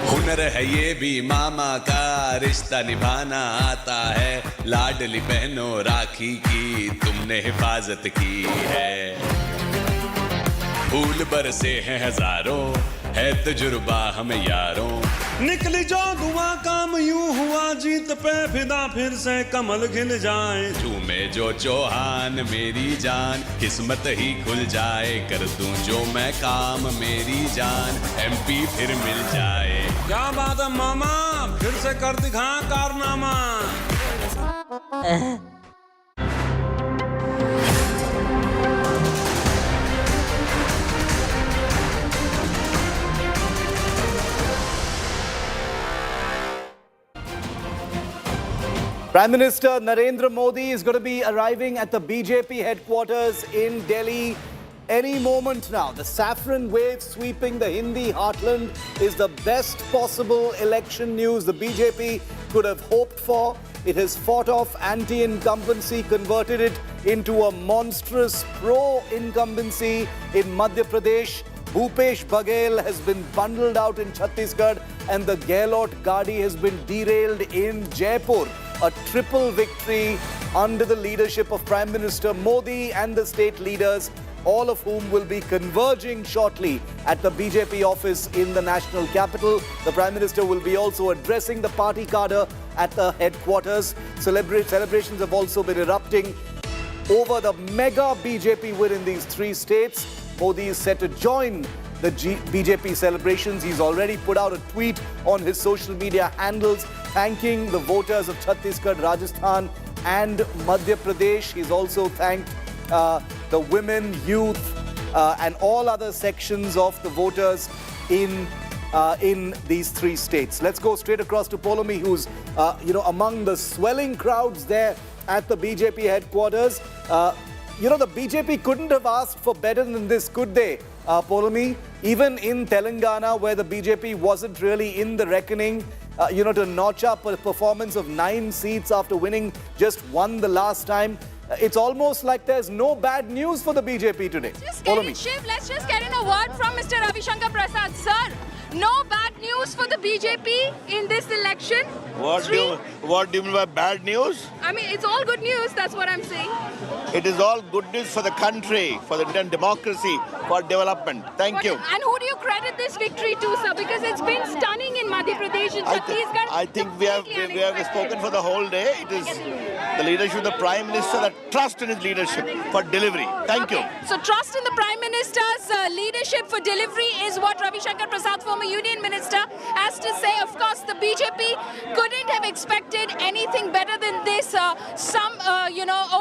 हुनर है ये भी मामा का, रिश्ता निभाना आता है। लाडली बहनों राखी की तुमने हिफाजत की है। फूल बरसे हैं हजारों, है तजुर्बा हमें यारों। निकली जो धुआं काम यूं हुआ, जीत पे फिदा फिर से कमल खिल जाए। झूमे जो चौहान मेरी जान, किस्मत ही खुल जाए। कर दूं जो मैं काम मेरी जान, MP फिर मिल जाए। क्या बात है मामा, फिर से कर दिखा कारनामा। Prime Minister Narendra Modi is going to be arriving at the BJP headquarters in Delhi any moment now. The saffron wave sweeping the Hindi heartland is the best possible election news the BJP could have hoped for. It has fought off anti-incumbency, converted it into a monstrous pro-incumbency in Madhya Pradesh. Bhupesh Baghel has been bundled out in Chhattisgarh and the Gehlot Gadi has been derailed in Jaipur. A triple victory under the leadership of Prime Minister Modi and the state leaders, all of whom will be converging shortly at the BJP office in the national capital. The Prime Minister will be also addressing the party cadre at the headquarters. Celebrations have also been erupting over the mega BJP win in these three states. Modi is set to join the BJP celebrations. He's already put out a tweet on his social media handles thanking the voters of Chhattisgarh, Rajasthan and Madhya Pradesh. He's also thanked the women, youth and all other sections of the voters in these three states. Let's go straight across to Polomi, who's among the swelling crowds there at the BJP headquarters. The BJP couldn't have asked for better than this, could they, Polomi? Even in Telangana, where the BJP wasn't really in the reckoning, to notch up a performance of 9 seats after winning just one the last time. It's almost like there's no bad news for the BJP today. Shiv, let's just get in a word from Mr. Ravi Shankar Prasad. Sir, no bad news for the BJP in this election? What do you mean by bad news? I mean, it's all good news, that's what I'm saying. It is all good news for the country, for the Indian democracy, for development. Thank you. And who do you credit this victory to, sir? Because it's been stunning in Madhya Pradesh and Chhattisgarh. I think we have spoken for the whole day. It is the leadership of the Prime Minister that trust in his leadership for delivery. Thank you. So trust in the Prime Minister's leadership for delivery is what Ravi Shankar Prasad, former Union Minister, has to say. Of course, the BJP couldn't have expected anything better than this.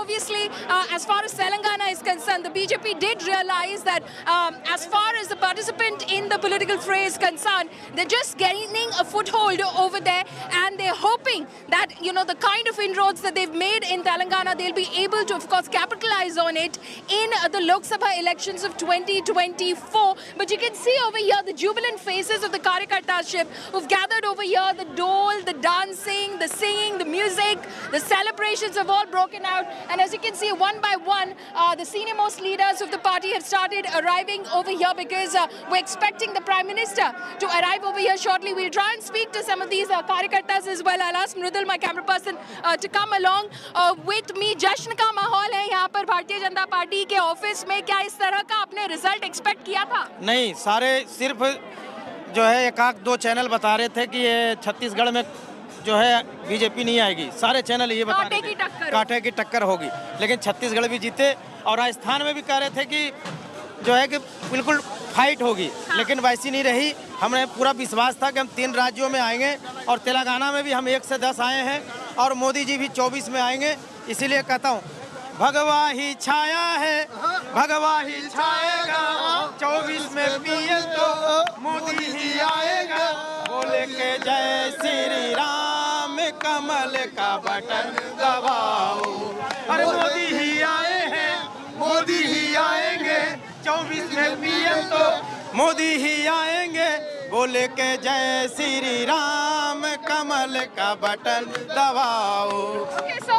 Obviously, as far as Telangana is concerned, the BJP did realize that as far as the participant in the political fray is concerned, they're just gaining a foothold over there. And and they're hoping that, you know, the kind of inroads that they've made in Telangana, they'll be able to, of course, capitalize on it in the Lok Sabha elections of 2024. But you can see over here the jubilant faces of the Karyakartaship who've gathered over here, the dole, the dancing, the singing, the music, the celebrations have all broken out. And as you can see, one by one, the senior most leaders of the party have started arriving over here because we're expecting the Prime Minister to arrive over here shortly. We'll try and speak to some of these Karyakartas as well. I'll ask Mrudal, my camera person, to come along with me. जश्न का माहौल है यहाँ पर भारतीय Janata party के office में. क्या इस तरह का आपने रिजल्ट एक्सपेक्ट किया था? नहीं, सारे सिर्फ जो है एक आध दो चैनल बता रहे थे कि ये छत्तीसगढ़ में जो है बीजेपी नहीं आएगी. सारे चैनल ये बता रहे थे कांटे की टक्कर होगी, लेकिन छत्तीसगढ़ भी जीते और राजस्थान में भी कह रहे थे कि जो है कि बिल्कुल फाइट होगी, लेकिन वैसी नहीं रही. हमें पूरा विश्वास था कि हम 3 राज्यों में आएंगे और तेलंगाना में भी हम 1 से 10 आए हैं और मोदी जी भी 24 में आएंगे. इसीलिए कहता हूँ भगवा ही छाया है, भगवा ही छाएगा, 24 में पीएम तो मोदी ही आएगा. बोले के जय श्री राम, कमल का बटन दबाओ. अरे मोदी ही आए हैं, मोदी ही आएंगे, 24 में पीएम तो मोदी ही आएंगे. बोले के जय श्री राम, कमल का बटन दबाओ. Okay, so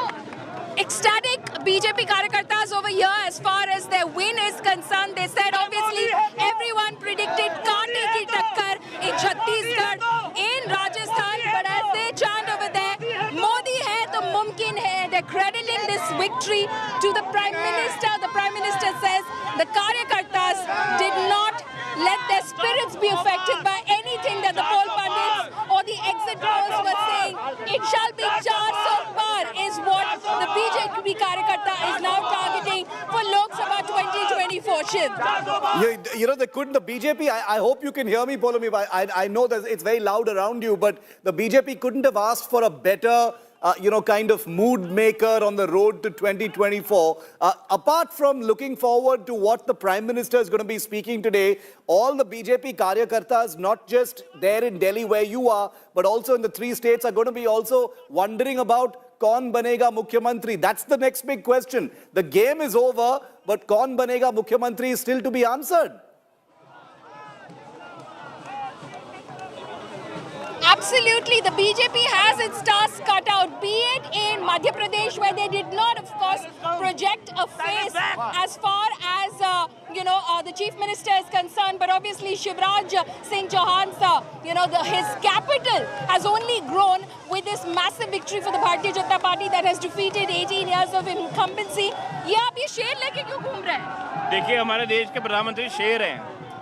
ecstatic BJP Karyakartas over here as far as their win is concerned. They said obviously everyone predicted Kaante ki takkar in Chhattisgarh, in Rajasthan, but as they chant over there, Modi hai to mumkin hai. They're crediting this victory to the Prime Minister. The Prime Minister says the Karyakartas did not let their spirits be affected by anything that the poll pundits or the exit polls were saying. It shall be 400 par is what the BJP Karyakarta is now targeting for Lok Sabha 2024. Shiv. You know, the BJP, I hope you can hear me, Polomi. I know that it's very loud around you, but the BJP couldn't have asked for a better kind of mood maker on the road to 2024. Apart from looking forward to what the Prime Minister is going to be speaking today, all the BJP Karyakartas, not just there in Delhi where you are, but also in the 3 states, are going to be also wondering about Kaun Banega Mukhyamantri. That's the next big question. The game is over, but Kaun Banega Mukhyamantri is still to be answered. Absolutely, the BJP has its task cut out, be it in Madhya Pradesh where they did not, of course, project a face as far as, the Chief Minister is concerned, but obviously Shivraj Singh Chauhan's, his capital has only grown with this massive victory for the Bharatiya Janata Party that has defeated 18 years of incumbency. ये आप ये शेर लेके क्यों घूम रहे हैं? देखिए, हमारे देश के प्रधानमंत्री शेर हैं,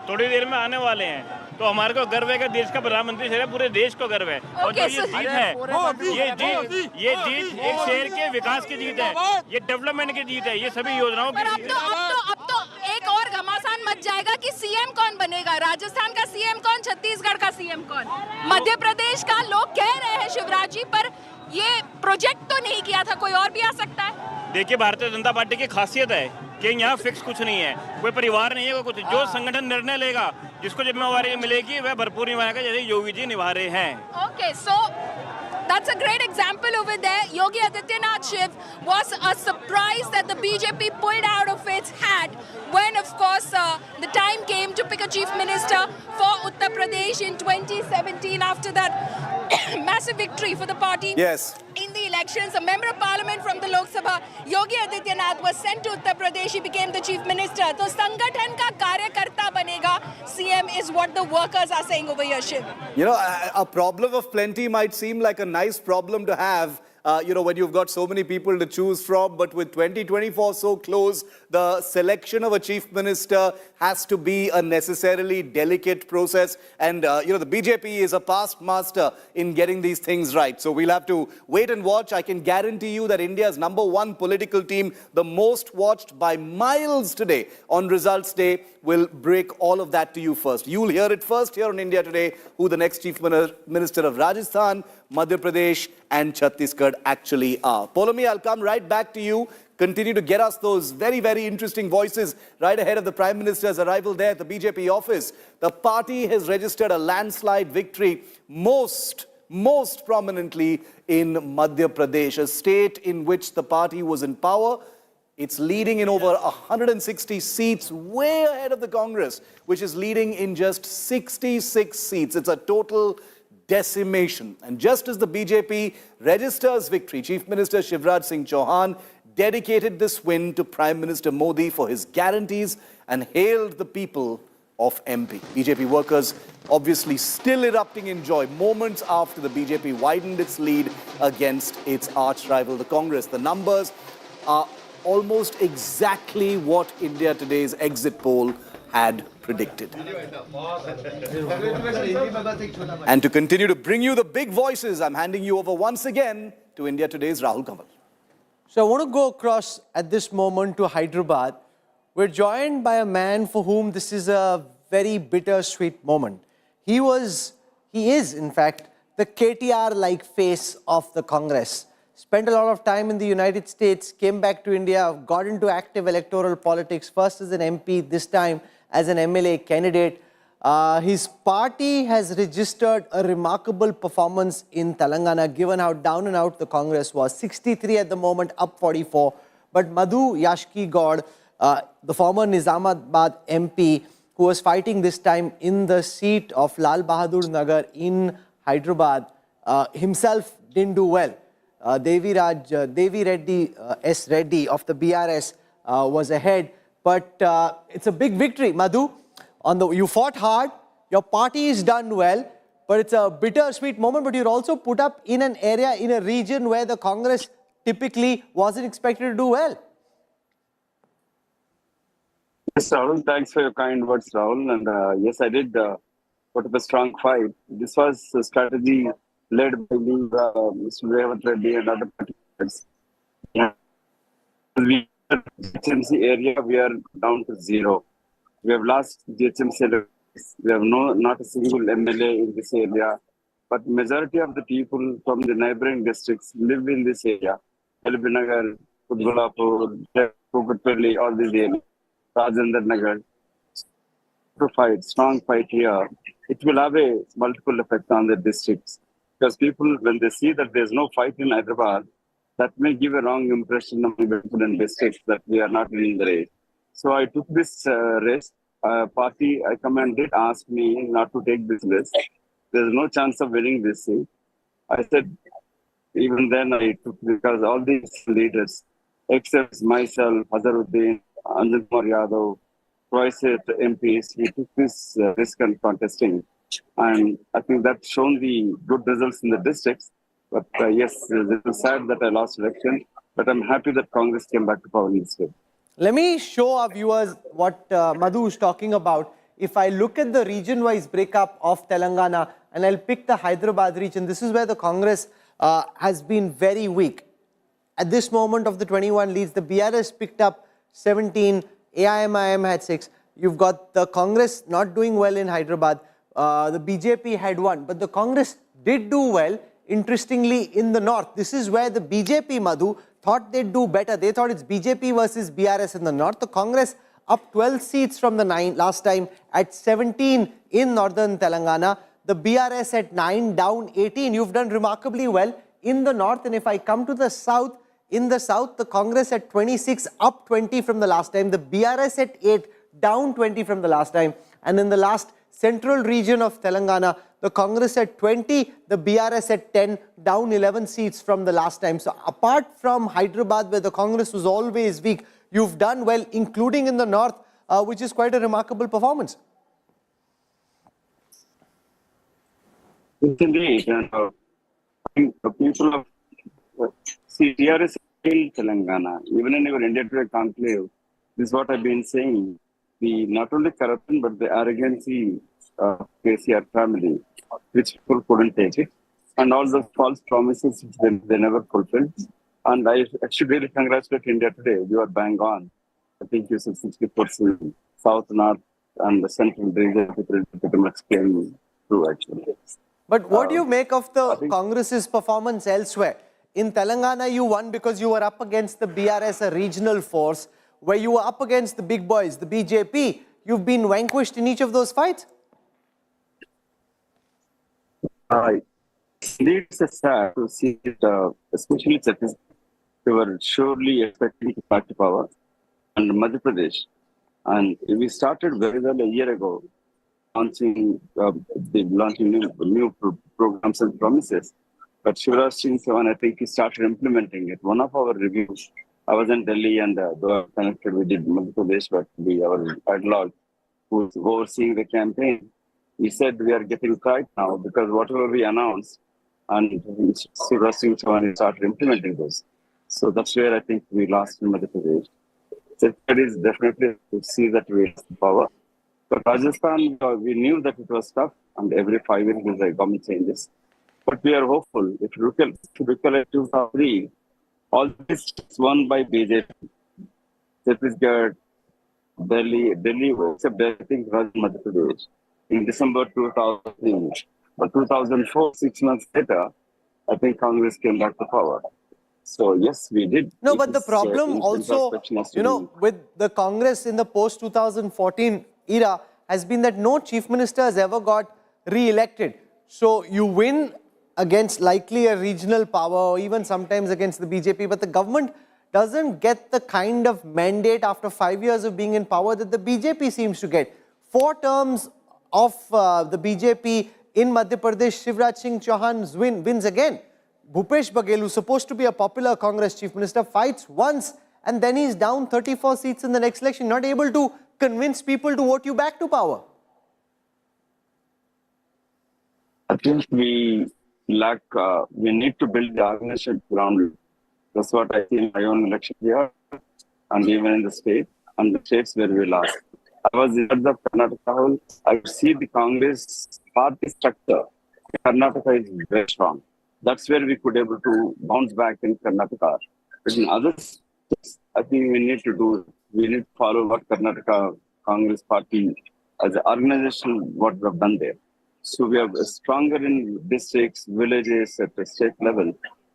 थोड़ी देर में आने वाले हैं. तो हमारे को गर्व है कि देश का प्रधानमंत्री शेर है, पूरे देश को गर्व है. और जो ये जीत है, ये जीत एक शहर के विकास की जीत है, ये डेवलपमेंट की जीत है, ये सभी योजनाओं की जीत है. अब तो एक और घमासान मच जाएगा कि सीएम कौन बनेगा. राजस्थान का सीएम कौन, छत्तीसगढ़ का सीएम कौन, मध्य प्रदेश का. लोग कह रहे हैं शिवराज जी, पर ये प्रोजेक्ट तो नहीं किया था, कोई और भी आ सकता है. देखिए, भारतीय जनता पार्टी की खासियत है कि यहाँ फिक्स कुछ नहीं है, कोई परिवार नहीं है, कोई कुछ. जो संगठन निर्णय लेगा, जिसको जिम्मेवारी मिलेगी, वह भरपूर निभाएगा, जैसे योगी जी निभा रहे हैं. Okay, so that's a great example over there. Yogi Adityanath Shiv was a surprise that the BJP pulled out of its hat when, of course, the time came to pick a chief minister for Uttar Pradesh in 2017 after that massive victory for the party. Yes. In the elections, a member of parliament from the Lok Sabha, Yogi Adityanath, was sent to Uttar Pradesh. He became the chief minister. So, Sangathan ka Karyakarta banega CM is what the workers are saying over here, Shiv. You know, a problem of plenty might seem like a nice problem to have, when you've got so many people to choose from, but with 2024 so close, the selection of a chief minister has to be a necessarily delicate process. And, the BJP is a past master in getting these things right. So we'll have to wait and watch. I can guarantee you that India's #1 political team, the most watched by miles today on Results Day, will break all of that to you first. You'll hear it first here on India Today, who the next chief minister of Rajasthan, Madhya Pradesh and Chhattisgarh actually are. Polomi, I'll come right back to you. Continue to get us those very, very interesting voices right ahead of the Prime Minister's arrival there at the BJP office. The party has registered a landslide victory. Most most prominently in Madhya Pradesh, a state in which the party was in power. It's leading in over 160 seats, way ahead of the Congress, which is leading in just 66 seats. It's a total decimation. And just as the BJP registers victory, Chief Minister Shivraj Singh Chauhan dedicated this win to Prime Minister Modi for his guarantees and hailed the people of MP. BJP workers obviously still erupting in joy moments after the BJP widened its lead against its arch rival, the Congress. The numbers are almost exactly what India Today's exit poll had predicted. And to continue to bring you the big voices, I'm handing you over once again to India Today's Rahul Kanwal. So I want to go across at this moment to Hyderabad. We're joined by a man for whom this is a very bittersweet moment. He is, in fact, the KTR-like face of the Congress. Spent a lot of time in the United States, came back to India, got into active electoral politics, first as an MP, this time as an MLA candidate. His party has registered a remarkable performance in Telangana, given how down and out the Congress was. 63 at the moment, up 44. But Madhu Yashki Gaud, the former Nizamabad MP, who was fighting this time in the seat of Lal Bahadur Nagar in Hyderabad, himself didn't do well. Devi Reddy, S. Reddy of the BRS was ahead. But it's a big victory, Madhu. You fought hard, your party is done well, but it's a bittersweet moment. But you're also put up in an area, in a region where the Congress typically wasn't expected to do well. Yes, Rahul, thanks for your kind words, Rahul. And yes, I did put up a strong fight. This was a strategy led by me, Mr. Revant Reddy and other participants. Yeah. We GHMC area, we are down to 0. We have lost GHMC. We have not a single MLA in this area. But majority of the people from the neighboring districts live in this area. Elbinagar, Kudgulapur, Kukutpalli, all these areas. Rajendra Nagar. To fight, strong fight here. It will have a multiple effect on the districts. Because people, when they see that there's no fight in Hyderabad, that may give a wrong impression of the people in districts that we are not winning the race. So I took this race. Party I command did ask me not to take this race. There's no chance of winning this seat. I said, even then I took, because all these leaders, except myself, Hazaruddin, Anjan Kumar Yadav, twice at MPs, we took this risk and contesting. And I think that's shown the good results in the districts. But yes, it's sad that I lost election. But I'm happy that Congress came back to power in this way. Let me show our viewers what Madhu is talking about. If I look at the region-wise breakup of Telangana, and I'll pick the Hyderabad region, this is where the Congress has been very weak. At this moment of the 21 leads, the BRS picked up 17, AIMIM had 6. You've got the Congress not doing well in Hyderabad. The BJP had 1, but the Congress did do well, interestingly, in the north. This is where the BJP, Madhu, thought they'd do better. They thought it's BJP versus BRS in the north. The Congress up 12 seats from the 9 last time at 17 in northern Telangana. The BRS at 9, down 18. You've done remarkably well in the north. And if I come to the south, in the south, the Congress at 26, up 20 from the last time. The BRS at 8, down 20 from the last time. And in the last central region of Telangana, the Congress at 20, the BRS at 10, down 11 seats from the last time. So apart from Hyderabad, where the Congress was always weak, you've done well, including in the north, which is quite a remarkable performance. Indeed, and people of TRS in Telangana, even in our India Today conclave, this is what I've been saying. The not only corruption but the arrogancy of KCR family, which people couldn't take it, and all the false promises which they never fulfilled. And I should really congratulate India Today. You are bang on. I think you said 60% South, North, and the Central region pretty much came through actually. But what do you make of the Congress's performance elsewhere? In Telangana, you won because you were up against the BRS, a regional force, where you were up against the big boys, the BJP. You've been vanquished in each of those fights? Indeed, it's sad to see it, especially Chhattisgarh. We were surely expecting to back to power, and Madhya Pradesh. And we started very well a year ago, launching new programs and promises. But Shivraj Singh Chauhan, I think he started implementing it. One of our reviews, I was in Delhi and though I connected with Madhya Pradesh, but our adlog who's overseeing the campaign, he said we are getting tight now because whatever we announced, and Shivraj Singh Chauhan started implementing those. So that's where I think we lost in Madhya Pradesh. So it is definitely to see that we lost the power. But Rajasthan, we knew that it was tough, and every 5 years there's a government changes. But we are hopeful. If you recollect 2003, all this was won by BJP. Chhattisgarh, Delhi, except I think Madhya Pradesh, in December 2003. But 2004, 6 months later, I think Congress came back to power. So yes, we did. No, but the problem also, with the Congress in the post-2014 era has been that no chief minister has ever got re-elected. So you win against likely a regional power or even sometimes against the BJP, but the government doesn't get the kind of mandate after 5 years of being in power that the BJP seems to get. 4 terms of the BJP in Madhya Pradesh, Shivraj Singh Chauhan wins again. Bhupesh Baghel, who's supposed to be a popular Congress chief minister, fights once and then he's down 34 seats in the next election, not able to convince people to vote you back to power. I think we lack, we need to build the organization ground. That's what I see in my own election here and even in the state and the states where we lost. I was in the Karnataka, I see the Congress party structure. Karnataka is very strong. That's where we could able to bounce back in Karnataka. But in other states, I think we need to follow what Karnataka Congress Party as an organization, what we have done there. So we are stronger in districts, villages at the state level,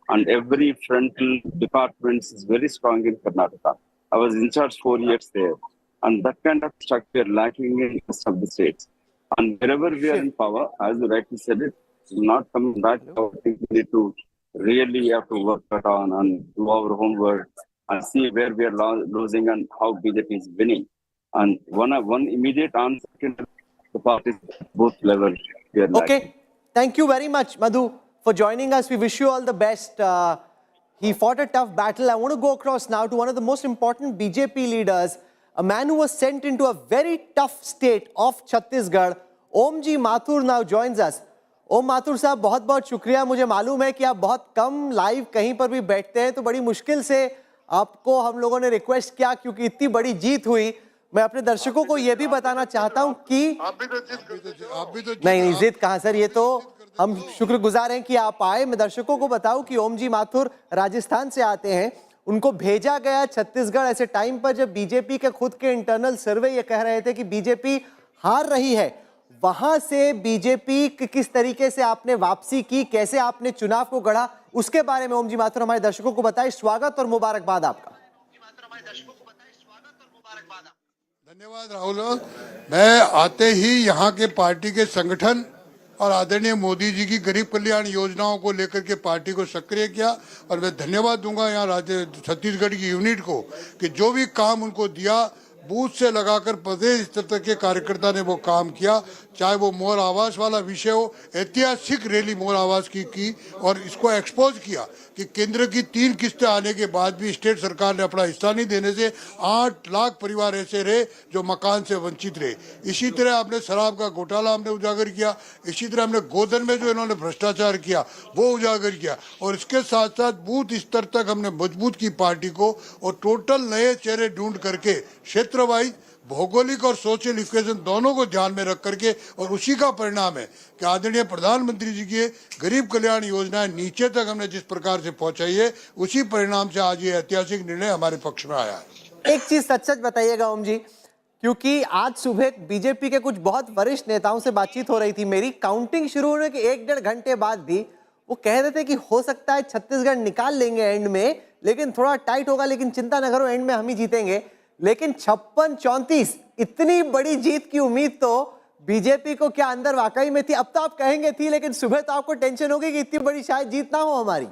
and every frontal department is very strong in Karnataka. I was in charge 4 years there, and that kind of structure lacking in most of the states. And wherever we are in power, as you rightly said it, not coming back. I think we need to really have to work on and do our homework and see where we are losing and how BJP is winning. And one immediate answer to the parties both levels. Okay, thank you very much, Madhu, for joining us. We wish you all the best. He fought a tough battle. I want to go across now to one of the most important BJP leaders, a man who was sent into a very tough state of Chhattisgarh. Omji Mathur now joins us. Om Mathur साहब, बहुत बहुत शुक्रिया। मुझे मालूम है कि आप बहुत कम लाइव कहीं पर भी बैठते हैं, तो बड़ी मुश्किल से आपको हम लोगों ने रिक्वेस्ट किया क्योंकि इतनी बड़ी जीत हुई। मैं अपने दर्शकों को यह भी बताना चाहता हूं कि नहीं जिद कहां सर, ये तो हम शुक्रगुजार हैं कि आप आए। मैं दर्शकों को बताऊं कि ओमजी माथुर राजस्थान से आते हैं, उनको भेजा गया छत्तीसगढ़ ऐसे टाइम पर जब बीजेपी के खुद के इंटरनल सर्वे ये कह रहे थे कि बीजेपी हार रही है। वहां से बीजेपी किस तरीके से आपने वापसी की, कैसे आपने चुनाव को गढ़ा, उसके बारे में ओमजी माथुर हमारे दर्शकों को बताएं। स्वागत और मुबारकबाद आपका। धन्यवाद राहुल। मैं आते ही यहाँ के पार्टी के संगठन और आदरणीय मोदी जी की गरीब कल्याण योजनाओं को लेकर के पार्टी को सक्रिय किया, और मैं धन्यवाद दूंगा यहाँ छत्तीसगढ़ की यूनिट को कि जो भी काम उनको दिया बूथ से लगाकर प्रदेश स्तर तक के कार्यकर्ता ने वो काम किया। चाहे वो मोर आवास वाला विषय हो, ऐतिहासिक रैली मोर आवास की और इसको एक्सपोज किया कि केंद्र की 3 किस्तें आने के बाद भी स्टेट सरकार ने अपना हिस्सा नहीं देने से 8 लाख परिवार ऐसे रहे जो मकान से वंचित रहे। इसी तरह आपने शराब का घोटाला हमने उजागर किया, इसी तरह हमने गोधन में जो इन्होंने भ्रष्टाचार किया वो उजागर किया, और इसके साथ साथ बूथ स्तर तक हमने मजबूत की पार्टी को और टोटल नए चेहरे ढूंढ करके क्षेत्र वाइज भौगोलिक और सोशल इक्वेशन दोनों को ध्यान में रख करके, और उसी का परिणाम है कि आदरणीय प्रधानमंत्री जी की गरीब कल्याण योजनाएं नीचे तक हमने जिस प्रकार से पहुंचाई है, उसी परिणाम से आज ये ऐतिहासिक निर्णय हमारे पक्ष में आया है। एक चीज सच सच बताइएगा ओम जी, क्योंकि आज सुबह बीजेपी के कुछ बहुत वरिष्ठ नेताओं से बातचीत हो रही थी मेरी, काउंटिंग शुरू होने के 1-1.5 घंटे बाद भी वो कह रहे थे कि हो सकता है छत्तीसगढ़ निकाल लेंगे एंड में, लेकिन थोड़ा टाइट होगा, लेकिन चिंता न करो एंड में हम ही जीतेंगे। लेकिन 56-34 इतनी बड़ी जीत की उम्मीद तो बीजेपी को क्या अंदर वाकई में थी? अब तो आप कहेंगे थी, लेकिन सुबह तो आपको टेंशन होगी कि इतनी बड़ी शायद जीत ना हो हमारी।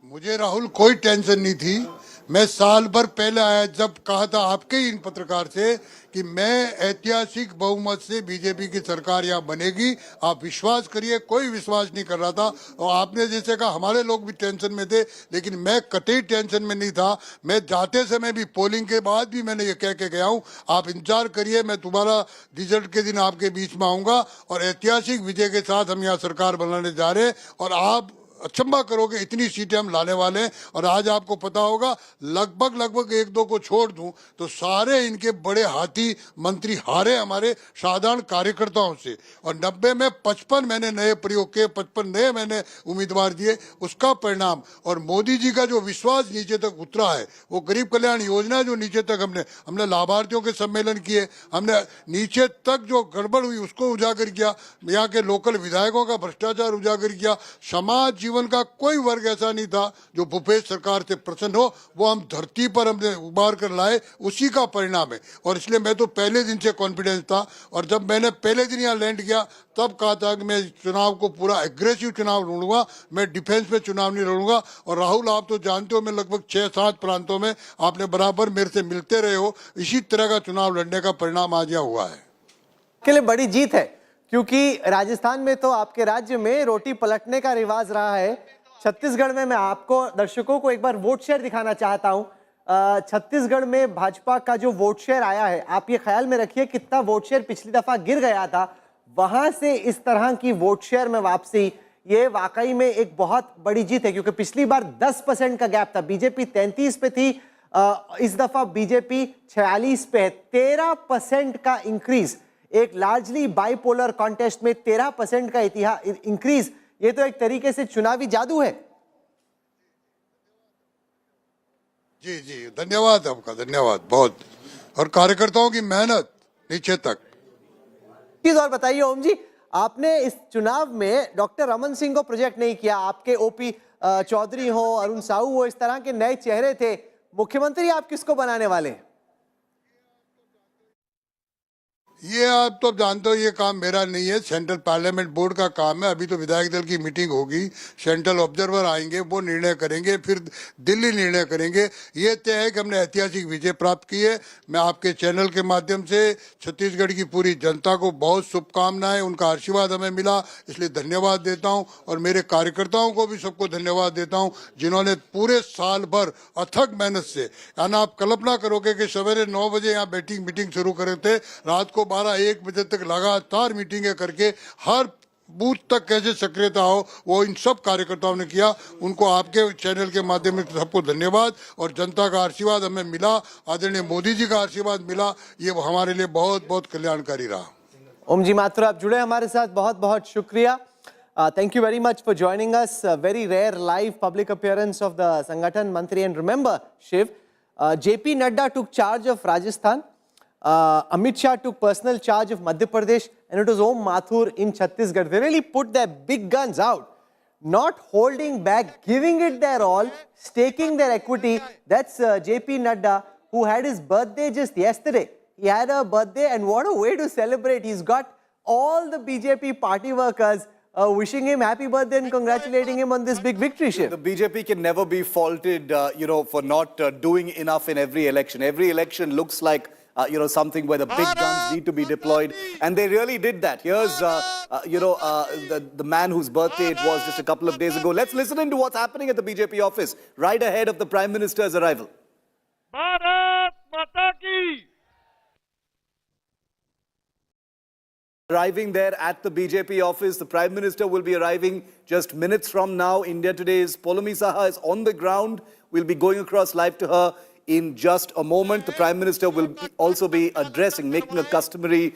मुझे राहुल कोई टेंशन नहीं थी। मैं साल भर पहले आया जब कहा था आपके इन पत्रकार से कि मैं ऐतिहासिक बहुमत से बीजेपी की सरकार यहाँ बनेगी, आप विश्वास करिए। कोई विश्वास नहीं कर रहा था और आपने जैसे कहा हमारे लोग भी टेंशन में थे, लेकिन मैं कतई टेंशन में नहीं था। मैं जाते समय भी पोलिंग के बाद भी मैंने ये कह के गया हूँ, आप इंतजार करिए, मैं तुम्हारा रिजल्ट के दिन आपके बीच में आऊंगा और ऐतिहासिक विजय के साथ हम यहाँ सरकार बनाने जा रहे हैं और आप अचंबा करोगे इतनी सीटें हम लाने वाले हैं। और आज आपको पता होगा लगभग एक दो को छोड़ दूं तो सारे इनके बड़े हाथी मंत्री हारे हमारे साधारण कार्यकर्ताओं से। और 90 में 55 मैंने नए प्रयोग किए, 55 नए मैंने उम्मीदवार दिए, उसका परिणाम। और मोदी जी का जो विश्वास नीचे तक उतरा है, वो गरीब कल्याण योजना जो नीचे तक हमने लाभार्थियों के सम्मेलन किए, हमने नीचे तक जो गड़बड़ हुई उसको उजागर किया, यहाँ के लोकल विधायकों का भ्रष्टाचार उजागर किया। समाज जीवन का कोई वर्ग ऐसा नहीं था जो भूपेश सरकार से प्रसन्न हो, वो हम धरती पर हमने उबार कर लाए, उसी का परिणाम है। और इसलिए मैं तो पहले दिन से कॉन्फिडेंस था और जब मैंने पहले दिन यहाँ लैंड किया तब कहा था कि मैं चुनाव को पूरा एग्रेसिव चुनाव लड़ूंगा, मैं डिफेंस में चुनाव नहीं लड़ूंगा। और राहुल आप तो जानते हो मैं लगभग 6-7 प्रांतों में आपने बराबर मेरे से मिलते रहे हो, इसी तरह का चुनाव लड़ने का परिणाम आज यहाँ हुआ है। के लिए बड़ी जीत है क्योंकि राजस्थान में तो आपके राज्य में रोटी पलटने का रिवाज रहा है। छत्तीसगढ़ में मैं आपको दर्शकों को एक बार वोट शेयर दिखाना चाहता हूं। छत्तीसगढ़ में भाजपा का जो वोट शेयर आया है, आप ये ख्याल में रखिए कितना वोट शेयर पिछली दफा गिर गया था, वहां से इस तरह की वोट शेयर में वापसी, ये वाकई में एक बहुत बड़ी जीत है। क्योंकि पिछली बार 10% का गैप था, बीजेपी 33 पे थी, इस दफा बीजेपी 46 पे है। 13% का इंक्रीज, एक लार्जली बाइपोलर कॉन्टेस्ट में 13% का इंक्रीज, ये तो एक तरीके से चुनावी जादू है। जी जी धन्यवाद आपका, धन्यवाद बहुत, और कार्यकर्ताओं की मेहनत नीचे तक। चीज और बताइए ओम जी, आपने इस चुनाव में डॉक्टर रमन सिंह को प्रोजेक्ट नहीं किया, आपके ओपी चौधरी हो, अरुण साहू हो, इस तरह के नए चेहरे थे, मुख्यमंत्री आप किसको बनाने वाले हैं? ये आप तो जानते हो ये काम मेरा नहीं है, सेंट्रल पार्लियामेंट बोर्ड का काम है। अभी तो विधायक दल की मीटिंग होगी, सेंट्रल ऑब्जर्वर आएंगे, वो निर्णय करेंगे, फिर दिल्ली निर्णय करेंगे। ये तय है कि हमने ऐतिहासिक विजय प्राप्त की है। मैं आपके चैनल के माध्यम से छत्तीसगढ़ की पूरी जनता को बहुत शुभकामनाएं, उनका आशीर्वाद हमें मिला इसलिए धन्यवाद देता हूँ। और मेरे कार्यकर्ताओं को भी सबको धन्यवाद देता हूँ जिन्होंने पूरे साल भर अथक मेहनत से, यानी आप कल्पना करोगे कि सवेरे 9 बजे यहाँ मीटिंग शुरू करे थे, रात को 12-1 बजे तक लगातार मीटिंगें करके हर बूथ तक कैसे सक्रियता हो वो इन सब कार्यकर्ताओं ने किया। उनको आपके चैनल के माध्यम से सबको धन्यवाद। और जनता का आशीर्वाद हमें मिला, आदरणीय मोदी जी का आशीर्वाद मिला, ये हमारे लिए बहुत बहुत कल्याणकारी रहा। ओम जी माथुर, आप जुड़े हमारे साथ, बहुत बहुत शुक्रिया। Thank you very much for joining us. A very rare live public appearance of the Sangathan Mantri. And remember, Shiv, JP Nadda took charge of Rajasthan. Amit Shah took personal charge of Madhya Pradesh, and it was Om Mathur in Chhattisgarh. They really put their big guns out, not holding back, giving it their all, staking their equity. That's JP Nadda, who had his birthday just yesterday. He had a birthday, and what a way to celebrate. He's got all the BJP party workers wishing him happy birthday and congratulating him on this big victory. The BJP can never be faulted, for not doing enough in every election. Every election looks like something where the big guns need to be deployed, and they really did that. Here's, the man whose birthday it was just a couple of days ago. Let's listen into what's happening at the BJP office right ahead of the Prime Minister's arrival. Bharat Mata ki! Arriving there at the BJP office, the Prime Minister will be arriving just minutes from now. India Today's Poulomi Saha is on the ground. We'll be going across live to her in just a moment. The Prime Minister will also be making a customary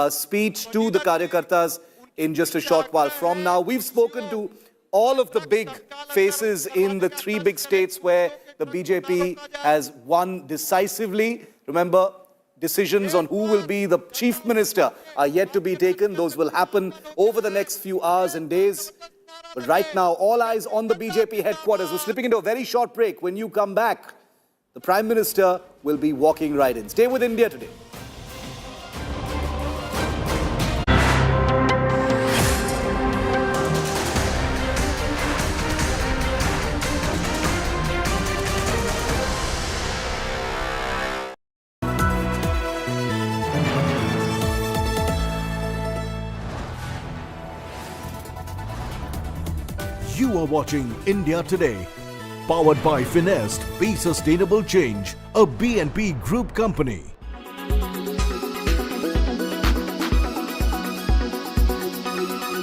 speech to the Karyakartas in just a short while from now. We've spoken to all of the big faces in the 3 big states where the BJP has won decisively. Remember, decisions on who will be the Chief Minister are yet to be taken. Those will happen over the next few hours and days. But right now, all eyes on the BJP headquarters. We're slipping into a very short break. When you come back, the Prime Minister will be walking right in. Stay with India Today. You are watching India Today, powered by Finest, Be Sustainable Change, a BNP Group company.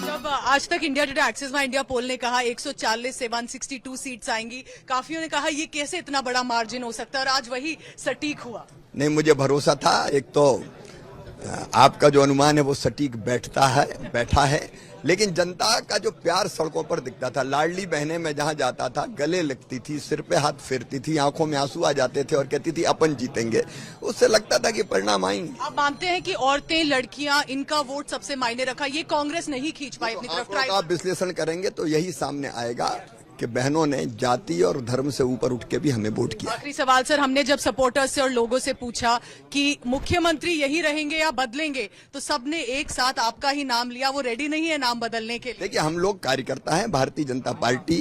जब आज तक India Today axis में India poll ने कहा 140 से 162 seats आएंगी, काफियों ने कहा ये कैसे इतना बड़ा मार्जिन हो सकता है, और आज वही सटीक हुआ। नहीं, मुझे भरोसा था। एक तो आपका जो अनुमान है वो सटीक बैठा है, लेकिन जनता का जो प्यार सड़कों पर दिखता था, लाडली बहनें मैं जहां जाता था गले लगती थी, सिर पे हाथ फेरती थी, आंखों में आंसू आ जाते थे और कहती थी अपन जीतेंगे, उससे लगता था कि परिणाम आएंगे। आप मानते हैं कि औरतें, लड़कियां, इनका वोट सबसे मायने रखा, ये कांग्रेस नहीं खींच पाई अपनी तरफ। आप विश्लेषण करेंगे तो यही सामने आएगा कि बहनों ने जाति और धर्म से ऊपर उठ के भी हमें वोट किया। आखिरी सवाल सर, हमने जब सपोर्टर्स से और लोगों से पूछा कि मुख्यमंत्री यही रहेंगे या बदलेंगे, तो सबने एक साथ आपका ही नाम लिया। वो रेडी नहीं है नाम बदलने के लिए? देखिए, हम लोग कार्यकर्ता हैं। भारतीय जनता पार्टी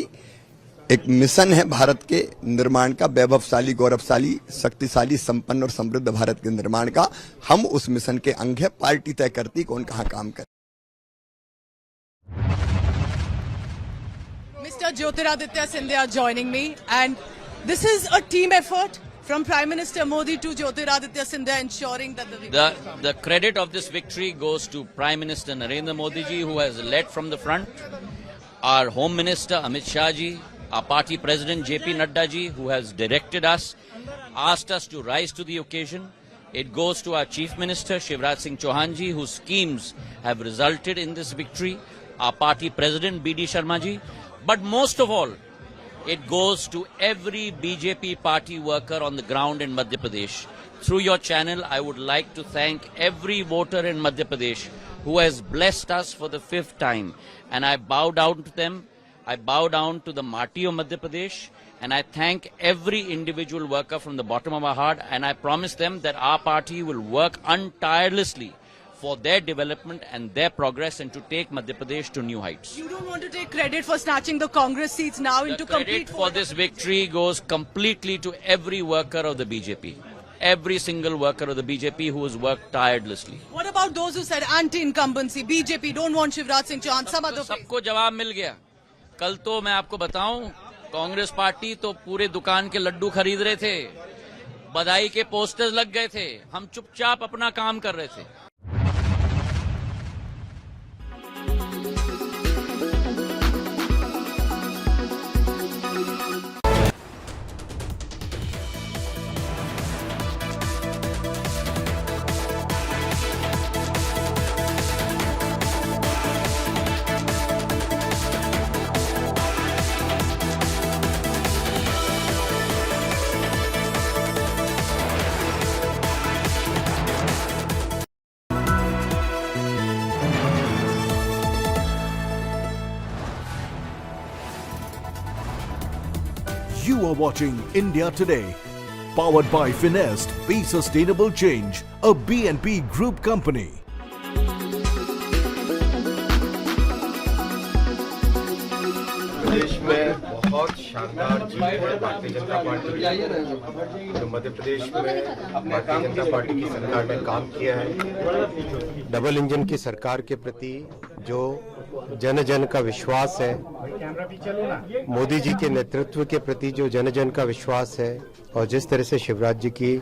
एक मिशन है भारत के निर्माण का, वैभवशाली, गौरवशाली, शक्तिशाली, संपन्न और समृद्ध भारत के निर्माण का। हम उस मिशन के अंग है। पार्टी तय करती कौन कहाँ काम करे। Mr. Jyotiraditya Scindia joining me, and this is a team effort from Prime Minister Modi to Jyotiraditya Scindia ensuring that the credit of this victory goes to Prime Minister Narendra Modi ji, who has led from the front, our Home Minister Amit Shah ji, our party President JP Nadda ji, who has directed us, asked us to rise to the occasion. It goes to our Chief Minister Shivraj Singh Chauhan ji, whose schemes have resulted in this victory, our party President BD Sharma ji. But most of all, it goes to every BJP party worker on the ground in Madhya Pradesh. Through your channel, I would like to thank every voter in Madhya Pradesh who has blessed us for the 5th time. And I bow down to them. I bow down to the Mati of Madhya Pradesh. And I thank every individual worker from the bottom of my heart. And I promise them that our party will work untirelessly for their development and their progress, and to take Madhya Pradesh to new heights. You don't want to take credit for snatching the Congress seats now into complete... The credit for this victory goes completely to every worker of the BJP. Every single worker of the BJP who has worked tirelessly. What about those who said anti-incumbency, BJP don't want Shivraj Singh Chauhan, some other... सबको जवाब मिल गया। कल तो मैं आपको बताऊं, Congress party तो पूरे दुकान के लड्डू खरीद रहे थे, बधाई के पोस्टर्स लग गए थे, हम चुपचाप अपना काम कर रहे थे। You are watching India Today, powered by Finest, Be Sustainable Change, a BNP Group company. प्रदेश में बहुत शानदार जीत है भारतीय जनता पार्टी की। जो मध्य प्रदेश में भारतीय जनता पार्टी की सरकार ने काम किया है, डबल इंजन की सरकार के प्रति जो जन जन का विश्वास है, मोदी जी के नेतृत्व के प्रति जो जन जन का विश्वास है, और जिस तरह से शिवराज जी की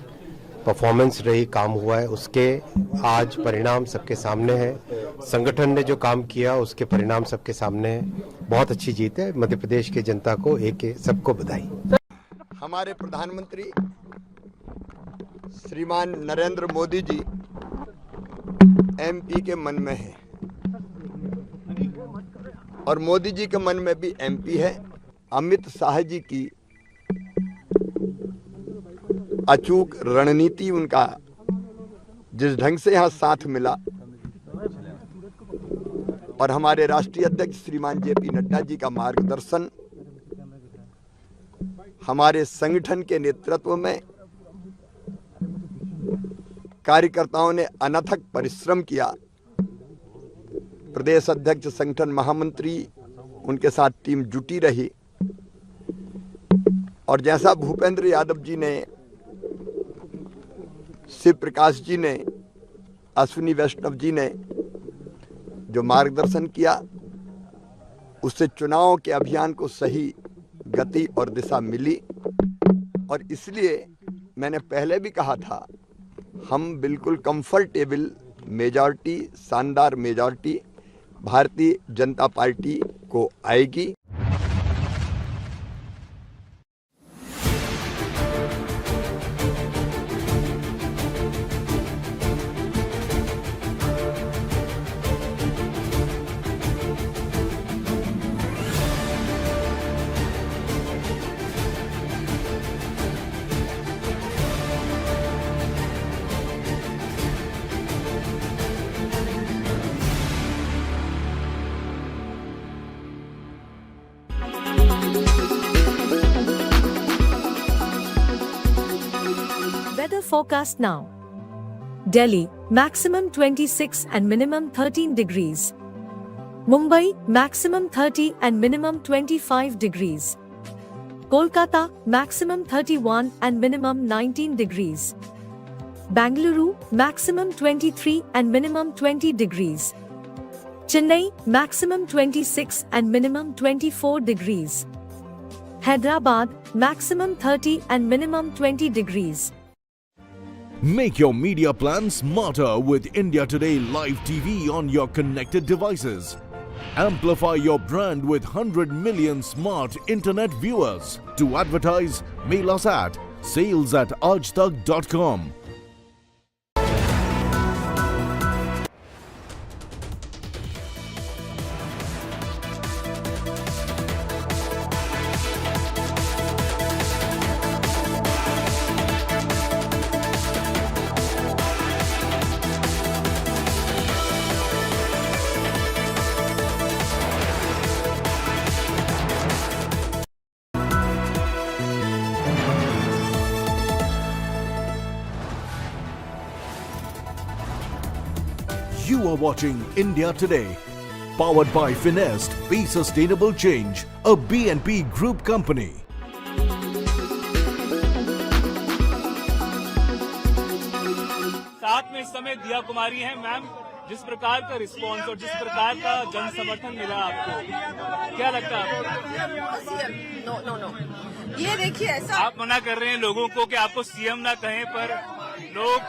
परफॉर्मेंस रही, काम हुआ है, उसके आज परिणाम सबके सामने है। संगठन ने जो काम किया उसके परिणाम सबके सामने है। बहुत अच्छी जीत है। मध्य प्रदेश की जनता को सबको बधाई। हमारे प्रधानमंत्री श्रीमान नरेंद्र मोदी जी एमपी के मन में है, और मोदी जी के मन में भी एमपी है। अमित शाह जी की अचूक रणनीति, उनका जिस ढंग से यहाँ साथ मिला, और हमारे राष्ट्रीय अध्यक्ष श्रीमान जेपी नड्डा जी का मार्गदर्शन, हमारे संगठन के नेतृत्व में कार्यकर्ताओं ने अनथक परिश्रम किया। प्रदेश अध्यक्ष, संगठन महामंत्री, उनके साथ टीम जुटी रही, और जैसा भूपेंद्र यादव जी ने, शिव प्रकाश जी ने, अश्विनी वैष्णव जी ने जो मार्गदर्शन किया, उससे चुनाव के अभियान को सही गति और दिशा मिली। और इसलिए मैंने पहले भी कहा था, हम बिल्कुल कंफर्टेबल मेजॉरिटी, शानदार मेजॉरिटी भारतीय जनता पार्टी को आएगी। Weather forecast now. Delhi, maximum 26 and minimum 13 degrees. Mumbai, maximum 30 and minimum 25 degrees. Kolkata, maximum 31 and minimum 19 degrees. Bangalore, maximum 23 and minimum 20 degrees. Chennai, maximum 26 and minimum 24 degrees. Hyderabad, maximum 30 and minimum 20 degrees. Make your media plan smarter with India Today Live TV on your connected devices. Amplify your brand with 100 million smart internet viewers. To advertise, mail us at sales@aajtak.com. You are watching India Today, powered by Finest, Be Sustainable Change, a BNP Group company. साथ में इस समय दिया कुमारी है। Ma'am, जिस प्रकार का response और जिस प्रकार का जन समर्थन मिला आपको, क्या लगता है? नो, ये देखिए, ऐसा आप मना कर रहे हैं लोगों को कि आपको सीएम ना कहें, पर लोग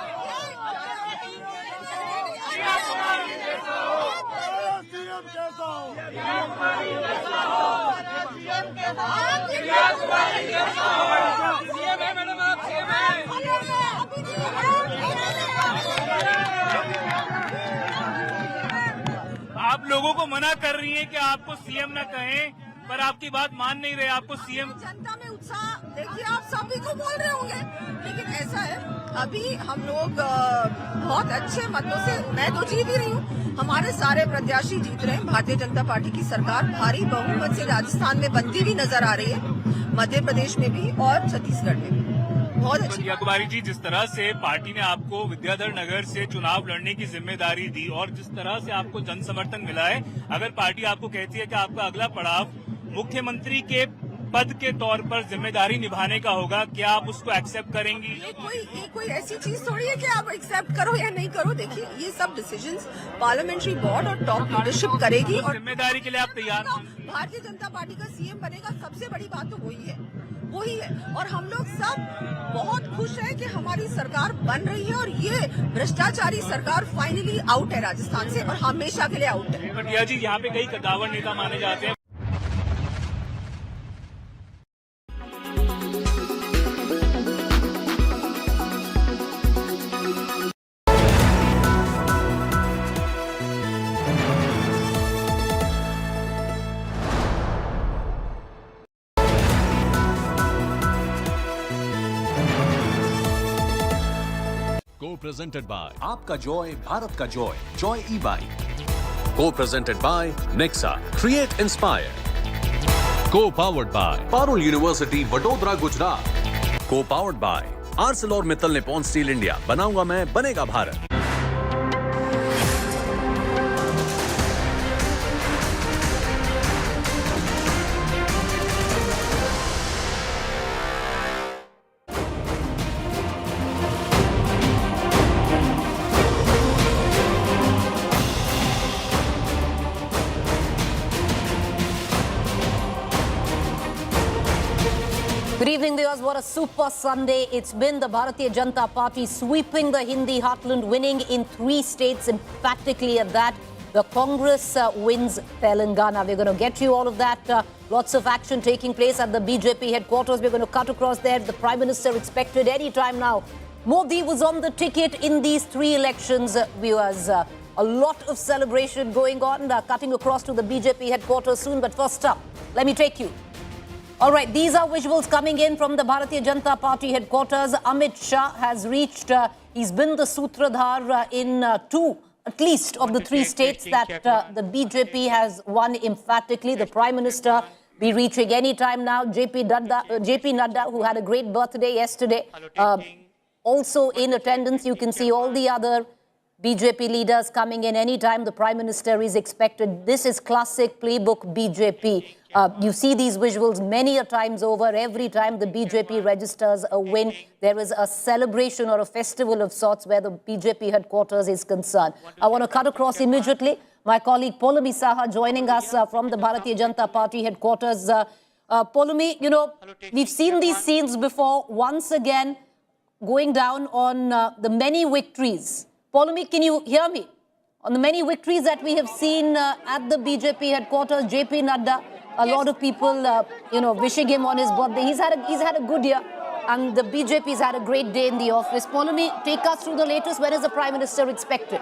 आप लोगों को मना कर रही हैं कि आपको सीएम ना कहें, पर आपकी बात मान नहीं रहे, आपको सीएम। जनता में उत्साह देखिए, आप सभी को बोल रहे होंगे, लेकिन ऐसा है, अभी हम लोग बहुत अच्छे मतों से, मैं तो जीत ही रही हूँ, हमारे सारे प्रत्याशी जीत रहे हैं। भारतीय जनता पार्टी की सरकार भारी बहुमत से राजस्थान में बनती हुई नजर आ रही है, मध्य प्रदेश में भी और छत्तीसगढ़ में भी। बहुत अच्छी कुमारी जी, जिस तरह से पार्टी ने आपको विद्याधर नगर से चुनाव लड़ने की जिम्मेदारी दी और जिस तरह से आपको जन समर्थन मिला है, अगर पार्टी आपको कहती है कि आपका अगला पड़ाव मुख्यमंत्री के पद के तौर पर जिम्मेदारी निभाने का होगा, क्या आप उसको एक्सेप्ट करेंगी? ये कोई ऐसी चीज थोड़ी है कि आप एक्सेप्ट करो या नहीं करो। देखिए, ये सब डिसीजंस पार्लियामेंट्री बोर्ड और टॉप लीडरशिप करेगी और जिम्मेदारी के लिए आप तैयार हैं? भारतीय जनता पार्टी का सीएम बनेगा, सबसे बड़ी बात तो वही है। और हम लोग सब बहुत खुश हैं कि हमारी सरकार बन रही है और ये भ्रष्टाचारी सरकार फाइनली आउट है राजस्थान से और हमेशा के लिए आउट है। पटिया जी, यहाँ पे कई कद्दावर नेता माने जाते हैं। Co-presented by आपका जॉय भारत का Joy, Joy e-bike. Co-presented by Nexa, Create Inspire. Co-powered by Parul University, Vadodara, Gujarat. Co-powered by ArcelorMittal Nippon Steel India, बनाऊंगा मैं, बनेगा Bharat. Good evening, viewers. What a super Sunday it's been. The Bharatiya Janata Party sweeping the Hindi heartland, winning in 3 states, emphatically at that. The Congress wins Telangana. We're going to get you all of that. Lots of action taking place at the BJP headquarters. We're going to cut across there. The Prime Minister expected any time now. Modi was on the ticket in these 3 elections, viewers. A lot of celebration going on, cutting across to the BJP headquarters soon. But first up, let me take you. All right, these are visuals coming in from the Bharatiya Janata Party headquarters. Amit Shah has reached, he's been the Sutradhar in 2, at least, of the 3 states that the BJP has won emphatically. The Prime Minister be reaching any time now. JP Nadda, who had a great birthday yesterday, also in attendance. You can see all the other BJP leaders coming in anytime the Prime Minister is expected. This is classic playbook BJP. You see these visuals many a times over. Every time the BJP registers a win, there is a celebration or a festival of sorts where the BJP headquarters is concerned. I want to cut across immediately. My colleague Poulomi Saha joining us from the Bharatiya Janata Party headquarters. Poulomi, you know, we've seen these scenes before. Once again, going down on the many victories. Poulomi, can you hear me? On the many victories that we have seen at the BJP headquarters, JP Nadda, a lot of people, you know, wishing him on his birthday. He's had a good year, and the BJP's had a great day in the office. Poulomi, take us through the latest. When is the Prime Minister expected?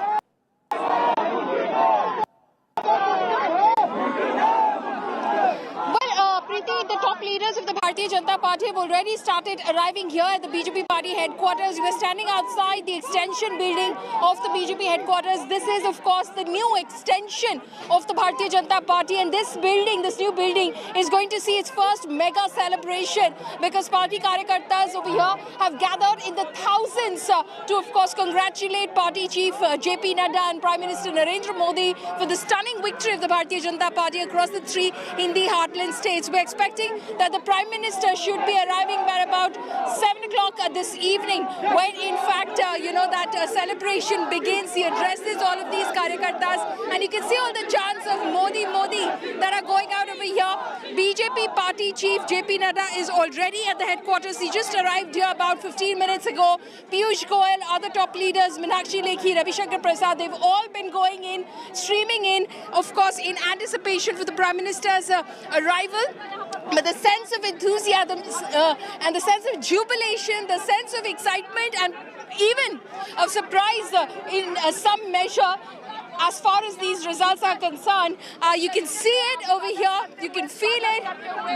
The top leaders of the Bharatiya Janata Party have already started arriving here at the BJP party headquarters. We are standing outside the extension building of the BJP headquarters. This is, of course, the new extension of the Bharatiya Janata Party, and this building, this new building, is going to see its first mega celebration because party karyakartas over here have gathered in the thousands to, of course, congratulate party chief JP Nadda and Prime Minister Narendra Modi for the stunning victory of the Bharatiya Janata Party across the 3 Hindi heartland states. We're expecting that the Prime Minister should be arriving by about 7 o'clock this evening, when in fact, you know, that celebration begins. He addresses all of these karyakartas, and you can see all the chants of Modi, Modi that are going out over here. BJP party chief JP Nadda is already at the headquarters. He just arrived here about 15 minutes ago. Piyush Goyal, other top leaders, Meenakshi Lekhi, Ravi Shankar Prasad, they've all been going in, streaming in, of course, in anticipation for the Prime Minister's arrival. But the sense of enthusiasm and the sense of jubilation, the sense of excitement and even of surprise in some measure, as far as these results are concerned, you can see it over here, you can feel it,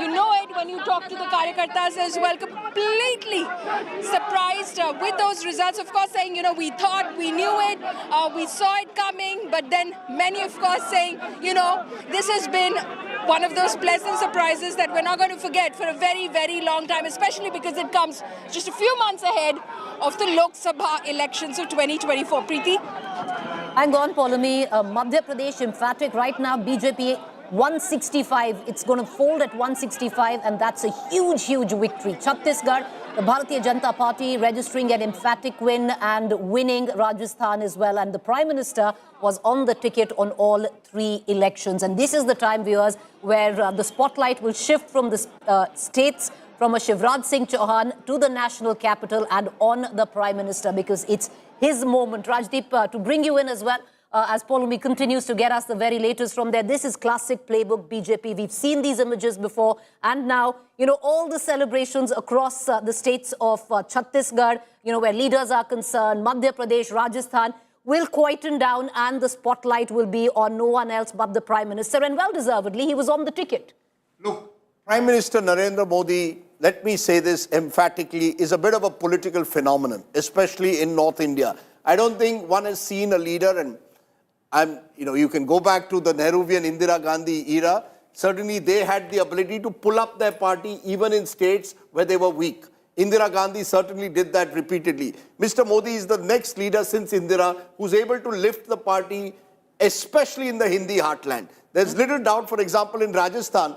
you know it when you talk to the karyakartas as well. Completely surprised with those results, of course, saying, you know, we thought, we knew it, we saw it coming, but then many, of course, saying, you know, this has been one of those pleasant surprises that we're not going to forget for a very, very long time, especially because it comes just a few months ahead of the Lok Sabha elections of 2024. Preeti? Hang on, Poulomi. Madhya Pradesh emphatic right now. BJP 165. It's going to fold at 165, and that's a huge, huge victory. Chhattisgarh, the Bharatiya Janata Party registering an emphatic win and winning Rajasthan as well. And the Prime Minister was on the ticket on all 3 elections. And this is the time, viewers, where the spotlight will shift from the states, from a Shivraj Singh Chauhan to the national capital and on the Prime Minister, because it's his moment. Rajdeep, to bring you in as well, as Poulomi continues to get us the very latest from there. This is classic playbook BJP. We've seen these images before, and now, you know, all the celebrations across the states of Chhattisgarh, you know, where leaders are concerned, Madhya Pradesh, Rajasthan, will quieten down, and the spotlight will be on no one else but the Prime Minister, and well-deservedly, he was on the ticket. Look, Prime Minister Narendra Modi, let me say this emphatically, is a bit of a political phenomenon, especially in North India. I don't think one has seen a leader, and you know, you can go back to the Nehruvian Indira Gandhi era. Certainly, they had the ability to pull up their party even in states where they were weak. Indira Gandhi certainly did that repeatedly. Mr. Modi is the next leader since Indira who's able to lift the party, especially in the Hindi heartland. There's little doubt, for example, in Rajasthan,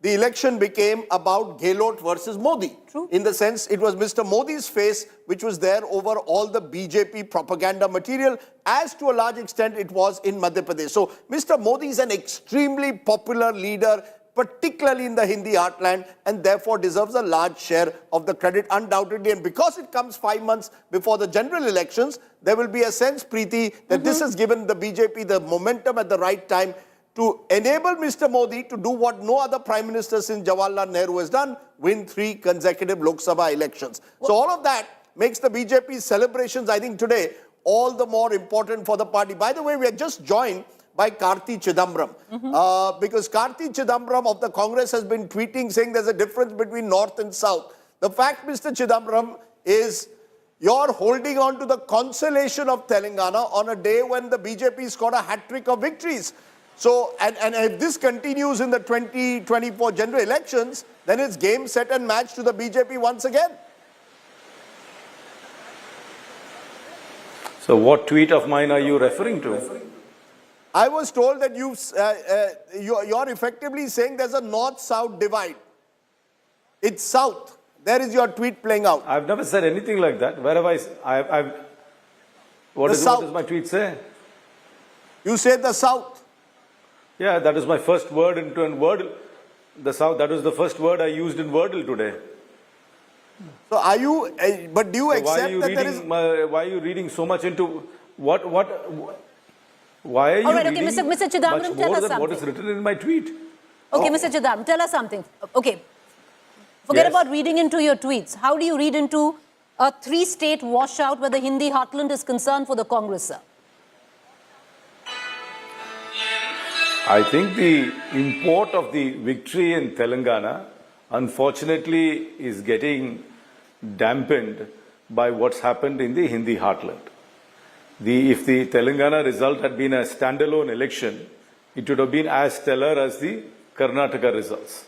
the election became about Gehlot versus Modi. True. In the sense, it was Mr. Modi's face which was there over all the BJP propaganda material, as to a large extent it was in Madhya Pradesh. So, Mr. Modi is an extremely popular leader, particularly in the Hindi heartland, and therefore deserves a large share of the credit, undoubtedly. And because it comes 5 months before the general elections, there will be a sense, Preeti, that this has given the BJP the momentum at the right time to enable Mr. Modi to do what no other Prime Minister since Jawaharlal Nehru has done, win 3 consecutive Lok Sabha elections. So all of that makes the BJP's celebrations, I think, today all the more important for the party. By the way, we are just joined by Karti Chidambaram. Because Karti Chidambaram of the Congress has been tweeting saying there's a difference between North and South. The fact, Mr. Chidambaram, is you're holding on to the consolation of Telangana on a day when the BJP scored a hat-trick of victories. So, and if this continues in the 2024 general elections, then it's game, set and match to the BJP once again. So what tweet of mine are you referring to? I was told that you're effectively saying there's a north-south divide. It's south. There is your tweet playing out. I've never said anything like that. Where have what does my tweet say? You said the south. Yeah, that is my first word into Wordle. The south, that was the first word I used in Wordle today. So are you, but do you accept that there is... Why are you reading so much into why are you reading Mr. much Chidambaram, tell more us than something. what is written in my tweet? Okay, Mr. Chidambaram, tell us something. Okay, forget Yes. about reading into your tweets. How do you read into a 3-state washout where the Hindi heartland is concerned for the Congress, sir? I think the import of the victory in Telangana, unfortunately, is getting dampened by what's happened in the Hindi heartland. If the Telangana result had been a standalone election, it would have been as stellar as the Karnataka results.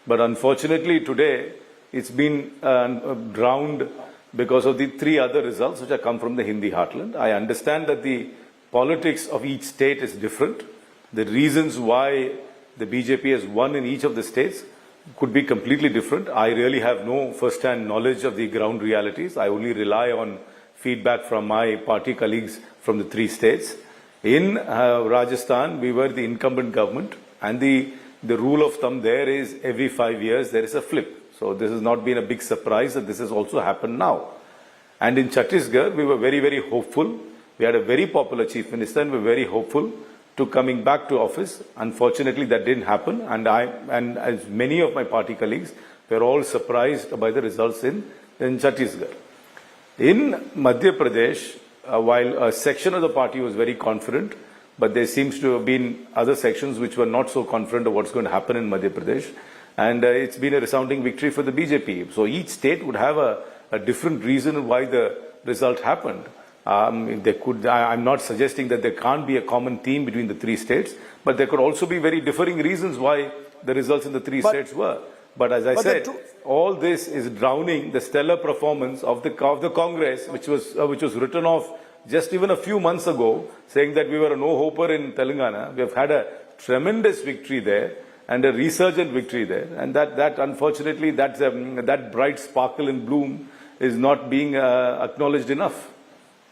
But unfortunately, today, it's been drowned because of the 3 other results which have come from the Hindi heartland. I understand that the politics of each state is different. The reasons why the BJP has won in each of the states could be completely different. I really have no first-hand knowledge of the ground realities. I only rely on feedback from my party colleagues from the 3 states. In Rajasthan, we were the incumbent government, and the rule of thumb there is every 5 years there is a flip. So this has not been a big surprise that this has also happened now. And in Chhattisgarh, we were very, very hopeful. We had a very popular chief minister, and we were very hopeful to coming back to office. Unfortunately, that didn't happen, and as many of my party colleagues were all surprised by the results in Chhattisgarh. In Madhya Pradesh, while a section of the party was very confident, but there seems to have been other sections which were not so confident of what's going to happen in Madhya Pradesh, and it's been a resounding victory for the BJP. So each state would have a different reason why the result happened. I'm not suggesting that there can't be a common theme between the 3 states, but there could also be very differing reasons why the results in the 3 states were. But as I said, all this is drowning the stellar performance of the Congress, which was written off just even a few months ago, saying that we were a no-hoper in Telangana. We have had a tremendous victory there and a resurgent victory there, and that unfortunately that bright sparkle and bloom is not being acknowledged enough.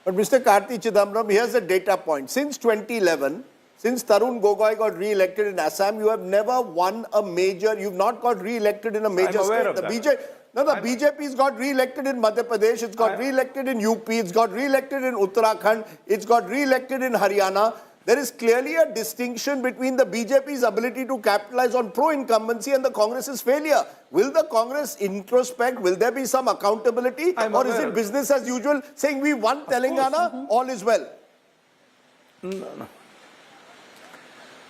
But Mr. Karti Chidambaram, here's a data point. Since 2011, since Tarun Gogoi got re-elected in Assam, you have never won a major, you've not got re-elected in a major state. The BJP's got re-elected in Madhya Pradesh, it's got re-elected in UP, it's got re-elected in Uttarakhand, it's got re-elected in Haryana. There is clearly a distinction between the BJP's ability to capitalize on pro-incumbency and the Congress's failure. Will the Congress introspect? Will there be some accountability? Or is it business as usual, saying we won Telangana, all is well?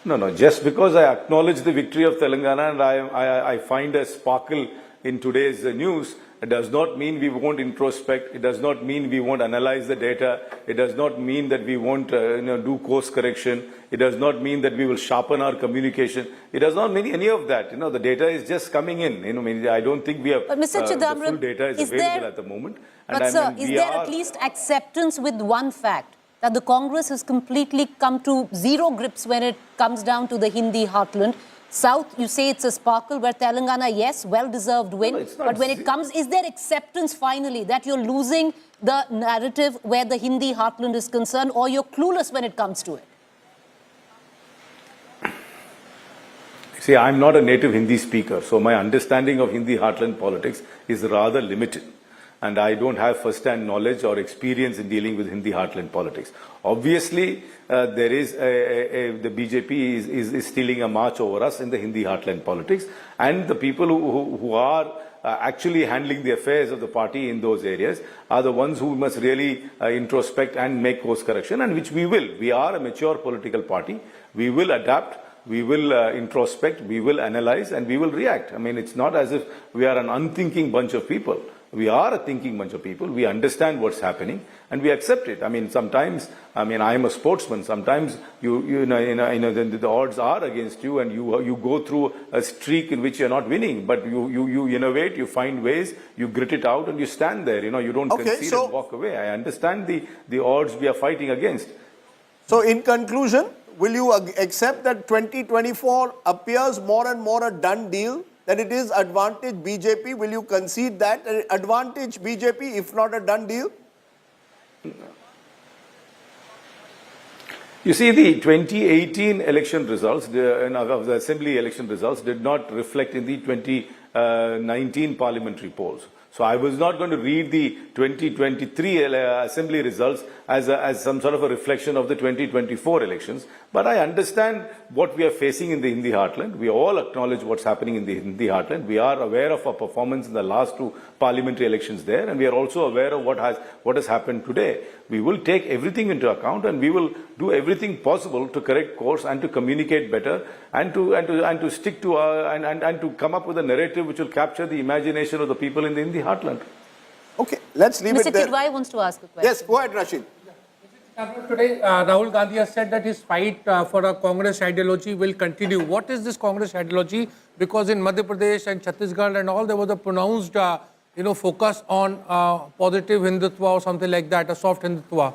No. Just because I acknowledge the victory of Telangana and I find a sparkle in today's news, it does not mean we won't introspect. It does not mean we won't analyze the data. It does not mean that we won't do course correction. It does not mean that we will sharpen our communication. It does not mean any of that. The data is just coming in. I don't think we have Mr. the full data is available at the moment. But sir, is there at least acceptance with one fact that the Congress has completely come to zero grips when it comes down to the Hindi heartland? South, you say it's a sparkle, where Telangana, yes, well-deserved win. But when it comes, is there acceptance finally that you're losing the narrative where the Hindi heartland is concerned, or you're clueless when it comes to it? See, I'm not a native Hindi speaker, so my understanding of Hindi heartland politics is rather limited. And I don't have first-hand knowledge or experience in dealing with Hindi heartland politics. Obviously, there is the BJP is stealing a march over us in the Hindi heartland politics, and the people who are actually handling the affairs of the party in those areas are the ones who must really introspect and make course correction, and which we will. We are a mature political party. We will adapt. We will introspect, we will analyze, and we will react. I mean, it's not as if we are an unthinking bunch of people. We are a thinking bunch of people. We understand what's happening, and we accept it. I mean, sometimes, I am a sportsman. Sometimes the odds are against you, and you go through a streak in which you're not winning. But you innovate, you find ways, you grit it out, and you stand there. You don't concede and walk away. I understand the odds we are fighting against. So, in conclusion, will you accept that 2024 appears more and more a done deal, that it is advantage BJP? Will you concede that advantage BJP, if not a done deal? You see, the 2018 election results, the assembly election results, did not reflect in the 2019 parliamentary polls. So I was not going to read the 2023 assembly results as some sort of a reflection of the 2024 elections. But I understand what we are facing in the Hindi heartland. We all acknowledge what's happening in the Hindi heartland. We are aware of our performance in the last two parliamentary elections there, and we are also aware of what has happened today. We will take everything into account, and we will do everything possible to correct course and to communicate better and to stick to and to come up with a narrative which will capture the imagination of the people in the Hindi heartland. Okay, let's leave Mr. it there. Kidwai wants to ask a question. Yes, go ahead, Rashid. Today, Rahul Gandhi has said that his fight for a Congress ideology will continue. What is this Congress ideology? Because in Madhya Pradesh and Chhattisgarh and all, there was a pronounced, focus on positive Hindutva or something like that, a soft Hindutva.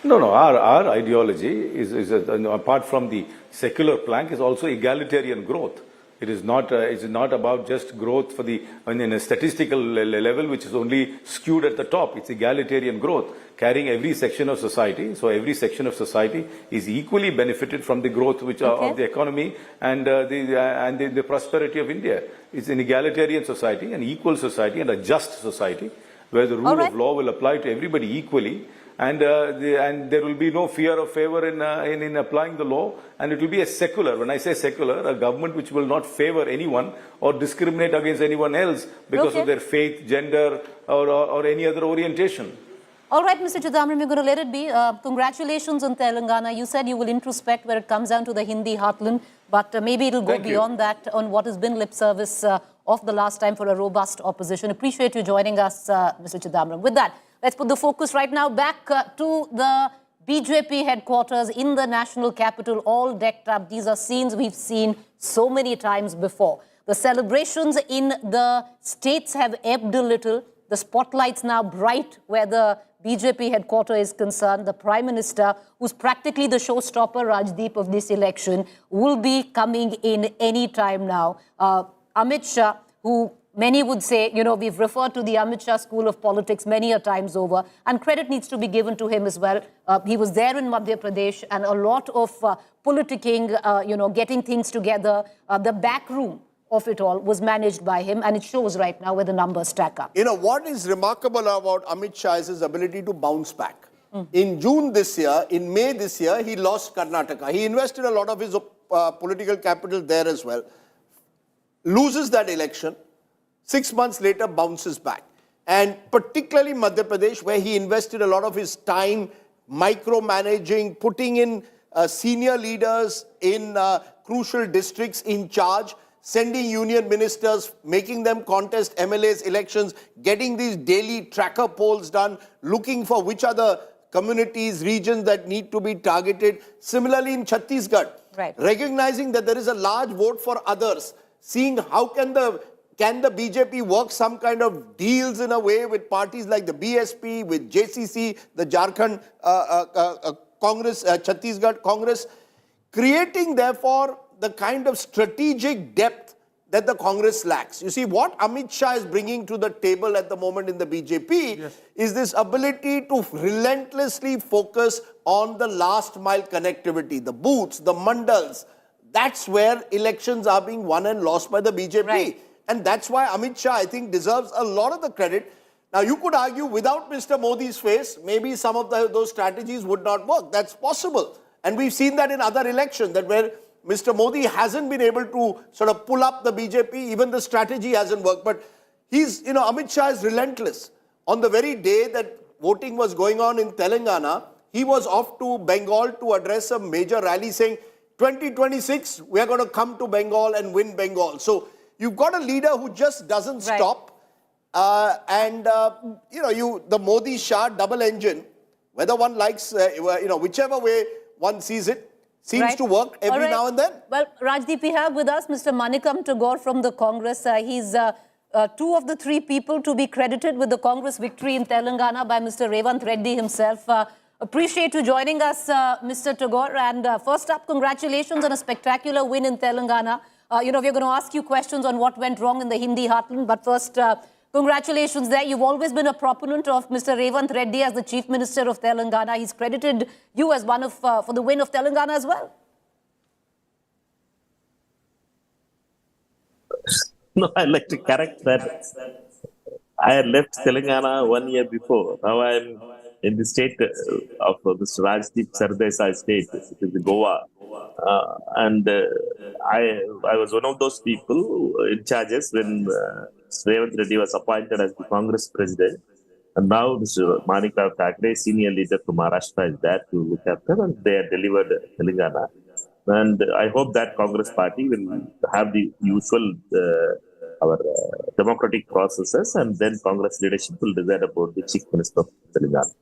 No. Our ideology is apart from the secular plank, is also egalitarian growth. It is not about just growth for in a statistical level, which is only skewed at the top. It's egalitarian growth, carrying every section of society. So every section of society is equally benefited from the growth of the economy and the prosperity of India. It's an egalitarian society, an equal society, and a just society, where the rule of law will apply to everybody equally. And there will be no fear of favor in applying the law, and it will be a secular. When I say secular, a government which will not favor anyone or discriminate against anyone else because of their faith, gender, or any other orientation. All right, Mr. Chidambaram, we're going to let it be. Congratulations on Telangana. You said you will introspect when it comes down to the Hindi heartland, but maybe it'll go beyond that on what has been lip service of the last time for a robust opposition. Appreciate you joining us, Mr. Chidambaram. With that, let's put the focus right now back to the BJP headquarters in the national capital, all decked up. These are scenes we've seen so many times before. The celebrations in the states have ebbed a little. The spotlight's now bright where the BJP headquarters is concerned. The Prime Minister, who's practically the showstopper, Rajdeep, of this election, will be coming in any time now. Amit Shah, who many would say, we've referred to the Amit Shah school of politics many a times over, and credit needs to be given to him as well. He was there in Madhya Pradesh, and a lot of politicking, getting things together, the back room of it all was managed by him, and it shows right now where the numbers stack up. What is remarkable about Amit Shah is his ability to bounce back. In June this year, in May this year, he lost Karnataka. He invested a lot of his political capital there as well. Loses that election. 6 months later, bounces back. And particularly Madhya Pradesh, where he invested a lot of his time micromanaging, putting in senior leaders in crucial districts in charge, sending union ministers, making them contest MLAs elections, getting these daily tracker polls done, looking for which are the communities, regions that need to be targeted. Similarly in Chhattisgarh, recognizing that there is a large vote for others, seeing how can the BJP work some kind of deals in a way with parties like the BSP, with JCC, the Jharkhand Congress, Chhattisgarh Congress, creating therefore the kind of strategic depth that the Congress lacks. You see, what Amit Shah is bringing to the table at the moment in the BJP is this ability to relentlessly focus on the last mile connectivity, the booths, the mandals. That's where elections are being won and lost by the BJP. Right. And that's why Amit Shah, I think, deserves a lot of the credit. Now, you could argue without Mr. Modi's face, maybe some of those strategies would not work. That's possible. And we've seen that in other elections, that where Mr. Modi hasn't been able to sort of pull up the BJP, even the strategy hasn't worked. But Amit Shah is relentless. On the very day that voting was going on in Telangana, he was off to Bengal to address a major rally saying, 2026, we are going to come to Bengal and win Bengal. So you've got a leader who just doesn't stop. The Modi-Shah double engine, whether one likes, whichever way one sees it, seems to work every now and then. Well, Rajdeep, we have with us Mr. Manikam Tagore from the Congress. He's two of the three people to be credited with the Congress victory in Telangana by Mr. Revanth Reddy himself. Appreciate you joining us, Mr. Tagore. And first up, congratulations on a spectacular win in Telangana. We're going to ask you questions on what went wrong in the Hindi heartland. But first, congratulations there. You've always been a proponent of Mr. Revanth Reddy as the Chief Minister of Telangana. He's credited you as one of for the win of Telangana as well. No, I'd like to correct that. I had left Telangana 1 year before. Now I'm in the state of Mr. Rajdeep Sardesai state, which is Goa. I was one of those people in charges when Revanth Reddy was appointed as the Congress president. And now Mr. Manikam Thackeray, senior leader from Maharashtra, is there to look after, and they have delivered Telangana. And I hope that Congress party will have the usual democratic processes, and then Congress leadership will decide about the Chief Minister of Telangana.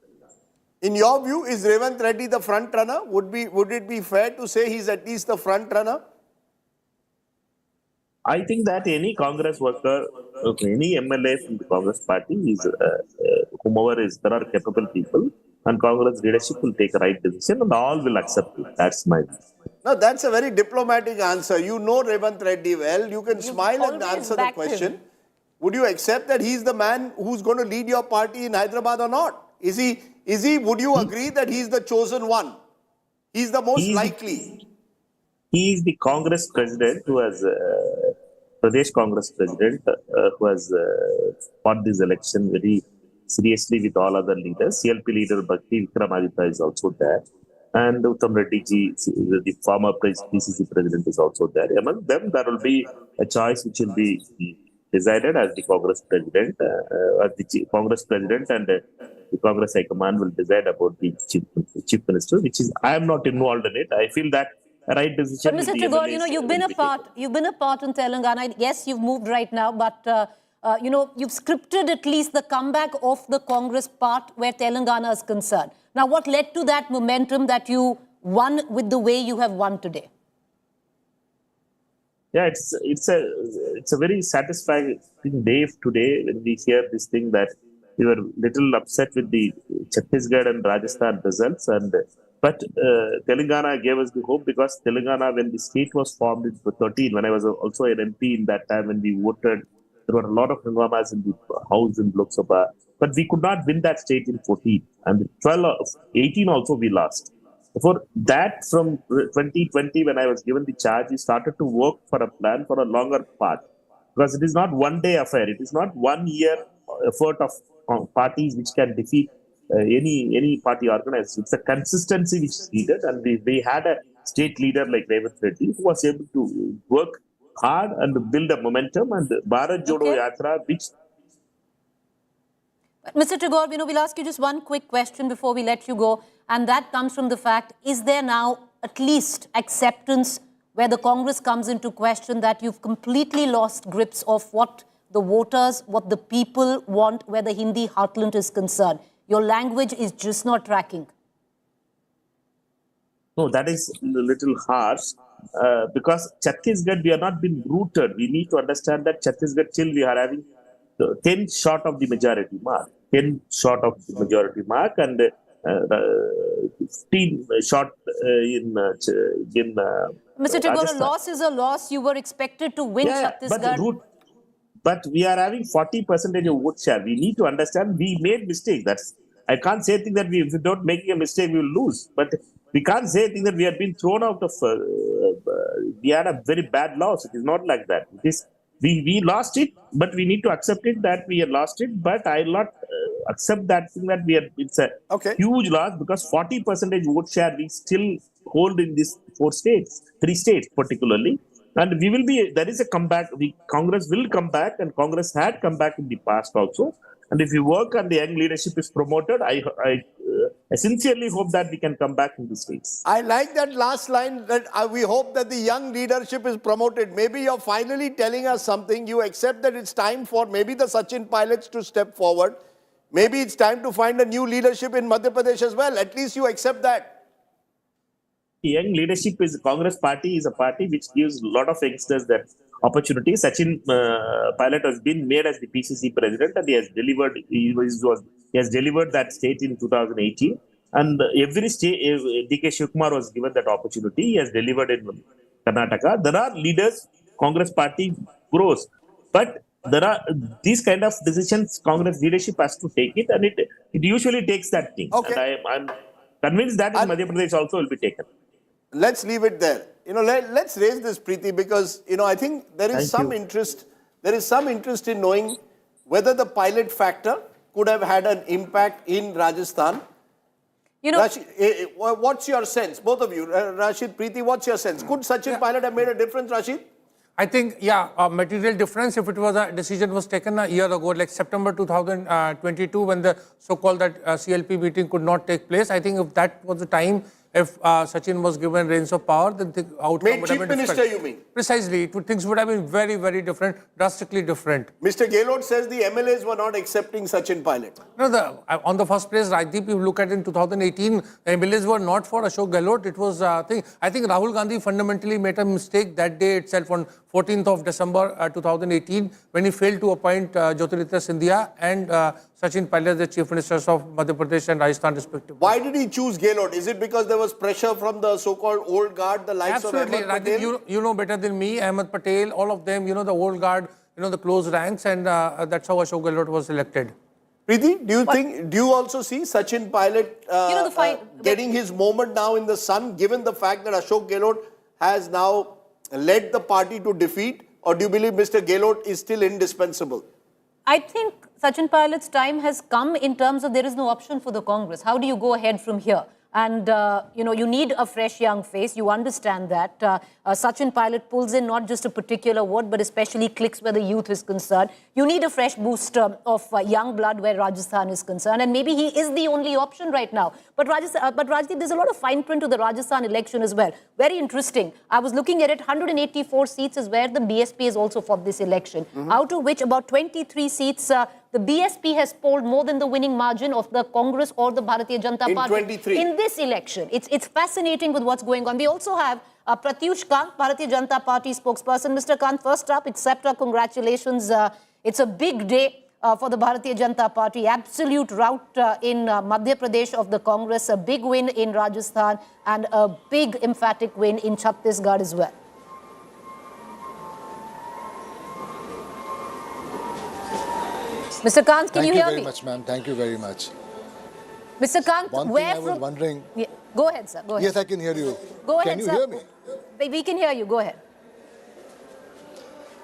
In your view, is Revanth Reddy the front runner? Would it be fair to say he's at least the front runner? I think that any Congress worker, any MLA from the Congress party, is whomever is, there are capable people, and Congress leadership will take a right decision, and all will accept it. That's my view. No, that's a very diplomatic answer. You know Revanth Reddy well. You can smile and answer the question. Would you accept that he's the man who's going to lead your party in Hyderabad or not? Would you agree that he's the chosen one? He's the most likely. He is the Congress president who has, Pradesh Congress president, who has fought this election very seriously with all other leaders. CLP leader Bhakti Vikramaditya is also there. And Uttam Reddy ji, the former PCC president, is also there. Among them, there will be a choice which will be decided as the Congress president, and the Congress High Command will decide about the chief minister, which is, I am not involved in it. I feel that a right decision. But Mr. Tagore, you've been a part in Telangana. Yes, you've moved right now, but you've scripted at least the comeback of the Congress part where Telangana is concerned. Now, what led to that momentum that you won with the way you have won today? Yeah, it's a very satisfying day today when we hear this thing that we were little upset with the Chhattisgarh and Rajasthan results, but Telangana gave us the hope, because Telangana, when the state was formed in 2013, when I was also an MP in that time, when we voted, there were a lot of hangamas in the house in Lok Sabha, but we could not win that state in 14, and 18 also we lost. For that, from 2020, when I was given the charge, we started to work for a plan for a longer path, because it is not one day affair. It is not 1 year effort of parties which can defeat any party organized. It's a consistency which is needed, and we had a state leader like Revanth Reddy who was able to work hard and build a momentum, and Bharat Jodo Yatra, which... Mr. Tagore, we'll ask you just one quick question before we let you go, and that comes from the fact, is there now at least acceptance where the Congress comes into question that you've completely lost grips of what the voters, what the people want, where the Hindi heartland is concerned? Your language is just not tracking. No, that is a little harsh, because Chhattisgarh, we have not been rooted. We need to understand that Chhattisgarh, still we are having 10 short of the majority mark. 10 short of the majority mark, and 15 short in Mr. Tagore, a loss is a loss. You were expected to win Chhattisgarh. But we are having 40% of vote share. We need to understand we made mistakes. I can't say anything that if we don't make a mistake, we will lose. But we can't say anything that we had been thrown out of. We had a very bad loss. It is not like that. It is we lost it, but we need to accept it that we have lost it. But I will not accept that thing that we are. It's a huge loss because 40% vote share we still hold in these 3 states particularly. And we will be, there is a comeback. Congress will come back, and Congress had come back in the past also. And if you work and the young leadership is promoted, I sincerely hope that we can come back in the states. I like that last line, that we hope that the young leadership is promoted. Maybe you're finally telling us something. You accept that it's time for maybe the Sachin pilots to step forward. Maybe it's time to find a new leadership in Madhya Pradesh as well. At least you accept that. Young leadership is Congress party is a party which gives a lot of youngsters that opportunity. Sachin Pilot has been made as the PCC president, and he has delivered. He has delivered that state in 2018, and every state DK Shivkumar was given that opportunity. He has delivered in Karnataka. There are leaders. Congress party grows, but there are these kind of decisions. Congress leadership has to take it, and it usually takes that thing. Okay. And I'm convinced that in Madhya Pradesh also will be taken. Let's leave it there. Let's raise this, Preeti, because, I think there is some interest. There is some interest in knowing whether the pilot factor could have had an impact in Rajasthan. Rashid, what's your sense? Both of you, Rashid, Preeti, what's your sense? Could Sachin Pilot have made a difference, Rashid? I think, a material difference if it was a decision was taken a year ago, like September 2022, when the so-called CLP meeting could not take place. I think if that was the time, if Sachin was given reins of power, then the outcome would have been different. Chief Minister, you mean? Precisely. Things would have been very, very different, drastically different. Mr. Gehlot says the MLAs were not accepting Sachin Pilot. No, on the first place, Rajdeep, you look at in 2018, the MLAs were not for Ashok Gehlot. It was, I think Rahul Gandhi fundamentally made a mistake that day itself on 14th of December 2018 when he failed to appoint Jyotiraditya Scindia and Sachin Pilot as the Chief Ministers of Madhya Pradesh and Rajasthan respectively. Why did he choose Gehlot? Is it because there was pressure from the so-called old guard, the likes of Ahmed Patel? You know better than me, Ahmed Patel, all of them, the old guard, the close ranks, and that's how Ashok Gehlot was elected. Preeti, do you also see Sachin Pilot getting his moment now in the sun, given the fact that Ashok Gehlot has now led the party to defeat, or do you believe Mr. Gehlot is still indispensable? I think Sachin Pilot's time has come in terms of there is no option for the Congress. How do you go ahead from here? And, you need a fresh young face. You understand that. Sachin Pilot pulls in not just a particular vote, but especially clicks where the youth is concerned. You need a fresh boost of young blood where Rajasthan is concerned. And maybe he is the only option right now. But Rajdeep, there's a lot of fine print to the Rajasthan election as well. Very interesting. I was looking at it, 184 seats is where the BSP is also for this election. Out of which about 23 seats, the BSP has polled more than the winning margin of the Congress or the Bharatiya Janata Party 23. in this election. It's fascinating with what's going on. We also have Pratyush Kant, Bharatiya Janata Party spokesperson. Mr. Kant, first up, accept our congratulations. It's a big day for the Bharatiya Janata Party. Absolute rout in Madhya Pradesh of the Congress, a big win in Rajasthan, and a big emphatic win in Chhattisgarh as well. Mr. Kant, can you hear me? Thank you very much, ma'am. Thank you very much. Mr. Kant, One thing I was wondering... Yeah. Go ahead, sir. Go ahead. Yes, I can hear you. Go ahead, can you sir. hear me? We can hear you. Go ahead.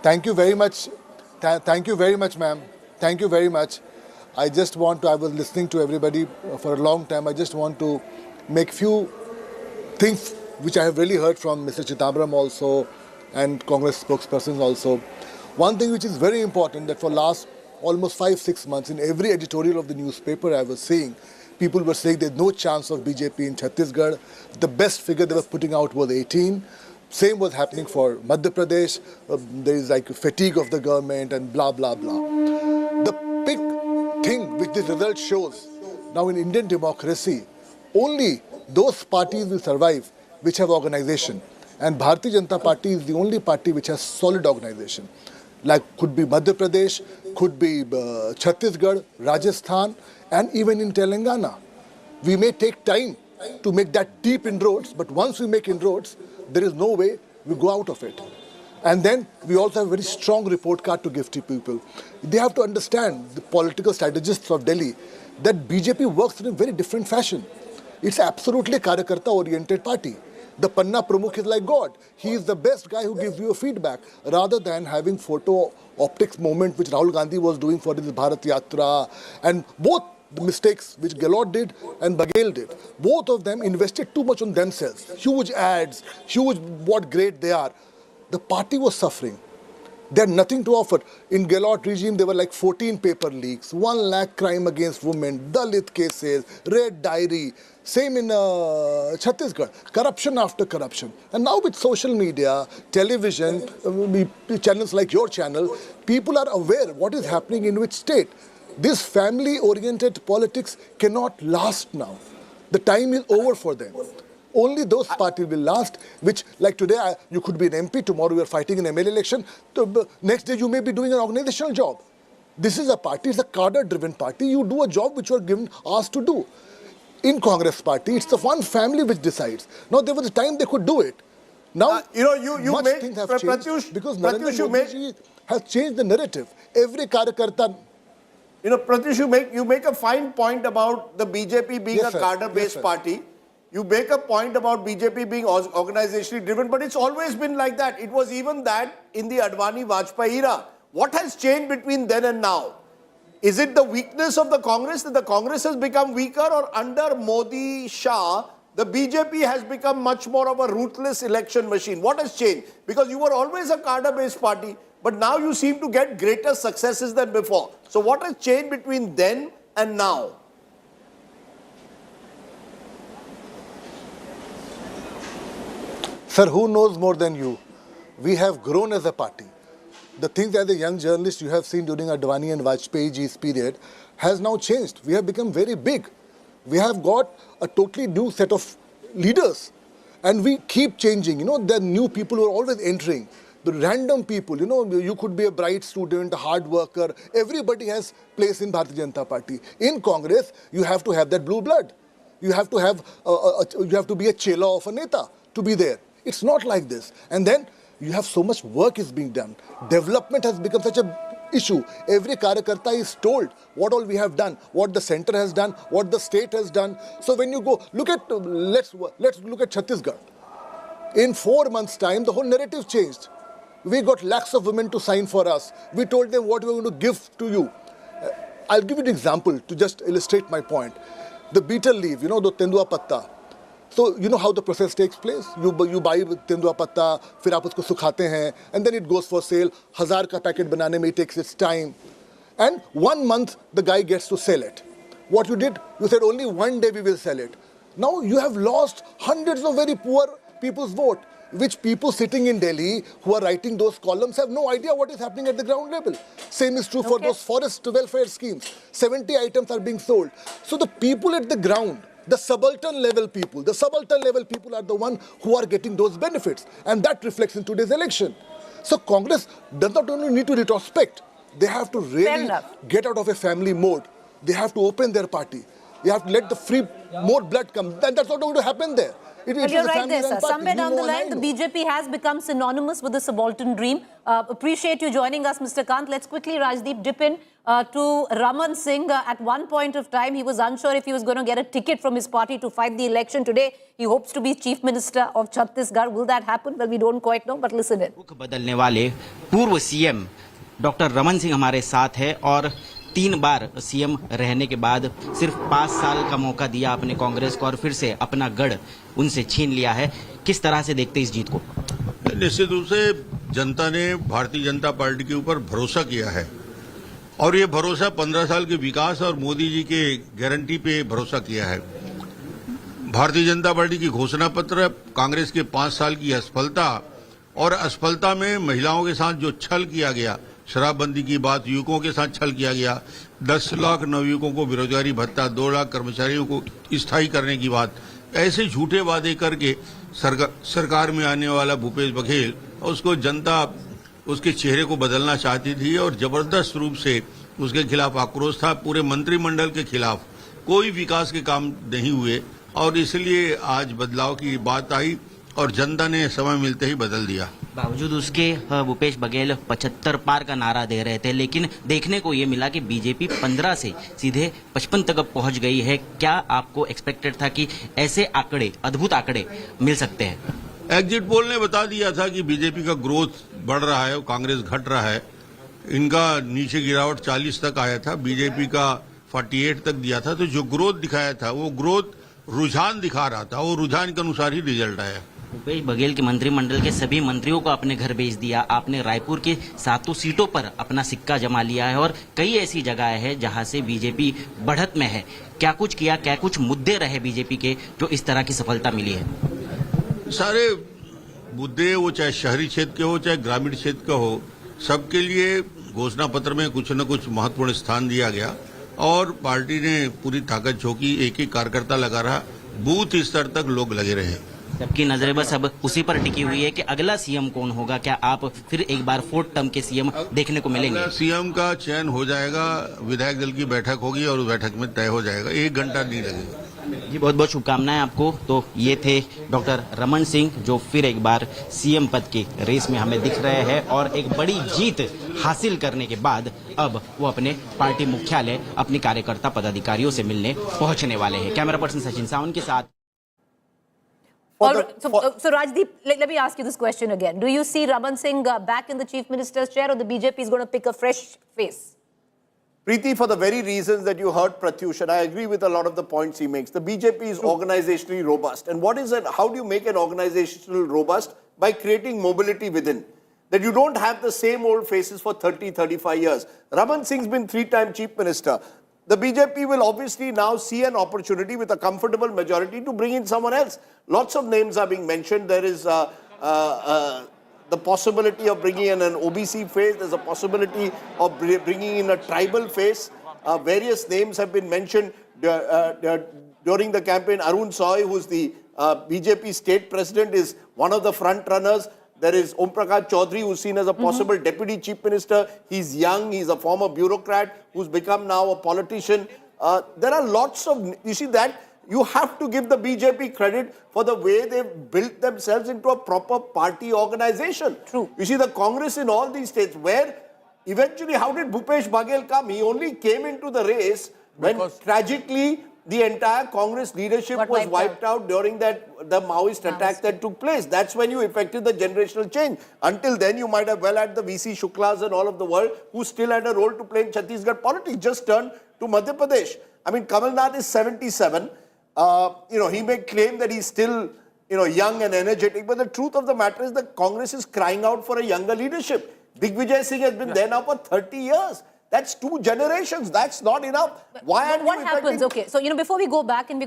Thank you very much. Thank you very much, ma'am. Thank you very much. I was listening to everybody for a long time. I just want to make few things which I have really heard from Mr. Chidambaram also and Congress spokespersons also. One thing which is very important, that for last almost 5-6 months, in every editorial of the newspaper I was seeing, people were saying there's no chance of BJP in Chhattisgarh. The best figure they were putting out was 18. Same was happening for Madhya Pradesh. There is like fatigue of the government and blah, blah, blah. The big thing which this result shows, now in Indian democracy, only those parties will survive which have organization. And Bharatiya Janata Party is the only party which has solid organization. Like could be Madhya Pradesh, could be Chhattisgarh, Rajasthan, and even in Telangana. We may take time to make that deep inroads, but once we make inroads, there is no way we go out of it. And then we also have a very strong report card to give to people. They have to understand, the political strategists of Delhi, that BJP works in a very different fashion. It's absolutely a Karyakarta-oriented party. The Panna Pramukh is like God. He is the best guy who gives you a feedback rather than having photo optics moment which Rahul Gandhi was doing for his Bharat Yatra. And both the mistakes which Gehlot did and Baghel did, both of them invested too much on themselves. Huge ads, huge what great they are. The party was suffering. They had nothing to offer. In Gehlot regime, there were like 14 paper leaks, 1 lakh crime against women, Dalit cases, red diary. Same in Chhattisgarh, corruption after corruption. And now with social media, television, channels like your channel, people are aware what is happening in which state. This family-oriented politics cannot last now. The time is over for them. Only those parties will last, which like today, you could be an MP, tomorrow you are fighting an MLA election, next day you may be doing an organizational job. This is a party, it's a cadre-driven party. You do a job which you are asked to do. In Congress party, it's the one family which decides. Now there was a time they could do it. Now, much things have changed because Narendra Modi has changed the narrative. Every Karyakarta... Pratyush, you make a fine point about the BJP being a cadre-based party. You make a point about BJP being organizationally driven, but it's always been like that. It was even that in the Advani-Vajpayee era. What has changed between then and now? Is it the weakness of the Congress, that the Congress has become weaker, or under Modi, Shah, the BJP has become much more of a ruthless election machine? What has changed? Because you were always a cadre-based party, but now you seem to get greater successes than before. So what has changed between then and now? Sir, who knows more than you? We have grown as a party. The things as a young journalist you have seen during Advani and Vajpayee's period has now changed. We have become very big. We have got a totally new set of leaders. And we keep changing. There are new people who are always entering. The random people, you could be a bright student, a hard worker. Everybody has place in Bharatiya Janata Party. In Congress, you have to have that blue blood. You have to have, you have to be a chela of a neta to be there. It's not like this. And then you have so much work is being done. Development has become such an issue. Every Karyakarta is told what all we have done, what the center has done, what the state has done. So when you go, look at, let's look at Chhattisgarh. In 4 months' time, the whole narrative changed. We got lakhs of women to sign for us. We told them what we were going to give to you. I'll give you an example to just illustrate my point. The betel leaf, the tendua patta. So, you know how the process takes place? You buy tendua patta, फिर आप उसको सुखाते हैं, and then it goes for sale. 1000 का packet बनाने में it takes its time. And 1 month, the guy gets to sell it. What you did? You said only 1 day we will sell it. Now you have lost hundreds of very poor people's vote, which people sitting in Delhi who are writing those columns have no idea what is happening at the ground level. Same is true for those forest welfare schemes. 70 items are being sold. So the people at the ground, the subaltern level people are the one who are getting those benefits. And that reflects in today's election. So Congress does not only need to retrospect, they have to really get out of a family mode. They have to open their party. They have to let the free, more blood come. And that's not going to happen there. Well, you're right there, sir. Somewhere down the line, the BJP has become synonymous with the subaltern dream. Appreciate you joining us, Mr. Kant. Let's quickly, Rajdeep, dip in to Raman Singh. At one point of time, he was unsure if he was going to get a ticket from his party to fight the election. Today, he hopes to be Chief Minister of Chhattisgarh. Will that happen? Well, we don't quite know, but listen in. बदलने वाले पूर्व CM doctor Raman Singh हमारे साथ है और 3 बार CM रहने के बाद सिर्फ 5 साल का मौका दिया अपने कांग्रेस को और फिर से अपना गढ़ उनसे छीन लिया है। किस तरह से देखते इस जीत को? निश्चित रूप से जनता ने भारतीय जनता पार्टी के ऊपर भरोसा किया है और ये भरोसा 15 साल के विकास और मोदी जी के गारंटी पे भरोसा किया है। भारतीय जनता पार्टी की घोषणा पत्र, कांग्रेस के 5 साल की असफलता और असफलता में महिलाओं के साथ जो छल किया गया, शराबबंदी की बात, युवकों के साथ छल किया गया, 10 लाख नवयुवकों को बेरोजगारी भत्ता, 2 लाख कर्मचारियों को स्थायी करने की बात, ऐसे झूठे वादे करके सरकार में आने वाला भूपेश बघेल, उसको जनता उसके चेहरे को बदलना चाहती थी और जबरदस्त रूप से उसके खिलाफ आक्रोश था। पूरे मंत्रिमंडल के खिलाफ कोई विकास के काम नहीं हुए और इसलिए आज बदलाव की बात आई और जनता ने समय मिलते ही बदल दिया। बावजूद उसके भूपेश बघेल 75 पार का नारा दे रहे थे, लेकिन देखने को ये मिला कि बीजेपी 15 से सीधे 55 तक पहुंच गई है। क्या आपको एक्सपेक्टेड था कि ऐसे आंकड़े, अद्भुत आंकड़े मिल सकते हैं? एग्जिट पोल ने बता दिया था कि बीजेपी का ग्रोथ बढ़ रहा है और कांग्रेस घट रहा है। इनका नीचे गिरावट 40 तक आया था, बीजेपी का 48 तक दिया था। तो जो ग्रोथ दिखाया था वो ग्रोथ रुझान दिखा रहा था, वो रुझान के अनुसार ही रिजल्ट आया। भूपेश बघेल के मंत्रिमंडल के सभी मंत्रियों को अपने घर भेज दिया। आपने रायपुर की 7 सीटों पर अपना सिक्का जमा लिया है और कई ऐसी जगह है जहां से बीजेपी बढ़त में है। क्या कुछ किया, क्या कुछ मुद्दे रहे बीजेपी के जो इस तरह की सफलता मिली है? सारे मुद्दे, वो चाहे शहरी क्षेत्र के हो चाहे ग्रामीण क्षेत्र का हो, सबके लिए घोषणा पत्र में कुछ न कुछ महत्वपूर्ण स्थान दिया गया और पार्टी ने पूरी ताकत झोंकी। एक एक कार्यकर्ता लगा रहा, बूथ स्तर तक लोग लगे रहे। सबकी नजरें बस अब उसी पर टिकी हुई है कि अगला सीएम कौन होगा। क्या आप फिर एक बार 4th टर्म के सीएम देखने को मिलेंगे? सीएम का चयन हो जाएगा, विधायक दल की बैठक होगी और उस बैठक में तय हो जाएगा। 1 घंटा नहीं लगेगा। जी, बहुत बहुत शुभकामनाएं आपको। तो ये थे डॉक्टर रमन सिंह जो फिर एक बार सीएम पद की रेस में हमें दिख रहे हैं और एक बड़ी जीत हासिल करने के बाद अब वो अपने पार्टी मुख्यालय अपने कार्यकर्ता पदाधिकारियों से मिलने पहुंचने वाले हैं। कैमरा पर्सन सचिन सावंत के साथ। So Rajdeep, let me ask you this question again. Do you see Raman Singh back in the Chief Minister's chair, or the BJP is going to pick a fresh face? Preeti, for the very reasons that you heard Pratyush, and I agree with a lot of the points he makes, the BJP is organizationally robust. And what is it? How do you make an organizational robust? By creating mobility within. That you don't have the same old faces for 30, 35 years. Raman Singh's been 3-time Chief Minister. The BJP will obviously now see an opportunity with a comfortable majority to bring in someone else. Lots of names are being mentioned. There is the possibility of bringing in an OBC face. There's a possibility of bringing in a tribal face. Various names have been mentioned during the campaign. Arun Soy, who's the BJP state president, is one of the front runners. There is Om Prakash Chaudhary, who's seen as a possible deputy chief minister. He's young. He's a former bureaucrat who's become now a politician. There are lots of, you see that, you have to give the BJP credit for the way they've built themselves into a proper party organization. True. You see the Congress in all these states where eventually, how did Bhupesh Baghel come? He only came into the race when tragically the entire Congress leadership was wiped out during the Maoist attack that took place. That's when you effected the generational change. Until then, you might have well had the VC Shuklas and all of the world who still had a role to play in Chhattisgarh politics. Just turn to Madhya Pradesh. I mean, Kamal Nath is 77. He may claim that he's still, young and energetic, but the truth of the matter is that Congress is crying out for a younger leadership. Digvijay Singh has been there now for 30 years. That's 2 generations. That's not enough. Why? What happens? Okay, so before we go back, and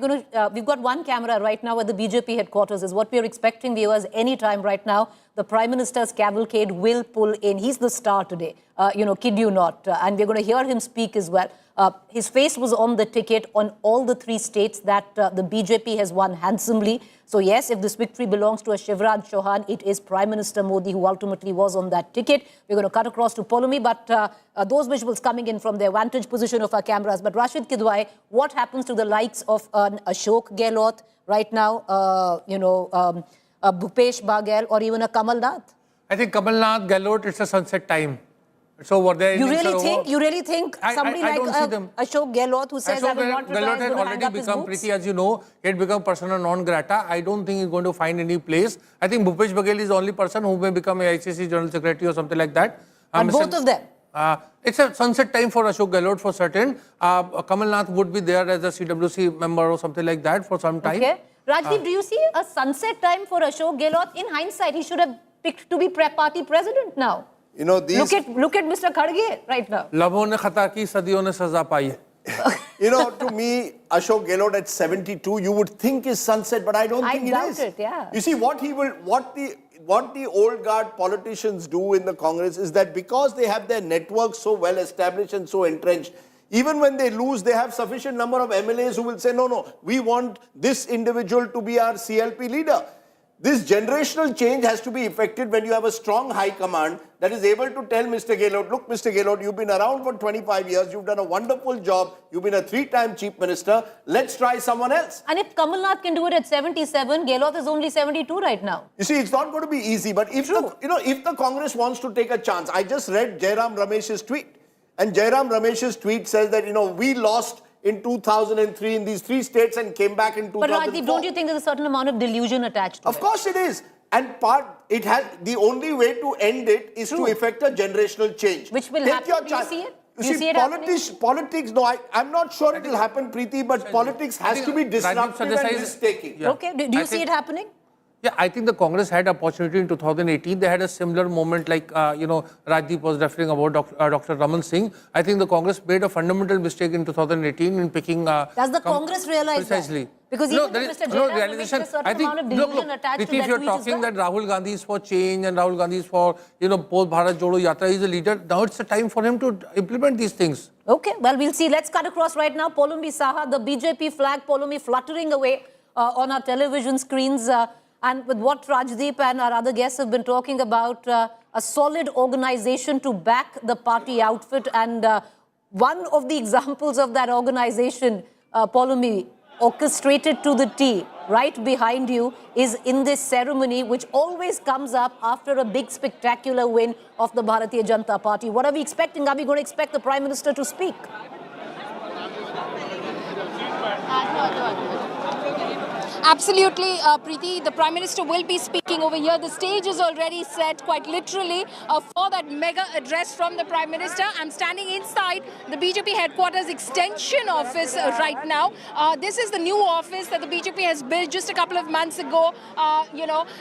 we've got one camera right now at the BJP headquarters. Is what we're expecting, viewers. Any time right now, the Prime Minister's cavalcade will pull in. He's the star today. Kid you not, and we're going to hear him speak as well. His face was on the ticket on all the 3 states that the BJP has won handsomely. So yes, if this victory belongs to a Shivraj Chauhan, it is Prime Minister Modi who ultimately was on that ticket. We're going to cut across to Polomi, but those visuals coming in from their vantage position of our cameras. But Rashid Kidwai, what happens to the likes of Ashok Gehlot right now, Bhupesh Baghel, or even a Kamal Nath? I think Kamal Nath, Gehlot, it's a sunset time. It's over there. You really think somebody like Ashok Gehlot, who says I will not retire, has already become pretty, as you know, he had become persona non grata. I don't think he's going to find any place. I think Bhupesh Baghel is the only person who may become a ICC General Secretary or something like that. And both of them? It's a sunset time for Ashok Gehlot for certain. Kamal Nath would be there as a CWC member or something like that for some time. Okay. Rajdeep, do you see a sunset time for Ashok Gehlot? In hindsight, he should have picked to be party president now. Look at Mr. Kharge right now. Labon ne khata ki, sadiyon ne saza pai. To me, Ashok Gehlot at 72, you would think is sunset, but I don't think it is. Yeah. You see, what the old guard politicians do in the Congress is that because they have their network so well established and so entrenched, even when they lose, they have sufficient number of MLAs who will say, no, we want this individual to be our CLP leader. This generational change has to be effected when you have a strong high command that is able to tell Mr. Gehlot, look, Mr. Gehlot, you've been around for 25 years, you've done a wonderful job, you've been a 3-time chief minister, let's try someone else. And if Kamal Nath can do it at 77, Gehlot is only 72 right now. You see, it's not going to be easy, but if if the Congress wants to take a chance, I just read Jairam Ramesh's tweet, and Jairam Ramesh's tweet says that, we lost in 2003 in these 3 states and came back in 2004. But Rajdeep, don't you think there's a certain amount of delusion attached to it? Of course it is. And the only way to end it is to effect a generational change. Which will happen. Do you see it? You see, politics, no, I'm not sure it will happen, Preeti, but politics has to be disruptive and risk-taking. Yeah. Okay, do you see it happening? Yeah, I think the Congress had opportunity in 2018. They had a similar moment like, Rajdeep was referring about Dr. Raman Singh. I think the Congress made a fundamental mistake in 2018 in picking... Does the Congress realize precisely. That? Because even if Mr. Jairam realization, a certain amount of delusion attached to that if you're tweet as talking well. that Rahul Gandhi is for change and Rahul Gandhi is for, both Bharat Jodo Yatra, he's a leader. Now it's the time for him to implement these things. Okay, well, we'll see. Let's cut across right now. Poulomi Saha, the BJP flag, Poulomi fluttering away on our television screens. And with what Rajdeep and our other guests have been talking about, a solid organization to back the party outfit. And one of the examples of that organization, Poulomi, orchestrated to the T, right behind you, is in this ceremony, which always comes up after a big spectacular win of the Bharatiya Janata Party. What are we expecting? Are we going to expect the Prime Minister to speak? Absolutely, Preeti. The Prime Minister will be speaking over here. The stage is already set, quite literally, for that mega address from the Prime Minister. I'm standing inside the BJP headquarters extension office right now. This is the new office that the BJP has built just a couple of months ago.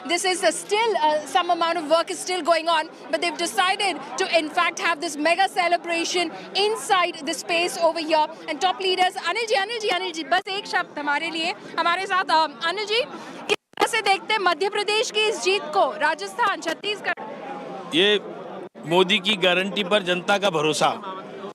This is still some amount of work is still going on, but they've decided to, in fact, have this mega celebration inside the space over here. And top leaders, Anil ji, बस एक शब्द हमारे लिए, हमारे साथ अनिल जी, किस तरह से देखते हैं मध्य प्रदेश की इस जीत को, राजस्थान, छत्तीसगढ़? ये मोदी की गारंटी पर जनता का भरोसा,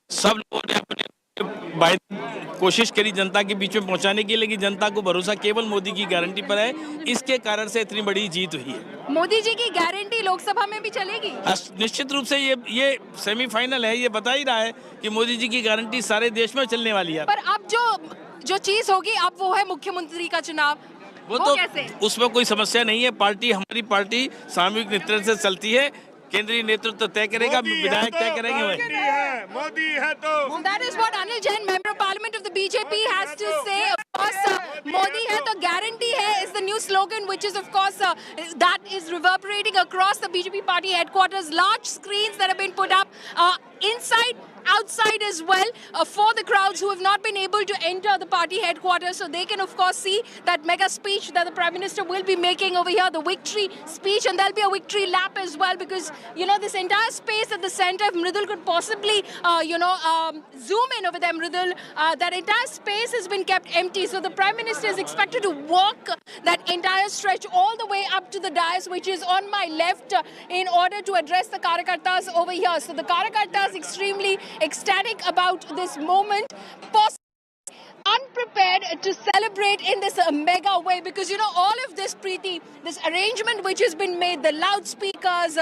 सब लोगों ने अपने कोशिश करी जनता के बीच में पहुंचाने की, लेकिन जनता को भरोसा केवल मोदी की गारंटी पर है, इसके कारण से इतनी बड़ी जीत हुई है। मोदी जी की गारंटी लोकसभा में भी चलेगी? निश्चित रूप से ये सेमीफाइनल है, ये बता ही रहा है कि मोदी जी की गारंटी सारे देश में चलने वाली है। पर अब जो चीज होगी, अब वो है मुख्यमंत्री का चुनाव। वो तो कैसे? उसमें कोई समस्या नहीं है। हमारी पार्टी सामूहिक नेतृत्व से चलती है। केंद्रीय नेतृत्व तय करेगा, विधायक तय करेंगे। मोदी है तो That is what Anil Jain, Member of Parliament of the BJP, has to say. Of course, Modi hai to guarantee hai is the new slogan, which is of course that is reverberating across the BJP party headquarters. Large screens that have been put up inside, outside as well, for the crowds who have not been able to enter the party headquarters, so they can of course see that mega speech that the Prime Minister will be making over here, the victory speech, and there'll be a victory lap as well, because this entire space at the center, if Mridul could possibly zoom in over there, Mridul, that entire space has been kept empty, so the Prime Minister is expected to walk that entire stretch all the way up to the dais, which is on my left, in order to address the Karyakartas over here. So the Karyakartas extremely ecstatic about this moment, unprepared to celebrate in this mega way, because all of this, Preeti, this arrangement which has been made, the loudspeakers,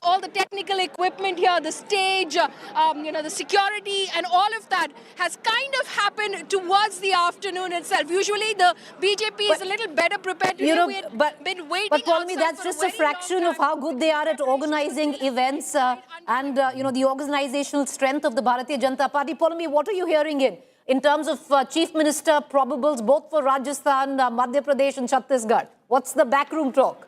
all the technical equipment here, the stage, the security and all of that has kind of happened towards the afternoon itself. Usually the BJP is a little better prepared. Been waiting. But Poulomi, that's just a fraction of how good they are at organizing events and the organizational strength of the Bharatiya Janata Party. Poulomi, what are you hearing in terms of Chief Minister probables, both for Rajasthan, Madhya Pradesh and Chhattisgarh? What's the backroom talk?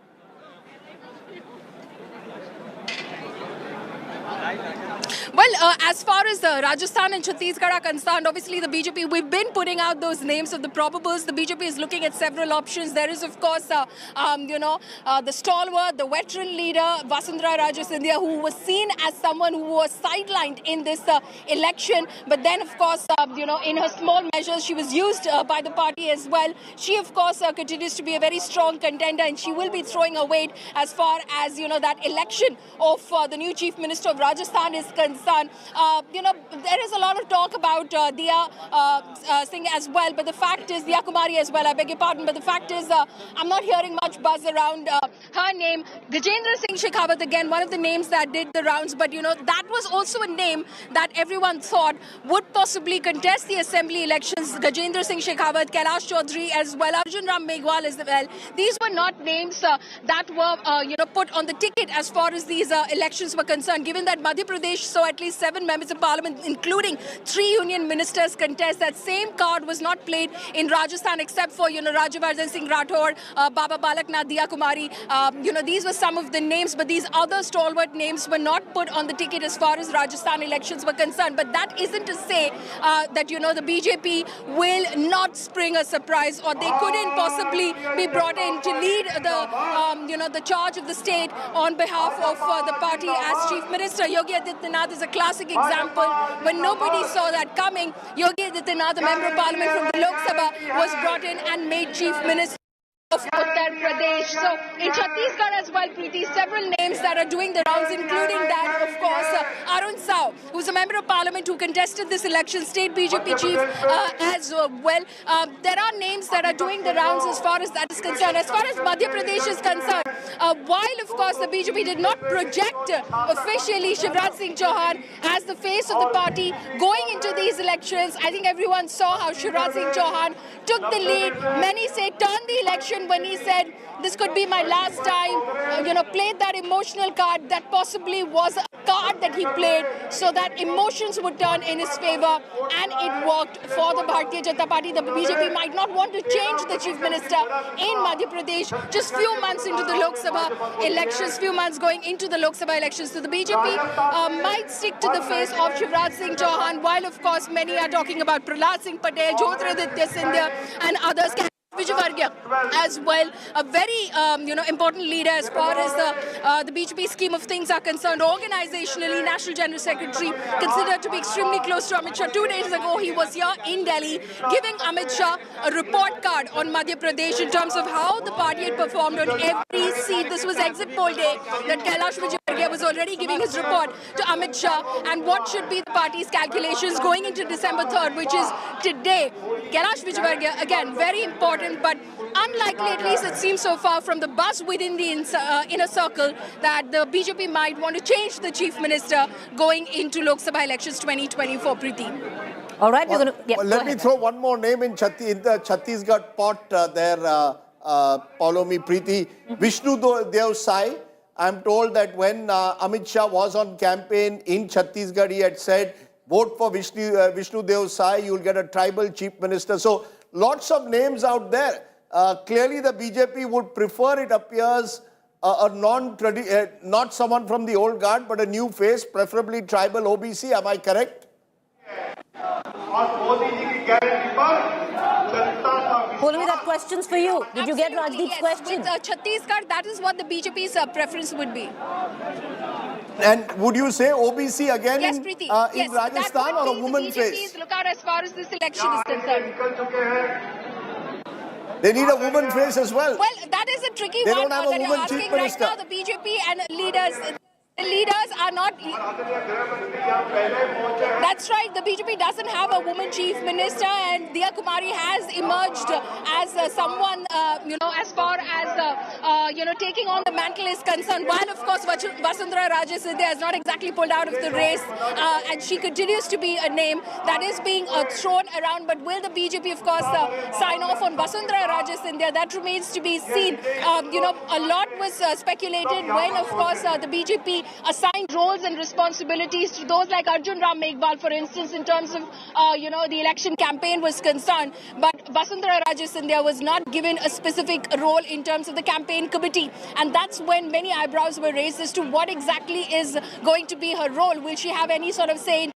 Well, as far as Rajasthan and Chhattisgarh are concerned, obviously the BJP, we've been putting out those names of the probables. The BJP is looking at several options. There is, of course, the stalwart, the veteran leader, Vasundhara Raje Scindia, who was seen as someone who was sidelined in this election. But then, of course, in her small measures, she was used by the party as well. She, of course, continues to be a very strong contender, and she will be throwing her weight as far as, that election of the new Chief Minister of Rajasthan Rajasthan is concerned. There is a lot of talk about Diya Singh as well, but the fact is, Diya Kumari as well, I beg your pardon, but the fact is, I'm not hearing much buzz around her name. Gajendra Singh Shekhawat, again, one of the names that did the rounds, but that was also a name that everyone thought would possibly contest the assembly elections. Gajendra Singh Shekhawat, Kailash Chaudhary as well, Arjun Ram Meghwal as well. These were not names that were put on the ticket as far as these elections were concerned. Given that Madhya Pradesh saw at least 7 members of parliament, including 3 union ministers, contest, that same card was not played in Rajasthan except for Rajyavardhan Singh Rathore, Baba Balaknath, Diya Kumari. These were some of the names, but these other stalwart names were not put on the ticket as far as Rajasthan elections were concerned. But that isn't to say that the BJP will not spring a surprise, or they couldn't possibly be brought in to lead the charge of the state on behalf of the party as chief minister. Yogi Adityanath is a classic example. When nobody saw that coming, Yogi Adityanath, a member of parliament from the Lok Sabha, was brought in and made chief minister of Uttar Pradesh. So in Chhattisgarh as well, Preeti, several names that are doing the rounds, including that, of course, Arun Sao, who's a member of parliament who contested this election, state BJP chief as well. There are names that are doing the rounds as far as that is concerned. As far as Madhya Pradesh is concerned, while, of course, the BJP did not project officially Shivraj Singh Chauhan as the face of the party going into these elections, I think everyone saw how Shivraj Singh Chauhan took the lead. Many say turned the election when he said, this could be my last time, played that emotional card that possibly was a card that he played so that emotions would turn in his favor, and it worked for the Bharatiya Janata Party. The BJP might not want to change the chief minister in Madhya Pradesh just few months into the Lok Sabha elections, few months going into the Lok Sabha elections. So the BJP might stick to the face of Shivraj Singh Chauhan, while of course many are talking about Prahlad Singh Patel, Jyotiraditya Scindia and others. Vijayvargiya as well, a very important leader as far as the BJP scheme of things are concerned. Organizationally, National General Secretary, considered to be extremely close to Amit Shah. 2 days ago, he was here in Delhi giving Amit Shah a report card on Madhya Pradesh in terms of how the party had performed on every seat. This was exit poll day that Kailash Vijayvargiya was already giving his report to Amit Shah and what should be the party's calculations going into December 3rd, which is today. Kailash Vijayvargiya, again, very important, but unlikely, at least it seems so far from the buzz within the inner circle, that the BJP might want to change the chief minister going into Lok Sabha elections 2024, Preeti. All right, we're going to... Yeah, let me throw one more name in the Chhattisgarh pot there, follow me, Preeti. Vishnu Dev Sai. I'm told that when Amit Shah was on campaign in Chhattisgarh, he had said, vote for Vishnu Dev Sai, you'll get a tribal chief minister. So lots of names out there. Clearly the BJP would prefer, it appears, not someone from the old guard, but a new face, preferably tribal OBC. Am I correct? Pulumi, that question's for you. Did you get Rajdeep's question? With Chhattisgarh, that is what the BJP's preference would be. And would you say OBC again yes, Preeti. in Rajasthan, or a woman face? Look out as far as this election is concerned. They need a woman face as well. Well, that is a tricky they one don't have that a you're woman asking chief right minister. now. The BJP and leaders are not... That's right, the BJP doesn't have a woman chief minister, and Diya Kumari has emerged as someone, as far as, taking on the mantle is concerned. While, of course, Vasundhara Raje Scindia has not exactly pulled out of the race, and she continues to be a name that is being thrown around. But will the BJP, of course, sign off on Vasundhara Raje Scindia? That remains to be seen. A lot was speculated when, of course, the BJP assigned roles and responsibilities to those like Arjun Ram Meghwal, for instance, in terms of, the election campaign was concerned. But Vasundhara Raje Scindia was not given a specific role in terms of the campaign committee. And that's when many eyebrows were raised as to what exactly is going to be her role. Will she have any sort of say in...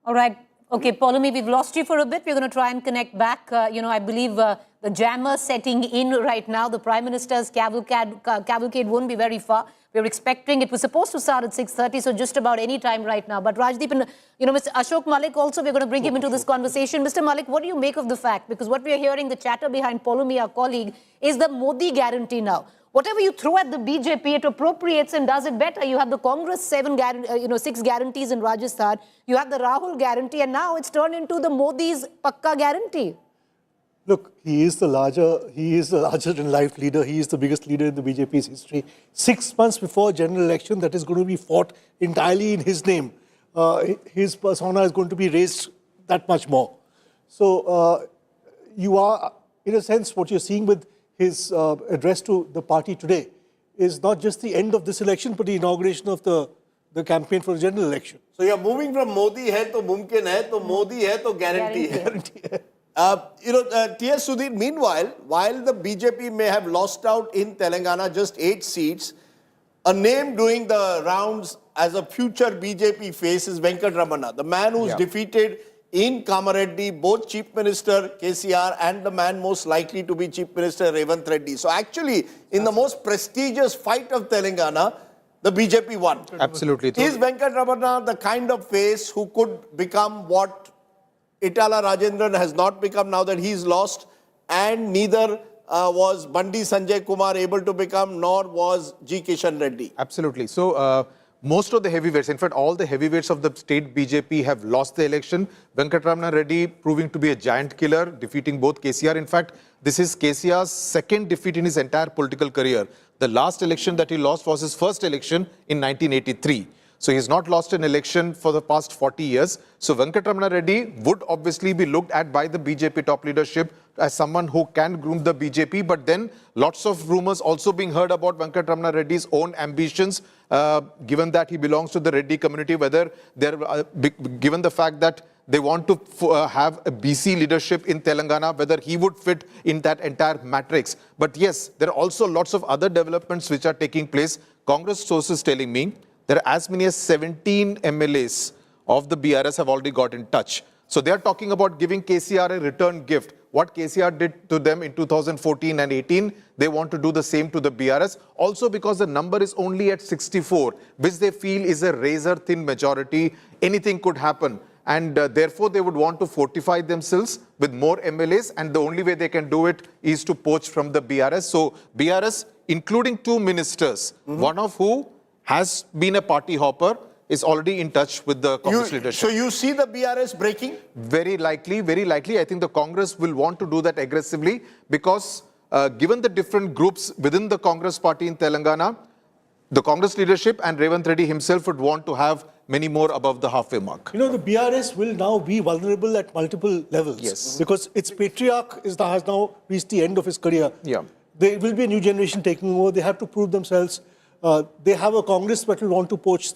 All right. Okay, Pulumi, we've lost you for a bit. We're going to try and connect back. I believe the jammer setting in right now. The Prime Minister's cavalcade won't be very far. We're expecting it was supposed to start at 6:30, so just about any time right now. But Rajdeep and Mr. Ashok Malik also, we're going to bring him into this conversation. Mr. Malik, what do you make of the fact? Because what we are hearing, the chatter behind Pulumi, our colleague, is the Modi guarantee now. whatever you throw at the BJP, it appropriates and does it better. You have the Congress 6 guarantees in Rajasthan. You have the Rahul guarantee, and now it's turned into the Modi's Pakka guarantee. Look, he is the larger-than-life leader. He is the biggest leader in the BJP's history. 6 months before a general election that is going to be fought entirely in his name, his persona is going to be raised that much more. So you are, in a sense, what you're seeing with his address to the party today is not just the end of this election, but the inauguration of the campaign for the general election. So you're moving from Modi hai to mumkin hai to Modi hai to guarantee hai. T.S. Sudhir, meanwhile, while the BJP may have lost out in Telangana just 8 seats, a name doing the rounds as a future BJP face is Venkatramana, the man who's defeated in Kamareddy both Chief Minister KCR and the man most likely to be Chief Minister Revanth Reddy. So actually, in the most prestigious fight of Telangana, the BJP won. Absolutely. Is Venkatramana the kind of face who could become what Itala Rajendran has not become now that he's lost, and neither was Bandi Sanjay Kumar able to become, nor was G. Kishan Reddy? Absolutely. So, most of the heavyweights, in fact, all the heavyweights of the state BJP have lost the election. Venkatramana Reddy proving to be a giant killer, defeating both KCR. In fact, this is KCR's second defeat in his entire political career. The last election that he lost was his first election in 1983. So he's not lost an election for the past 40 years. So Venkatramana Reddy would obviously be looked at by the BJP top leadership as someone who can groom the BJP. But then lots of rumors also being heard about Venkatramana Reddy's own ambitions, given that he belongs to the Reddy community, whether they're given the fact that they want to have a BC leadership in Telangana, whether he would fit in that entire matrix. But yes, there are also lots of other developments which are taking place. Congress sources telling me there are as many as 17 MLAs of the BRS have already got in touch. So they are talking about giving KCR a return gift. What KCR did to them in 2014 and 18, they want to do the same to the BRS. Also because the number is only at 64, which they feel is a razor-thin majority. Anything could happen. And therefore, they would want to fortify themselves with more MLAs. And the only way they can do it is to poach from the BRS. So BRS, including 2 ministers, one of who has been a party hopper, is already in touch with the Congress leadership. So you see the BRS breaking? Very likely, very likely. I think the Congress will want to do that aggressively because given the different groups within the Congress party in Telangana, the Congress leadership and Revanth Reddy himself would want to have many more above the halfway mark. You know, the BRS will now be vulnerable at multiple levels. Yes. Because its patriarch has now reached the end of his career. Yeah. There will be a new generation taking over. They have to prove themselves. They have a Congress that will want to poach.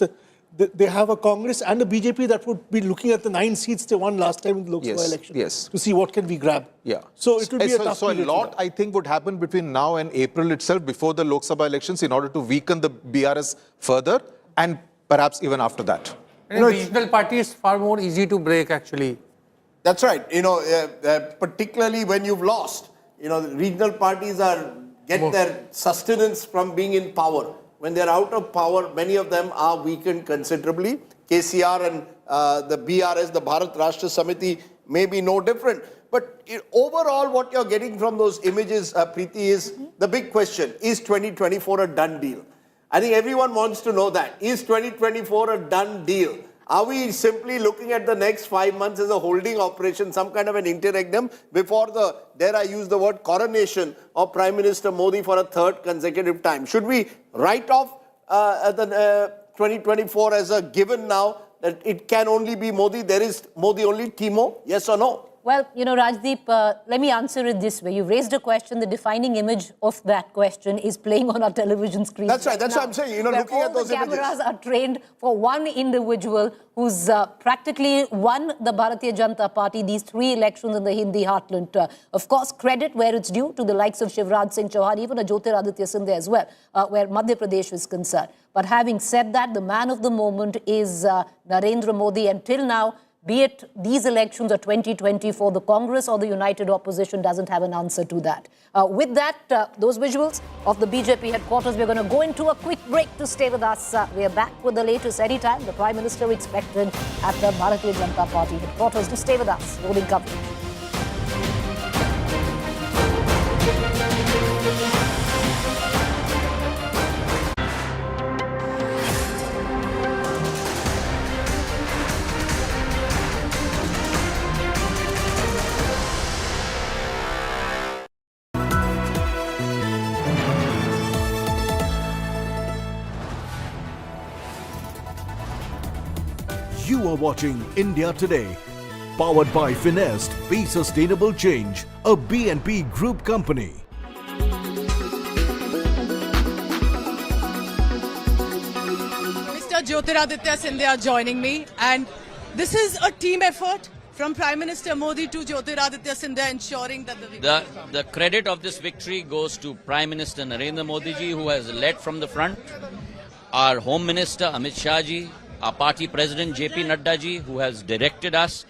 They have a Congress and a BJP that would be looking at the 9 seats they won last time in the Lok Sabha election to see what can we grab. Yeah. So it will be a tough So a lot, I think, would happen between now and April itself, before the Lok Sabha elections, in order to weaken the BRS further and perhaps even after that. And regional party is far more easy to break, actually. That's right. Particularly when you've lost, the regional parties get their sustenance from being in power. When they're out of power, many of them are weakened considerably. KCR and the BRS, the Bharat Rashtra Samithi, may be no different. But overall, what you're getting from those images, Preeti, is the big question: is 2024 a done deal? I think everyone wants to know that. Is 2024 a done deal? Are we simply looking at the next 5 months as a holding operation, some kind of an interregnum before the, dare I use the word, coronation of Prime Minister Modi for a 3rd consecutive time? Should we write off the 2024 as a given now, that it can only be Modi, there is Modi only, Timo? Yes or no? Well, Rajdeep, let me answer it this way. You've raised a question. The defining image of that question is playing on our television screen. That's right. That's what I'm saying. Looking at those images. The cameras are trained for one individual who's practically won the Bharatiya Janata Party these 3 elections in the Hindi heartland. Of course, credit where it's due to the likes of Shivraj Singh Chauhan, even a Jyotiraditya Scindia as well, where Madhya Pradesh is concerned. But having said that, the man of the moment is Narendra Modi. Until now, be it these elections or 2024, the Congress or the United Opposition doesn't have an answer to that. With that, those visuals of the BJP headquarters, we're going to go into a quick break. To stay with us. We are back with the latest anytime. The Prime Minister expected at the Bharatiya Janata Party headquarters. To stay with us. Rolling coverage. You are watching India Today, powered by Finest, Be Sustainable Change, a BNP Group company. Mr. Jyotiraditya Scindia joining me, and this is a team effort from Prime Minister Modi to Jyotiraditya Scindia ensuring that the victory The credit of this victory goes to Prime Minister Narendra Modi ji, who has led from the front, our Home Minister Amit Shah ji, our party President JP Nadda ji, who has directed us,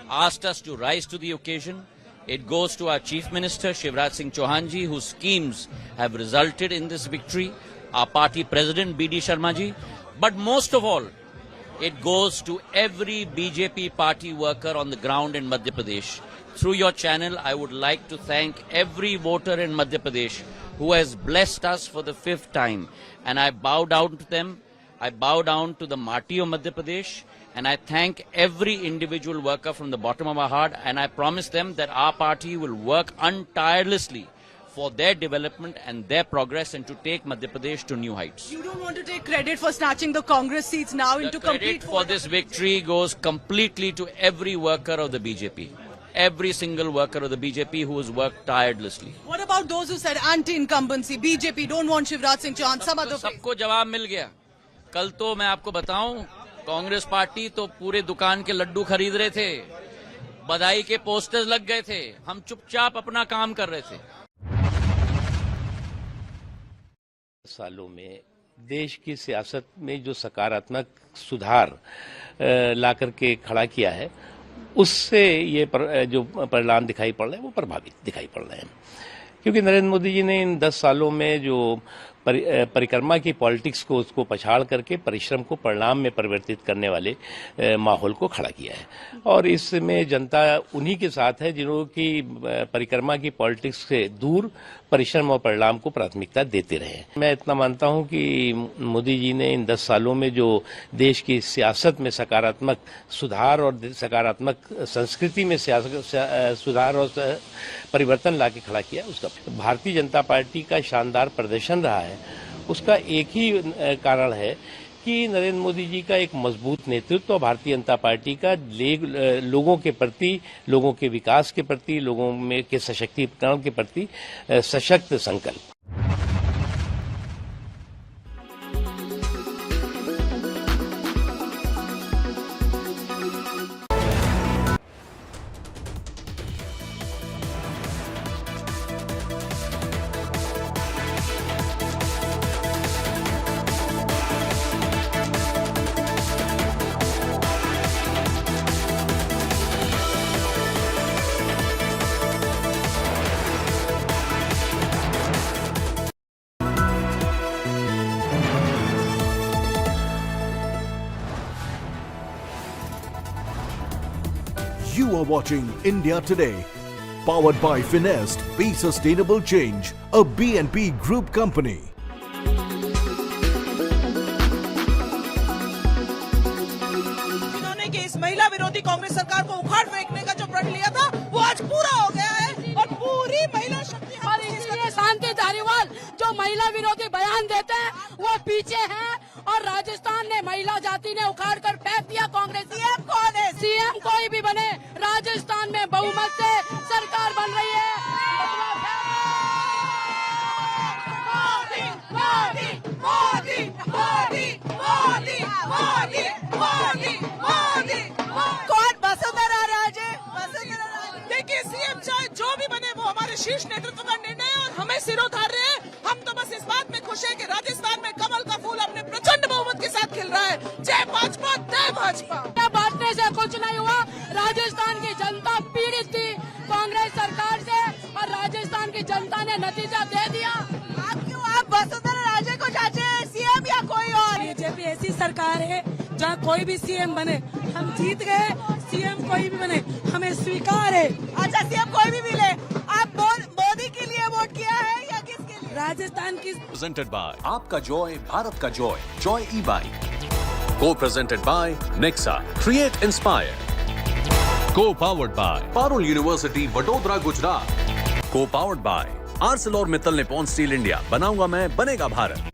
asked us to rise to the occasion. It goes to our Chief Minister Shivraj Singh Chauhan ji, whose schemes have resulted in this victory, our party President BD Sharma ji, but most of all, it goes to every BJP party worker on the ground in Madhya Pradesh. Through your channel, I would like to thank every voter in Madhya Pradesh who has blessed us for the 5th time. And I bow down to them. I bow down to the Mati of Madhya Pradesh. And I thank every individual worker from the bottom of our heart. And I promise them that our party will work untirelessly for their development and their progress and to take Madhya Pradesh to new heights. You don't want to take credit for snatching the Congress seats now into complete... Credit for this victory goes completely to every worker of the BJP. Every single worker of the BJP who has worked tirelessly. What about those who said anti-incumbency, BJP don't want Shivraj Singh Chauhan, some other... सबको जवाब मिल गया. कल तो मैं आपको बताऊं, Congress party तो पूरे दुकान के लड्डू खरीद रहे थे, बधाई के पोस्टर्स लग गए थे, हम चुपचाप अपना काम कर रहे थे. सालों में देश की सियासत में जो सकारात्मक सुधार ला करके खड़ा किया है, उससे ये जो परिणाम दिखाई पड़ रहे हैं वो प्रभावित दिखाई पड़ रहे हैं. क्योंकि नरेंद्र मोदी जी ने इन 10 सालों में जो परिक्रमा की पॉलिटिक्स को उसको पछाड़ करके परिश्रम को परिणाम में परिवर्तित करने वाले माहौल को खड़ा किया है. और इसमें जनता उन्हीं के साथ है जिन्हों की परिक्रमा की पॉलिटिक्स से दूर परिश्रम और परिणाम को प्राथमिकता देते रहे. मैं इतना मानता हूं कि मोदी जी ने इन 10 सालों में जो देश की सियासत में सकारात्मक सुधार और सकारात्मक संस्कृति में सुधार और परिवर्तन लाके खड़ा किया, उसका भारतीय जनता पार्टी का शानदार प्रदर्शन रहा है. उसका एक ही कारण है कि नरेंद्र मोदी जी का एक मजबूत नेतृत्व और भारतीय जनता पार्टी का लोगों के प्रति, लोगों के विकास के प्रति, लोगों में के सशक्तिकरण के प्रति सशक्त संकल्प. You are watching India Today, powered by Finest, Be Sustainable Change, a BNP Group company. जिन्होंने कि इस महिला विरोधी कांग्रेस सरकार को उखाड़ फेंकने का जो प्रण लिया था, वो आज पूरा हो गया है और पूरी महिला शक्ति. और इसलिए शांति धारीवाल जो महिला विरोधी बयान देते हैं वो पीछे हैं. और राजस्थान ने महिला जाति ने उखाड़ कर फेंक दिया कांग्रेस. सीएम कौन है? सीएम कोई भी बने, राजस्थान में बहुमत से सरकार बन रही है. मोदी मोदी मोदी मोदी मोदी मोदी मोदी मोदी. कौन वसुंधरा राजे? देखिए, सीएम चाहे जो भी बने वो हमारे शीर्ष नेतृत्व का निर्णय है और हमें सिरोधार रहे हैं. हम तो बस इस बात में खुश हैं कि राजस्थान में कमल का फूल अपने प्रचंड बहुमत के साथ खिल रहा है. जय भाजपा, जय भाजपा. बांटने से कुछ नहीं हुआ. राजस्थान की जनता पीड़ित थी कांग्रेस सरकार से और राजस्थान की जनता ने नतीजा दे दिया. आप वसुंधरा राजे को चाहते हैं सीएम या कोई और? बीजेपी ऐसी सरकार है जहाँ कोई भी सीएम बने, हम जीत गए. सीएम कोई भी बने हमें स्वीकार है. अच्छा, सीएम कोई भी मिले, आप मोदी के लिए वोट किया है या किसके लिए? राजस्थान की. प्रेजेंटेड बाय आपका जॉय, भारत का Joy, Joy e-bike. Co-presented by Nexa, Create Inspire. Co-powered by Parul University, Vadodara, Gujarat. Co-powered by ArcelorMittal Nippon Steel India. बनाऊंगा मैं, बनेगा भारत.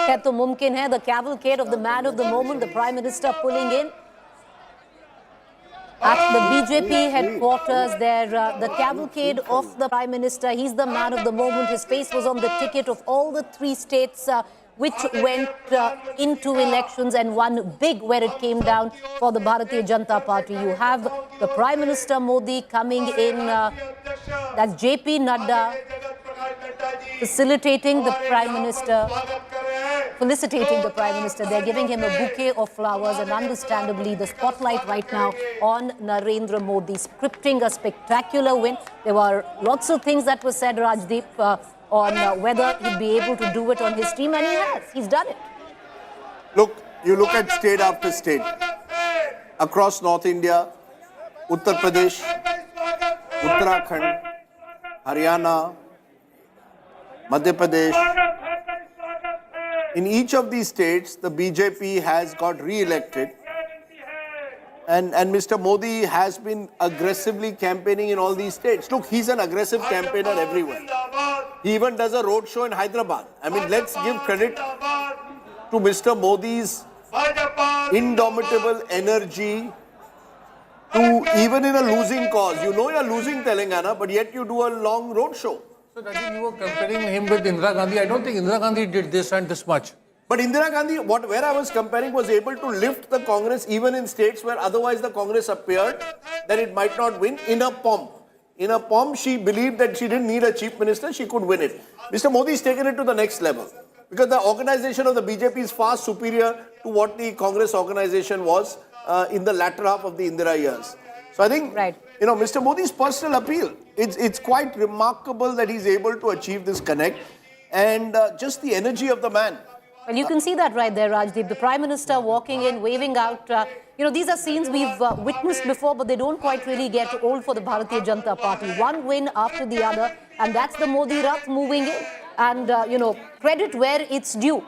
है तो मुमकिन है. The cavalcade of the man of the moment, the Prime Minister pulling in at the BJP headquarters there. The cavalcade of the Prime Minister. He's the man of the moment. His face was on the ticket of all the 3 states which went into elections and won big where it came down for the Bharatiya Janata Party. You have the Prime Minister Modi coming in, that's JP Nadda, felicitating the Prime Minister. They're giving him a bouquet of flowers, and understandably the spotlight right now on Narendra Modi, scripting a spectacular win. There were lots of things that were said, Rajdeep, on whether he'd be able to do it on his team, and he has. He's done it. Look, you look at state after state. Across North India, Uttar Pradesh, Uttarakhand, Haryana, Madhya Pradesh. In each of these states, the BJP has got re-elected. And Mr. Modi has been aggressively campaigning in all these states. Look, he's an aggressive campaigner everywhere. He even does a road show in Hyderabad. I mean, let's give credit to Mr. Modi's indomitable energy to, even in a losing cause. You know you're losing Telangana, but yet you do a long road show. So, Rajdeep, you were comparing him with Indira Gandhi. I don't think Indira Gandhi did this and this much. But Indira Gandhi, where I was comparing, was able to lift the Congress even in states where otherwise the Congress appeared that it might not win in a pomp. In a pomp, she believed that she didn't need a chief minister, she could win it. Mr. Modi has taken it to the next level because the organization of the BJP is far superior to what the Congress organization was in the latter half of the Indira years. So I think, you know, Mr. Modi's personal appeal, it's quite remarkable that he's able to achieve this connect and just the energy of the man. Well, you can see that right there, Rajdeep. The Prime Minister walking in, waving out. You know, these are scenes we've witnessed before, but they don't quite really get old for the Bharatiya Janata Party. One win after the other, and that's the Modi Rath moving in. And, you know, credit where it's due.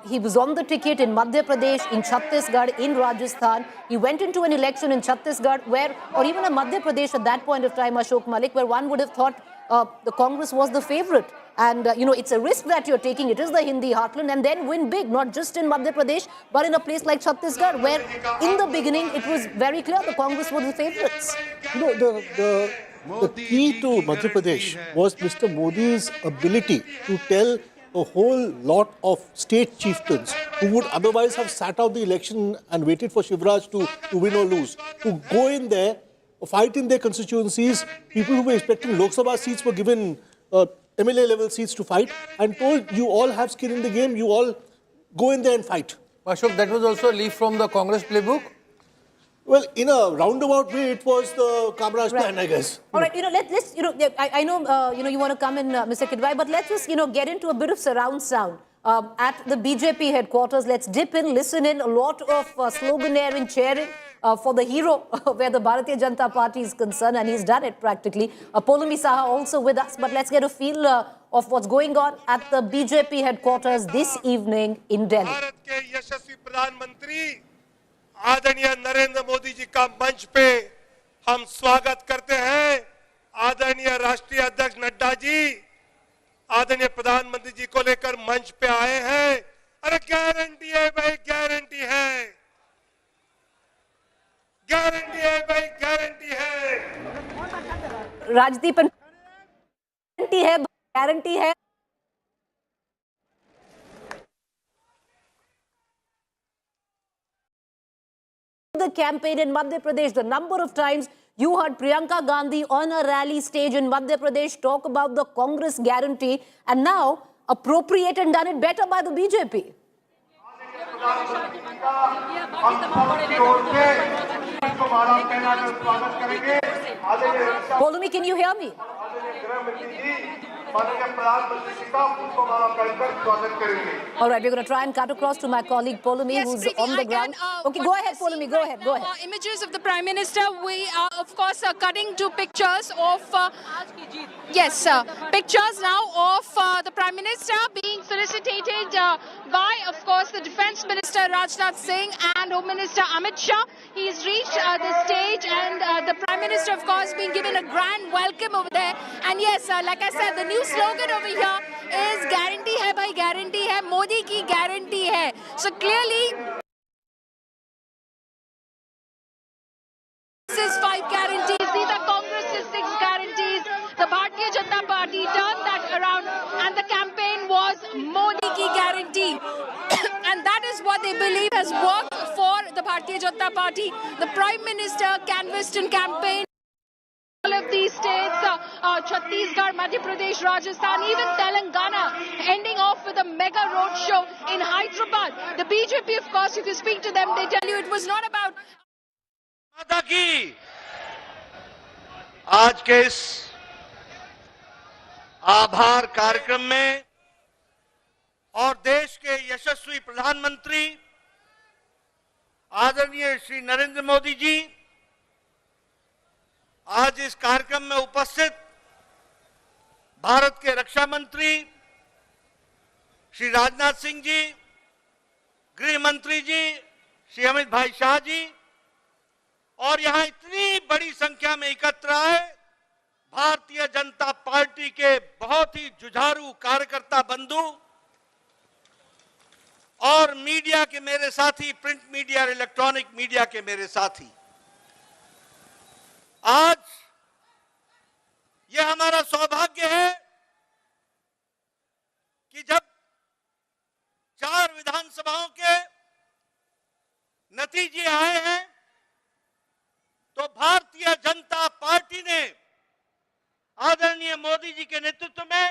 He was on the ticket in Madhya Pradesh, in Chhattisgarh, in Rajasthan. He went into an election in Chhattisgarh where, or even in Madhya Pradesh at that point of time, Ashok Malik, where one would have thought the Congress was the favourite. And, you know, it's a risk that you're taking. It is the Hindi heartland, and then win big, not just in Madhya Pradesh, but in a place like Chhattisgarh, where in the beginning it was very clear the Congress were the favourites. You know, the key to Madhya Pradesh was Mr. Modi's ability to tell a whole lot of state chieftains who would otherwise have sat out the election and waited for Shivraj to win or lose, to go in there, fight in their constituencies. People who were expecting Lok Sabha seats were given MLA level seats to fight and told you all have skin in the game, you all go in there and fight. Ashok, that was also a leaf from the Congress playbook? Well, in a roundabout way, it was the Kamraj plan, I guess. All right, you know, let's, you know, I know, you know, you want to come in, Mr. Kidwai, but let's just, you know, get into a bit of surround sound at the BJP headquarters. Let's dip in, listen in, a lot of sloganeering, cheering for the hero where the Bharatiya Janata Party is concerned, and he's done it practically. Poulomi Saha also with us, but let's get a feel of what's going on at the BJP headquarters this evening in Delhi. आदरणीय नरेंद्र मोदी जी का मंच पे हम स्वागत करते हैं। आदरणीय राष्ट्रीय अध्यक्ष नड्डा जी आदरणीय प्रधानमंत्री जी को लेकर मंच पे आए हैं। अरे गारंटी है भाई, गारंटी है, गारंटी है भाई, गारंटी है। राजदीप, गारंटी है, गारंटी है। The campaign in Madhya Pradesh, the number of times you heard Priyanka Gandhi on a rally stage in Madhya Pradesh talk about the Congress guarantee, and now appropriate and done it better by the BJP. Poulomi, can you hear me? All right, we're going to try and cut across to my colleague Poulomi, who's on the ground. Okay, go ahead, Poulomi, go ahead, go ahead. Images of the Prime Minister. We are, of course, cutting to pictures of, pictures now of the Prime Minister being felicitated by, of course, the Defence Minister Rajnath Singh and Home Minister Amit Shah. He's reached the stage, and the Prime Minister, of course, being given a grand welcome over there. And yes, like I said, the new slogan over here is guarantee hai bhai, guarantee hai, Modi ki guarantee hai. So clearly this is 5 guarantees, these are Congress's 6 guarantees. The Bharatiya Janata Party turned that around and the campaign was Modi ki guarantee. And that is what they believe has worked for the Bharatiya Janata Party. The Prime Minister canvassed and campaigned all of these states, Chhattisgarh, Madhya Pradesh, Rajasthan, even Telangana, ending off with a mega road show in Hyderabad. The BJP, of course, if you speak to them, they tell you it was not about माता की आज के इस आभार कार्यक्रम में और देश के यशस्वी प्रधानमंत्री आदरणीय श्री नरेंद्र मोदी जी आज इस कार्यक्रम में उपस्थित भारत के रक्षा मंत्री श्री राजनाथ सिंह जी, गृह मंत्री जी श्री अमित भाई शाह जी और यहां इतनी बड़ी संख्या में एकत्र आए भारतीय जनता पार्टी के बहुत ही जुझारू कार्यकर्ता बंधु और मीडिया के मेरे साथी, प्रिंट मीडिया और इलेक्ट्रॉनिक मीडिया के मेरे साथी, आज यह हमारा सौभाग्य है कि जब 4 विधानसभाओं के नतीजे आए हैं तो भारतीय जनता पार्टी ने आदरणीय मोदी जी के नेतृत्व में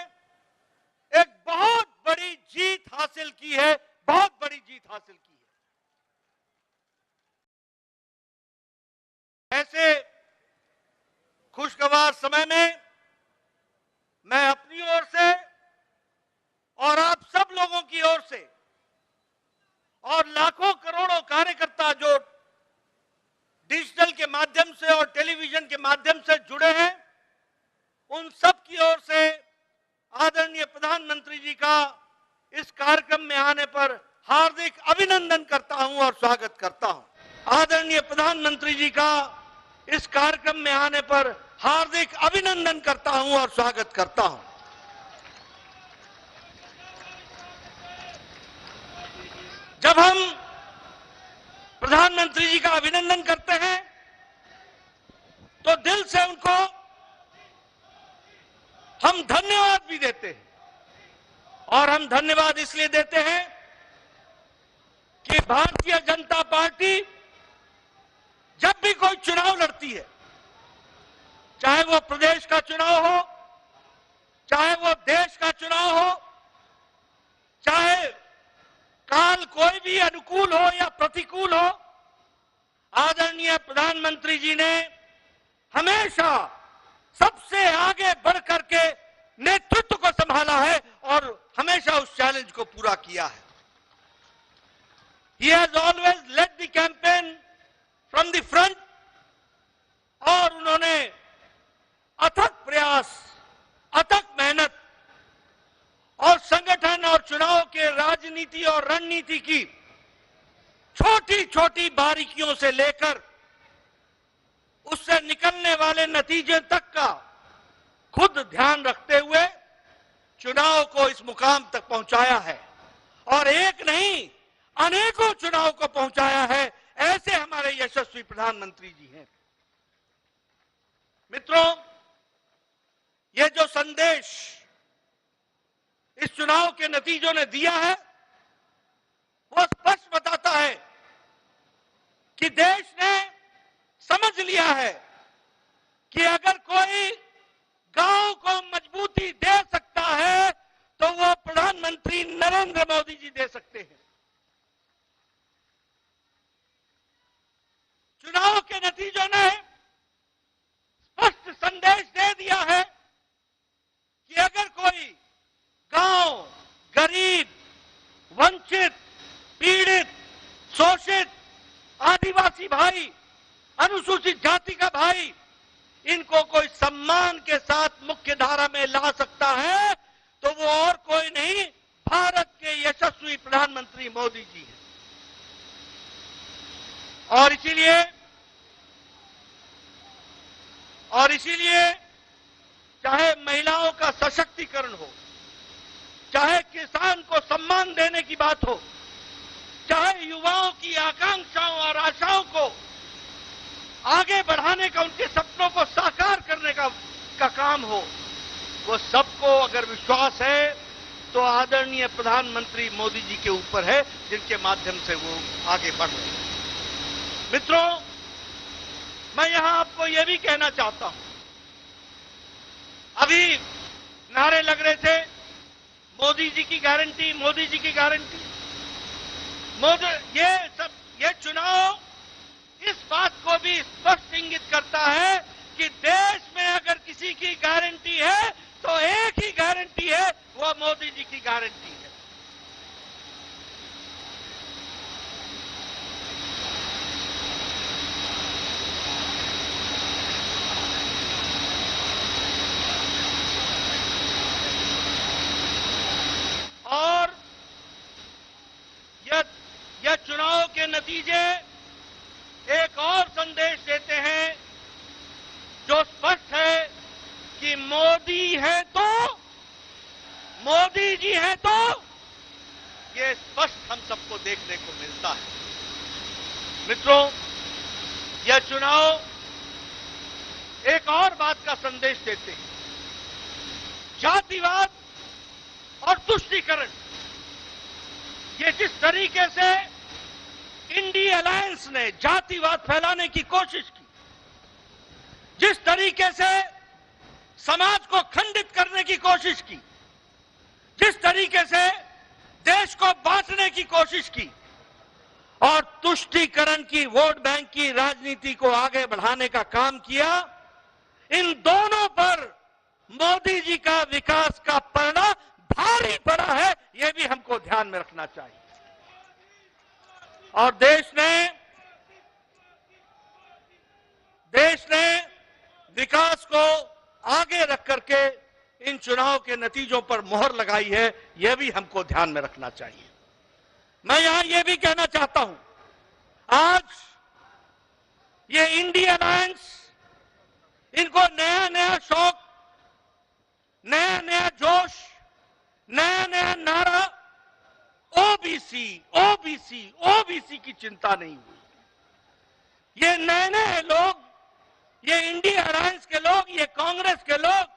एक बहुत बड़ी जीत हासिल की है, बहुत बड़ी जीत हासिल की है। ऐसे खुशगवार समय में मैं अपनी ओर से और आप सब लोगों की ओर से और लाखों करोड़ों कार्यकर्ता जो डिजिटल के माध्यम से और टेलीविजन के माध्यम से जुड़े हैं, उन सब की ओर से आदरणीय प्रधानमंत्री जी का इस कार्यक्रम में आने पर हार्दिक अभिनंदन करता हूं और स्वागत करता हूं। आदरणीय प्रधानमंत्री जी का इस कार्यक्रम में आने पर हार्दिक अभिनंदन करता हूं और स्वागत करता हूं। जब हम प्रधानमंत्री जी का अभिनंदन करते हैं तो दिल से उनको हम धन्यवाद भी देते हैं और हम धन्यवाद इसलिए देते हैं कि भारतीय जनता पार्टी जब भी कोई चुनाव लड़ती है, चाहे वो प्रदेश का चुनाव हो, चाहे वो देश का चुनाव हो, चाहे काल कोई भी अनुकूल हो या प्रतिकूल हो, आदरणीय प्रधानमंत्री जी ने हमेशा सबसे आगे बढ़ करके नेतृत्व को संभाला है और हमेशा उस चैलेंज को पूरा किया है। He has always led the campaign from the front और उन्होंने अथक प्रयास, अथक मेहनत और संगठन और चुनाव के राजनीति और रणनीति की छोटी छोटी बारीकियों से लेकर उससे निकलने वाले नतीजे तक का खुद ध्यान रखते हुए चुनाव को इस मुकाम तक पहुंचाया है और एक नहीं अनेकों चुनाव को पहुंचाया है। ऐसे हमारे यशस्वी प्रधानमंत्री जी हैं। मित्रों, ये जो संदेश इस चुनाव के नतीजों ने दिया है वो स्पष्ट बताता है कि देश ने समझ लिया है कि अगर कोई गांव को मजबूती दे सकता है तो वो प्रधानमंत्री नरेंद्र मोदी जी दे सकते हैं। चुनाव के नतीजों ने स्पष्ट संदेश दे दिया है कि अगर कोई गांव, गरीब, वंचित, पीड़ित, शोषित, आदिवासी भाई, अनुसूचित जाति का भाई, इनको कोई सम्मान के साथ मुख्य धारा में ला सकता है तो वो और कोई नहीं, भारत के यशस्वी प्रधानमंत्री मोदी जी हैं। और इसीलिए चाहे महिलाओं का सशक्तिकरण हो, चाहे किसान को सम्मान देने की बात हो, चाहे युवाओं की आकांक्षाओं और आशाओं को आगे बढ़ाने का, उनके सपनों को साकार करने का काम हो, वो सबको अगर विश्वास है तो आदरणीय प्रधानमंत्री मोदी जी के ऊपर है, जिनके माध्यम से वो आगे बढ़ रहे हैं। मित्रों, मैं यहां आपको यह भी कहना चाहता हूं, अभी नारे लग रहे थे मोदी जी की गारंटी, मोदी जी की गारंटी। ये चुनाव इस बात को भी स्पष्ट इंगित करता है कि देश में अगर किसी की गारंटी है तो एक ही गारंटी है, वो मोदी जी की गारंटी है। और यह चुनाव के नतीजे एक और संदेश देते हैं जो स्पष्ट है कि मोदी है तो, मोदी जी है तो, ये स्पष्ट हम सबको देखने को मिलता है। मित्रों, यह चुनाव एक और बात का संदेश देते हैं, जातिवाद और तुष्टीकरण। ये जिस तरीके से इंडिया अलायंस ने जातिवाद फैलाने की कोशिश की, जिस तरीके से समाज को खंडित करने की कोशिश की, जिस तरीके से देश को बांटने की कोशिश की और तुष्टीकरण की, वोट बैंक की राजनीति को आगे बढ़ाने का काम किया, इन दोनों पर मोदी जी का विकास का परिणाम भारी पड़ा है, यह भी हमको ध्यान में रखना चाहिए। और देश ने विकास को आगे रख करके इन चुनाव के नतीजों पर मोहर लगाई है, यह भी हमको ध्यान में रखना चाहिए। मैं यहां यह भी कहना चाहता हूं, आज ये इंडिया अलायंस, इनको नया नया शौक, नया नया जोश, नया नया नारा, ओबीसी ओबीसी ओबीसी की चिंता नहीं हुई। ये नए नए लोग, ये इंडिया अलायंस के लोग, ये कांग्रेस के लोग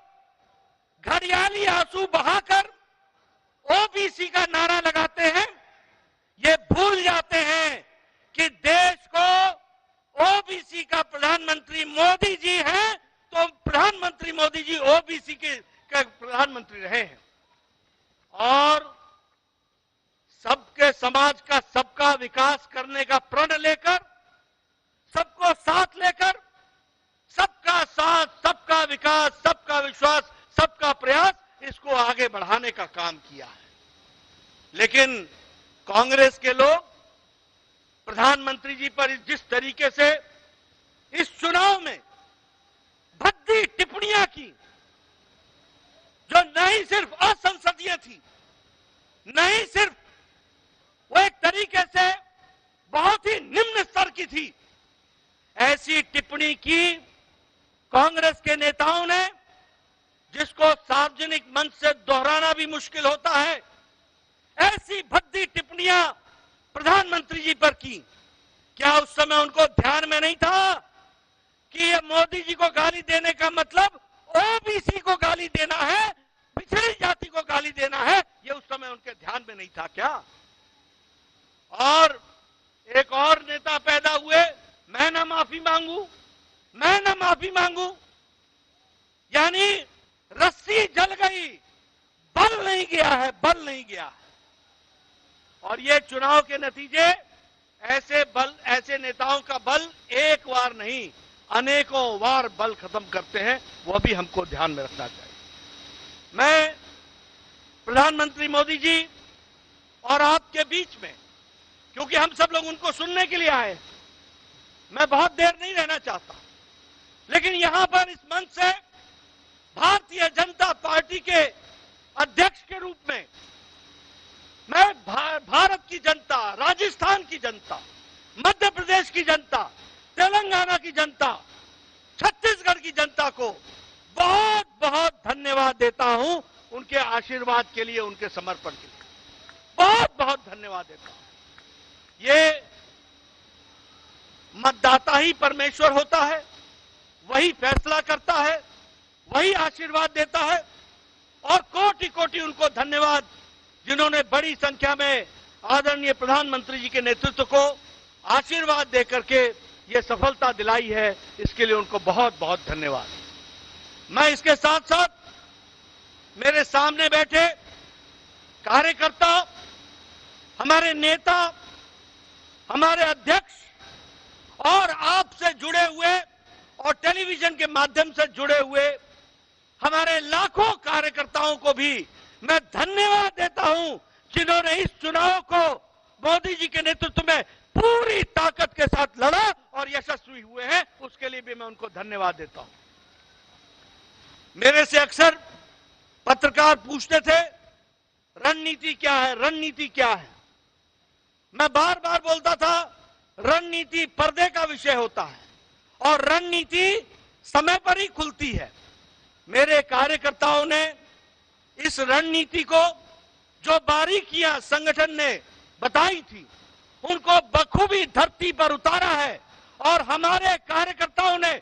घड़ियाली आंसू बहाकर ओबीसी का नारा लगाते हैं। ये भूल जाते हैं कि देश को ओबीसी का प्रधानमंत्री मोदी जी हैं, तो प्रधानमंत्री मोदी जी ओबीसी के प्रधानमंत्री रहे हैं। और सबके समाज का सबका विकास करने का प्रण लेकर, सबको साथ लेकर, सबका साथ, सबका विकास, सबका विश्वास, सबका प्रयास, इसको आगे बढ़ाने का काम किया है। लेकिन कांग्रेस के लोग प्रधानमंत्री जी पर जिस तरीके से इस चुनाव में भद्दी टिप्पणियां की, जो नहीं सिर्फ असंसदीय थी, नहीं सिर्फ वो एक तरीके से बहुत ही निम्न स्तर की थी, ऐसी टिप्पणी की कांग्रेस के नेताओं ने, जिसको सार्वजनिक मंच से दोहराना भी मुश्किल होता है, ऐसी भद्दी टिप्पणियां प्रधानमंत्री जी पर की। क्या उस समय उनको ध्यान में नहीं था कि ये मोदी जी को गाली देने का मतलब ओबीसी को गाली देना है, पिछड़ी जाति को गाली देना है? ये उस समय उनके ध्यान में नहीं था क्या? और एक और नेता पैदा हुए, मैं ना माफी मांगू, मैं ना माफी मांगू, यानी रस्सी जल गई, बल नहीं गया है, बल नहीं गया है। और ये चुनाव के नतीजे ऐसे नेताओं का बल एक बार नहीं, अनेकों बार बल खत्म करते हैं, वो भी हमको ध्यान में रखना चाहिए। मैं प्रधानमंत्री मोदी जी और आपके बीच में, क्योंकि हम सब लोग उनको सुनने के लिए आए, मैं बहुत देर नहीं रहना चाहता, लेकिन यहां पर इस मंच से भारतीय जनता पार्टी के अध्यक्ष के रूप में मैं भारत की जनता, राजस्थान की जनता, मध्य प्रदेश की जनता, तेलंगाना की जनता, छत्तीसगढ़ की जनता को बहुत बहुत धन्यवाद देता हूं उनके आशीर्वाद के लिए, उनके समर्पण के लिए बहुत बहुत धन्यवाद देता हूं। ये मतदाता ही परमेश्वर होता है, वही फैसला करता है, वही आशीर्वाद देता है, और कोटि कोटि उनको धन्यवाद जिन्होंने बड़ी संख्या में आदरणीय प्रधानमंत्री जी के नेतृत्व को आशीर्वाद देकर के ये सफलता दिलाई है। इसके लिए उनको बहुत बहुत धन्यवाद। मैं इसके साथ साथ मेरे सामने बैठे कार्यकर्ता, हमारे नेता, हमारे अध्यक्ष और आपसे जुड़े हुए और टेलीविजन के माध्यम से जुड़े हुए हमारे लाखों कार्यकर्ताओं को भी मैं धन्यवाद देता हूं, जिन्होंने इस चुनाव को मोदी जी के नेतृत्व में पूरी ताकत के साथ लड़ा और यशस्वी हुए हैं। उसके लिए भी मैं उनको धन्यवाद देता हूं। मेरे से अक्सर पत्रकार पूछते थे, रणनीति क्या है, रणनीति क्या है। मैं बार बार बोलता था, रणनीति पर्दे का विषय होता है और रणनीति समय पर ही खुलती है। मेरे कार्यकर्ताओं ने इस रणनीति को, जो बारीकियां संगठन ने बताई थी, उनको बखूबी धरती पर उतारा है और हमारे कार्यकर्ताओं ने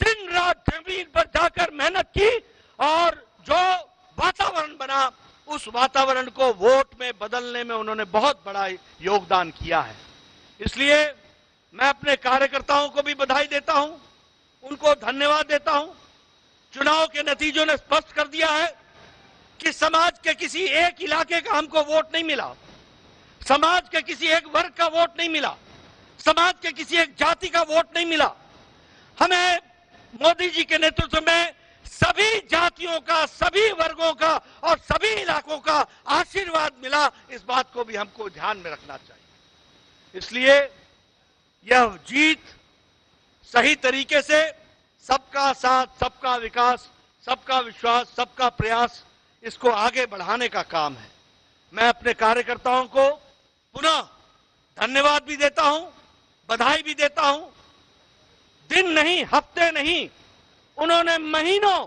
दिन रात जमीन पर जाकर मेहनत की और जो वातावरण बना, उस वातावरण को वोट में बदलने में उन्होंने बहुत बड़ा योगदान किया है। इसलिए मैं अपने कार्यकर्ताओं को भी बधाई देता हूं, उनको धन्यवाद देता हूं। चुनाव के नतीजों ने स्पष्ट कर दिया है कि समाज के किसी एक इलाके का हमको वोट नहीं मिला, समाज के किसी एक वर्ग का वोट नहीं मिला, समाज के किसी एक जाति का वोट नहीं मिला। हमें मोदी जी के नेतृत्व में सभी जातियों का, सभी वर्गों का और सभी इलाकों का आशीर्वाद मिला। इस बात को भी हमको ध्यान में रखना चाहिए। इसलिए यह जीत सही तरीके से सबका साथ, सबका विकास, सबका विश्वास, सबका प्रयास, इसको आगे बढ़ाने का काम है। मैं अपने कार्यकर्ताओं को पुनः धन्यवाद भी देता हूं, बधाई भी देता हूं। दिन नहीं, हफ्ते नहीं, उन्होंने महीनों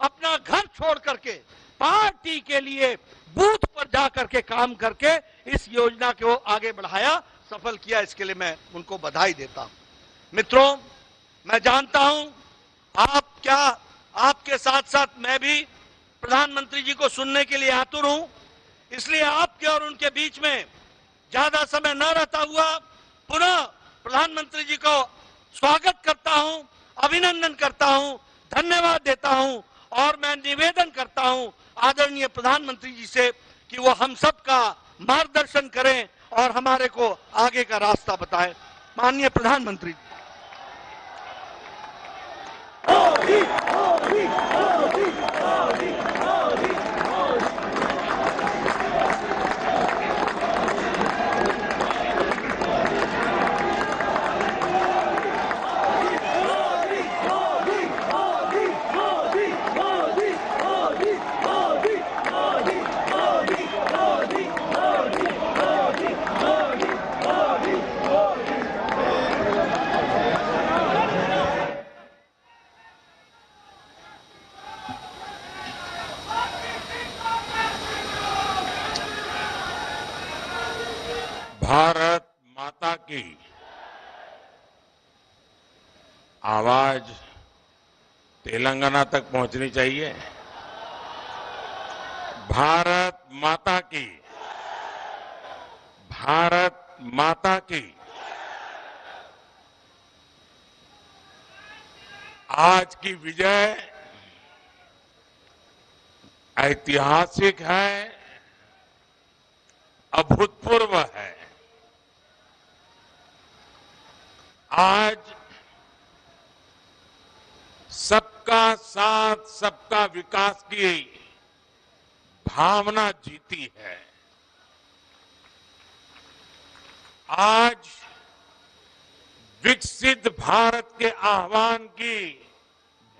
अपना घर छोड़ करके पार्टी के लिए बूथ पर जाकर के काम करके इस योजना को आगे बढ़ाया, सफल किया। इसके लिए मैं उनको बधाई देता हूं। मित्रों, मैं जानता हूं आपके साथ साथ मैं भी प्रधानमंत्री जी को सुनने के लिए आतुर हूं। इसलिए आपके और उनके बीच में ज्यादा समय न रहता हुआ पुनः प्रधानमंत्री जी को स्वागत करता हूं, अभिनंदन करता हूं, धन्यवाद देता हूं और मैं निवेदन करता हूं आदरणीय प्रधानमंत्री जी से कि वो हम सब का मार्गदर्शन करें और हमारे को आगे का रास्ता बताएं। माननीय प्रधानमंत्री जी। भारत माता की आवाज तेलंगाना तक पहुंचनी चाहिए। भारत माता की, भारत माता की। आज की विजय ऐतिहासिक है, अभूतपूर्व है। आज सबका साथ, सबका विकास की भावना जीती है। आज विकसित भारत के आह्वान की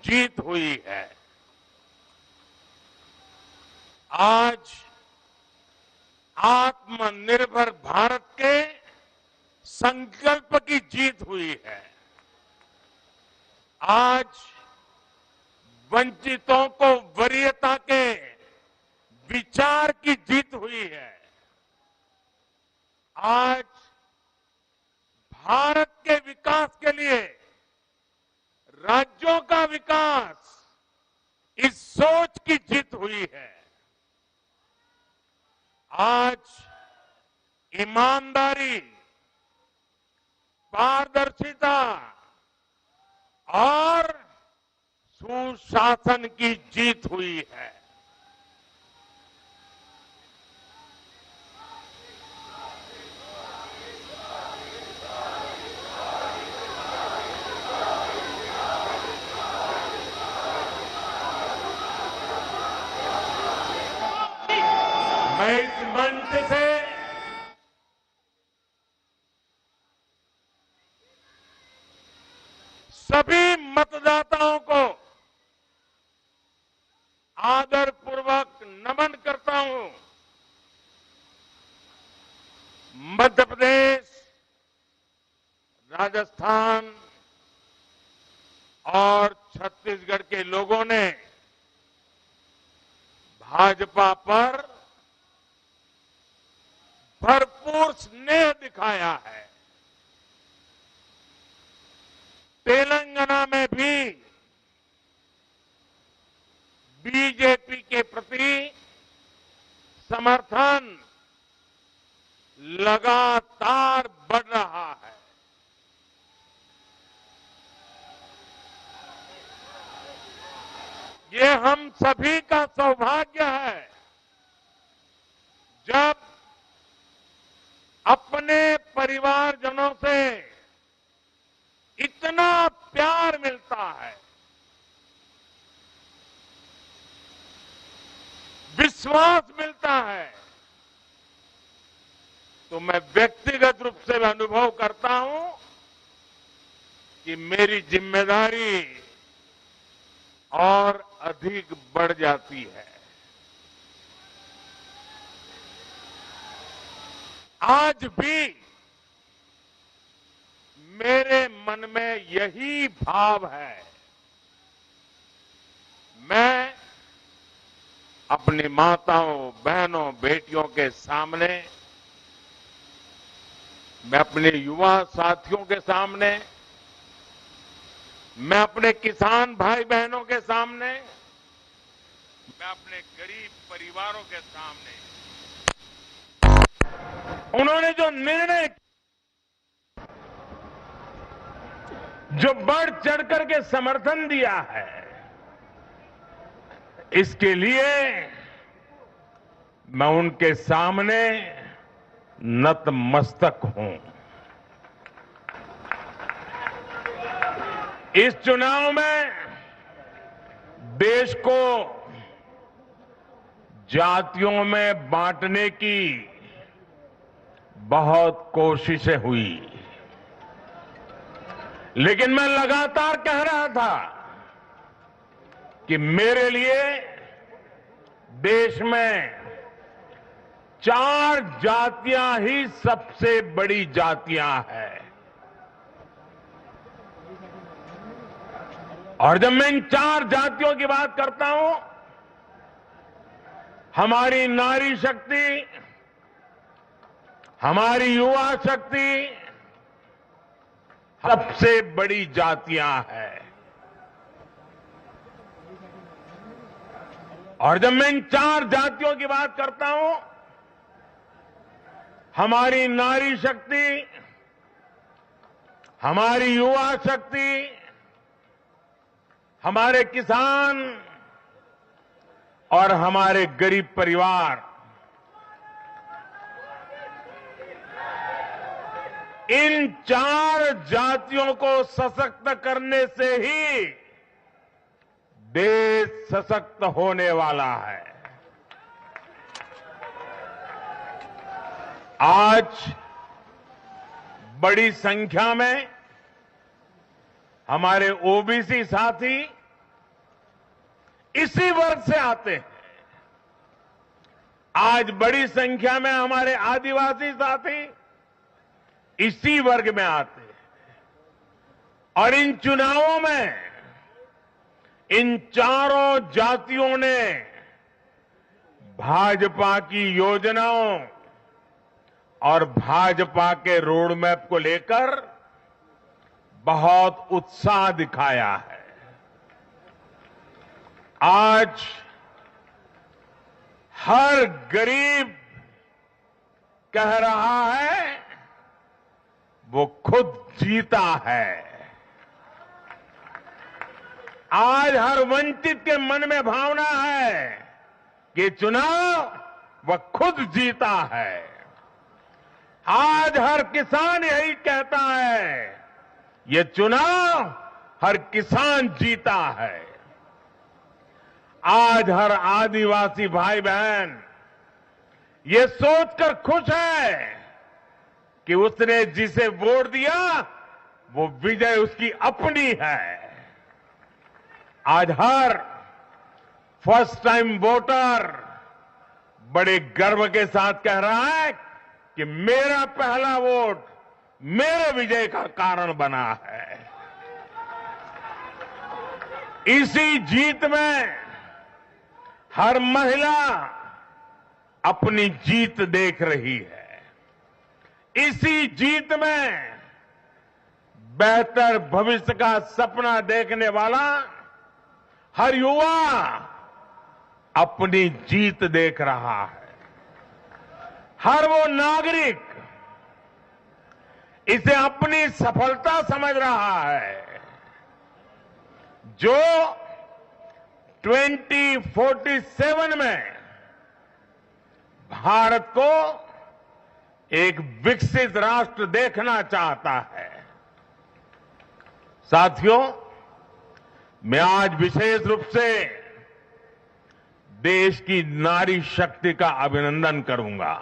जीत हुई है। आज आत्मनिर्भर भारत के संकल्प की जीत हुई है। आज वंचितों को वरीयता के विचार की जीत हुई है। आज भारत के विकास के लिए, राज्यों का विकास, इस सोच की जीत हुई है। आज ईमानदारी, पारदर्शिता और सुशासन की जीत हुई है। मैं इस मंच से सभी मतदाताओं को आदरपूर्वक नमन करता हूं। मध्य प्रदेश, राजस्थान और छत्तीसगढ़ के लोगों ने भाजपा पर भरपूर स्नेह दिखाया है। तेलंगाना में भी बीजेपी के प्रति समर्थन लगातार बढ़ रहा है। ये हम सभी का सौभाग्य है जब अपने परिवारजनों से इतना प्यार मिलता है, विश्वास मिलता है, तो मैं व्यक्तिगत रूप से अनुभव करता हूं कि मेरी जिम्मेदारी और अधिक बढ़ जाती है। आज भी मेरे मन में यही भाव है। मैं अपनी माताओं, बहनों, बेटियों के सामने, मैं अपने युवा साथियों के सामने, मैं अपने किसान भाई बहनों के सामने, मैं अपने गरीब परिवारों के सामने, उन्होंने जो निर्णय, जो बढ़ चढ़ करके समर्थन दिया है, इसके लिए मैं उनके सामने नतमस्तक हूं। इस चुनाव में देश को जातियों में बांटने की बहुत कोशिशें हुई, लेकिन मैं लगातार कह रहा था कि मेरे लिए देश में 4 जातियां ही सबसे बड़ी जातियां हैं। और जब मैं इन 4 जातियों की बात करता हूं, हमारी नारी शक्ति, हमारी युवा शक्ति सबसे बड़ी जातियां हैं। और जब मैं इन 4 जातियों की बात करता हूं, हमारी नारी शक्ति, हमारी युवा शक्ति, हमारे किसान और हमारे गरीब परिवार, इन 4 जातियों को सशक्त करने से ही देश सशक्त होने वाला है। आज बड़ी संख्या में हमारे ओबीसी साथी इसी वर्ग से आते हैं। आज बड़ी संख्या में हमारे आदिवासी साथी इसी वर्ग में आते हैं। और इन चुनावों में इन चारों जातियों ने भाजपा की योजनाओं और भाजपा के रोड मैप को लेकर बहुत उत्साह दिखाया है। आज हर गरीब कह रहा है वो खुद जीता है। आज हर वंचित के मन में भावना है कि चुनाव वह खुद जीता है। आज हर किसान यही कहता है ये चुनाव हर किसान जीता है। आज हर आदिवासी भाई बहन ये सोचकर खुश है कि उसने जिसे वोट दिया वो विजय उसकी अपनी है। आज हर फर्स्ट टाइम वोटर बड़े गर्व के साथ कह रहा है कि मेरा पहला वोट मेरे विजय का कारण बना है। इसी जीत में हर महिला अपनी जीत देख रही है। इसी जीत में बेहतर भविष्य का सपना देखने वाला हर युवा अपनी जीत देख रहा है। हर वो नागरिक इसे अपनी सफलता समझ रहा है जो 2047 में भारत को एक विकसित राष्ट्र देखना चाहता है। साथियों, मैं आज विशेष रूप से देश की नारी शक्ति का अभिनंदन करूंगा।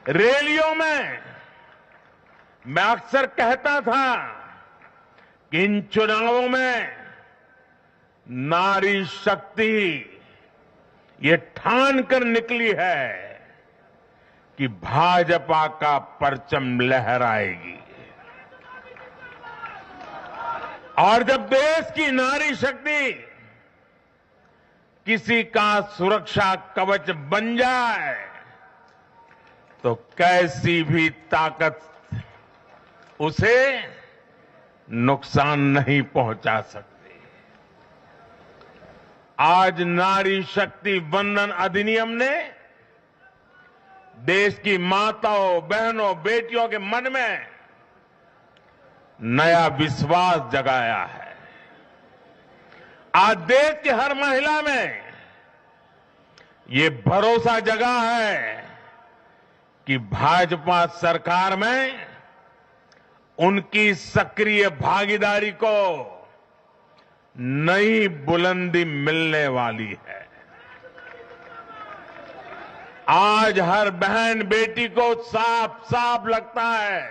रैलियों में मैं अक्सर कहता था कि इन चुनावों में नारी शक्ति ये ठान कर निकली है कि भाजपा का परचम लहराएगी। और जब देश की नारी शक्ति किसी का सुरक्षा कवच बन जाए तो कैसी भी ताकत उसे नुकसान नहीं पहुंचा सकती। आज नारी शक्ति वंदन अधिनियम ने देश की माताओं, बहनों, बेटियों के मन में नया विश्वास जगाया है। आज देश की हर महिला में ये भरोसा जगा है कि भाजपा सरकार में उनकी सक्रिय भागीदारी को नई बुलंदी मिलने वाली है। आज हर बहन बेटी को साफ साफ लगता है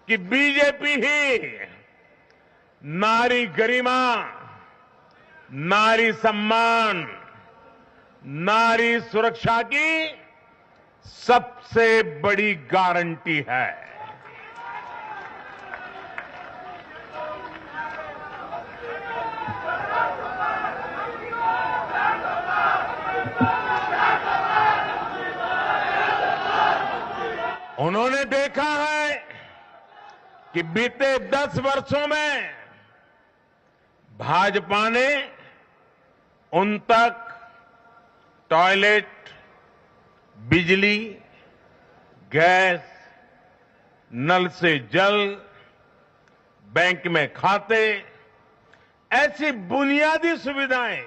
कि बीजेपी ही नारी गरिमा, नारी सम्मान, नारी सुरक्षा की सबसे बड़ी गारंटी है। उन्होंने देखा है कि बीते 10 वर्षों में भाजपा ने उन तक टॉयलेट, बिजली, गैस, नल से जल, बैंक में खाते, ऐसी बुनियादी सुविधाएं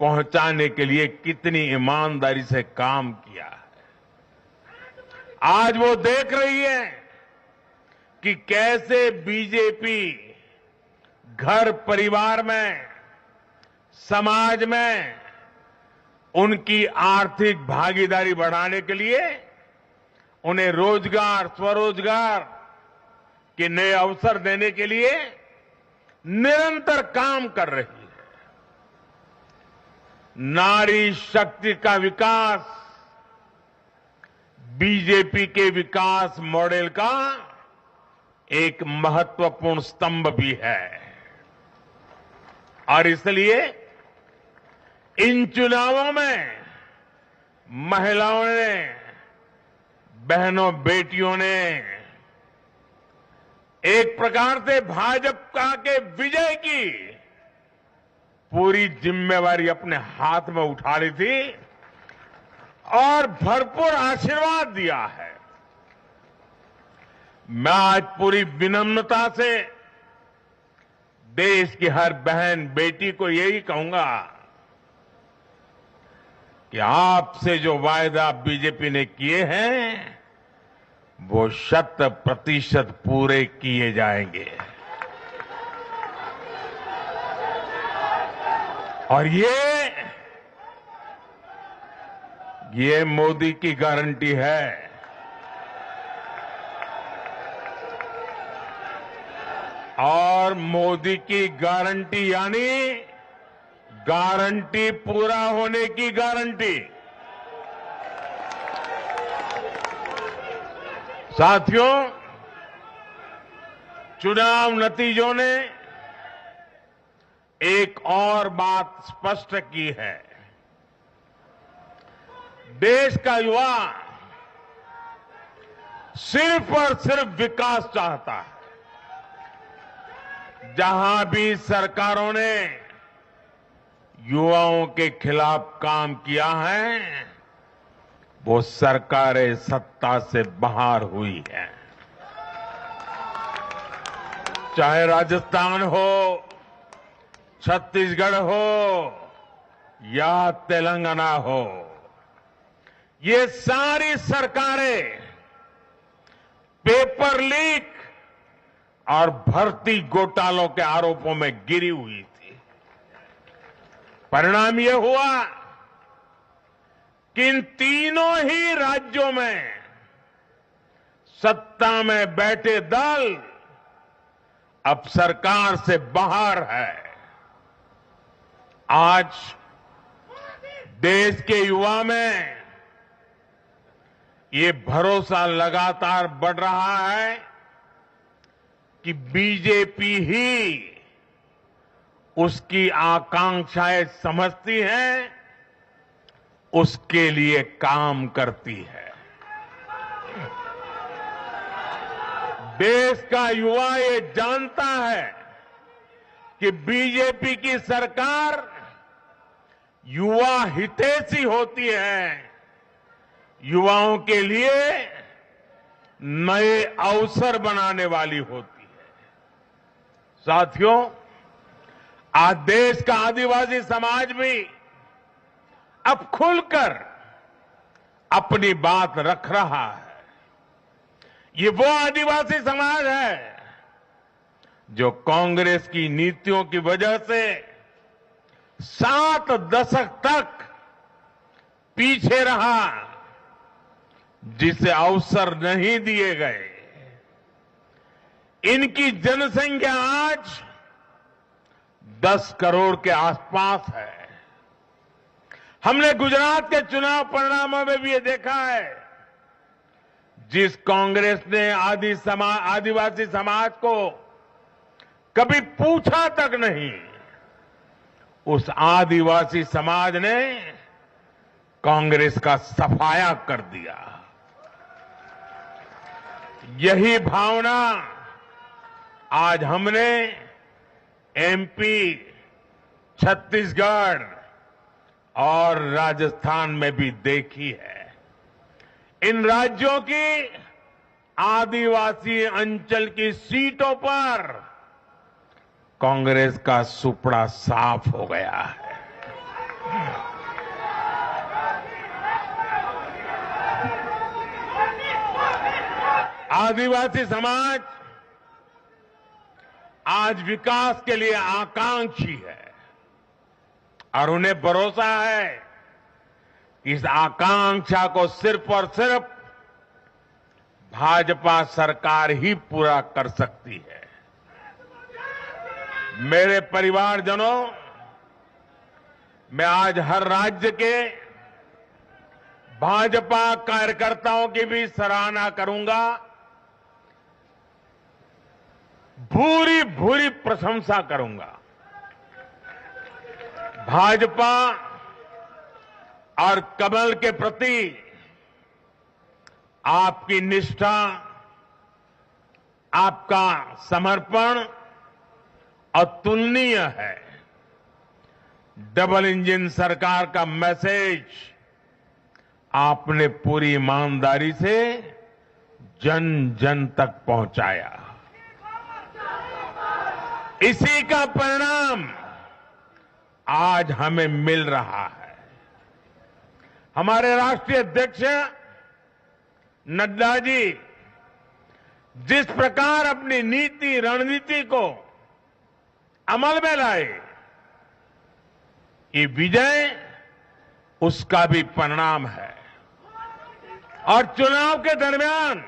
पहुंचाने के लिए कितनी ईमानदारी से काम किया है। आज वो देख रही है कि कैसे बीजेपी घर परिवार में, समाज में उनकी आर्थिक भागीदारी बढ़ाने के लिए उन्हें रोजगार, स्वरोजगार के नए अवसर देने के लिए निरंतर काम कर रही है। नारी शक्ति का विकास बीजेपी के विकास मॉडल का एक महत्वपूर्ण स्तंभ भी है। और इसलिए इन चुनावों में महिलाओं ने, बहनों बेटियों ने एक प्रकार से भाजपा के विजय की पूरी जिम्मेवारी अपने हाथ में उठा ली थी और भरपूर आशीर्वाद दिया है। मैं आज पूरी विनम्रता से देश की हर बहन बेटी को यही कहूंगा कि आपसे जो वायदा बीजेपी ने किए हैं वो 100% पूरे किए जाएंगे। और ये मोदी की गारंटी है। और मोदी की गारंटी यानी गारंटी पूरा होने की गारंटी। साथियों, चुनाव नतीजों ने एक और बात स्पष्ट की है। देश का युवा सिर्फ और सिर्फ विकास चाहता है। जहां भी सरकारों ने युवाओं के खिलाफ काम किया है वो सरकारें सत्ता से बाहर हुई है। चाहे राजस्थान हो, छत्तीसगढ़ हो या तेलंगाना हो, ये सारी सरकारें पेपर लीक और भर्ती घोटालों के आरोपों में गिरी हुई थी। परिणाम यह हुआ कि इन तीनों ही राज्यों में सत्ता में बैठे दल अब सरकार से बाहर है। आज देश के युवा में ये भरोसा लगातार बढ़ रहा है कि बीजेपी ही उसकी आकांक्षाएं समझती है, उसके लिए काम करती है। देश का युवा ये जानता है कि बीजेपी की सरकार युवा हितैषी होती है, युवाओं के लिए नए अवसर बनाने वाली होती है। साथियों, आज देश का आदिवासी समाज भी अब खुलकर अपनी बात रख रहा है। ये वो आदिवासी समाज है जो कांग्रेस की नीतियों की वजह से 7 दशक तक पीछे रहा, जिसे अवसर नहीं दिए गए। इनकी जनसंख्या आज 10 करोड़ के आसपास है। हमने गुजरात के चुनाव परिणामों में भी ये देखा है, जिस कांग्रेस ने आदिवासी समाज को कभी पूछा तक नहीं, उस आदिवासी समाज ने कांग्रेस का सफाया कर दिया। यही भावना आज हमने एमपी, छत्तीसगढ़ और राजस्थान में भी देखी है। इन राज्यों की आदिवासी अंचल की सीटों पर कांग्रेस का सुपड़ा साफ हो गया है। आदिवासी समाज आज विकास के लिए आकांक्षी है और उन्हें भरोसा है इस आकांक्षा को सिर्फ और सिर्फ भाजपा सरकार ही पूरा कर सकती है। मेरे परिवारजनों, मैं आज हर राज्य के भाजपा कार्यकर्ताओं की भी सराहना करूंगा, भूरी भूरी प्रशंसा करूंगा। भाजपा और कमल के प्रति आपकी निष्ठा, आपका समर्पण अतुलनीय है। डबल इंजन सरकार का मैसेज आपने पूरी ईमानदारी से जन जन तक पहुंचाया। इसी का परिणाम आज हमें मिल रहा है। हमारे राष्ट्रीय अध्यक्ष नड्डा जी जिस प्रकार अपनी नीति रणनीति को अमल में लाए, ये विजय उसका भी परिणाम है। और चुनाव के दरमियान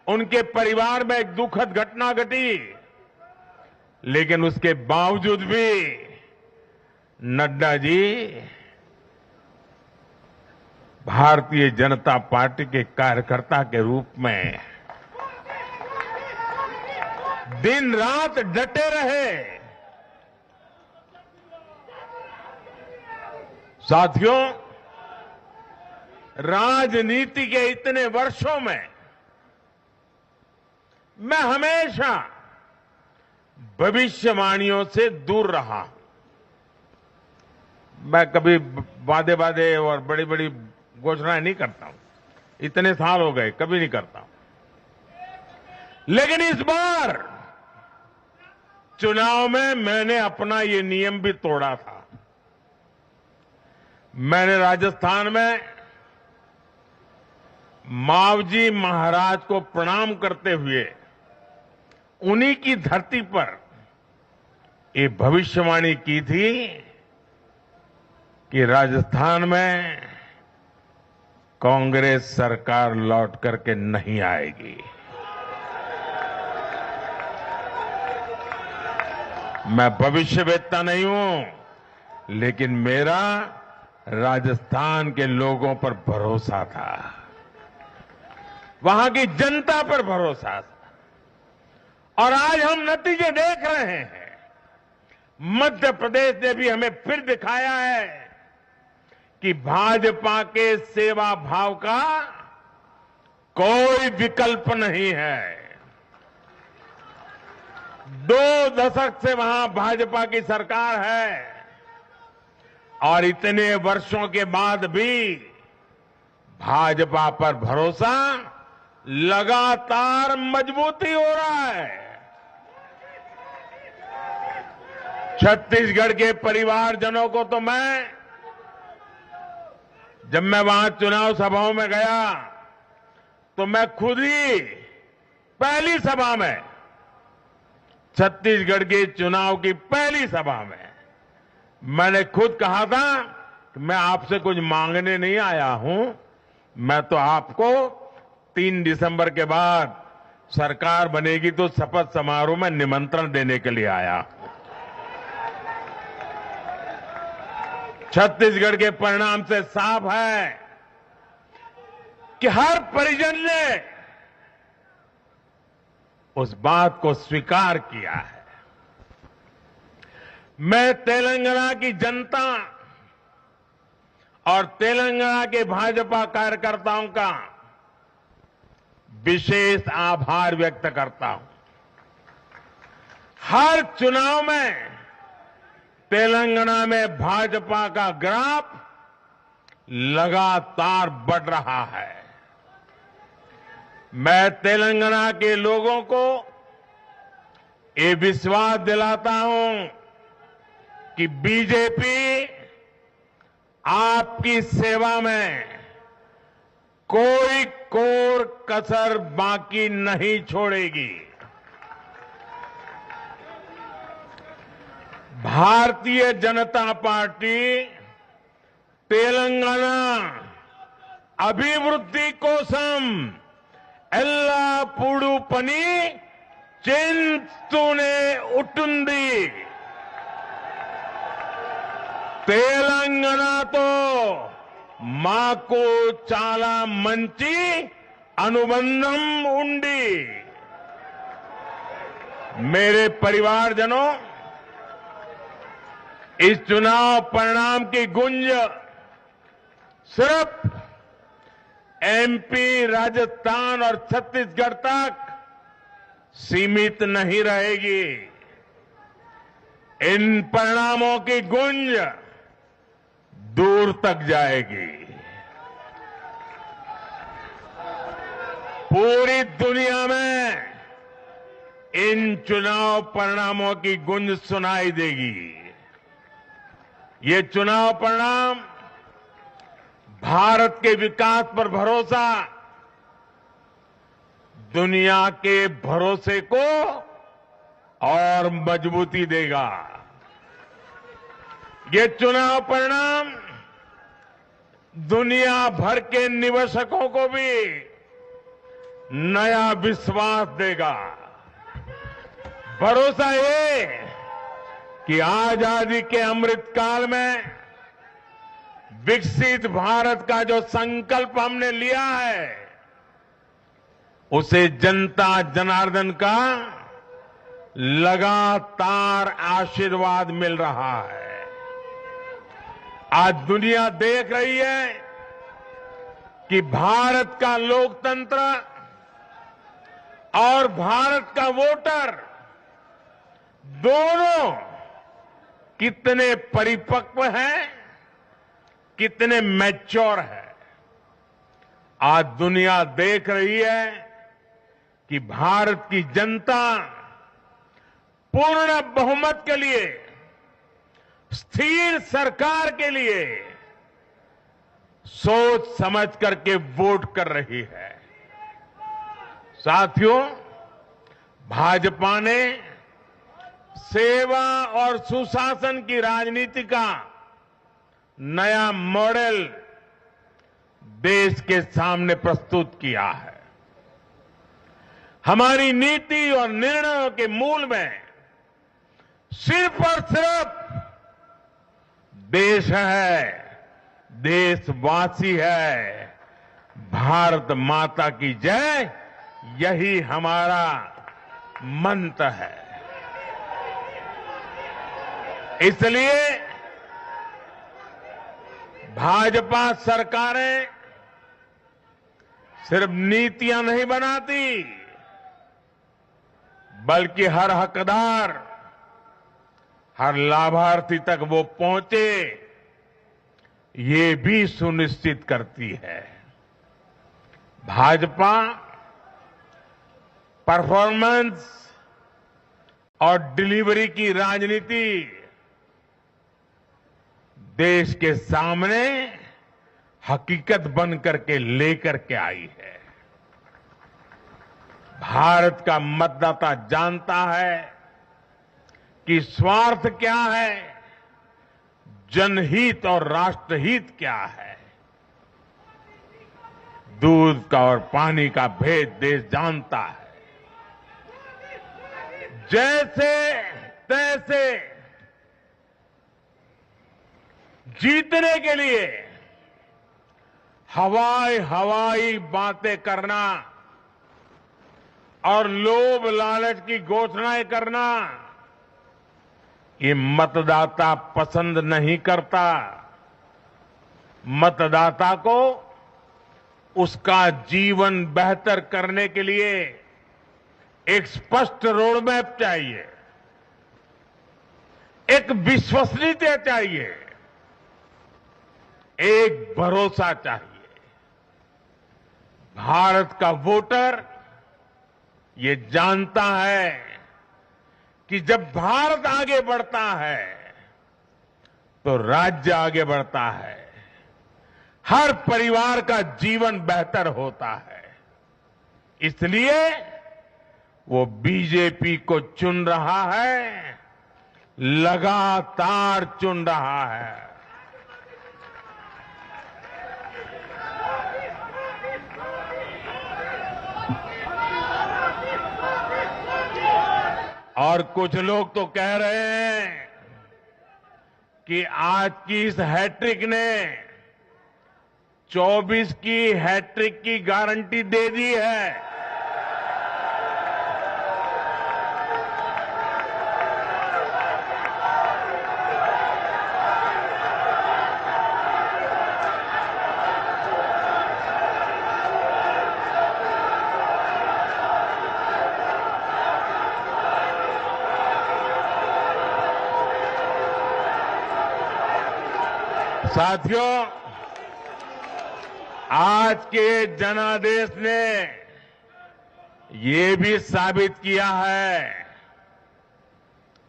उनके परिवार में एक दुखद घटना घटी, लेकिन उसके बावजूद भी नड्डा जी भारतीय जनता पार्टी के कार्यकर्ता के रूप में दिन रात डटे रहे। साथियों, राजनीति के इतने वर्षों में मैं हमेशा भविष्यवाणियों से दूर रहा। मैं कभी वादे वादे और बड़ी बड़ी घोषणाएं नहीं करता हूं। इतने साल हो गए, कभी नहीं करता हूं। लेकिन इस बार चुनाव में मैंने अपना ये नियम भी तोड़ा था। मैंने राजस्थान में मावजी महाराज को प्रणाम करते हुए उन्हीं की धरती पर ये भविष्यवाणी की थी कि राजस्थान में कांग्रेस सरकार लौट करके नहीं आएगी। मैं भविष्यवेत्ता नहीं हूं, लेकिन मेरा राजस्थान के लोगों पर भरोसा था, वहां की जनता पर भरोसा था। और आज हम नतीजे देख रहे हैं। मध्य प्रदेश ने भी हमें फिर दिखाया है कि भाजपा के सेवा भाव का कोई विकल्प नहीं है। 2 दशक से वहां भाजपा की सरकार है और इतने वर्षों के बाद भी भाजपा पर भरोसा लगातार मजबूती हो रहा है। छत्तीसगढ़ के परिवारजनों को तो जब मैं वहां चुनाव सभाओं में गया तो मैं खुद ही पहली सभा में, छत्तीसगढ़ के चुनाव की पहली सभा में मैंने खुद कहा था कि मैं आपसे कुछ मांगने नहीं आया हूं, मैं तो आपको 3 दिसंबर के बाद सरकार बनेगी तो शपथ समारोह में निमंत्रण देने के लिए आया। छत्तीसगढ़ के परिणाम से साफ है कि हर परिजन ने उस बात को स्वीकार किया है। मैं तेलंगाना की जनता और तेलंगाना के भाजपा कार्यकर्ताओं का विशेष आभार व्यक्त करता हूं। हर चुनाव में तेलंगाना में भाजपा का ग्राफ लगातार बढ़ रहा है। मैं तेलंगाना के लोगों को ये विश्वास दिलाता हूं कि बीजेपी आपकी सेवा में कोई कोर कसर बाकी नहीं छोड़ेगी। भारतीय जनता पार्टी तेलंगाना अभिवृद्धि कोसम एल्लापूडू पनी चिंतूने उटुंदी। తెలంగాణతో మాకు చాలా మంచి అనుబంధం ఉంది। मेरे परिवारजनों, इस चुनाव परिणाम की गुंज सिर्फ एमपी, राजस्थान और छत्तीसगढ़ तक सीमित नहीं रहेगी। इन परिणामों की गुंज दूर तक जाएगी। पूरी दुनिया में इन चुनाव परिणामों की गुंज सुनाई देगी। ये चुनाव परिणाम भारत के विकास पर भरोसा, दुनिया के भरोसे को और मजबूती देगा। ये चुनाव परिणाम दुनिया भर के निवेशकों को भी नया विश्वास देगा। भरोसा ये कि आजादी के अमृत काल में विकसित भारत का जो संकल्प हमने लिया है, उसे जनता जनार्दन का लगातार आशीर्वाद मिल रहा है। आज दुनिया देख रही है कि भारत का लोकतंत्र और भारत का वोटर दोनों कितने परिपक्व हैं, कितने मैच्योर है। आज दुनिया देख रही है कि भारत की जनता पूर्ण बहुमत के लिए, स्थिर सरकार के लिए सोच समझ करके वोट कर रही है। साथियों, भाजपा ने सेवा और सुशासन की राजनीति का नया मॉडल देश के सामने प्रस्तुत किया है। हमारी नीति और निर्णयों के मूल में सिर्फ और सिर्फ देश है, देशवासी है, भारत माता की जय, यही हमारा मंत्र है। इसलिए भाजपा सरकारें सिर्फ नीतियां नहीं बनाती, बल्कि हर हकदार, हर लाभार्थी तक वो पहुंचे, ये भी सुनिश्चित करती है। भाजपा परफॉर्मेंस और डिलीवरी की राजनीति देश के सामने हकीकत बन करके लेकर के आई है। भारत का मतदाता जानता है कि स्वार्थ क्या है, जनहित और राष्ट्रहित क्या है। दूध का और पानी का भेद देश जानता है। जैसे तैसे जीतने के लिए हवाई बातें करना और लोभ लालच की घोषणाएं करना, ये मतदाता पसंद नहीं करता। मतदाता को उसका जीवन बेहतर करने के लिए एक स्पष्ट रोड मैप चाहिए, एक विश्वसनीयता चाहिए, एक भरोसा चाहिए। भारत का वोटर ये जानता है कि जब भारत आगे बढ़ता है तो राज्य आगे बढ़ता है, हर परिवार का जीवन बेहतर होता है। इसलिए वो बीजेपी को चुन रहा है, लगातार चुन रहा है। और कुछ लोग तो कह रहे हैं कि आज की इस हैट्रिक ने 24 की हैट्रिक की गारंटी दे दी है। साथियों, आज के जनादेश ने ये भी साबित किया है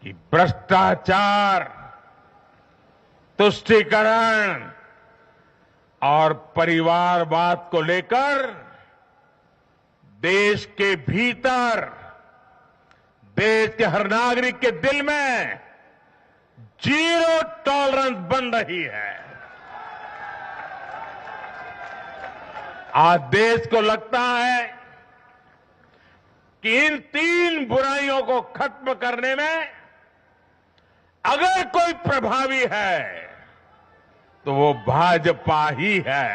कि भ्रष्टाचार, तुष्टीकरण और परिवारवाद को लेकर देश के भीतर, देश के हर नागरिक के दिल में जीरो टॉलरेंस बन रही है। आज देश को लगता है कि इन तीन बुराइयों को खत्म करने में अगर कोई प्रभावी है तो वो भाजपा ही है।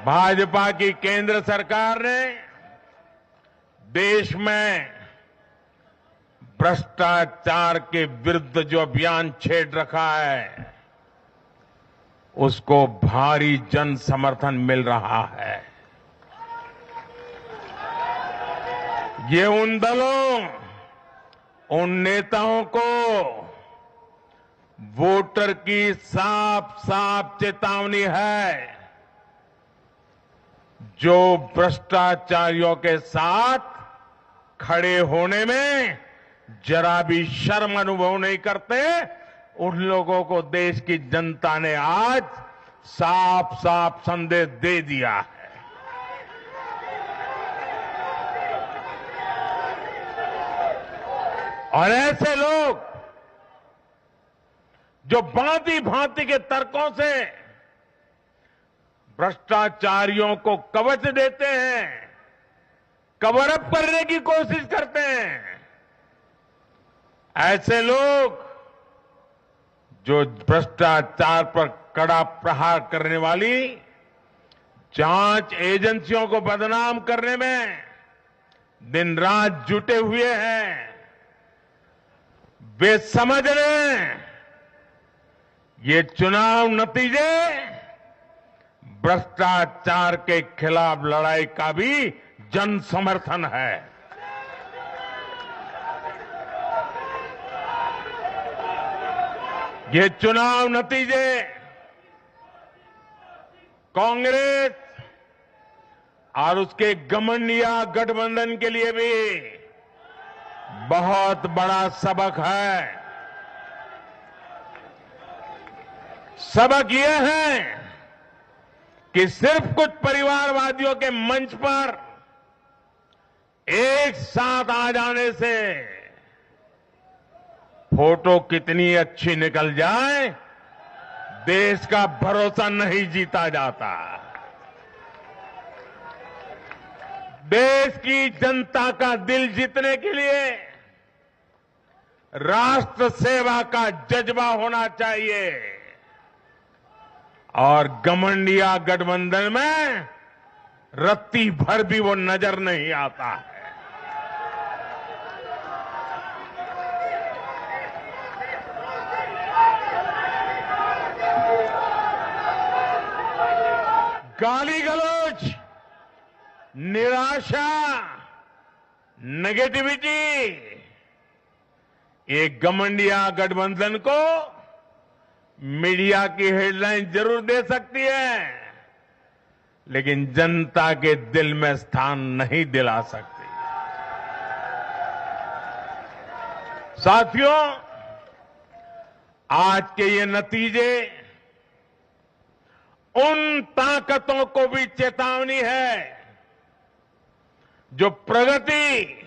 भाजपा की केंद्र सरकार ने देश में भ्रष्टाचार के विरुद्ध जो अभियान छेड़ रखा है उसको भारी जन समर्थन मिल रहा है। ये उन दलों, उन नेताओं को वोटर की साफ साफ चेतावनी है जो भ्रष्टाचारियों के साथ खड़े होने में जरा भी शर्म अनुभव नहीं करते। उन लोगों को देश की जनता ने आज साफ साफ संदेश दे दिया है। और ऐसे लोग जो भांति भांति के तर्कों से भ्रष्टाचारियों को कवच देते हैं, कवर अप करने की कोशिश करते हैं, ऐसे लोग जो भ्रष्टाचार पर कड़ा प्रहार करने वाली जांच एजेंसियों को बदनाम करने में दिन रात जुटे हुए हैं, वे समझ लें ये चुनाव नतीजे भ्रष्टाचार के खिलाफ लड़ाई का भी जन समर्थन है। ये चुनाव नतीजे कांग्रेस और उसके घमंडिया गठबंधन के लिए भी बहुत बड़ा सबक है। सबक ये है कि सिर्फ कुछ परिवारवादियों के मंच पर एक साथ आ जाने से फोटो कितनी अच्छी निकल जाए, देश का भरोसा नहीं जीता जाता। देश की जनता का दिल जीतने के लिए राष्ट्र सेवा का जज्बा होना चाहिए और घमंडिया गठबंधन में रत्ती भर भी वो नजर नहीं आता है। गाली गलौज, निराशा, नेगेटिविटी, एक घमंडिया गठबंधन को मीडिया की हेडलाइन जरूर दे सकती है, लेकिन जनता के दिल में स्थान नहीं दिला सकती। साथियों, आज के ये नतीजे उन ताकतों को भी चेतावनी है जो प्रगति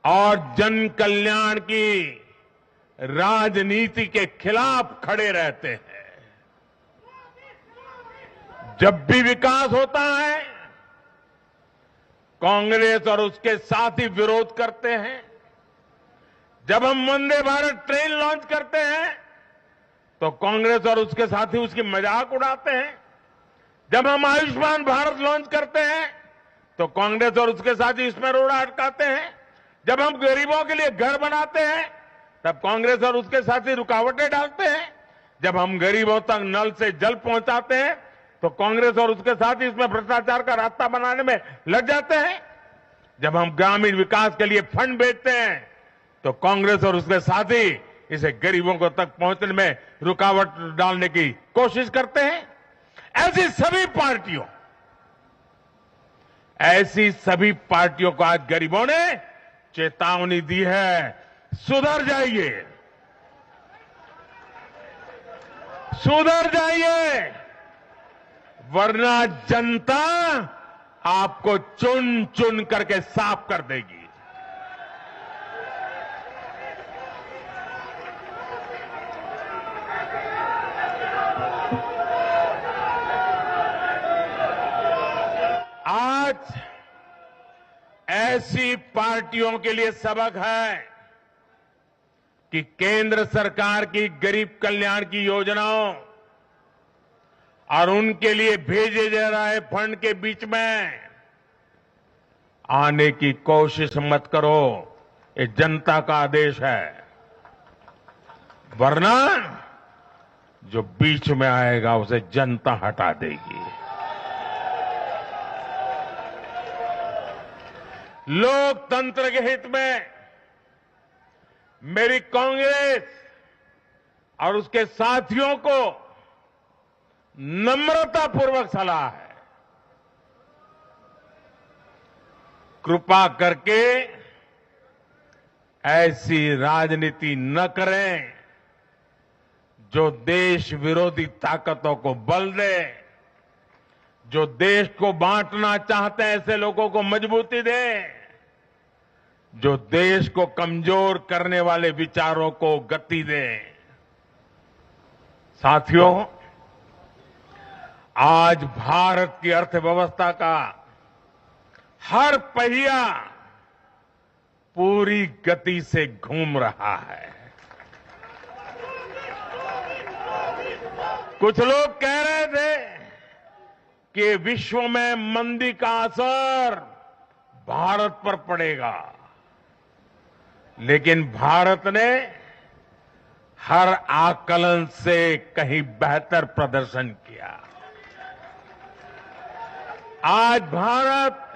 और जन कल्याण की राजनीति के खिलाफ खड़े रहते हैं। जब भी विकास होता है, कांग्रेस और उसके साथी विरोध करते हैं। जब हम वंदे भारत ट्रेन लॉन्च करते हैं तो कांग्रेस और उसके साथी उसकी मजाक उड़ाते हैं। जब हम आयुष्मान भारत लॉन्च करते हैं तो कांग्रेस और उसके साथी इसमें रोड़ा अटकाते हैं। जब हम गरीबों के लिए घर बनाते हैं तब कांग्रेस और उसके साथी रुकावटें डालते हैं। जब हम गरीबों तक नल से जल पहुंचाते हैं तो कांग्रेस और उसके साथी इसमें भ्रष्टाचार का रास्ता बनाने में लग जाते हैं। जब हम ग्रामीण विकास के लिए फंड भेजते हैं तो कांग्रेस और उसके साथी इसे गरीबों को तक पहुंचने में रुकावट डालने की कोशिश करते हैं। ऐसी सभी पार्टियों को आज गरीबों ने चेतावनी दी है, सुधर जाइए, सुधर जाइए, वरना जनता आपको चुन चुन करके साफ कर देगी। आज ऐसी पार्टियों के लिए सबक है कि केंद्र सरकार की गरीब कल्याण की योजनाओं और उनके लिए भेजे जा रहे फंड के बीच में आने की कोशिश मत करो। ये जनता का आदेश है, वरना जो बीच में आएगा उसे जनता हटा देगी। लोकतंत्र के हित में मेरी कांग्रेस और उसके साथियों को नम्रतापूर्वक सलाह है, कृपा करके ऐसी राजनीति न करें जो देश विरोधी ताकतों को बल दे, जो देश को बांटना चाहते हैं ऐसे लोगों को मजबूती दे, जो देश को कमजोर करने वाले विचारों को गति दे। साथियों, आज भारत की अर्थव्यवस्था का हर पहिया पूरी गति से घूम रहा है। कुछ लोग कह रहे थे कि विश्व में मंदी का असर भारत पर पड़ेगा, लेकिन भारत ने हर आकलन से कहीं बेहतर प्रदर्शन किया। आज भारत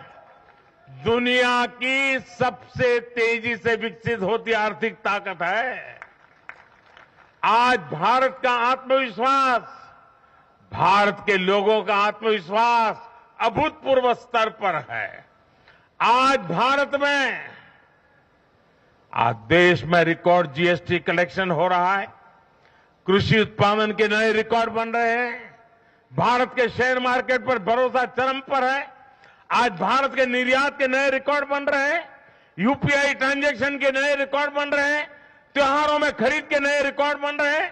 दुनिया की सबसे तेजी से विकसित होती आर्थिक ताकत है। आज भारत का आत्मविश्वास, भारत के लोगों का आत्मविश्वास अभूतपूर्व स्तर पर है। आज भारत में, आज देश में रिकॉर्ड जीएसटी कलेक्शन हो रहा है, कृषि उत्पादन के नए रिकॉर्ड बन रहे हैं, भारत के शेयर मार्केट पर भरोसा चरम पर है। आज भारत के निर्यात के नए रिकॉर्ड बन रहे हैं, यूपीआई ट्रांजैक्शन के नए रिकॉर्ड बन रहे हैं, त्योहारों में खरीद के नए रिकॉर्ड बन रहे हैं,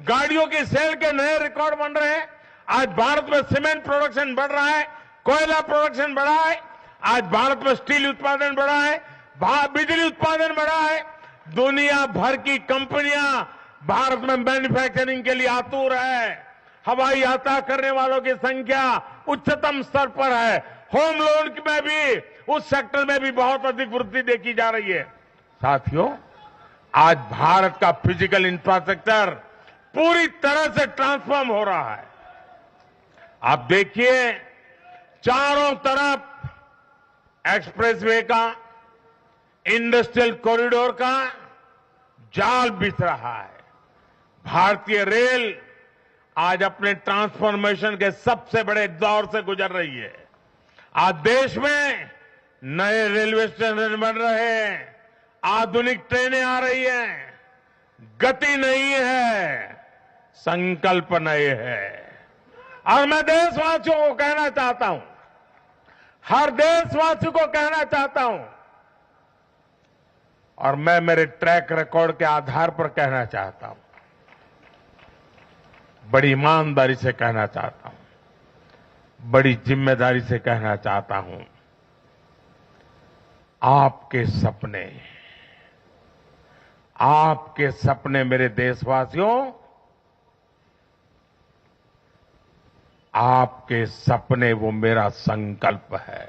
गाड़ियों की सेल के नए रिकॉर्ड बन रहे हैं। आज भारत में सीमेंट प्रोडक्शन बढ़ रहा है, कोयला प्रोडक्शन बढ़ा है, आज भारत में स्टील उत्पादन बढ़ा है, बिजली उत्पादन बढ़ा है। दुनिया भर की कंपनियां भारत में मैन्युफैक्चरिंग के लिए आतुर है। हवाई यात्रा करने वालों की संख्या उच्चतम स्तर पर है। होम लोन में भी, उस सेक्टर में भी बहुत अधिक वृद्धि देखी जा रही है। साथियों, आज भारत का फिजिकल इंफ्रास्ट्रक्चर पूरी तरह से ट्रांसफॉर्म हो रहा है। आप देखिए, चारों तरफ एक्सप्रेसवे का, इंडस्ट्रियल कॉरिडोर का जाल बिछ रहा है। भारतीय रेल आज अपने ट्रांसफॉर्मेशन के सबसे बड़े दौर से गुजर रही है। आज देश में नए रेलवे स्टेशन बन रहे हैं, आधुनिक ट्रेनें आ रही हैं। गति नहीं है, संकल्प नए है। और मैं देशवासियों को कहना चाहता हूं, हर देशवासी को कहना चाहता हूं, और मैं मेरे ट्रैक रिकॉर्ड के आधार पर कहना चाहता हूं, बड़ी ईमानदारी से कहना चाहता हूं, बड़ी जिम्मेदारी से कहना चाहता हूं, आपके सपने मेरे देशवासियों, आपके सपने वो मेरा संकल्प है।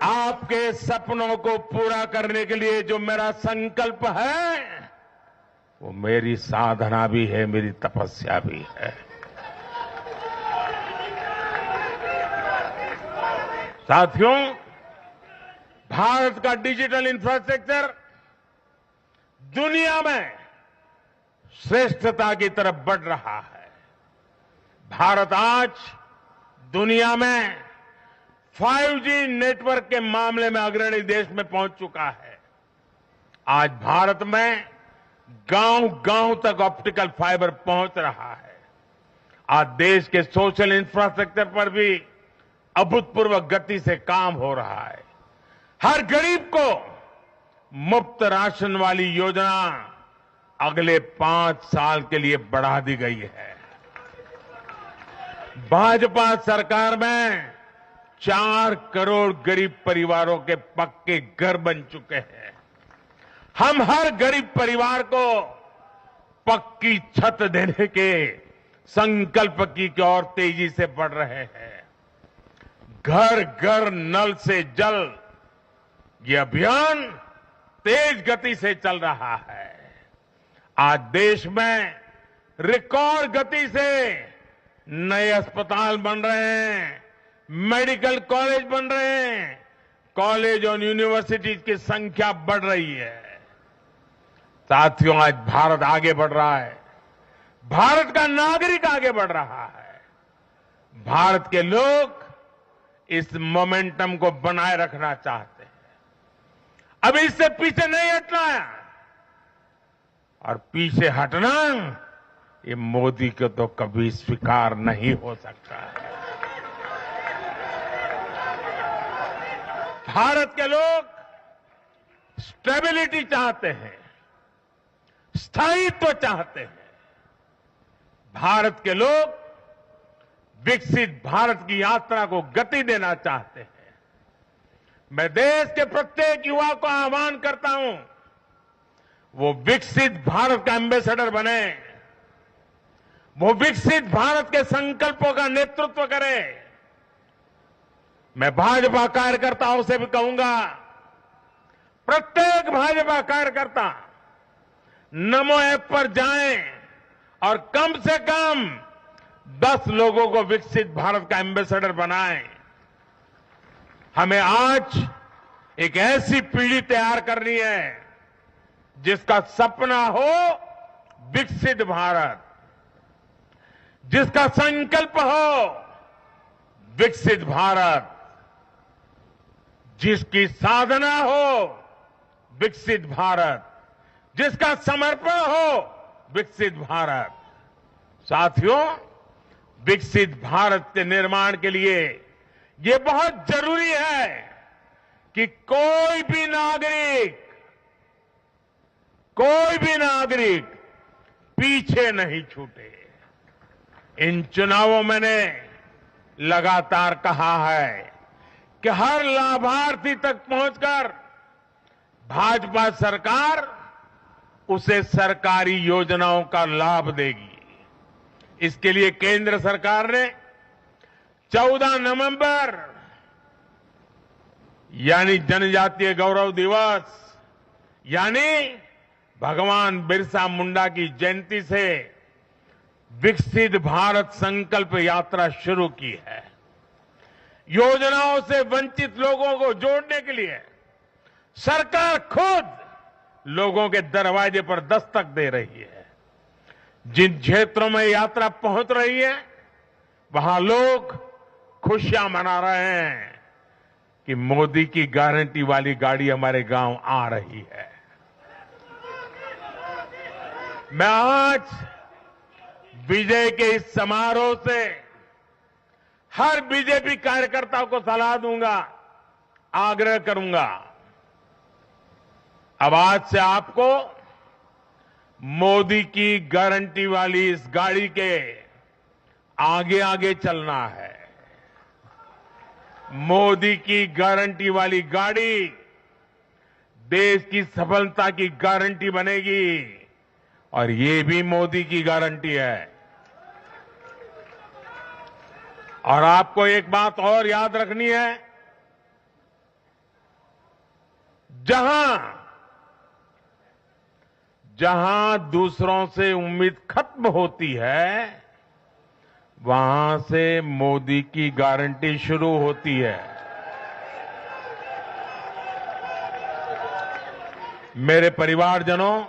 आपके सपनों को पूरा करने के लिए जो मेरा संकल्प है, वो मेरी साधना भी है, मेरी तपस्या भी है। साथियों, भारत का डिजिटल इंफ्रास्ट्रक्चर दुनिया में श्रेष्ठता की तरफ बढ़ रहा है। भारत आज दुनिया में 5G नेटवर्क के मामले में अग्रणी देश में पहुंच चुका है। आज भारत में गांव-गांव तक ऑप्टिकल फाइबर पहुंच रहा है। आज देश के सोशल इंफ्रास्ट्रक्चर पर भी अभूतपूर्व गति से काम हो रहा है। हर गरीब को मुफ्त राशन वाली योजना अगले 5 साल के लिए बढ़ा दी गई है। भाजपा सरकार में 4 करोड़ गरीब परिवारों के पक्के घर बन चुके हैं। हम हर गरीब परिवार को पक्की छत देने के संकल्प की ओर तेजी से बढ़ रहे हैं। घर घर नल से जल, ये अभियान तेज गति से चल रहा है। आज देश में रिकॉर्ड गति से नए अस्पताल बन रहे हैं, मेडिकल कॉलेज बन रहे हैं, कॉलेज और यूनिवर्सिटीज की संख्या बढ़ रही है। साथियों, आज भारत आगे बढ़ रहा है। भारत का नागरिक आगे बढ़ रहा है। भारत के लोग इस मोमेंटम को बनाए रखना चाहते हैं। अब इससे पीछे नहीं हटना है, और पीछे हटना ये मोदी को तो कभी स्वीकार नहीं हो सकता है। भारत के लोग स्टेबिलिटी चाहते हैं, स्थायित्व चाहते हैं। भारत के लोग विकसित भारत की यात्रा को गति देना चाहते हैं। मैं देश के प्रत्येक युवा को आह्वान करता हूं, वो विकसित भारत का एम्बेसडर बने, वो विकसित भारत के संकल्पों का नेतृत्व करे। मैं भाजपा कार्यकर्ताओं से भी कहूंगा, प्रत्येक भाजपा कार्यकर्ता नमो ऐप पर जाएं और कम से कम 10 लोगों को विकसित भारत का एम्बेसडर बनाएं। हमें आज एक ऐसी पीढ़ी तैयार करनी है जिसका सपना हो विकसित भारत, जिसका संकल्प हो विकसित भारत, जिसकी साधना हो विकसित भारत, जिसका समर्पण हो विकसित भारत। साथियों, विकसित भारत के निर्माण के लिए ये बहुत जरूरी है कि कोई भी नागरिक पीछे नहीं छूटे। इन चुनावों में मैंने लगातार कहा है कि हर लाभार्थी तक पहुंचकर भाजपा सरकार उसे सरकारी योजनाओं का लाभ देगी। इसके लिए केंद्र सरकार ने 14 नवंबर यानी जनजातीय गौरव दिवस यानी भगवान बिरसा मुंडा की जयंती से विकसित भारत संकल्प यात्रा शुरू की है। योजनाओं से वंचित लोगों को जोड़ने के लिए सरकार खुद लोगों के दरवाजे पर दस्तक दे रही है। जिन क्षेत्रों में यात्रा पहुंच रही है, वहां लोग खुशियां मना रहे हैं कि मोदी की गारंटी वाली गाड़ी हमारे गांव आ रही है। मैं आज विजय के इस समारोह से हर बीजेपी कार्यकर्ता को सलाह दूंगा, आग्रह करूंगा, अब आज से आपको मोदी की गारंटी वाली इस गाड़ी के आगे आगे चलना है। मोदी की गारंटी वाली गाड़ी देश की सफलता की गारंटी बनेगी, और ये भी मोदी की गारंटी है। और आपको एक बात और याद रखनी है, जहां दूसरों से उम्मीद खत्म होती है, वहां से मोदी की गारंटी शुरू होती है। मेरे परिवारजनों,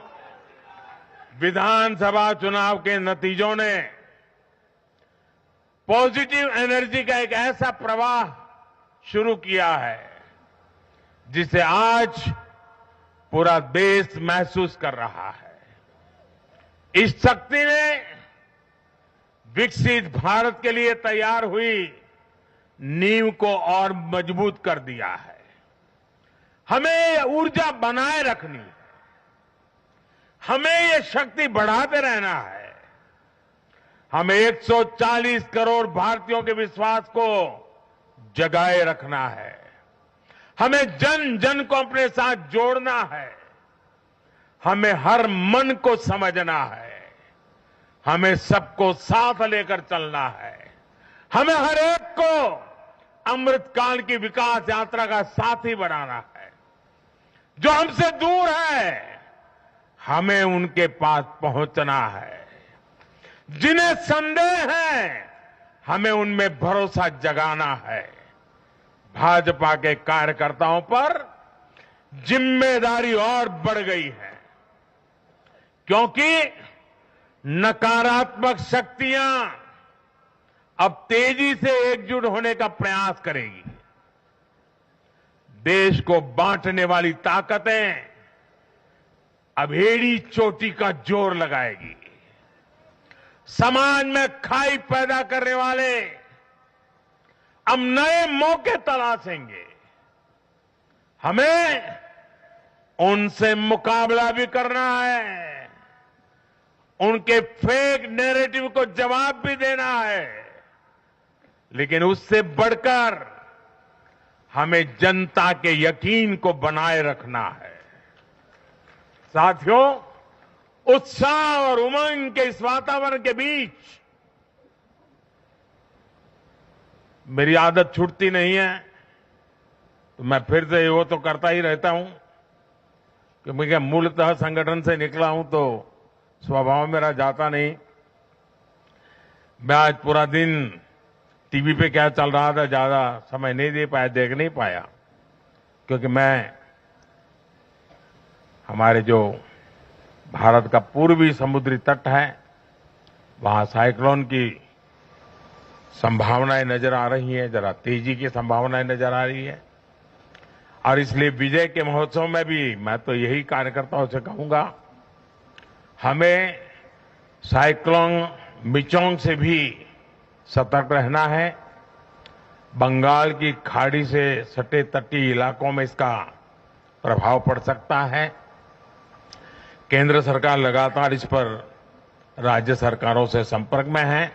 विधानसभा चुनाव के नतीजों ने पॉजिटिव एनर्जी का एक ऐसा प्रवाह शुरू किया है जिसे आज पूरा देश महसूस कर रहा है। इस शक्ति ने विकसित भारत के लिए तैयार हुई नींव को और मजबूत कर दिया है। हमें ये ऊर्जा बनाए रखनी है, हमें ये शक्ति बढ़ाते रहना है। हमें 140 करोड़ भारतीयों के विश्वास को जगाए रखना है। हमें जन जन को अपने साथ जोड़ना है। हमें हर मन को समझना है। हमें सबको साथ लेकर चलना है। हमें हर एक को अमृतकाल की विकास यात्रा का साथी बनाना है। जो हमसे दूर है, हमें उनके पास पहुंचना है। जिन्हें संदेह है, हमें उनमें भरोसा जगाना है। भाजपा के कार्यकर्ताओं पर जिम्मेदारी और बढ़ गई है, क्योंकि नकारात्मक शक्तियां अब तेजी से एकजुट होने का प्रयास करेगी। देश को बांटने वाली ताकतें अब एड़ी चोटी का जोर लगाएगी। समाज में खाई पैदा करने वाले अब नए मौके तलाशेंगे। हमें उनसे मुकाबला भी करना है। उनके फेक नैरेटिव को जवाब भी देना है। लेकिन उससे बढ़कर हमें जनता के यकीन को बनाए रखना है। साथियों, उत्साह और उमंग के इस वातावरण के बीच मेरी आदत छूटती नहीं है, तो मैं फिर से वो तो करता ही रहता हूं कि मैं मूलतः संगठन से निकला हूं तो स्वभाव मेरा जाता नहीं। मैं आज पूरा दिन टीवी पे क्या चल रहा था ज्यादा समय नहीं दे पाया, देख नहीं पाया, क्योंकि मैं हमारे जो भारत का पूर्वी समुद्री तट है वहां साइक्लोन की संभावनाएं नजर आ रही हैं, जरा तेजी की संभावनाएं नजर आ रही है। और इसलिए विजय के महोत्सव में भी मैं तो यही कार्यकर्ताओं से कहूंगा, हमें साइक्लोन मिचोंग से भी सतर्क रहना है। बंगाल की खाड़ी से सटे तटीय इलाकों में इसका प्रभाव पड़ सकता है। केंद्र सरकार लगातार इस पर राज्य सरकारों से संपर्क में है,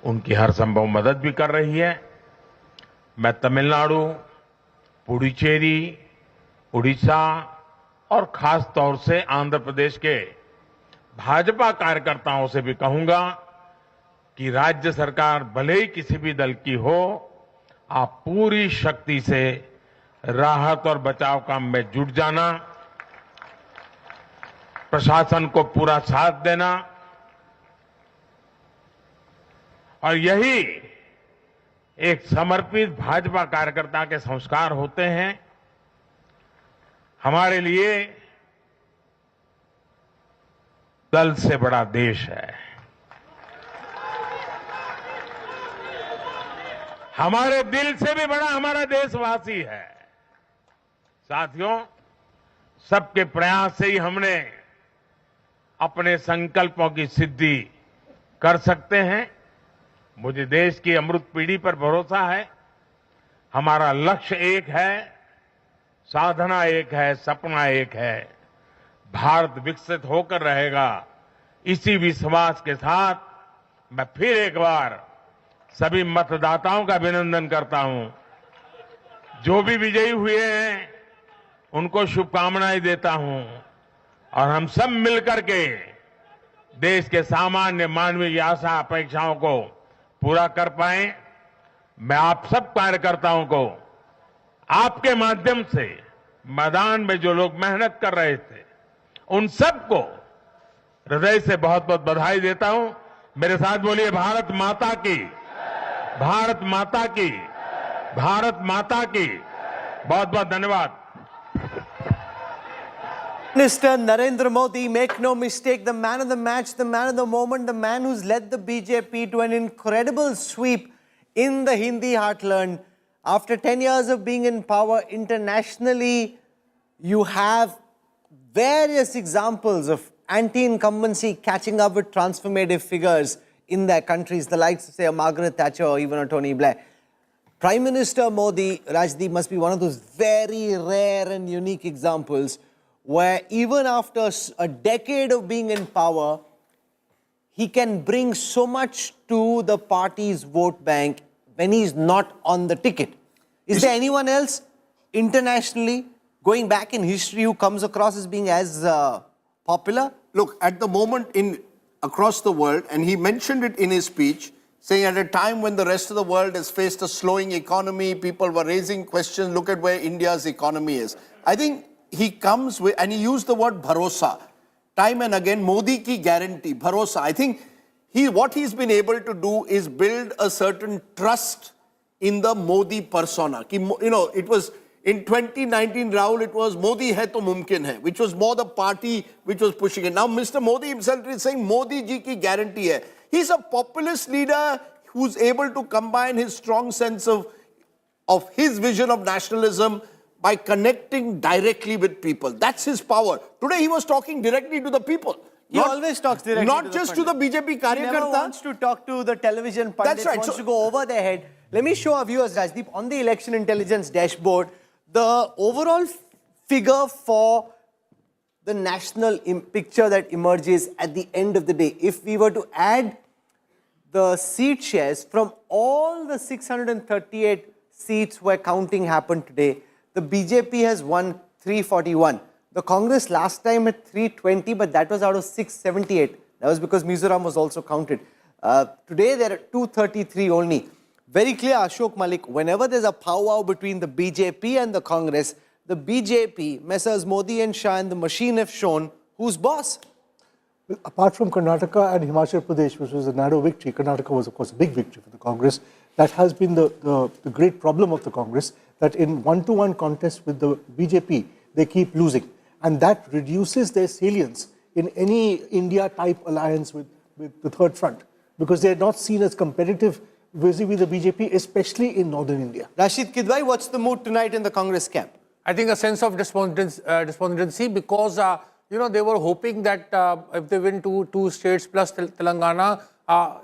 उनकी हर संभव मदद भी कर रही है। मैं तमिलनाडु, पुडुचेरी, उड़ीसा और खास तौर से आंध्र प्रदेश के भाजपा कार्यकर्ताओं से भी कहूंगा कि राज्य सरकार भले ही किसी भी दल की हो, आप पूरी शक्ति से राहत और बचाव काम में जुट जाना, प्रशासन को पूरा साथ देना। और यही एक समर्पित भाजपा कार्यकर्ता के संस्कार होते हैं। हमारे लिए दल से बड़ा देश है। हमारे दिल से भी बड़ा हमारा देशवासी है। साथियों, सबके प्रयास से ही हमने अपने संकल्पों की सिद्धि कर सकते हैं। मुझे देश की अमृत पीढ़ी पर भरोसा है। हमारा लक्ष्य एक है, साधना एक है, सपना एक है। भारत विकसित होकर रहेगा। इसी विश्वास के साथ मैं फिर एक बार सभी मतदाताओं का अभिनंदन करता हूं। जो भी विजयी हुए हैं उनको शुभकामनाएं देता हूं और हम सब मिलकर के देश के सामान्य मानवीय की आशा अपेक्षाओं को पूरा कर पाए। मैं आप सब कार्यकर्ताओं को आपके माध्यम से मैदान में जो लोग मेहनत कर रहे थे उन सबको हृदय से बहुत बहुत बधाई देता हूं। मेरे साथ बोलिए भारत माता की, भारत माता की, भारत माता की। बहुत बहुत धन्यवाद। Mr. Narendra Modi, make no mistake, the man of the match, the man of the moment, the man who's led the BJP to an incredible sweep in the Hindi heartland. After 10 years of being in power internationally, you have various examples of anti-incumbency catching up with transformative figures in their countries, the likes of, say, a Margaret Thatcher or even a Tony Blair. Prime Minister Modi, Rajdeep, must be one of those very rare and unique examples where even after a decade of being in power, he can bring so much to the party's vote bank when he's not on the ticket. Is there anyone else internationally, going back in history, who comes across as being as popular? Look, at the moment across the world, and he mentioned it in his speech, saying at a time when the rest of the world has faced a slowing economy, people were raising questions, look at where India's economy is. I think he comes with, and he used the word bharosa, time and again, Modi ki guarantee, bharosa. I think what he's been able to do is build a certain trust in the Modi persona. You know, it was in 2019, Rahul, it was Modi hai to mumkin hai, which was more the party which was pushing it. Now, Mr. Modi himself is saying Modi ji ki guarantee hai. He's a populist leader who's able to combine his strong sense of his vision of nationalism by connecting directly with people. That's his power. Today he was talking directly to the people. He always talks directly not just to the BJP Karyakarta. He never wants to talk to the television pundits. That's right. Wants to go over their head. Let me show our viewers, Rajdeep, on the election intelligence dashboard, the overall figure for the national picture that emerges at the end of the day. If we were to add the seat shares from all the 638 seats where counting happened today, the BJP has won 341. The Congress last time had 320, but that was out of 678. That was because Mizoram was also counted. Today, there are 233 only. Very clear, Ashok Malik, whenever there's a powwow between the BJP and the Congress, the BJP, Messrs. Modi and Shah and the machine have shown who's boss. Well, apart from Karnataka and Himachal Pradesh, which was a narrow victory, Karnataka was, of course, a big victory for the Congress. That has been the great problem of the Congress, that in one-to-one contests with the BJP, they keep losing. And that reduces their salience in any India-type alliance with the Third Front, because they're not seen as competitive vis-a-vis the BJP, especially in northern India. Rashid Kidwai, what's the mood tonight in the Congress camp? I think a sense of despondency because, you know, they were hoping that if they win two states plus Telangana,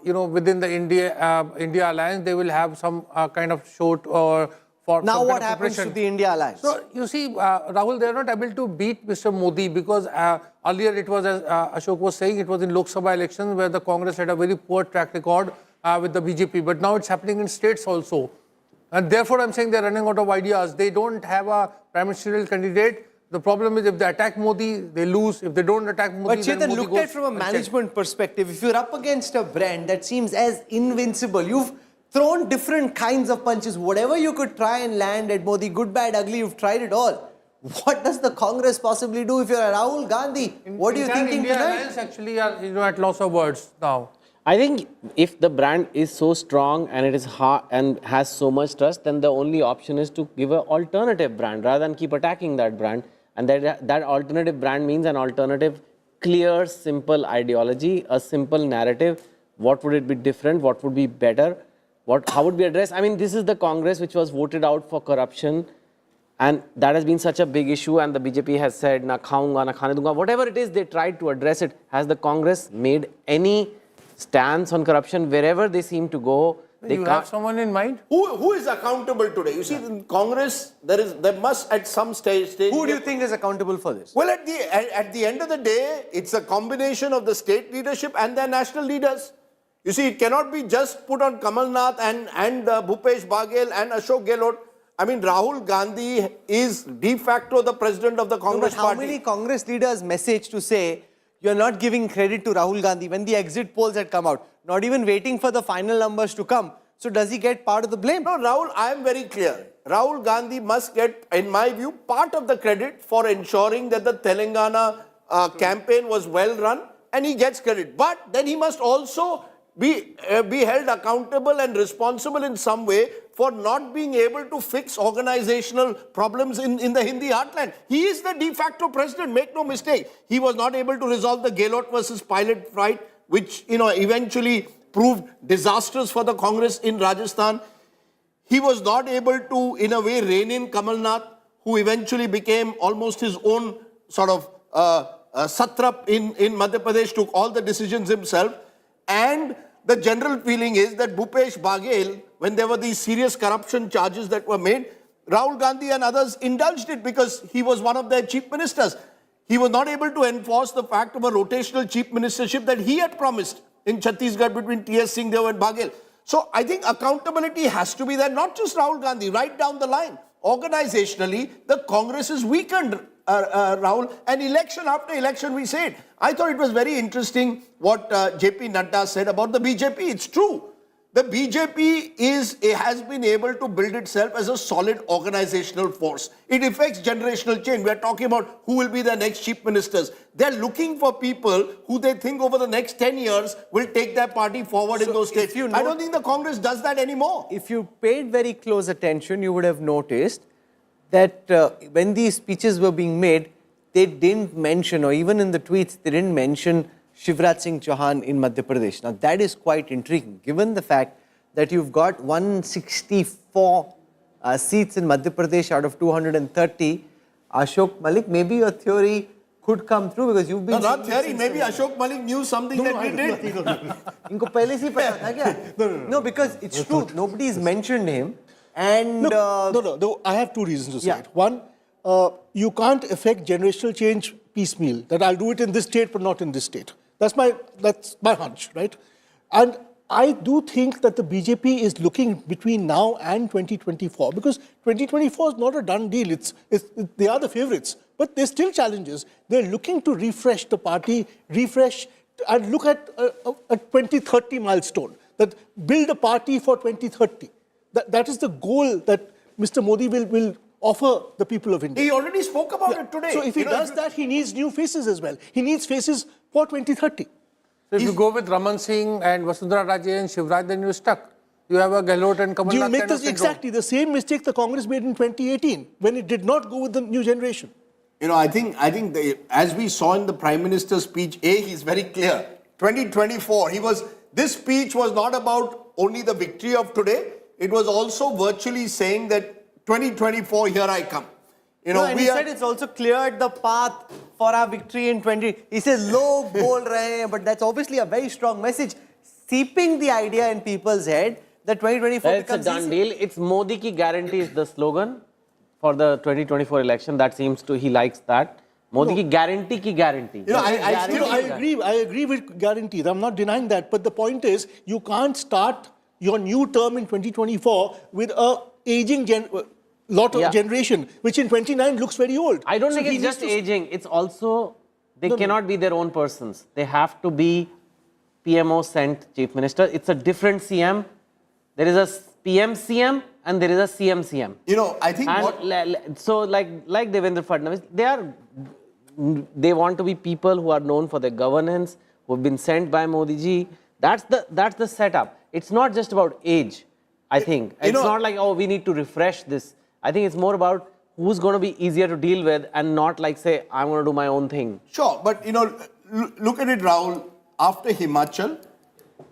you know, within the India alliance, they will have some kind of short or for now what happens to the India alliance? So you see, Rahul, they are not able to beat Mr. Modi because earlier it was, as Ashok was saying, it was in Lok Sabha elections where the Congress had a very poor track record with the BJP. But now it's happening in states also. And therefore, I'm saying they're running out of ideas. They don't have a prime ministerial candidate. The problem is if they attack Modi, they lose. If they don't attack Modi, but then Chetan, Modi looked at from a management perspective, if you're up against a brand that seems as invincible, you've thrown different kinds of punches. Whatever you could try and land at Modi, good, bad, ugly, you've tried it all. What does the Congress possibly do if you're a Rahul Gandhi? What are you thinking India tonight? Alliance actually are, you know, at loss of words now. I think if the brand is so strong and it is hard and has so much trust, then the only option is to give an alternative brand rather than keep attacking that brand. And that alternative brand means an alternative, clear, simple ideology, a simple narrative. What would it be different? What would be better? How would be addressed? I mean, this is the Congress which was voted out for corruption. And that has been such a big issue. And the BJP has said, na khaunga, na khane dunga. Whatever it is, they tried to address it. Has the Congress made any stance on corruption wherever they seem to go? You have someone in mind? Who is accountable today? You see, in Congress, there must at some stage... Who do you think is accountable for this? Well, at the end of the day, it's a combination of the state leadership and their national leaders. You see, it cannot be just put on Kamal Nath and Bhupesh Baghel and Ashok Gehlot. I mean, Rahul Gandhi is de facto the president of the Congress Party. Party. How many Congress leaders messaged to say, you're not giving credit to Rahul Gandhi when the exit polls had come out, not even waiting for the final numbers to come. So does he get part of the blame? No, Rahul, I am very clear. Rahul Gandhi must get, in my view, part of the credit for ensuring that the Telangana campaign was well run, and he gets credit. But then he must also be held accountable and responsible in some way for not being able to fix organizational problems in the Hindi heartland. He is the de facto president, make no mistake. He was not able to resolve the Gehlot versus Pilot fight, which eventually proved disastrous for the Congress in Rajasthan. He was not able to, in a way, rein in Kamal Nath, who eventually became almost his own sort of satrap in Madhya Pradesh, took all the decisions himself. And the general feeling is that Bhupesh Baghel, when there were these serious corruption charges that were made, Rahul Gandhi and others indulged it because he was one of their chief ministers. He was not able to enforce the fact of a rotational chief ministership that he had promised in Chhattisgarh between T.S. Singhdeo and Baghel. So I think accountability has to be there, not just Rahul Gandhi, right down the line. Organizationally, the Congress is weakened, Rahul, and election after election we say it. I thought it was very interesting what JP Nadda said about the BJP. It's true. The BJP has been able to build itself as a solid organizational force. It affects generational change. We are talking about who will be the next chief ministers. They're looking for people who they think over the next 10 years will take their party forward in those states. I don't think the Congress does that anymore. If you paid very close attention, you would have noticed that when these speeches were being made, they didn't mention, or even in the tweets, they didn't mention Shivraj Singh Chauhan in Madhya Pradesh. Now that is quite intriguing, given the fact that you've got 164 seats in Madhya Pradesh out of 230. Ashok Malik, maybe your theory could come through because you've been... No, not theory. Maybe Ashok Malik knew something that we did. Inko pehle se pata tha kya? No, because it's true. Nobody's mentioned him. And no, I have two reasons to say it. One, you can't affect generational change piecemeal, that I'll do it in this state but not in this state. That's my hunch, right? And I do think that the BJP is looking between now and 2024, because 2024 is not a done deal. They are the favourites, but there's still challenges. They're looking to refresh the party, and look at a 2030 milestone, that build a party for 2030. That is the goal that Mr. Modi will offer the people of India. He already spoke about it today. So if he does that, he needs new faces as well. He needs faces for 2030. So if you go with Raman Singh and Vasundhara Raje and Shivraj, then you're stuck. You have a Gehlot and Kamal Nath. You make exactly the same mistake the Congress made in 2018 when it did not go with the new generation. I think as we saw in the Prime Minister's speech, he's very clear. 2024, this speech was not about only the victory of today. It was also virtually saying that 2024, here I come. And he said it's also cleared the path for our victory in 20. He says, "Log bol rahe hain," but that's obviously a very strong message, seeping the idea in people's head that 2024 it's becomes a done deal. It's Modi ki guarantee is the slogan for the 2024 election. That seems to, he likes that. Modi ki guarantee. I agree with guarantees. I'm not denying that. But the point is, you can't start your new term in 2024 with a aging generation, which in 29 looks very old. I don't think it's just aging. It's also, they cannot be their own persons. They have to be PMO sent chief minister. It's a different CM. There is a PM CM and there is a CM CM. I think so like Devendra Fadnavis, they want to be people who are known for their governance, who have been sent by Modi ji. That's the setup. It's not just about age, I think. It's not like, oh, we need to refresh this. I think it's more about who's going to be easier to deal with and not like, say, I'm going to do my own thing. Sure, but, look at it, Rahul. After Himachal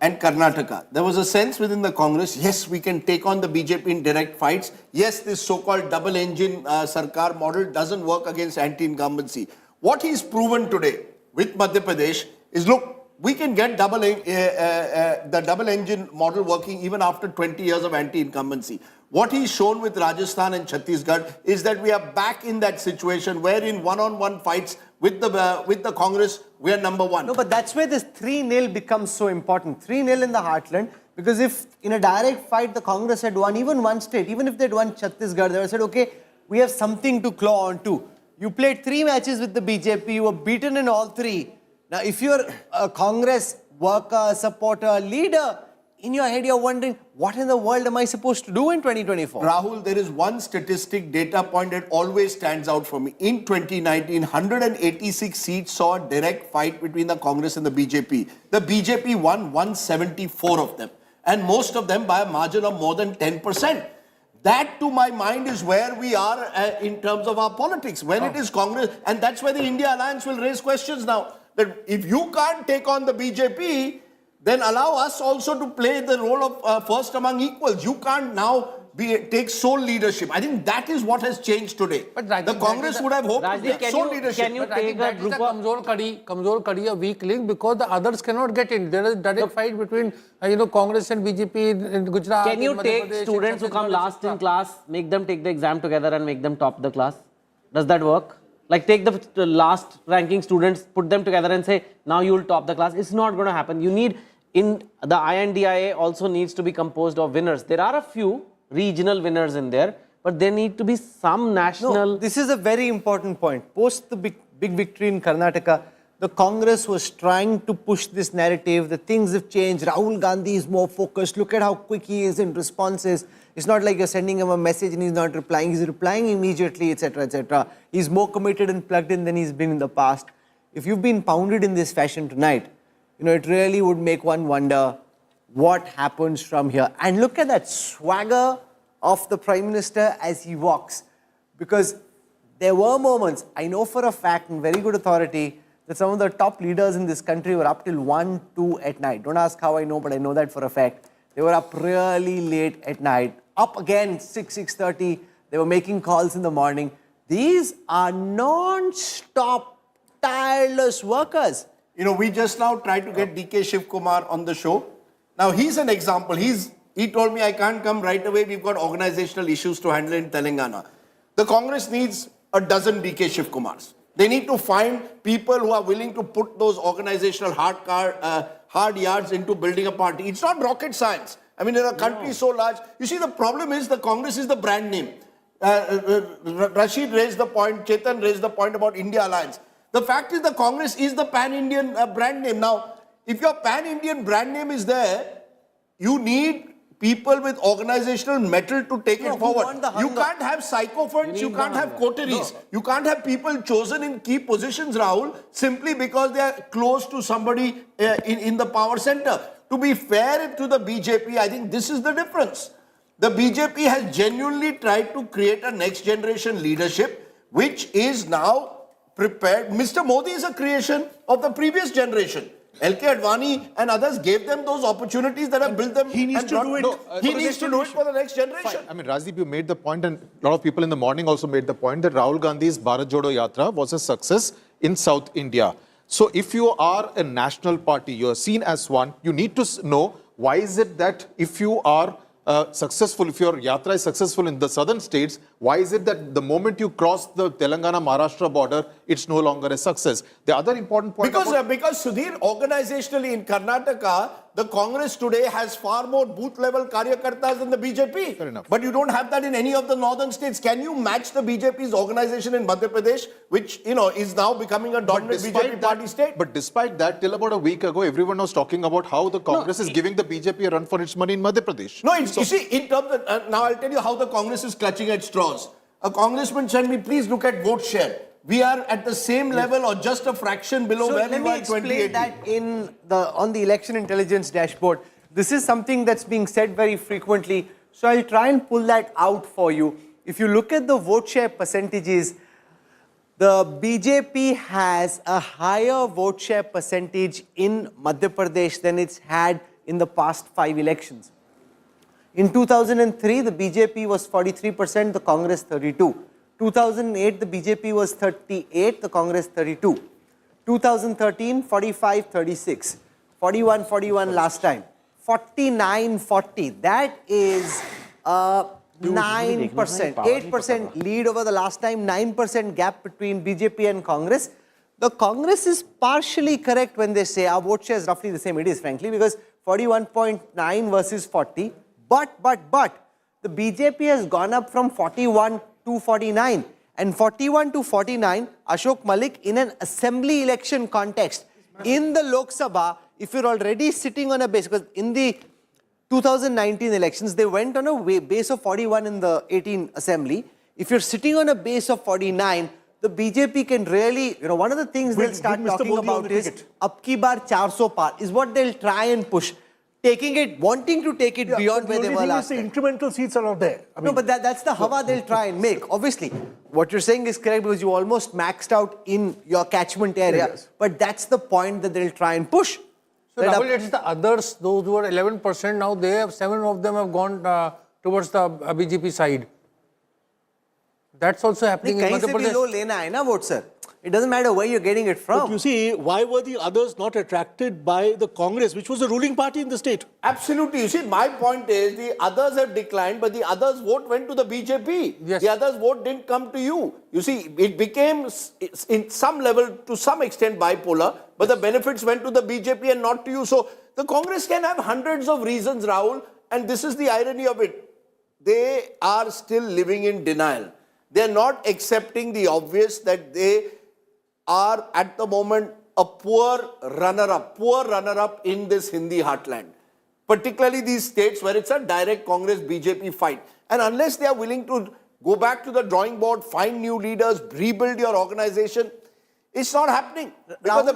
and Karnataka, there was a sense within the Congress, yes, we can take on the BJP in direct fights. Yes, this so-called double-engine Sarkar model doesn't work against anti-incumbency. What he's proven today with Madhya Pradesh is, look, we can get the double-engine model working even after 20 years of anti-incumbency. What he's shown with Rajasthan and Chhattisgarh is that we are back in that situation where in one-on-one fights with the Congress, we are number one. No, but that's where this 3-0 becomes so important. 3-0 in the heartland, because if in a direct fight the Congress had won even one state, even if they'd won Chhattisgarh, they would have said, okay, we have something to claw on to. You played 3 matches with the BJP, you were beaten in all 3. Now, if you're a Congress worker, supporter, leader, in your head you're wondering, what in the world am I supposed to do in 2024? Rahul, there is one statistic data point that always stands out for me. In 2019, 186 seats saw a direct fight between the Congress and the BJP. The BJP won 174 of them, and most of them by a margin of more than 10%. That, to my mind, is where we are in terms of our politics. When it is Congress, and that's where the India Alliance will raise questions now. That if you can't take on the BJP, then allow us also to play the role of first among equals. You can't now take sole leadership. I think that is what has changed today. But Rajdeep, the Congress would have hoped Rajdeep, for sole leadership. Can you But I think that is a kamzor kadi, a weak link, because the others cannot get in. There is direct fight between Congress and BJP in Gujarat. Can you take students who come last in class, make them take the exam together and make them top the class? Does that work? Like, take the last ranking students, put them together and say, now you will top the class. It's not going to happen. You need, in the INDIA also needs to be composed of winners. There are a few regional winners in there, but there need to be some national... No, this is a very important point. Post the big victory in Karnataka, the Congress was trying to push this narrative that things have changed. Rahul Gandhi is more focused. Look at how quick he is in responses. It's not like you're sending him a message and he's not replying. He's replying immediately, etc., etc. He's more committed and plugged in than he's been in the past. If you've been pounded in this fashion tonight, it really would make one wonder what happens from here. And look at that swagger of the Prime Minister as he walks. Because there were moments, I know for a fact, in very good authority, that some of the top leaders in this country were up till 1, 2 at night. Don't ask how I know, but I know that for a fact. They were up really late at night. Up again, 6, 6:30. They were making calls in the morning. These are non-stop, tireless workers. We just now tried to get DK Shiv Kumar on the show. Now, he's an example. He told me, I can't come right away. We've got organizational issues to handle in Telangana. The Congress needs a dozen DK Shiv Kumars. They need to find people who are willing to put those organizational hard yards into building a party. It's not rocket science. I mean, in a country so large, you see, the problem is the Congress is the brand name. Rashid raised the point, Chetan raised the point about India Alliance. The fact is the Congress is the pan-Indian brand name. Now, if your pan-Indian brand name is there, you need people with organizational mettle to take it forward. You can't have sycophants, you can't have coteries. You can't have people chosen in key positions, Rahul, simply because they are close to somebody in the power center. To be fair to the BJP, I think this is the difference. The BJP has genuinely tried to create a next generation leadership, which is now prepared. Mr. Modi is a creation of the previous generation. LK Advani and others gave them those opportunities that have built them. He needs to do it. He needs to do it for the next generation. Fine. I mean, Rajdeep, you made the point, and a lot of people in the morning also made the point that Rahul Gandhi's Bharat Jodo Yatra was a success in South India. So if you are a national party, you are seen as one, you need to know why is it that if you are successful, if your yatra is successful in the southern states, why is it that the moment you cross the Telangana-Maharashtra border, it's no longer a success? The other important point... Because Sudhir, organizationally in Karnataka, the Congress today has far more booth-level karyakartas than the BJP. Fair enough. But you don't have that in any of the northern states. Can you match the BJP's organization in Madhya Pradesh, which, is now becoming a dominant BJP party state? But despite that, till about a week ago, everyone was talking about how the Congress is giving the BJP a run for its money in Madhya Pradesh. No, you see, in terms of, now I'll tell you how the Congress is clutching at straws. A congressman said me, please look at vote share. We are at the same level or just a fraction below where we were in 2018. Let me explain that on the election intelligence dashboard. This is something that's being said very frequently. So I'll try and pull that out for you. If you look at the vote share percentages, the BJP has a higher vote share percentage in Madhya Pradesh than it's had in the past 5 elections. In 2003, the BJP was 43%, the Congress 32%. 2008, the BJP was 38%, the Congress 32%. 2013, 45-36. 41-41 last time. 49-40. That is 9%, 8% lead over the last time, 9% gap between BJP and Congress. The Congress is partially correct when they say our vote share is roughly the same. It is, frankly, because 41.9 versus 40. But the BJP has gone up from 41 to 49. And 41 to 49, Ashok Malik, in an assembly election context, in the Lok Sabha, if you're already sitting on a base, because in the 2019 elections, they went on a base of 41 in the 18 assembly. If you're sitting on a base of 49, the BJP can really, one of the things they'll start talking about is Ab ki baar 400 par, is what they'll try and push. Wanting to take it beyond where they were last time. The incremental seats are not there. No, but that's the hawa they'll try and make. Obviously, what you're saying is correct because you almost maxed out in your catchment area. Yes. But that's the point that they'll try and push. So Rahul, it's the others, those who are 11%, now they have, 7 of them have gone towards the BJP side. That's also happening in Madhya Pradesh. Low lena hai na vote, sir. It doesn't matter where you're getting it from. But you see, why were the others not attracted by the Congress, which was the ruling party in the state? Absolutely. You see, my point is the others have declined, but the others' vote went to the BJP. Yes. The others' vote didn't come to you. You see, it became, in some level, to some extent, bipolar, but the benefits went to the BJP and not to you. So the Congress can have hundreds of reasons, Rahul, and this is the irony of it. They are still living in denial. They are not accepting the obvious that they are at the moment a poor runner-up in this Hindi heartland. Particularly these states where it's a direct Congress-BJP fight. And unless they are willing to go back to the drawing board, find new leaders, rebuild your organization, it's not happening. Because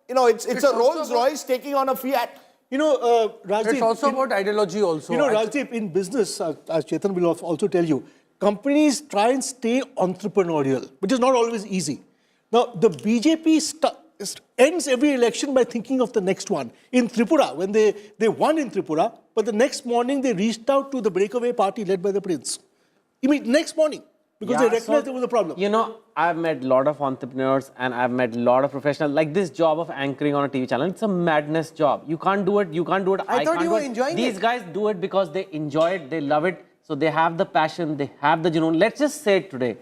it's a Rolls-Royce taking on a Fiat. Rajdeep, it's also about ideology also. Rajdeep, in business, as Chetan will also tell you, companies try and stay entrepreneurial, which is not always easy. Now, the BJP ends every election by thinking of the next one. In Tripura, when they won in Tripura, but the next morning they reached out to the breakaway party led by the prince. Next morning, because they recognized there was a problem. I've met a lot of entrepreneurs and I've met a lot of professionals. Like this job of anchoring on a TV channel, it's a madness job. You can't do it. I thought you were enjoying it. These guys do it because they enjoy it, they love it. So they have the passion, they have the junoon. Let's just say it today.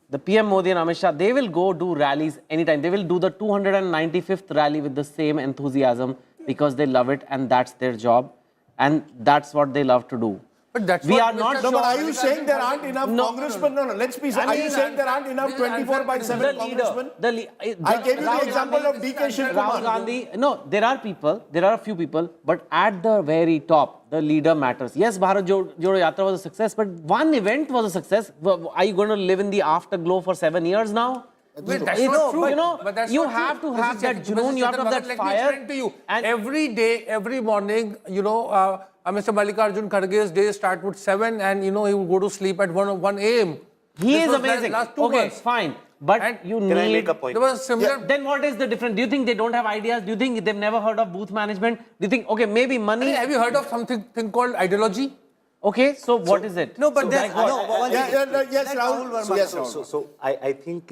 The PM Modi and Amit Shah, they will go do rallies anytime. They will do the 295th rally with the same enthusiasm because they love it and that's their job. And that's what they love to do. But that's we are not. No, but are you saying there aren't enough congressmen? No, let's be. Are you saying there aren't enough 24/7 congressmen? I gave you the example of DK Shiv Kumar. Rahul Gandhi. No, there are people. There are a few people, but at the very top, the leader matters. Yes, Bharat Jodo Yatra was a success, but one event was a success. Are you going to live in the afterglow for 7 years now? Wait, that's not true. You have to have that junoon, you have to have that fire. Let me explain to you. And every day, every morning, Mr. Mallikarjun Kharge's days start with 7 and, he will go to sleep at 1 a.m. He is amazing. Okay, fine. But you need... Can I make a point? There was similar... Then what is the difference? Do you think they don't have ideas? Do you think they've never heard of booth management? Do you think, okay, maybe money... Have you heard of something called ideology? Okay, so what is it? No, but yes, Rahul. So I think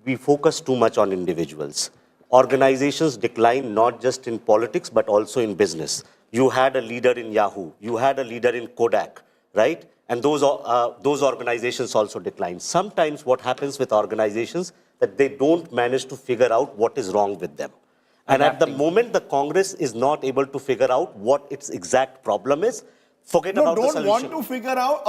we focus too much on individuals. Organizations decline not just in politics, but also in business. You had a leader in Yahoo. You had a leader in Kodak, right? And those organizations also decline. Sometimes what happens with organizations that they don't manage to figure out what is wrong with them. And at the moment, the Congress is not able to figure out what its exact problem is. Forget about the solution. Don't want to figure out,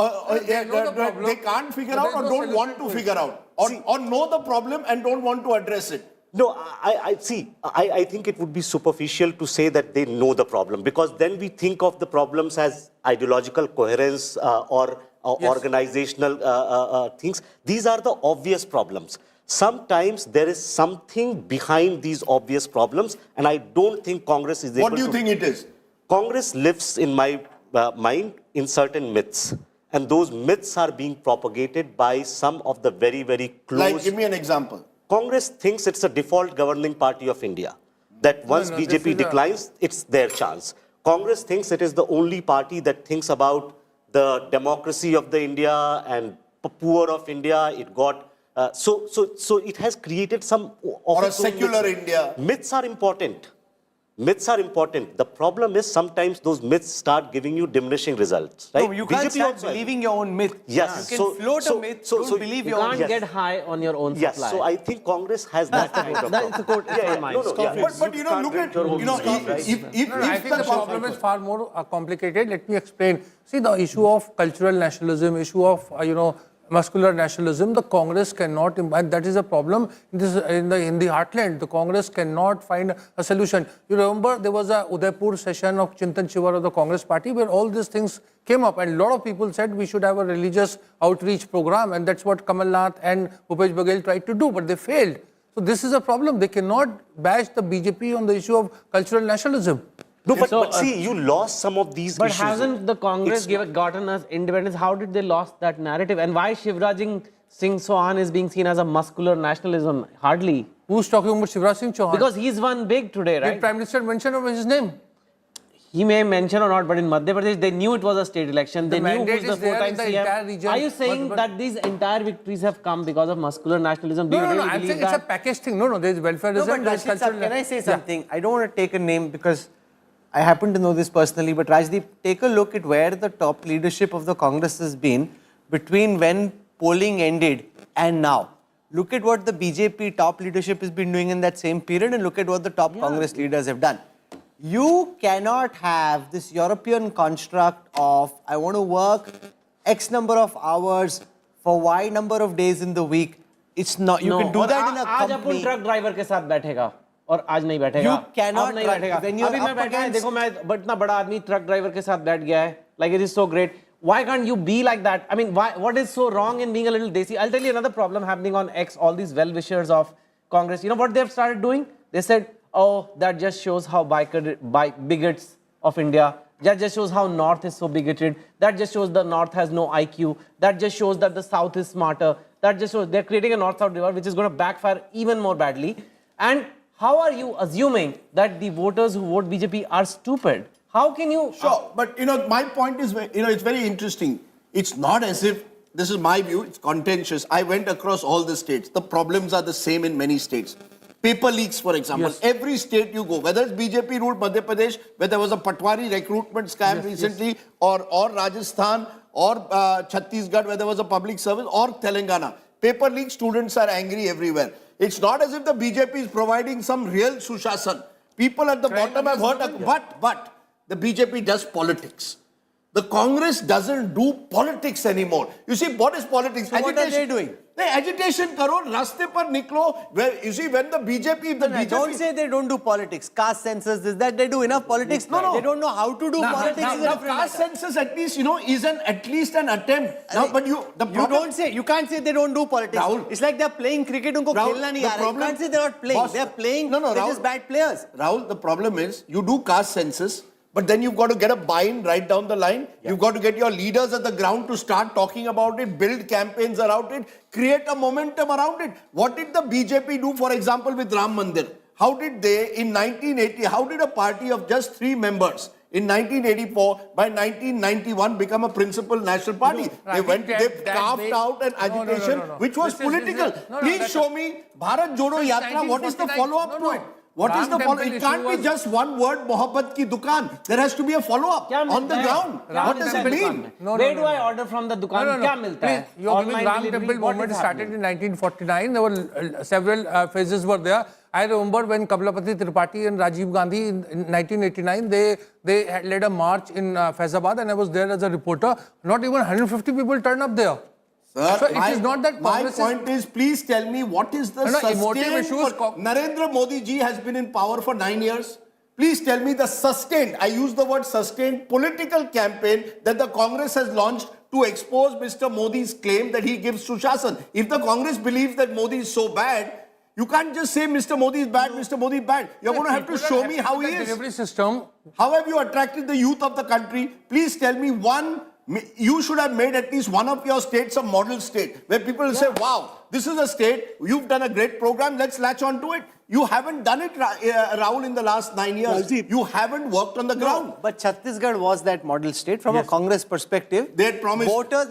they can't figure out or don't want to figure out. Or know the problem and don't want to address it. No, I think it would be superficial to say that they know the problem, because then we think of the problems as ideological coherence or organizational things. These are the obvious problems. Sometimes there is something behind these obvious problems, and I don't think Congress is able to... What do you think it is? Congress lives, in my mind, in certain myths. And those myths are being propagated by some of the very, very close... Like, give me an example. Congress thinks it's a default governing party of India. That once BJP declines, it's their chance. Congress thinks it is the only party that thinks about the democracy of the India and poor of India. It got... So it has created some... Or a secular India. Myths are important. Myths are important. The problem is sometimes those myths start giving you diminishing results. Right? No, you can't start believing your own myth. Yes. You can float a myth, don't believe your own myth. You can't get high on your own yes. supply. So I think Congress has that kind of That's a quote. But look at, I think the problem is far more complicated. Let me explain. See, the issue of cultural nationalism, issue of, muscular nationalism. The Congress cannot, and that is a problem in the heartland. The Congress cannot find a solution. You remember there was a Udaipur session of Chintan Shivar of the Congress party where all these things came up, and a lot of people said we should have a religious outreach program, and that's what Kamal Nath and Bhupesh Baghel tried to do, but they failed. So this is a problem. They cannot bash the BJP on the issue of cultural nationalism. No, but see, you lost some of these but issues. But hasn't the Congress gotten us independence? How did they lost that narrative? And why Shivraj Singh Chauhan is being seen as a muscular nationalism? Hardly. Who's talking about Shivraj Singh Chauhan? Because he's one big today, right? Did Prime Minister mention his name? He may mention or not, but in Madhya Pradesh, they knew it was a state election. They knew who's the four-time CM. Are you saying that these entire victories have come because of muscular nationalism? Do you really I'm saying it's a package thing. No, there's welfareism. No, but Rashid, can I say something? Yeah. I don't want to take a name because I happen to know this personally, but Rajdeep, take a look at where the top leadership of the Congress has been between when polling ended and now. Look at what the BJP top leadership has been doing in that same period and look at what the top Congress leaders have done. You cannot have this European construct of, I want to work X number of hours for Y number of days in the week. It's not, you can do that in a company. आज अपन truck driver के साथ बैठेगा और आज नहीं बैठेगा. You cannot नहीं बैठेगा. अभी मैं बैठा है, देखो मैं इतना बड़ा आदमी truck driver के साथ बैठ गया है. Like it is so great. Why can't you be like that? I mean, what is so wrong in being a little desi? I'll tell you another problem happening on X, all these well-wishers of Congress. You know what they've started doing? They said, oh, that just shows how bigots of India. That just shows how North is so bigoted. That just shows the North has no IQ. That just shows that the South is smarter. That just shows they're creating a North-South divide, which is going to backfire even more badly. And how are you assuming that the voters who vote BJP are stupid? How can you... Sure, but my point is, it's very interesting. It's not as if, this is my view, it's contentious. I went across all the states. The problems are the same in many states. Paper leaks, for example. Yes. Every state you go, whether it's BJP ruled Madhya Pradesh, where there was a Patwari recruitment scam recently, or Rajasthan, or Chhattisgarh, where there was a public service, or Telangana. Paper leak, students are angry everywhere. It's not as if the BJP is providing some real sushasan. People at the bottom have heard, but the BJP does politics. The Congress doesn't do politics anymore. You see, what is politics? So what are they doing? The agitation karo, raste par niklo. Where you see, when the BJP, BJP... Don't say they don't do politics. Caste census, this, that, they do enough politics. No. They don't know how to do politics. Now caste census at least, is at least an attempt. Now, but you can't say they don't do politics. Rahul, it's like they're playing cricket. Unko khelna nahi aa raha. You can't say they're not playing. They're playing. They're just bad players. Rahul, the problem is, you do caste census, but then you've got to get a buy-in right down the line. Yeah. You've got to get your leaders at the ground to start talking about it, build campaigns around it, create a momentum around it. What did the BJP do, for example, with Ram Mandir? How did they, in 1980, how did a party of just 3 members in 1984, by 1991, become a principal national party? They carved out an agitation which was political. Please show me Bharat Jodo Yatra. What is the follow-up to it? What is the follow-up? It can't be just one word, Mohabbat ki dukaan. There has to be a follow-up on the ground. What does it mean? Where do I order from the dukaan? Kya milta hai? Your Ram Temple movement started in 1949. There were several phases were there. I remember when Kapilapati Tripathi and Rajiv Gandhi in 1989, they had led a march in Faizabad, and I was there as a reporter. Not even 150 people turned up there. Sir, so it is not that my point is, please tell me what is the sustained... Narendra Modi ji has been in power for 9 years. Please tell me the sustained, I use the word sustained, political campaign that the Congress has launched to expose Mr. Modi's claim that he gives Sushasan. If the Congress believes that Modi is so bad, you can't just say Mr. Modi is bad, Mr. Modi is bad. You're going to have to show me how he is. Delivery system. How have you attracted the youth of the country? Please tell me one. You should have made at least one of your states a model state where people will say, wow, this is a state, you've done a great program, let's latch on to it. You haven't done it, Rahul, in the last 9 years. You haven't worked on the ground. But Chhattisgarh was that model state from a Congress perspective. They had promised... Voters,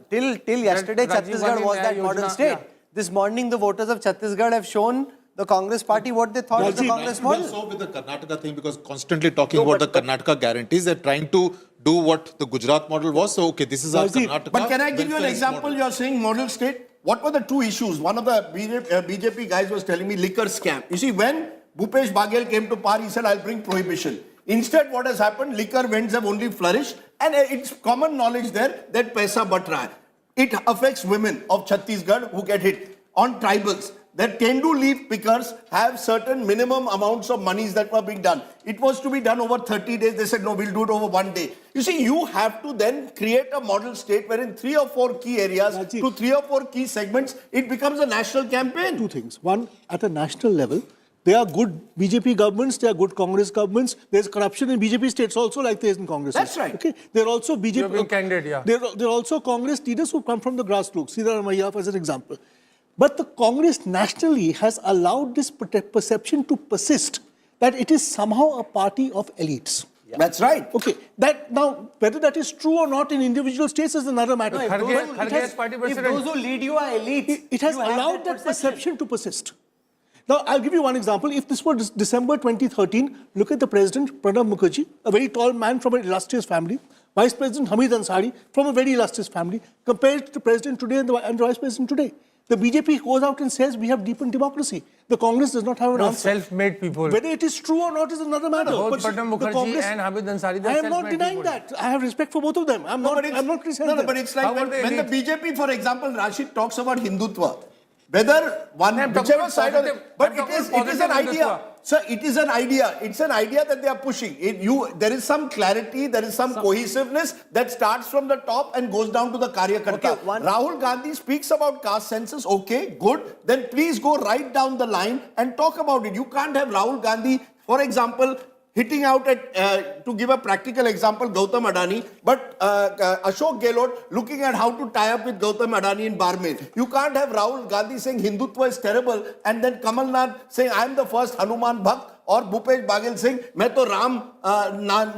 till yesterday, Chhattisgarh was that model state. This morning, the voters of Chhattisgarh have shown the Congress party what they thought of the Congress model. So with the Karnataka thing, because constantly talking about the Karnataka guarantees, they're trying to do what the Gujarat model was. So, okay, this is our Karnataka. But can I give you an example? You're saying model state. What were the 2 issues? One of the BJP guys was telling me liquor scam. You see, when Bhupesh Baghel came to power, he said, I'll bring prohibition. Instead, what has happened? Liquor vends have only flourished. And it's common knowledge there that paisa bat raha hai. It affects women of Chhattisgarh who get hit. On tribals, that Tendu leaf pickers have certain minimum amounts of monies that were being done. It was to be done over 30 days. They said, no, we'll do it over 1 day. You see, you have to then create a model state where in 3 or 4 key areas, to 3 or 4 key segments, it becomes a national campaign. Two things. One, at a national level, there are good BJP governments, there are good Congress governments. There's corruption in BJP states also, like there is in Congress. That's right. Okay. There are also BJP. You're being candid, yeah. There are also Congress leaders who come from the grassroots. Sridharamayya, as an example. But the Congress nationally has allowed this perception to persist that it is somehow a party of elites. Yeah. That's right. Okay. That now, whether that is true or not in individual states is another matter. If those who lead you are elites, it has allowed that perception to persist. Now, I'll give you one example. If this were December 2013, look at the president, Pranab Mukherjee, a very tall man from an illustrious family. Vice President Hamid Ansari, from a very illustrious family, compared to the president today and the vice president today. The BJP goes out and says we have deepened democracy. The Congress does not have an answer. Self-made people. Whether it is true or not is another matter. Both Pranab Mukherjee and Hamid Ansari, I am not denying that. I have respect for both of them. I'm not criticizing them. No, but it's like when the BJP, for example, Rashid talks about Hindutva. Whether whichever side of it, but it is an idea. Sir, it is an idea. It's an idea that they are pushing. There is some clarity, there is some cohesiveness that starts from the top and goes down to the Karyakarta. Okay, Rahul Gandhi speaks about caste census. Okay, good. Then please go right down the line and talk about it. You can't have Rahul Gandhi, for example, hitting out at, to give a practical example, Gautam Adani, but Ashok Gehlot looking at how to tie up with Gautam Adani in Barmer. You can't have Rahul Gandhi saying Hindutva is terrible and then Kamal Nath saying I am the first Hanuman Bhakt or Bhupesh Baghel saying मैं तो राम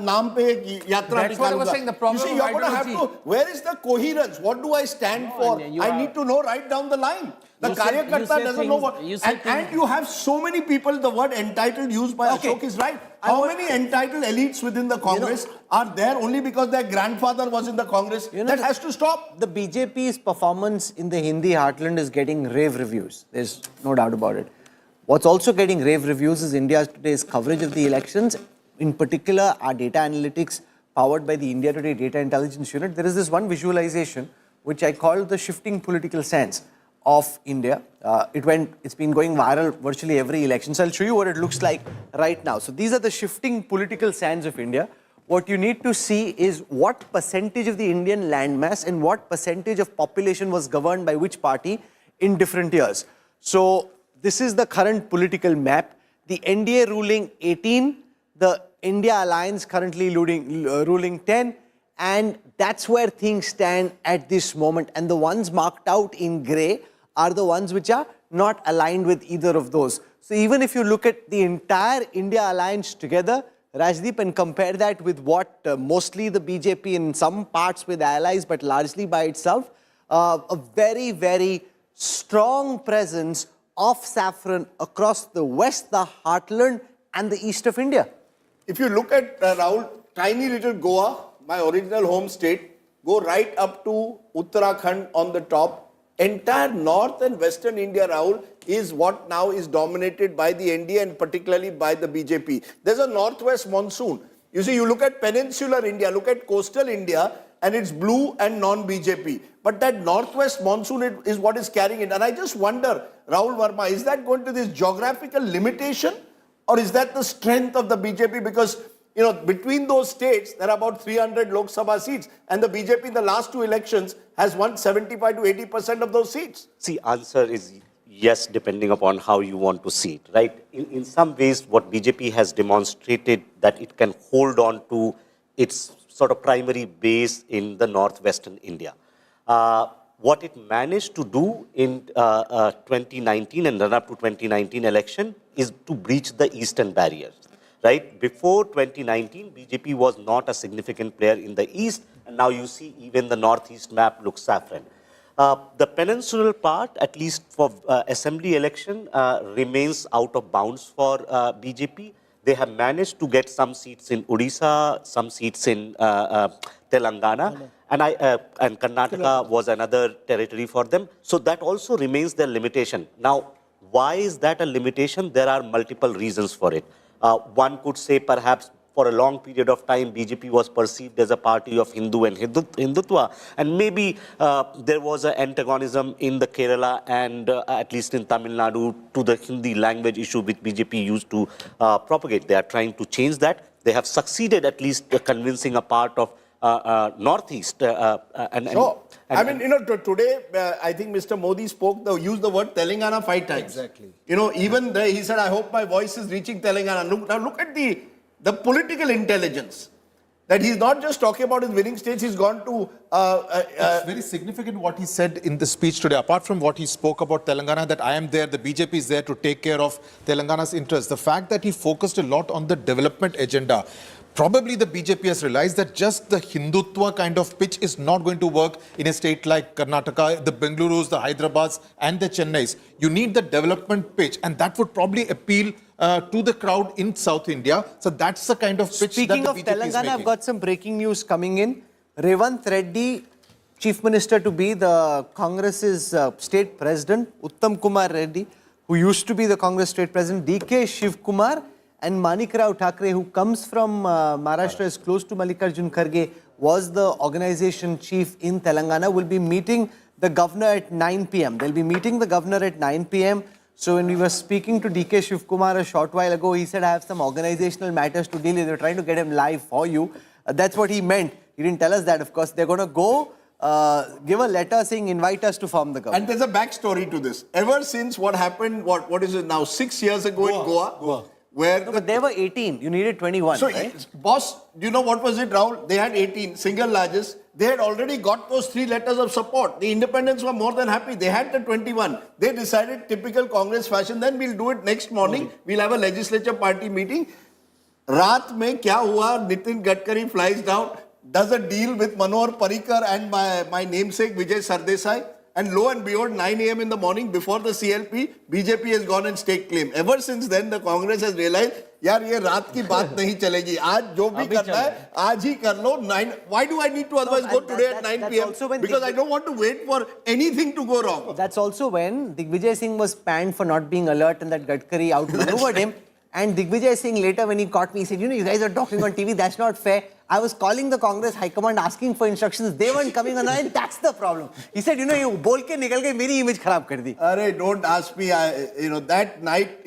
नाम पे यात्रा निकालूंगा. You see, you're going to have to, where is the coherence? What do I stand for? I need to know right down the line. The Karyakarta doesn't know what. And you have so many people, the word entitled used by Ashok is right. How many entitled elites within the Congress are there only because their grandfather was in the Congress? That has to stop. The BJP's performance in the Hindi heartland is getting rave reviews. There's no doubt about it. What's also getting rave reviews is India Today's coverage of the elections. In particular, our data analytics powered by the India Today Data Intelligence Unit. There is this one visualization which I call the shifting political sands of India. It's been going viral virtually every election. So I'll show you what it looks like right now. So these are the shifting political sands of India. What you need to see is what percentage of the Indian landmass and what percentage of population was governed by which party in different years. So this is the current political map. The NDA ruling 18, the India Alliance currently ruling 10, and that's where things stand at this moment. And the ones marked out in grey are the ones which are not aligned with either of those. So even if you look at the entire India Alliance together, Rajdeep, and compare that with what mostly the BJP in some parts with allies, but largely by itself, a very, very strong presence of saffron across the west, the heartland, and the east of India. If you look at Rahul, tiny little Goa, my original home state, go right up to Uttarakhand on the top. Entire north and western India, Rahul, is what now is dominated by the NDA and particularly by the BJP. There's a northwest monsoon. You see, you look at peninsular India, look at coastal India, and it's blue and non-BJP. But that northwest monsoon is what is carrying it. And I just wonder, Rahul Verma, is that going to this geographical limitation or is that the strength of the BJP? Because, you know, between those states, there are about 300 Lok Sabha seats. And the BJP in the last 2 elections has won 75 to 80% of those seats. See, answer is yes, depending upon how you want to see it, right? In some ways, what BJP has demonstrated that it can hold on to its sort of primary base in the northwestern India. What it managed to do in 2019 and run up to 2019 election is to breach the eastern barriers, right? Before 2019, BJP was not a significant player in the east, and now you see even the northeast map looks saffron. The peninsular part, at least for assembly election, remains out of bounds for BJP. They have managed to get some seats in Odisha, some seats in Telangana, and Karnataka was another territory for them. So that also remains their limitation. Now, why is that a limitation? There are multiple reasons for it. One could say perhaps For a long period of time, BJP was perceived as a party of Hindu and Hindutva. And maybe there was an antagonism in the Kerala and at least in Tamil Nadu to the Hindi language issue which BJP used to propagate. They are trying to change that. They have succeeded at least convincing a part of Northeast. I mean, today, I think Mr. Modi used the word Telangana 5 times. Exactly. Even there, he said, I hope my voice is reaching Telangana. Look at the political intelligence. That he's not just talking about his winning states, he's gone to... It's very significant what he said in the speech today. Apart from what he spoke about Telangana, that I am there, the BJP is there to take care of Telangana's interests. The fact that he focused a lot on the development agenda. Probably the BJP has realized that just the Hindutva kind of pitch is not going to work in a state like Karnataka, the Bengalurus, the Hyderabad's and the Chennai's. You need the development pitch, and that would probably appeal to the crowd in South India. So that's the kind of pitch Speaking that the of BJP is Telangana, making. I've got some breaking news coming in. Revanth Reddy, Chief Minister to be, the Congress's state president, Uttam Kumar Reddy, who used to be the Congress state president, DK Shiv Kumar, and Manikrao Thakre, who comes from Maharashtra, is close to Mallikarjun Kharge, was the organization chief in Telangana, will be meeting the governor at 9 p.m. They'll be meeting the governor at 9 p.m. So when we were speaking to DK Shiv Kumar a short while ago, he said, I have some organizational matters to deal with. They're trying to get him live for you. That's what he meant. He didn't tell us that, of course. They're going to go give a letter saying, invite us to form the government. And there's a backstory to this. Ever since what happened, what is it now, 6 years ago in Goa. Where but they were 18. You needed 21, so, right? Boss, you know what was it, Rahul? They had 18, single largest. They had already got those 3 letters of support. The independents were more than happy. They had the 21. They decided, typical Congress fashion, then we'll do it next morning. We'll have a legislature party meeting. Raat mein kya hua? Nitin Gadkari flies down, does a deal with Manohar Parrikar and my namesake Vijay Sardesai. And lo and behold, 9 a.m. in the morning before the CLP, BJP has gone and staked claim. Ever since then, the Congress has realized, yaar, ye raat ki baat nahi chalegi. Aaj jo bhi karna hai, aaj hi kar lo. 9. Why do I need to otherwise go today at 9 p.m.? Because I don't want to wait for anything to go wrong. That's also when Digvijay Singh was panned for not being alert and that Gadkari outmaneuvered him. And Digvijay Singh later, when he caught me, he said, you guys are talking on TV, that's not fair. I was calling the Congress High Command asking for instructions. They weren't coming on, and that's the problem. He said, you bol ke nikal gaye, meri image kharab kar di. Arey, don't ask me. That night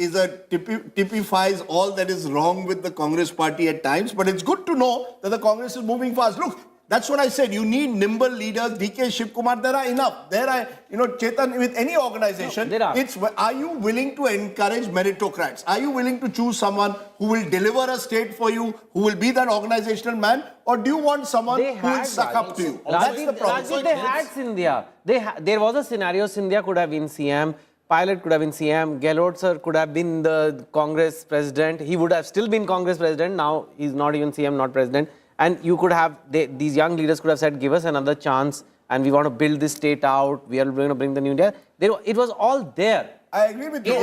typifies all that is wrong with the Congress party at times. But it's good to know that the Congress is moving fast. Look, that's what I said. You need nimble leaders. DK Shiv Kumar, there are enough. Chetan, with any organization, are you willing to encourage meritocrats? Are you willing to choose someone who will deliver a state for you, who will be that organizational man? Or do you want someone who will suck up to you? That's the problem. Rajdeep, they had Scindia. There was a scenario, Scindia could have been CM, Pilot could have been CM, Gehlot sir could have been the Congress president. He would have still been Congress president. Now he's not even CM, not president. And you could have, these young leaders could have said, give us another chance and we want to build this state out. We are going to bring the new India. It was all there. I agree with you.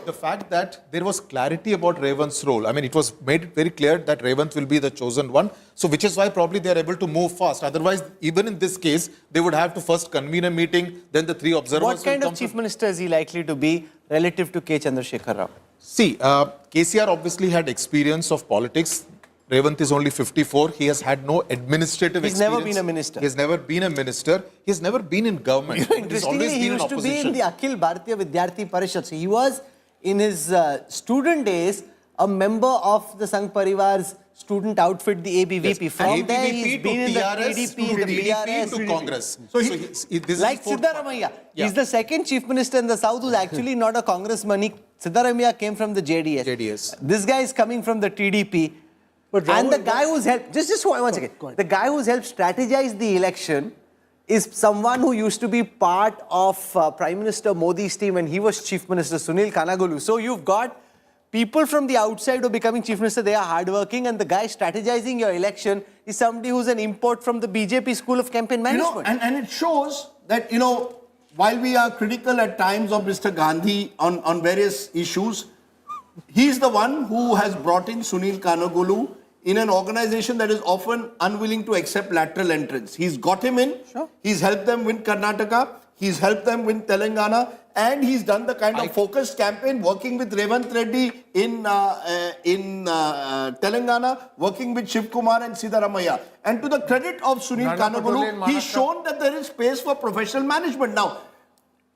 The fact that there was clarity about Revanth's role. I mean, it was made very clear that Revanth will be the chosen one. So, which is why probably they are able to move fast. Otherwise, even in this case, they would have to first convene a meeting, then the 3 observers What kind of chief minister is he likely to be relative to K. Chandrashekhar Rao? See, KCR obviously had experience of politics. Revanth is only 54. He has had no administrative experience. He's never been a minister. He has never been a minister. He has never been in government. Interestingly, he used to be in the Akhil Bharatiya Vidyarthi Parishad. So he was, in his student days, a member of the Sangh Parivar's student outfit, the ABVP. Yes. From there, he's been in the TDP, the BRS, to Congress. So this like is Siddaramaiah, he's the second chief minister in the south who's actually not a congressman. Siddaramaiah came from the JDS. This guy is coming from the TDP. And the guy who's helped, just one second. The guy who's helped strategize the election is someone who used to be part of Prime Minister Modi's team when he was Chief Minister, Sunil Kanagolu. So you've got people from the outside who are becoming Chief Minister, they are hardworking, and the guy strategizing your election is somebody who's an import from the BJP School of Campaign Management. And it shows that, while we are critical at times of Mr. Gandhi on various issues, he's the one who has brought in Sunil Kanagolu in an organization that is often unwilling to accept lateral entrance. He's got him in. Sure. He's helped them win Karnataka. He's helped them win Telangana, and he's done the kind of focused campaign, working with Revanth Reddy in Telangana, working with Shiv Kumar and Siddharamaiah. And to the credit of Sunil Kanagulu, he's shown that there is space for professional management.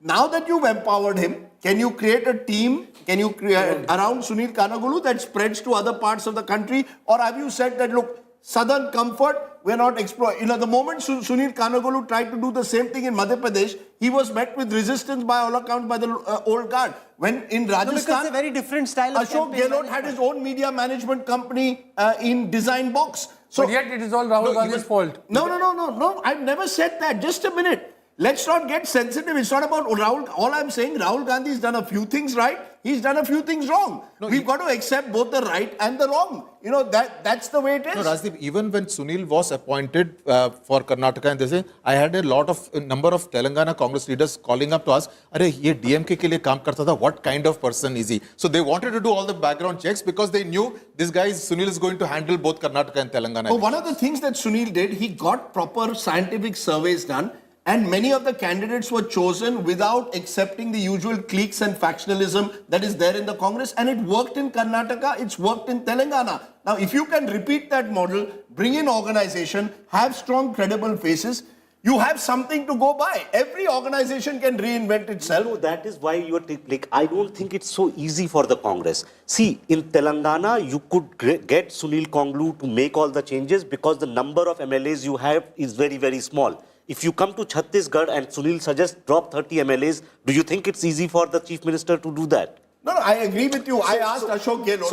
Now that you've empowered him, can you create a team? Can you create around Sunil Kanagulu that spreads to other parts of the country? Or have you said that, look, Southern comfort, we're not exploring. The moment Sunil Kanagulu tried to do the same thing in Madhya Pradesh, he was met with resistance by all accounts by the old guard. When in Rajasthan, because it's a very different style of Ashok Gehlot had his own media management company in Design Box. So, but yet it is all Rahul Gandhi's fault. No. I've never said that. Just a minute. Let's not get sensitive. It's not about Rahul. All I'm saying, Rahul Gandhi has done a few things right. He's done a few things wrong. We've got to accept both the right and the wrong. That's the way it is. No, Rajdeep, even when Sunil was appointed for Karnataka, and they say, I had a number of Telangana Congress leaders calling up to us, "Arey, ye DMK ke liye kaam karta tha. What kind of person is he?" So they wanted to do all the background checks because they knew this guy, Sunil, is going to handle both Karnataka and Telangana. One of the things that Sunil did, he got proper scientific surveys done. And many of the candidates were chosen without accepting the usual cliques and factionalism that is there in the Congress. And it worked in Karnataka, it's worked in Telangana. Now, if you can repeat that model, bring in organization, have strong, credible faces, you have something to go by. Every organization can reinvent itself. No, that is why you're I don't think it's so easy for the Congress. See, in Telangana, you could get Sunil Kanagulu to make all the changes because the number of MLAs you have is very, very small. If you come to Chhattisgarh and Sunil suggests drop 30 MLAs, do you think it's easy for the Chief Minister to do that? No, I agree with you. I asked Ashok Gehlot.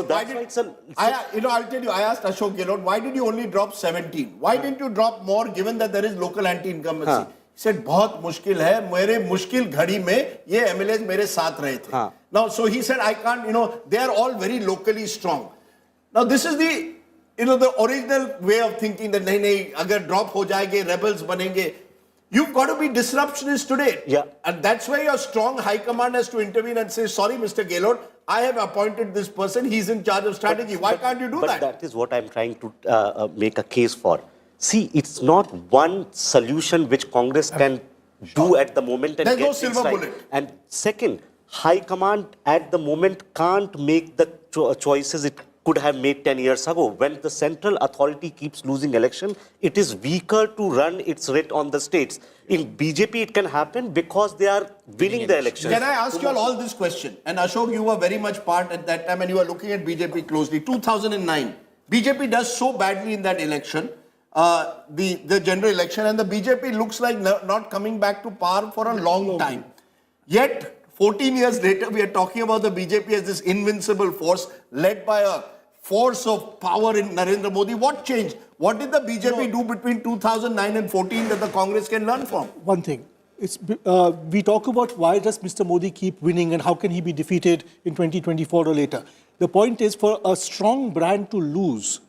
I'll tell you, I asked Ashok Gehlot, why did you only drop 17? Why didn't you drop more given that there is local anti-incumbency? He said, बहुत मुश्किल है, मेरे मुश्किल घड़ी में ये MLAs मेरे साथ रहे थे. Now, so he said, I can't, they are all very locally strong. Now, this is the original way of thinking that nahi, agar drop ho jayenge, rebels banenge. You've got to be disruptionist today. Yeah. And that's why your strong high command has to intervene and say, sorry, Mr. Gehlot, I have appointed this person. He's in charge of strategy. Why can't you do that? But that is what I'm trying to make a case for. See, it's not one solution which Congress can do at the moment. And there's no silver bullet. And second, high command at the moment can't make the choices it could have made 10 years ago. When the central authority keeps losing election, it is weaker to run its writ on the states. In BJP, it can happen because they are winning the elections. Can I ask you all this question? And Ashok, you were very much part at that time and you were looking at BJP closely. 2009, BJP does so badly in that election, the general election, and the BJP looks like not coming back to power for a long time. Yet, 14 years later, we are talking about the BJP as this invincible force led by a force of power in Narendra Modi. What changed? What did the BJP do between 2009 and 14 that the Congress can learn from? One thing. We talk about why does Mr. Modi keep winning and how can he be defeated in 2024 or later. The point is, for a strong brand to lose,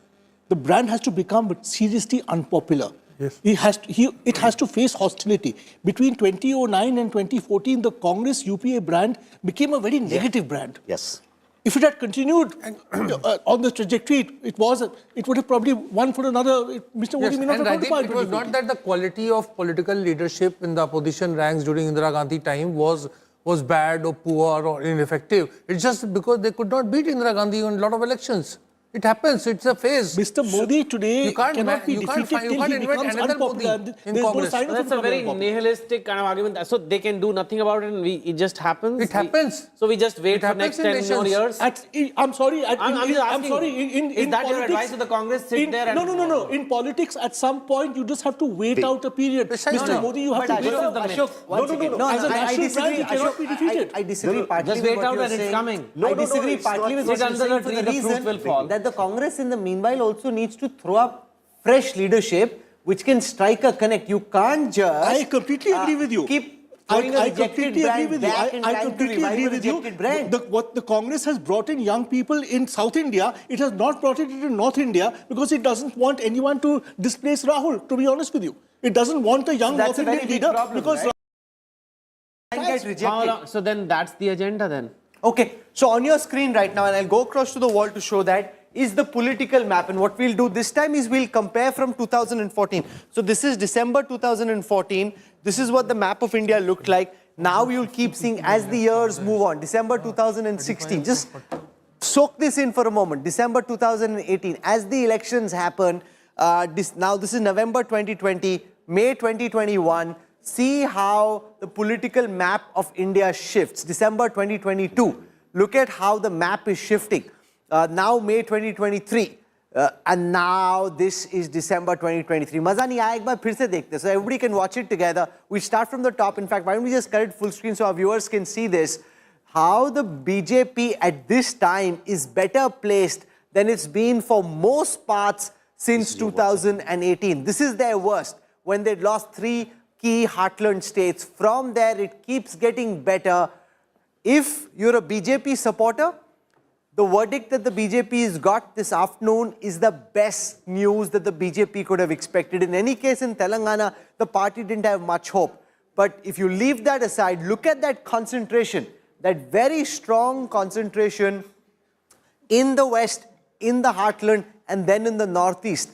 the brand has to become seriously unpopular. Yes. It has to face hostility. Between 2009 and 2014, the Congress UPA brand became a very negative brand. Yes. If it had continued on the trajectory, it would have probably won for another. Mr. Modi may not have gone to power. It was not that the quality of political leadership in the opposition ranks during Indira Gandhi time was bad or poor or ineffective. It's just because they could not beat Indira Gandhi in a lot of elections. It happens. It's a phase. Mr. Modi today cannot be defeated till he becomes unpopular. In Congress. That's a very nihilistic kind of argument. So they can do nothing about it and it just happens? It happens. So we just wait for next 10 more years? I'm sorry. I'm sorry. Is that your advice to the Congress? Sit there and... No. In politics, at some point, you just have to wait out a period. Mr. Modi, you have to wait out. No. As a national brand, you cannot be defeated. I disagree partly just wait out and it's coming. I disagree partly with what you're saying for the reason that the Congress in the meanwhile also needs to throw up fresh leadership which can strike a connect. You can't just... I completely agree with you. I completely agree with you. I completely agree with you. What the Congress has brought in young people in South India, it has not brought it into North India because it doesn't want anyone to displace Rahul, to be honest with you. It doesn't want a young North Indian leader because... Right? So then that's the agenda then. Okay, so on your screen right now, and I'll go across to the wall to show that, is the political map. And what we'll do this time is we'll compare from 2014. So this is December 2014. This is what the map of India looked like. Now you'll keep seeing as the years move on. December 2016. Just soak this in for a moment. December 2018. As the elections happen, now this is November 2020, May 2021. See how the political map of India shifts. December 2022. Look at how the map is shifting. Now May 2023. And now this is December 2023. Maza nahi aaya, ek baar phir se dekhte. So everybody can watch it together. We start from the top. In fact, why don't we just cut it full screen so our viewers can see this. How the BJP at this time is better placed than it's been for most parts since 2018. This is their worst, when they'd lost 3 key heartland states. From there, it keeps getting better. If you're a BJP supporter, the verdict that the BJP has got this afternoon is the best news that the BJP could have expected. In any case, in Telangana, the party didn't have much hope. But if you leave that aside, look at that concentration, that very strong concentration in the West, in the heartland, and then in the Northeast,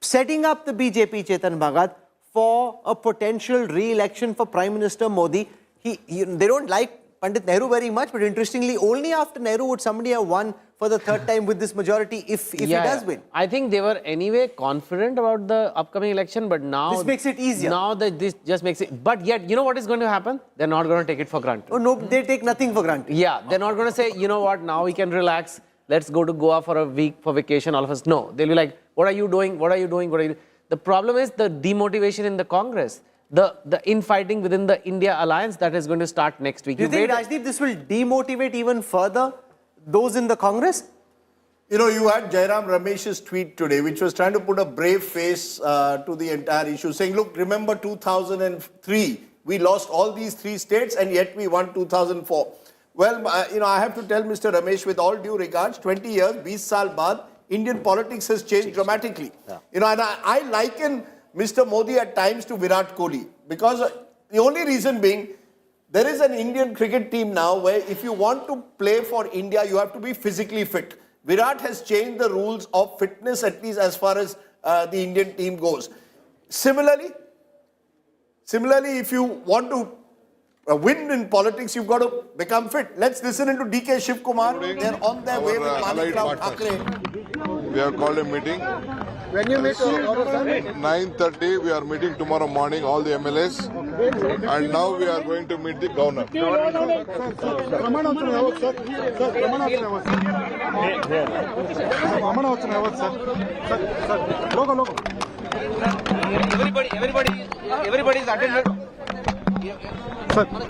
setting up the BJP, Chetan Bhagat, for a potential re-election for Prime Minister Modi. They don't like Pandit Nehru very much, but interestingly, only after Nehru would somebody have won for the third time with this majority if he does win. I think they were anyway confident about the upcoming election, but now... This makes it easier. Now this just makes it... But yet, you know what is going to happen? They're not going to take it for granted. Oh, no, they take nothing for granted. Yeah, they're not going to say, you know what, now we can relax. Let's go to Goa for a week for vacation, all of us. No, they'll be like, what are you doing? What are you doing? What are you doing? The problem is the demotivation in the Congress. The infighting within the India alliance that is going to start next week. Do you think, Rajdeep, this will demotivate even further those in the Congress? You know, you had Jairam Ramesh's tweet today, which was trying to put a brave face to the entire issue, saying, look, remember 2003, we lost all these 3 states and yet we won 2004. Well, you know, I have to tell Mr. Ramesh, with all due regards, 20 years, 20 saal baad, Indian politics has changed dramatically. Yeah. You know, and I liken Mr. Modi at times to Virat Kohli, because the only reason being, there is an Indian cricket team now where if you want to play for India, you have to be physically fit. Virat has changed the rules of fitness, at least as far as the Indian team goes. Similarly, if you want to win in politics, you've got to become fit. Let's listen into DK Shiv Kumar. They're on their way with Manikram Thakre. We have called a meeting. When you meet 9:30, we are meeting tomorrow morning, all the MLAs. And now we are going to meet the governor. Everybody is attended.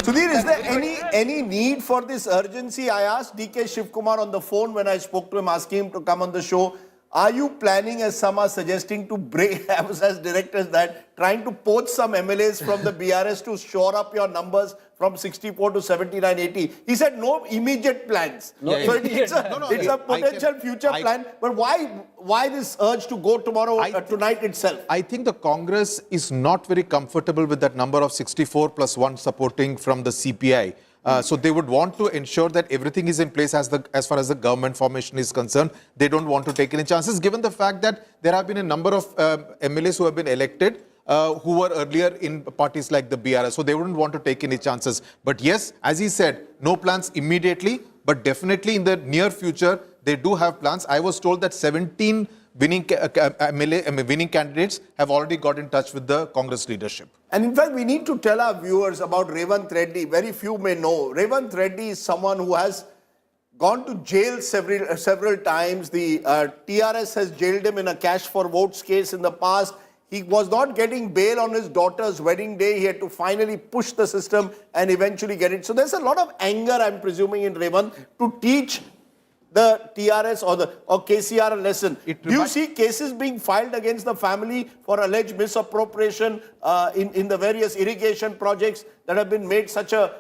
Sudhir, is there any need for this urgency? I asked DK Shiv Kumar on the phone when I spoke to him, asking him to come on the show. Are you planning, as some are suggesting, to break, as directors, that trying to poach some MLAs from the BRS to shore up your numbers from 64 to 79, 80? He said no immediate plans. So it's a potential future plan. But why this urge to go tonight itself? I think the Congress is not very comfortable with that number of 64 plus 1 supporting from the CPI. So they would want to ensure that everything is in place as far as the government formation is concerned. They don't want to take any chances, given the fact that there have been a number of MLAs who have been elected who were earlier in parties like the BRS. So they wouldn't want to take any chances. But yes, as he said, no plans immediately, but definitely in the near future, they do have plans. I was told that 17 winning candidates have already got in touch with the Congress leadership. And in fact, we need to tell our viewers about Revanth Reddy. Very few may know. Revanth Reddy is someone who has gone to jail several times. The TRS has jailed him in a cash for votes case in the past. He was not getting bail on his daughter's wedding day. He had to finally push the system and eventually get it. So there's a lot of anger, I'm presuming, in Revanth to teach the TRS or KCR a lesson. Do you see cases being filed against the family for alleged misappropriation in the various irrigation projects that have been made such a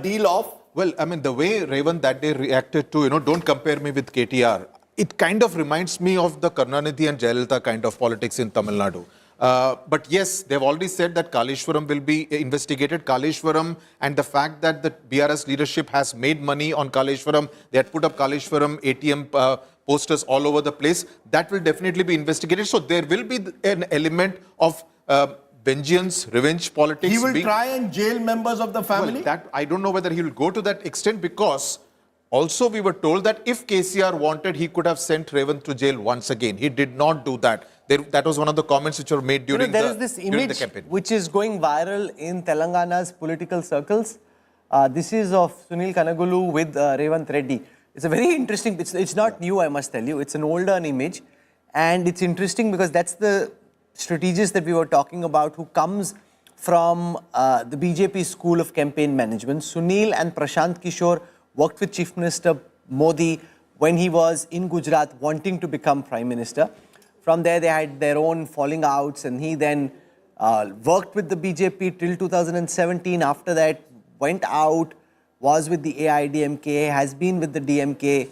deal of? Well, I mean, the way Revanth that day reacted to, don't compare me with KTR, it kind of reminds me of the Karunanidhi and Jayalalitha kind of politics in Tamil Nadu. But yes, they've already said that Kaleshwaram will be investigated. Kaleshwaram and the fact that the BRS leadership has made money on Kaleshwaram, they had put up Kaleshwaram ATM posters all over the place, that will definitely be investigated. So there will be an element of vengeance, revenge politics. He will try and jail members of the family? Well, that I don't know whether he will go to that extent, because also we were told that if KCR wanted, he could have sent Revant to jail once again. He did not do that. That was one of the comments which were made during there is this image campaign, which is going viral in Telangana's political circles. This is of Sunil Kanagulu with Revant Reddy. It's a very interesting, it's not new, I must tell you. It's an older image. And it's interesting because that's the strategist that we were talking about, who comes from the BJP school of campaign management. Sunil and Prashant Kishore worked with Chief Minister Modi when he was in Gujarat wanting to become Prime Minister. From there, they had their own falling outs, and he then worked with the BJP till 2017. After that, went out, was with the AIDMK, has been with the DMK,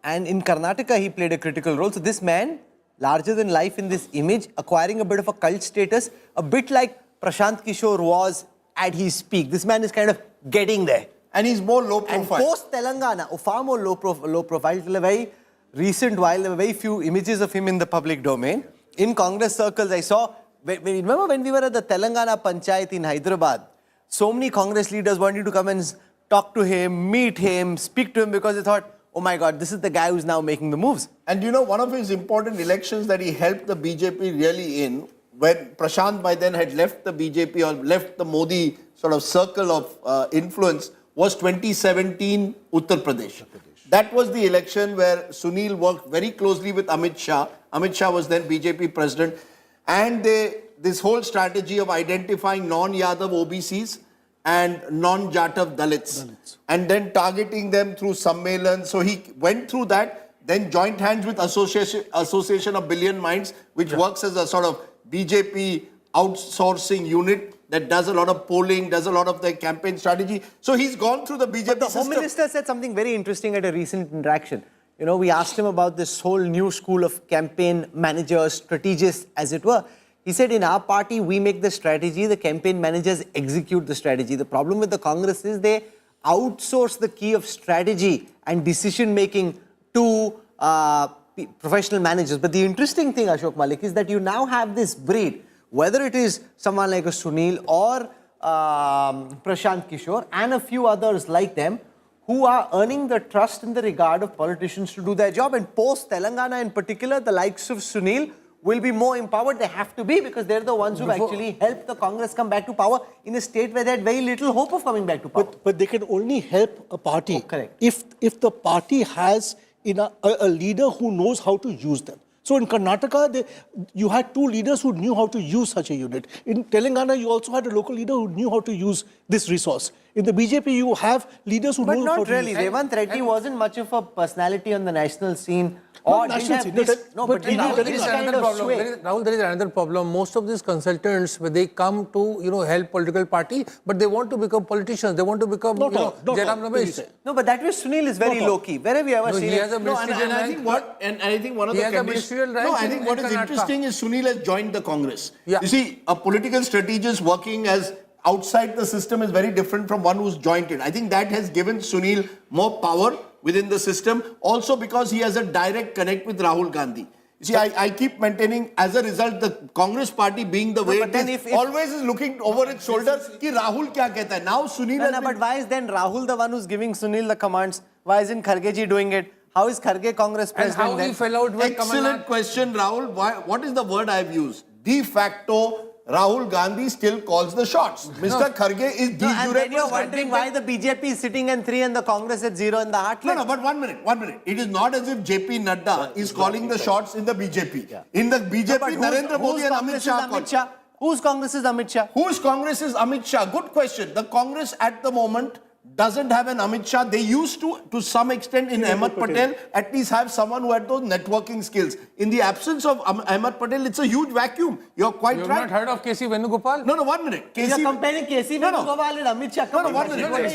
and in Karnataka, he played a critical role. So this man, larger than life in this image, acquiring a bit of a cult status, a bit like Prashant Kishore was at his peak. This man is kind of getting there. And he's more low profile. And post-Telangana, far more low profile, till a very recent while, there were very few images of him in the public domain. In Congress circles, I saw, remember when we were at the Telangana Panchayat in Hyderabad, so many Congress leaders wanted to come and talk to him, meet him, speak to him, because they thought, oh my God, this is the guy who's now making the moves. And you know, one of his important elections that he helped the BJP really in, when Prashant by then had left the BJP or left the Modi sort of circle of influence, was 2017 Uttar Pradesh. That was the election where Sunil worked very closely with Amit Shah. Amit Shah was then BJP president. And this whole strategy of identifying non-Yadav OBCs and non-Jatav Dalits. And then targeting them through Sammelan. So he went through that, then joined hands with Association of Billion Minds, which works as a sort of BJP outsourcing unit that does a lot of polling, does a lot of the campaign strategy. So he's gone through the BJP But the system. Home Minister said something very interesting at a recent interaction. You know, we asked him about this whole new school of campaign managers, strategists, as it were. He said, in our party, we make the strategy, the campaign managers execute the strategy. The problem with the Congress is they outsource the key of strategy and decision-making to professional managers. But the interesting thing, Ashok Malik, is that you now have this breed, whether it is someone like a Sunil or Prashant Kishore and a few others like them, who are earning the trust and the regard of politicians to do their job. And post-Telangana in particular, the likes of Sunil will be more empowered. They have to be, because they're the ones who actually helped the Congress come back to power in a state where they had very little hope of coming back to power. But they can only help a party if the party has a leader who knows how to use them. So in Karnataka, you had two leaders who knew how to use such a unit. In Telangana, you also had a local leader who knew how to use this resource. In the BJP, you have leaders who know how to use it. But not really. Revant Reddy wasn't much of a personality on the national scene. Or national scene. But there is another problem. Most of these consultants, when they come to help political party, but they want to become politicians. They want to become Jairam Ramesh. No, but that way Sunil is very low key. Where have you ever seen he has a ministerial I think one of the I think what is interesting is Sunil has joined the Congress. You see, a political strategist working as outside the system is very different from one who's joined it. I think that has given Sunil more power within the system, also because he has a direct connect with Rahul Gandhi. You see, I keep maintaining, as a result, the Congress party being the way it is, always is looking over its shoulder, ki Rahul kya kehta hai? Now Sunil but why is then Rahul the one who's giving Sunil the commands? Why isn't Kharge doing it? How is Kharge Congress president? And how he fell out with Excellent question, Rahul. What is the word I've used? De facto, Rahul Gandhi still calls the shots. Mr. Kharge is de jure. And then you're wondering why the BJP is sitting at 3 and the Congress at 0 in the heartland. No, but one minute. It is not as if JP Nadda is calling the shots in the BJP. Yeah. In the BJP, Narendra Modi and Amit Shah. Whose Congress is Amit Shah? Whose Congress is Amit Shah? Good question. The Congress at the moment doesn't have an Amit Shah. They used to some extent in Ahmed Patel, at least have someone who had those networking skills. In the absence of Ahmed Patel, it's a huge vacuum. You're quite You've right. not heard of KC Venugopal? No, 1 minute. You're comparing KC Venugopal and Amit Shah. No, 1 minute.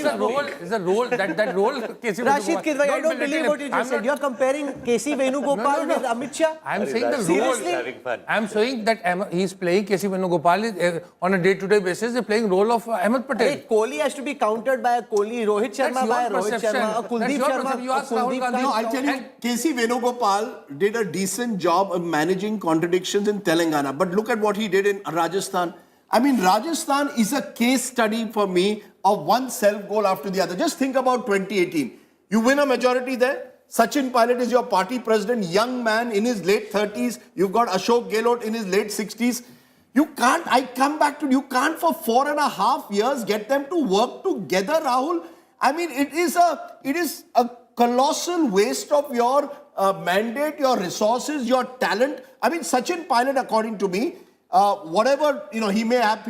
It's a role, that role, KC Rashid Venugopal. Kidwai, I don't believe what you just said. You're comparing KC Venugopal with Amit Shah? I'm saying the Seriously? role. I'm saying that he's playing KC Venugopal on a day-to-day basis. They're playing role of Ahmed Patel. Kohli has to be countered by a Kohli, Rohit Sharma by a Rohit Sharma, a Kuldeep Sharma. You ask Rahul Gandhi. No, I'll tell you, KC Venugopal did a decent job of managing contradictions in Telangana. But look at what he did in Rajasthan. I mean, Rajasthan is a case study for me of one self-goal after the other. Just think about 2018. You win a majority there. Sachin Pilot is your party president, young man in his late 30s. You've got Ashok Gehlot in his late 60s. You can't, I come back to, you can't for 4.5 years get them to work together, Rahul. I mean, it is a colossal waste of your mandate, your resources, your talent. I mean, Sachin Pilot, according to me, whatever, you know, he may have,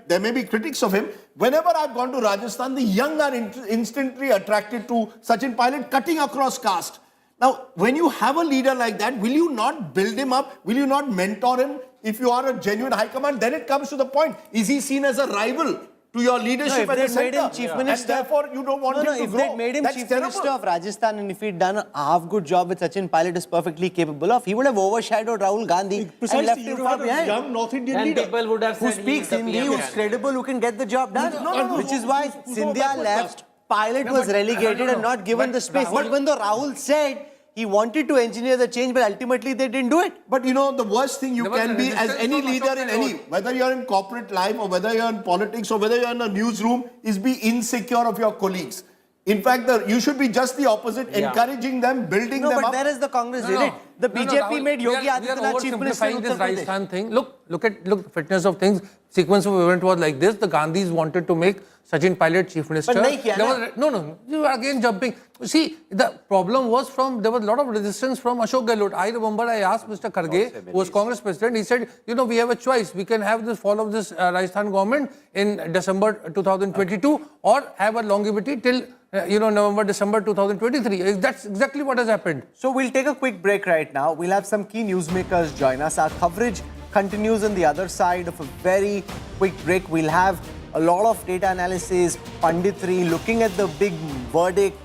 there may be critics of him. Whenever I've gone to Rajasthan, the young are instantly attracted to Sachin Pilot cutting across caste. Now, when you have a leader like that, will you not build him up? Will you not mentor him? If you are a genuine high command, then it comes to the point. Is he seen as a rival to your leadership at the center? Made him chief minister, and therefore you don't want him to if grow. they'd made him That's chief terrible. minister of Rajasthan, and if he'd done a half-good job which Sachin Pilot is perfectly capable of, he would have overshadowed Rahul Gandhi and left him far behind. Young North Indian And leader people would have Who said speaks Hindi, who's credible, who can get the job done. Which is why Scindia left, Pilot was relegated and not given the space. Even though Rahul said he wanted to engineer the change, but ultimately they didn't do it. But you know, the worst thing you can be as any leader in any, whether you're in corporate life or whether you're in politics or whether you're in a newsroom, is be insecure of your colleagues. In fact, you should be just the opposite, encouraging them, building them up. No, but where is the Congress did it? The BJP made Yogi Adityanath chief minister in this Uttar Pradesh. Rajasthan thing. Look at the fitness of things. Sequence of event was like this. The Gandhis wanted to make Sachin Pilot chief minister. But nahi kiya na. No, you are again jumping. See, the problem was there was a lot of resistance from Ashok Gehlot. I remember I asked Mr. Kharge, who was Congress president, he said, you know, we have a choice. We can have this fall of this Rajasthan government in December 2022 or have a longevity till November, December 2023. That's exactly what has happened. So we'll take a quick break right now. We'll have some key newsmakers join us. Our coverage continues on the other side of a very quick break. We'll have a lot of data analysis, punditry, looking at the big verdict,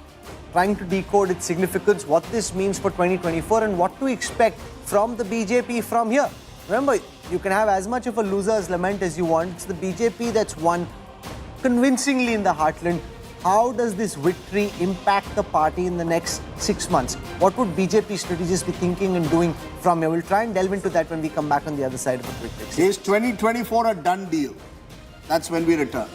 trying to decode its significance, what this means for 2024 and what to expect from the BJP from here. Remember, you can have as much of a loser's lament as you want. It's the BJP that's won convincingly in the heartland. How does this victory impact the party in the next 6 months? What would BJP strategists be thinking and doing from here? We'll try and delve into that when we come back on the other side of a quick break. Is 2024 a done deal? That's when we return.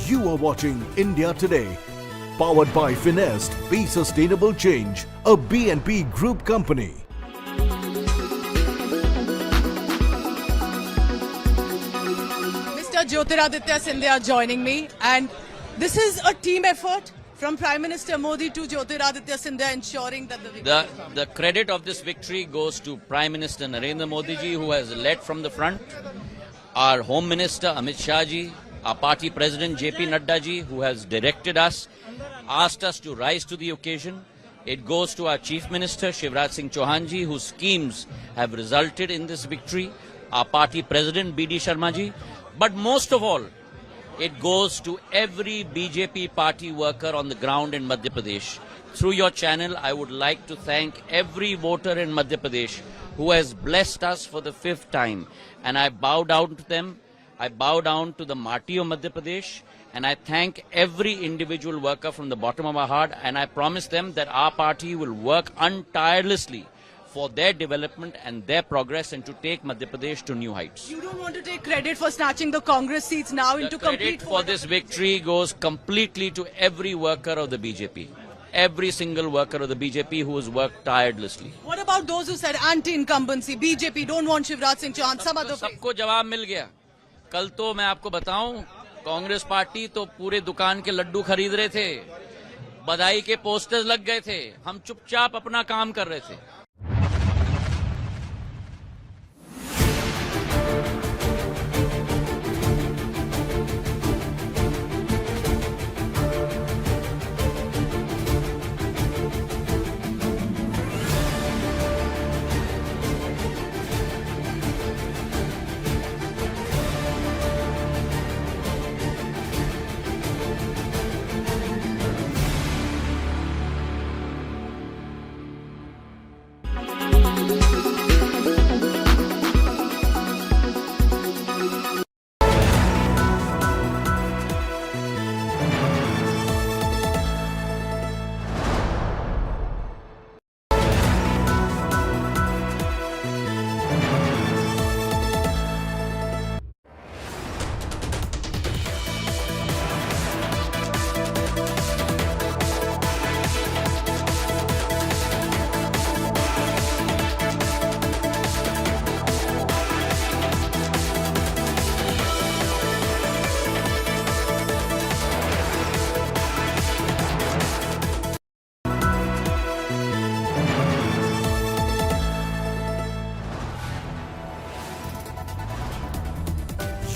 You are watching India Today, powered by Finest, Be Sustainable Change, a BNP Group company. Mr. Jyotiraditya Scindia joining me, and this is a team effort from Prime Minister Modi to Jyotiraditya Scindia ensuring that the credit of this victory goes to Prime Minister Narendra Modi ji, who has led from the front, our Home Minister Amit Shah ji, our party president JP Nadda ji, who has directed us, asked us to rise to the occasion. It goes to our Chief Minister Shivraj Singh Chauhan ji, whose schemes have resulted in this victory, our party president BD Sharma ji, but most of all, it goes to every BJP party worker on the ground in Madhya Pradesh. Through your channel, I would like to thank every voter in Madhya Pradesh who has blessed us for the 5th time, and I bow down to them. I bow down to the Mati of Madhya Pradesh, and I thank every individual worker from the bottom of my heart, and I promise them that our party will work untirelessly for their development and their progress and to take Madhya Pradesh to new heights. you don't want to take credit for snatching the Congress seats now into complete... The credit for this victory goes completely to every worker of the BJP. every single worker of the BJP who has worked tirelessly. What about those who said anti-incumbency, BJP don't want Shivraj Singh Chauhan, some other face? सबको जवाब मिल गया. कल तो मैं आपको बताऊं, Congress party तो पूरे दुकान के लड्डू खरीद रहे थे, बधाई के पोस्टर्स लग गए थे, हम चुपचाप अपना काम कर रहे थे.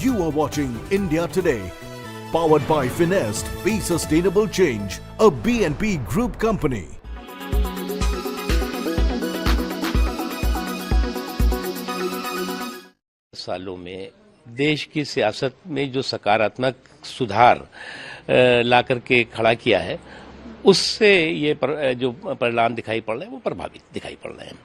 You are watching India Today, powered by Finest, Be Sustainable Change, a BNP Group company. सालों में देश की सियासत में जो सकारात्मक सुधार ला करके खड़ा किया है, उससे ये जो परिणाम दिखाई पड़ रहे हैं वो प्रभावित दिखाई पड़ रहे हैं.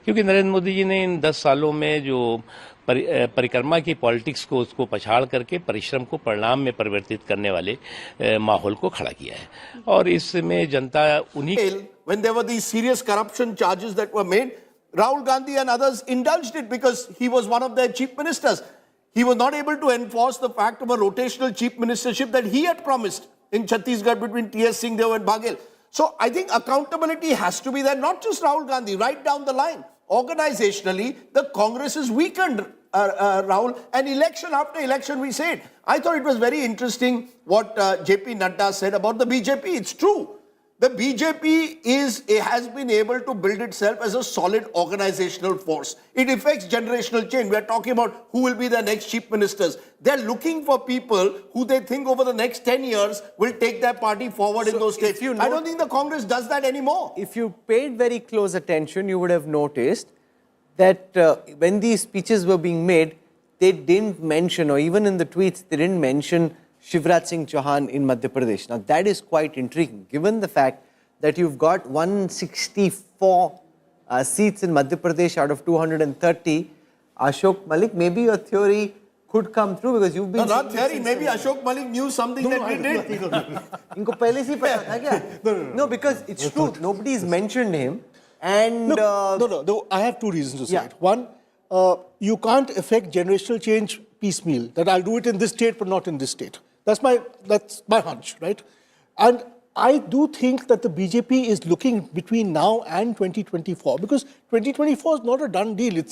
क्योंकि नरेंद्र मोदी जी ने इन 10 सालों में जो परिक्रमा की पॉलिटिक्स को उसको पछाड़ करके परिश्रम को परिणाम में परिवर्तित करने वाले माहौल को खड़ा किया है. और इसमें जनता उन्हीं when there were these serious corruption charges that were made, Rahul Gandhi and others indulged it because he was one of their chief ministers. He was not able to enforce the fact of a rotational chief ministership that he had promised in Chhattisgarh between T.S. Singh Dev and Baghel. So I think accountability has to be there, not just Rahul Gandhi, right down the line. Organizationally, the Congress is weakened, Rahul, and election after election we say it. I thought it was very interesting what JP Nadda said about the BJP. It's true. The BJP has been able to build itself as a solid organizational force. It affects generational change. We are talking about who will be the next chief ministers. They're looking for people who they think over the next 10 years will take their party forward in those states. I don't think the Congress does that anymore. If you paid very close attention, you would have noticed that when these speeches were being made, they didn't mention, or even in the tweets, they didn't mention Shivraj Singh Chauhan in Madhya Pradesh. Now that is quite intriguing, given the fact that you've got 164 seats in Madhya Pradesh out of 230. Ashok Malik, maybe your theory could come through because you've been... No, not theory. Maybe Ashok Malik knew something that we did. Inko pehle se pata tha kya? No, because it's true. Nobody's mentioned him. And no, I have two reasons to say it. One, you can't affect generational change piecemeal, that I'll do it in this state but not in this state. That's my hunch, right? And I do think that the BJP is looking between now and 2024, because 2024 is not a done deal.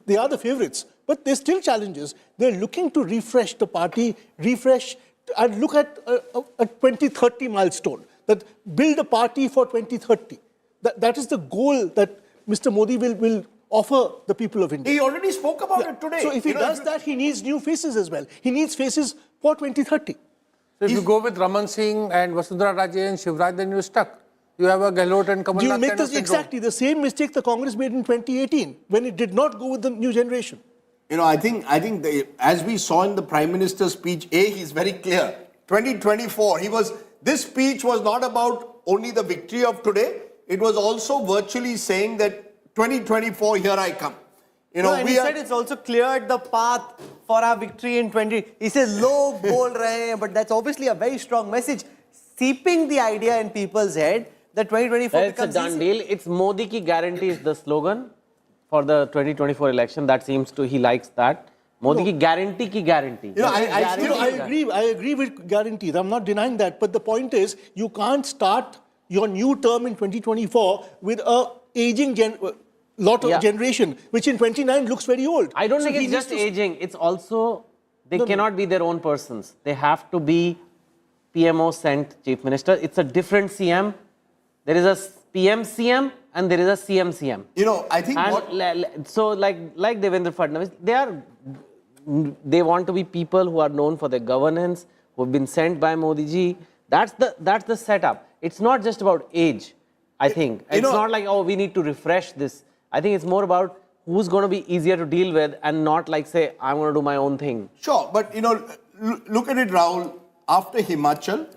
They are the favourites, but there's still challenges. They're looking to refresh the party, and look at a 2030 milestone, that build a party for 2030. That is the goal that Mr. Modi will offer the people of India. He already spoke about it today. So if he does that, he needs new faces as well. He needs faces for 2030. So if you go with Raman Singh and Vasundhara Raje and Shivraj, then you're stuck. You have a Gehlot and Kamal. You make exactly the same mistake the Congress made in 2018 when it did not go with the new generation. You know, I think as we saw in the Prime Minister's speech, he's very clear. 2024, this speech was not about only the victory of today. It was also virtually saying that 2024, here I come. You know, he said it's also cleared the path for our victory in 20. He says, "Log bol rahe hain," but that's obviously a very strong message, seeping the idea in people's head that 2024 it's becomes a done deal. It's Modi ki guarantee is the slogan for the 2024 election. That seems to, he likes that. Modi ki guarantee ki guarantee. You know, I agree with guarantees. I'm not denying that. But the point is, you can't start your new term in 2024 with a aging generation, which in 29 looks very old. I don't So think he it's needs just to- aging. It's also, they No, cannot be their own persons. They have to be PMO sent chief minister. It's a different CM. There is a PM CM and there is a CM CM. You know, I think So like Devendra Fadnavis, they want to be people who are known for their governance, who have been sent by Modi ji. That's the setup. It's not just about age, I think. It's not like, oh, we need to refresh this. I think it's more about who's going to be easier to deal with and not like say, I'm going to do my own thing. Sure, but you know, look at it, Rahul. After Himachal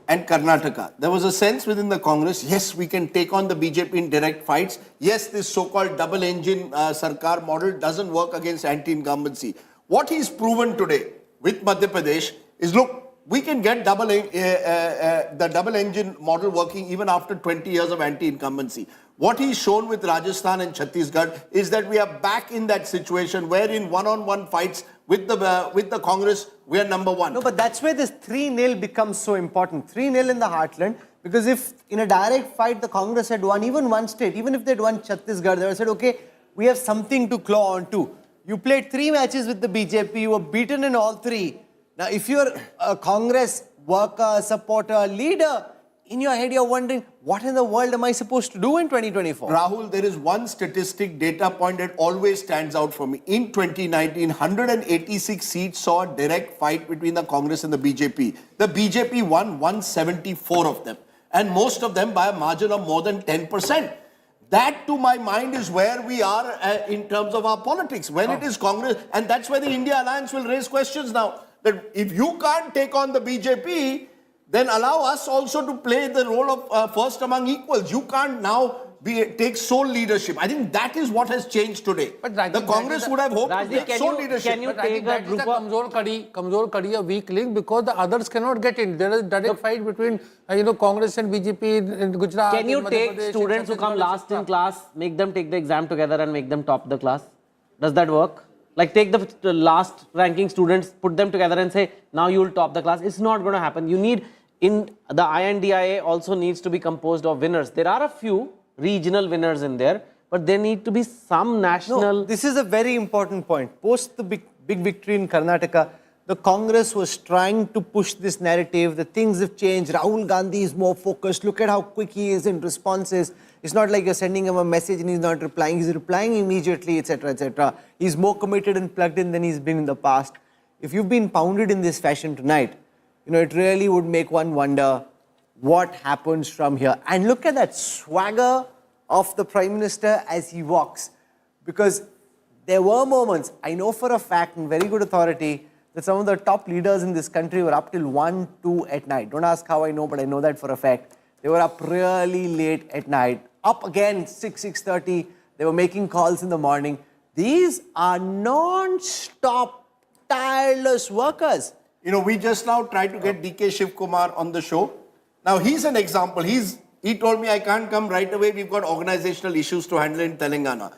and Karnataka, there was a sense within the Congress, yes, we can take on the BJP in direct fights. Yes, this so-called double-engine Sarkar model doesn't work against anti-incumbency. What he's proven today with Madhya Pradesh is, look, we can get the double-engine model working even after 20 years of anti-incumbency. What he's shown with Rajasthan and Chhattisgarh is that we are back in that situation where in one-on-one fights with the Congress, we are number one. No, but that's where this 3-0 becomes so important. 3-0 in the heartland, because if in a direct fight the Congress had won even one state, even if they'd won Chhattisgarh, they would have said, okay, we have something to claw on to. You played 3 matches with the BJP, you were beaten in all 3. Now, if you're a Congress worker, supporter, leader, in your head you're wondering, what in the world am I supposed to do in 2024? Rahul, there is one statistic data point that always stands out for me. In 2019, 186 seats saw a direct fight between the Congress and the BJP. The BJP won 174 of them, and most of them by a margin of more than 10%. That, to my mind, is where we are in terms of our politics. When it is Congress, and that's where the India Alliance will raise questions now. That if you can't take on the BJP, then allow us also to play the role of first among equals. You can't now take sole leadership. I think that is what has changed today. But Rajdeep, the Congress would have hoped Rajdeep, for sole leadership. Can you But I think that is a kamzor kadi, a weak link, because the others cannot get in. There is direct fight between Congress and BJP in Gujarat. Can you in Madhya take Pradesh, students who come Chhattisgarh, last in etc.? class, make them take the exam together and make them top the class? Does that work? Like take the last ranking students, put them together and say, now you will top the class. It's not going to happen. You need, in the INDIA also needs to be composed of winners. There are a few regional winners in there, but there need to be some national... No, this is a very important point. Post the big victory in Karnataka, the Congress was trying to push this narrative. The things have changed. Rahul Gandhi is more focused. Look at how quick he is in responses. It's not like you're sending him a message and he's not replying. He's replying immediately, etc., etc. He's more committed and plugged in than he's been in the past. If you've been pounded in this fashion tonight, it really would make one wonder what happens from here. And look at that swagger of the Prime Minister as he walks. Because there were moments, I know for a fact, in very good authority, that some of the top leaders in this country were up till 1, 2 at night. Don't ask how I know, but I know that for a fact. They were up really late at night. Up again, 6, 6:30. They were making calls in the morning. These are non-stop, tireless workers. We just now tried to get DK Shiv Kumar on the show. Now, he's an example. He told me I can't come right away. We've got organizational issues to handle in Telangana.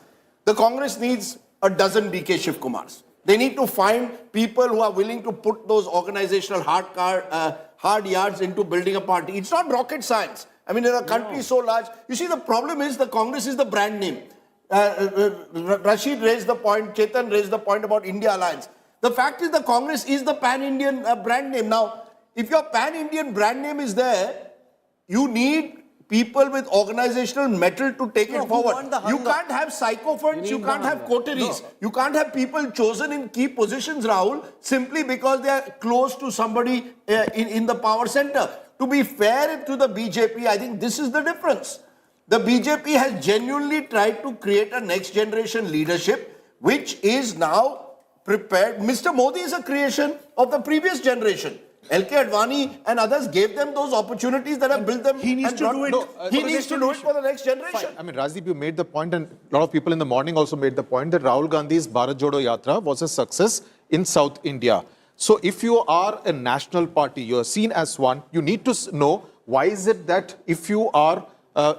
The Congress needs a dozen DK Shiv Kumars. They need to find people who are willing to put those organizational hard yards into building a party. It's not rocket science. I mean, in a country so large, you see, the problem is the Congress is the brand name. Rashid raised the point, Chetan raised the point about India Alliance. The fact is the Congress is the pan-Indian brand name. Now, if your pan-Indian brand name is there, you need people with organizational mettle to take it forward. You can't have sycophants, you can't have coteries. You can't have people chosen in key positions, Rahul, simply because they are close to somebody in the power center. To be fair to the BJP, I think this is the difference. The BJP has genuinely tried to create a next generation leadership, which is now prepared. Mr. Modi is a creation of the previous generation. LK Advani and others gave them those opportunities that have built them. He needs to do it. He needs to do it for the next generation. Fine. I mean, Rajdeep, you made the point, and a lot of people in the morning also made the point that Rahul Gandhi's Bharat Jodo Yatra was a success in South India. So if you are a national party, you are seen as one, you need to know why is it that if you are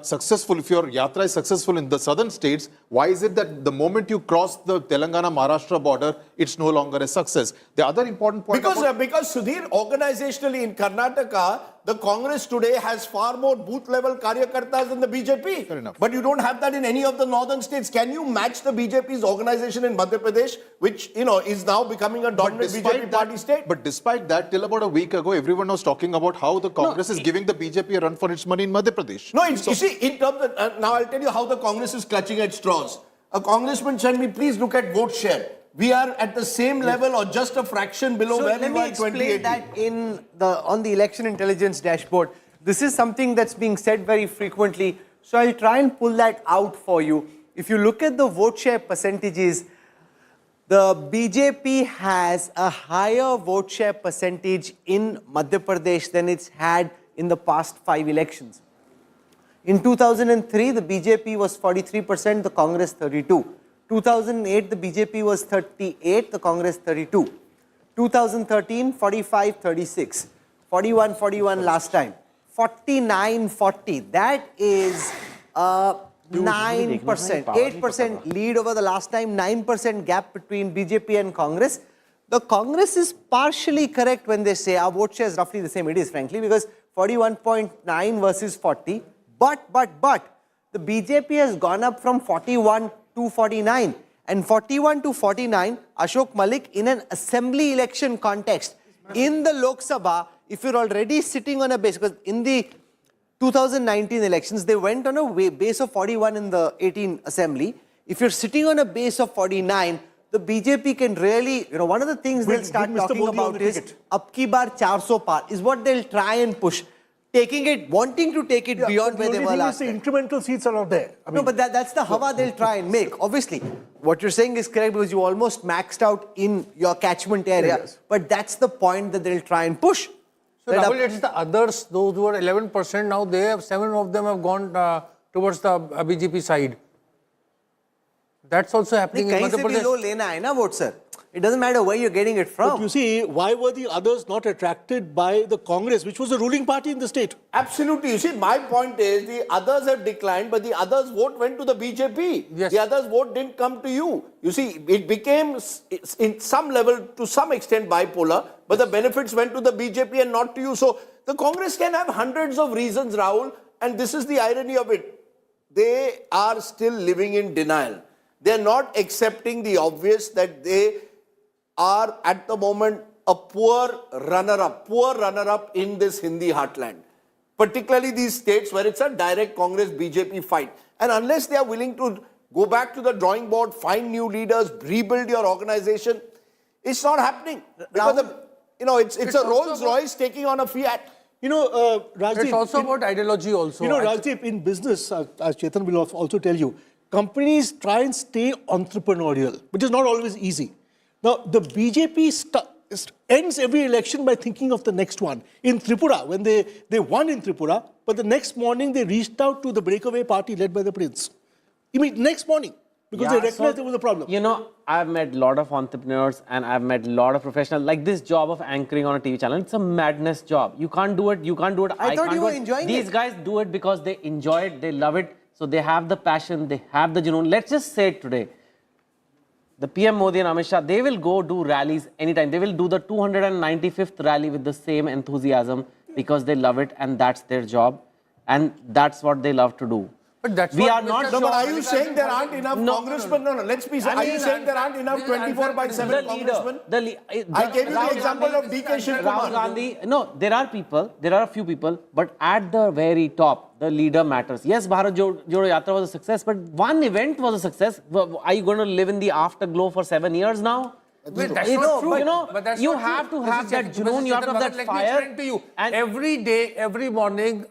successful, if your yatra is successful in the southern states, why is it that the moment you cross the Telangana-Maharashtra border, it's no longer a success? The other important point... Because Sudhir, organizationally in Karnataka, the Congress today has far more booth level karyakartas than the BJP. Fair enough. But you don't have that in any of the northern states. Can you match the BJP's organization in Madhya Pradesh, which, is now becoming a dominant BJP party state? But despite that, till about a week ago, everyone was talking about how the Congress is giving the BJP a run for its money in Madhya Pradesh. No, you see, in terms of, now I'll tell you how the Congress is clutching at straws. A congressman said me, please look at vote share. We are at the same level or just a fraction below where we were in 2018. That on the election intelligence dashboard. This is something that's being said very frequently. So I'll try and pull that out for you. If you look at the vote share percentages, the BJP has a higher vote share percentage in Madhya Pradesh than it's had in the past 5 elections. In 2003, the BJP was 43%, the Congress 32%. 2008, the BJP was 38%, the Congress 32%. 2013, 45-36. 41-41 last time. 49-40. That is 9%, 8% lead over the last time, 9% gap between BJP and Congress. The Congress is partially correct when they say our vote share is roughly the same. It is, frankly, because 41.9 versus 40. But the BJP has gone up from 41 to 49. And 41 to 49, Ashok Malik, in an assembly election context, in the Lok Sabha, if you're already sitting on a base, because in the 2019 elections, they went on a base of 41 in the 18 assembly. If you're sitting on a base of 49, the BJP can really, one of the things they'll start talking about is Ab ki baar 400 par, is what they'll try and push. Wanting to take it beyond where they were last time. The incremental seats are not there. No, but that's the hawa they'll try and make. Obviously, what you're saying is correct because you almost maxed out in your catchment area. Yes. But that's the point that they'll try and push. So Rahul, it's the others, those who are 11%, now they have, 7 of them have gone towards the BJP side. That's also happening in Madhya Pradesh. Low lena hai na vote, sir. It doesn't matter where you're getting it from. But you see, why were the others not attracted by the Congress, which was the ruling party in the state? Absolutely. You see, my point is the others have declined, but the others' vote went to the BJP. Yes. The others' vote didn't come to you. You see, it became, in some level, to some extent, bipolar, but the benefits went to the BJP and not to you. So the Congress can have hundreds of reasons, Rahul, and this is the irony of it. They are still living in denial. They're not accepting the obvious that they are at the moment a poor runner-up in this Hindi heartland. Particularly these states where it's a direct Congress-BJP fight. And unless they are willing to go back to the drawing board, find new leaders, rebuild your organization, it's not happening. Because it's a Rolls-Royce taking on a Fiat. Rajdeep, it's also about ideology also. Rajdeep, in business, as Chetan will also tell you, companies try and stay entrepreneurial, which is not always easy. Now, the BJP ends every election by thinking of the next one. In Tripura, when they won in Tripura, but the next morning they reached out to the breakaway party led by the prince. Next morning, because they recognized there was a problem. I've met a lot of entrepreneurs and I've met a lot of professionals. Like this job of anchoring on a TV channel, it's a madness job. You can't do it, I thought you were enjoying it. These guys do it because they enjoy it, they love it. So they have the passion, they have the junoon. Let's just say it today. The PM Modi and Amit Shah, they will go do rallies anytime. They will do the 295th rally with the same enthusiasm because they love it and that's their job. And that's what they love to do. But that's we are not. No, but are you saying there aren't enough congressmen? No, let's be. Are you saying there aren't enough 24/7 congressmen? I gave you the example of DK Shiv Kumar. Rahul Gandhi. No, there are people. There are a few people, but at the very top, the leader matters. Yes, Bharat Jodo Yatra was a success, but one event was a success. Are you going to live in the afterglow for 7 years now? Wait, that's not true. You have to have that junoon, you have to have that fire. Let me explain to you. And every day, every morning,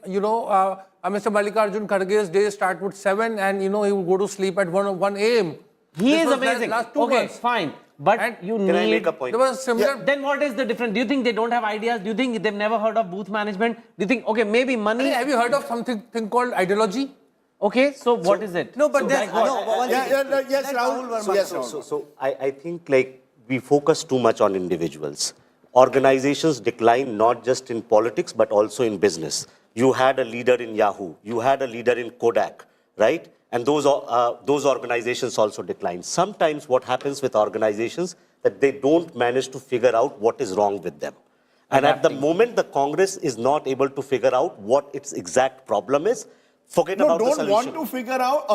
Mr. Mallikarjun Kharge's day start with 7 and, he will go to sleep at 1 a.m. He is amazing. Okay, fine. But you need... Can I make a point? There was a similar... Then what is the difference? Do you think they don't have ideas? Do you think they've never heard of booth management? Do you think, okay, maybe money... Have you heard of something called ideology? Okay, so what is it? No, but yes, Rahul. So I think we focus too much on individuals. Organizations decline not just in politics, but also in business. You had a leader in Yahoo. You had a leader in Kodak, right? And those organizations also decline. Sometimes what happens with organizations that they don't manage to figure out what is wrong with them. And at the moment, the Congress is not able to figure out what its exact problem is. Forget about the solution. Don't want to figure out,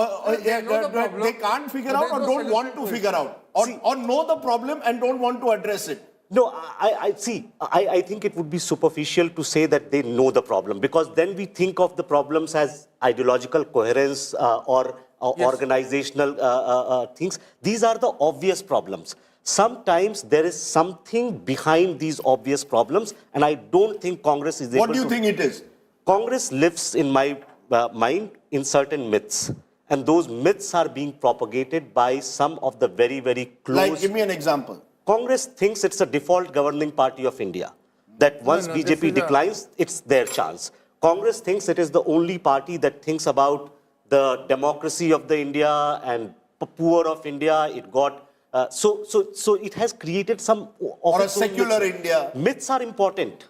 they can't figure out or don't want to figure out. Or know the problem and don't want to address it. No, I think it would be superficial to say that they know the problem, because then we think of the problems as ideological coherence or organizational things. These are the obvious problems. Sometimes there is something behind these obvious problems, and I don't think Congress is able to... What do you think it is? Congress lives, in my mind, in certain myths. And those myths are being propagated by some of the very, very close... Like, give me an example. Congress thinks it's a default governing party of India. That once BJP declines, it's their chance. Congress thinks it is the only party that thinks about the democracy of the India and poor of India. It got... So it has created some... Or a secular India. Myths are important.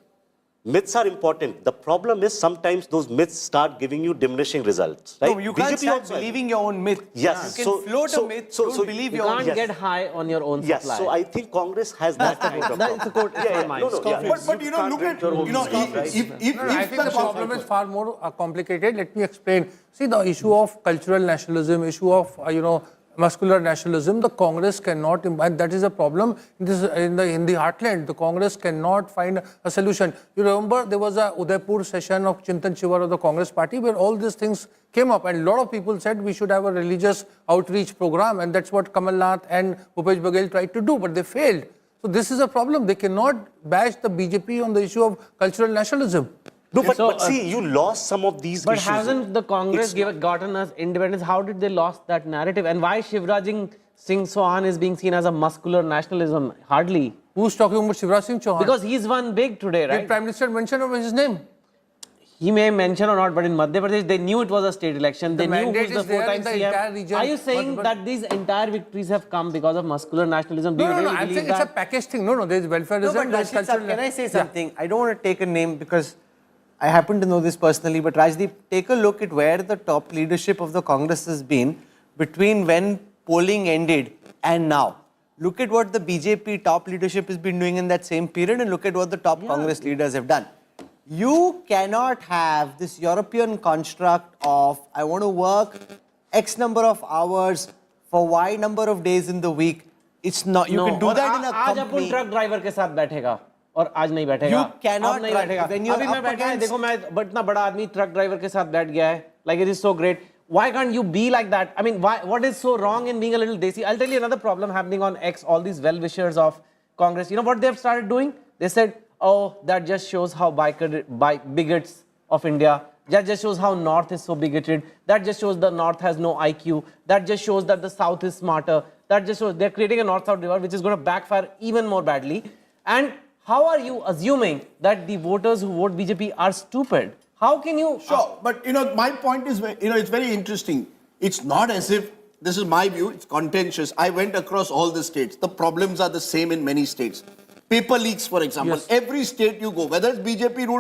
Myths are important. The problem is sometimes those myths start giving you diminishing results. Right? No, you can't start believing your own myth. Yes. You can float a myth, don't believe your own. You can't get high on your own yes. supply. So I think Congress has that kind of That's a quote. But you know, look at, you know, I think the problem is far more complicated. Let me explain. See, the issue of cultural nationalism, issue of, muscular nationalism, the Congress cannot, and that is a problem in the heartland. The Congress cannot find a solution. You remember there was a Udaipur session of Chintan Shivar of the Congress party where all these things came up, and a lot of people said we should have a religious outreach program, and that's what Kamal Nath and Bhupesh Baghel tried to do, but they failed. So this is a problem. They cannot bash the BJP on the issue of cultural nationalism. No, but see, you lost some of these but issues. But hasn't the Congress gotten us independence? How did they lost that narrative? And why Shivraj Singh Chauhan is being seen as a muscular nationalism? Hardly. Who's talking about Shivraj Singh Chauhan? Because he's one big today, right? Did Prime Minister mention his name? He may mention or not, but in Madhya Pradesh, they knew it was a state election. They knew who's the four-time CM. Are you saying that these entire victories have come because of muscular nationalism? Do you really I'm saying it's a package thing. No, there's welfareism, there's cultural... Can I say something? Yeah. I don't want to take a name because I happen to know this personally, but Rajdeep, take a look at where the top leadership of the Congress has been between when polling ended and now. Look at what the BJP top leadership has been doing in that same period, and look at what the top Congress leaders have done. You cannot have this European construct of, I want to work X number of hours for Y number of days in the week. It's not, you can do that in a company. आज अपन truck driver के साथ बैठेगा और आज नहीं बैठेगा. You cannot नहीं बैठेगा. अभी मैं बैठा है, देखो मैं इतना बड़ा आदमी truck driver के साथ बैठ गया है. Like it is so great. Why can't you be like that? I mean, what is so wrong in being a little desi? I'll tell you another problem happening on X. All these well-wishers of Congress. You know what they've started doing? They said, oh, that just shows how bigots of India. That just shows how North is so bigoted. That just shows the North has no IQ. That just shows that the South is smarter. That just shows they're creating a North-South divide, which is going to backfire even more badly. And how are you assuming that the voters who vote BJP are stupid? How can you... Sure, but my point is, it's very interesting. It's not as if, this is my view, it's contentious. I went across all the states. The problems are the same in many states. Paper leaks, for example. Yes. Every state you go, whether it's BJP ruled